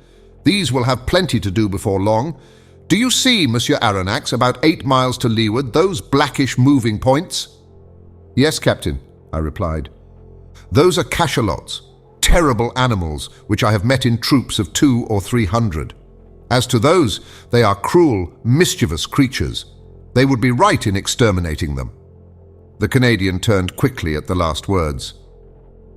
These will have plenty to do before long. Do you see, Monsieur Aronnax, about 8 miles to leeward, those blackish moving points? Yes, Captain, I replied. Those are cachalots, terrible animals which I have met in troops of 200 or 300. As to those, they are cruel, mischievous creatures. They would be right in exterminating them. The Canadian turned quickly at the last words.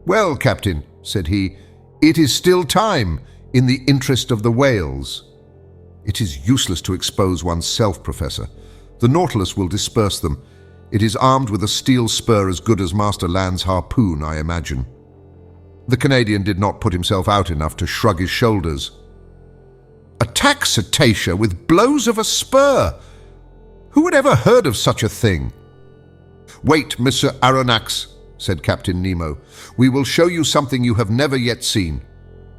Well, Captain, said he, it is still time, in the interest of the whales. It is useless to expose oneself, Professor. The Nautilus will disperse them. It is armed with a steel spur as good as Master Land's harpoon, I imagine. The Canadian did not put himself out enough to shrug his shoulders. Attack Cetacea with blows of a spur! Who had ever heard of such a thing? Wait, Mr. Aronnax, said Captain Nemo. We will show you something you have never yet seen.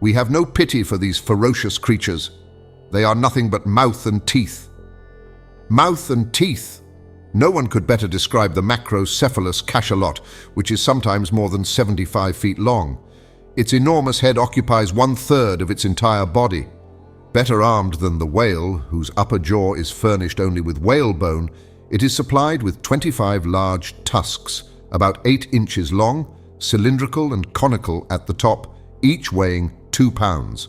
We have no pity for these ferocious creatures. They are nothing but mouth and teeth. Mouth and teeth! No one could better describe the macrocephalous cachalot, which is sometimes more than 75 feet long. Its enormous head occupies 1/3 of its entire body. Better armed than the whale, whose upper jaw is furnished only with whalebone, it is supplied with 25 large tusks, about 8 inches long, cylindrical and conical at the top, each weighing 2 pounds.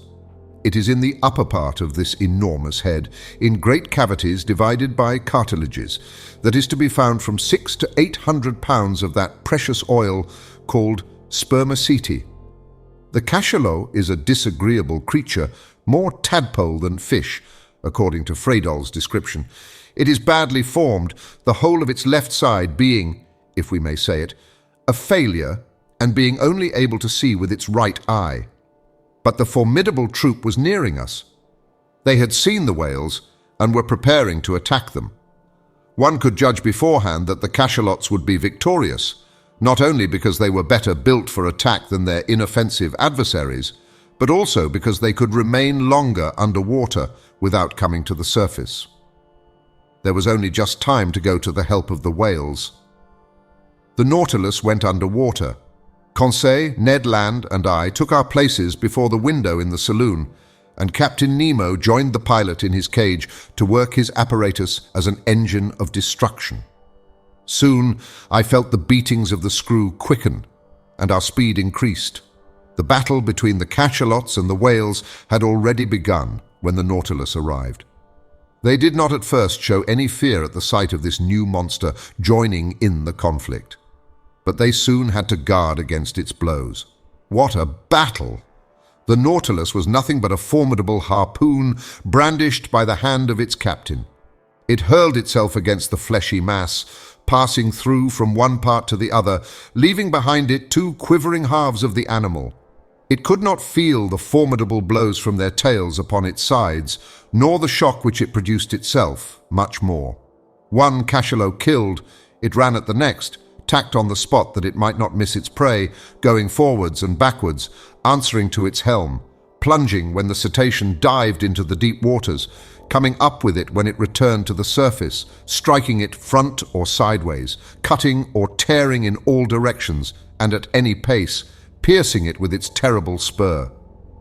It is in the upper part of this enormous head, in great cavities divided by cartilages, that is to be found from 600 to 800 pounds of that precious oil called spermaceti. The cachalot is a disagreeable creature, more tadpole than fish, according to Fredol's description. It is badly formed, the whole of its left side being, if we may say it, a failure, and being only able to see with its right eye. But the formidable troop was nearing us. They had seen the whales and were preparing to attack them. One could judge beforehand that the cachalots would be victorious, not only because they were better built for attack than their inoffensive adversaries, but also because they could remain longer underwater without coming to the surface. There was only just time to go to the help of the whales. The Nautilus went underwater. Conseil, Ned Land, and I took our places before the window in the saloon, and Captain Nemo joined the pilot in his cage to work his apparatus as an engine of destruction. Soon I felt the beatings of the screw quicken, and our speed increased. The battle between the cachalots and the whales had already begun when the Nautilus arrived. They did not at first show any fear at the sight of this new monster joining in the conflict, but they soon had to guard against its blows. What a battle! The Nautilus was nothing but a formidable harpoon brandished by the hand of its captain. It hurled itself against the fleshy mass, passing through from one part to the other, leaving behind it 2 quivering halves of the animal. It could not feel the formidable blows from their tails upon its sides, nor the shock which it produced itself, much more. One cachalot killed, it ran at the next, tacked on the spot that it might not miss its prey, going forwards and backwards, answering to its helm, plunging when the cetacean dived into the deep waters, coming up with it when it returned to the surface, striking it front or sideways, cutting or tearing in all directions, and at any pace, piercing it with its terrible spur.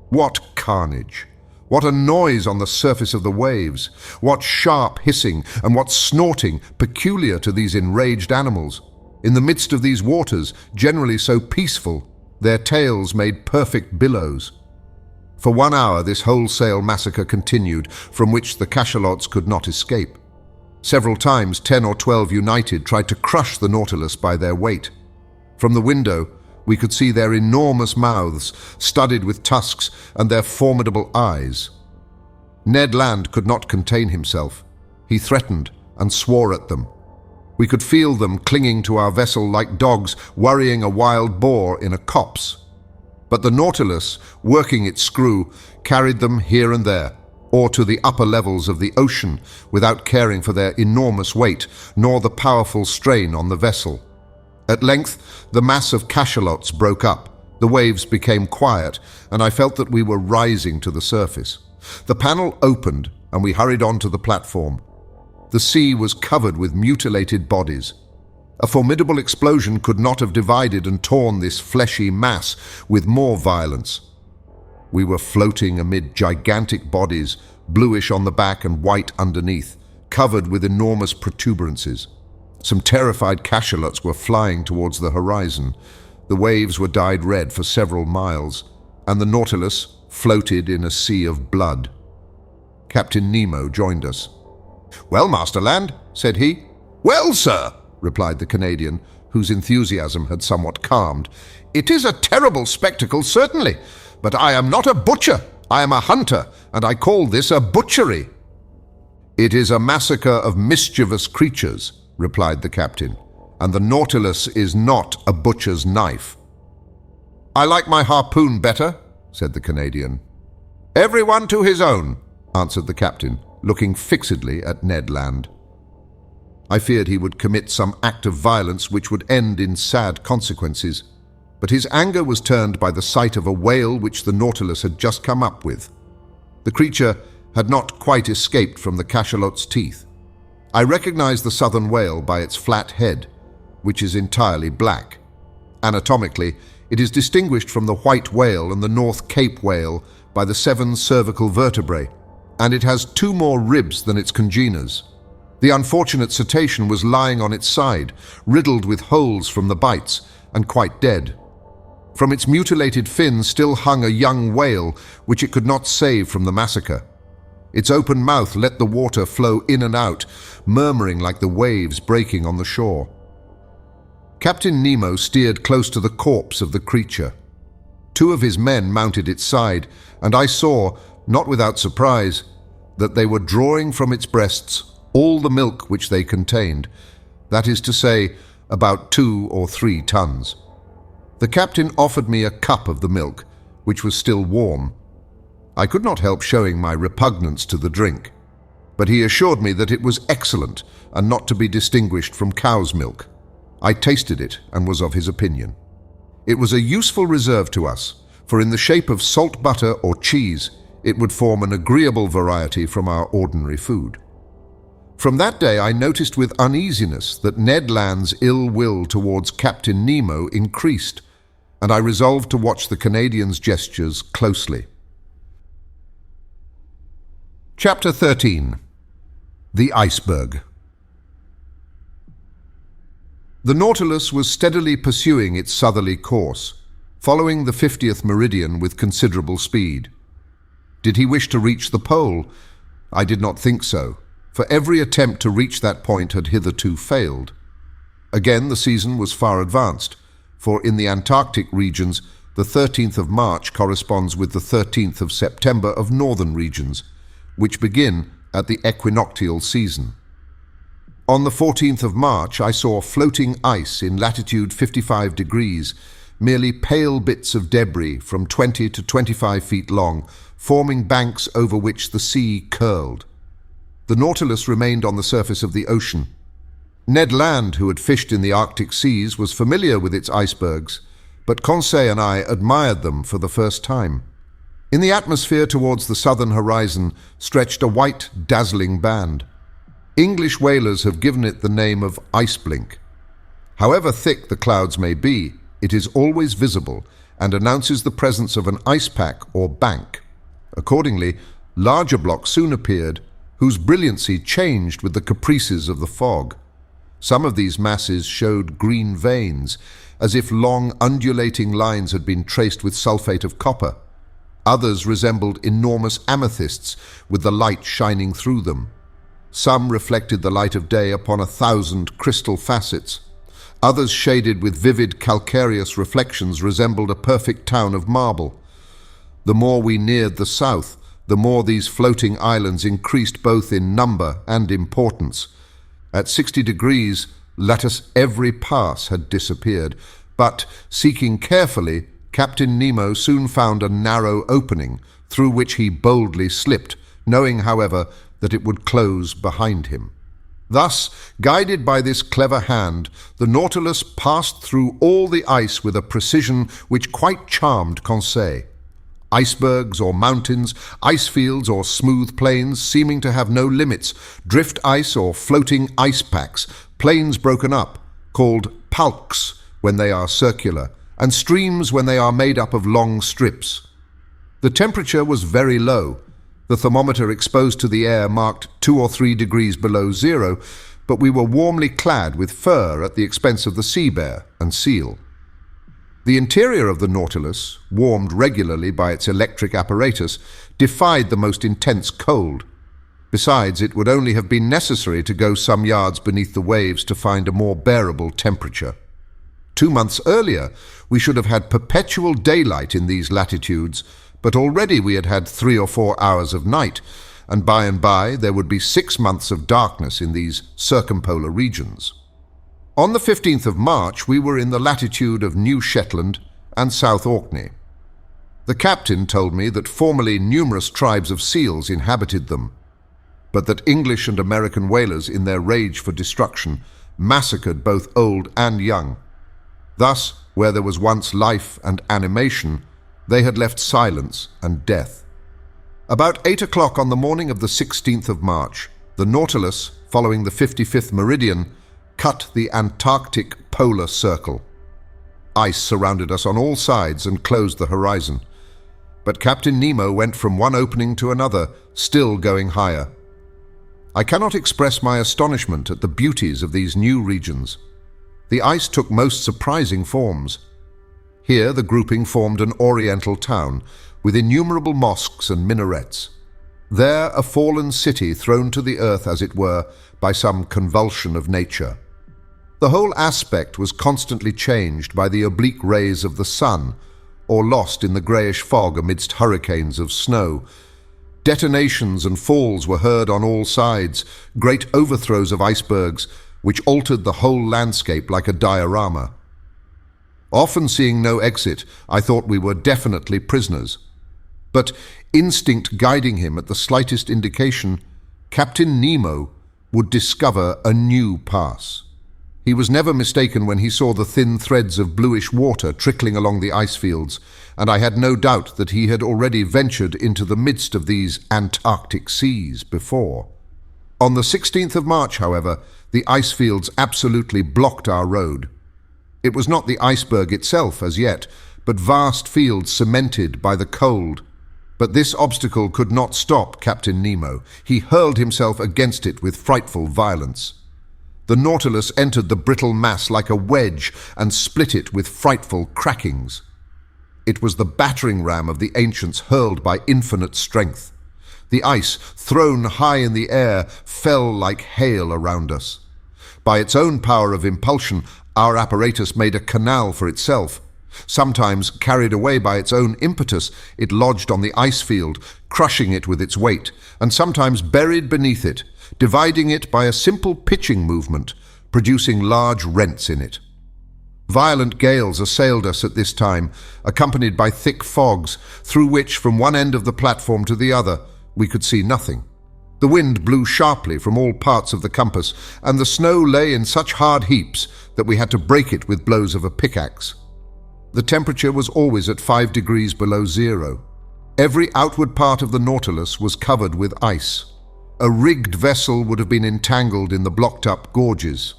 What carnage! What a noise on the surface of the waves! What sharp hissing and what snorting peculiar to these enraged animals! In the midst of these waters, generally so peaceful, their tails made perfect billows. For 1 hour this wholesale massacre continued, from which the cachalots could not escape. Several times 10 or 12 united tried to crush the Nautilus by their weight. From the window, we could see their enormous mouths, studded with tusks, and their formidable eyes. Ned Land could not contain himself. He threatened and swore at them. We could feel them clinging to our vessel like dogs worrying a wild boar in a copse. But the Nautilus, working its screw, carried them here and there, or to the upper levels of the ocean, without caring for their enormous weight, nor the powerful strain on the vessel. At length, the mass of cachalots broke up, the waves became quiet, and I felt that we were rising to the surface. The panel opened, and we hurried on to the platform. The sea was covered with mutilated bodies. A formidable explosion could not have divided and torn this fleshy mass with more violence. We were floating amid gigantic bodies, bluish on the back and white underneath, covered with enormous protuberances. Some terrified cachalots were flying towards the horizon. The waves were dyed red for several miles, and the Nautilus floated in a sea of blood. Captain Nemo joined us. "Well, Master Land," said he. "Well, sir," replied the Canadian, whose enthusiasm had somewhat calmed. "It is a terrible spectacle, certainly, but I am not a butcher. I am a hunter, and I call this a butchery." "It is a massacre of mischievous creatures," replied the captain, "and the Nautilus is not a butcher's knife." "I like my harpoon better," said the Canadian. "Everyone to his own," answered the captain, looking fixedly at Ned Land. I feared he would commit some act of violence which would end in sad consequences, but his anger was turned by the sight of a whale which the Nautilus had just come up with. The creature had not quite escaped from the cachalot's teeth. I recognized the southern whale by its flat head, which is entirely black. Anatomically, it is distinguished from the white whale and the North Cape whale by the 7 cervical vertebrae, and it has 2 more ribs than its congeners. The unfortunate cetacean was lying on its side, riddled with holes from the bites, and quite dead. From its mutilated fin still hung a young whale, which it could not save from the massacre. Its open mouth let the water flow in and out, murmuring like the waves breaking on the shore. Captain Nemo steered close to the corpse of the creature. 2 of his men mounted its side, and I saw, not without surprise, that they were drawing from its breasts all the milk which they contained, that is to say, about 2 or 3 tons. The captain offered me a cup of the milk, which was still warm. I could not help showing my repugnance to the drink, but he assured me that it was excellent and not to be distinguished from cow's milk. I tasted it and was of his opinion. It was a useful reserve to us, for in the shape of salt butter or cheese, it would form an agreeable variety from our ordinary food. From that day I noticed with uneasiness that Ned Land's ill will towards Captain Nemo increased, and I resolved to watch the Canadian's gestures closely. Chapter 13. The Iceberg. The Nautilus was steadily pursuing its southerly course, following the 50th meridian with considerable speed. Did he wish to reach the pole? I did not think so, for every attempt to reach that point had hitherto failed. Again, the season was far advanced, for in the Antarctic regions, the 13th of March corresponds with the 13th of September of northern regions, which begin at the equinoctial season. On the 14th of March, I saw floating ice in latitude 55 degrees, merely pale bits of debris from 20 to 25 feet long, forming banks over which the sea curled. The Nautilus remained on the surface of the ocean. Ned Land, who had fished in the Arctic seas, was familiar with its icebergs, but Conseil and I admired them for the first time. In the atmosphere towards the southern horizon stretched a white, dazzling band. English whalers have given it the name of ice blink. However thick the clouds may be, it is always visible and announces the presence of an ice pack or bank. Accordingly, larger blocks soon appeared, whose brilliancy changed with the caprices of the fog. Some of these masses showed green veins, as if long undulating lines had been traced with sulfate of copper. Others resembled enormous amethysts, with the light shining through them. Some reflected the light of day upon 1,000 crystal facets. Others, shaded with vivid calcareous reflections, resembled a perfect town of marble. The more we neared the south, the more these floating islands increased both in number and importance. At 60 degrees, Lattice every pass had disappeared, but, seeking carefully, Captain Nemo soon found a narrow opening, through which he boldly slipped, knowing, however, that it would close behind him. Thus, guided by this clever hand, the Nautilus passed through all the ice with a precision which quite charmed Conseil. Icebergs or mountains, ice fields or smooth plains seeming to have no limits, drift ice or floating ice packs, plains broken up, called palks when they are circular, and streams when they are made up of long strips. The temperature was very low. The thermometer exposed to the air marked 2 or 3 degrees below zero, but we were warmly clad with fur at the expense of the sea bear and seal. The interior of the Nautilus, warmed regularly by its electric apparatus, defied the most intense cold. Besides, it would only have been necessary to go some yards beneath the waves to find a more bearable temperature. 2 months earlier, we should have had perpetual daylight in these latitudes, but already we had had 3 or 4 hours of night, and by there would be 6 months of darkness in these circumpolar regions. On the 15th of March, we were in the latitude of New Shetland and South Orkney. The captain told me that formerly numerous tribes of seals inhabited them, but that English and American whalers, in their rage for destruction, massacred both old and young. Thus, where there was once life and animation, they had left silence and death. About 8 o'clock on the morning of the 16th of March, the Nautilus, following the 55th meridian, cut the Antarctic polar circle. Ice surrounded us on all sides and closed the horizon. But Captain Nemo went from one opening to another, still going higher. I cannot express my astonishment at the beauties of these new regions. The ice took most surprising forms. Here the grouping formed an oriental town, with innumerable mosques and minarets. There a fallen city thrown to the earth, as it were, by some convulsion of nature. The whole aspect was constantly changed by the oblique rays of the sun, or lost in the greyish fog amidst hurricanes of snow. Detonations and falls were heard on all sides, great overthrows of icebergs, which altered the whole landscape like a diorama. Often seeing no exit, I thought we were definitely prisoners. But, instinct guiding him at the slightest indication, Captain Nemo would discover a new pass. He was never mistaken when he saw the thin threads of bluish water trickling along the ice fields, and I had no doubt that he had already ventured into the midst of these Antarctic seas before. On the 16th of March, however, the ice fields absolutely blocked our road. It was not the iceberg itself as yet, but vast fields cemented by the cold. But this obstacle could not stop Captain Nemo. He hurled himself against it with frightful violence. The Nautilus entered the brittle mass like a wedge and split it with frightful crackings. It was the battering ram of the ancients hurled by infinite strength. The ice, thrown high in the air, fell like hail around us. By its own power of impulsion, our apparatus made a canal for itself. Sometimes, carried away by its own impetus, it lodged on the ice field, crushing it with its weight, and sometimes buried beneath it, dividing it by a simple pitching movement, producing large rents in it. Violent gales assailed us at this time, accompanied by thick fogs, through which, from one end of the platform to the other, we could see nothing. The wind blew sharply from all parts of the compass, and the snow lay in such hard heaps that we had to break it with blows of a pickaxe. The temperature was always at 5 degrees below zero. Every outward part of the Nautilus was covered with ice. A rigged vessel would have been entangled in the blocked-up gorges.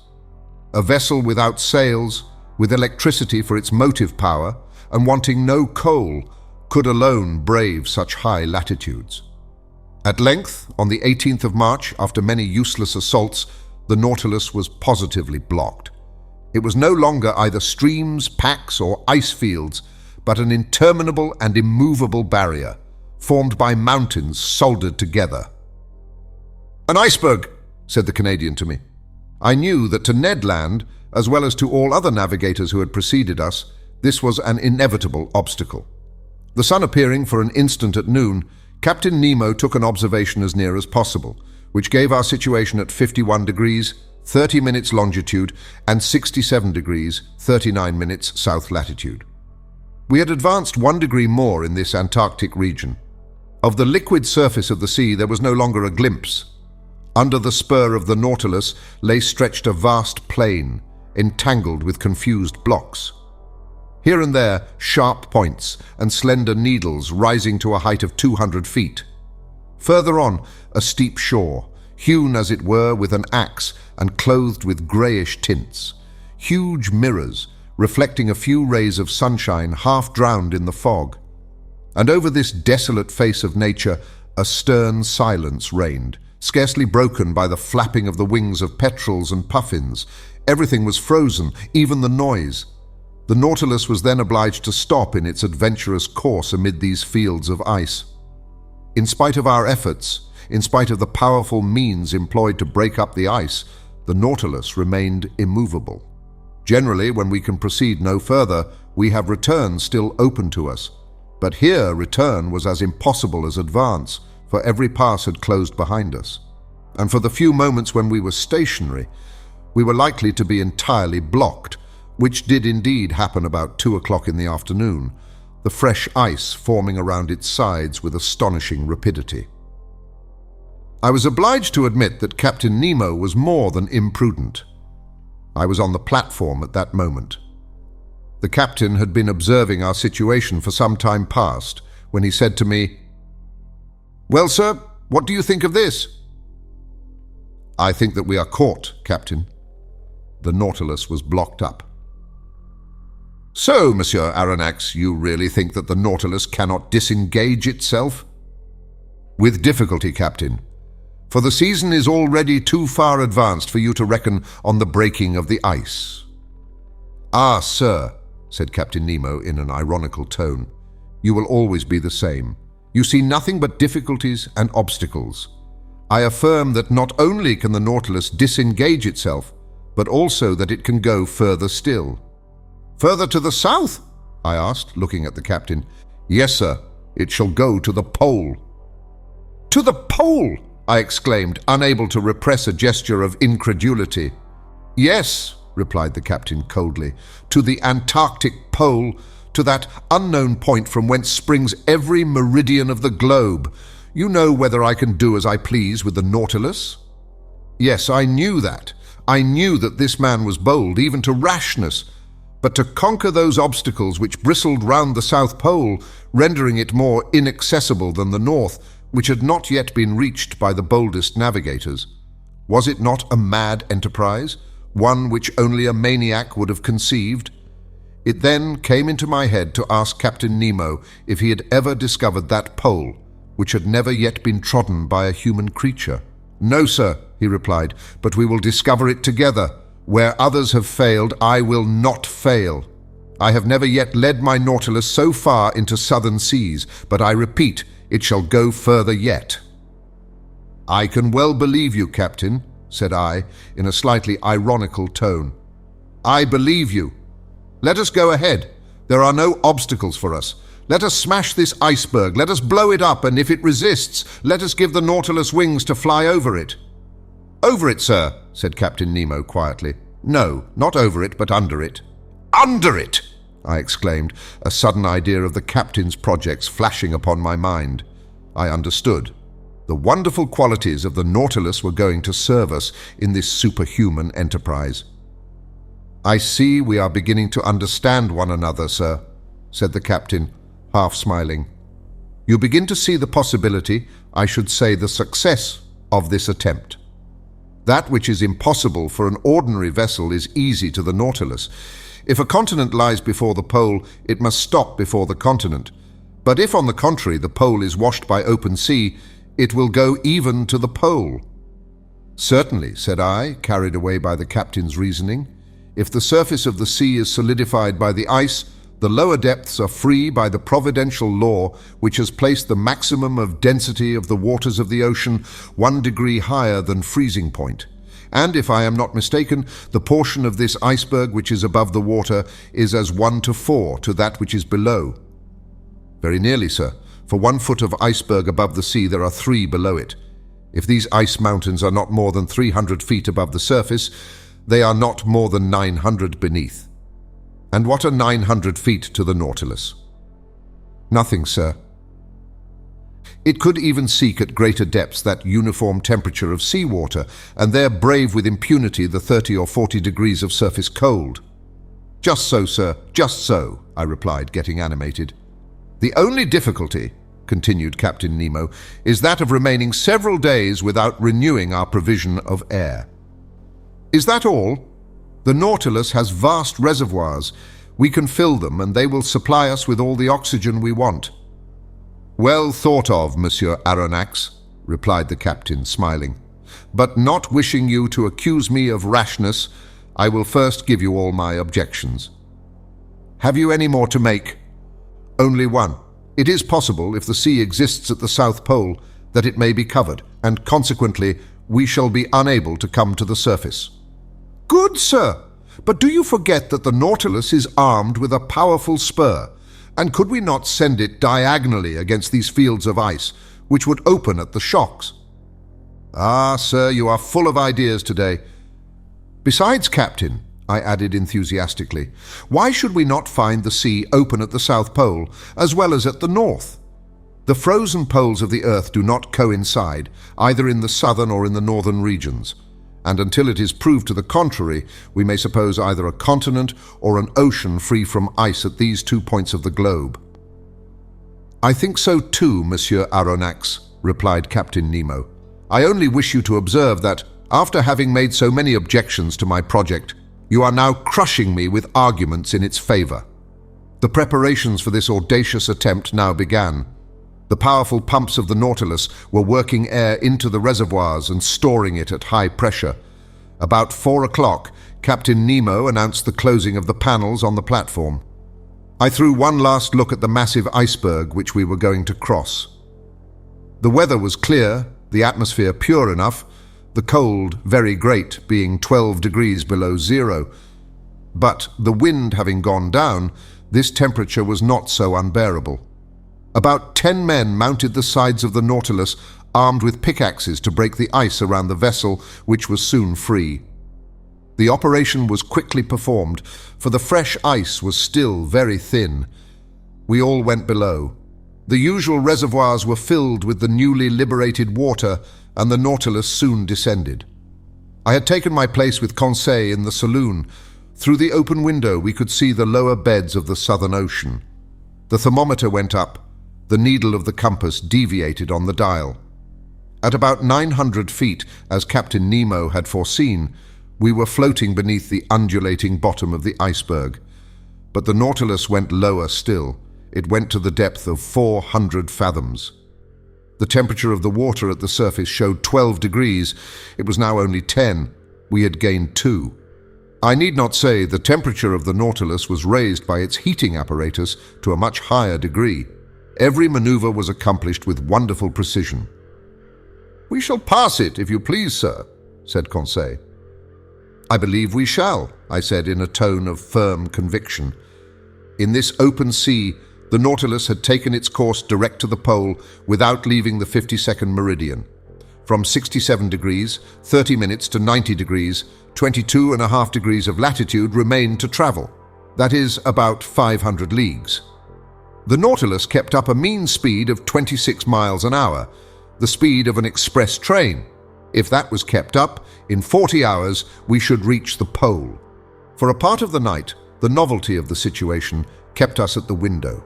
A vessel without sails, with electricity for its motive power, and wanting no coal, could alone brave such high latitudes. At length, on the 18th of March, after many useless assaults, the Nautilus was positively blocked. It was no longer either streams, packs, or ice fields, but an interminable and immovable barrier, formed by mountains soldered together. "An iceberg," said the Canadian to me. I knew that to Ned Land, as well as to all other navigators who had preceded us, this was an inevitable obstacle. The sun appearing for an instant at noon, Captain Nemo took an observation as near as possible, which gave our situation at 51 degrees, 30 minutes longitude, and 67 degrees, 39 minutes south latitude. We had advanced 1 degree more in this Antarctic region. Of the liquid surface of the sea there was no longer a glimpse. Under the spur of the Nautilus lay stretched a vast plain, entangled with confused blocks. Here and there, sharp points and slender needles rising to a height of 200 feet. Further on, a steep shore, hewn as it were with an axe and clothed with greyish tints. Huge mirrors, reflecting a few rays of sunshine half drowned in the fog. And over this desolate face of nature, a stern silence reigned, scarcely broken by the flapping of the wings of petrels and puffins. Everything was frozen, even the noise. The Nautilus was then obliged to stop in its adventurous course amid these fields of ice. In spite of our efforts, in spite of the powerful means employed to break up the ice, the Nautilus remained immovable. Generally, when we can proceed no further, we have return still open to us. But here return was as impossible as advance, for every pass had closed behind us, and for the few moments when we were stationary, we were likely to be entirely blocked, which did indeed happen about 2 o'clock in the afternoon, the fresh ice forming around its sides with astonishing rapidity. I was obliged to admit that Captain Nemo was more than imprudent. I was on the platform at that moment. The captain had been observing our situation for some time past, when he said to me, "Well, sir, what do you think of this?" "I think that we are caught, Captain." The Nautilus was blocked up. "So, Monsieur Aronnax, you really think that the Nautilus cannot disengage itself?" "With difficulty, Captain, for the season is already too far advanced for you to reckon on the breaking of the ice." "Ah, sir," said Captain Nemo in an ironical tone, "you will always be the same. You see nothing but difficulties and obstacles. I affirm that not only can the Nautilus disengage itself, but also that it can go further still." "Further to the south?" I asked, looking at the captain. "Yes, sir. It shall go to the pole." "To the pole?" I exclaimed, unable to repress a gesture of incredulity. "Yes," replied the captain coldly, "to the Antarctic pole, to that unknown point from whence springs every meridian of the globe. You know whether I can do as I please with the Nautilus?" "Yes, I knew that. I knew that this man was bold, even to rashness. But to conquer those obstacles which bristled round the South Pole, rendering it more inaccessible than the North, which had not yet been reached by the boldest navigators, was it not a mad enterprise, one which only a maniac would have conceived? It then came into my head to ask Captain Nemo if he had ever discovered that pole, which had never yet been trodden by a human creature. "No, sir," he replied, "but we will discover it together. Where others have failed, I will not fail. I have never yet led my Nautilus so far into southern seas, but I repeat, it shall go further yet." "I can well believe you, Captain," said I, in a slightly ironical tone. "I believe you. Let us go ahead. There are no obstacles for us. Let us smash this iceberg. Let us blow it up, and if it resists, let us give the Nautilus wings to fly over it." "Over it, sir," said Captain Nemo quietly. "No, not over it, but under it." "Under it!" I exclaimed, a sudden idea of the captain's projects flashing upon my mind. I understood. The wonderful qualities of the Nautilus were going to serve us in this superhuman enterprise. "I see we are beginning to understand one another, sir," said the captain, half smiling. "You begin to see the possibility, I should say the success, of this attempt. That which is impossible for an ordinary vessel is easy to the Nautilus. If a continent lies before the pole, it must stop before the continent. But if, on the contrary, the pole is washed by open sea, it will go even to the pole." "Certainly," said I, carried away by the captain's reasoning. "If the surface of the sea is solidified by the ice, the lower depths are free by the providential law which has placed the maximum of density of the waters of the ocean 1 degree higher than freezing point. And, if I am not mistaken, the portion of this iceberg which is above the water is as 1 to 4 to that which is below." "Very nearly, sir. For 1 foot of iceberg above the sea there are 3 below it. If these ice mountains are not more than 300 feet above the surface, they are not more than 900 beneath. And what are 900 feet to the Nautilus?" "Nothing, sir." It could even seek at greater depths that uniform temperature of seawater, and there brave with impunity the 30 or 40 degrees of surface cold. "Just so, sir, just so," I replied, getting animated. "The only difficulty," continued Captain Nemo, "is that of remaining several days without renewing our provision of air." "Is that all? The Nautilus has vast reservoirs. We can fill them, and they will supply us with all the oxygen we want." "Well thought of, Monsieur Aronnax," replied the captain, smiling. "But not wishing you to accuse me of rashness, I will first give you all my objections." "Have you any more to make?" "Only one. It is possible, if the sea exists at the South Pole, that it may be covered, and consequently we shall be unable to come to the surface." "Good, sir. But do you forget that the Nautilus is armed with a powerful spur, and could we not send it diagonally against these fields of ice, which would open at the shocks. Ah, sir, you are full of ideas today. Besides, Captain, I added enthusiastically, why should we not find the sea open at the South Pole as well as at the North? The frozen poles of the Earth do not coincide, either in the southern or in the northern regions, and until it is proved to the contrary, we may suppose either a continent or an ocean free from ice at these 2 points of the globe. I think so too, Monsieur Aronnax, replied Captain Nemo. I only wish you to observe that, after having made so many objections to my project, you are now crushing me with arguments in its favor. The preparations for this audacious attempt now began. The powerful pumps of the Nautilus were working air into the reservoirs and storing it at high pressure. About 4 o'clock, Captain Nemo announced the closing of the panels on the platform. I threw one last look at the massive iceberg which we were going to cross. The weather was clear, the atmosphere pure enough, the cold very great, being 12 degrees below zero. But the wind having gone down, this temperature was not so unbearable. About 10 men mounted the sides of the Nautilus, armed with pickaxes to break the ice around the vessel, which was soon free. The operation was quickly performed, for the fresh ice was still very thin. We all went below. The usual reservoirs were filled with the newly liberated water, and the Nautilus soon descended. I had taken my place with Conseil in the saloon. Through the open window we could see the lower beds of the Southern Ocean. The thermometer went up. The needle of the compass deviated on the dial. At about 900 feet, as Captain Nemo had foreseen, we were floating beneath the undulating bottom of the iceberg. But the Nautilus went lower still. It went to the depth of 400 fathoms. The temperature of the water at the surface showed 12 degrees. It was now only 10. We had gained 2. I need not say the temperature of the Nautilus was raised by its heating apparatus to a much higher degree. Every maneuver was accomplished with wonderful precision. "We shall pass it, if you please, sir," said Conseil. "I believe we shall," I said in a tone of firm conviction. In this open sea, the Nautilus had taken its course direct to the pole without leaving the 52nd meridian. From 67 degrees, 30 minutes to 90 degrees, 22.5 degrees of latitude remained to travel. That is about 500 leagues. The Nautilus kept up a mean speed of 26 miles an hour, the speed of an express train. If that was kept up, in 40 hours we should reach the pole. For a part of the night, the novelty of the situation kept us at the window.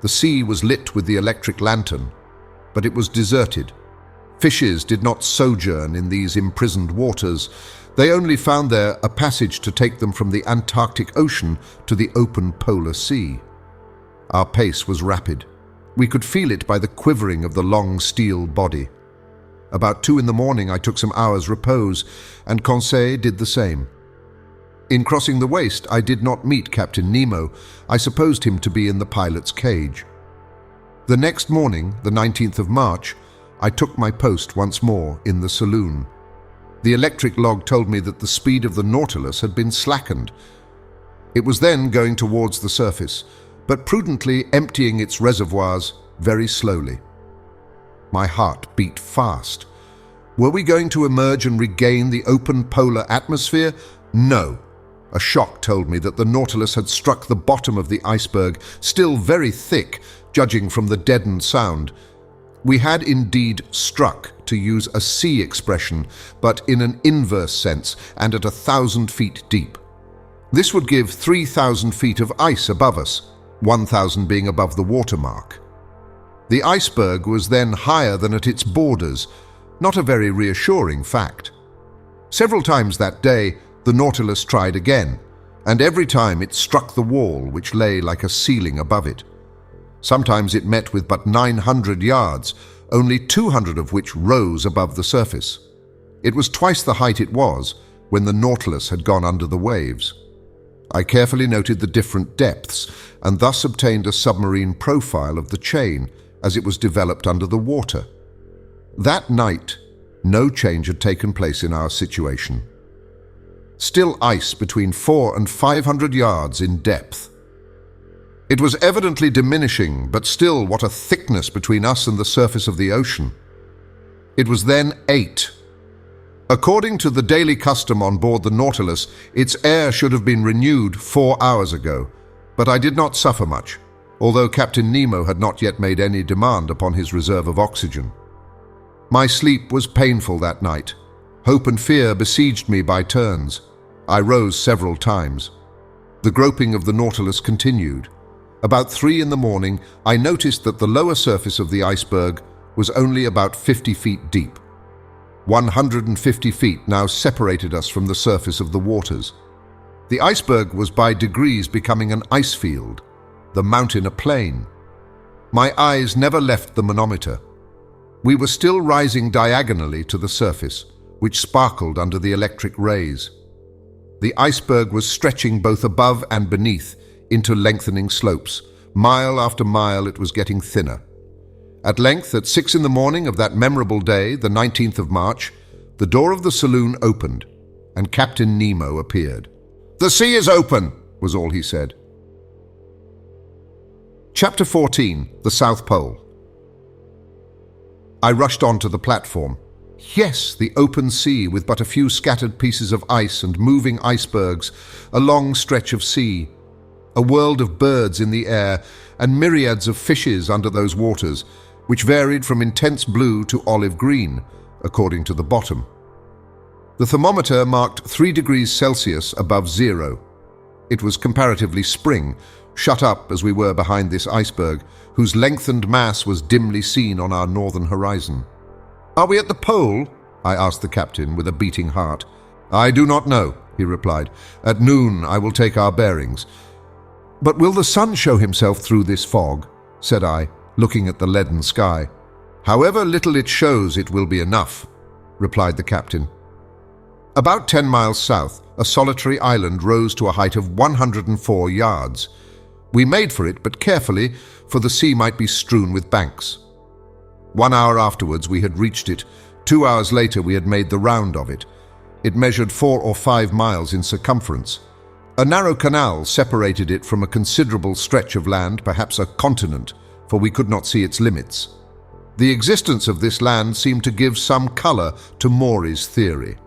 The sea was lit with the electric lantern, but it was deserted. Fishes did not sojourn in these imprisoned waters. They only found there a passage to take them from the Antarctic Ocean to the open polar sea. Our pace was rapid. We could feel it by the quivering of the long steel body. About 2 in the morning I took some hours' repose, and Conseil did the same. In crossing the waist I did not meet Captain Nemo. I supposed him to be in the pilot's cage. The next morning, the 19th of March, I took my post once more in the saloon. The electric log told me that the speed of the Nautilus had been slackened. It was then going towards the surface, but prudently emptying its reservoirs very slowly. My heart beat fast. Were we going to emerge and regain the open polar atmosphere? No. A shock told me that the Nautilus had struck the bottom of the iceberg, still very thick, judging from the deadened sound. We had indeed struck, to use a sea expression, but in an inverse sense and at 1,000 feet deep. This would give 3,000 feet of ice above us, 1,000 being above the watermark. The iceberg was then higher than at its borders, not a very reassuring fact. Several times that day, the Nautilus tried again, and every time it struck the wall which lay like a ceiling above it. Sometimes it met with but 900 yards, only 200 of which rose above the surface. It was twice the height it was when the Nautilus had gone under the waves. I carefully noted the different depths and thus obtained a submarine profile of the chain as it was developed under the water. That night, no change had taken place in our situation. Still ice between 400 and 500 yards in depth. It was evidently diminishing, but still what a thickness between us and the surface of the ocean. It was then 8. According to the daily custom on board the Nautilus, its air should have been renewed 4 hours ago, but I did not suffer much, although Captain Nemo had not yet made any demand upon his reserve of oxygen. My sleep was painful that night. Hope and fear besieged me by turns. I rose several times. The groping of the Nautilus continued. About 3 in the morning, I noticed that the lower surface of the iceberg was only about 50 feet deep. 150 feet now separated us from the surface of the waters. The iceberg was by degrees becoming an ice field, the mountain a plain. My eyes never left the manometer. We were still rising diagonally to the surface, which sparkled under the electric rays. The iceberg was stretching both above and beneath into lengthening slopes. Mile after mile it was getting thinner. At length, at 6 in the morning of that memorable day, the 19th of March, the door of the saloon opened, and Captain Nemo appeared. "The sea is open," was all he said. Chapter 14, The South Pole. I rushed on to the platform. Yes, the open sea with but a few scattered pieces of ice and moving icebergs, a long stretch of sea, a world of birds in the air, and myriads of fishes under those waters, which varied from intense blue to olive green, according to the bottom. The thermometer marked 3 degrees Celsius above zero. It was comparatively spring, shut up as we were behind this iceberg, whose lengthened mass was dimly seen on our northern horizon. "Are we at the pole?" I asked the captain with a beating heart. "I do not know," he replied. "At noon I will take our bearings." "But will the sun show himself through this fog?" said I, looking at the leaden sky. "However little it shows, it will be enough," replied the captain. About 10 miles south, a solitary island rose to a height of 104 yards. We made for it, but carefully, for the sea might be strewn with banks. 1 hour afterwards we had reached it. 2 hours later we had made the round of it. It measured 4 or 5 miles in circumference. A narrow canal separated it from a considerable stretch of land, perhaps a continent, for we could not see its limits. The existence of this land seemed to give some color to Maury's theory.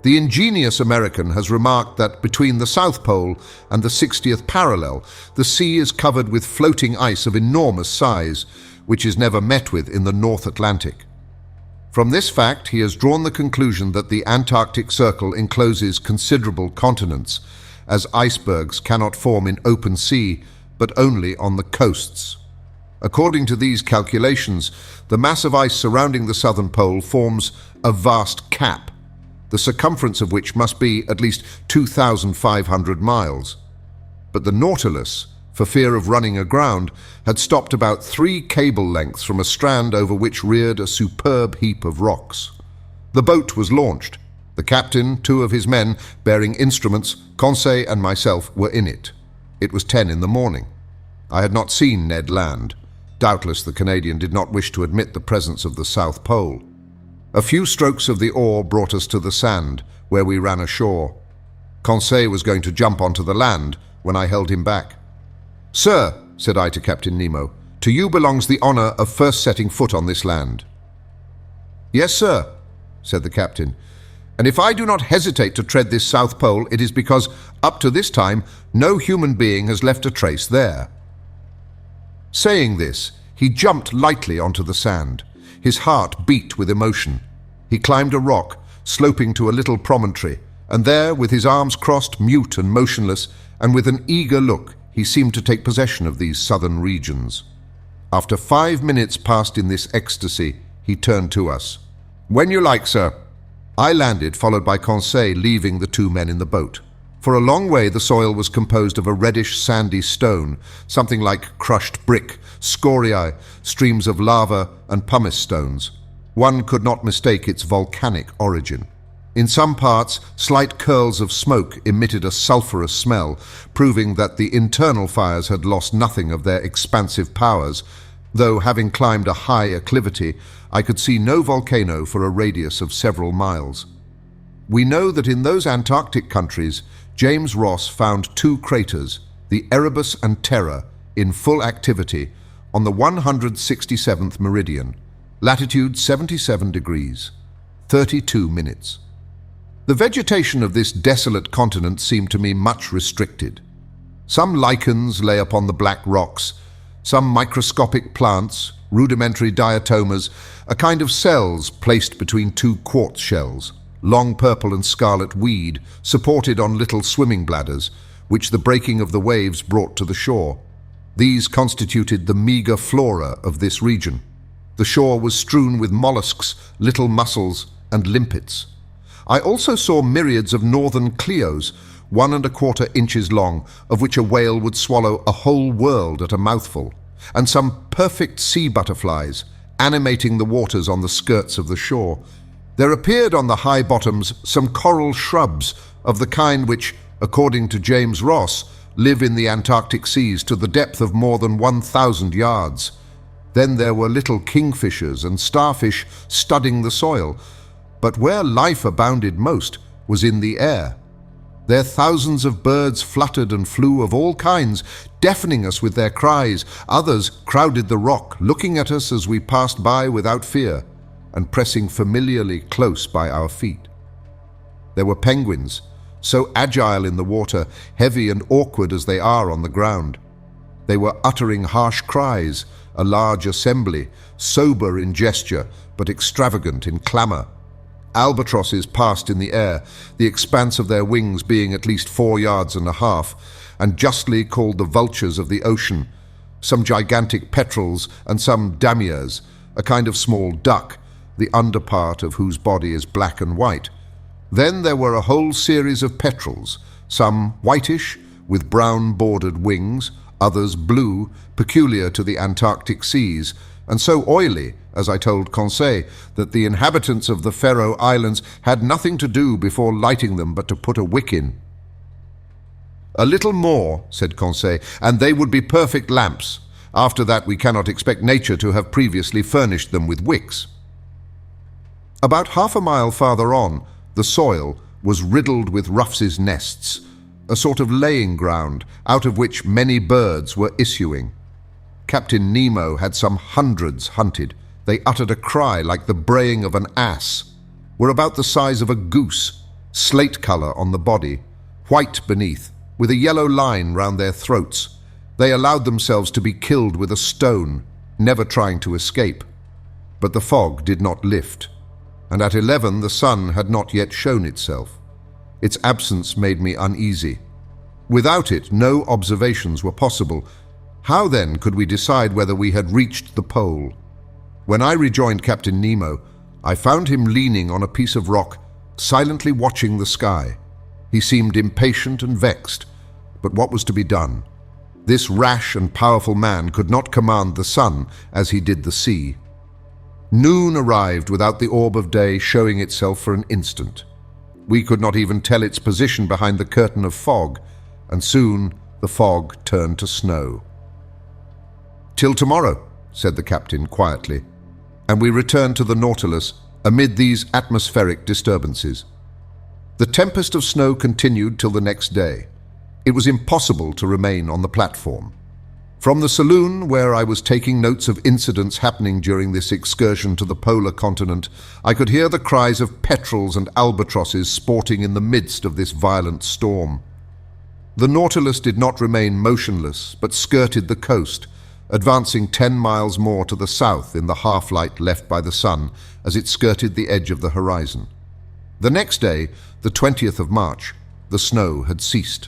The ingenious American has remarked that between the South Pole and the 60th parallel, the sea is covered with floating ice of enormous size, which is never met with in the North Atlantic. From this fact, he has drawn the conclusion that the Antarctic Circle encloses considerable continents, as icebergs cannot form in open sea, but only on the coasts. According to these calculations, the mass of ice surrounding the southern pole forms a vast cap, the circumference of which must be at least 2,500 miles. But the Nautilus, for fear of running aground, had stopped about 3 cable lengths from a strand over which reared a superb heap of rocks. The boat was launched. The captain, 2 of his men, bearing instruments, Conseil and myself, were in it. It was 10 in the morning. I had not seen Ned land. Doubtless the Canadian did not wish to admit the presence of the South Pole. A few strokes of the oar brought us to the sand, where we ran ashore. Conseil was going to jump onto the land when I held him back. "Sir," said I to Captain Nemo, "to you belongs the honor of first setting foot on this land." "Yes, sir," said the captain, "and if I do not hesitate to tread this South Pole, it is because, up to this time, no human being has left a trace there." Saying this, he jumped lightly onto the sand. His heart beat with emotion. He climbed a rock, sloping to a little promontory, and there, with his arms crossed, mute and motionless, and with an eager look, he seemed to take possession of these southern regions. After 5 minutes passed in this ecstasy, he turned to us. "When you like, sir." I landed, followed by Conseil, leaving the 2 men in the boat. For a long way the soil was composed of a reddish sandy stone, something like crushed brick, scoriae, streams of lava and pumice stones. One could not mistake its volcanic origin. In some parts, slight curls of smoke emitted a sulphurous smell, proving that the internal fires had lost nothing of their expansive powers, though having climbed a high acclivity, I could see no volcano for a radius of several miles. We know that in those Antarctic countries, James Ross found 2 craters, the Erebus and Terror, in full activity on the 167th meridian, latitude 77 degrees, 32 minutes. The vegetation of this desolate continent seemed to me much restricted. Some lichens lay upon the black rocks, some microscopic plants, rudimentary diatomas, a kind of cells placed between two quartz shells, long purple and scarlet weed supported on little swimming bladders, which the breaking of the waves brought to the shore. These constituted the meager flora of this region. The shore was strewn with mollusks, little mussels, and limpets. I also saw myriads of northern Cleos, 1¼ inches long, of which a whale would swallow a whole world at a mouthful, and some perfect sea butterflies, animating the waters on the skirts of the shore. There appeared on the high bottoms some coral shrubs of the kind which, according to James Ross, live in the Antarctic seas to the depth of more than 1,000 yards. Then there were little kingfishers and starfish studding the soil, but where life abounded most was in the air. There thousands of birds fluttered and flew of all kinds, deafening us with their cries. Others crowded the rock, looking at us as we passed by without fear, and pressing familiarly close by our feet. There were penguins, so agile in the water, heavy and awkward as they are on the ground. They were uttering harsh cries, a large assembly, sober in gesture, but extravagant in clamor. Albatrosses passed in the air, the expanse of their wings being at least 4.5 yards, and justly called the vultures of the ocean, some gigantic petrels and some damiers, a kind of small duck, the underpart of whose body is black and white. Then there were a whole series of petrels, some whitish, with brown bordered wings, others blue, peculiar to the Antarctic seas, and so oily, as I told Conseil, that the inhabitants of the Faroe Islands had nothing to do before lighting them but to put a wick in. "A little more," said Conseil, "and they would be perfect lamps. After that we cannot expect nature to have previously furnished them with wicks." About 1/2 mile farther on, the soil was riddled with ruffs' nests, a sort of laying ground out of which many birds were issuing. Captain Nemo had some hundreds hunted. They uttered a cry like the braying of an ass, were about the size of a goose, slate color on the body, white beneath, with a yellow line round their throats. They allowed themselves to be killed with a stone, never trying to escape. But the fog did not lift, and at 11 the sun had not yet shown itself. Its absence made me uneasy. Without it, no observations were possible. How then could we decide whether we had reached the pole? When I rejoined Captain Nemo, I found him leaning on a piece of rock, silently watching the sky. He seemed impatient and vexed, but what was to be done? This rash and powerful man could not command the sun as he did the sea. Noon arrived without the orb of day showing itself for an instant. We could not even tell its position behind the curtain of fog, and soon the fog turned to snow. "Till tomorrow," said the captain quietly, and we returned to the Nautilus amid these atmospheric disturbances. The tempest of snow continued till the next day. It was impossible to remain on the platform. From the saloon, where I was taking notes of incidents happening during this excursion to the polar continent, I could hear the cries of petrels and albatrosses sporting in the midst of this violent storm. The Nautilus did not remain motionless, but skirted the coast, advancing 10 miles more to the south in the half-light left by the sun as it skirted the edge of the horizon. The next day, the 20th of March, the snow had ceased.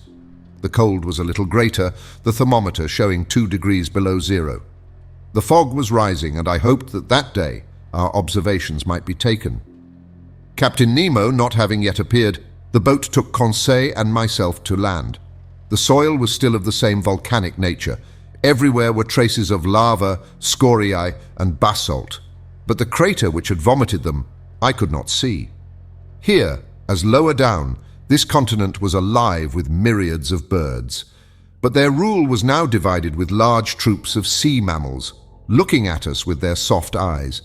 The cold was a little greater, the thermometer showing 2 degrees below zero. The fog was rising, and I hoped that that day our observations might be taken. Captain Nemo not having yet appeared, the boat took Conseil and myself to land. The soil was still of the same volcanic nature. Everywhere were traces of lava, scoriae, and basalt, but the crater which had vomited them I could not see. Here, as lower down, this continent was alive with myriads of birds, but their rule was now divided with large troops of sea mammals, looking at us with their soft eyes.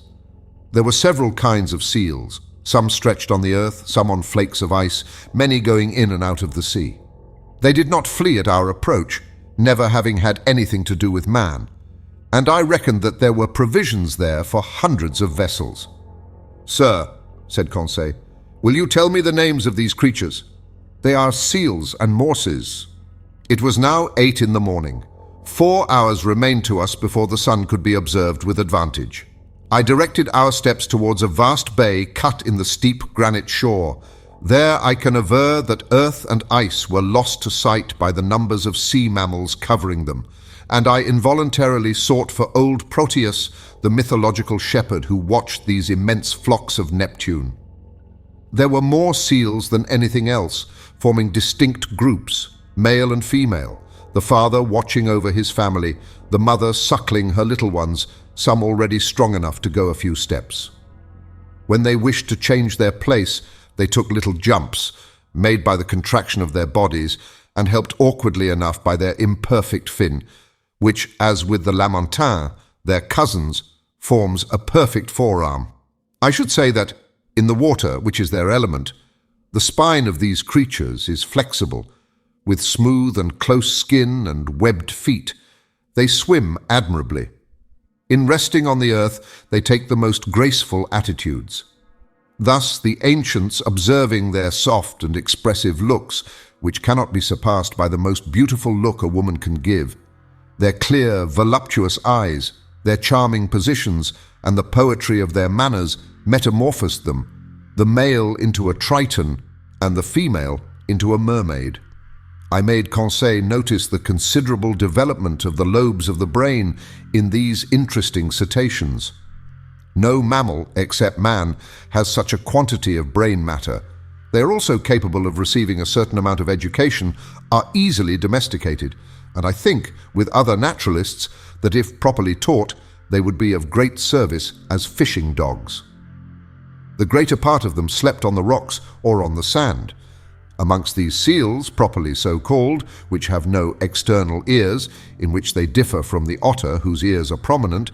There were several kinds of seals, some stretched on the earth, some on flakes of ice, many going in and out of the sea. They did not flee at our approach, never having had anything to do with man, and I reckoned that there were provisions there for hundreds of vessels. "Sir," said Conseil, "will you tell me the names of these creatures?" "They are seals and morses." It was now 8 in the morning. 4 hours remained to us before the sun could be observed with advantage. I directed our steps towards a vast bay cut in the steep granite shore. There I can aver that earth and ice were lost to sight by the numbers of sea mammals covering them, and I involuntarily sought for old Proteus, the mythological shepherd who watched these immense flocks of Neptune. There were more seals than anything else, forming distinct groups, male and female, the father watching over his family, the mother suckling her little ones, some already strong enough to go a few steps. When they wished to change their place, they took little jumps, made by the contraction of their bodies, and helped awkwardly enough by their imperfect fin, which, as with the Lamantin, their cousins, forms a perfect forearm. I should say that, in the water, which is their element, the spine of these creatures is flexible, with smooth and close skin and webbed feet. They swim admirably. In resting on the earth, they take the most graceful attitudes. Thus, the ancients, observing their soft and expressive looks, which cannot be surpassed by the most beautiful look a woman can give, their clear, voluptuous eyes, their charming positions, and the poetry of their manners, metamorphosed them, the male into a Triton, and the female into a mermaid. I made Conseil notice the considerable development of the lobes of the brain in these interesting cetaceans. No mammal, except man, has such a quantity of brain matter. They are also capable of receiving a certain amount of education, are easily domesticated, and I think, with other naturalists, that if properly taught, they would be of great service as fishing dogs. The greater part of them slept on the rocks or on the sand. Amongst these seals, properly so called, which have no external ears, in which they differ from the otter, whose ears are prominent,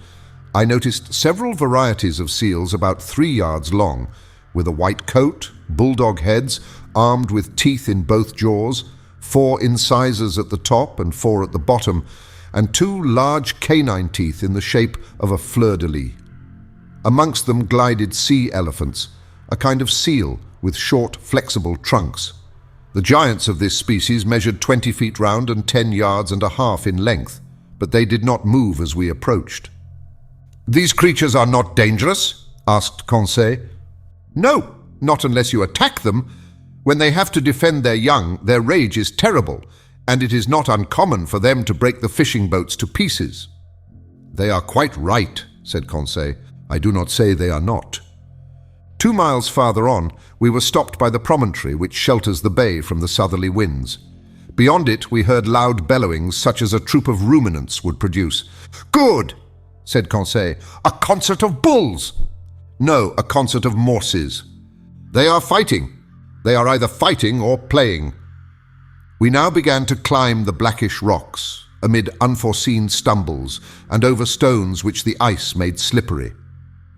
I noticed several varieties of seals about 3 yards long, with a white coat, bulldog heads, armed with teeth in both jaws, 4 incisors at the top and 4 at the bottom, and 2 large canine teeth in the shape of a fleur-de-lis. Amongst them glided sea elephants, a kind of seal with short, flexible trunks. The giants of this species measured 20 feet round and 10 yards and a half in length, but they did not move as we approached. "These creatures are not dangerous?" asked Conseil. "No, not unless you attack them. When they have to defend their young, their rage is terrible, and it is not uncommon for them to break the fishing boats to pieces." "They are quite right," said Conseil. "I do not say they are not." 2 miles farther on, we were stopped by the promontory which shelters the bay from the southerly winds. Beyond it, we heard loud bellowings such as a troop of ruminants would produce. "Good!" said Conseil. "A concert of bulls!" "No, a concert of morses." "They are fighting. They are either fighting or playing." We now began to climb the blackish rocks, amid unforeseen stumbles, and over stones which the ice made slippery.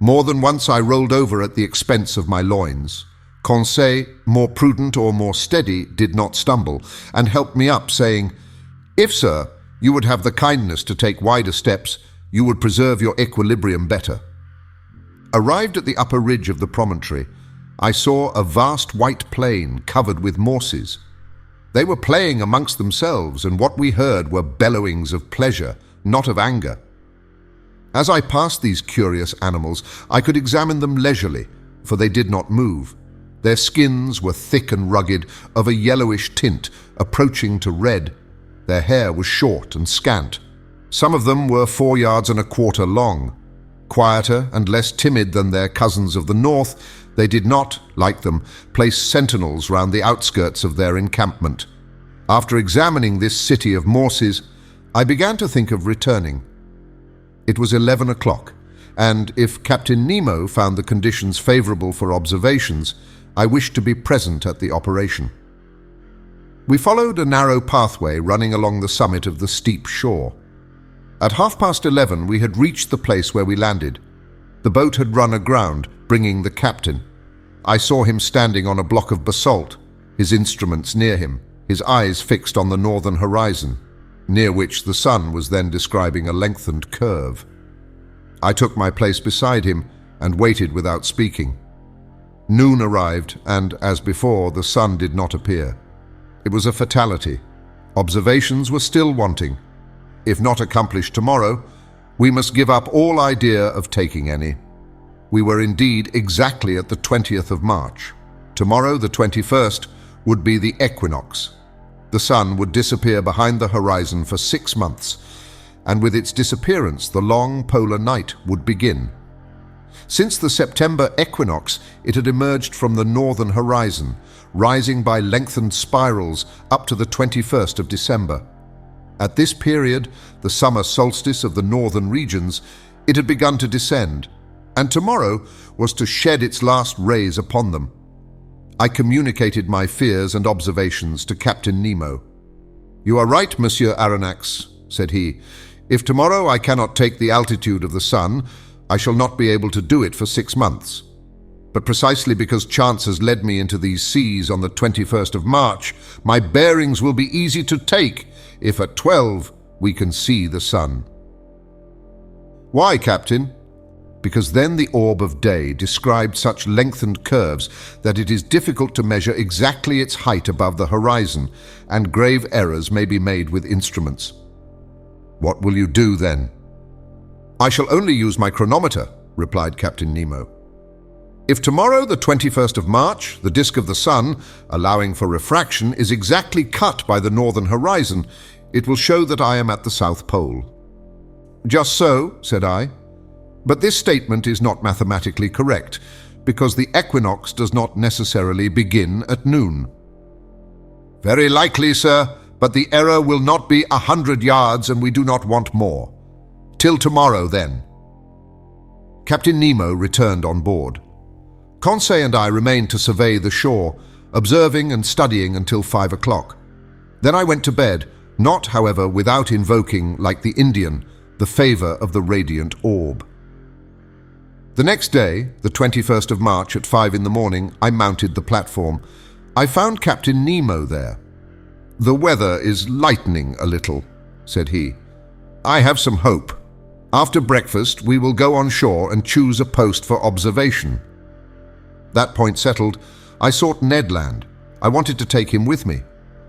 More than once I rolled over at the expense of my loins. Conseil, more prudent or more steady, did not stumble, and helped me up, saying, "If, sir, you would have the kindness to take wider steps, you would preserve your equilibrium better." Arrived at the upper ridge of the promontory, I saw a vast white plain covered with morses. They were playing amongst themselves, and what we heard were bellowings of pleasure, not of anger. As I passed these curious animals, I could examine them leisurely, for they did not move. Their skins were thick and rugged, of a yellowish tint, approaching to red. Their hair was short and scant. Some of them were 4 yards and a quarter long. Quieter and less timid than their cousins of the north, they did not, like them, place sentinels round the outskirts of their encampment. After examining this city of morses, I began to think of returning. It was 11 o'clock, and if Captain Nemo found the conditions favorable for observations, I wished to be present at the operation. We followed a narrow pathway running along the summit of the steep shore. At 11:30 we had reached the place where we landed. The boat had run aground, bringing the captain. I saw him standing on a block of basalt, his instruments near him, his eyes fixed on the northern horizon. near which the sun was then describing a lengthened curve. I took my place beside him and waited without speaking. Noon arrived, and, as before, the sun did not appear. It was a fatality. Observations were still wanting. If not accomplished tomorrow, we must give up all idea of taking any. We were indeed exactly at the 20th of March. Tomorrow, the 21st, would be the equinox. The sun would disappear behind the horizon for 6 months, and with its disappearance, the long polar night would begin. Since the September equinox, it had emerged from the northern horizon, rising by lengthened spirals up to the 21st of December. At this period, the summer solstice of the northern regions, it had begun to descend, and tomorrow was to shed its last rays upon them. I communicated my fears and observations to Captain Nemo. "You are right, Monsieur Aronnax," said he. "If tomorrow I cannot take the altitude of the sun, I shall not be able to do it for 6 months. But precisely because chance has led me into these seas on the 21st of March, my bearings will be easy to take if at 12 we can see the sun." "Why, Captain?" "Because then the orb of day described such lengthened curves that it is difficult to measure exactly its height above the horizon, and grave errors may be made with instruments." "What will you do then?" "I shall only use my chronometer," replied Captain Nemo. "If tomorrow, the 21st of March, the disk of the sun, allowing for refraction, is exactly cut by the northern horizon, it will show that I am at the South Pole." "Just so," said I. "But this statement is not mathematically correct, because the equinox does not necessarily begin at noon." "Very likely, sir, but the error will not be 100 yards, and we do not want more. Till tomorrow, then." Captain Nemo returned on board. Conseil and I remained to survey the shore, observing and studying until 5 o'clock. Then I went to bed, not, however, without invoking, like the Indian, the favor of the radiant orb. The next day, the 21st of March at 5 in the morning, I mounted the platform. I found Captain Nemo there. "The weather is lightening a little," said he. "I have some hope. After breakfast, we will go on shore and choose a post for observation." That point settled, I sought Ned Land. I wanted to take him with me,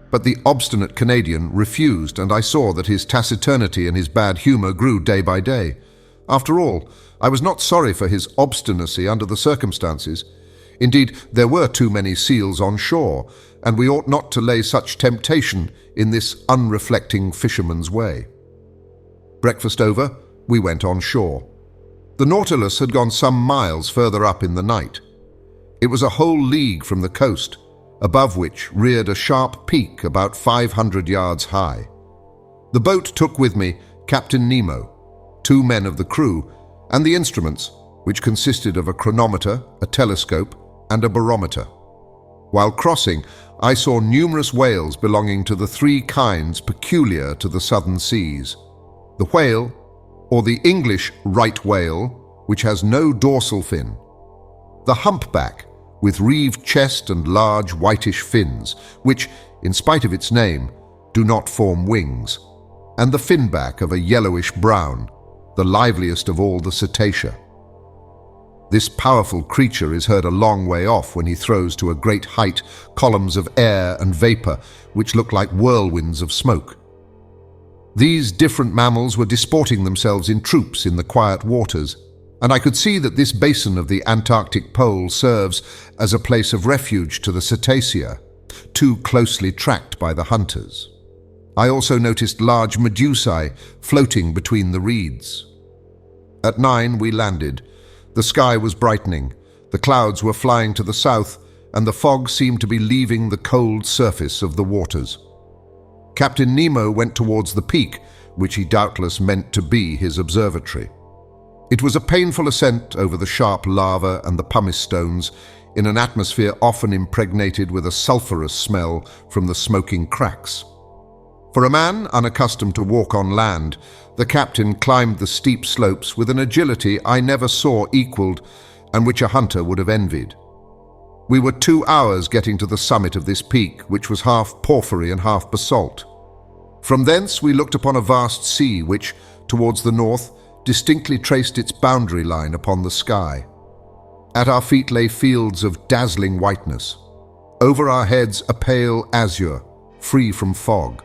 but the obstinate Canadian refused, and I saw that his taciturnity and his bad humor grew day by day. After all, I was not sorry for his obstinacy under the circumstances. Indeed, there were too many seals on shore, and we ought not to lay such temptation in this unreflecting fisherman's way. Breakfast over, we went on shore. The Nautilus had gone some miles further up in the night. It was a whole league from the coast, above which reared a sharp peak about 500 yards high. The boat took with me Captain Nemo, 2 men of the crew, and the instruments, which consisted of a chronometer, a telescope, and a barometer. While crossing, I saw numerous whales belonging to the 3 kinds peculiar to the southern seas. The whale, or the English right whale, which has no dorsal fin. The humpback, with reeved chest and large whitish fins, which, in spite of its name, do not form wings. And the finback of a yellowish brown, the liveliest of all the cetacea. This powerful creature is heard a long way off when he throws to a great height columns of air and vapor which look like whirlwinds of smoke. These different mammals were disporting themselves in troops in the quiet waters, and I could see that this basin of the Antarctic pole serves as a place of refuge to the cetacea, too closely tracked by the hunters. I also noticed large medusae floating between the reeds. At 9 we landed. The sky was brightening, the clouds were flying to the south, and the fog seemed to be leaving the cold surface of the waters. Captain Nemo went towards the peak, which he doubtless meant to be his observatory. It was a painful ascent over the sharp lava and the pumice stones, in an atmosphere often impregnated with a sulphurous smell from the smoking cracks. For a man unaccustomed to walk on land, the captain climbed the steep slopes with an agility I never saw equaled, and which a hunter would have envied. We were 2 hours getting to the summit of this peak, which was half porphyry and half basalt. From thence we looked upon a vast sea which, towards the north, distinctly traced its boundary line upon the sky. At our feet lay fields of dazzling whiteness. Over our heads a pale azure, free from fog.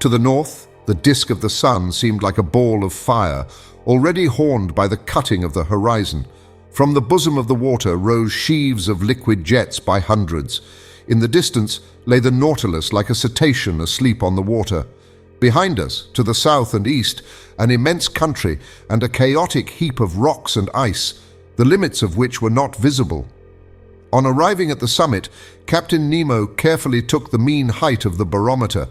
To the north, the disk of the sun seemed like a ball of fire, already horned by the cutting of the horizon. From the bosom of the water rose sheaves of liquid jets by hundreds. In the distance lay the Nautilus like a cetacean asleep on the water. Behind us, to the south and east, an immense country and a chaotic heap of rocks and ice, the limits of which were not visible. On arriving at the summit, Captain Nemo carefully took the mean height of the barometer,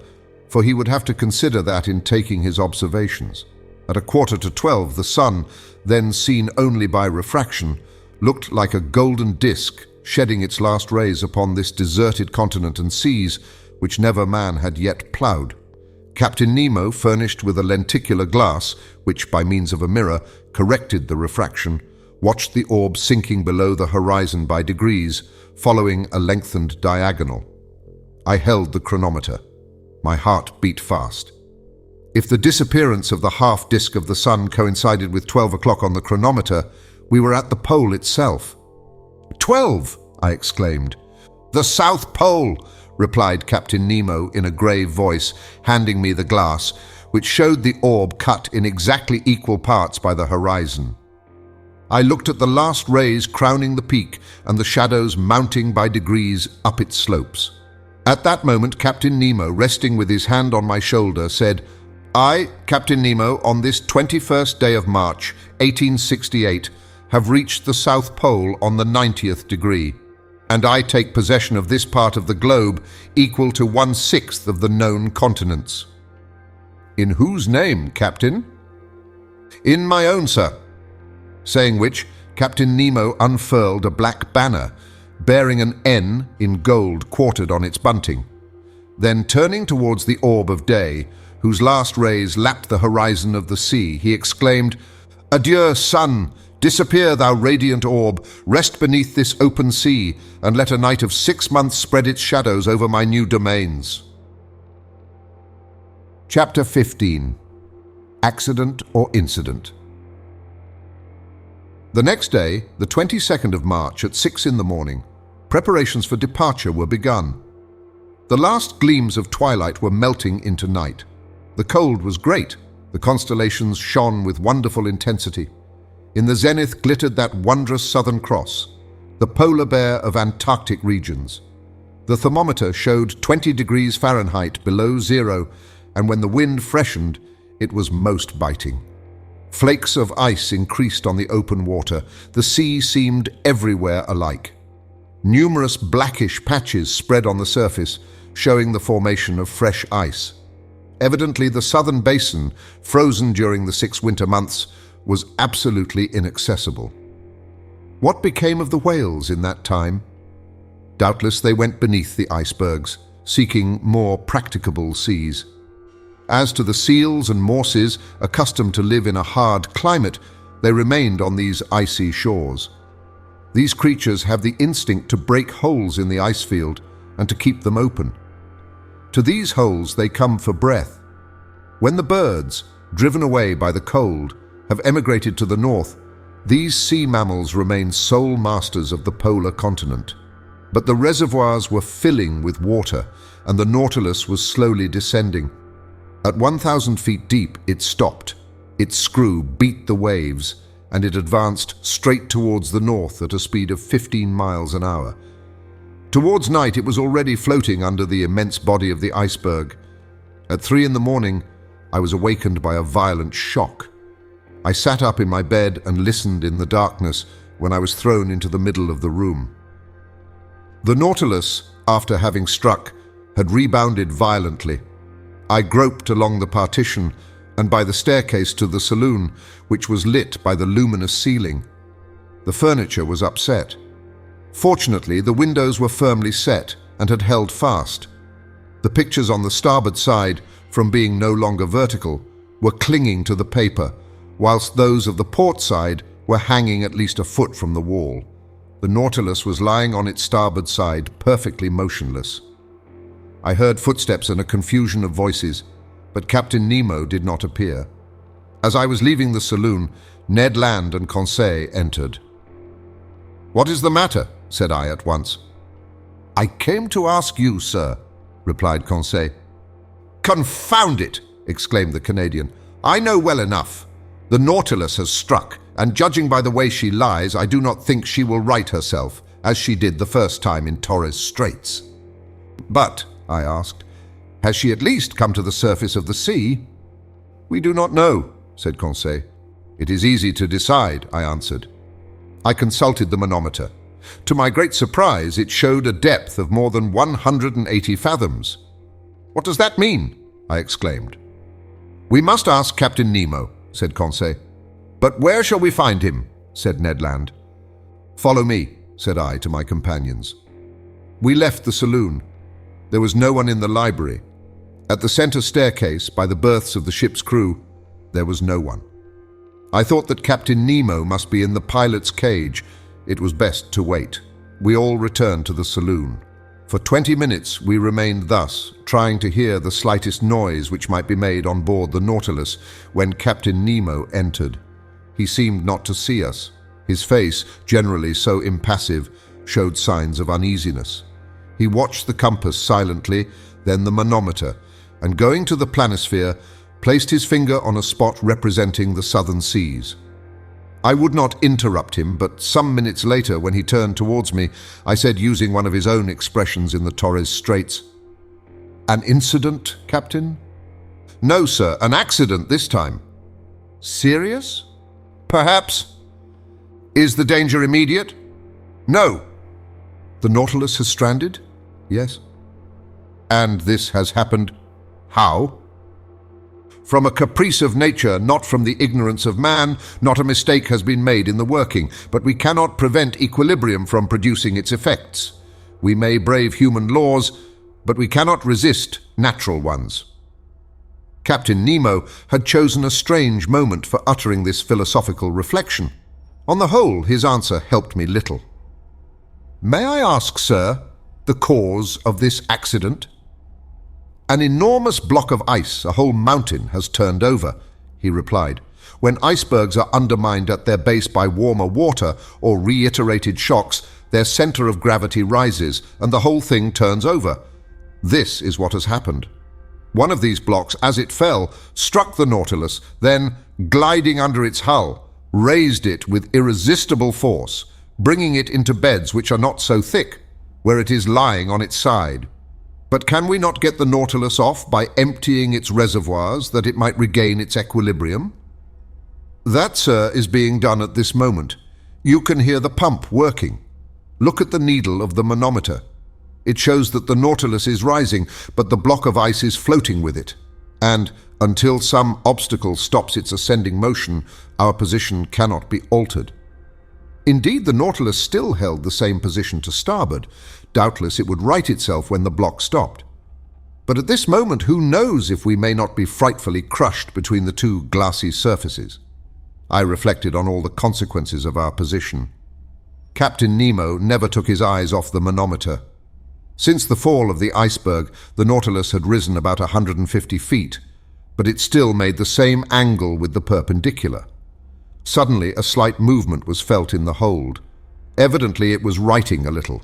for he would have to consider that in taking his observations. At 11:45, the sun, then seen only by refraction, looked like a golden disk shedding its last rays upon this deserted continent and seas which never man had yet ploughed. Captain Nemo, furnished with a lenticular glass, which by means of a mirror corrected the refraction, watched the orb sinking below the horizon by degrees, following a lengthened diagonal. I held the chronometer. My heart beat fast. If the disappearance of the half-disk of the sun coincided with 12 o'clock on the chronometer, we were at the pole itself. 12! I exclaimed. The South Pole, replied Captain Nemo in a grave voice, handing me the glass, which showed the orb cut in exactly equal parts by the horizon. I looked at the last rays crowning the peak and the shadows mounting by degrees up its slopes. At that moment, Captain Nemo, resting with his hand on my shoulder, said, I, Captain Nemo, on this 21st day of March, 1868, have reached the South Pole on the 90th degree, and I take possession of this part of the globe equal to 1/6 of the known continents. In whose name, Captain? In my own, sir. Saying which, Captain Nemo unfurled a black banner, bearing an N in gold quartered on its bunting. Then, turning towards the orb of day, whose last rays lapped the horizon of the sea, he exclaimed, Adieu, sun! Disappear, thou radiant orb, rest beneath this open sea, and let a night of 6 months spread its shadows over my new domains. Chapter 15. Accident or Incident. The next day, the 22nd of March, at 6 in the morning, preparations for departure were begun. The last gleams of twilight were melting into night. The cold was great. The constellations shone with wonderful intensity. In the zenith glittered that wondrous Southern Cross, the polar bear of Antarctic regions. The thermometer showed 20 degrees Fahrenheit below zero, and when the wind freshened, it was most biting. Flakes of ice increased on the open water. The sea seemed everywhere alike. Numerous blackish patches spread on the surface, showing the formation of fresh ice. Evidently, the southern basin, frozen during the 6 winter months, was absolutely inaccessible. What became of the whales in that time? Doubtless they went beneath the icebergs, seeking more practicable seas. As to the seals and morses, accustomed to live in a hard climate, they remained on these icy shores. These creatures have the instinct to break holes in the ice field and to keep them open. To these holes they come for breath. When the birds, driven away by the cold, have emigrated to the north, these sea mammals remain sole masters of the polar continent. But the reservoirs were filling with water, and the Nautilus was slowly descending. At 1,000 feet deep, it stopped. Its screw beat the waves, and it advanced straight towards the north at a speed of 15 miles an hour. Towards night, it was already floating under the immense body of the iceberg. At 3 in the morning, I was awakened by a violent shock. I sat up in my bed and listened in the darkness when I was thrown into the middle of the room. The Nautilus, after having struck, had rebounded violently. I groped along the partition and by the staircase to the saloon, which was lit by the luminous ceiling. The furniture was upset. Fortunately, the windows were firmly set and had held fast. The pictures on the starboard side, from being no longer vertical, were clinging to the paper, whilst those of the port side were hanging at least a foot from the wall. The Nautilus was lying on its starboard side, perfectly motionless. I heard footsteps and a confusion of voices. but Captain Nemo did not appear. As I was leaving the saloon, Ned Land and Conseil entered. "What is the matter?" said I at once. "I came to ask you, sir," replied Conseil. "Confound it!" exclaimed the Canadian. "I know well enough. The Nautilus has struck, and judging by the way she lies, I do not think she will right herself, as she did the first time in Torres Straits." "But," I asked, "has she at least come to the surface of the sea?" "We do not know," said Conseil. "It is easy to decide," I answered. I consulted the manometer. To my great surprise, it showed a depth of more than 180 fathoms. "What does that mean?" I exclaimed. "We must ask Captain Nemo," said Conseil. "But where shall we find him?" said Ned Land. "Follow me," said I to my companions. We left the saloon. There was no one in the library. At the center staircase, by the berths of the ship's crew, there was no one. I thought that Captain Nemo must be in the pilot's cage. It was best to wait. We all returned to the saloon. For 20 minutes we remained thus, trying to hear the slightest noise which might be made on board the Nautilus, when Captain Nemo entered. He seemed not to see us. His face, generally so impassive, showed signs of uneasiness. He watched the compass silently, then the manometer, and going to the planisphere, placed his finger on a spot representing the southern seas. I would not interrupt him, but some minutes later, when he turned towards me, I said, using one of his own expressions in the Torres Straits, "An incident, Captain?" "No, sir, an accident this time." "Serious?" "Perhaps." "Is the danger immediate?" "No." "The Nautilus has stranded?" "Yes." "And this has happened how?" "From a caprice of nature, not from the ignorance of man. Not a mistake has been made in the working, but we cannot prevent equilibrium from producing its effects. We may brave human laws, but we cannot resist natural ones." Captain Nemo had chosen a strange moment for uttering this philosophical reflection. On the whole, his answer helped me little. "May I ask, sir, the cause of this accident?" "An enormous block of ice, a whole mountain, has turned over," he replied. "When icebergs are undermined at their base by warmer water or reiterated shocks, their center of gravity rises and the whole thing turns over. This is what has happened. One of these blocks, as it fell, struck the Nautilus, then, gliding under its hull, raised it with irresistible force, bringing it into beds which are not so thick, where it is lying on its side. But can we not get the Nautilus off by emptying its reservoirs that it might regain its equilibrium?" "That, sir, is being done at this moment. You can hear the pump working. Look at the needle of the manometer. It shows that the Nautilus is rising, but the block of ice is floating with it. And, until some obstacle stops its ascending motion, our position cannot be altered." Indeed, the Nautilus still held the same position to starboard. Doubtless it would right itself when the block stopped. But at this moment, who knows if we may not be frightfully crushed between the two glassy surfaces? I reflected on all the consequences of our position. Captain Nemo never took his eyes off the manometer. Since the fall of the iceberg, the Nautilus had risen about 150 feet, but it still made the same angle with the perpendicular. Suddenly, a slight movement was felt in the hold. Evidently, it was righting a little.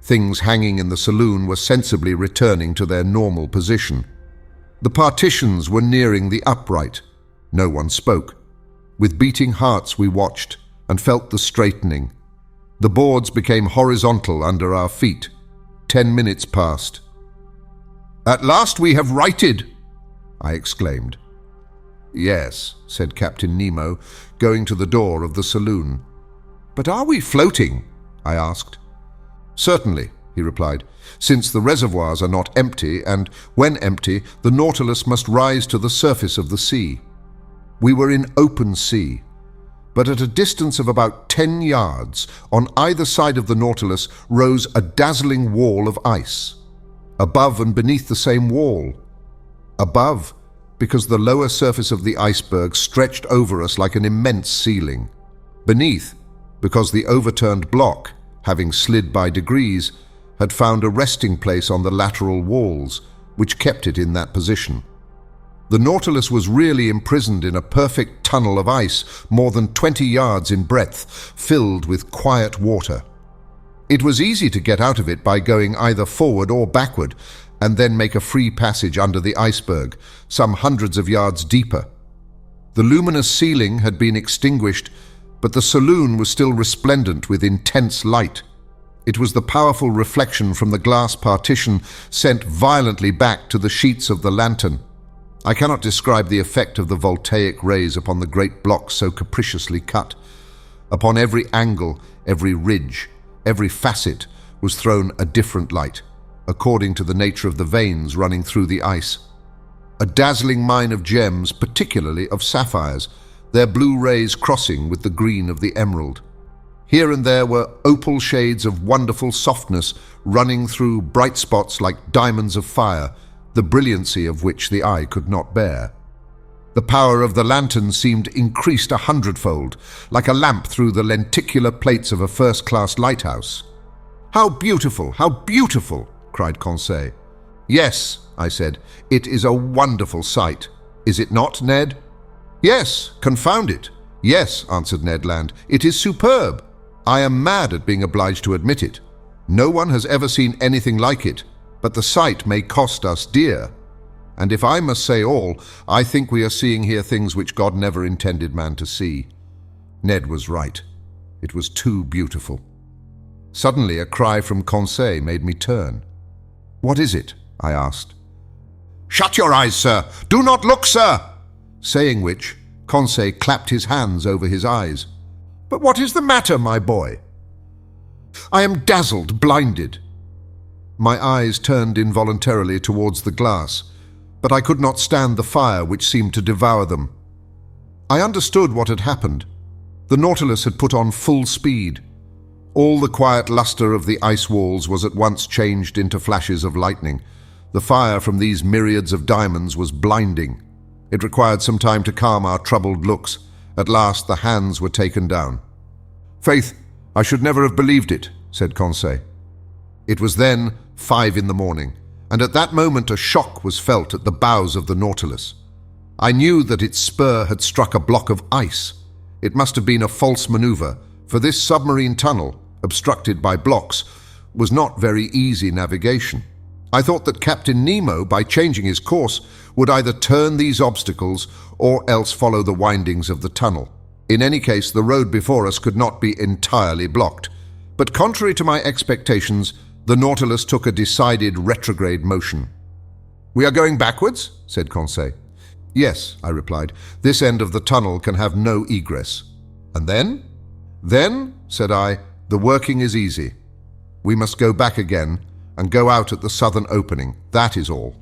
Things hanging in the saloon were sensibly returning to their normal position. The partitions were nearing the upright. No one spoke. With beating hearts we watched and felt the straightening. The boards became horizontal under our feet. 10 minutes passed. "At last we have righted!" I exclaimed. "Yes," said Captain Nemo, going to the door of the saloon. "But are we floating?" I asked. "Certainly," he replied, "since the reservoirs are not empty, and when empty, the Nautilus must rise to the surface of the sea. We were in open sea, but at a distance of about 10 yards, on either side of the Nautilus rose a dazzling wall of ice. Above and beneath the same wall. Above, because the lower surface of the iceberg stretched over us like an immense ceiling. Beneath, because the overturned block, having slid by degrees, had found a resting place on the lateral walls, which kept it in that position. The Nautilus was really imprisoned in a perfect tunnel of ice, more than 20 yards in breadth, filled with quiet water. It was easy to get out of it by going either forward or backward, and then make a free passage under the iceberg, some hundreds of yards deeper. The luminous ceiling had been extinguished, but the saloon was still resplendent with intense light. It was the powerful reflection from the glass partition sent violently back to the sheets of the lantern. I cannot describe the effect of the voltaic rays upon the great blocks so capriciously cut. Upon every angle, every ridge, every facet was thrown a different light, according to the nature of the veins running through the ice. A dazzling mine of gems, particularly of sapphires, their blue rays crossing with the green of the emerald. Here and there were opal shades of wonderful softness running through bright spots like diamonds of fire, the brilliancy of which the eye could not bear. The power of the lantern seemed increased 100-fold, like a lamp through the lenticular plates of a first-class lighthouse. "How beautiful! How beautiful!" cried Conseil. "Yes," I said, "it is a wonderful sight. Is it not, Ned?" "Yes, confound it! Yes," answered Ned Land, "it is superb. I am mad at being obliged to admit it. No one has ever seen anything like it, but the sight may cost us dear. And if I must say all, I think we are seeing here things which God never intended man to see." Ned was right. It was too beautiful. Suddenly a cry from Conseil made me turn. "What is it?" I asked. "Shut your eyes, sir! Do not look, sir!" Saying which, Conseil clapped his hands over his eyes. "But what is the matter, my boy?" "I am dazzled, blinded." My eyes turned involuntarily towards the glass, but I could not stand the fire which seemed to devour them. I understood what had happened. The Nautilus had put on full speed. All the quiet luster of the ice walls was at once changed into flashes of lightning. The fire from these myriads of diamonds was blinding. It required some time to calm our troubled looks. At last the hands were taken down. "Faith, I should never have believed it," said Conseil. It was then 5 in the morning, and at that moment a shock was felt at the bows of the Nautilus. I knew that its spur had struck a block of ice. It must have been a false maneuver, for this submarine tunnel, obstructed by blocks, was not very easy navigation. I thought that Captain Nemo, by changing his course, would either turn these obstacles or else follow the windings of the tunnel. In any case, the road before us could not be entirely blocked. But contrary to my expectations, the Nautilus took a decided retrograde motion. "We are going backwards?" said Conseil. "Yes," I replied. "This end of the tunnel can have no egress." "And then?" "Then," said I, "the working is easy. We must go back again and go out at the southern opening. That is all."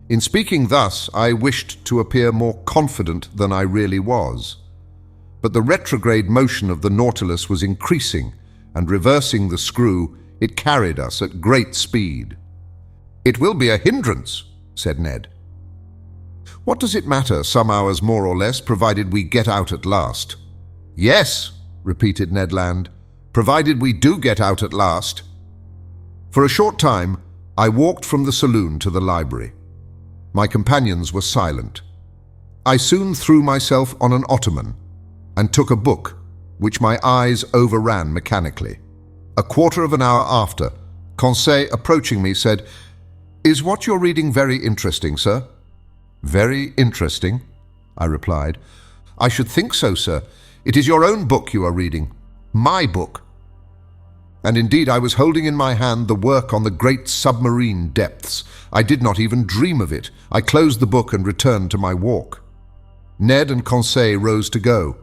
In speaking thus, I wished to appear more confident than I really was. But the retrograde motion of the Nautilus was increasing, and reversing the screw, it carried us at great speed. "It will be a hindrance," said Ned. "What does it matter, some hours more or less, provided we get out at last?" "Yes," repeated Ned Land, "provided we do get out at last." For a short time, I walked from the saloon to the library. My companions were silent. I soon threw myself on an ottoman and took a book, which my eyes overran mechanically. A quarter of an hour after, Conseil, approaching me, said, "Is what you're reading very interesting, sir?" "Very interesting," I replied. "I should think so, sir. It is your own book you are reading." "My book." And indeed I was holding in my hand the work on the great submarine depths. I did not even dream of it. I closed the book and returned to my walk. Ned and Conseil rose to go.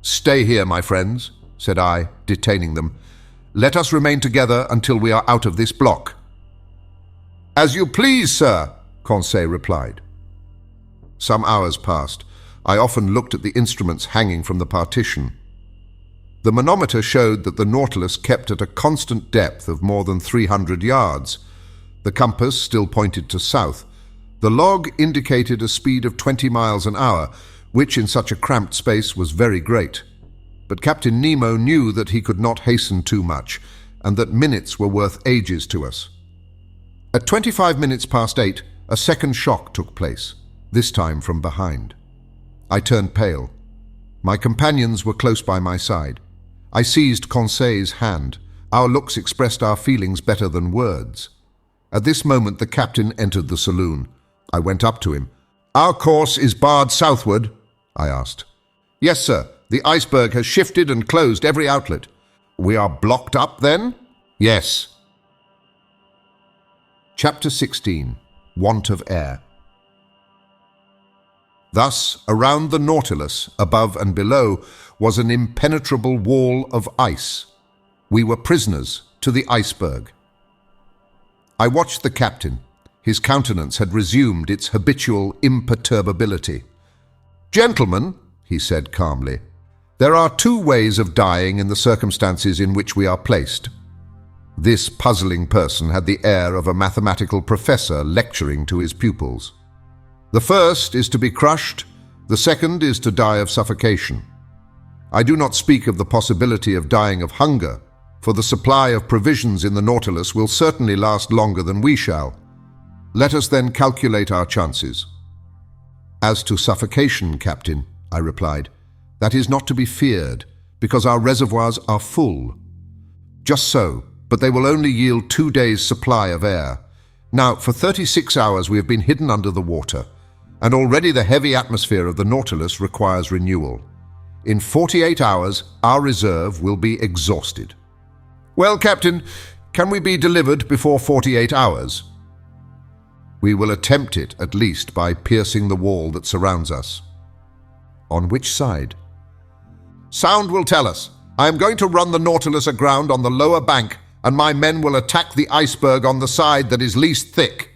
"Stay here, my friends," said I, detaining them. "Let us remain together until we are out of this block." "As you please, sir," Conseil replied. Some hours passed. I often looked at the instruments hanging from the partition. The manometer showed that the Nautilus kept at a constant depth of more than 300 yards. The compass still pointed to south. The log indicated a speed of 20 miles an hour, which in such a cramped space was very great. But Captain Nemo knew that he could not hasten too much, and that minutes were worth ages to us. At 25 minutes past 8, a second shock took place. this time from behind. I turned pale. My companions were close by my side. I seized Conseil's hand. Our looks expressed our feelings better than words. At this moment the captain entered the saloon. I went up to him. "Our course is barred southward?" I asked. "Yes, sir. The iceberg has shifted and closed every outlet." "We are blocked up, then?" "Yes." Chapter 16. Want of Air. Thus, around the Nautilus, above and below, was an impenetrable wall of ice. We were prisoners to the iceberg. I watched the captain. His countenance had resumed its habitual imperturbability. "Gentlemen," he said calmly, "there are two ways of dying in the circumstances in which we are placed." This puzzling person had the air of a mathematical professor lecturing to his pupils. "The first is to be crushed, the second is to die of suffocation. I do not speak of the possibility of dying of hunger, for the supply of provisions in the Nautilus will certainly last longer than we shall. Let us then calculate our chances." "As to suffocation, Captain," I replied, "that is not to be feared, because our reservoirs are full." "Just so, but they will only yield 2 days' supply of air. Now, for 36 hours we have been hidden under the water, and already the heavy atmosphere of the Nautilus requires renewal. In 48 hours, our reserve will be exhausted." "Well, Captain, can we be delivered before 48 hours?" "We will attempt it, at least, by piercing the wall that surrounds us." "On which side?" "Sound will tell us. I am going to run the Nautilus aground on the lower bank, and my men will attack the iceberg on the side that is least thick."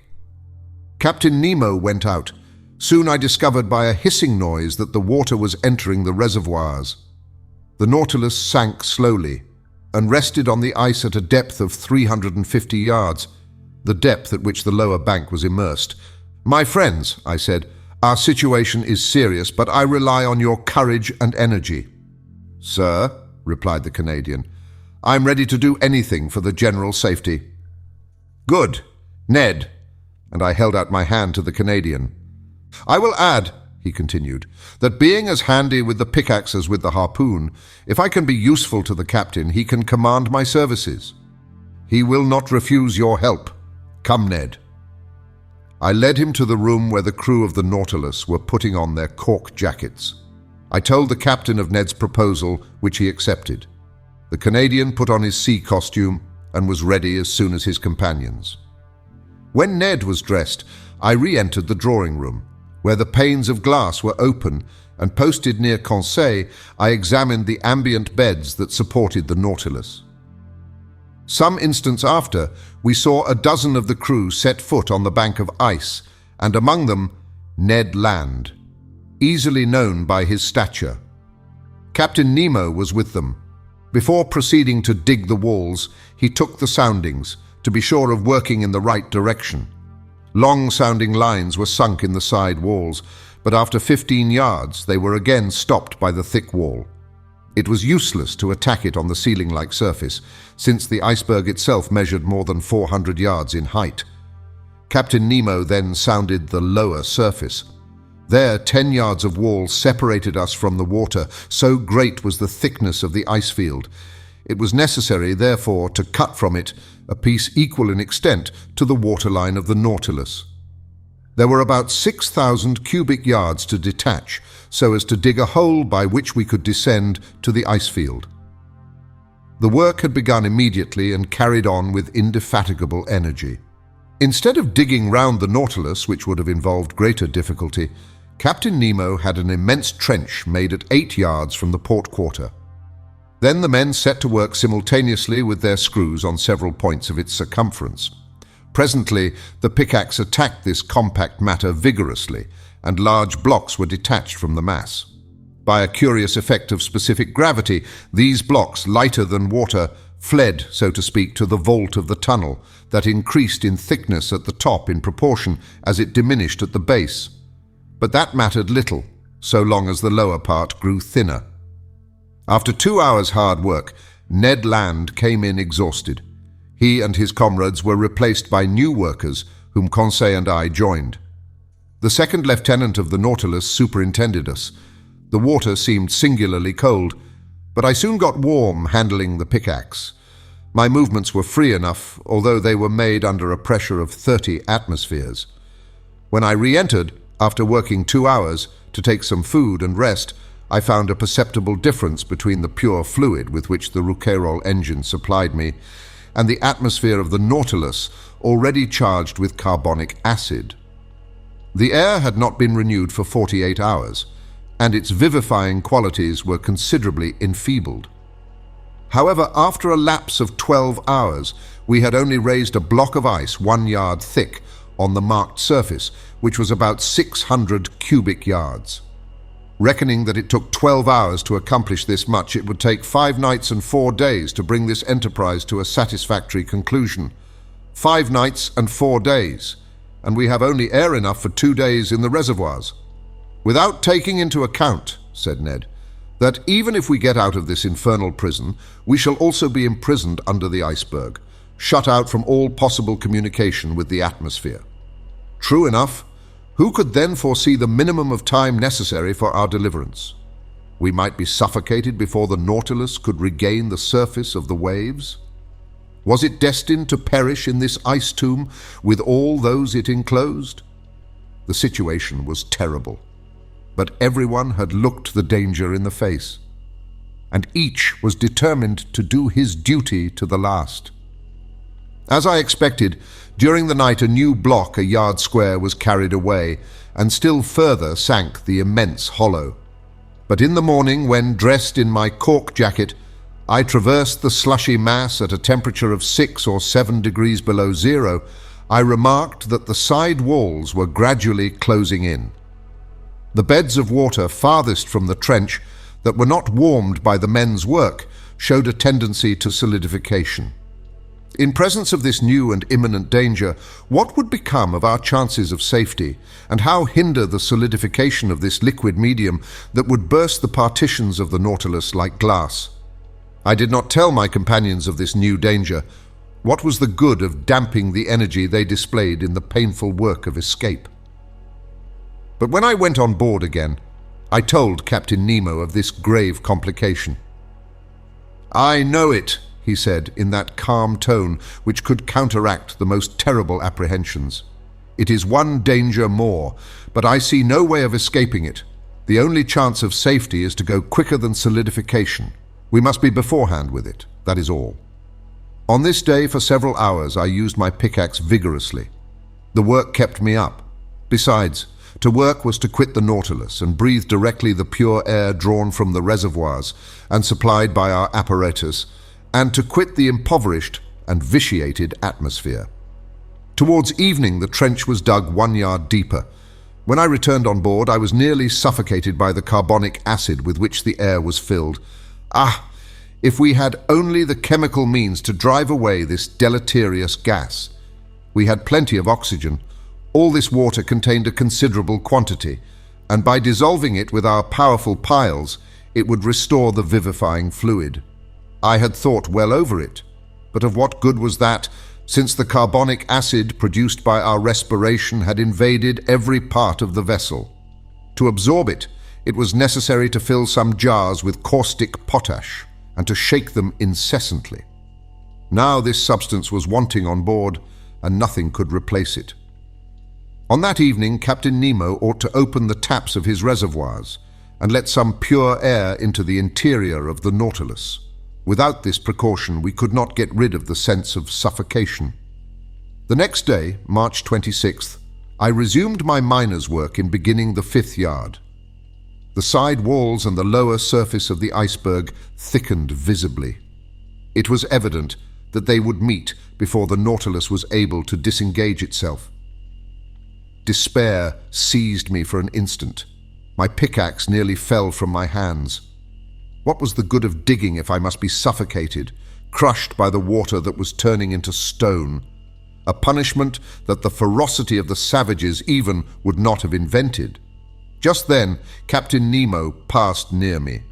Captain Nemo went out. Soon I discovered by a hissing noise that the water was entering the reservoirs. The Nautilus sank slowly and rested on the ice at a depth of 350 yards, the depth at which the lower bank was immersed. "My friends," I said, "our situation is serious, but I rely on your courage and energy." "Sir," replied the Canadian, "I'm ready to do anything for the general safety." "Good. Ned," and I held out my hand to the Canadian. "I will add," he continued, "that being as handy with the pickaxe as with the harpoon, if I can be useful to the captain, he can command my services. He will not refuse your help. Come, Ned." I led him to the room where the crew of the Nautilus were putting on their cork jackets. I told the captain of Ned's proposal, which he accepted. The Canadian put on his sea costume and was ready as soon as his companions. When Ned was dressed, I re-entered the drawing room, where the panes of glass were open, and posted near Conseil, I examined the ambient beds that supported the Nautilus. Some instants after, we saw a dozen of the crew set foot on the bank of ice, and among them Ned Land, easily known by his stature. Captain Nemo was with them. Before proceeding to dig the walls, he took the soundings, to be sure of working in the right direction. Long-sounding lines were sunk in the side walls, but after 15 yards they were again stopped by the thick wall. It was useless to attack it on the ceiling-like surface, since the iceberg itself measured more than 400 yards in height. Captain Nemo then sounded the lower surface. There, 10 yards of wall separated us from the water, so great was the thickness of the ice field. It was necessary, therefore, to cut from it a piece equal in extent to the waterline of the Nautilus. There were about 6,000 cubic yards to detach, so as to dig a hole by which we could descend to the ice field. The work had begun immediately and carried on with indefatigable energy. Instead of digging round the Nautilus, which would have involved greater difficulty, Captain Nemo had an immense trench made at 8 yards from the port quarter. Then the men set to work simultaneously with their screws on several points of its circumference. Presently, the pickaxe attacked this compact matter vigorously, and large blocks were detached from the mass. By a curious effect of specific gravity, these blocks, lighter than water, fled, so to speak, to the vault of the tunnel, that increased in thickness at the top in proportion as it diminished at the base. But that mattered little, so long as the lower part grew thinner. After 2 hours' hard work, Ned Land came in exhausted. He and his comrades were replaced by new workers, whom Conseil and I joined. The second lieutenant of the Nautilus superintended us. The water seemed singularly cold, but I soon got warm handling the pickaxe. My movements were free enough, although they were made under a pressure of 30 atmospheres. When I re-entered, after working 2 hours, to take some food and rest, I found a perceptible difference between the pure fluid with which the Rouquayrol engine supplied me and the atmosphere of the Nautilus, already charged with carbonic acid. The air had not been renewed for 48 hours, and its vivifying qualities were considerably enfeebled. However, after a lapse of 12 hours, we had only raised a block of ice 1 yard thick on the marked surface, which was about 600 cubic yards. Reckoning that it took 12 hours to accomplish this much, it would take 5 nights and 4 days to bring this enterprise to a satisfactory conclusion. 5 nights and 4 days, and we have only air enough for 2 days in the reservoirs. Without taking into account, said Ned, that even if we get out of this infernal prison, we shall also be imprisoned under the iceberg, shut out from all possible communication with the atmosphere. True enough. Who could then foresee the minimum of time necessary for our deliverance? We might be suffocated before the Nautilus could regain the surface of the waves. Was it destined to perish in this ice tomb with all those it enclosed? The situation was terrible, but everyone had looked the danger in the face, and each was determined to do his duty to the last. As I expected, during the night a new block a yard square was carried away, and still further sank the immense hollow. But in the morning, when, dressed in my cork jacket, I traversed the slushy mass at a temperature of 6 or 7 degrees below zero, I remarked that the side walls were gradually closing in. The beds of water farthest from the trench, that were not warmed by the men's work, showed a tendency to solidification. In presence of this new and imminent danger, what would become of our chances of safety, and how hinder the solidification of this liquid medium that would burst the partitions of the Nautilus like glass? I did not tell my companions of this new danger. What was the good of damping the energy they displayed in the painful work of escape? But when I went on board again, I told Captain Nemo of this grave complication. "I know it," he said in that calm tone which could counteract the most terrible apprehensions. "It is one danger more, but I see no way of escaping it. The only chance of safety is to go quicker than solidification. We must be beforehand with it, that is all." On this day, for several hours, I used my pickaxe vigorously. The work kept me up. Besides, to work was to quit the Nautilus and breathe directly the pure air drawn from the reservoirs and supplied by our apparatus, and to quit the impoverished and vitiated atmosphere. Towards evening, the trench was dug 1 yard deeper. When I returned on board, I was nearly suffocated by the carbonic acid with which the air was filled. Ah! If we had only the chemical means to drive away this deleterious gas! We had plenty of oxygen. All this water contained a considerable quantity, and by dissolving it with our powerful piles, it would restore the vivifying fluid. I had thought well over it, but of what good was that, since the carbonic acid produced by our respiration had invaded every part of the vessel? To absorb it, it was necessary to fill some jars with caustic potash and to shake them incessantly. Now this substance was wanting on board, and nothing could replace it. On that evening, Captain Nemo ought to open the taps of his reservoirs and let some pure air into the interior of the Nautilus. Without this precaution, we could not get rid of the sense of suffocation. The next day, March 26th, I resumed my miner's work in beginning the 5th yard. The side walls and the lower surface of the iceberg thickened visibly. It was evident that they would meet before the Nautilus was able to disengage itself. Despair seized me for an instant. My pickaxe nearly fell from my hands. What was the good of digging if I must be suffocated, crushed by the water that was turning into stone? A punishment that the ferocity of the savages even would not have invented. Just then, Captain Nemo passed near me.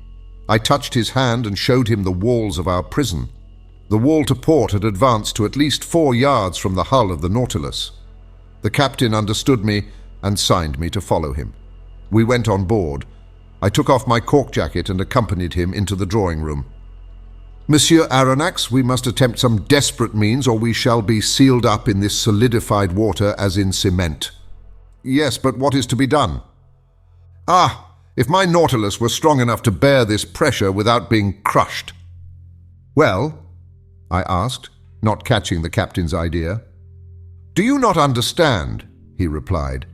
I touched his hand and showed him the walls of our prison. The wall to port had advanced to at least 4 yards from the hull of the Nautilus. The captain understood me and signed me to follow him. We went on board. I took off my cork jacket and accompanied him into the drawing room. "Monsieur Aronnax, we must attempt some desperate means or we shall be sealed up in this solidified water as in cement." "Yes, but what is to be done?" If my Nautilus were strong enough to bear this pressure without being crushed." "Well," I asked, not catching the captain's idea. "Do you not understand," he replied,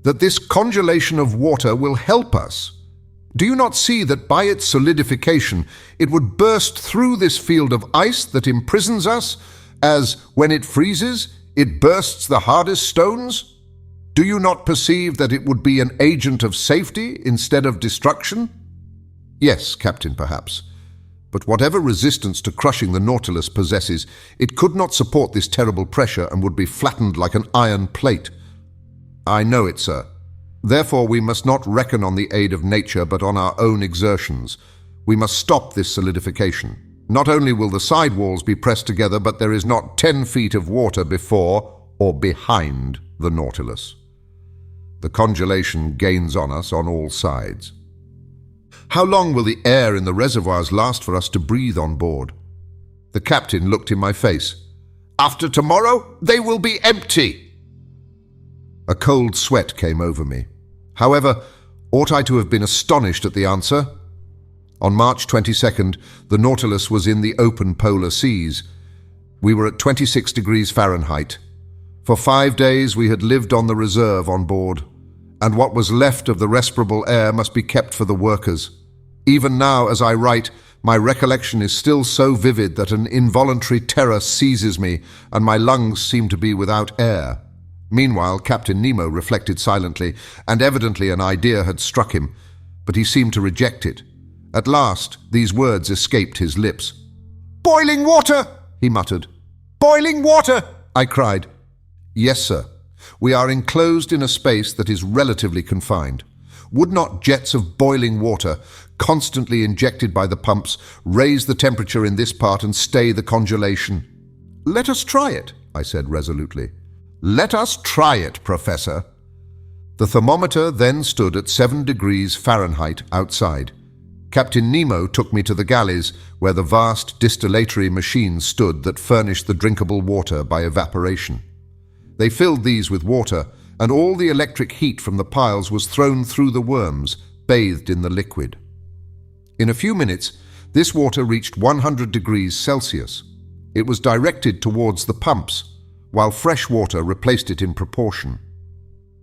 "that this congelation of water will help us? Do you not see that by its solidification it would burst through this field of ice that imprisons us, as, when it freezes, it bursts the hardest stones? Do you not perceive that it would be an agent of safety instead of destruction?" "Yes, Captain, perhaps. But whatever resistance to crushing the Nautilus possesses, it could not support this terrible pressure and would be flattened like an iron plate." "I know it, sir. Therefore we must not reckon on the aid of nature but on our own exertions. We must stop this solidification. Not only will the side walls be pressed together, but there is not 10 feet of water before or behind the Nautilus. The congelation gains on us on all sides." "How long will the air in the reservoirs last for us to breathe on board?" The captain looked in my face. "After tomorrow, they will be empty." A cold sweat came over me. However, ought I to have been astonished at the answer? On March 22nd, the Nautilus was in the open polar seas. We were at 26 degrees Fahrenheit. For 5 days we had lived on the reserve on board, and what was left of the respirable air must be kept for the workers. Even now, as I write, my recollection is still so vivid that an involuntary terror seizes me, and my lungs seem to be without air. Meanwhile, Captain Nemo reflected silently, and evidently an idea had struck him, but he seemed to reject it. At last, these words escaped his lips. "Boiling water!" he muttered. "Boiling water!" I cried. "Yes, sir. We are enclosed in a space that is relatively confined. Would not jets of boiling water, constantly injected by the pumps, raise the temperature in this part and stay the congelation?" "Let us try it," I said resolutely. "Let us try it, Professor." The thermometer then stood at 7 degrees Fahrenheit outside. Captain Nemo took me to the galleys, where the vast distillatory machines stood that furnished the drinkable water by evaporation. They filled these with water, and all the electric heat from the piles was thrown through the worms, bathed in the liquid. In a few minutes, this water reached 100 degrees Celsius. It was directed towards the pumps, while fresh water replaced it in proportion.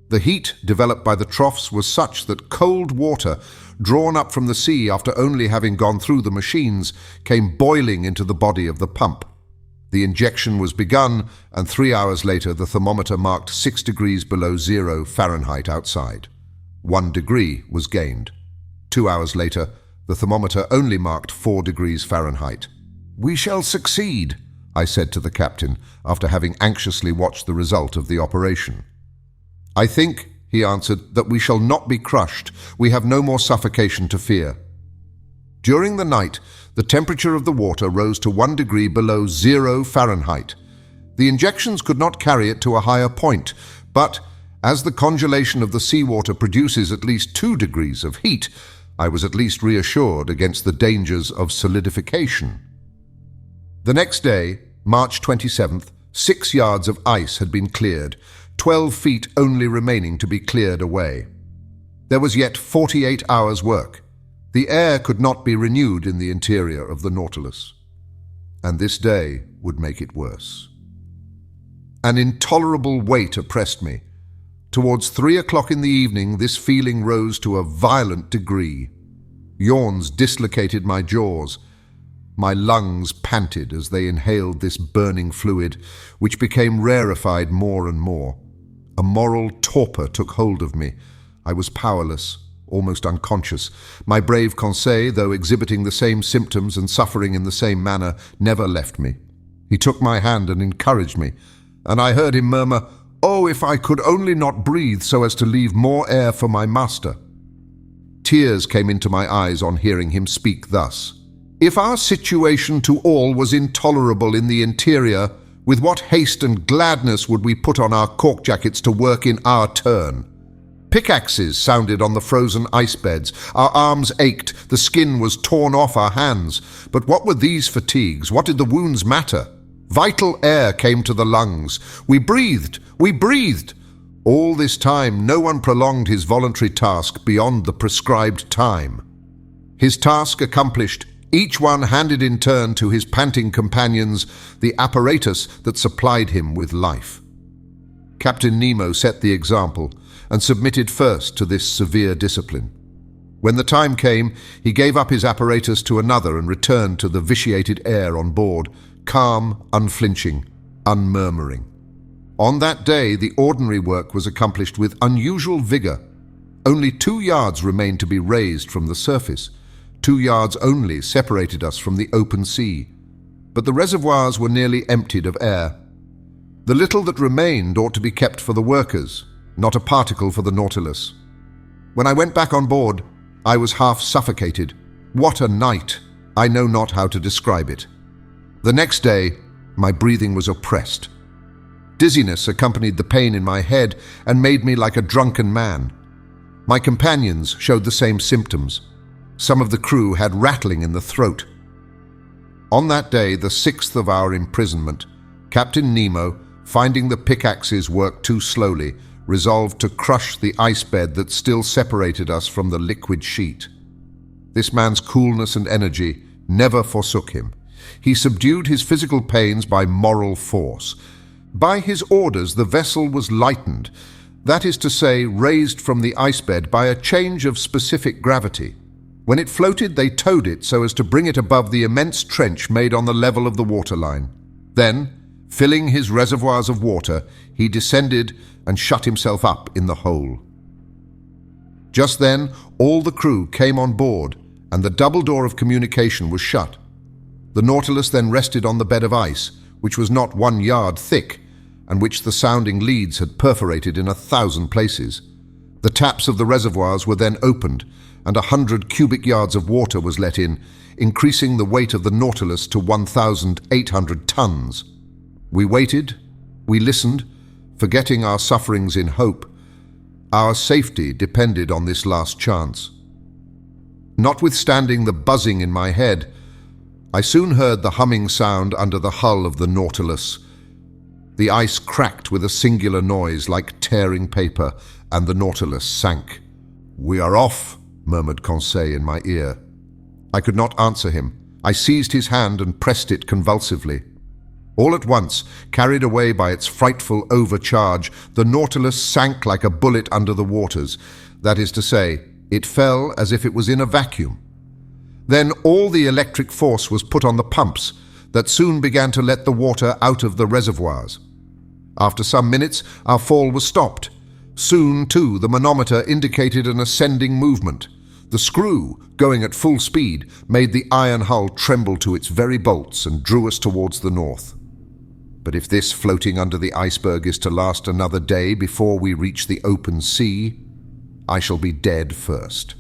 The heat developed by the troughs was such that cold water, drawn up from the sea after only having gone through the machines, came boiling into the body of the pump. The injection was begun, and 3 hours later the thermometer marked 6 degrees below 0 Fahrenheit outside. 1 degree was gained. 2 hours later, the thermometer only marked 4 degrees Fahrenheit. "We shall succeed," I said to the captain, after having anxiously watched the result of the operation. "I think," he answered, "that we shall not be crushed. We have no more suffocation to fear." During the night, the temperature of the water rose to 1 degree below 0 Fahrenheit. The injections could not carry it to a higher point, but as the congelation of the seawater produces at least 2 degrees of heat, I was at least reassured against the dangers of solidification. The next day, March 27th, 6 yards of ice had been cleared, 12 feet only remaining to be cleared away. There was yet 48 hours' work. The air could not be renewed in the interior of the Nautilus, and this day would make it worse. An intolerable weight oppressed me. Towards 3 o'clock in the evening, this feeling rose to a violent degree. Yawns dislocated my jaws. My lungs panted as they inhaled this burning fluid, which became rarefied more and more. A moral torpor took hold of me. I was powerless, almost unconscious. My brave Conseil, though exhibiting the same symptoms and suffering in the same manner, never left me. He took my hand and encouraged me, and I heard him murmur, "Oh, if I could only not breathe so as to leave more air for my master." Tears came into my eyes on hearing him speak thus. If our situation to all was intolerable in the interior, with what haste and gladness would we put on our cork jackets to work in our turn? Pickaxes sounded on the frozen ice beds. Our arms ached, the skin was torn off our hands. But what were these fatigues? What did the wounds matter? Vital air came to the lungs. We breathed! We breathed! All this time, no one prolonged his voluntary task beyond the prescribed time. His task accomplished, each one handed in turn to his panting companions the apparatus that supplied him with life. Captain Nemo set the example and submitted first to this severe discipline. When the time came, he gave up his apparatus to another and returned to the vitiated air on board, calm, unflinching, unmurmuring. On that day, the ordinary work was accomplished with unusual vigor. Only 2 yards remained to be raised from the surface. 2 yards only separated us from the open sea. But the reservoirs were nearly emptied of air. The little that remained ought to be kept for the workers, not a particle for the Nautilus. When I went back on board, I was half suffocated. What a night! I know not how to describe it. The next day, my breathing was oppressed. Dizziness accompanied the pain in my head and made me like a drunken man. My companions showed the same symptoms. Some of the crew had rattling in the throat. On that day, the 6th of our imprisonment, Captain Nemo, finding the pickaxes work too slowly, resolved to crush the ice bed that still separated us from the liquid sheet. This man's coolness and energy never forsook him. He subdued his physical pains by moral force. By his orders, the vessel was lightened, that is to say, raised from the ice bed by a change of specific gravity. When it floated, they towed it so as to bring it above the immense trench made on the level of the waterline. Then, filling his reservoirs of water, he descended and shut himself up in the hole. Just then, all the crew came on board, and the double door of communication was shut. The Nautilus then rested on the bed of ice, which was not 1 yard thick, and which the sounding leads had perforated in 1,000 places. The taps of the reservoirs were then opened, and 100 cubic yards of water was let in, increasing the weight of the Nautilus to 1,800 tons. We waited, we listened, forgetting our sufferings in hope. Our safety depended on this last chance. Notwithstanding the buzzing in my head, I soon heard the humming sound under the hull of the Nautilus. The ice cracked with a singular noise like tearing paper, and the Nautilus sank. "We are off," murmured Conseil in my ear. I could not answer him. I seized his hand and pressed it convulsively. All at once, carried away by its frightful overcharge, the Nautilus sank like a bullet under the waters. That is to say, it fell as if it was in a vacuum. Then all the electric force was put on the pumps that soon began to let the water out of the reservoirs. After some minutes, our fall was stopped. Soon, too, the manometer indicated an ascending movement. The screw, going at full speed, made the iron hull tremble to its very bolts and drew us towards the north. But if this floating under the iceberg is to last another day before we reach the open sea, I shall be dead first.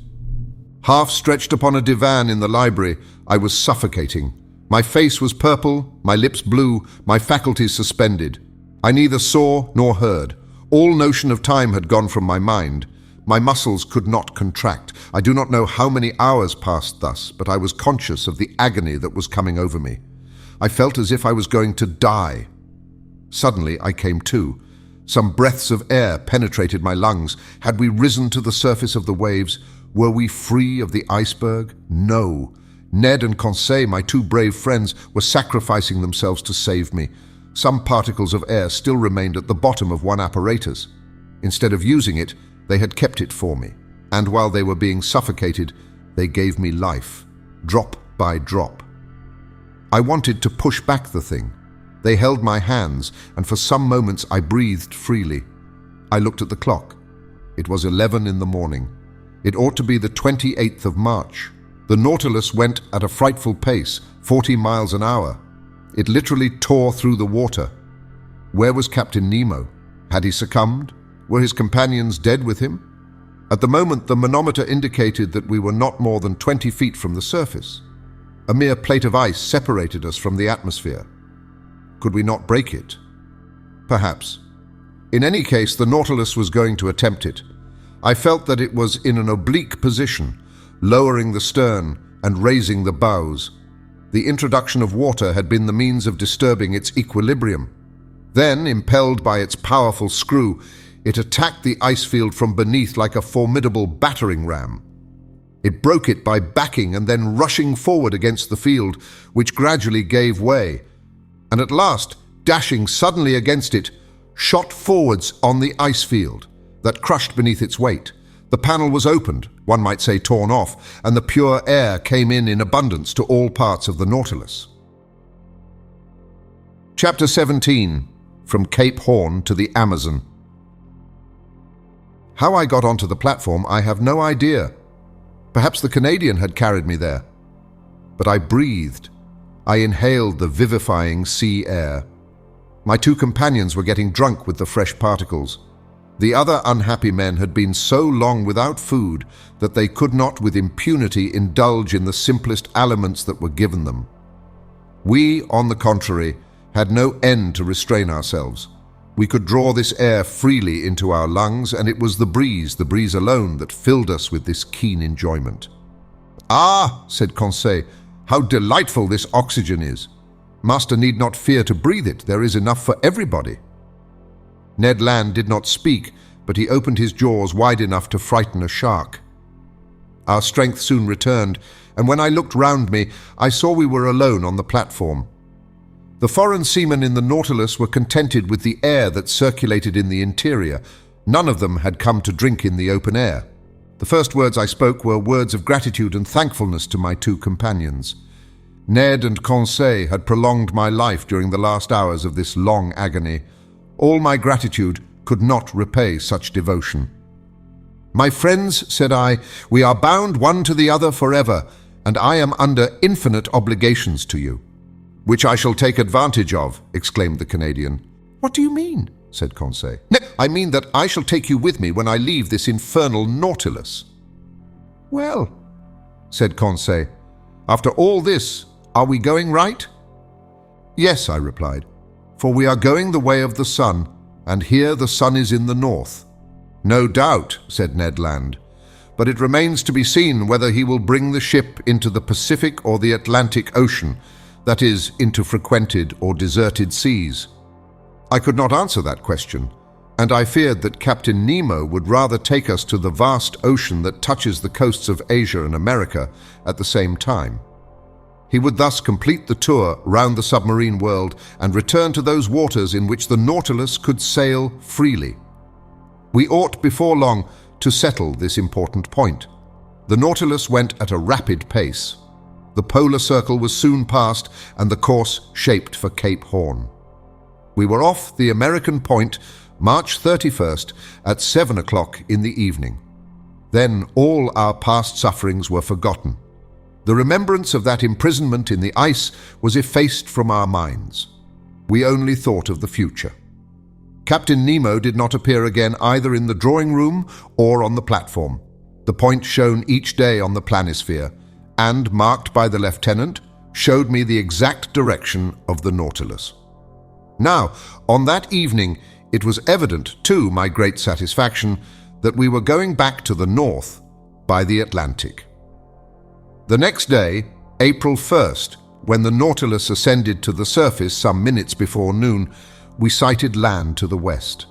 Half stretched upon a divan in the library, I was suffocating. My face was purple, my lips blue, my faculties suspended. I neither saw nor heard. All notion of time had gone from my mind. My muscles could not contract. I do not know how many hours passed thus, but I was conscious of the agony that was coming over me. I felt as if I was going to die. Suddenly I came to. Some breaths of air penetrated my lungs. Had we risen to the surface of the waves? Were we free of the iceberg? No. Ned and Conseil, my 2 brave friends, were sacrificing themselves to save me. Some particles of air still remained at the bottom of one apparatus. Instead of using it, they had kept it for me. And while they were being suffocated, they gave me life, drop by drop. I wanted to push back the thing. They held my hands, and for some moments I breathed freely. I looked at the clock. It was 11 in the morning. It ought to be the 28th of March. The Nautilus went at a frightful pace, 40 miles an hour. It literally tore through the water. Where was Captain Nemo? Had he succumbed? Were his companions dead with him? At the moment, the manometer indicated that we were not more than 20 feet from the surface. A mere plate of ice separated us from the atmosphere. Could we not break it? Perhaps. In any case, the Nautilus was going to attempt it. I felt that it was in an oblique position, lowering the stern and raising the bows. The introduction of water had been the means of disturbing its equilibrium. Then, impelled by its powerful screw, it attacked the ice field from beneath like a formidable battering ram. It broke it by backing and then rushing forward against the field, which gradually gave way, and at last, dashing suddenly against it, shot forwards on the ice field that crushed beneath its weight. The panel was opened, one might say torn off, and the pure air came in abundance to all parts of the Nautilus. Chapter 17. From Cape Horn to the Amazon. How I got onto the platform, I have no idea. Perhaps the Canadian had carried me there. But I breathed. I inhaled the vivifying sea air. My two companions were getting drunk with the fresh particles. The other unhappy men had been so long without food that they could not with impunity indulge in the simplest aliments that were given them. We, on the contrary, had no end to restrain ourselves. We could draw this air freely into our lungs, and it was the breeze alone, that filled us with this keen enjoyment. "Ah," said Conseil, "how delightful this oxygen is! Master need not fear to breathe it. There is enough for everybody." Ned Land did not speak, but he opened his jaws wide enough to frighten a shark. Our strength soon returned, and when I looked round me, I saw we were alone on the platform. The foreign seamen in the Nautilus were contented with the air that circulated in the interior. None of them had come to drink in the open air. The first words I spoke were words of gratitude and thankfulness to my two companions. Ned and Conseil had prolonged my life during the last hours of this long agony. All my gratitude could not repay such devotion. "My friends," said I, "we are bound one to the other forever, and I am under infinite obligations to you." "Which I shall take advantage of," exclaimed the Canadian. "What do you mean?" said Conseil. "No, I mean that I shall take you with me when I leave this infernal Nautilus." "Well," said Conseil, "after all this, are we going right?" "Yes," I replied, "for we are going the way of the sun, and here the sun is in the north." "No doubt," said Ned Land, "but it remains to be seen whether he will bring the ship into the Pacific or the Atlantic Ocean, that is, into frequented or deserted seas." I could not answer that question, and I feared that Captain Nemo would rather take us to the vast ocean that touches the coasts of Asia and America at the same time. He would thus complete the tour round the submarine world and return to those waters in which the Nautilus could sail freely. We ought before long to settle this important point. The Nautilus went at a rapid pace. The polar circle was soon passed and the course shaped for Cape Horn. We were off the American point March 31st at 7 o'clock in the evening. Then all our past sufferings were forgotten. The remembrance of that imprisonment in the ice was effaced from our minds. We only thought of the future. Captain Nemo did not appear again either in the drawing room or on the platform. The point shown each day on the planisphere, and, marked by the lieutenant, showed me the exact direction of the Nautilus. Now, on that evening, it was evident, to my great satisfaction, that we were going back to the north by the Atlantic. The next day, April 1st, when the Nautilus ascended to the surface some minutes before noon, we sighted land to the west.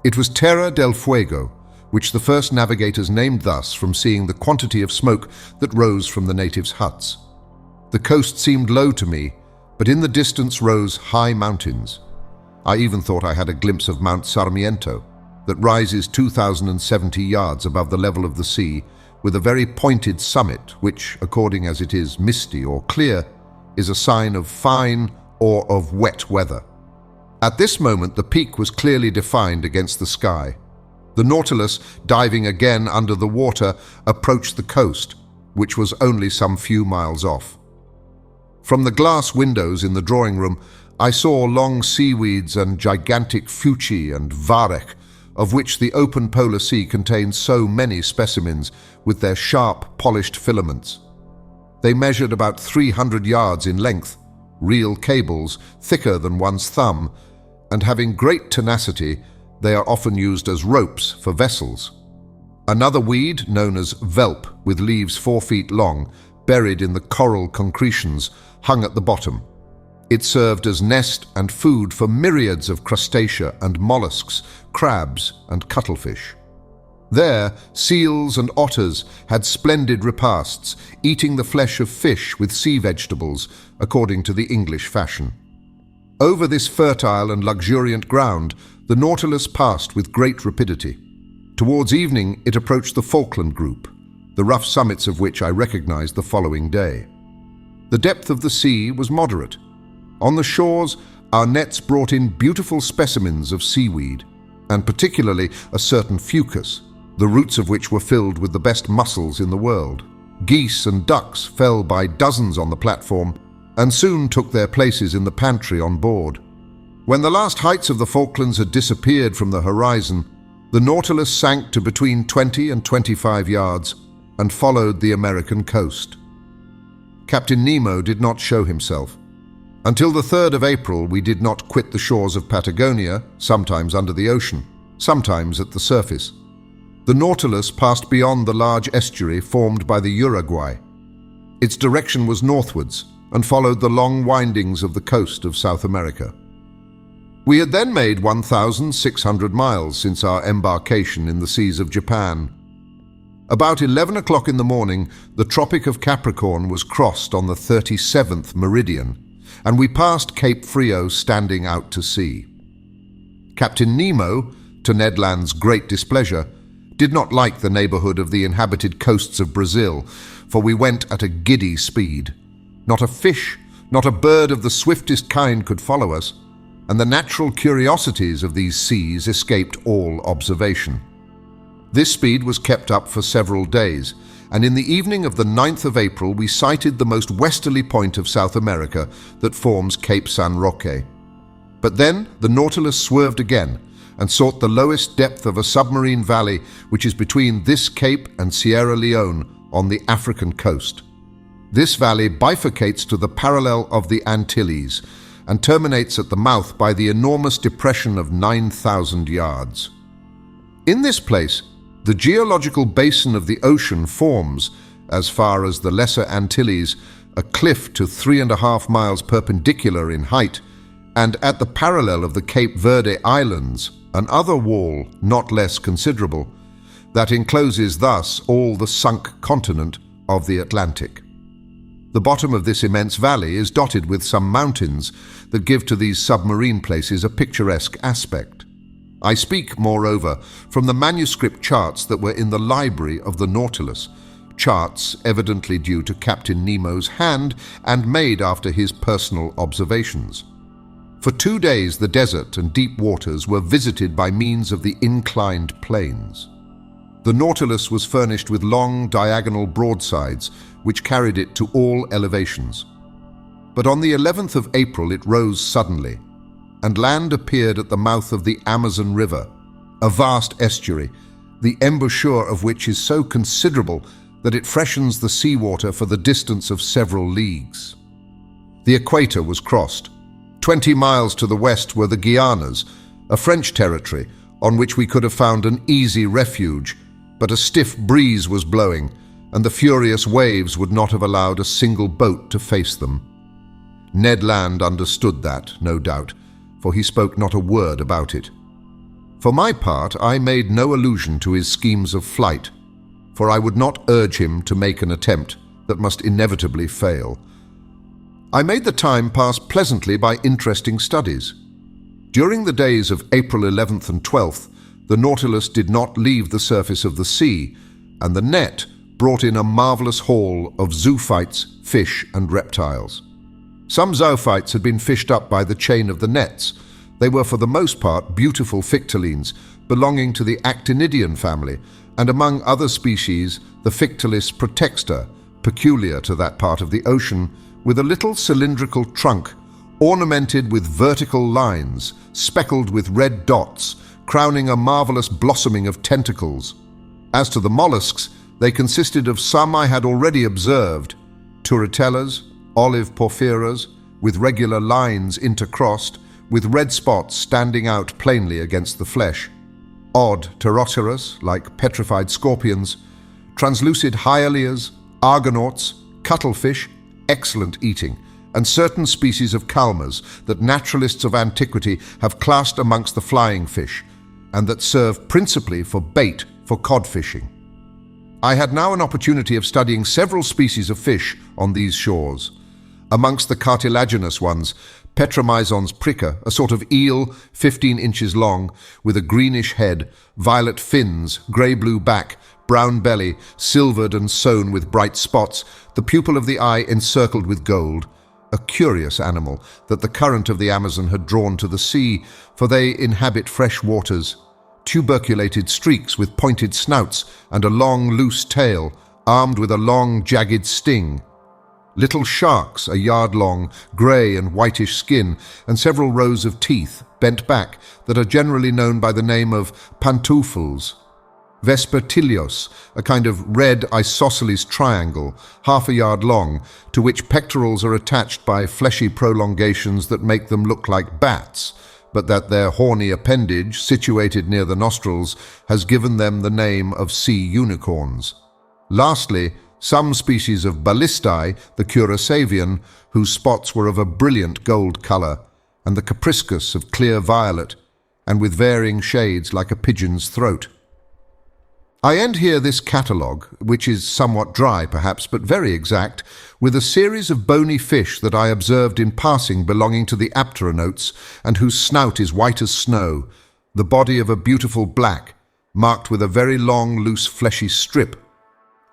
It was Terra del Fuego, which the first navigators named thus from seeing the quantity of smoke that rose from the natives' huts. The coast seemed low to me, but in the distance rose high mountains. I even thought I had a glimpse of Mount Sarmiento, that rises 2,070 yards above the level of the sea, with a very pointed summit which, according as it is misty or clear, is a sign of fine or of wet weather. At this moment the peak was clearly defined against the sky. The Nautilus, diving again under the water, approached the coast, which was only some few miles off. From the glass windows in the drawing room, I saw long seaweeds and gigantic fuci and varech, of which the open polar sea contains so many specimens with their sharp, polished filaments. They measured about 300 yards in length, real cables thicker than one's thumb, and having great tenacity, they are often used as ropes for vessels. Another weed, known as velp, with leaves 4 feet long, buried in the coral concretions, hung at the bottom. It served as nest and food for myriads of crustacea and mollusks, crabs and cuttlefish. There, seals and otters had splendid repasts, eating the flesh of fish with sea vegetables, according to the English fashion. Over this fertile and luxuriant ground, the Nautilus passed with great rapidity. Towards evening, it approached the Falkland Group, the rough summits of which I recognized the following day. The depth of the sea was moderate. On the shores, our nets brought in beautiful specimens of seaweed, and particularly a certain fucus, the roots of which were filled with the best mussels in the world. Geese and ducks fell by dozens on the platform and soon took their places in the pantry on board. When the last heights of the Falklands had disappeared from the horizon, the Nautilus sank to between 20 and 25 yards and followed the American coast. Captain Nemo did not show himself. Until the 3rd of April, we did not quit the shores of Patagonia, sometimes under the ocean, sometimes at the surface. The Nautilus passed beyond the large estuary formed by the Uruguay. Its direction was northwards and followed the long windings of the coast of South America. We had then made 1,600 miles since our embarkation in the seas of Japan. About 11 o'clock in the morning, the Tropic of Capricorn was crossed on the 37th meridian, and we passed Cape Frio standing out to sea. Captain Nemo, to Ned Land's great displeasure, did not like the neighborhood of the inhabited coasts of Brazil, for we went at a giddy speed. Not a fish, not a bird of the swiftest kind could follow us, and the natural curiosities of these seas escaped all observation. This speed was kept up for several days, and in the evening of the 9th of April we sighted the most westerly point of South America that forms Cape San Roque. But then the Nautilus swerved again and sought the lowest depth of a submarine valley which is between this cape and Sierra Leone on the African coast. This valley bifurcates to the parallel of the Antilles and terminates at the mouth by the enormous depression of 9,000 yards. In this place, the geological basin of the ocean forms, as far as the Lesser Antilles, a cliff to 3.5 miles perpendicular in height, and at the parallel of the Cape Verde Islands, another wall not less considerable, that encloses thus all the sunk continent of the Atlantic. The bottom of this immense valley is dotted with some mountains that give to these submarine places a picturesque aspect. I speak, moreover, from the manuscript charts that were in the library of the Nautilus, charts evidently due to Captain Nemo's hand and made after his personal observations. For 2 days the desert and deep waters were visited by means of the inclined planes. The Nautilus was furnished with long diagonal broadsides which carried it to all elevations. But on the 11th of April it rose suddenly, and land appeared at the mouth of the Amazon River, a vast estuary, the embouchure of which is so considerable that it freshens the seawater for the distance of several leagues. The equator was crossed. 20 miles to the west were the Guianas, a French territory on which we could have found an easy refuge, but a stiff breeze was blowing, and the furious waves would not have allowed a single boat to face them. Ned Land understood that, no doubt, for he spoke not a word about it. For my part, I made no allusion to his schemes of flight, for I would not urge him to make an attempt that must inevitably fail. I made the time pass pleasantly by interesting studies. During the days of April 11th and 12th, the Nautilus did not leave the surface of the sea, and the net brought in a marvelous haul of zoophytes, fish and reptiles. Some zoophytes had been fished up by the chain of the nets. They were for the most part beautiful fictolines belonging to the actinidian family, and among other species the Fictilis protexta, peculiar to that part of the ocean, with a little cylindrical trunk ornamented with vertical lines, speckled with red dots, crowning a marvelous blossoming of tentacles. As to the mollusks, they consisted of some I had already observed, turritellas, olive porphyras, with regular lines intercrossed, with red spots standing out plainly against the flesh. odd pteroceras like petrified scorpions, translucid hyalias, argonauts, cuttlefish, excellent eating, and certain species of calmars that naturalists of antiquity have classed amongst the flying fish, and that serve principally for bait for cod fishing. I had now an opportunity of studying several species of fish on these shores. Amongst the cartilaginous ones, Petromyzons pricker, a sort of eel 15 inches long, with a greenish head, violet fins, grey-blue back, brown belly, silvered and sown with bright spots, the pupil of the eye encircled with gold. A curious animal that the current of the Amazon had drawn to the sea, for they inhabit fresh waters. Tuberculated streaks with pointed snouts and a long, loose tail, armed with a long, jagged sting. Little sharks, a yard long, grey and whitish skin, and several rows of teeth, bent back, that are generally known by the name of pantoufles. Vespertilios, a kind of red isosceles triangle, half a yard long, to which pectorals are attached by fleshy prolongations that make them look like bats, but that their horny appendage, situated near the nostrils, has given them the name of sea unicorns. Lastly, some species of ballistae, the curasavian, whose spots were of a brilliant gold colour, and the capriscus of clear violet, and with varying shades like a pigeon's throat. I end here this catalogue, which is somewhat dry perhaps, but very exact, with a series of bony fish that I observed in passing belonging to the apteronotes, and whose snout is white as snow, the body of a beautiful black, marked with a very long, loose, fleshy strip.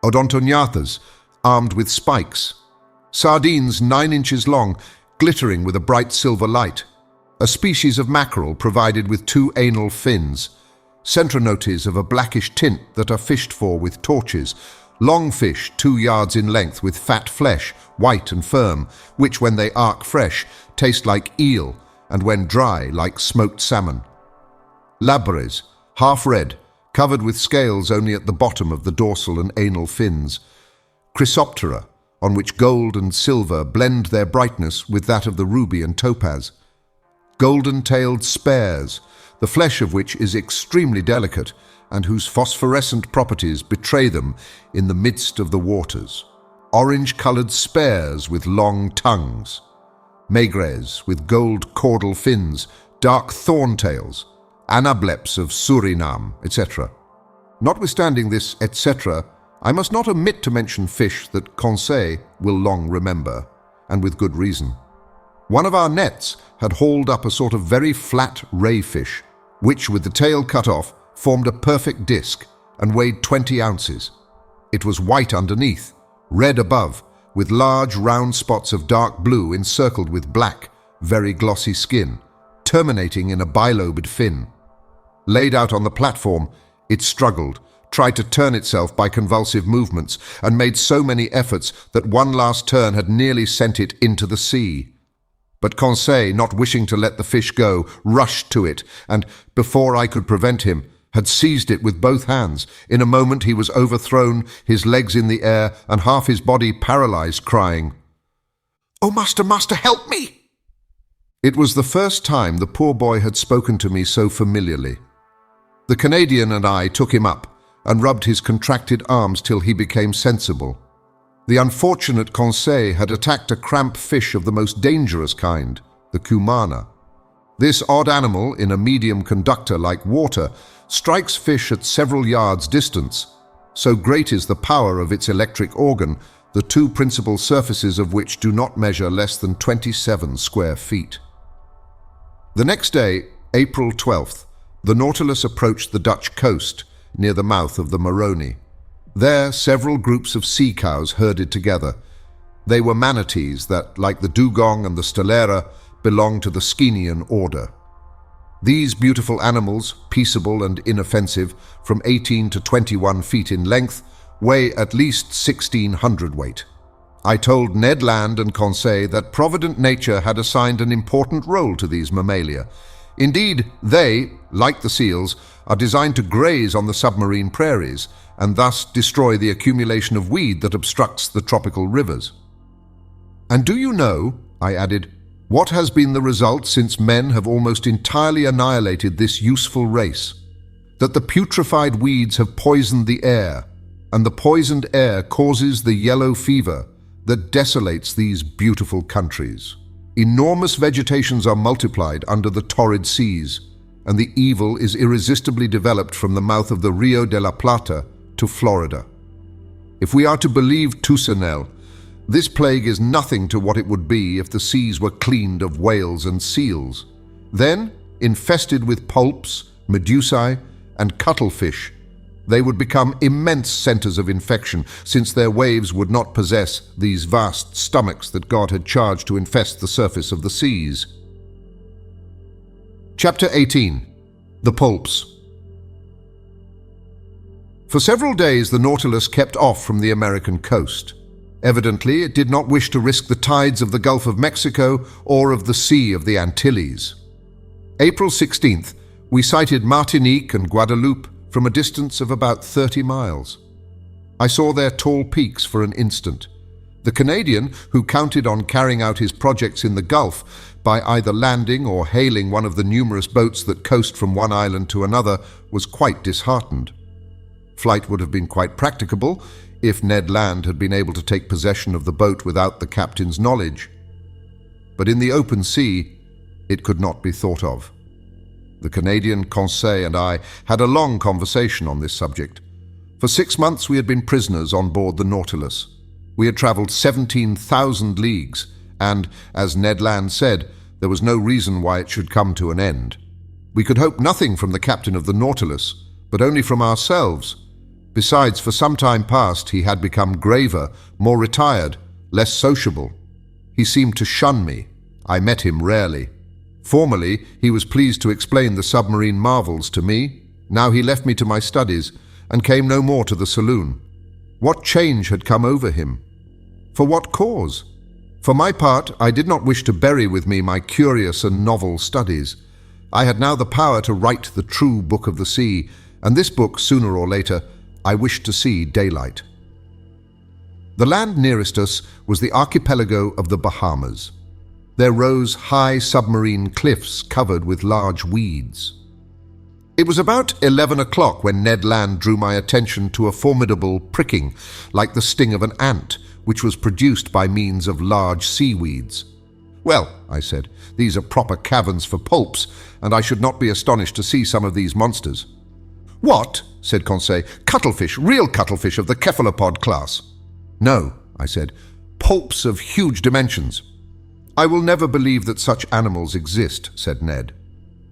Odontognathas, armed with spikes. Sardines 9 inches long, glittering with a bright silver light. A species of mackerel provided with 2 anal fins. Centronotes of a blackish tint that are fished for with torches. Long fish 2 yards in length with fat flesh, white and firm, which when they arc fresh taste like eel, and when dry like smoked salmon. Labres, half red, covered with scales only at the bottom of the dorsal and anal fins. Chrysoptera, on which gold and silver blend their brightness with that of the ruby and topaz. Golden-tailed spares, the flesh of which is extremely delicate, and whose phosphorescent properties betray them in the midst of the waters. Orange-coloured spares with long tongues. Maigres with gold caudal fins, dark thorntails, anableps of Suriname, etc. Notwithstanding this etc., I must not omit to mention fish that Conseil will long remember, and with good reason. One of our nets had hauled up a sort of very flat ray fish, which, with the tail cut off, formed a perfect disc and weighed 20 ounces. It was white underneath, red above, with large round spots of dark blue encircled with black, very glossy skin, terminating in a bilobed fin. Laid out on the platform, it struggled, tried to turn itself by convulsive movements, and made so many efforts that one last turn had nearly sent it into the sea. But Conseil, not wishing to let the fish go, rushed to it, and, before I could prevent him, had seized it with both hands. In a moment he was overthrown, his legs in the air, and half his body paralyzed, crying, "Oh, master, master, help me!" It was the first time the poor boy had spoken to me so familiarly. The Canadian and I took him up and rubbed his contracted arms till he became sensible. The unfortunate Conseil had attacked a cramp fish of the most dangerous kind, the cumana. This odd animal, in a medium conductor like water, strikes fish at several yards distance. So great is the power of its electric organ, the 2 principal surfaces of which do not measure less than 27 square feet. The next day, April 12th, the Nautilus approached the Dutch coast, near the mouth of the Maroni. There, several groups of sea cows herded together. They were manatees that, like the dugong and the stellera, belonged to the Scienian order. These beautiful animals, peaceable and inoffensive, from 18 to 21 feet in length, weigh at least 1,600 hundredweight. I told Ned Land and Conseil that provident nature had assigned an important role to these mammalia. Indeed, they, like the seals, are designed to graze on the submarine prairies and thus destroy the accumulation of weed that obstructs the tropical rivers. And do you know, I added, what has been the result since men have almost entirely annihilated this useful race? that the putrefied weeds have poisoned the air, and the poisoned air causes the yellow fever that desolates these beautiful countries. Enormous vegetations are multiplied under the torrid seas, and the evil is irresistibly developed from the mouth of the Rio de la Plata to Florida. If we are to believe Toussaint, this plague is nothing to what it would be if the seas were cleaned of whales and seals. Then, infested with poulps, medusae, and cuttlefish, they would become immense centers of infection, since their waves would not possess these vast stomachs that God had charged to infest the surface of the seas. Chapter 18. The Poulps. For several days the Nautilus kept off from the American coast. Evidently, it did not wish to risk the tides of the Gulf of Mexico or of the Sea of the Antilles. April 16th, we sighted Martinique and Guadeloupe from a distance of about 30 miles. I saw their tall peaks for an instant. The Canadian, who counted on carrying out his projects in the Gulf by either landing or hailing one of the numerous boats that coast from one island to another, was quite disheartened. Flight would have been quite practicable if Ned Land had been able to take possession of the boat without the captain's knowledge. But in the open sea, it could not be thought of. The Canadian, Conseil, and I had a long conversation on this subject. For 6 months we had been prisoners on board the Nautilus. We had travelled 17,000 leagues, and, as Ned Land said, there was no reason why it should come to an end. We could hope nothing from the captain of the Nautilus, but only from ourselves. Besides, for some time past he had become graver, more retired, less sociable. He seemed to shun me. I met him rarely. Formerly, he was pleased to explain the submarine marvels to me. Now he left me to my studies and came no more to the saloon. What change had come over him? For what cause? For my part, I did not wish to bury with me my curious and novel studies. I had now the power to write the true book of the sea, and this book, sooner or later, I wished to see daylight. The land nearest us was the archipelago of the Bahamas. There rose high submarine cliffs covered with large weeds. It was about 11 o'clock when Ned Land drew my attention to a formidable pricking, like the sting of an ant, which was produced by means of large seaweeds. "Well," I said, "these are proper caverns for poulps, and I should not be astonished to see some of these monsters." "What?" said Conseil. "Cuttlefish, real cuttlefish of the cephalopod class." "No," I said, "poulps of huge dimensions." "I will never believe that such animals exist," said Ned.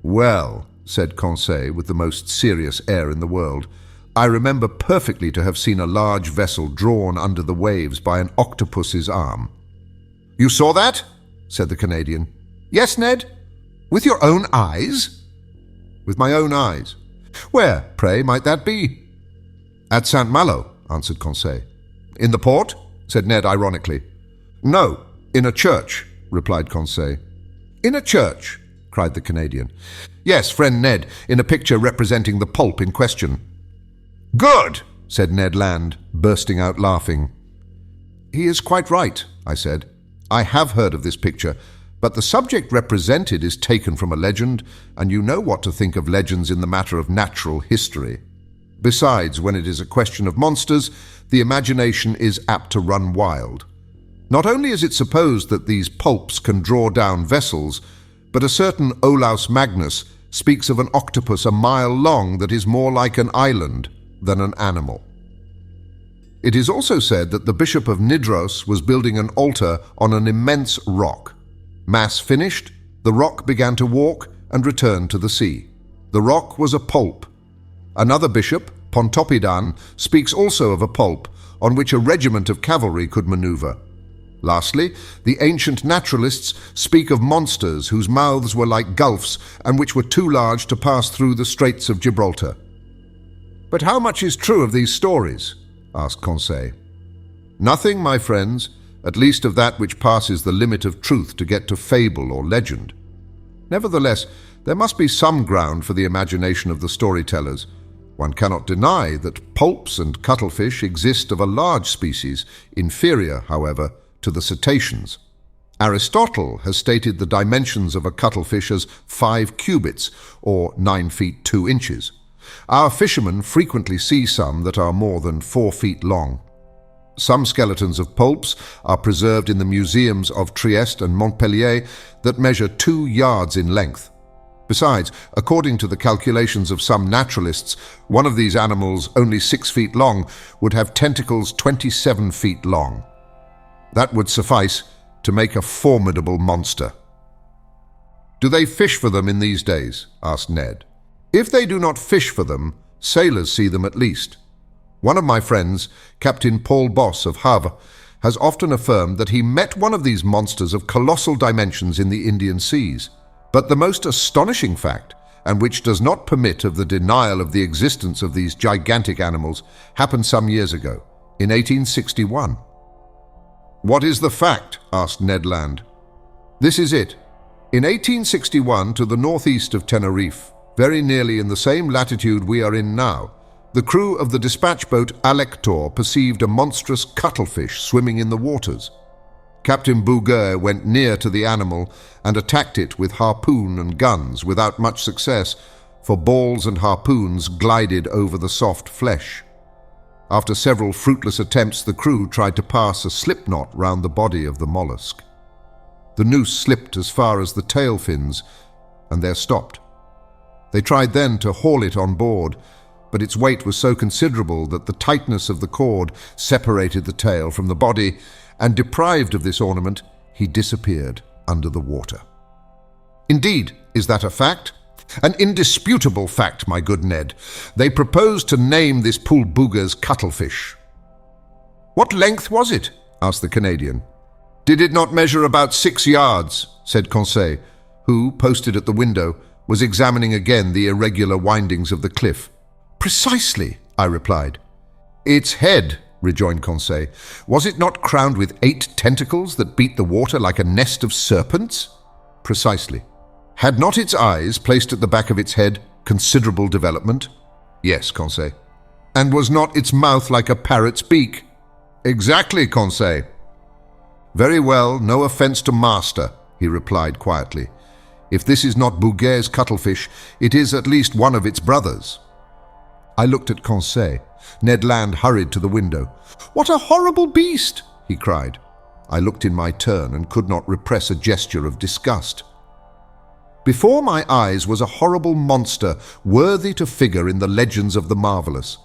"Well," said Conseil with the most serious air in the world, "I remember perfectly to have seen a large vessel drawn under the waves by an octopus's arm." "You saw that?" said the Canadian. "Yes, Ned." "With your own eyes?" "With my own eyes." "Where, pray, might that be?" "At St. Malo," answered Conseil. "In the port?" said Ned ironically. "No, in a church," replied Conseil. "In a church?" cried the Canadian. "Yes, friend Ned, in a picture representing the poulp in question." "Good!" said Ned Land, bursting out laughing. "He is quite right," I said. "I have heard of this picture, but the subject represented is taken from a legend, and you know what to think of legends in the matter of natural history. Besides, when it is a question of monsters, the imagination is apt to run wild. Not only is it supposed that these poulps can draw down vessels, but a certain Olaus Magnus speaks of an octopus a mile long that is more like an island than an animal. It is also said that the Bishop of Nidros was building an altar on an immense rock. Mass finished, the rock began to walk and returned to the sea. The rock was a poulp. Another bishop, Pontoppidan, speaks also of a poulp on which a regiment of cavalry could maneuver. Lastly, the ancient naturalists speak of monsters whose mouths were like gulfs and which were too large to pass through the Straits of Gibraltar. "But how much is true of these stories?" asked Conseil. "Nothing, my friends, at least of that which passes the limit of truth to get to fable or legend. Nevertheless, there must be some ground for the imagination of the storytellers. One cannot deny that poulps and cuttlefish exist of a large species, inferior, however, to the cetaceans. Aristotle has stated the dimensions of a cuttlefish as 5 cubits, or 9 feet 2 inches. Our fishermen frequently see some that are more than 4 feet long. Some skeletons of poulps are preserved in the museums of Trieste and Montpellier that measure 2 yards in length. Besides, according to the calculations of some naturalists, one of these animals, only 6 feet long, would have tentacles 27 feet long. That would suffice to make a formidable monster. "Do they fish for them in these days?" asked Ned. "If they do not fish for them, sailors see them at least. One of my friends, Captain Paul Boss of Havre, has often affirmed that he met one of these monsters of colossal dimensions in the Indian seas. But the most astonishing fact, and which does not permit of the denial of the existence of these gigantic animals, happened some years ago, in 1861. "What is the fact?" asked Ned Land. "This is it. In 1861, to the northeast of Tenerife, very nearly in the same latitude we are in now, the crew of the dispatch boat Alector perceived a monstrous cuttlefish swimming in the waters. Captain Bouguer went near to the animal and attacked it with harpoon and guns without much success, for balls and harpoons glided over the soft flesh. After several fruitless attempts, the crew tried to pass a slip knot round the body of the mollusk. The noose slipped as far as the tail fins, and there stopped. They tried then to haul it on board, but its weight was so considerable that the tightness of the cord separated the tail from the body, and deprived of this ornament, he disappeared under the water." "Indeed, is that a fact?" "An indisputable fact, my good Ned. They proposed to name this Paul Bouguer's cuttlefish." "What length was it?" asked the Canadian. "Did it not measure about 6 yards?" said Conseil, who, posted at the window, was examining again the irregular windings of the cliff. "Precisely," I replied. "Its head," rejoined Conseil, "was it not crowned with 8 tentacles that beat the water like a nest of serpents?" "Precisely." "Had not its eyes, placed at the back of its head, considerable development?" "Yes, Conseil." "And was not its mouth like a parrot's beak?" "Exactly, Conseil." "Very well, no offense to master," he replied quietly. "If this is not Bouguer's cuttlefish, it is at least one of its brothers." I looked at Conseil. Ned Land hurried to the window. "What a horrible beast!" he cried. I looked in my turn and could not repress a gesture of disgust. Before my eyes was a horrible monster worthy to figure in the legends of the marvelous.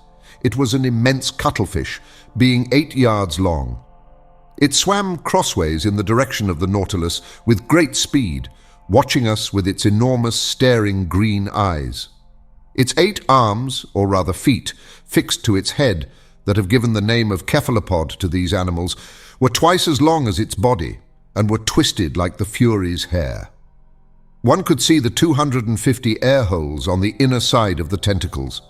It was an immense cuttlefish, being 8 yards long. It swam crossways in the direction of the Nautilus with great speed, watching us with its enormous staring green eyes. Its 8 arms, or rather feet, fixed to its head, that have given the name of cephalopod to these animals, were twice as long as its body, and were twisted like the Fury's hair. One could see the 250 air holes on the inner side of the tentacles.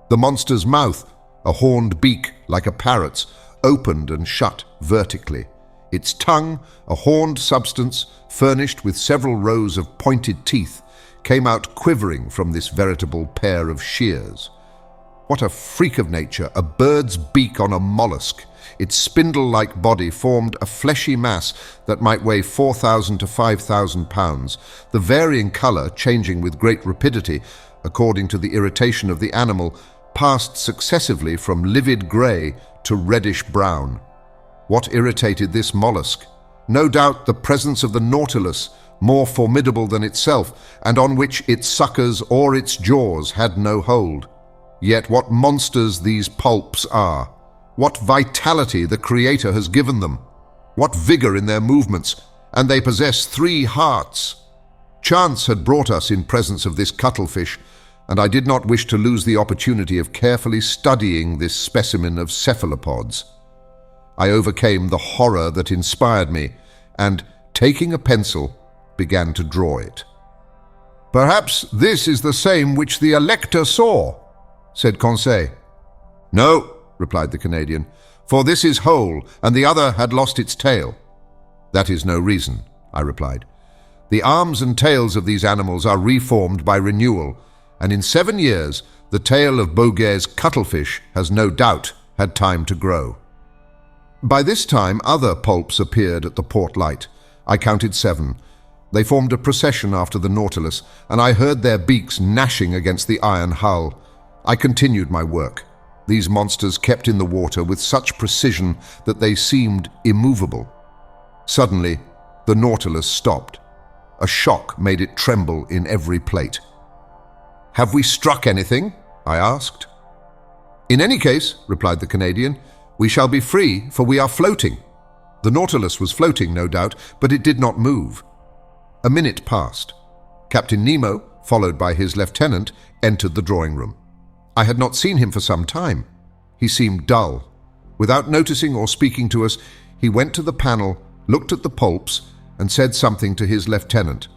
The monster's mouth, a horned beak like a parrot's, opened and shut vertically. Its tongue, a horned substance furnished with several rows of pointed teeth, came out quivering from this veritable pair of shears. What a freak of nature, a bird's beak on a mollusk! Its spindle-like body formed a fleshy mass that might weigh 4,000 to 5,000 pounds, the varying colour changing with great rapidity, according to the irritation of the animal, passed successively from livid grey to reddish-brown. What irritated this mollusk? No doubt the presence of the Nautilus, more formidable than itself, and on which its suckers or its jaws had no hold. Yet what monsters these pulps are! What vitality the Creator has given them! What vigour in their movements! And they possess 3 hearts! Chance had brought us in presence of this cuttlefish, and I did not wish to lose the opportunity of carefully studying this specimen of cephalopods. I overcame the horror that inspired me, and, taking a pencil, began to draw it. "Perhaps this is the same which the Alector saw," said Conseil. "No," replied the Canadian, "for this is whole, and the other had lost its tail." "That is no reason," I replied. "The arms and tails of these animals are reformed by renewal, and in 7 years the tail of Bouguer's cuttlefish has no doubt had time to grow." By this time other pulps appeared at the port light. I counted 7. They formed a procession after the Nautilus, and I heard their beaks gnashing against the iron hull. I continued my work. These monsters kept in the water with such precision that they seemed immovable. Suddenly, the Nautilus stopped. A shock made it tremble in every plate. "Have we struck anything?" I asked. "In any case," replied the Canadian, "we shall be free, for we are floating." The Nautilus was floating, no doubt, but it did not move. A minute passed. Captain Nemo, followed by his lieutenant, entered the drawing room. I had not seen him for some time. He seemed dull. Without noticing or speaking to us, he went to the panel, looked at the pulps, and said something to his lieutenant.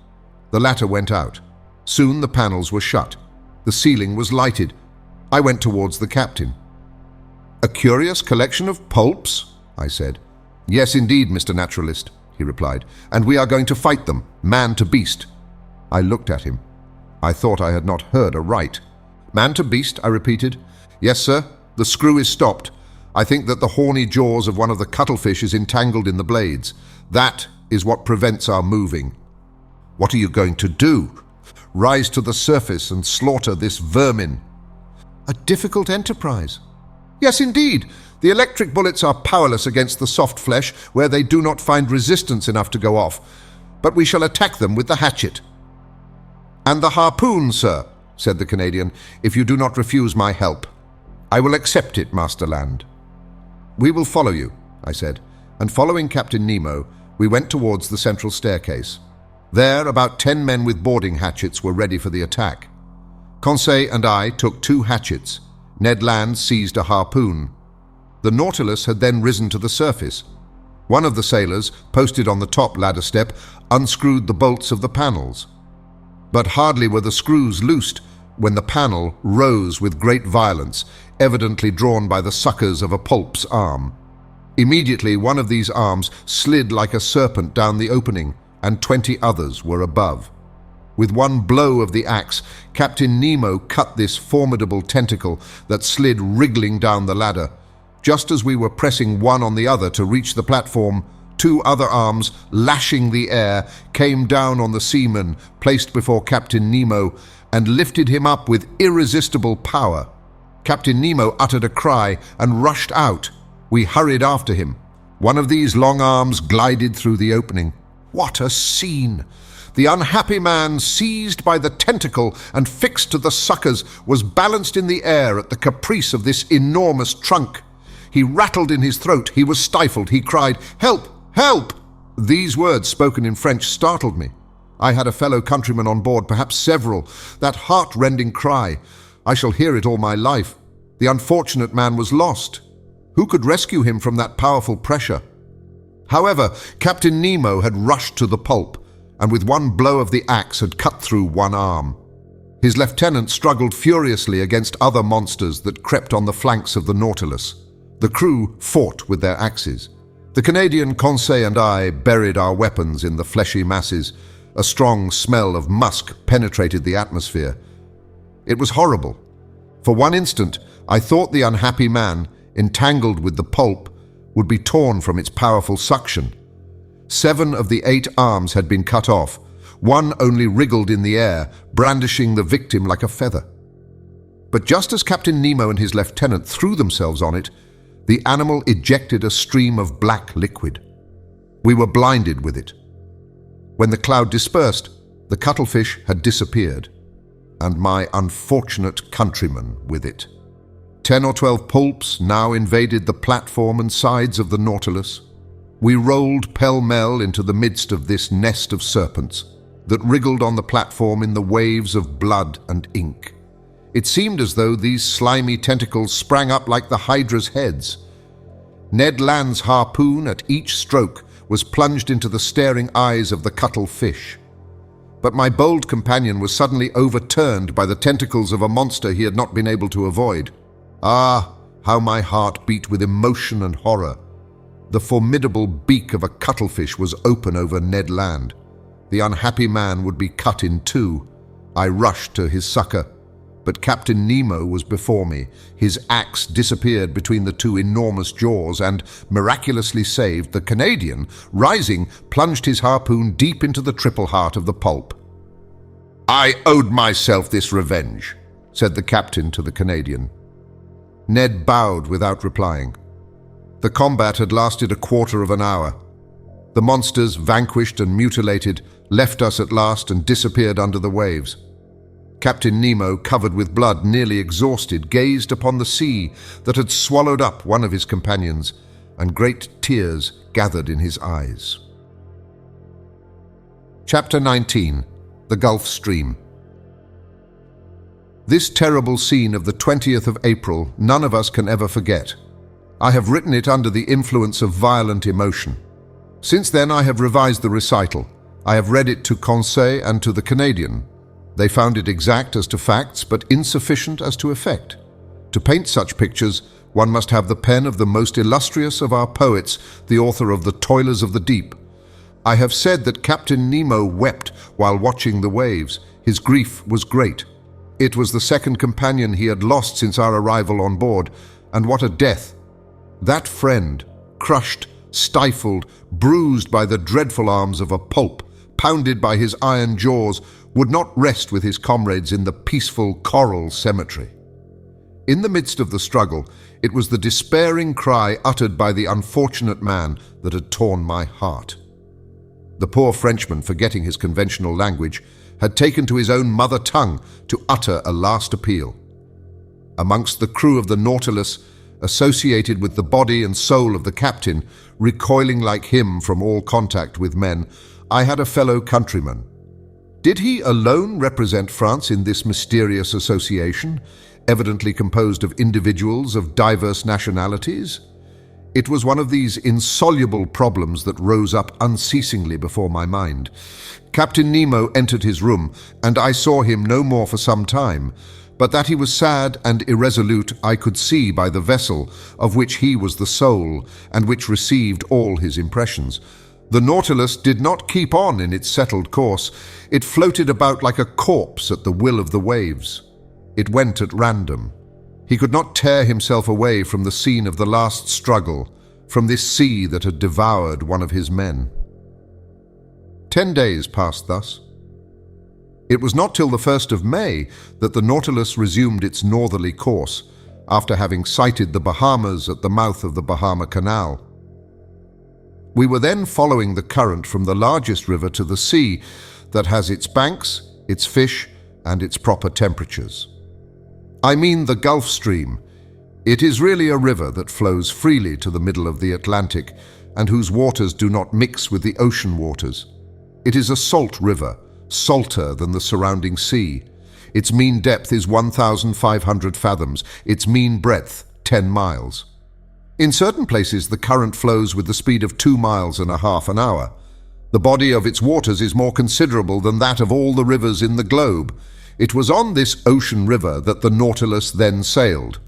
The latter went out. Soon the panels were shut. The ceiling was lighted. I went towards the captain. "A curious collection of pulps?" I said. "Yes, indeed, Mr. Naturalist," he replied, "and we are going to fight them, man to beast." I looked at him. I thought I had not heard aright. "Man to beast," I repeated. "Yes, sir. The screw is stopped. I think that the horny jaws of one of the cuttlefish is entangled in the blades. That is what prevents our moving." "What are you going to do? Rise to the surface and slaughter this vermin?" "A difficult enterprise." "Yes, indeed. The electric bullets are powerless against the soft flesh where they do not find resistance enough to go off. But we shall attack them with the hatchet." "And the harpoon, sir," said the Canadian, "if you do not refuse my help." "I will accept it, Master Land." "We will follow you," I said, and following Captain Nemo, we went towards the central staircase. There, about 10 men with boarding hatchets were ready for the attack. Conseil and I took 2 hatchets. Ned Land seized a harpoon. The Nautilus had then risen to the surface. One of the sailors, posted on the top ladder step, unscrewed the bolts of the panels. But hardly were the screws loosed when the panel rose with great violence, evidently drawn by the suckers of a pulp's arm. Immediately, one of these arms slid like a serpent down the opening, and 20 others were above. With one blow of the axe, Captain Nemo cut this formidable tentacle that slid wriggling down the ladder. Just as we were pressing one on the other to reach the platform, 2 other arms, lashing the air, came down on the seaman placed before Captain Nemo and lifted him up with irresistible power. Captain Nemo uttered a cry and rushed out. We hurried after him. One of these long arms glided through the opening. What a scene! The unhappy man, seized by the tentacle and fixed to the suckers, was balanced in the air at the caprice of this enormous trunk. He rattled in his throat. He was stifled. He cried, "Help! Help!" These words, spoken in French, startled me. I had a fellow countryman on board, perhaps several. That heart-rending cry, I shall hear it all my life. The unfortunate man was lost. Who could rescue him from that powerful pressure? However, Captain Nemo had rushed to the pulp, and with one blow of the axe had cut through one arm. His lieutenant struggled furiously against other monsters that crept on the flanks of the Nautilus. The crew fought with their axes. The Canadian Conseil and I buried our weapons in the fleshy masses. A strong smell of musk penetrated the atmosphere. It was horrible. For one instant, I thought the unhappy man, entangled with the pulp, would be torn from its powerful suction. 7 of the 8 arms had been cut off. One only wriggled in the air, brandishing the victim like a feather. But just as Captain Nemo and his lieutenant threw themselves on it, the animal ejected a stream of black liquid. We were blinded with it. When the cloud dispersed, the cuttlefish had disappeared, and my unfortunate countryman with it. 10 or 12 pulps now invaded the platform and sides of the Nautilus. We rolled pell-mell into the midst of this nest of serpents that wriggled on the platform in the waves of blood and ink. It seemed as though these slimy tentacles sprang up like the Hydra's heads. Ned Land's harpoon at each stroke was plunged into the staring eyes of the cuttlefish. But my bold companion was suddenly overturned by the tentacles of a monster he had not been able to avoid. Ah, how my heart beat with emotion and horror. The formidable beak of a cuttlefish was open over Ned Land. The unhappy man would be cut in 2. I rushed to his succor, but Captain Nemo was before me. His axe disappeared between the 2 enormous jaws and, miraculously saved, the Canadian, rising, plunged his harpoon deep into the triple heart of the pulp. I owed myself this revenge. said the captain to the Canadian. Ned bowed without replying. The combat had lasted a quarter of an hour. The monsters, vanquished and mutilated, left us at last and disappeared under the waves. Captain Nemo, covered with blood, nearly exhausted, gazed upon the sea that had swallowed up one of his companions, and great tears gathered in his eyes. Chapter 19. The Gulf Stream. This terrible scene of the 20th of April none of us can ever forget. I have written it under the influence of violent emotion. Since then I have revised the recital. I have read it to Conseil and to the Canadian. They found it exact as to facts, but insufficient as to effect. To paint such pictures, one must have the pen of the most illustrious of our poets, the author of The Toilers of the Deep. I have said that Captain Nemo wept while watching the waves. His grief was great. It was the second companion he had lost since our arrival on board, and what a death! That friend, crushed, stifled, bruised by the dreadful arms of a pulp, pounded by his iron jaws, would not rest with his comrades in the peaceful coral cemetery. In the midst of the struggle, it was the despairing cry uttered by the unfortunate man that had torn my heart. The poor Frenchman, forgetting his conventional language, had taken to his own mother tongue to utter a last appeal. Amongst the crew of the Nautilus, associated with the body and soul of the captain, recoiling like him from all contact with men, I had a fellow countryman. Did he alone represent France in this mysterious association, evidently composed of individuals of diverse nationalities? It was one of these insoluble problems that rose up unceasingly before my mind. Captain Nemo entered his room, and I saw him no more for some time, but that he was sad and irresolute I could see by the vessel of which he was the soul, and which received all his impressions. The Nautilus did not keep on in its settled course. It floated about like a corpse at the will of the waves. It went at random. He could not tear himself away from the scene of the last struggle, from this sea that had devoured one of his men. 10 days passed thus. It was not till the 1st of May that the Nautilus resumed its northerly course, after having sighted the Bahamas at the mouth of the Bahama Canal. We were then following the current from the largest river to the sea that has its banks, its fish, and its proper temperatures. I mean the Gulf Stream. It is really a river that flows freely to the middle of the Atlantic and whose waters do not mix with the ocean waters. It is a salt river, salter than the surrounding sea. Its mean depth is 1,500 fathoms, its mean breadth 10 miles. In certain places the current flows with the speed of 2.5 miles an hour. The body of its waters is more considerable than that of all the rivers in the globe. It was on this ocean river that the Nautilus then sailed.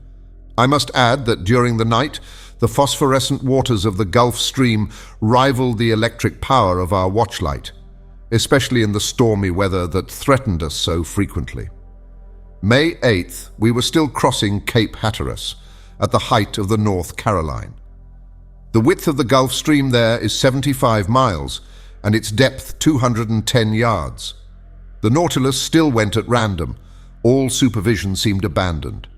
I must add that during the night, the phosphorescent waters of the Gulf Stream rivaled the electric power of our watchlight, especially in the stormy weather that threatened us so frequently. May 8th, we were still crossing Cape Hatteras, at the height of the North Caroline. The width of the Gulf Stream there is 75 miles, and its depth 210 yards. The Nautilus still went at random. All supervision seemed abandoned.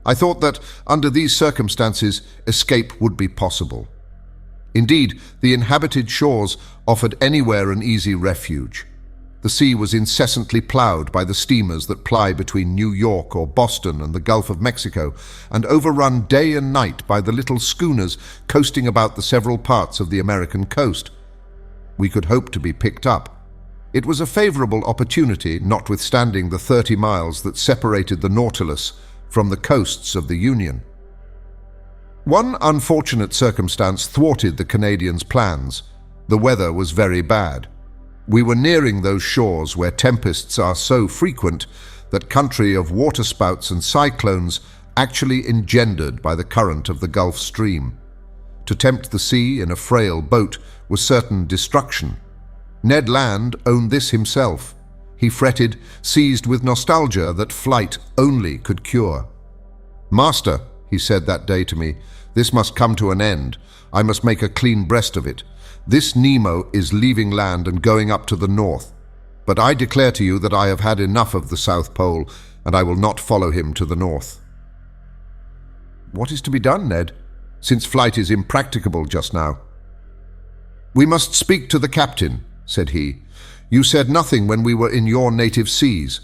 I thought that, under these circumstances, escape would be possible. Indeed, the inhabited shores offered anywhere an easy refuge. The sea was incessantly ploughed by the steamers that ply between New York or Boston and the Gulf of Mexico, and overrun day and night by the little schooners coasting about the several parts of the American coast. We could hope to be picked up. It was a favorable opportunity, notwithstanding the 30 miles that separated the Nautilus from the coasts of the Union. One unfortunate circumstance thwarted the Canadians' plans. The weather was very bad. We were nearing those shores where tempests are so frequent that country of waterspouts and cyclones actually engendered by the current of the Gulf Stream. To tempt the sea in a frail boat was certain destruction. Ned Land owned this himself. He fretted, seized with nostalgia that flight only could cure. "Master," he said that day to me, "this must come to an end. I must make a clean breast of it. This Nemo is leaving land and going up to the north. But I declare to you that I have had enough of the South Pole, and I will not follow him to the north." "What is to be done, Ned, since flight is impracticable just now?" "We must speak to the captain," said he. "You said nothing when we were in your native seas.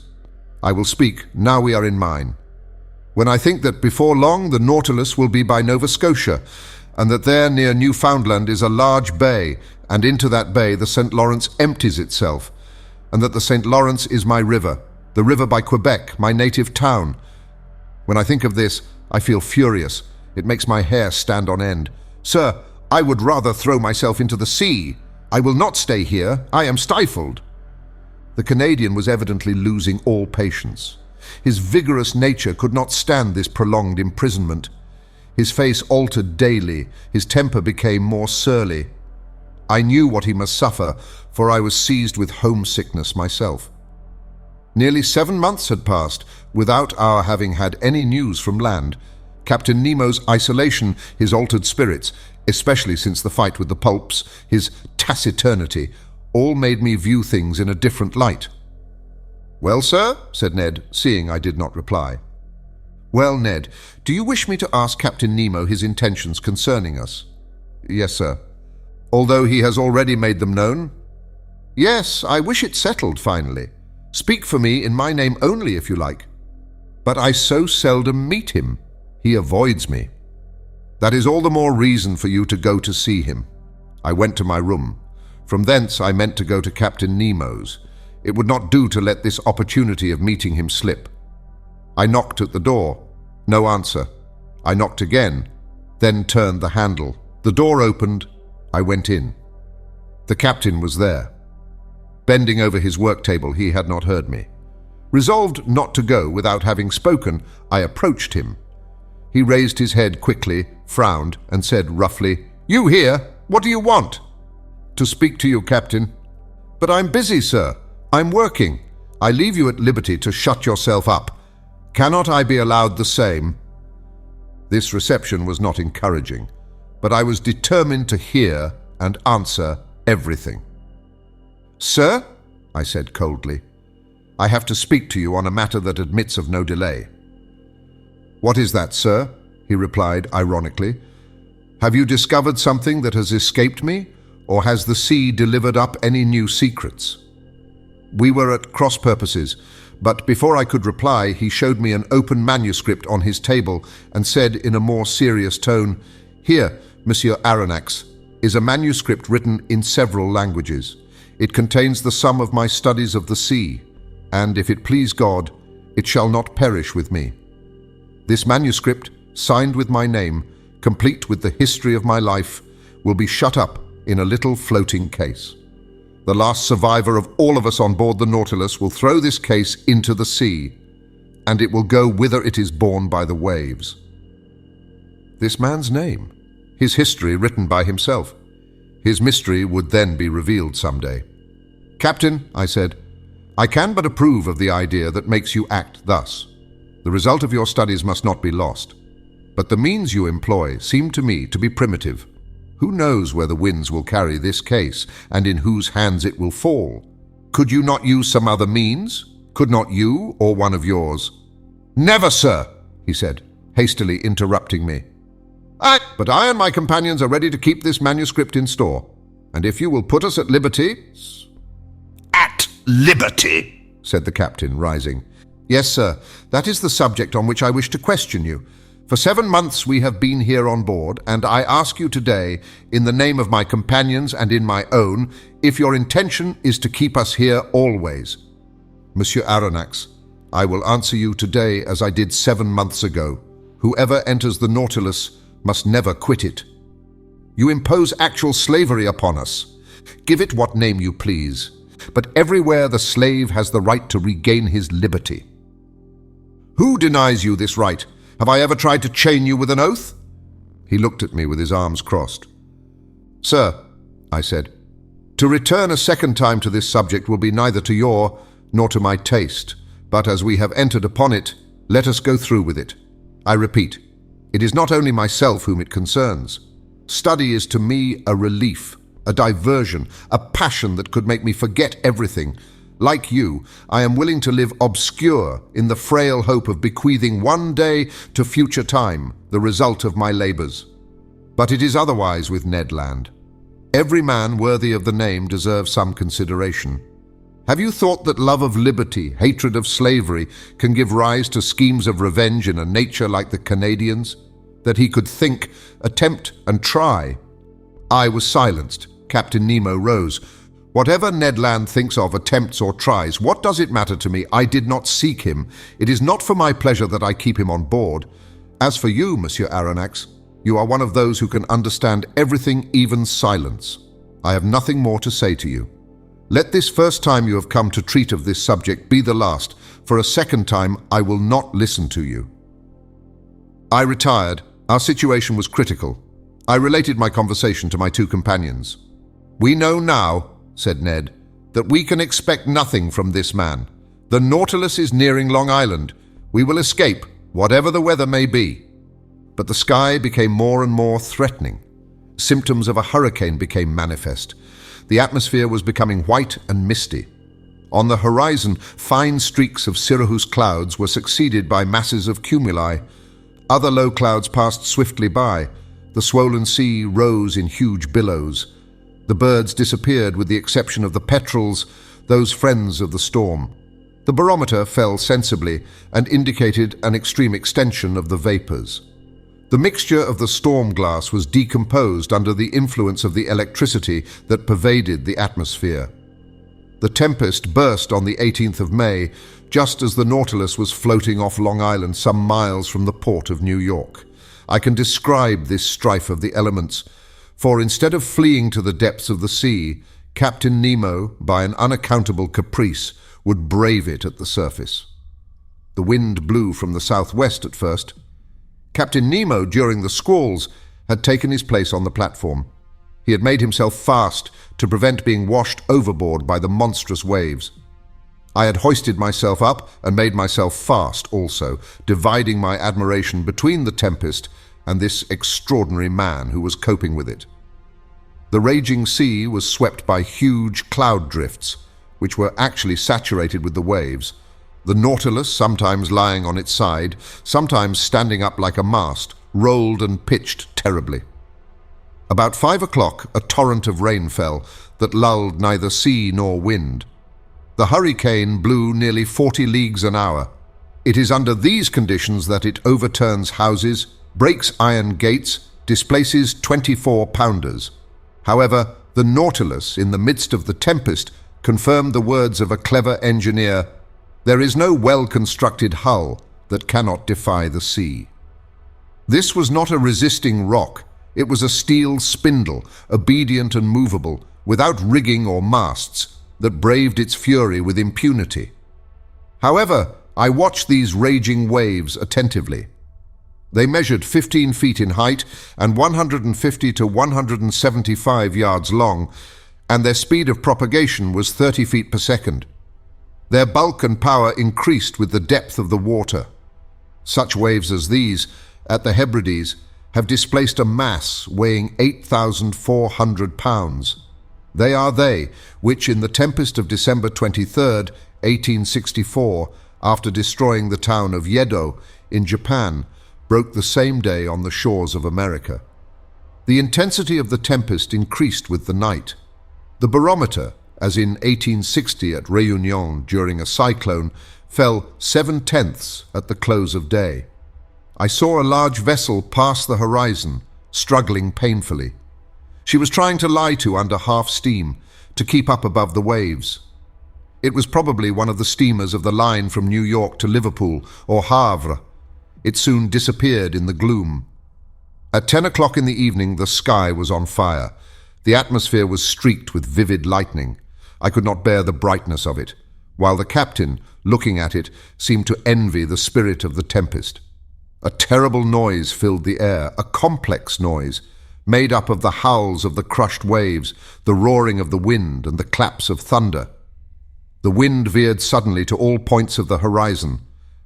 I will speak now we are in mine. When I think that before long the Nautilus will be by Nova Scotia, and that there near Newfoundland is a large bay, and into that bay the St. Lawrence empties itself, and that the St. Lawrence is my river, the river by Quebec, my native town. When I think of this, I feel furious. It makes my hair stand on end. Sir, I would rather throw myself into the sea. I will not stay here. I am stifled." The Canadian was evidently losing all patience. His vigorous nature could not stand this prolonged imprisonment. His face altered daily. His temper became more surly. I knew what he must suffer, for I was seized with homesickness myself. Nearly 7 months had passed without our having had any news from land. Captain Nemo's isolation, his altered spirits, especially since the fight with the pulps, his taciturnity, all made me view things in a different light. "Well, sir," said Ned, seeing I did not reply. "Well, Ned, do you wish me to ask Captain Nemo his intentions concerning us?" "Yes, sir." "Although he has already made them known?" "Yes, I wish it settled finally. Speak for me in my name only, if you like." "But I so seldom meet him. He avoids me." "That is all the more reason for you to go to see him." I went to my room. From thence I meant to go to Captain Nemo's. It would not do to let this opportunity of meeting him slip. I knocked at the door. No answer. I knocked again, then turned the handle. The door opened. I went in. The captain was there. Bending over his work table, he had not heard me. Resolved not to go without having spoken, I approached him. He raised his head quickly, frowned, and said roughly, "You here? What do you want?" "To speak to you, Captain." "But I'm busy, sir. I'm working. I leave you at liberty to shut yourself up. Cannot I be allowed the same?" This reception was not encouraging, but I was determined to hear and answer everything. "Sir," I said coldly, "I have to speak to you on a matter that admits of no delay." "What is that, sir?" he replied ironically. "Have you discovered something that has escaped me, or has the sea delivered up any new secrets?" We were at cross purposes, but before I could reply, he showed me an open manuscript on his table and said in a more serious tone, "Here, Monsieur Aronnax, is a manuscript written in several languages. It contains the sum of my studies of the sea, and if it please God, it shall not perish with me. This manuscript, signed with my name, complete with the history of my life, will be shut up in a little floating case. The last survivor of all of us on board the Nautilus will throw this case into the sea, and it will go whither it is borne by the waves." This man's name, his history written by himself. His mystery would then be revealed someday. "Captain," I said, "I can but approve of the idea that makes you act thus. The result of your studies must not be lost. But the means you employ seem to me to be primitive. Who knows where the winds will carry this case, and in whose hands it will fall? Could you not use some other means? Could not you, or one of yours?" "Never, sir," he said, hastily interrupting me. But I and my companions are ready to keep this manuscript in store, and if you will put us at liberty—" "At liberty?" said the captain, rising. "Yes, sir, that is the subject on which I wish to question you. For 7 months we have been here on board, and I ask you today, in the name of my companions and in my own, if your intention is to keep us here always." "Monsieur Aronnax, I will answer you today as I did 7 months ago. Whoever enters the Nautilus must never quit it. You impose actual slavery upon us. Give it what name you please, but everywhere the slave has the right to regain his liberty." "Who denies you this right? Have I ever tried to chain you with an oath?" He looked at me with his arms crossed. "Sir," I said, "to return a second time to this subject will be neither to your nor to my taste, but as we have entered upon it, let us go through with it. I repeat, it is not only myself whom it concerns. Study is to me a relief, a diversion, a passion that could make me forget everything, Like you, I am willing to live obscure in the frail hope of bequeathing one day to future time the result of my labors. But it is otherwise with Ned Land. Every man worthy of the name deserves some consideration. Have you thought that love of liberty, hatred of slavery, can give rise to schemes of revenge in a nature like the Canadians? That he could think, attempt, and try? I was silenced. Captain Nemo rose. Whatever Ned Land thinks of, attempts, or tries, what does it matter to me? I did not seek him. It is not for my pleasure that I keep him on board. As for you, Monsieur Aronnax, you are one of those who can understand everything, even silence. I have nothing more to say to you. Let this first time you have come to treat of this subject be the last. For a second time, I will not listen to you. I retired. Our situation was critical. I related my conversation to my two companions. "We know now," said Ned, "that we can expect nothing from this man. The Nautilus is nearing Long Island. We will escape, whatever the weather may be." But the sky became more and more threatening. Symptoms of a hurricane became manifest. The atmosphere was becoming white and misty. On the horizon, fine streaks of cirrus clouds were succeeded by masses of cumuli. Other low clouds passed swiftly by. The swollen sea rose in huge billows. The birds disappeared with the exception of the petrels, those friends of the storm. The barometer fell sensibly and indicated an extreme extension of the vapors. The mixture of the storm glass was decomposed under the influence of the electricity that pervaded the atmosphere. The tempest burst on the 18th of May, just as the Nautilus was floating off Long Island some miles from the port of New York. I can describe this strife of the elements, for instead of fleeing to the depths of the sea, Captain Nemo, by an unaccountable caprice, would brave it at the surface. The wind blew from the southwest at first. Captain Nemo, during the squalls, had taken his place on the platform. He had made himself fast to prevent being washed overboard by the monstrous waves. I had hoisted myself up and made myself fast also, dividing my admiration between the tempest and this extraordinary man who was coping with it. The raging sea was swept by huge cloud drifts, which were actually saturated with the waves. The Nautilus, sometimes lying on its side, sometimes standing up like a mast, rolled and pitched terribly. About 5 o'clock, a torrent of rain fell that lulled neither sea nor wind. The hurricane blew nearly 40 leagues an hour. It is under these conditions that it overturns houses, breaks iron gates, displaces 24-pounders. However, the Nautilus, in the midst of the tempest, confirmed the words of a clever engineer: "There is no well-constructed hull that cannot defy the sea." This was not a resisting rock. It was a steel spindle, obedient and movable, without rigging or masts, that braved its fury with impunity. However, I watched these raging waves attentively. They measured 15 feet in height and 150 to 175 yards long, and their speed of propagation was 30 feet per second. Their bulk and power increased with the depth of the water. Such waves as these, at the Hebrides, have displaced a mass weighing 8,400 pounds. They are they which, in the tempest of December 23rd, 1864, after destroying the town of Yedo in Japan, broke the same day on the shores of America. The intensity of the tempest increased with the night. The barometer, as in 1860 at Réunion during a cyclone, fell 7/10 at the close of day. I saw a large vessel pass the horizon, struggling painfully. She was trying to lie to under half steam, to keep up above the waves. It was probably one of the steamers of the line from New York to Liverpool or Havre. It soon disappeared in the gloom. At 10 o'clock in the evening, the sky was on fire. The atmosphere was streaked with vivid lightning. I could not bear the brightness of it, while the captain, looking at it, seemed to envy the spirit of the tempest. A terrible noise filled the air, a complex noise, made up of the howls of the crushed waves, the roaring of the wind, and the claps of thunder. The wind veered suddenly to all points of the horizon,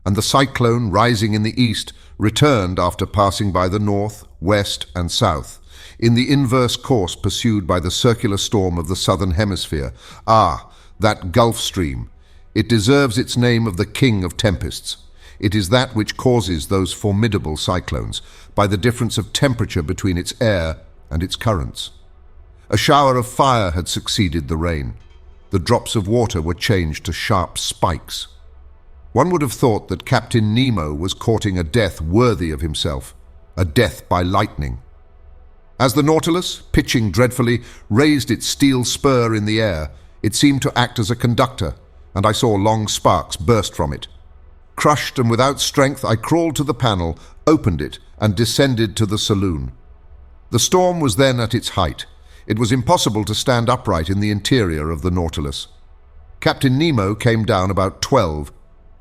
and the cyclone, rising in the east, returned after passing by the north, west, and south, in the inverse course pursued by the circular storm of the southern hemisphere. Ah, that Gulf Stream. It deserves its name of the king of tempests. It is that which causes those formidable cyclones, by the difference of temperature between its air and its currents. A shower of fire had succeeded the rain. The drops of water were changed to sharp spikes. One would have thought that Captain Nemo was courting a death worthy of himself, a death by lightning. As the Nautilus, pitching dreadfully, raised its steel spur in the air, it seemed to act as a conductor, and I saw long sparks burst from it. Crushed and without strength, I crawled to the panel, opened it, and descended to the saloon. The storm was then at its height. It was impossible to stand upright in the interior of the Nautilus. Captain Nemo came down about 12.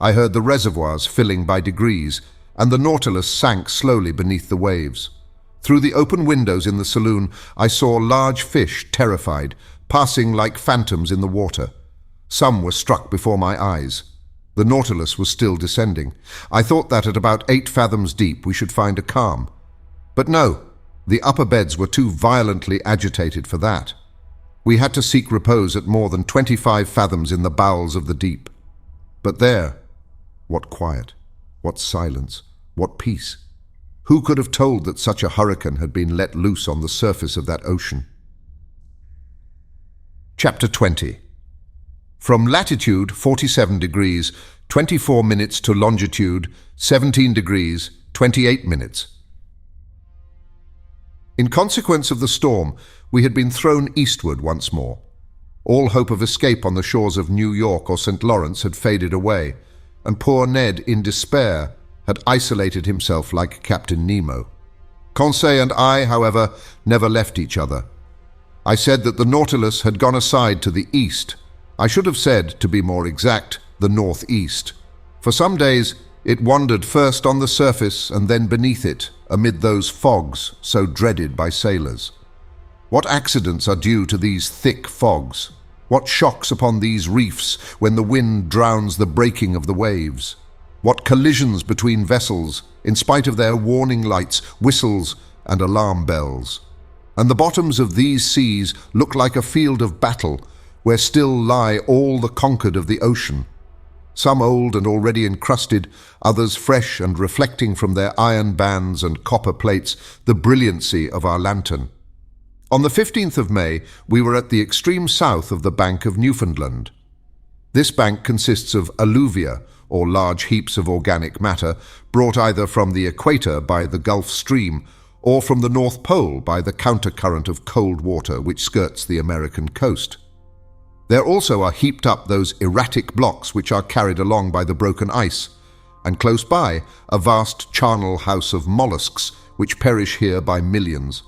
I heard the reservoirs filling by degrees, and the Nautilus sank slowly beneath the waves. Through the open windows in the saloon, I saw large fish, terrified, passing like phantoms in the water. Some were struck before my eyes. The Nautilus was still descending. I thought that at about 8 fathoms deep we should find a calm. But no, the upper beds were too violently agitated for that. We had to seek repose at more than 25 fathoms in the bowels of the deep. But there, what quiet, what silence, what peace. Who could have told that such a hurricane had been let loose on the surface of that ocean? Chapter 20. From latitude 47 degrees, 24 minutes to longitude 17 degrees, 28 minutes. In consequence of the storm, we had been thrown eastward once more. All hope of escape on the shores of New York or St. Lawrence had faded away, and poor Ned, in despair, had isolated himself like Captain Nemo. Conseil and I, however, never left each other. I said that the Nautilus had gone aside to the east. I should have said, to be more exact, the northeast. For some days it wandered first on the surface and then beneath it, amid those fogs so dreaded by sailors. What accidents are due to these thick fogs? What shocks upon these reefs when the wind drowns the breaking of the waves? What collisions between vessels, in spite of their warning lights, whistles, and alarm bells? And the bottoms of these seas look like a field of battle, where still lie all the conquered of the ocean, some old and already encrusted, others fresh and reflecting from their iron bands and copper plates the brilliancy of our lantern. On the 15th of May, we were at the extreme south of the Bank of Newfoundland. This bank consists of alluvia, or large heaps of organic matter, brought either from the equator by the Gulf Stream or from the North Pole by the countercurrent of cold water which skirts the American coast. There also are heaped up those erratic blocks which are carried along by the broken ice, and close by a vast charnel house of mollusks which perish here by millions.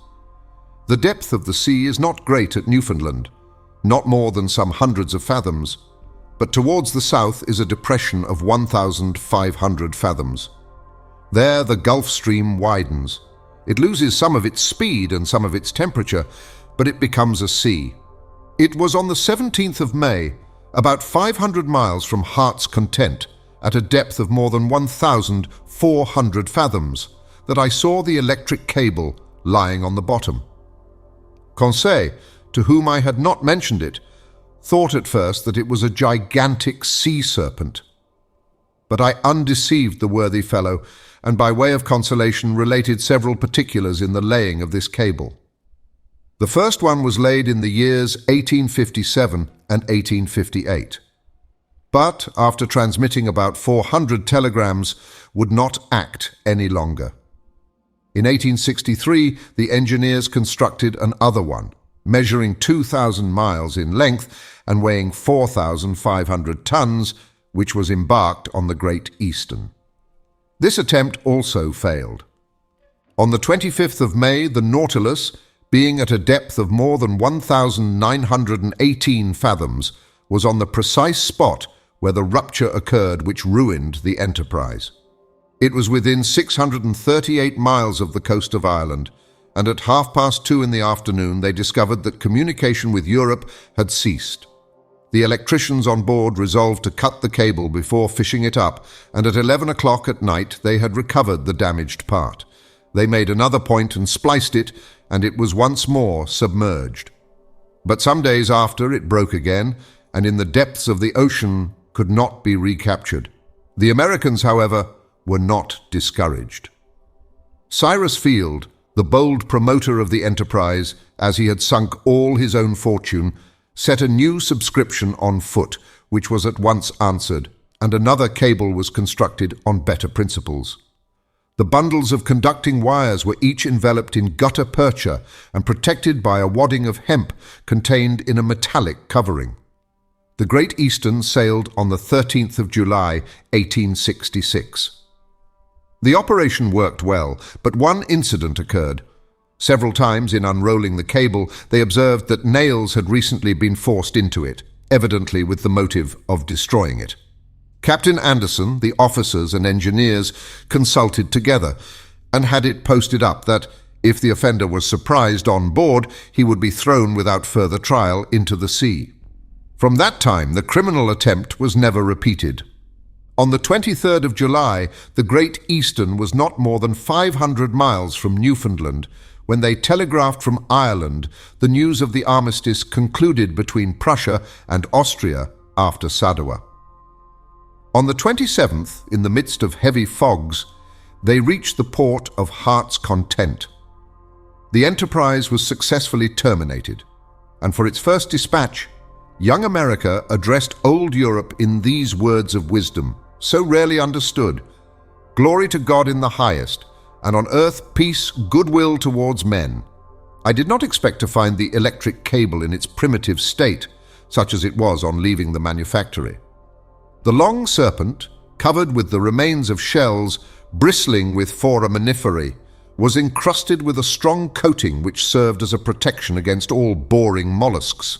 The depth of the sea is not great at Newfoundland, not more than some hundreds of fathoms, but towards the south is a depression of 1,500 fathoms. There the Gulf Stream widens. It loses some of its speed and some of its temperature, but it becomes a sea. It was on the 17th of May, about 500 miles from Heart's Content, at a depth of more than 1,400 fathoms, that I saw the electric cable lying on the bottom. Conseil, to whom I had not mentioned it, thought at first that it was a gigantic sea serpent. But I undeceived the worthy fellow, and by way of consolation related several particulars in the laying of this cable. The first one was laid in the years 1857 and 1858, but after transmitting about 400 telegrams would not act any longer. In 1863, the engineers constructed another one, measuring 2,000 miles in length and weighing 4,500 tons, which was embarked on the Great Eastern. This attempt also failed. On the 25th of May, the Nautilus, being at a depth of more than 1,918 fathoms, was on the precise spot where the rupture occurred which ruined the Enterprise. It was within 638 miles of the coast of Ireland, and at 2:30 in the afternoon they discovered that communication with Europe had ceased. The electricians on board resolved to cut the cable before fishing it up, and at 11 o'clock at night they had recovered the damaged part. They made another point and spliced it, and it was once more submerged. But some days after it broke again, and in the depths of the ocean could not be recaptured. The Americans, however, were not discouraged. Cyrus Field, the bold promoter of the enterprise, as he had sunk all his own fortune, set a new subscription on foot, which was at once answered, and another cable was constructed on better principles. The bundles of conducting wires were each enveloped in gutta percha and protected by a wadding of hemp contained in a metallic covering. The Great Eastern sailed on the 13th of July, 1866. The operation worked well, but one incident occurred. Several times in unrolling the cable, they observed that nails had recently been forced into it, evidently with the motive of destroying it. Captain Anderson, the officers and engineers consulted together and had it posted up that, if the offender was surprised on board, he would be thrown without further trial into the sea. From that time, the criminal attempt was never repeated. On the 23rd of July, the Great Eastern was not more than 500 miles from Newfoundland when they telegraphed from Ireland the news of the armistice concluded between Prussia and Austria after Sadowa. On the 27th, in the midst of heavy fogs, they reached the port of Heart's Content. The enterprise was successfully terminated, and for its first dispatch, young America addressed old Europe in these words of wisdom, so rarely understood: "Glory to God in the highest, and on earth peace, goodwill towards men." I did not expect to find the electric cable in its primitive state, such as it was on leaving the manufactory. The long serpent, covered with the remains of shells, bristling with foraminiferae, was encrusted with a strong coating which served as a protection against all boring mollusks.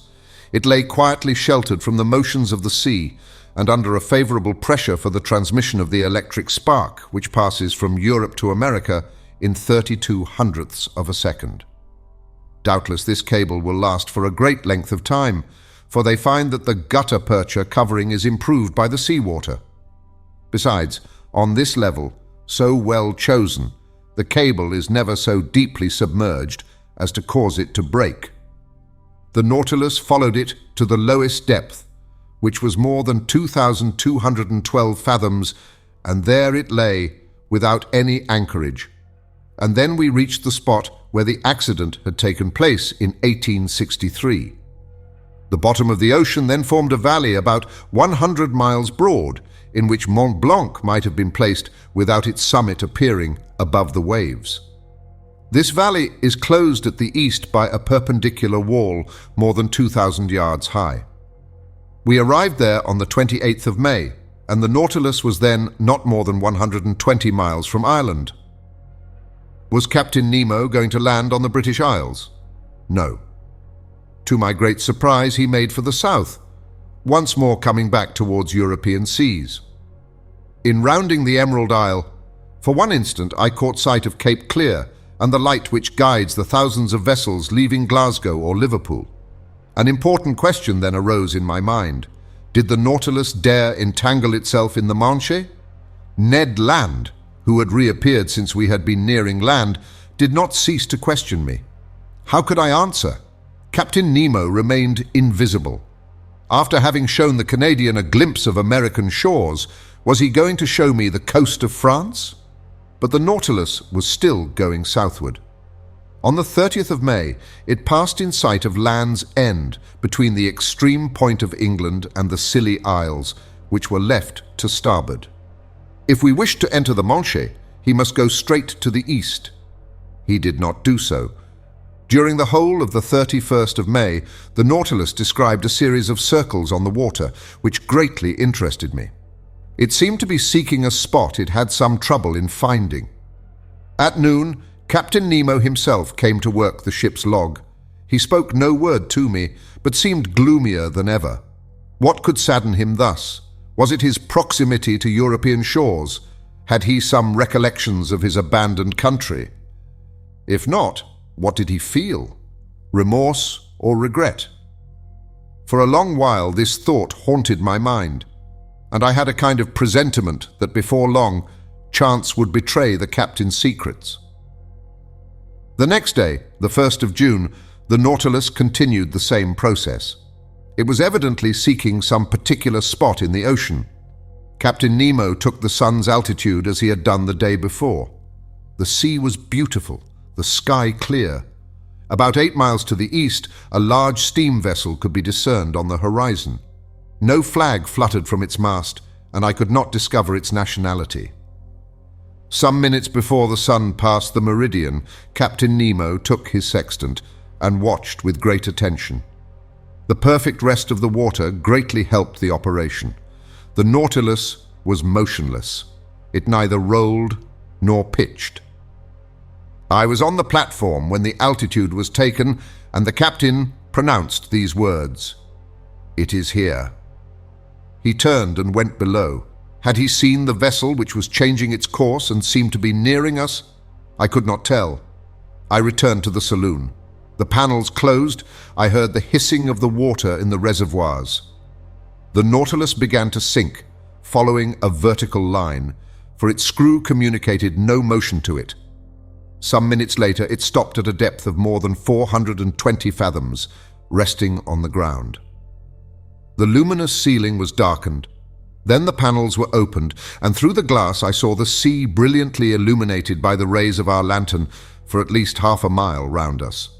It lay quietly sheltered from the motions of the sea and under a favorable pressure for the transmission of the electric spark, which passes from Europe to America in 32 hundredths of a second. Doubtless this cable will last for a great length of time, for they find that the gutta percha covering is improved by the seawater. Besides, on this level, so well chosen, the cable is never so deeply submerged as to cause it to break. The Nautilus followed it to the lowest depth, which was more than 2,212 fathoms, and there it lay without any anchorage. And then we reached the spot where the accident had taken place in 1863. The bottom of the ocean then formed a valley about 100 miles broad, in which Mont Blanc might have been placed without its summit appearing above the waves. This valley is closed at the east by a perpendicular wall more than 2,000 yards high. We arrived there on the 28th of May, and the Nautilus was then not more than 120 miles from Ireland. Was Captain Nemo going to land on the British Isles? No. To my great surprise, he made for the south, once more coming back towards European seas. In rounding the Emerald Isle, for one instant I caught sight of Cape Clear and the light which guides the thousands of vessels leaving Glasgow or Liverpool. An important question then arose in my mind. Did the Nautilus dare entangle itself in the Manche? Ned Land, who had reappeared since we had been nearing land, did not cease to question me. How could I answer? Captain Nemo remained invisible. After having shown the Canadian a glimpse of American shores, was he going to show me the coast of France? But the Nautilus was still going southward. On the 30th of May, it passed in sight of Land's End, between the extreme point of England and the Scilly Isles, which were left to starboard. If we wished to enter the Manche, he must go straight to the east. He did not do so. During the whole of the 31st of May, the Nautilus described a series of circles on the water, which greatly interested me. It seemed to be seeking a spot it had some trouble in finding. At noon, Captain Nemo himself came to work the ship's log. He spoke no word to me, but seemed gloomier than ever. What could sadden him thus? Was it his proximity to European shores? Had he some recollections of his abandoned country? If not, what did he feel? Remorse or regret? For a long while this thought haunted my mind, and I had a kind of presentiment that before long chance would betray the captain's secrets. The next day, the 1st of June, the Nautilus continued the same process. It was evidently seeking some particular spot in the ocean. Captain Nemo took the sun's altitude as he had done the day before. The sea was beautiful, the sky clear. About 8 miles to the east, a large steam vessel could be discerned on the horizon. No flag fluttered from its mast, and I could not discover its nationality. Some minutes before the sun passed the meridian, Captain Nemo took his sextant and watched with great attention. The perfect rest of the water greatly helped the operation. The Nautilus was motionless. It neither rolled nor pitched. I was on the platform when the altitude was taken, and the captain pronounced these words: "It is here." He turned and went below. Had he seen the vessel which was changing its course and seemed to be nearing us? I could not tell. I returned to the saloon. The panels closed. I heard the hissing of the water in the reservoirs. The Nautilus began to sink, following a vertical line, for its screw communicated no motion to it. Some minutes later, it stopped at a depth of more than 420 fathoms, resting on the ground. The luminous ceiling was darkened. Then the panels were opened, and through the glass I saw the sea brilliantly illuminated by the rays of our lantern for at least half a mile round us.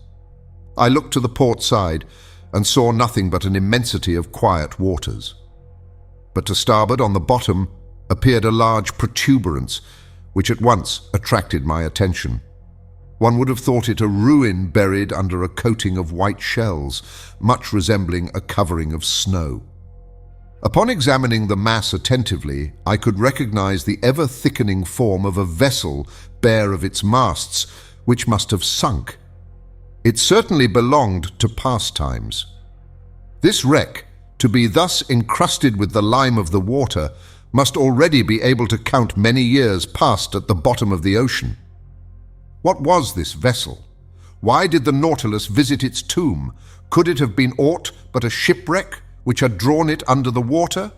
I looked to the port side and saw nothing but an immensity of quiet waters. But to starboard on the bottom appeared a large protuberance, which at once attracted my attention. One would have thought it a ruin buried under a coating of white shells, much resembling a covering of snow. Upon examining the mass attentively, I could recognize the ever-thickening form of a vessel bare of its masts, which must have sunk. It certainly belonged to past times. This wreck, to be thus encrusted with the lime of the water, must already be able to count many years past at the bottom of the ocean. What was this vessel? Why did the Nautilus visit its tomb? Could it have been aught but a shipwreck which had drawn it under the water?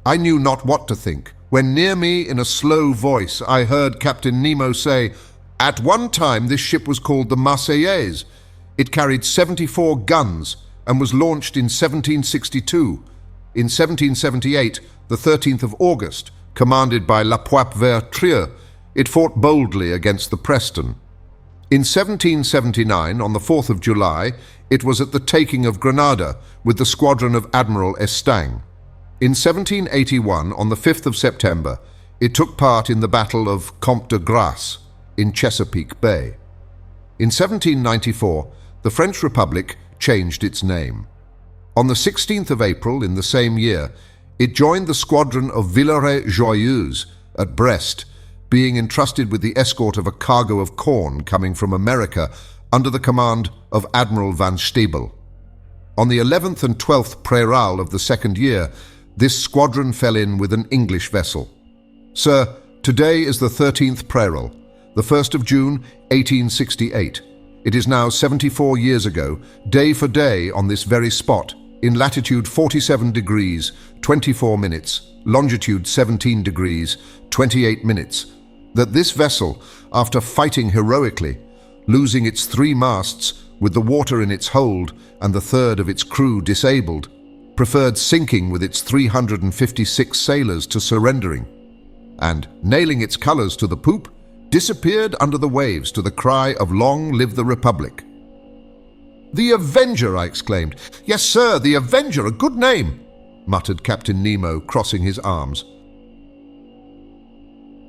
I knew not what to think, when near me in a slow voice I heard Captain Nemo say, "At one time this ship was called the Marseillaise. It carried 74 guns and was launched in 1762. In 1778, the 13th of August, commanded by La Poivre-Trieux, it fought boldly against the Preston. In 1779, on the 4th of July, it was at the taking of Granada with the squadron of Admiral Estaing. In 1781, on the 5th of September, it took part in the Battle of Comte de Grasse in Chesapeake Bay. In 1794, the French Republic changed its name. On the 16th of April in the same year, it joined the squadron of Villeray-Joyeuse at Brest, being entrusted with the escort of a cargo of corn coming from America under the command of Admiral Van Steebel. On the 11th and 12th Prairial of the second year, this squadron fell in with an English vessel. Sir, today is the 13th Prairial, the 1st of June, 1868. It is now 74 years ago, day for day on this very spot, in latitude 47 degrees, 24 minutes, longitude 17 degrees, 28 minutes, that this vessel, after fighting heroically, losing its 3 masts with the water in its hold and the third of its crew disabled, preferred sinking with its 356 sailors to surrendering, and, nailing its colors to the poop, disappeared under the waves to the cry of "Long live the Republic." "The Avenger!" I exclaimed. "Yes, sir, the Avenger, a good name," muttered Captain Nemo, crossing his arms.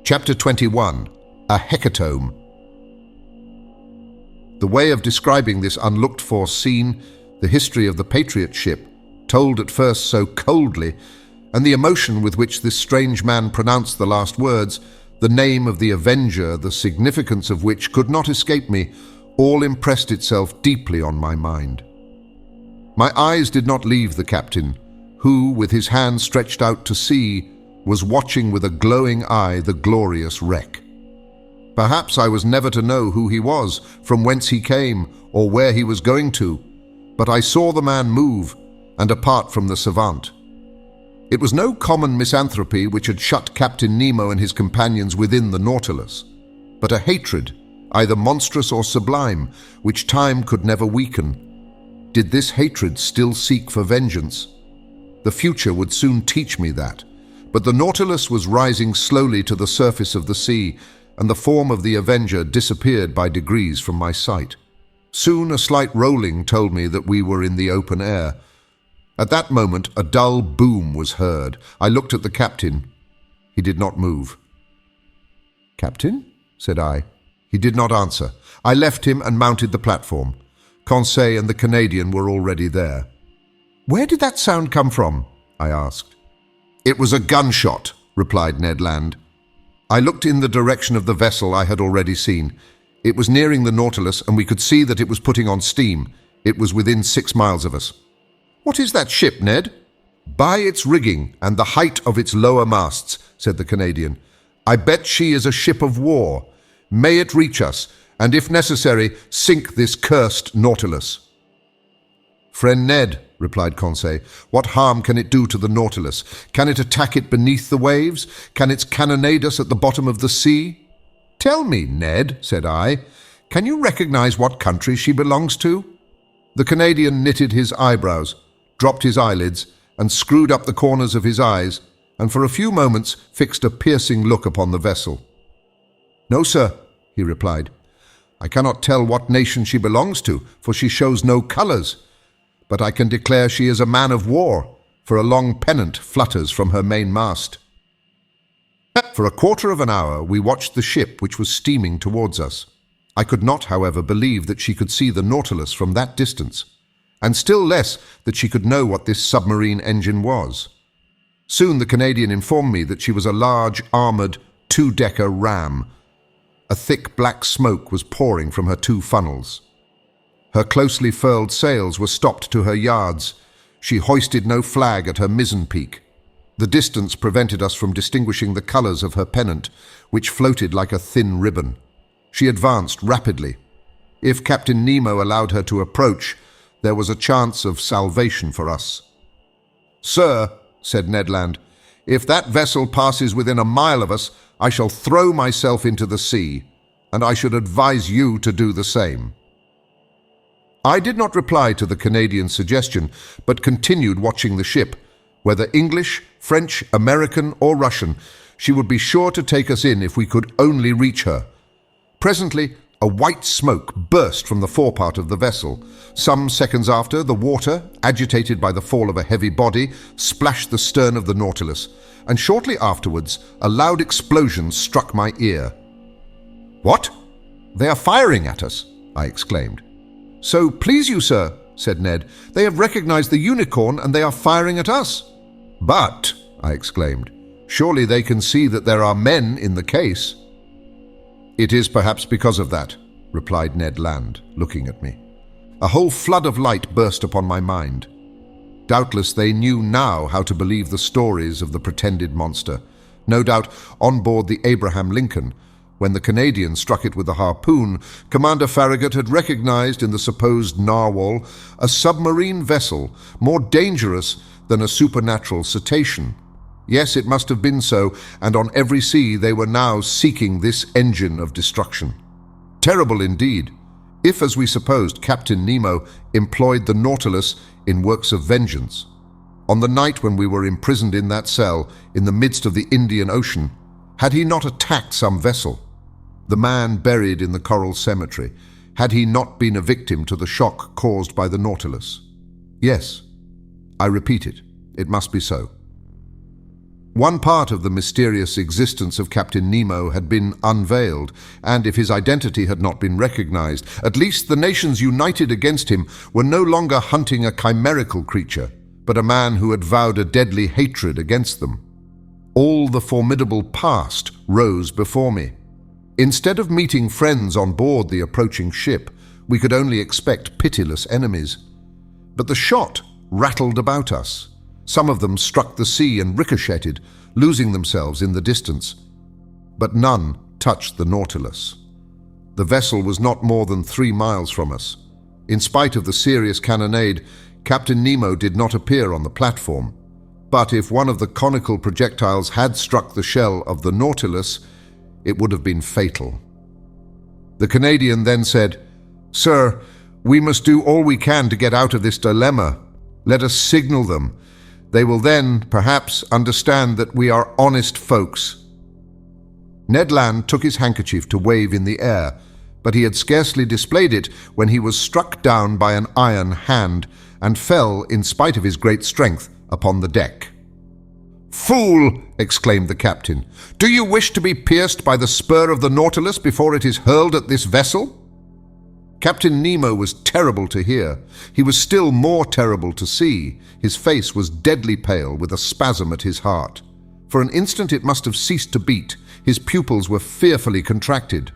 Chapter 21. A Hecatomb. The way of describing this unlooked-for scene, the history of the Patriot ship, told at first so coldly, and the emotion with which this strange man pronounced the last words, the name of the Avenger, the significance of which could not escape me, all impressed itself deeply on my mind. My eyes did not leave the captain, who, with his hand stretched out to sea, was watching with a glowing eye the glorious wreck. Perhaps I was never to know who he was, from whence he came, or where he was going to, but I saw the man move, and apart from the savant. It was no common misanthropy which had shut Captain Nemo and his companions within the Nautilus, but a hatred, either monstrous or sublime, which time could never weaken. Did this hatred still seek for vengeance? The future would soon teach me that, but the Nautilus was rising slowly to the surface of the sea, and the form of the Avenger disappeared by degrees from my sight. Soon a slight rolling told me that we were in the open air. At that moment a dull boom was heard. I looked at the captain. He did not move. "Captain?" said I. He did not answer. I left him and mounted the platform. Conseil and the Canadian were already there. "Where did that sound come from?" I asked. "It was a gunshot," replied Ned Land. I looked in the direction of the vessel I had already seen. It was nearing the Nautilus, and we could see that it was putting on steam. It was within 6 miles of us. "What is that ship, Ned?" "By its rigging and the height of its lower masts," said the Canadian. "I bet she is a ship of war. May it reach us, and if necessary, sink this cursed Nautilus." "Friend Ned," replied Conseil, "what harm can it do to the Nautilus? Can it attack it beneath the waves? Can its cannonade us at the bottom of the sea?" "Tell me, Ned," said I, "can you recognize what country she belongs to?" The Canadian knitted his eyebrows, dropped his eyelids, and screwed up the corners of his eyes, and for a few moments fixed a piercing look upon the vessel. "No, sir," he replied. "I cannot tell what nation she belongs to, for she shows no colors. But I can declare she is a man of war, for a long pennant flutters from her main mast." For a quarter of an hour we watched the ship which was steaming towards us. I could not, however, believe that she could see the Nautilus from that distance, and still less that she could know what this submarine engine was. Soon the Canadian informed me that she was a large, armoured, 2-decker ram. A thick black smoke was pouring from her 2 funnels. Her closely furled sails were stopped to her yards. She hoisted no flag at her mizzen peak. The distance prevented us from distinguishing the colours of her pennant, which floated like a thin ribbon. She advanced rapidly. If Captain Nemo allowed her to approach, there was a chance of salvation for us. "Sir," said Ned Land, "if that vessel passes within a mile of us, I shall throw myself into the sea, and I should advise you to do the same." I did not reply to the Canadian's suggestion, but continued watching the ship. Whether English, French, American, or Russian, she would be sure to take us in if we could only reach her. Presently, a white smoke burst from the forepart of the vessel. Some seconds after, the water, agitated by the fall of a heavy body, splashed the stern of the Nautilus, and shortly afterwards, a loud explosion struck my ear. "What? They are firing at us!" I exclaimed. "So please you, sir," said Ned, "they have recognized the Unicorn and they are firing at us." "But," I exclaimed, "surely they can see that there are men in the case." "It is perhaps because of that," replied Ned Land, looking at me. A whole flood of light burst upon my mind. Doubtless they knew now how to believe the stories of the pretended monster. No doubt, on board the Abraham Lincoln, when the Canadian struck it with the harpoon, Commander Farragut had recognized in the supposed narwhal a submarine vessel more dangerous than a supernatural cetacean. Yes, it must have been so, and on every sea they were now seeking this engine of destruction. Terrible indeed, if, as we supposed, Captain Nemo employed the Nautilus in works of vengeance. On the night when we were imprisoned in that cell, in the midst of the Indian Ocean, had he not attacked some vessel? The man buried in the coral cemetery, had he not been a victim to the shock caused by the Nautilus? Yes, I repeat it, it must be so. One part of the mysterious existence of Captain Nemo had been unveiled, and if his identity had not been recognized, at least the nations united against him were no longer hunting a chimerical creature, but a man who had vowed a deadly hatred against them. All the formidable past rose before me. Instead of meeting friends on board the approaching ship, we could only expect pitiless enemies. But the shot rattled about us. Some of them struck the sea and ricocheted, losing themselves in the distance. But none touched the Nautilus. The vessel was not more than 3 miles from us. In spite of the serious cannonade, Captain Nemo did not appear on the platform. But if one of the conical projectiles had struck the shell of the Nautilus, it would have been fatal. The Canadian then said, "Sir, We must do all we can to get out of this dilemma. Let us signal them. They will then, perhaps, understand that we are honest folks." Ned Land took his handkerchief to wave in the air, but he had scarcely displayed it when he was struck down by an iron hand and fell, in spite of his great strength, upon the deck. "Fool!" exclaimed the captain. "Do you wish to be pierced by the spur of the Nautilus before it is hurled at this vessel?" Captain Nemo was terrible to hear. He was still more terrible to see. His face was deadly pale, with a spasm at his heart. For an instant it must have ceased to beat. His pupils were fearfully contracted.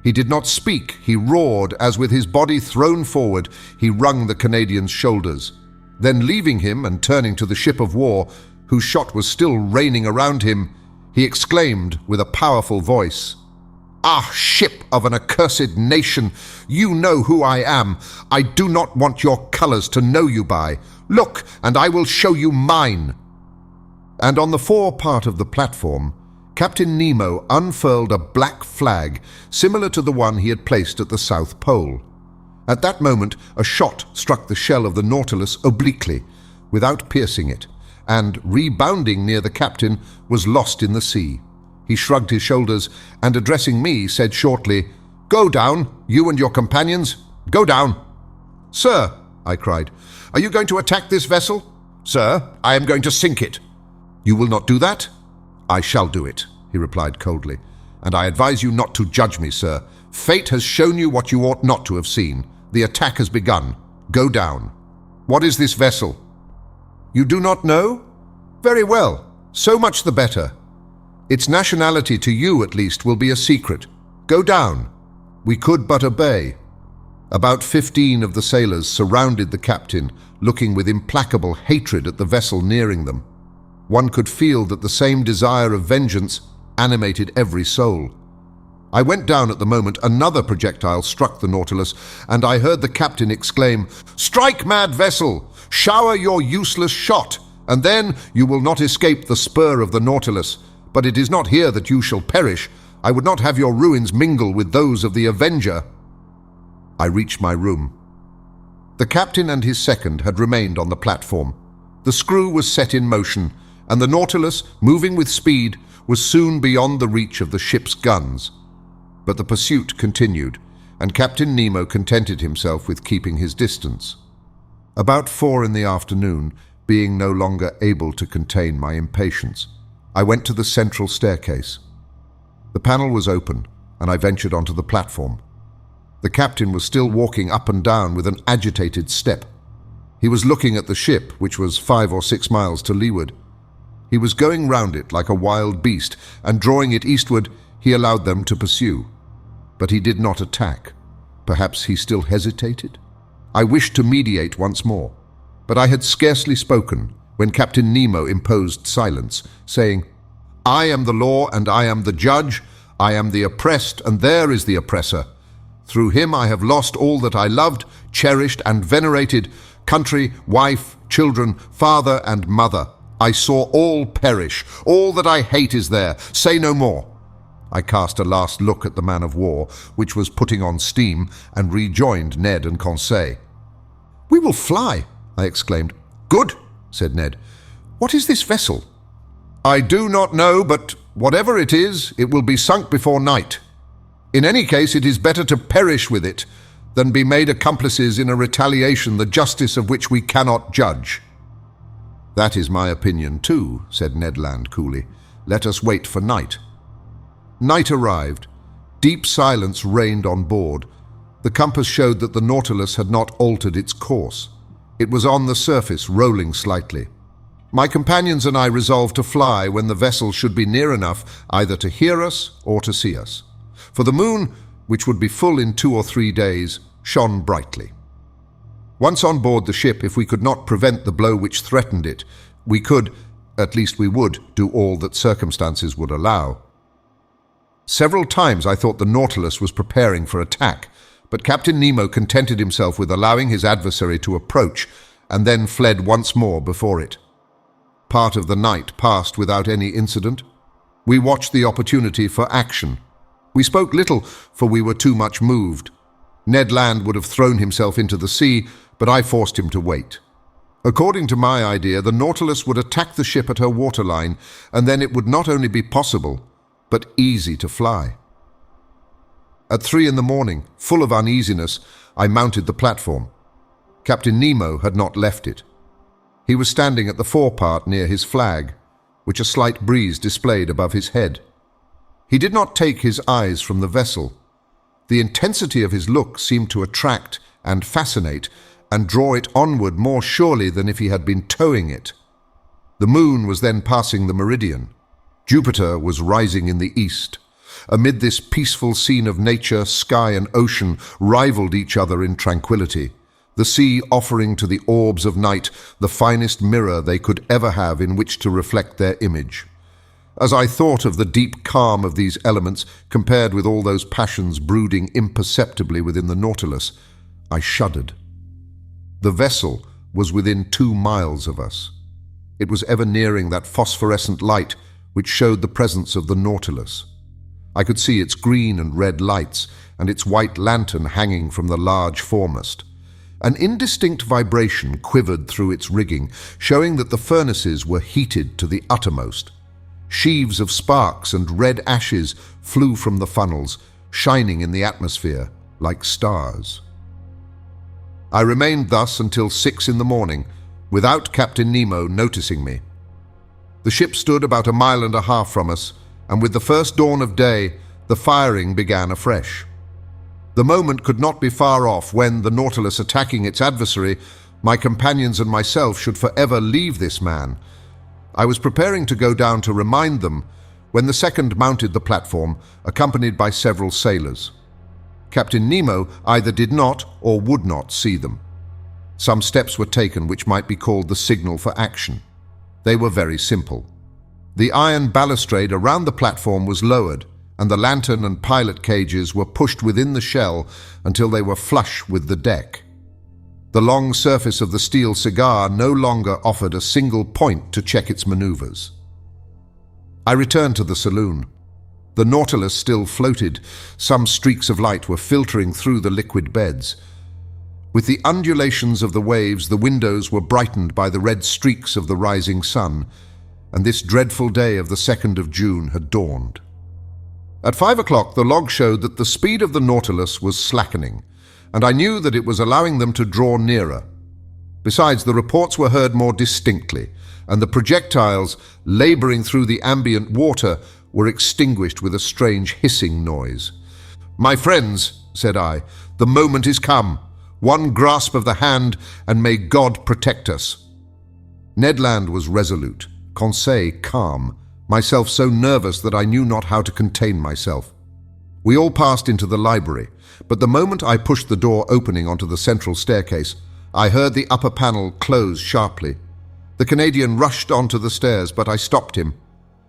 He did not speak. He roared as, with his body thrown forward, he wrung the Canadian's shoulders. Then, leaving him and turning to the ship of war, whose shot was still raining around him, he exclaimed with a powerful voice, "Ah, ship of an accursed nation, you know who I am. I do not want your colours to know you by. Look, and I will show you mine." And on the fore part of the platform, Captain Nemo unfurled a black flag similar to the one he had placed at the South Pole. At that moment, a shot struck the shell of the Nautilus obliquely, without piercing it, and, rebounding near the captain, was lost in the sea. He shrugged his shoulders and, addressing me, said shortly, "Go down, you and your companions. Go down." "Sir," I cried, "are you going to attack this vessel?" "Sir, I am going to sink it." "You will not do that?" "I shall do it," he replied coldly. "And I advise you not to judge me, sir. Fate has shown you what you ought not to have seen. The attack has begun. Go down." "What is this vessel?" "You do not know? Very well. So much the better. Its nationality to you, at least, will be a secret. Go down." We could but obey. About 15 of the sailors surrounded the captain, looking with implacable hatred at the vessel nearing them. One could feel that the same desire of vengeance animated every soul. I went down at the moment another projectile struck the Nautilus, and I heard the captain exclaim, "Strike, mad vessel! Shower your useless shot, and then you will not escape the spur of the Nautilus. But it is not here that you shall perish. I would not have your ruins mingle with those of the Avenger." I reached my room. The captain and his second had remained on the platform. The screw was set in motion, and the Nautilus, moving with speed, was soon beyond the reach of the ship's guns. But the pursuit continued, and Captain Nemo contented himself with keeping his distance. About 4 in the afternoon, being no longer able to contain my impatience, I went to the central staircase. The panel was open, and I ventured onto the platform. The captain was still walking up and down with an agitated step. He was looking at the ship, which was 5 or 6 miles to leeward. He was going round it like a wild beast, and drawing it eastward, he allowed them to pursue. But he did not attack. Perhaps he still hesitated? I wished to mediate once more, but I had scarcely spoken when Captain Nemo imposed silence, saying, "I am the law and I am the judge. I am the oppressed and there is the oppressor. Through him I have lost all that I loved, cherished and venerated, country, wife, children, father and mother. I saw all perish. All that I hate is there. Say no more." I cast a last look at the man of war, which was putting on steam, and rejoined Ned and Conseil. "We will fly," I exclaimed. "Good," said Ned. "What is this vessel?" "I do not know, but whatever it is, it will be sunk before night. In any case, it is better to perish with it than be made accomplices in a retaliation the justice of which we cannot judge." "That is my opinion too," said Ned Land coolly. "Let us wait for night." Night arrived. Deep silence reigned on board. The compass showed that the Nautilus had not altered its course. It was on the surface, rolling slightly. My companions and I resolved to fly when the vessel should be near enough either to hear us or to see us. For the moon, which would be full in 2 or 3 days, shone brightly. Once on board the ship, if we could not prevent the blow which threatened it, we could, at least we would, do all that circumstances would allow. Several times I thought the Nautilus was preparing for attack, but Captain Nemo contented himself with allowing his adversary to approach, and then fled once more before it. Part of the night passed without any incident. We watched the opportunity for action. We spoke little, for we were too much moved. Ned Land would have thrown himself into the sea, but I forced him to wait. According to my idea, the Nautilus would attack the ship at her waterline, and then it would not only be possible, but easy to fly. At 3 a.m, full of uneasiness, I mounted the platform. Captain Nemo had not left it. He was standing at the forepart near his flag, which a slight breeze displayed above his head. He did not take his eyes from the vessel. The intensity of his look seemed to attract and fascinate, and draw it onward more surely than if he had been towing it. The moon was then passing the meridian. Jupiter was rising in the east. Amid this peaceful scene of nature, sky and ocean rivaled each other in tranquility, the sea offering to the orbs of night the finest mirror they could ever have in which to reflect their image. As I thought of the deep calm of these elements compared with all those passions brooding imperceptibly within the Nautilus, I shuddered. The vessel was within 2 miles of us. It was ever nearing that phosphorescent light which showed the presence of the Nautilus. I could see its green and red lights and its white lantern hanging from the large foremast. An indistinct vibration quivered through its rigging, showing that the furnaces were heated to the uttermost. Sheaves of sparks and red ashes flew from the funnels, shining in the atmosphere like stars. I remained thus until 6 a.m, without Captain Nemo noticing me. The ship stood about 1.5 miles from us, and with the first dawn of day, the firing began afresh. The moment could not be far off when, the Nautilus attacking its adversary, my companions and myself should forever leave this man. I was preparing to go down to remind them when the second mounted the platform, accompanied by several sailors. Captain Nemo either did not or would not see them. Some steps were taken which might be called the signal for action. They were very simple. The iron balustrade around the platform was lowered, and the lantern and pilot cages were pushed within the shell until they were flush with the deck. The long surface of the steel cigar no longer offered a single point to check its maneuvers. I returned to the saloon. The Nautilus still floated. Some streaks of light were filtering through the liquid beds. With the undulations of the waves, the windows were brightened by the red streaks of the rising sun, and this dreadful day of the 2nd of June had dawned. At 5 o'clock, the log showed that the speed of the Nautilus was slackening, and I knew that it was allowing them to draw nearer. Besides, the reports were heard more distinctly, and the projectiles, laboring through the ambient water, were extinguished with a strange hissing noise. "My friends," said I, "the moment is come. One grasp of the hand, and may God protect us." Ned Land was resolute, Conseil calm, myself so nervous that I knew not how to contain myself. We all passed into the library, but the moment I pushed the door opening onto the central staircase, I heard the upper panel close sharply. The Canadian rushed onto the stairs, but I stopped him.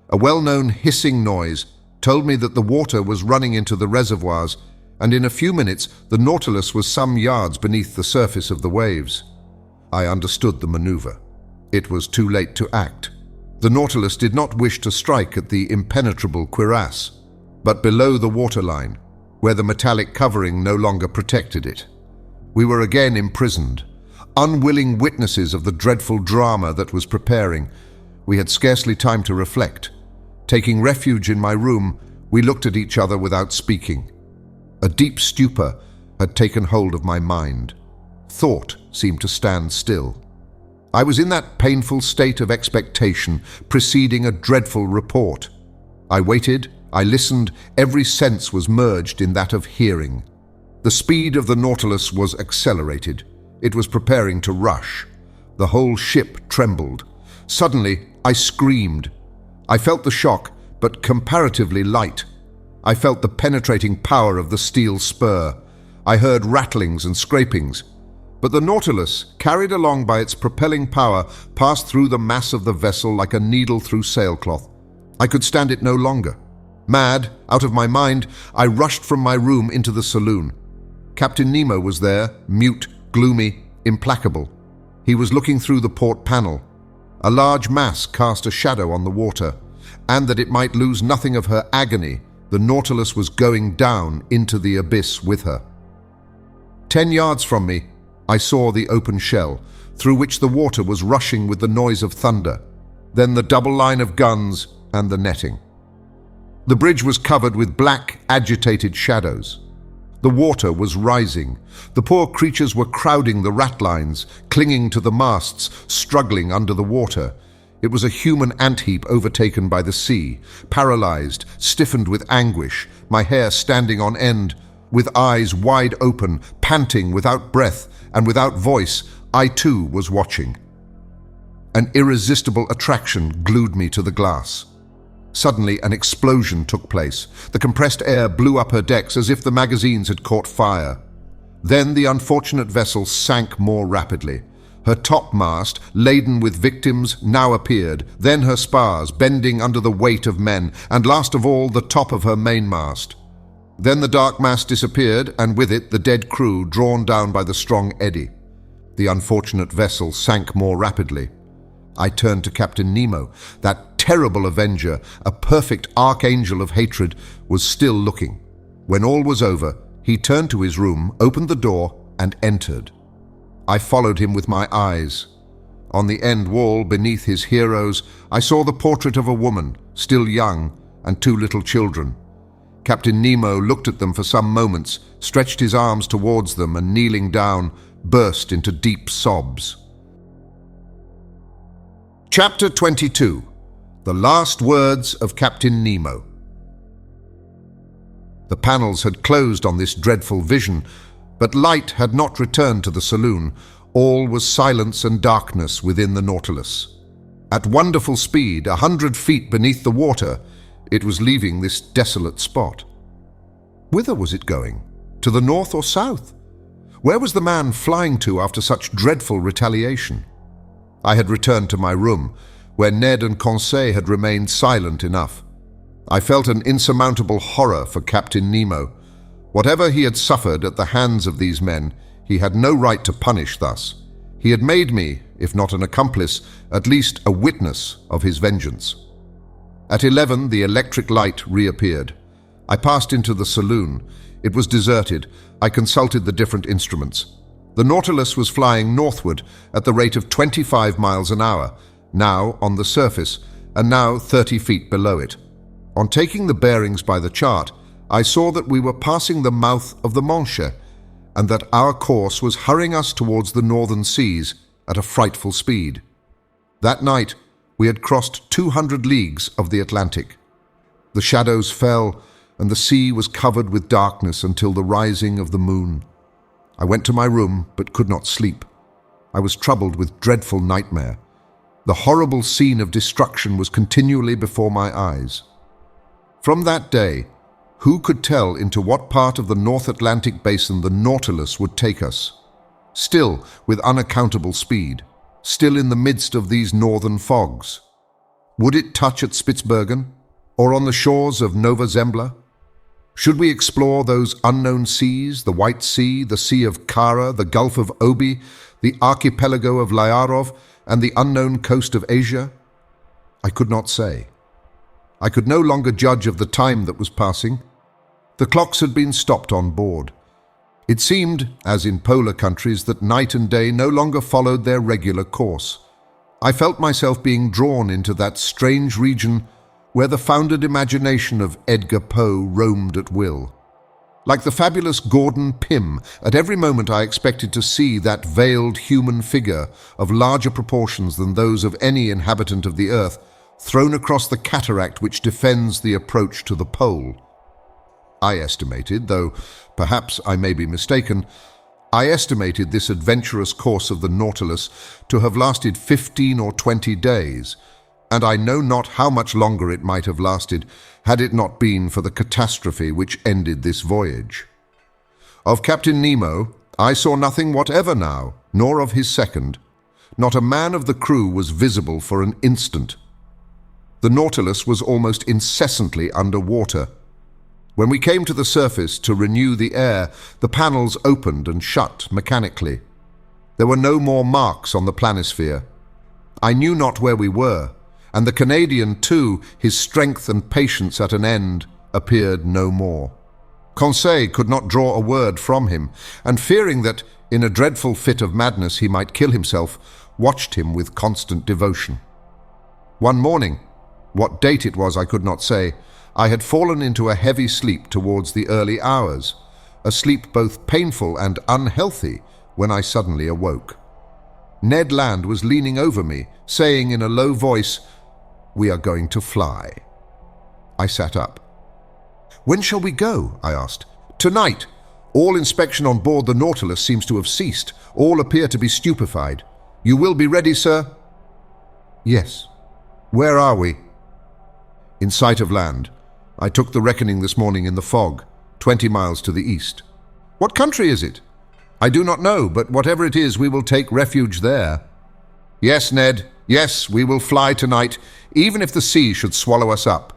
A well-known hissing noise told me that the water was running into the reservoirs, and in a few minutes the Nautilus was some yards beneath the surface of the waves. I understood the maneuver. It was too late to act. The Nautilus did not wish to strike at the impenetrable cuirass, but below the waterline, where the metallic covering no longer protected it. We were again imprisoned, unwilling witnesses of the dreadful drama that was preparing. We had scarcely time to reflect. Taking refuge in my room, we looked at each other without speaking. A deep stupor had taken hold of my mind. Thought seemed to stand still. I was in that painful state of expectation preceding a dreadful report. I waited, I listened, every sense was merged in that of hearing. The speed of the Nautilus was accelerated. It was preparing to rush. The whole ship trembled. Suddenly, I screamed. I felt the shock, but comparatively light. I felt the penetrating power of the steel spur. I heard rattlings and scrapings. But the Nautilus, carried along by its propelling power, passed through the mass of the vessel like a needle through sailcloth. I could stand it no longer. Mad, out of my mind, I rushed from my room into the saloon. Captain Nemo was there, mute, gloomy, implacable. He was looking through the port panel. A large mass cast a shadow on the water, and that it might lose nothing of her agony, the Nautilus was going down into the abyss with her. 10 yards from me, I saw the open shell, through which the water was rushing with the noise of thunder, then the double line of guns and the netting. The bridge was covered with black, agitated shadows. The water was rising. The poor creatures were crowding the ratlines, clinging to the masts, struggling under the water. It was a human ant-heap overtaken by the sea, paralyzed, stiffened with anguish, my hair standing on end, with eyes wide open, panting without breath and without voice. I too was watching. An irresistible attraction glued me to the glass. Suddenly an explosion took place. The compressed air blew up her decks as if the magazines had caught fire. Then the unfortunate vessel sank more rapidly. Her topmast, laden with victims, now appeared, then her spars, bending under the weight of men, and last of all the top of her mainmast. Then the dark mass disappeared, and with it the dead crew drawn down by the strong eddy. The unfortunate vessel sank more rapidly. I turned to Captain Nemo. That terrible avenger, a perfect archangel of hatred, was still looking. When all was over, he turned to his room, opened the door, and entered. I followed him with my eyes. On the end wall, beneath his heroes, I saw the portrait of a woman, still young, and 2 little children. Captain Nemo looked at them for some moments, stretched his arms towards them, and kneeling down, burst into deep sobs. Chapter 22. The Last Words of Captain Nemo. The panels had closed on this dreadful vision, but light had not returned to the saloon. All was silence and darkness within the Nautilus. At wonderful speed, 100 feet beneath the water, it was leaving this desolate spot. Whither was it going? To the north or south? Where was the man flying to after such dreadful retaliation? I had returned to my room, where Ned and Conseil had remained silent enough. I felt an insurmountable horror for Captain Nemo. Whatever he had suffered at the hands of these men, he had no right to punish thus. He had made me, if not an accomplice, at least a witness of his vengeance. At 11, the electric light reappeared. I passed into the saloon. It was deserted. I consulted the different instruments. The Nautilus was flying northward at the rate of 25 miles an hour, now on the surface, and now 30 feet below it. On taking the bearings by the chart, I saw that we were passing the mouth of the Manche, and that our course was hurrying us towards the northern seas at a frightful speed. That night, we had crossed 200 leagues of the Atlantic. The shadows fell, and the sea was covered with darkness until the rising of the moon. I went to my room, but could not sleep. I was troubled with dreadful nightmare. The horrible scene of destruction was continually before my eyes. From that day, who could tell into what part of the North Atlantic basin the Nautilus would take us? Still with unaccountable speed, still in the midst of these northern fogs. Would it touch at Spitzbergen, or on the shores of Nova Zembla? Should we explore those unknown seas, the White Sea, the Sea of Kara, the Gulf of Obi, the archipelago of Lyarov, and the unknown coast of Asia? I could not say. I could no longer judge of the time that was passing. The clocks had been stopped on board. It seemed, as in polar countries, that night and day no longer followed their regular course. I felt myself being drawn into that strange region where the founded imagination of Edgar Poe roamed at will. Like the fabulous Gordon Pym, at every moment I expected to see that veiled human figure of larger proportions than those of any inhabitant of the earth, thrown across the cataract which defends the approach to the pole. I estimated, though perhaps I may be mistaken, I estimated this adventurous course of the Nautilus to have lasted 15 or 20 days, and I know not how much longer it might have lasted had it not been for the catastrophe which ended this voyage. Of Captain Nemo, I saw nothing whatever now, nor of his second. Not a man of the crew was visible for an instant. The Nautilus was almost incessantly under water. When we came to the surface to renew the air, the panels opened and shut mechanically. There were no more marks on the planisphere. I knew not where we were, and the Canadian, too, his strength and patience at an end, appeared no more. Conseil could not draw a word from him, and fearing that, in a dreadful fit of madness, he might kill himself, watched him with constant devotion. One morning, what date it was I could not say, I had fallen into a heavy sleep towards the early hours, a sleep both painful and unhealthy, when I suddenly awoke. Ned Land was leaning over me, saying in a low voice, "We are going to fly." I sat up. "When shall we go?" I asked. "Tonight. All inspection on board the Nautilus seems to have ceased. All appear to be stupefied. You will be ready, sir?" "Yes." "Where are we?" "In sight of land. I took the reckoning this morning in the fog, 20 miles to the east." "What country is it?" "I do not know, but whatever it is, we will take refuge there." "Yes, Ned. Yes, we will fly tonight, even if the sea should swallow us up."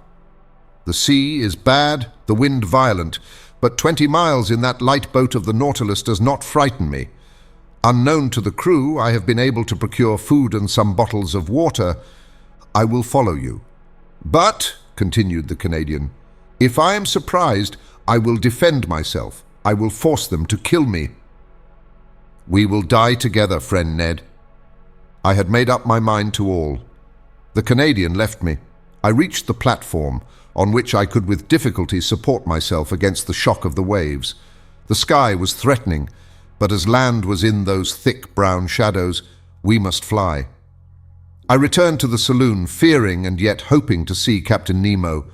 "The sea is bad, the wind violent, but 20 miles in that light boat of the Nautilus does not frighten me. Unknown to the crew, I have been able to procure food and some bottles of water. I will follow you." "But," continued the Canadian, "if I am surprised, I will defend myself. I will force them to kill me." "We will die together, friend Ned." I had made up my mind to all. The Canadian left me. I reached the platform, on which I could with difficulty support myself against the shock of the waves. The sky was threatening, but as land was in those thick brown shadows, we must fly. I returned to the saloon, fearing and yet hoping to see Captain Nemo,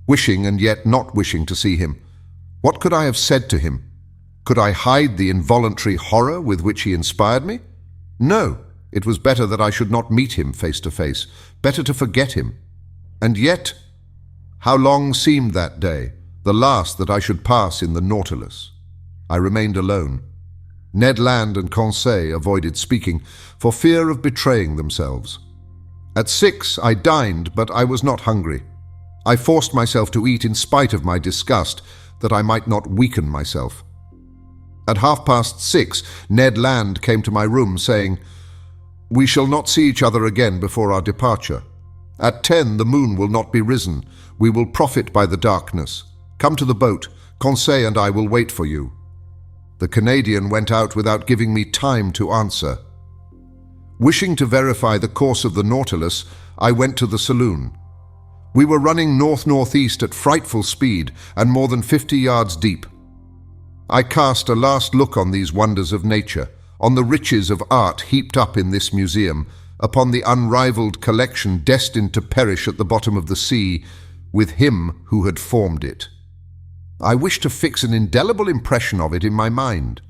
wishing and yet not wishing to see him. What could I have said to him? Could I hide the involuntary horror with which he inspired me? No, it was better that I should not meet him face to face, better to forget him. And yet, how long seemed that day, the last that I should pass in the Nautilus? I remained alone. Ned Land and Conseil avoided speaking for fear of betraying themselves. At 6 I dined, but I was not hungry. I forced myself to eat in spite of my disgust, that I might not weaken myself. At 6:30, Ned Land came to my room saying, "We shall not see each other again before our departure. At 10 the moon will not be risen. We will profit by the darkness. Come to the boat. Conseil and I will wait for you." The Canadian went out without giving me time to answer. Wishing to verify the course of the Nautilus, I went to the saloon. We were running north-northeast at frightful speed and more than 50 yards deep. I cast a last look on these wonders of nature, on the riches of art heaped up in this museum, upon the unrivaled collection destined to perish at the bottom of the sea, with him who had formed it. I wished to fix an indelible impression of it in my mind.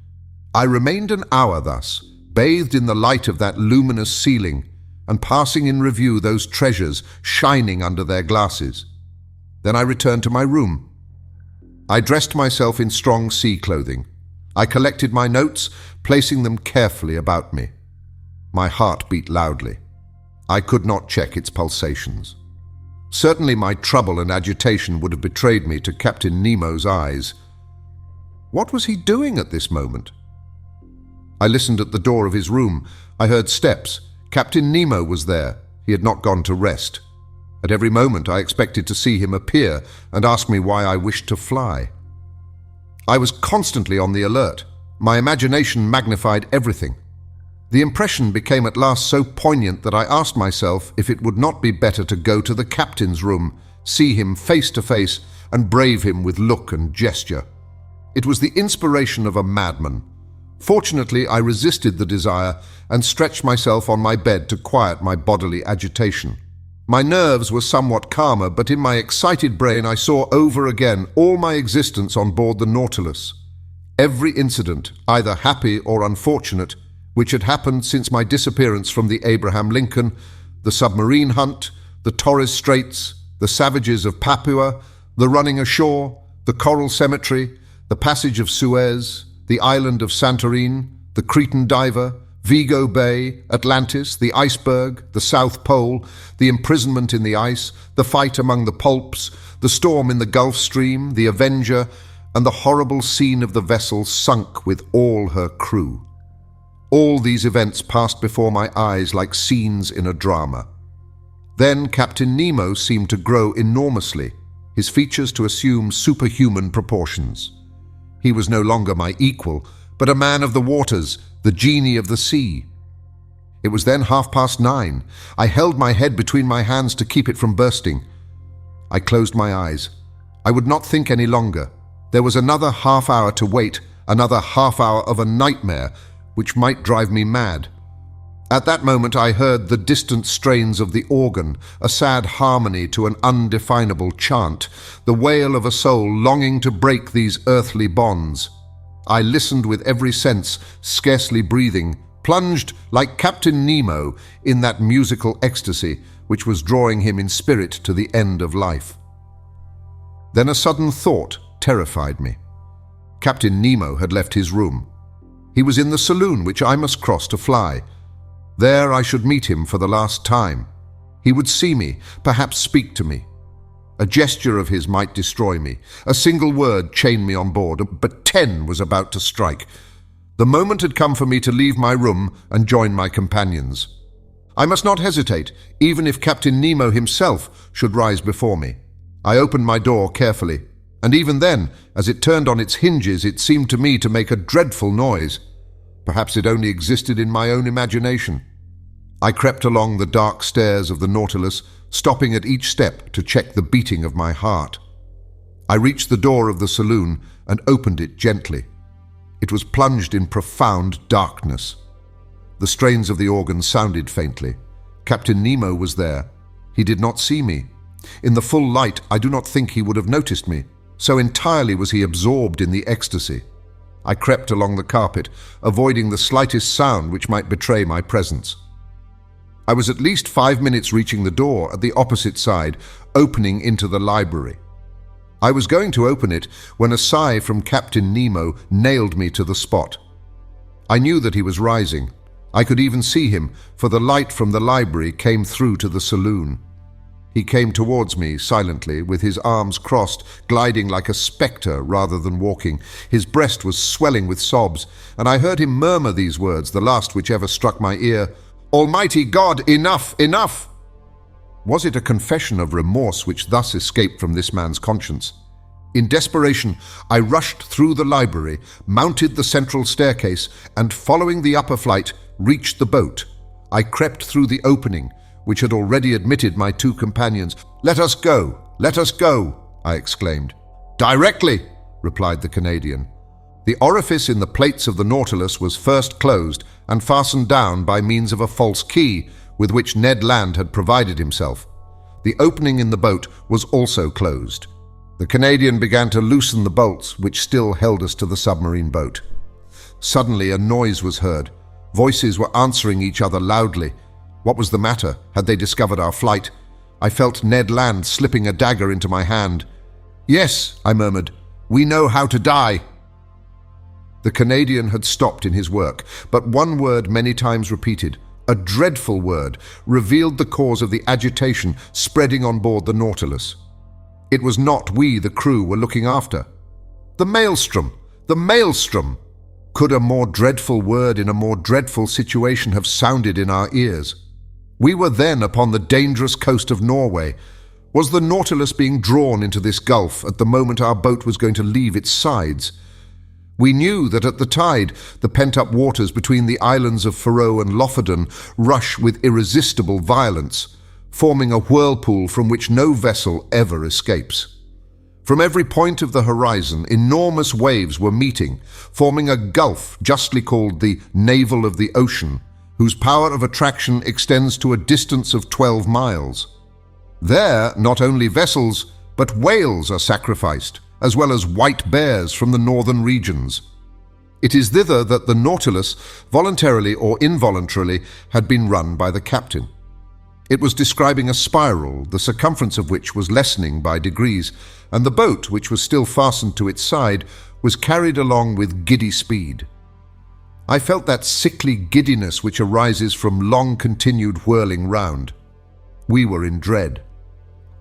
I remained an hour thus, bathed in the light of that luminous ceiling, and passing in review those treasures shining under their glasses. Then I returned to my room. I dressed myself in strong sea clothing. I collected my notes, placing them carefully about me. My heart beat loudly. I could not check its pulsations. Certainly my trouble and agitation would have betrayed me to Captain Nemo's eyes. What was he doing at this moment? I listened at the door of his room. I heard steps. Captain Nemo was there. He had not gone to rest. At every moment I expected to see him appear and ask me why I wished to fly. I was constantly on the alert. My imagination magnified everything. The impression became at last so poignant that I asked myself if it would not be better to go to the captain's room, see him face to face, and brave him with look and gesture. It was the inspiration of a madman. Fortunately, I resisted the desire and stretched myself on my bed to quiet my bodily agitation. My nerves were somewhat calmer, but in my excited brain I saw over again all my existence on board the Nautilus. Every incident, either happy or unfortunate, which had happened since my disappearance from the Abraham Lincoln, the submarine hunt, the Torres Straits, the savages of Papua, the running ashore, the coral cemetery, the passage of Suez, the island of Santorin, the Cretan diver, Vigo Bay, Atlantis, the iceberg, the South Pole, the imprisonment in the ice, the fight among the pulps, the storm in the Gulf Stream, the Avenger, and the horrible scene of the vessel sunk with all her crew. All these events passed before my eyes like scenes in a drama. Then Captain Nemo seemed to grow enormously, his features to assume superhuman proportions. He was no longer my equal, but a man of the waters, the genie of the sea. It was then 9:30. I held my head between my hands to keep it from bursting. I closed my eyes. I would not think any longer. There was another half hour to wait, another half hour of a nightmare, which might drive me mad. At that moment I heard the distant strains of the organ, a sad harmony to an undefinable chant, the wail of a soul longing to break these earthly bonds. I listened with every sense, scarcely breathing, plunged like Captain Nemo in that musical ecstasy which was drawing him in spirit to the end of life. Then a sudden thought terrified me. Captain Nemo had left his room. He was in the saloon which I must cross to fly. There I should meet him for the last time. He would see me, perhaps speak to me. A gesture of his might destroy me. A single word chained me on board, but 10 was about to strike. The moment had come for me to leave my room and join my companions. I must not hesitate, even if Captain Nemo himself should rise before me. I opened my door carefully, and even then, as it turned on its hinges, it seemed to me to make a dreadful noise. Perhaps it only existed in my own imagination. I crept along the dark stairs of the Nautilus, stopping at each step to check the beating of my heart. I reached the door of the saloon and opened it gently. It was plunged in profound darkness. The strains of the organ sounded faintly. Captain Nemo was there. He did not see me. In the full light, I do not think he would have noticed me. So entirely was he absorbed in the ecstasy. I crept along the carpet, avoiding the slightest sound which might betray my presence. I was at least 5 minutes reaching the door at the opposite side, opening into the library. I was going to open it when a sigh from Captain Nemo nailed me to the spot. I knew that he was rising. I could even see him, for the light from the library came through to the saloon. He came towards me silently, with his arms crossed, gliding like a spectre rather than walking. His breast was swelling with sobs, and I heard him murmur these words, the last which ever struck my ear: "Almighty God, enough, enough!" Was it a confession of remorse which thus escaped from this man's conscience? In desperation, I rushed through the library, mounted the central staircase, and following the upper flight, reached the boat. I crept through the opening, which had already admitted my 2 companions. "Let us go! Let us go!" I exclaimed. "Directly!" replied the Canadian. The orifice in the plates of the Nautilus was first closed and fastened down by means of a false key with which Ned Land had provided himself. The opening in the boat was also closed. The Canadian began to loosen the bolts which still held us to the submarine boat. Suddenly a noise was heard. Voices were answering each other loudly. What was the matter? Had they discovered our flight? I felt Ned Land slipping a dagger into my hand. "Yes," I murmured, "we know how to die." The Canadian had stopped in his work, but one word many times repeated, a dreadful word, revealed the cause of the agitation spreading on board the Nautilus. It was not we, the crew, were looking after. The maelstrom! The maelstrom! Could a more dreadful word in a more dreadful situation have sounded in our ears? We were then upon the dangerous coast of Norway. Was the Nautilus being drawn into this gulf at the moment our boat was going to leave its sides? We knew that at the tide, the pent-up waters between the islands of Faroe and Lofoden rush with irresistible violence, forming a whirlpool from which no vessel ever escapes. From every point of the horizon, enormous waves were meeting, forming a gulf justly called the Navel of the Ocean, whose power of attraction extends to a distance of 12 miles. There, not only vessels, but whales are sacrificed, as well as white bears from the northern regions. It is thither that the Nautilus, voluntarily or involuntarily, had been run by the captain. It was describing a spiral, the circumference of which was lessening by degrees, and the boat, which was still fastened to its side, was carried along with giddy speed. I felt that sickly giddiness which arises from long-continued whirling round. We were in dread.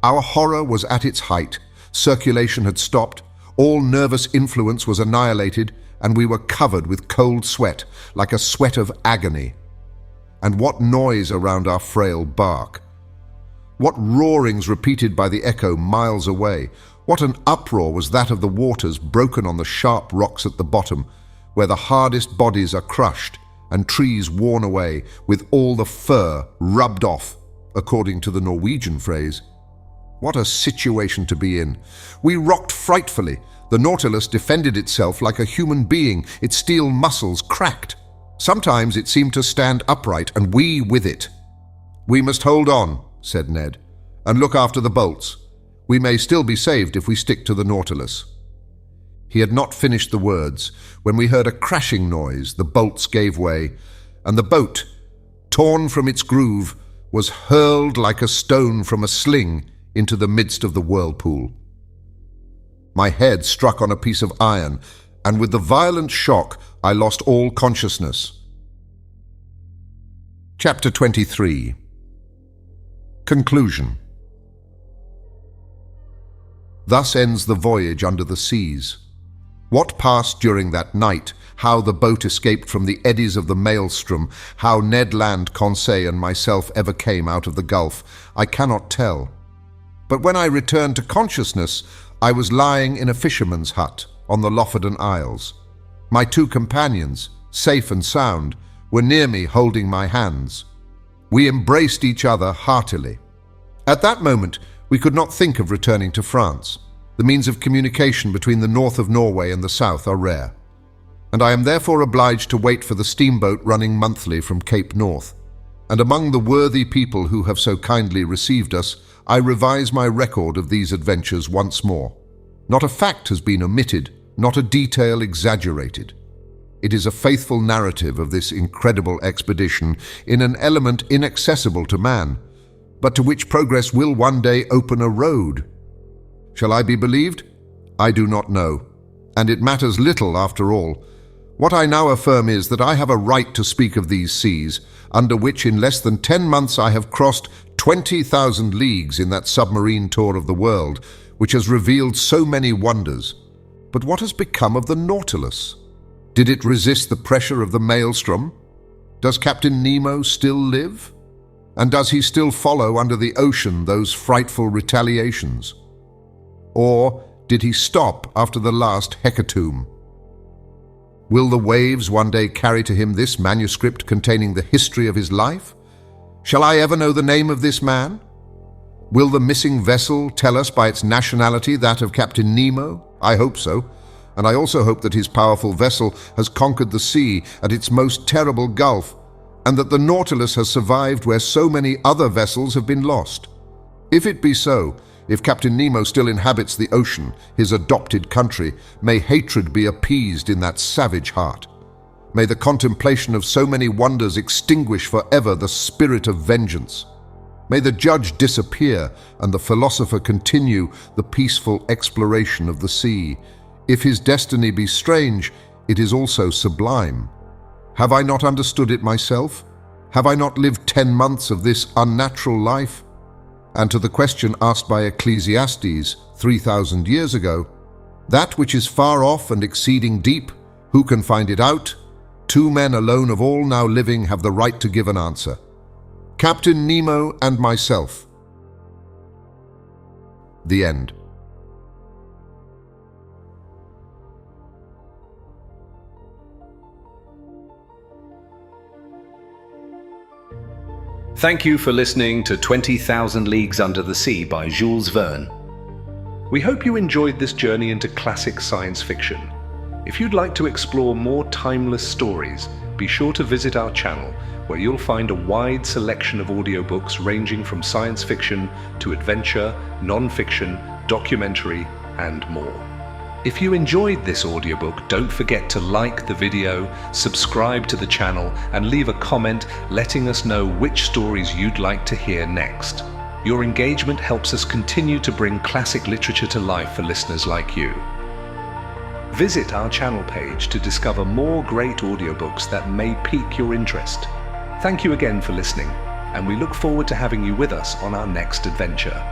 Our horror was at its height. Circulation had stopped, all nervous influence was annihilated, and we were covered with cold sweat, like a sweat of agony. And what noise around our frail bark! What roarings repeated by the echo miles away! What an uproar was that of the waters broken on the sharp rocks at the bottom, where the hardest bodies are crushed and trees worn away, with all the fur rubbed off, according to the Norwegian phrase. What a situation to be in! We rocked frightfully. The Nautilus defended itself like a human being, its steel muscles cracked. Sometimes it seemed to stand upright, and we with it. "We must hold on," said Ned, "and look after the bolts. We may still be saved if we stick to the Nautilus." He had not finished the words when we heard a crashing noise. The bolts gave way, and the boat, torn from its groove, was hurled like a stone from a sling into the midst of the whirlpool. My head struck on a piece of iron, and with the violent shock, I lost all consciousness. Chapter 23. Conclusion. Thus ends the voyage under the seas. What passed during that night, how the boat escaped from the eddies of the maelstrom, how Ned Land, Conseil, and myself ever came out of the gulf, I cannot tell. But when I returned to consciousness, I was lying in a fisherman's hut on the Lofoden Isles. My two companions, safe and sound, were near me holding my hands. We embraced each other heartily. At that moment, we could not think of returning to France. The means of communication between the north of Norway and the south are rare, and I am therefore obliged to wait for the steamboat running monthly from Cape North. And among the worthy people who have so kindly received us, I revise my record of these adventures once more. Not a fact has been omitted, not a detail exaggerated. It is a faithful narrative of this incredible expedition in an element inaccessible to man, but to which progress will one day open a road. Shall I be believed? I do not know, and it matters little after all. What I now affirm is that I have a right to speak of these seas, under which in less than 10 months I have crossed 20,000 leagues in that submarine tour of the world, which has revealed so many wonders. But what has become of the Nautilus? Did it resist the pressure of the maelstrom? Does Captain Nemo still live? And does he still follow under the ocean those frightful retaliations? Or did he stop after the last hecatomb? Will the waves one day carry to him this manuscript containing the history of his life? Shall I ever know the name of this man? Will the missing vessel tell us by its nationality that of Captain Nemo? I hope so, and I also hope that his powerful vessel has conquered the sea at its most terrible gulf, and that the Nautilus has survived where so many other vessels have been lost. If it be so, if Captain Nemo still inhabits the ocean, his adopted country, may hatred be appeased in that savage heart. May the contemplation of so many wonders extinguish forever the spirit of vengeance. May the judge disappear and the philosopher continue the peaceful exploration of the sea. If his destiny be strange, it is also sublime. Have I not understood it myself? Have I not lived 10 months of this unnatural life? And to the question asked by Ecclesiastes 3,000 years ago, that which is far off and exceeding deep, who can find it out? 2 men alone of all now living have the right to give an answer: Captain Nemo and myself. The end. Thank you for listening to 20,000 Leagues Under the Sea by Jules Verne. We hope you enjoyed this journey into classic science fiction. If you'd like to explore more timeless stories, be sure to visit our channel, where you'll find a wide selection of audiobooks ranging from science fiction to adventure, non-fiction, documentary, and more. If you enjoyed this audiobook, don't forget to like the video, subscribe to the channel, and leave a comment letting us know which stories you'd like to hear next. Your engagement helps us continue to bring classic literature to life for listeners like you. Visit our channel page to discover more great audiobooks that may pique your interest. Thank you again for listening, and we look forward to having you with us on our next adventure.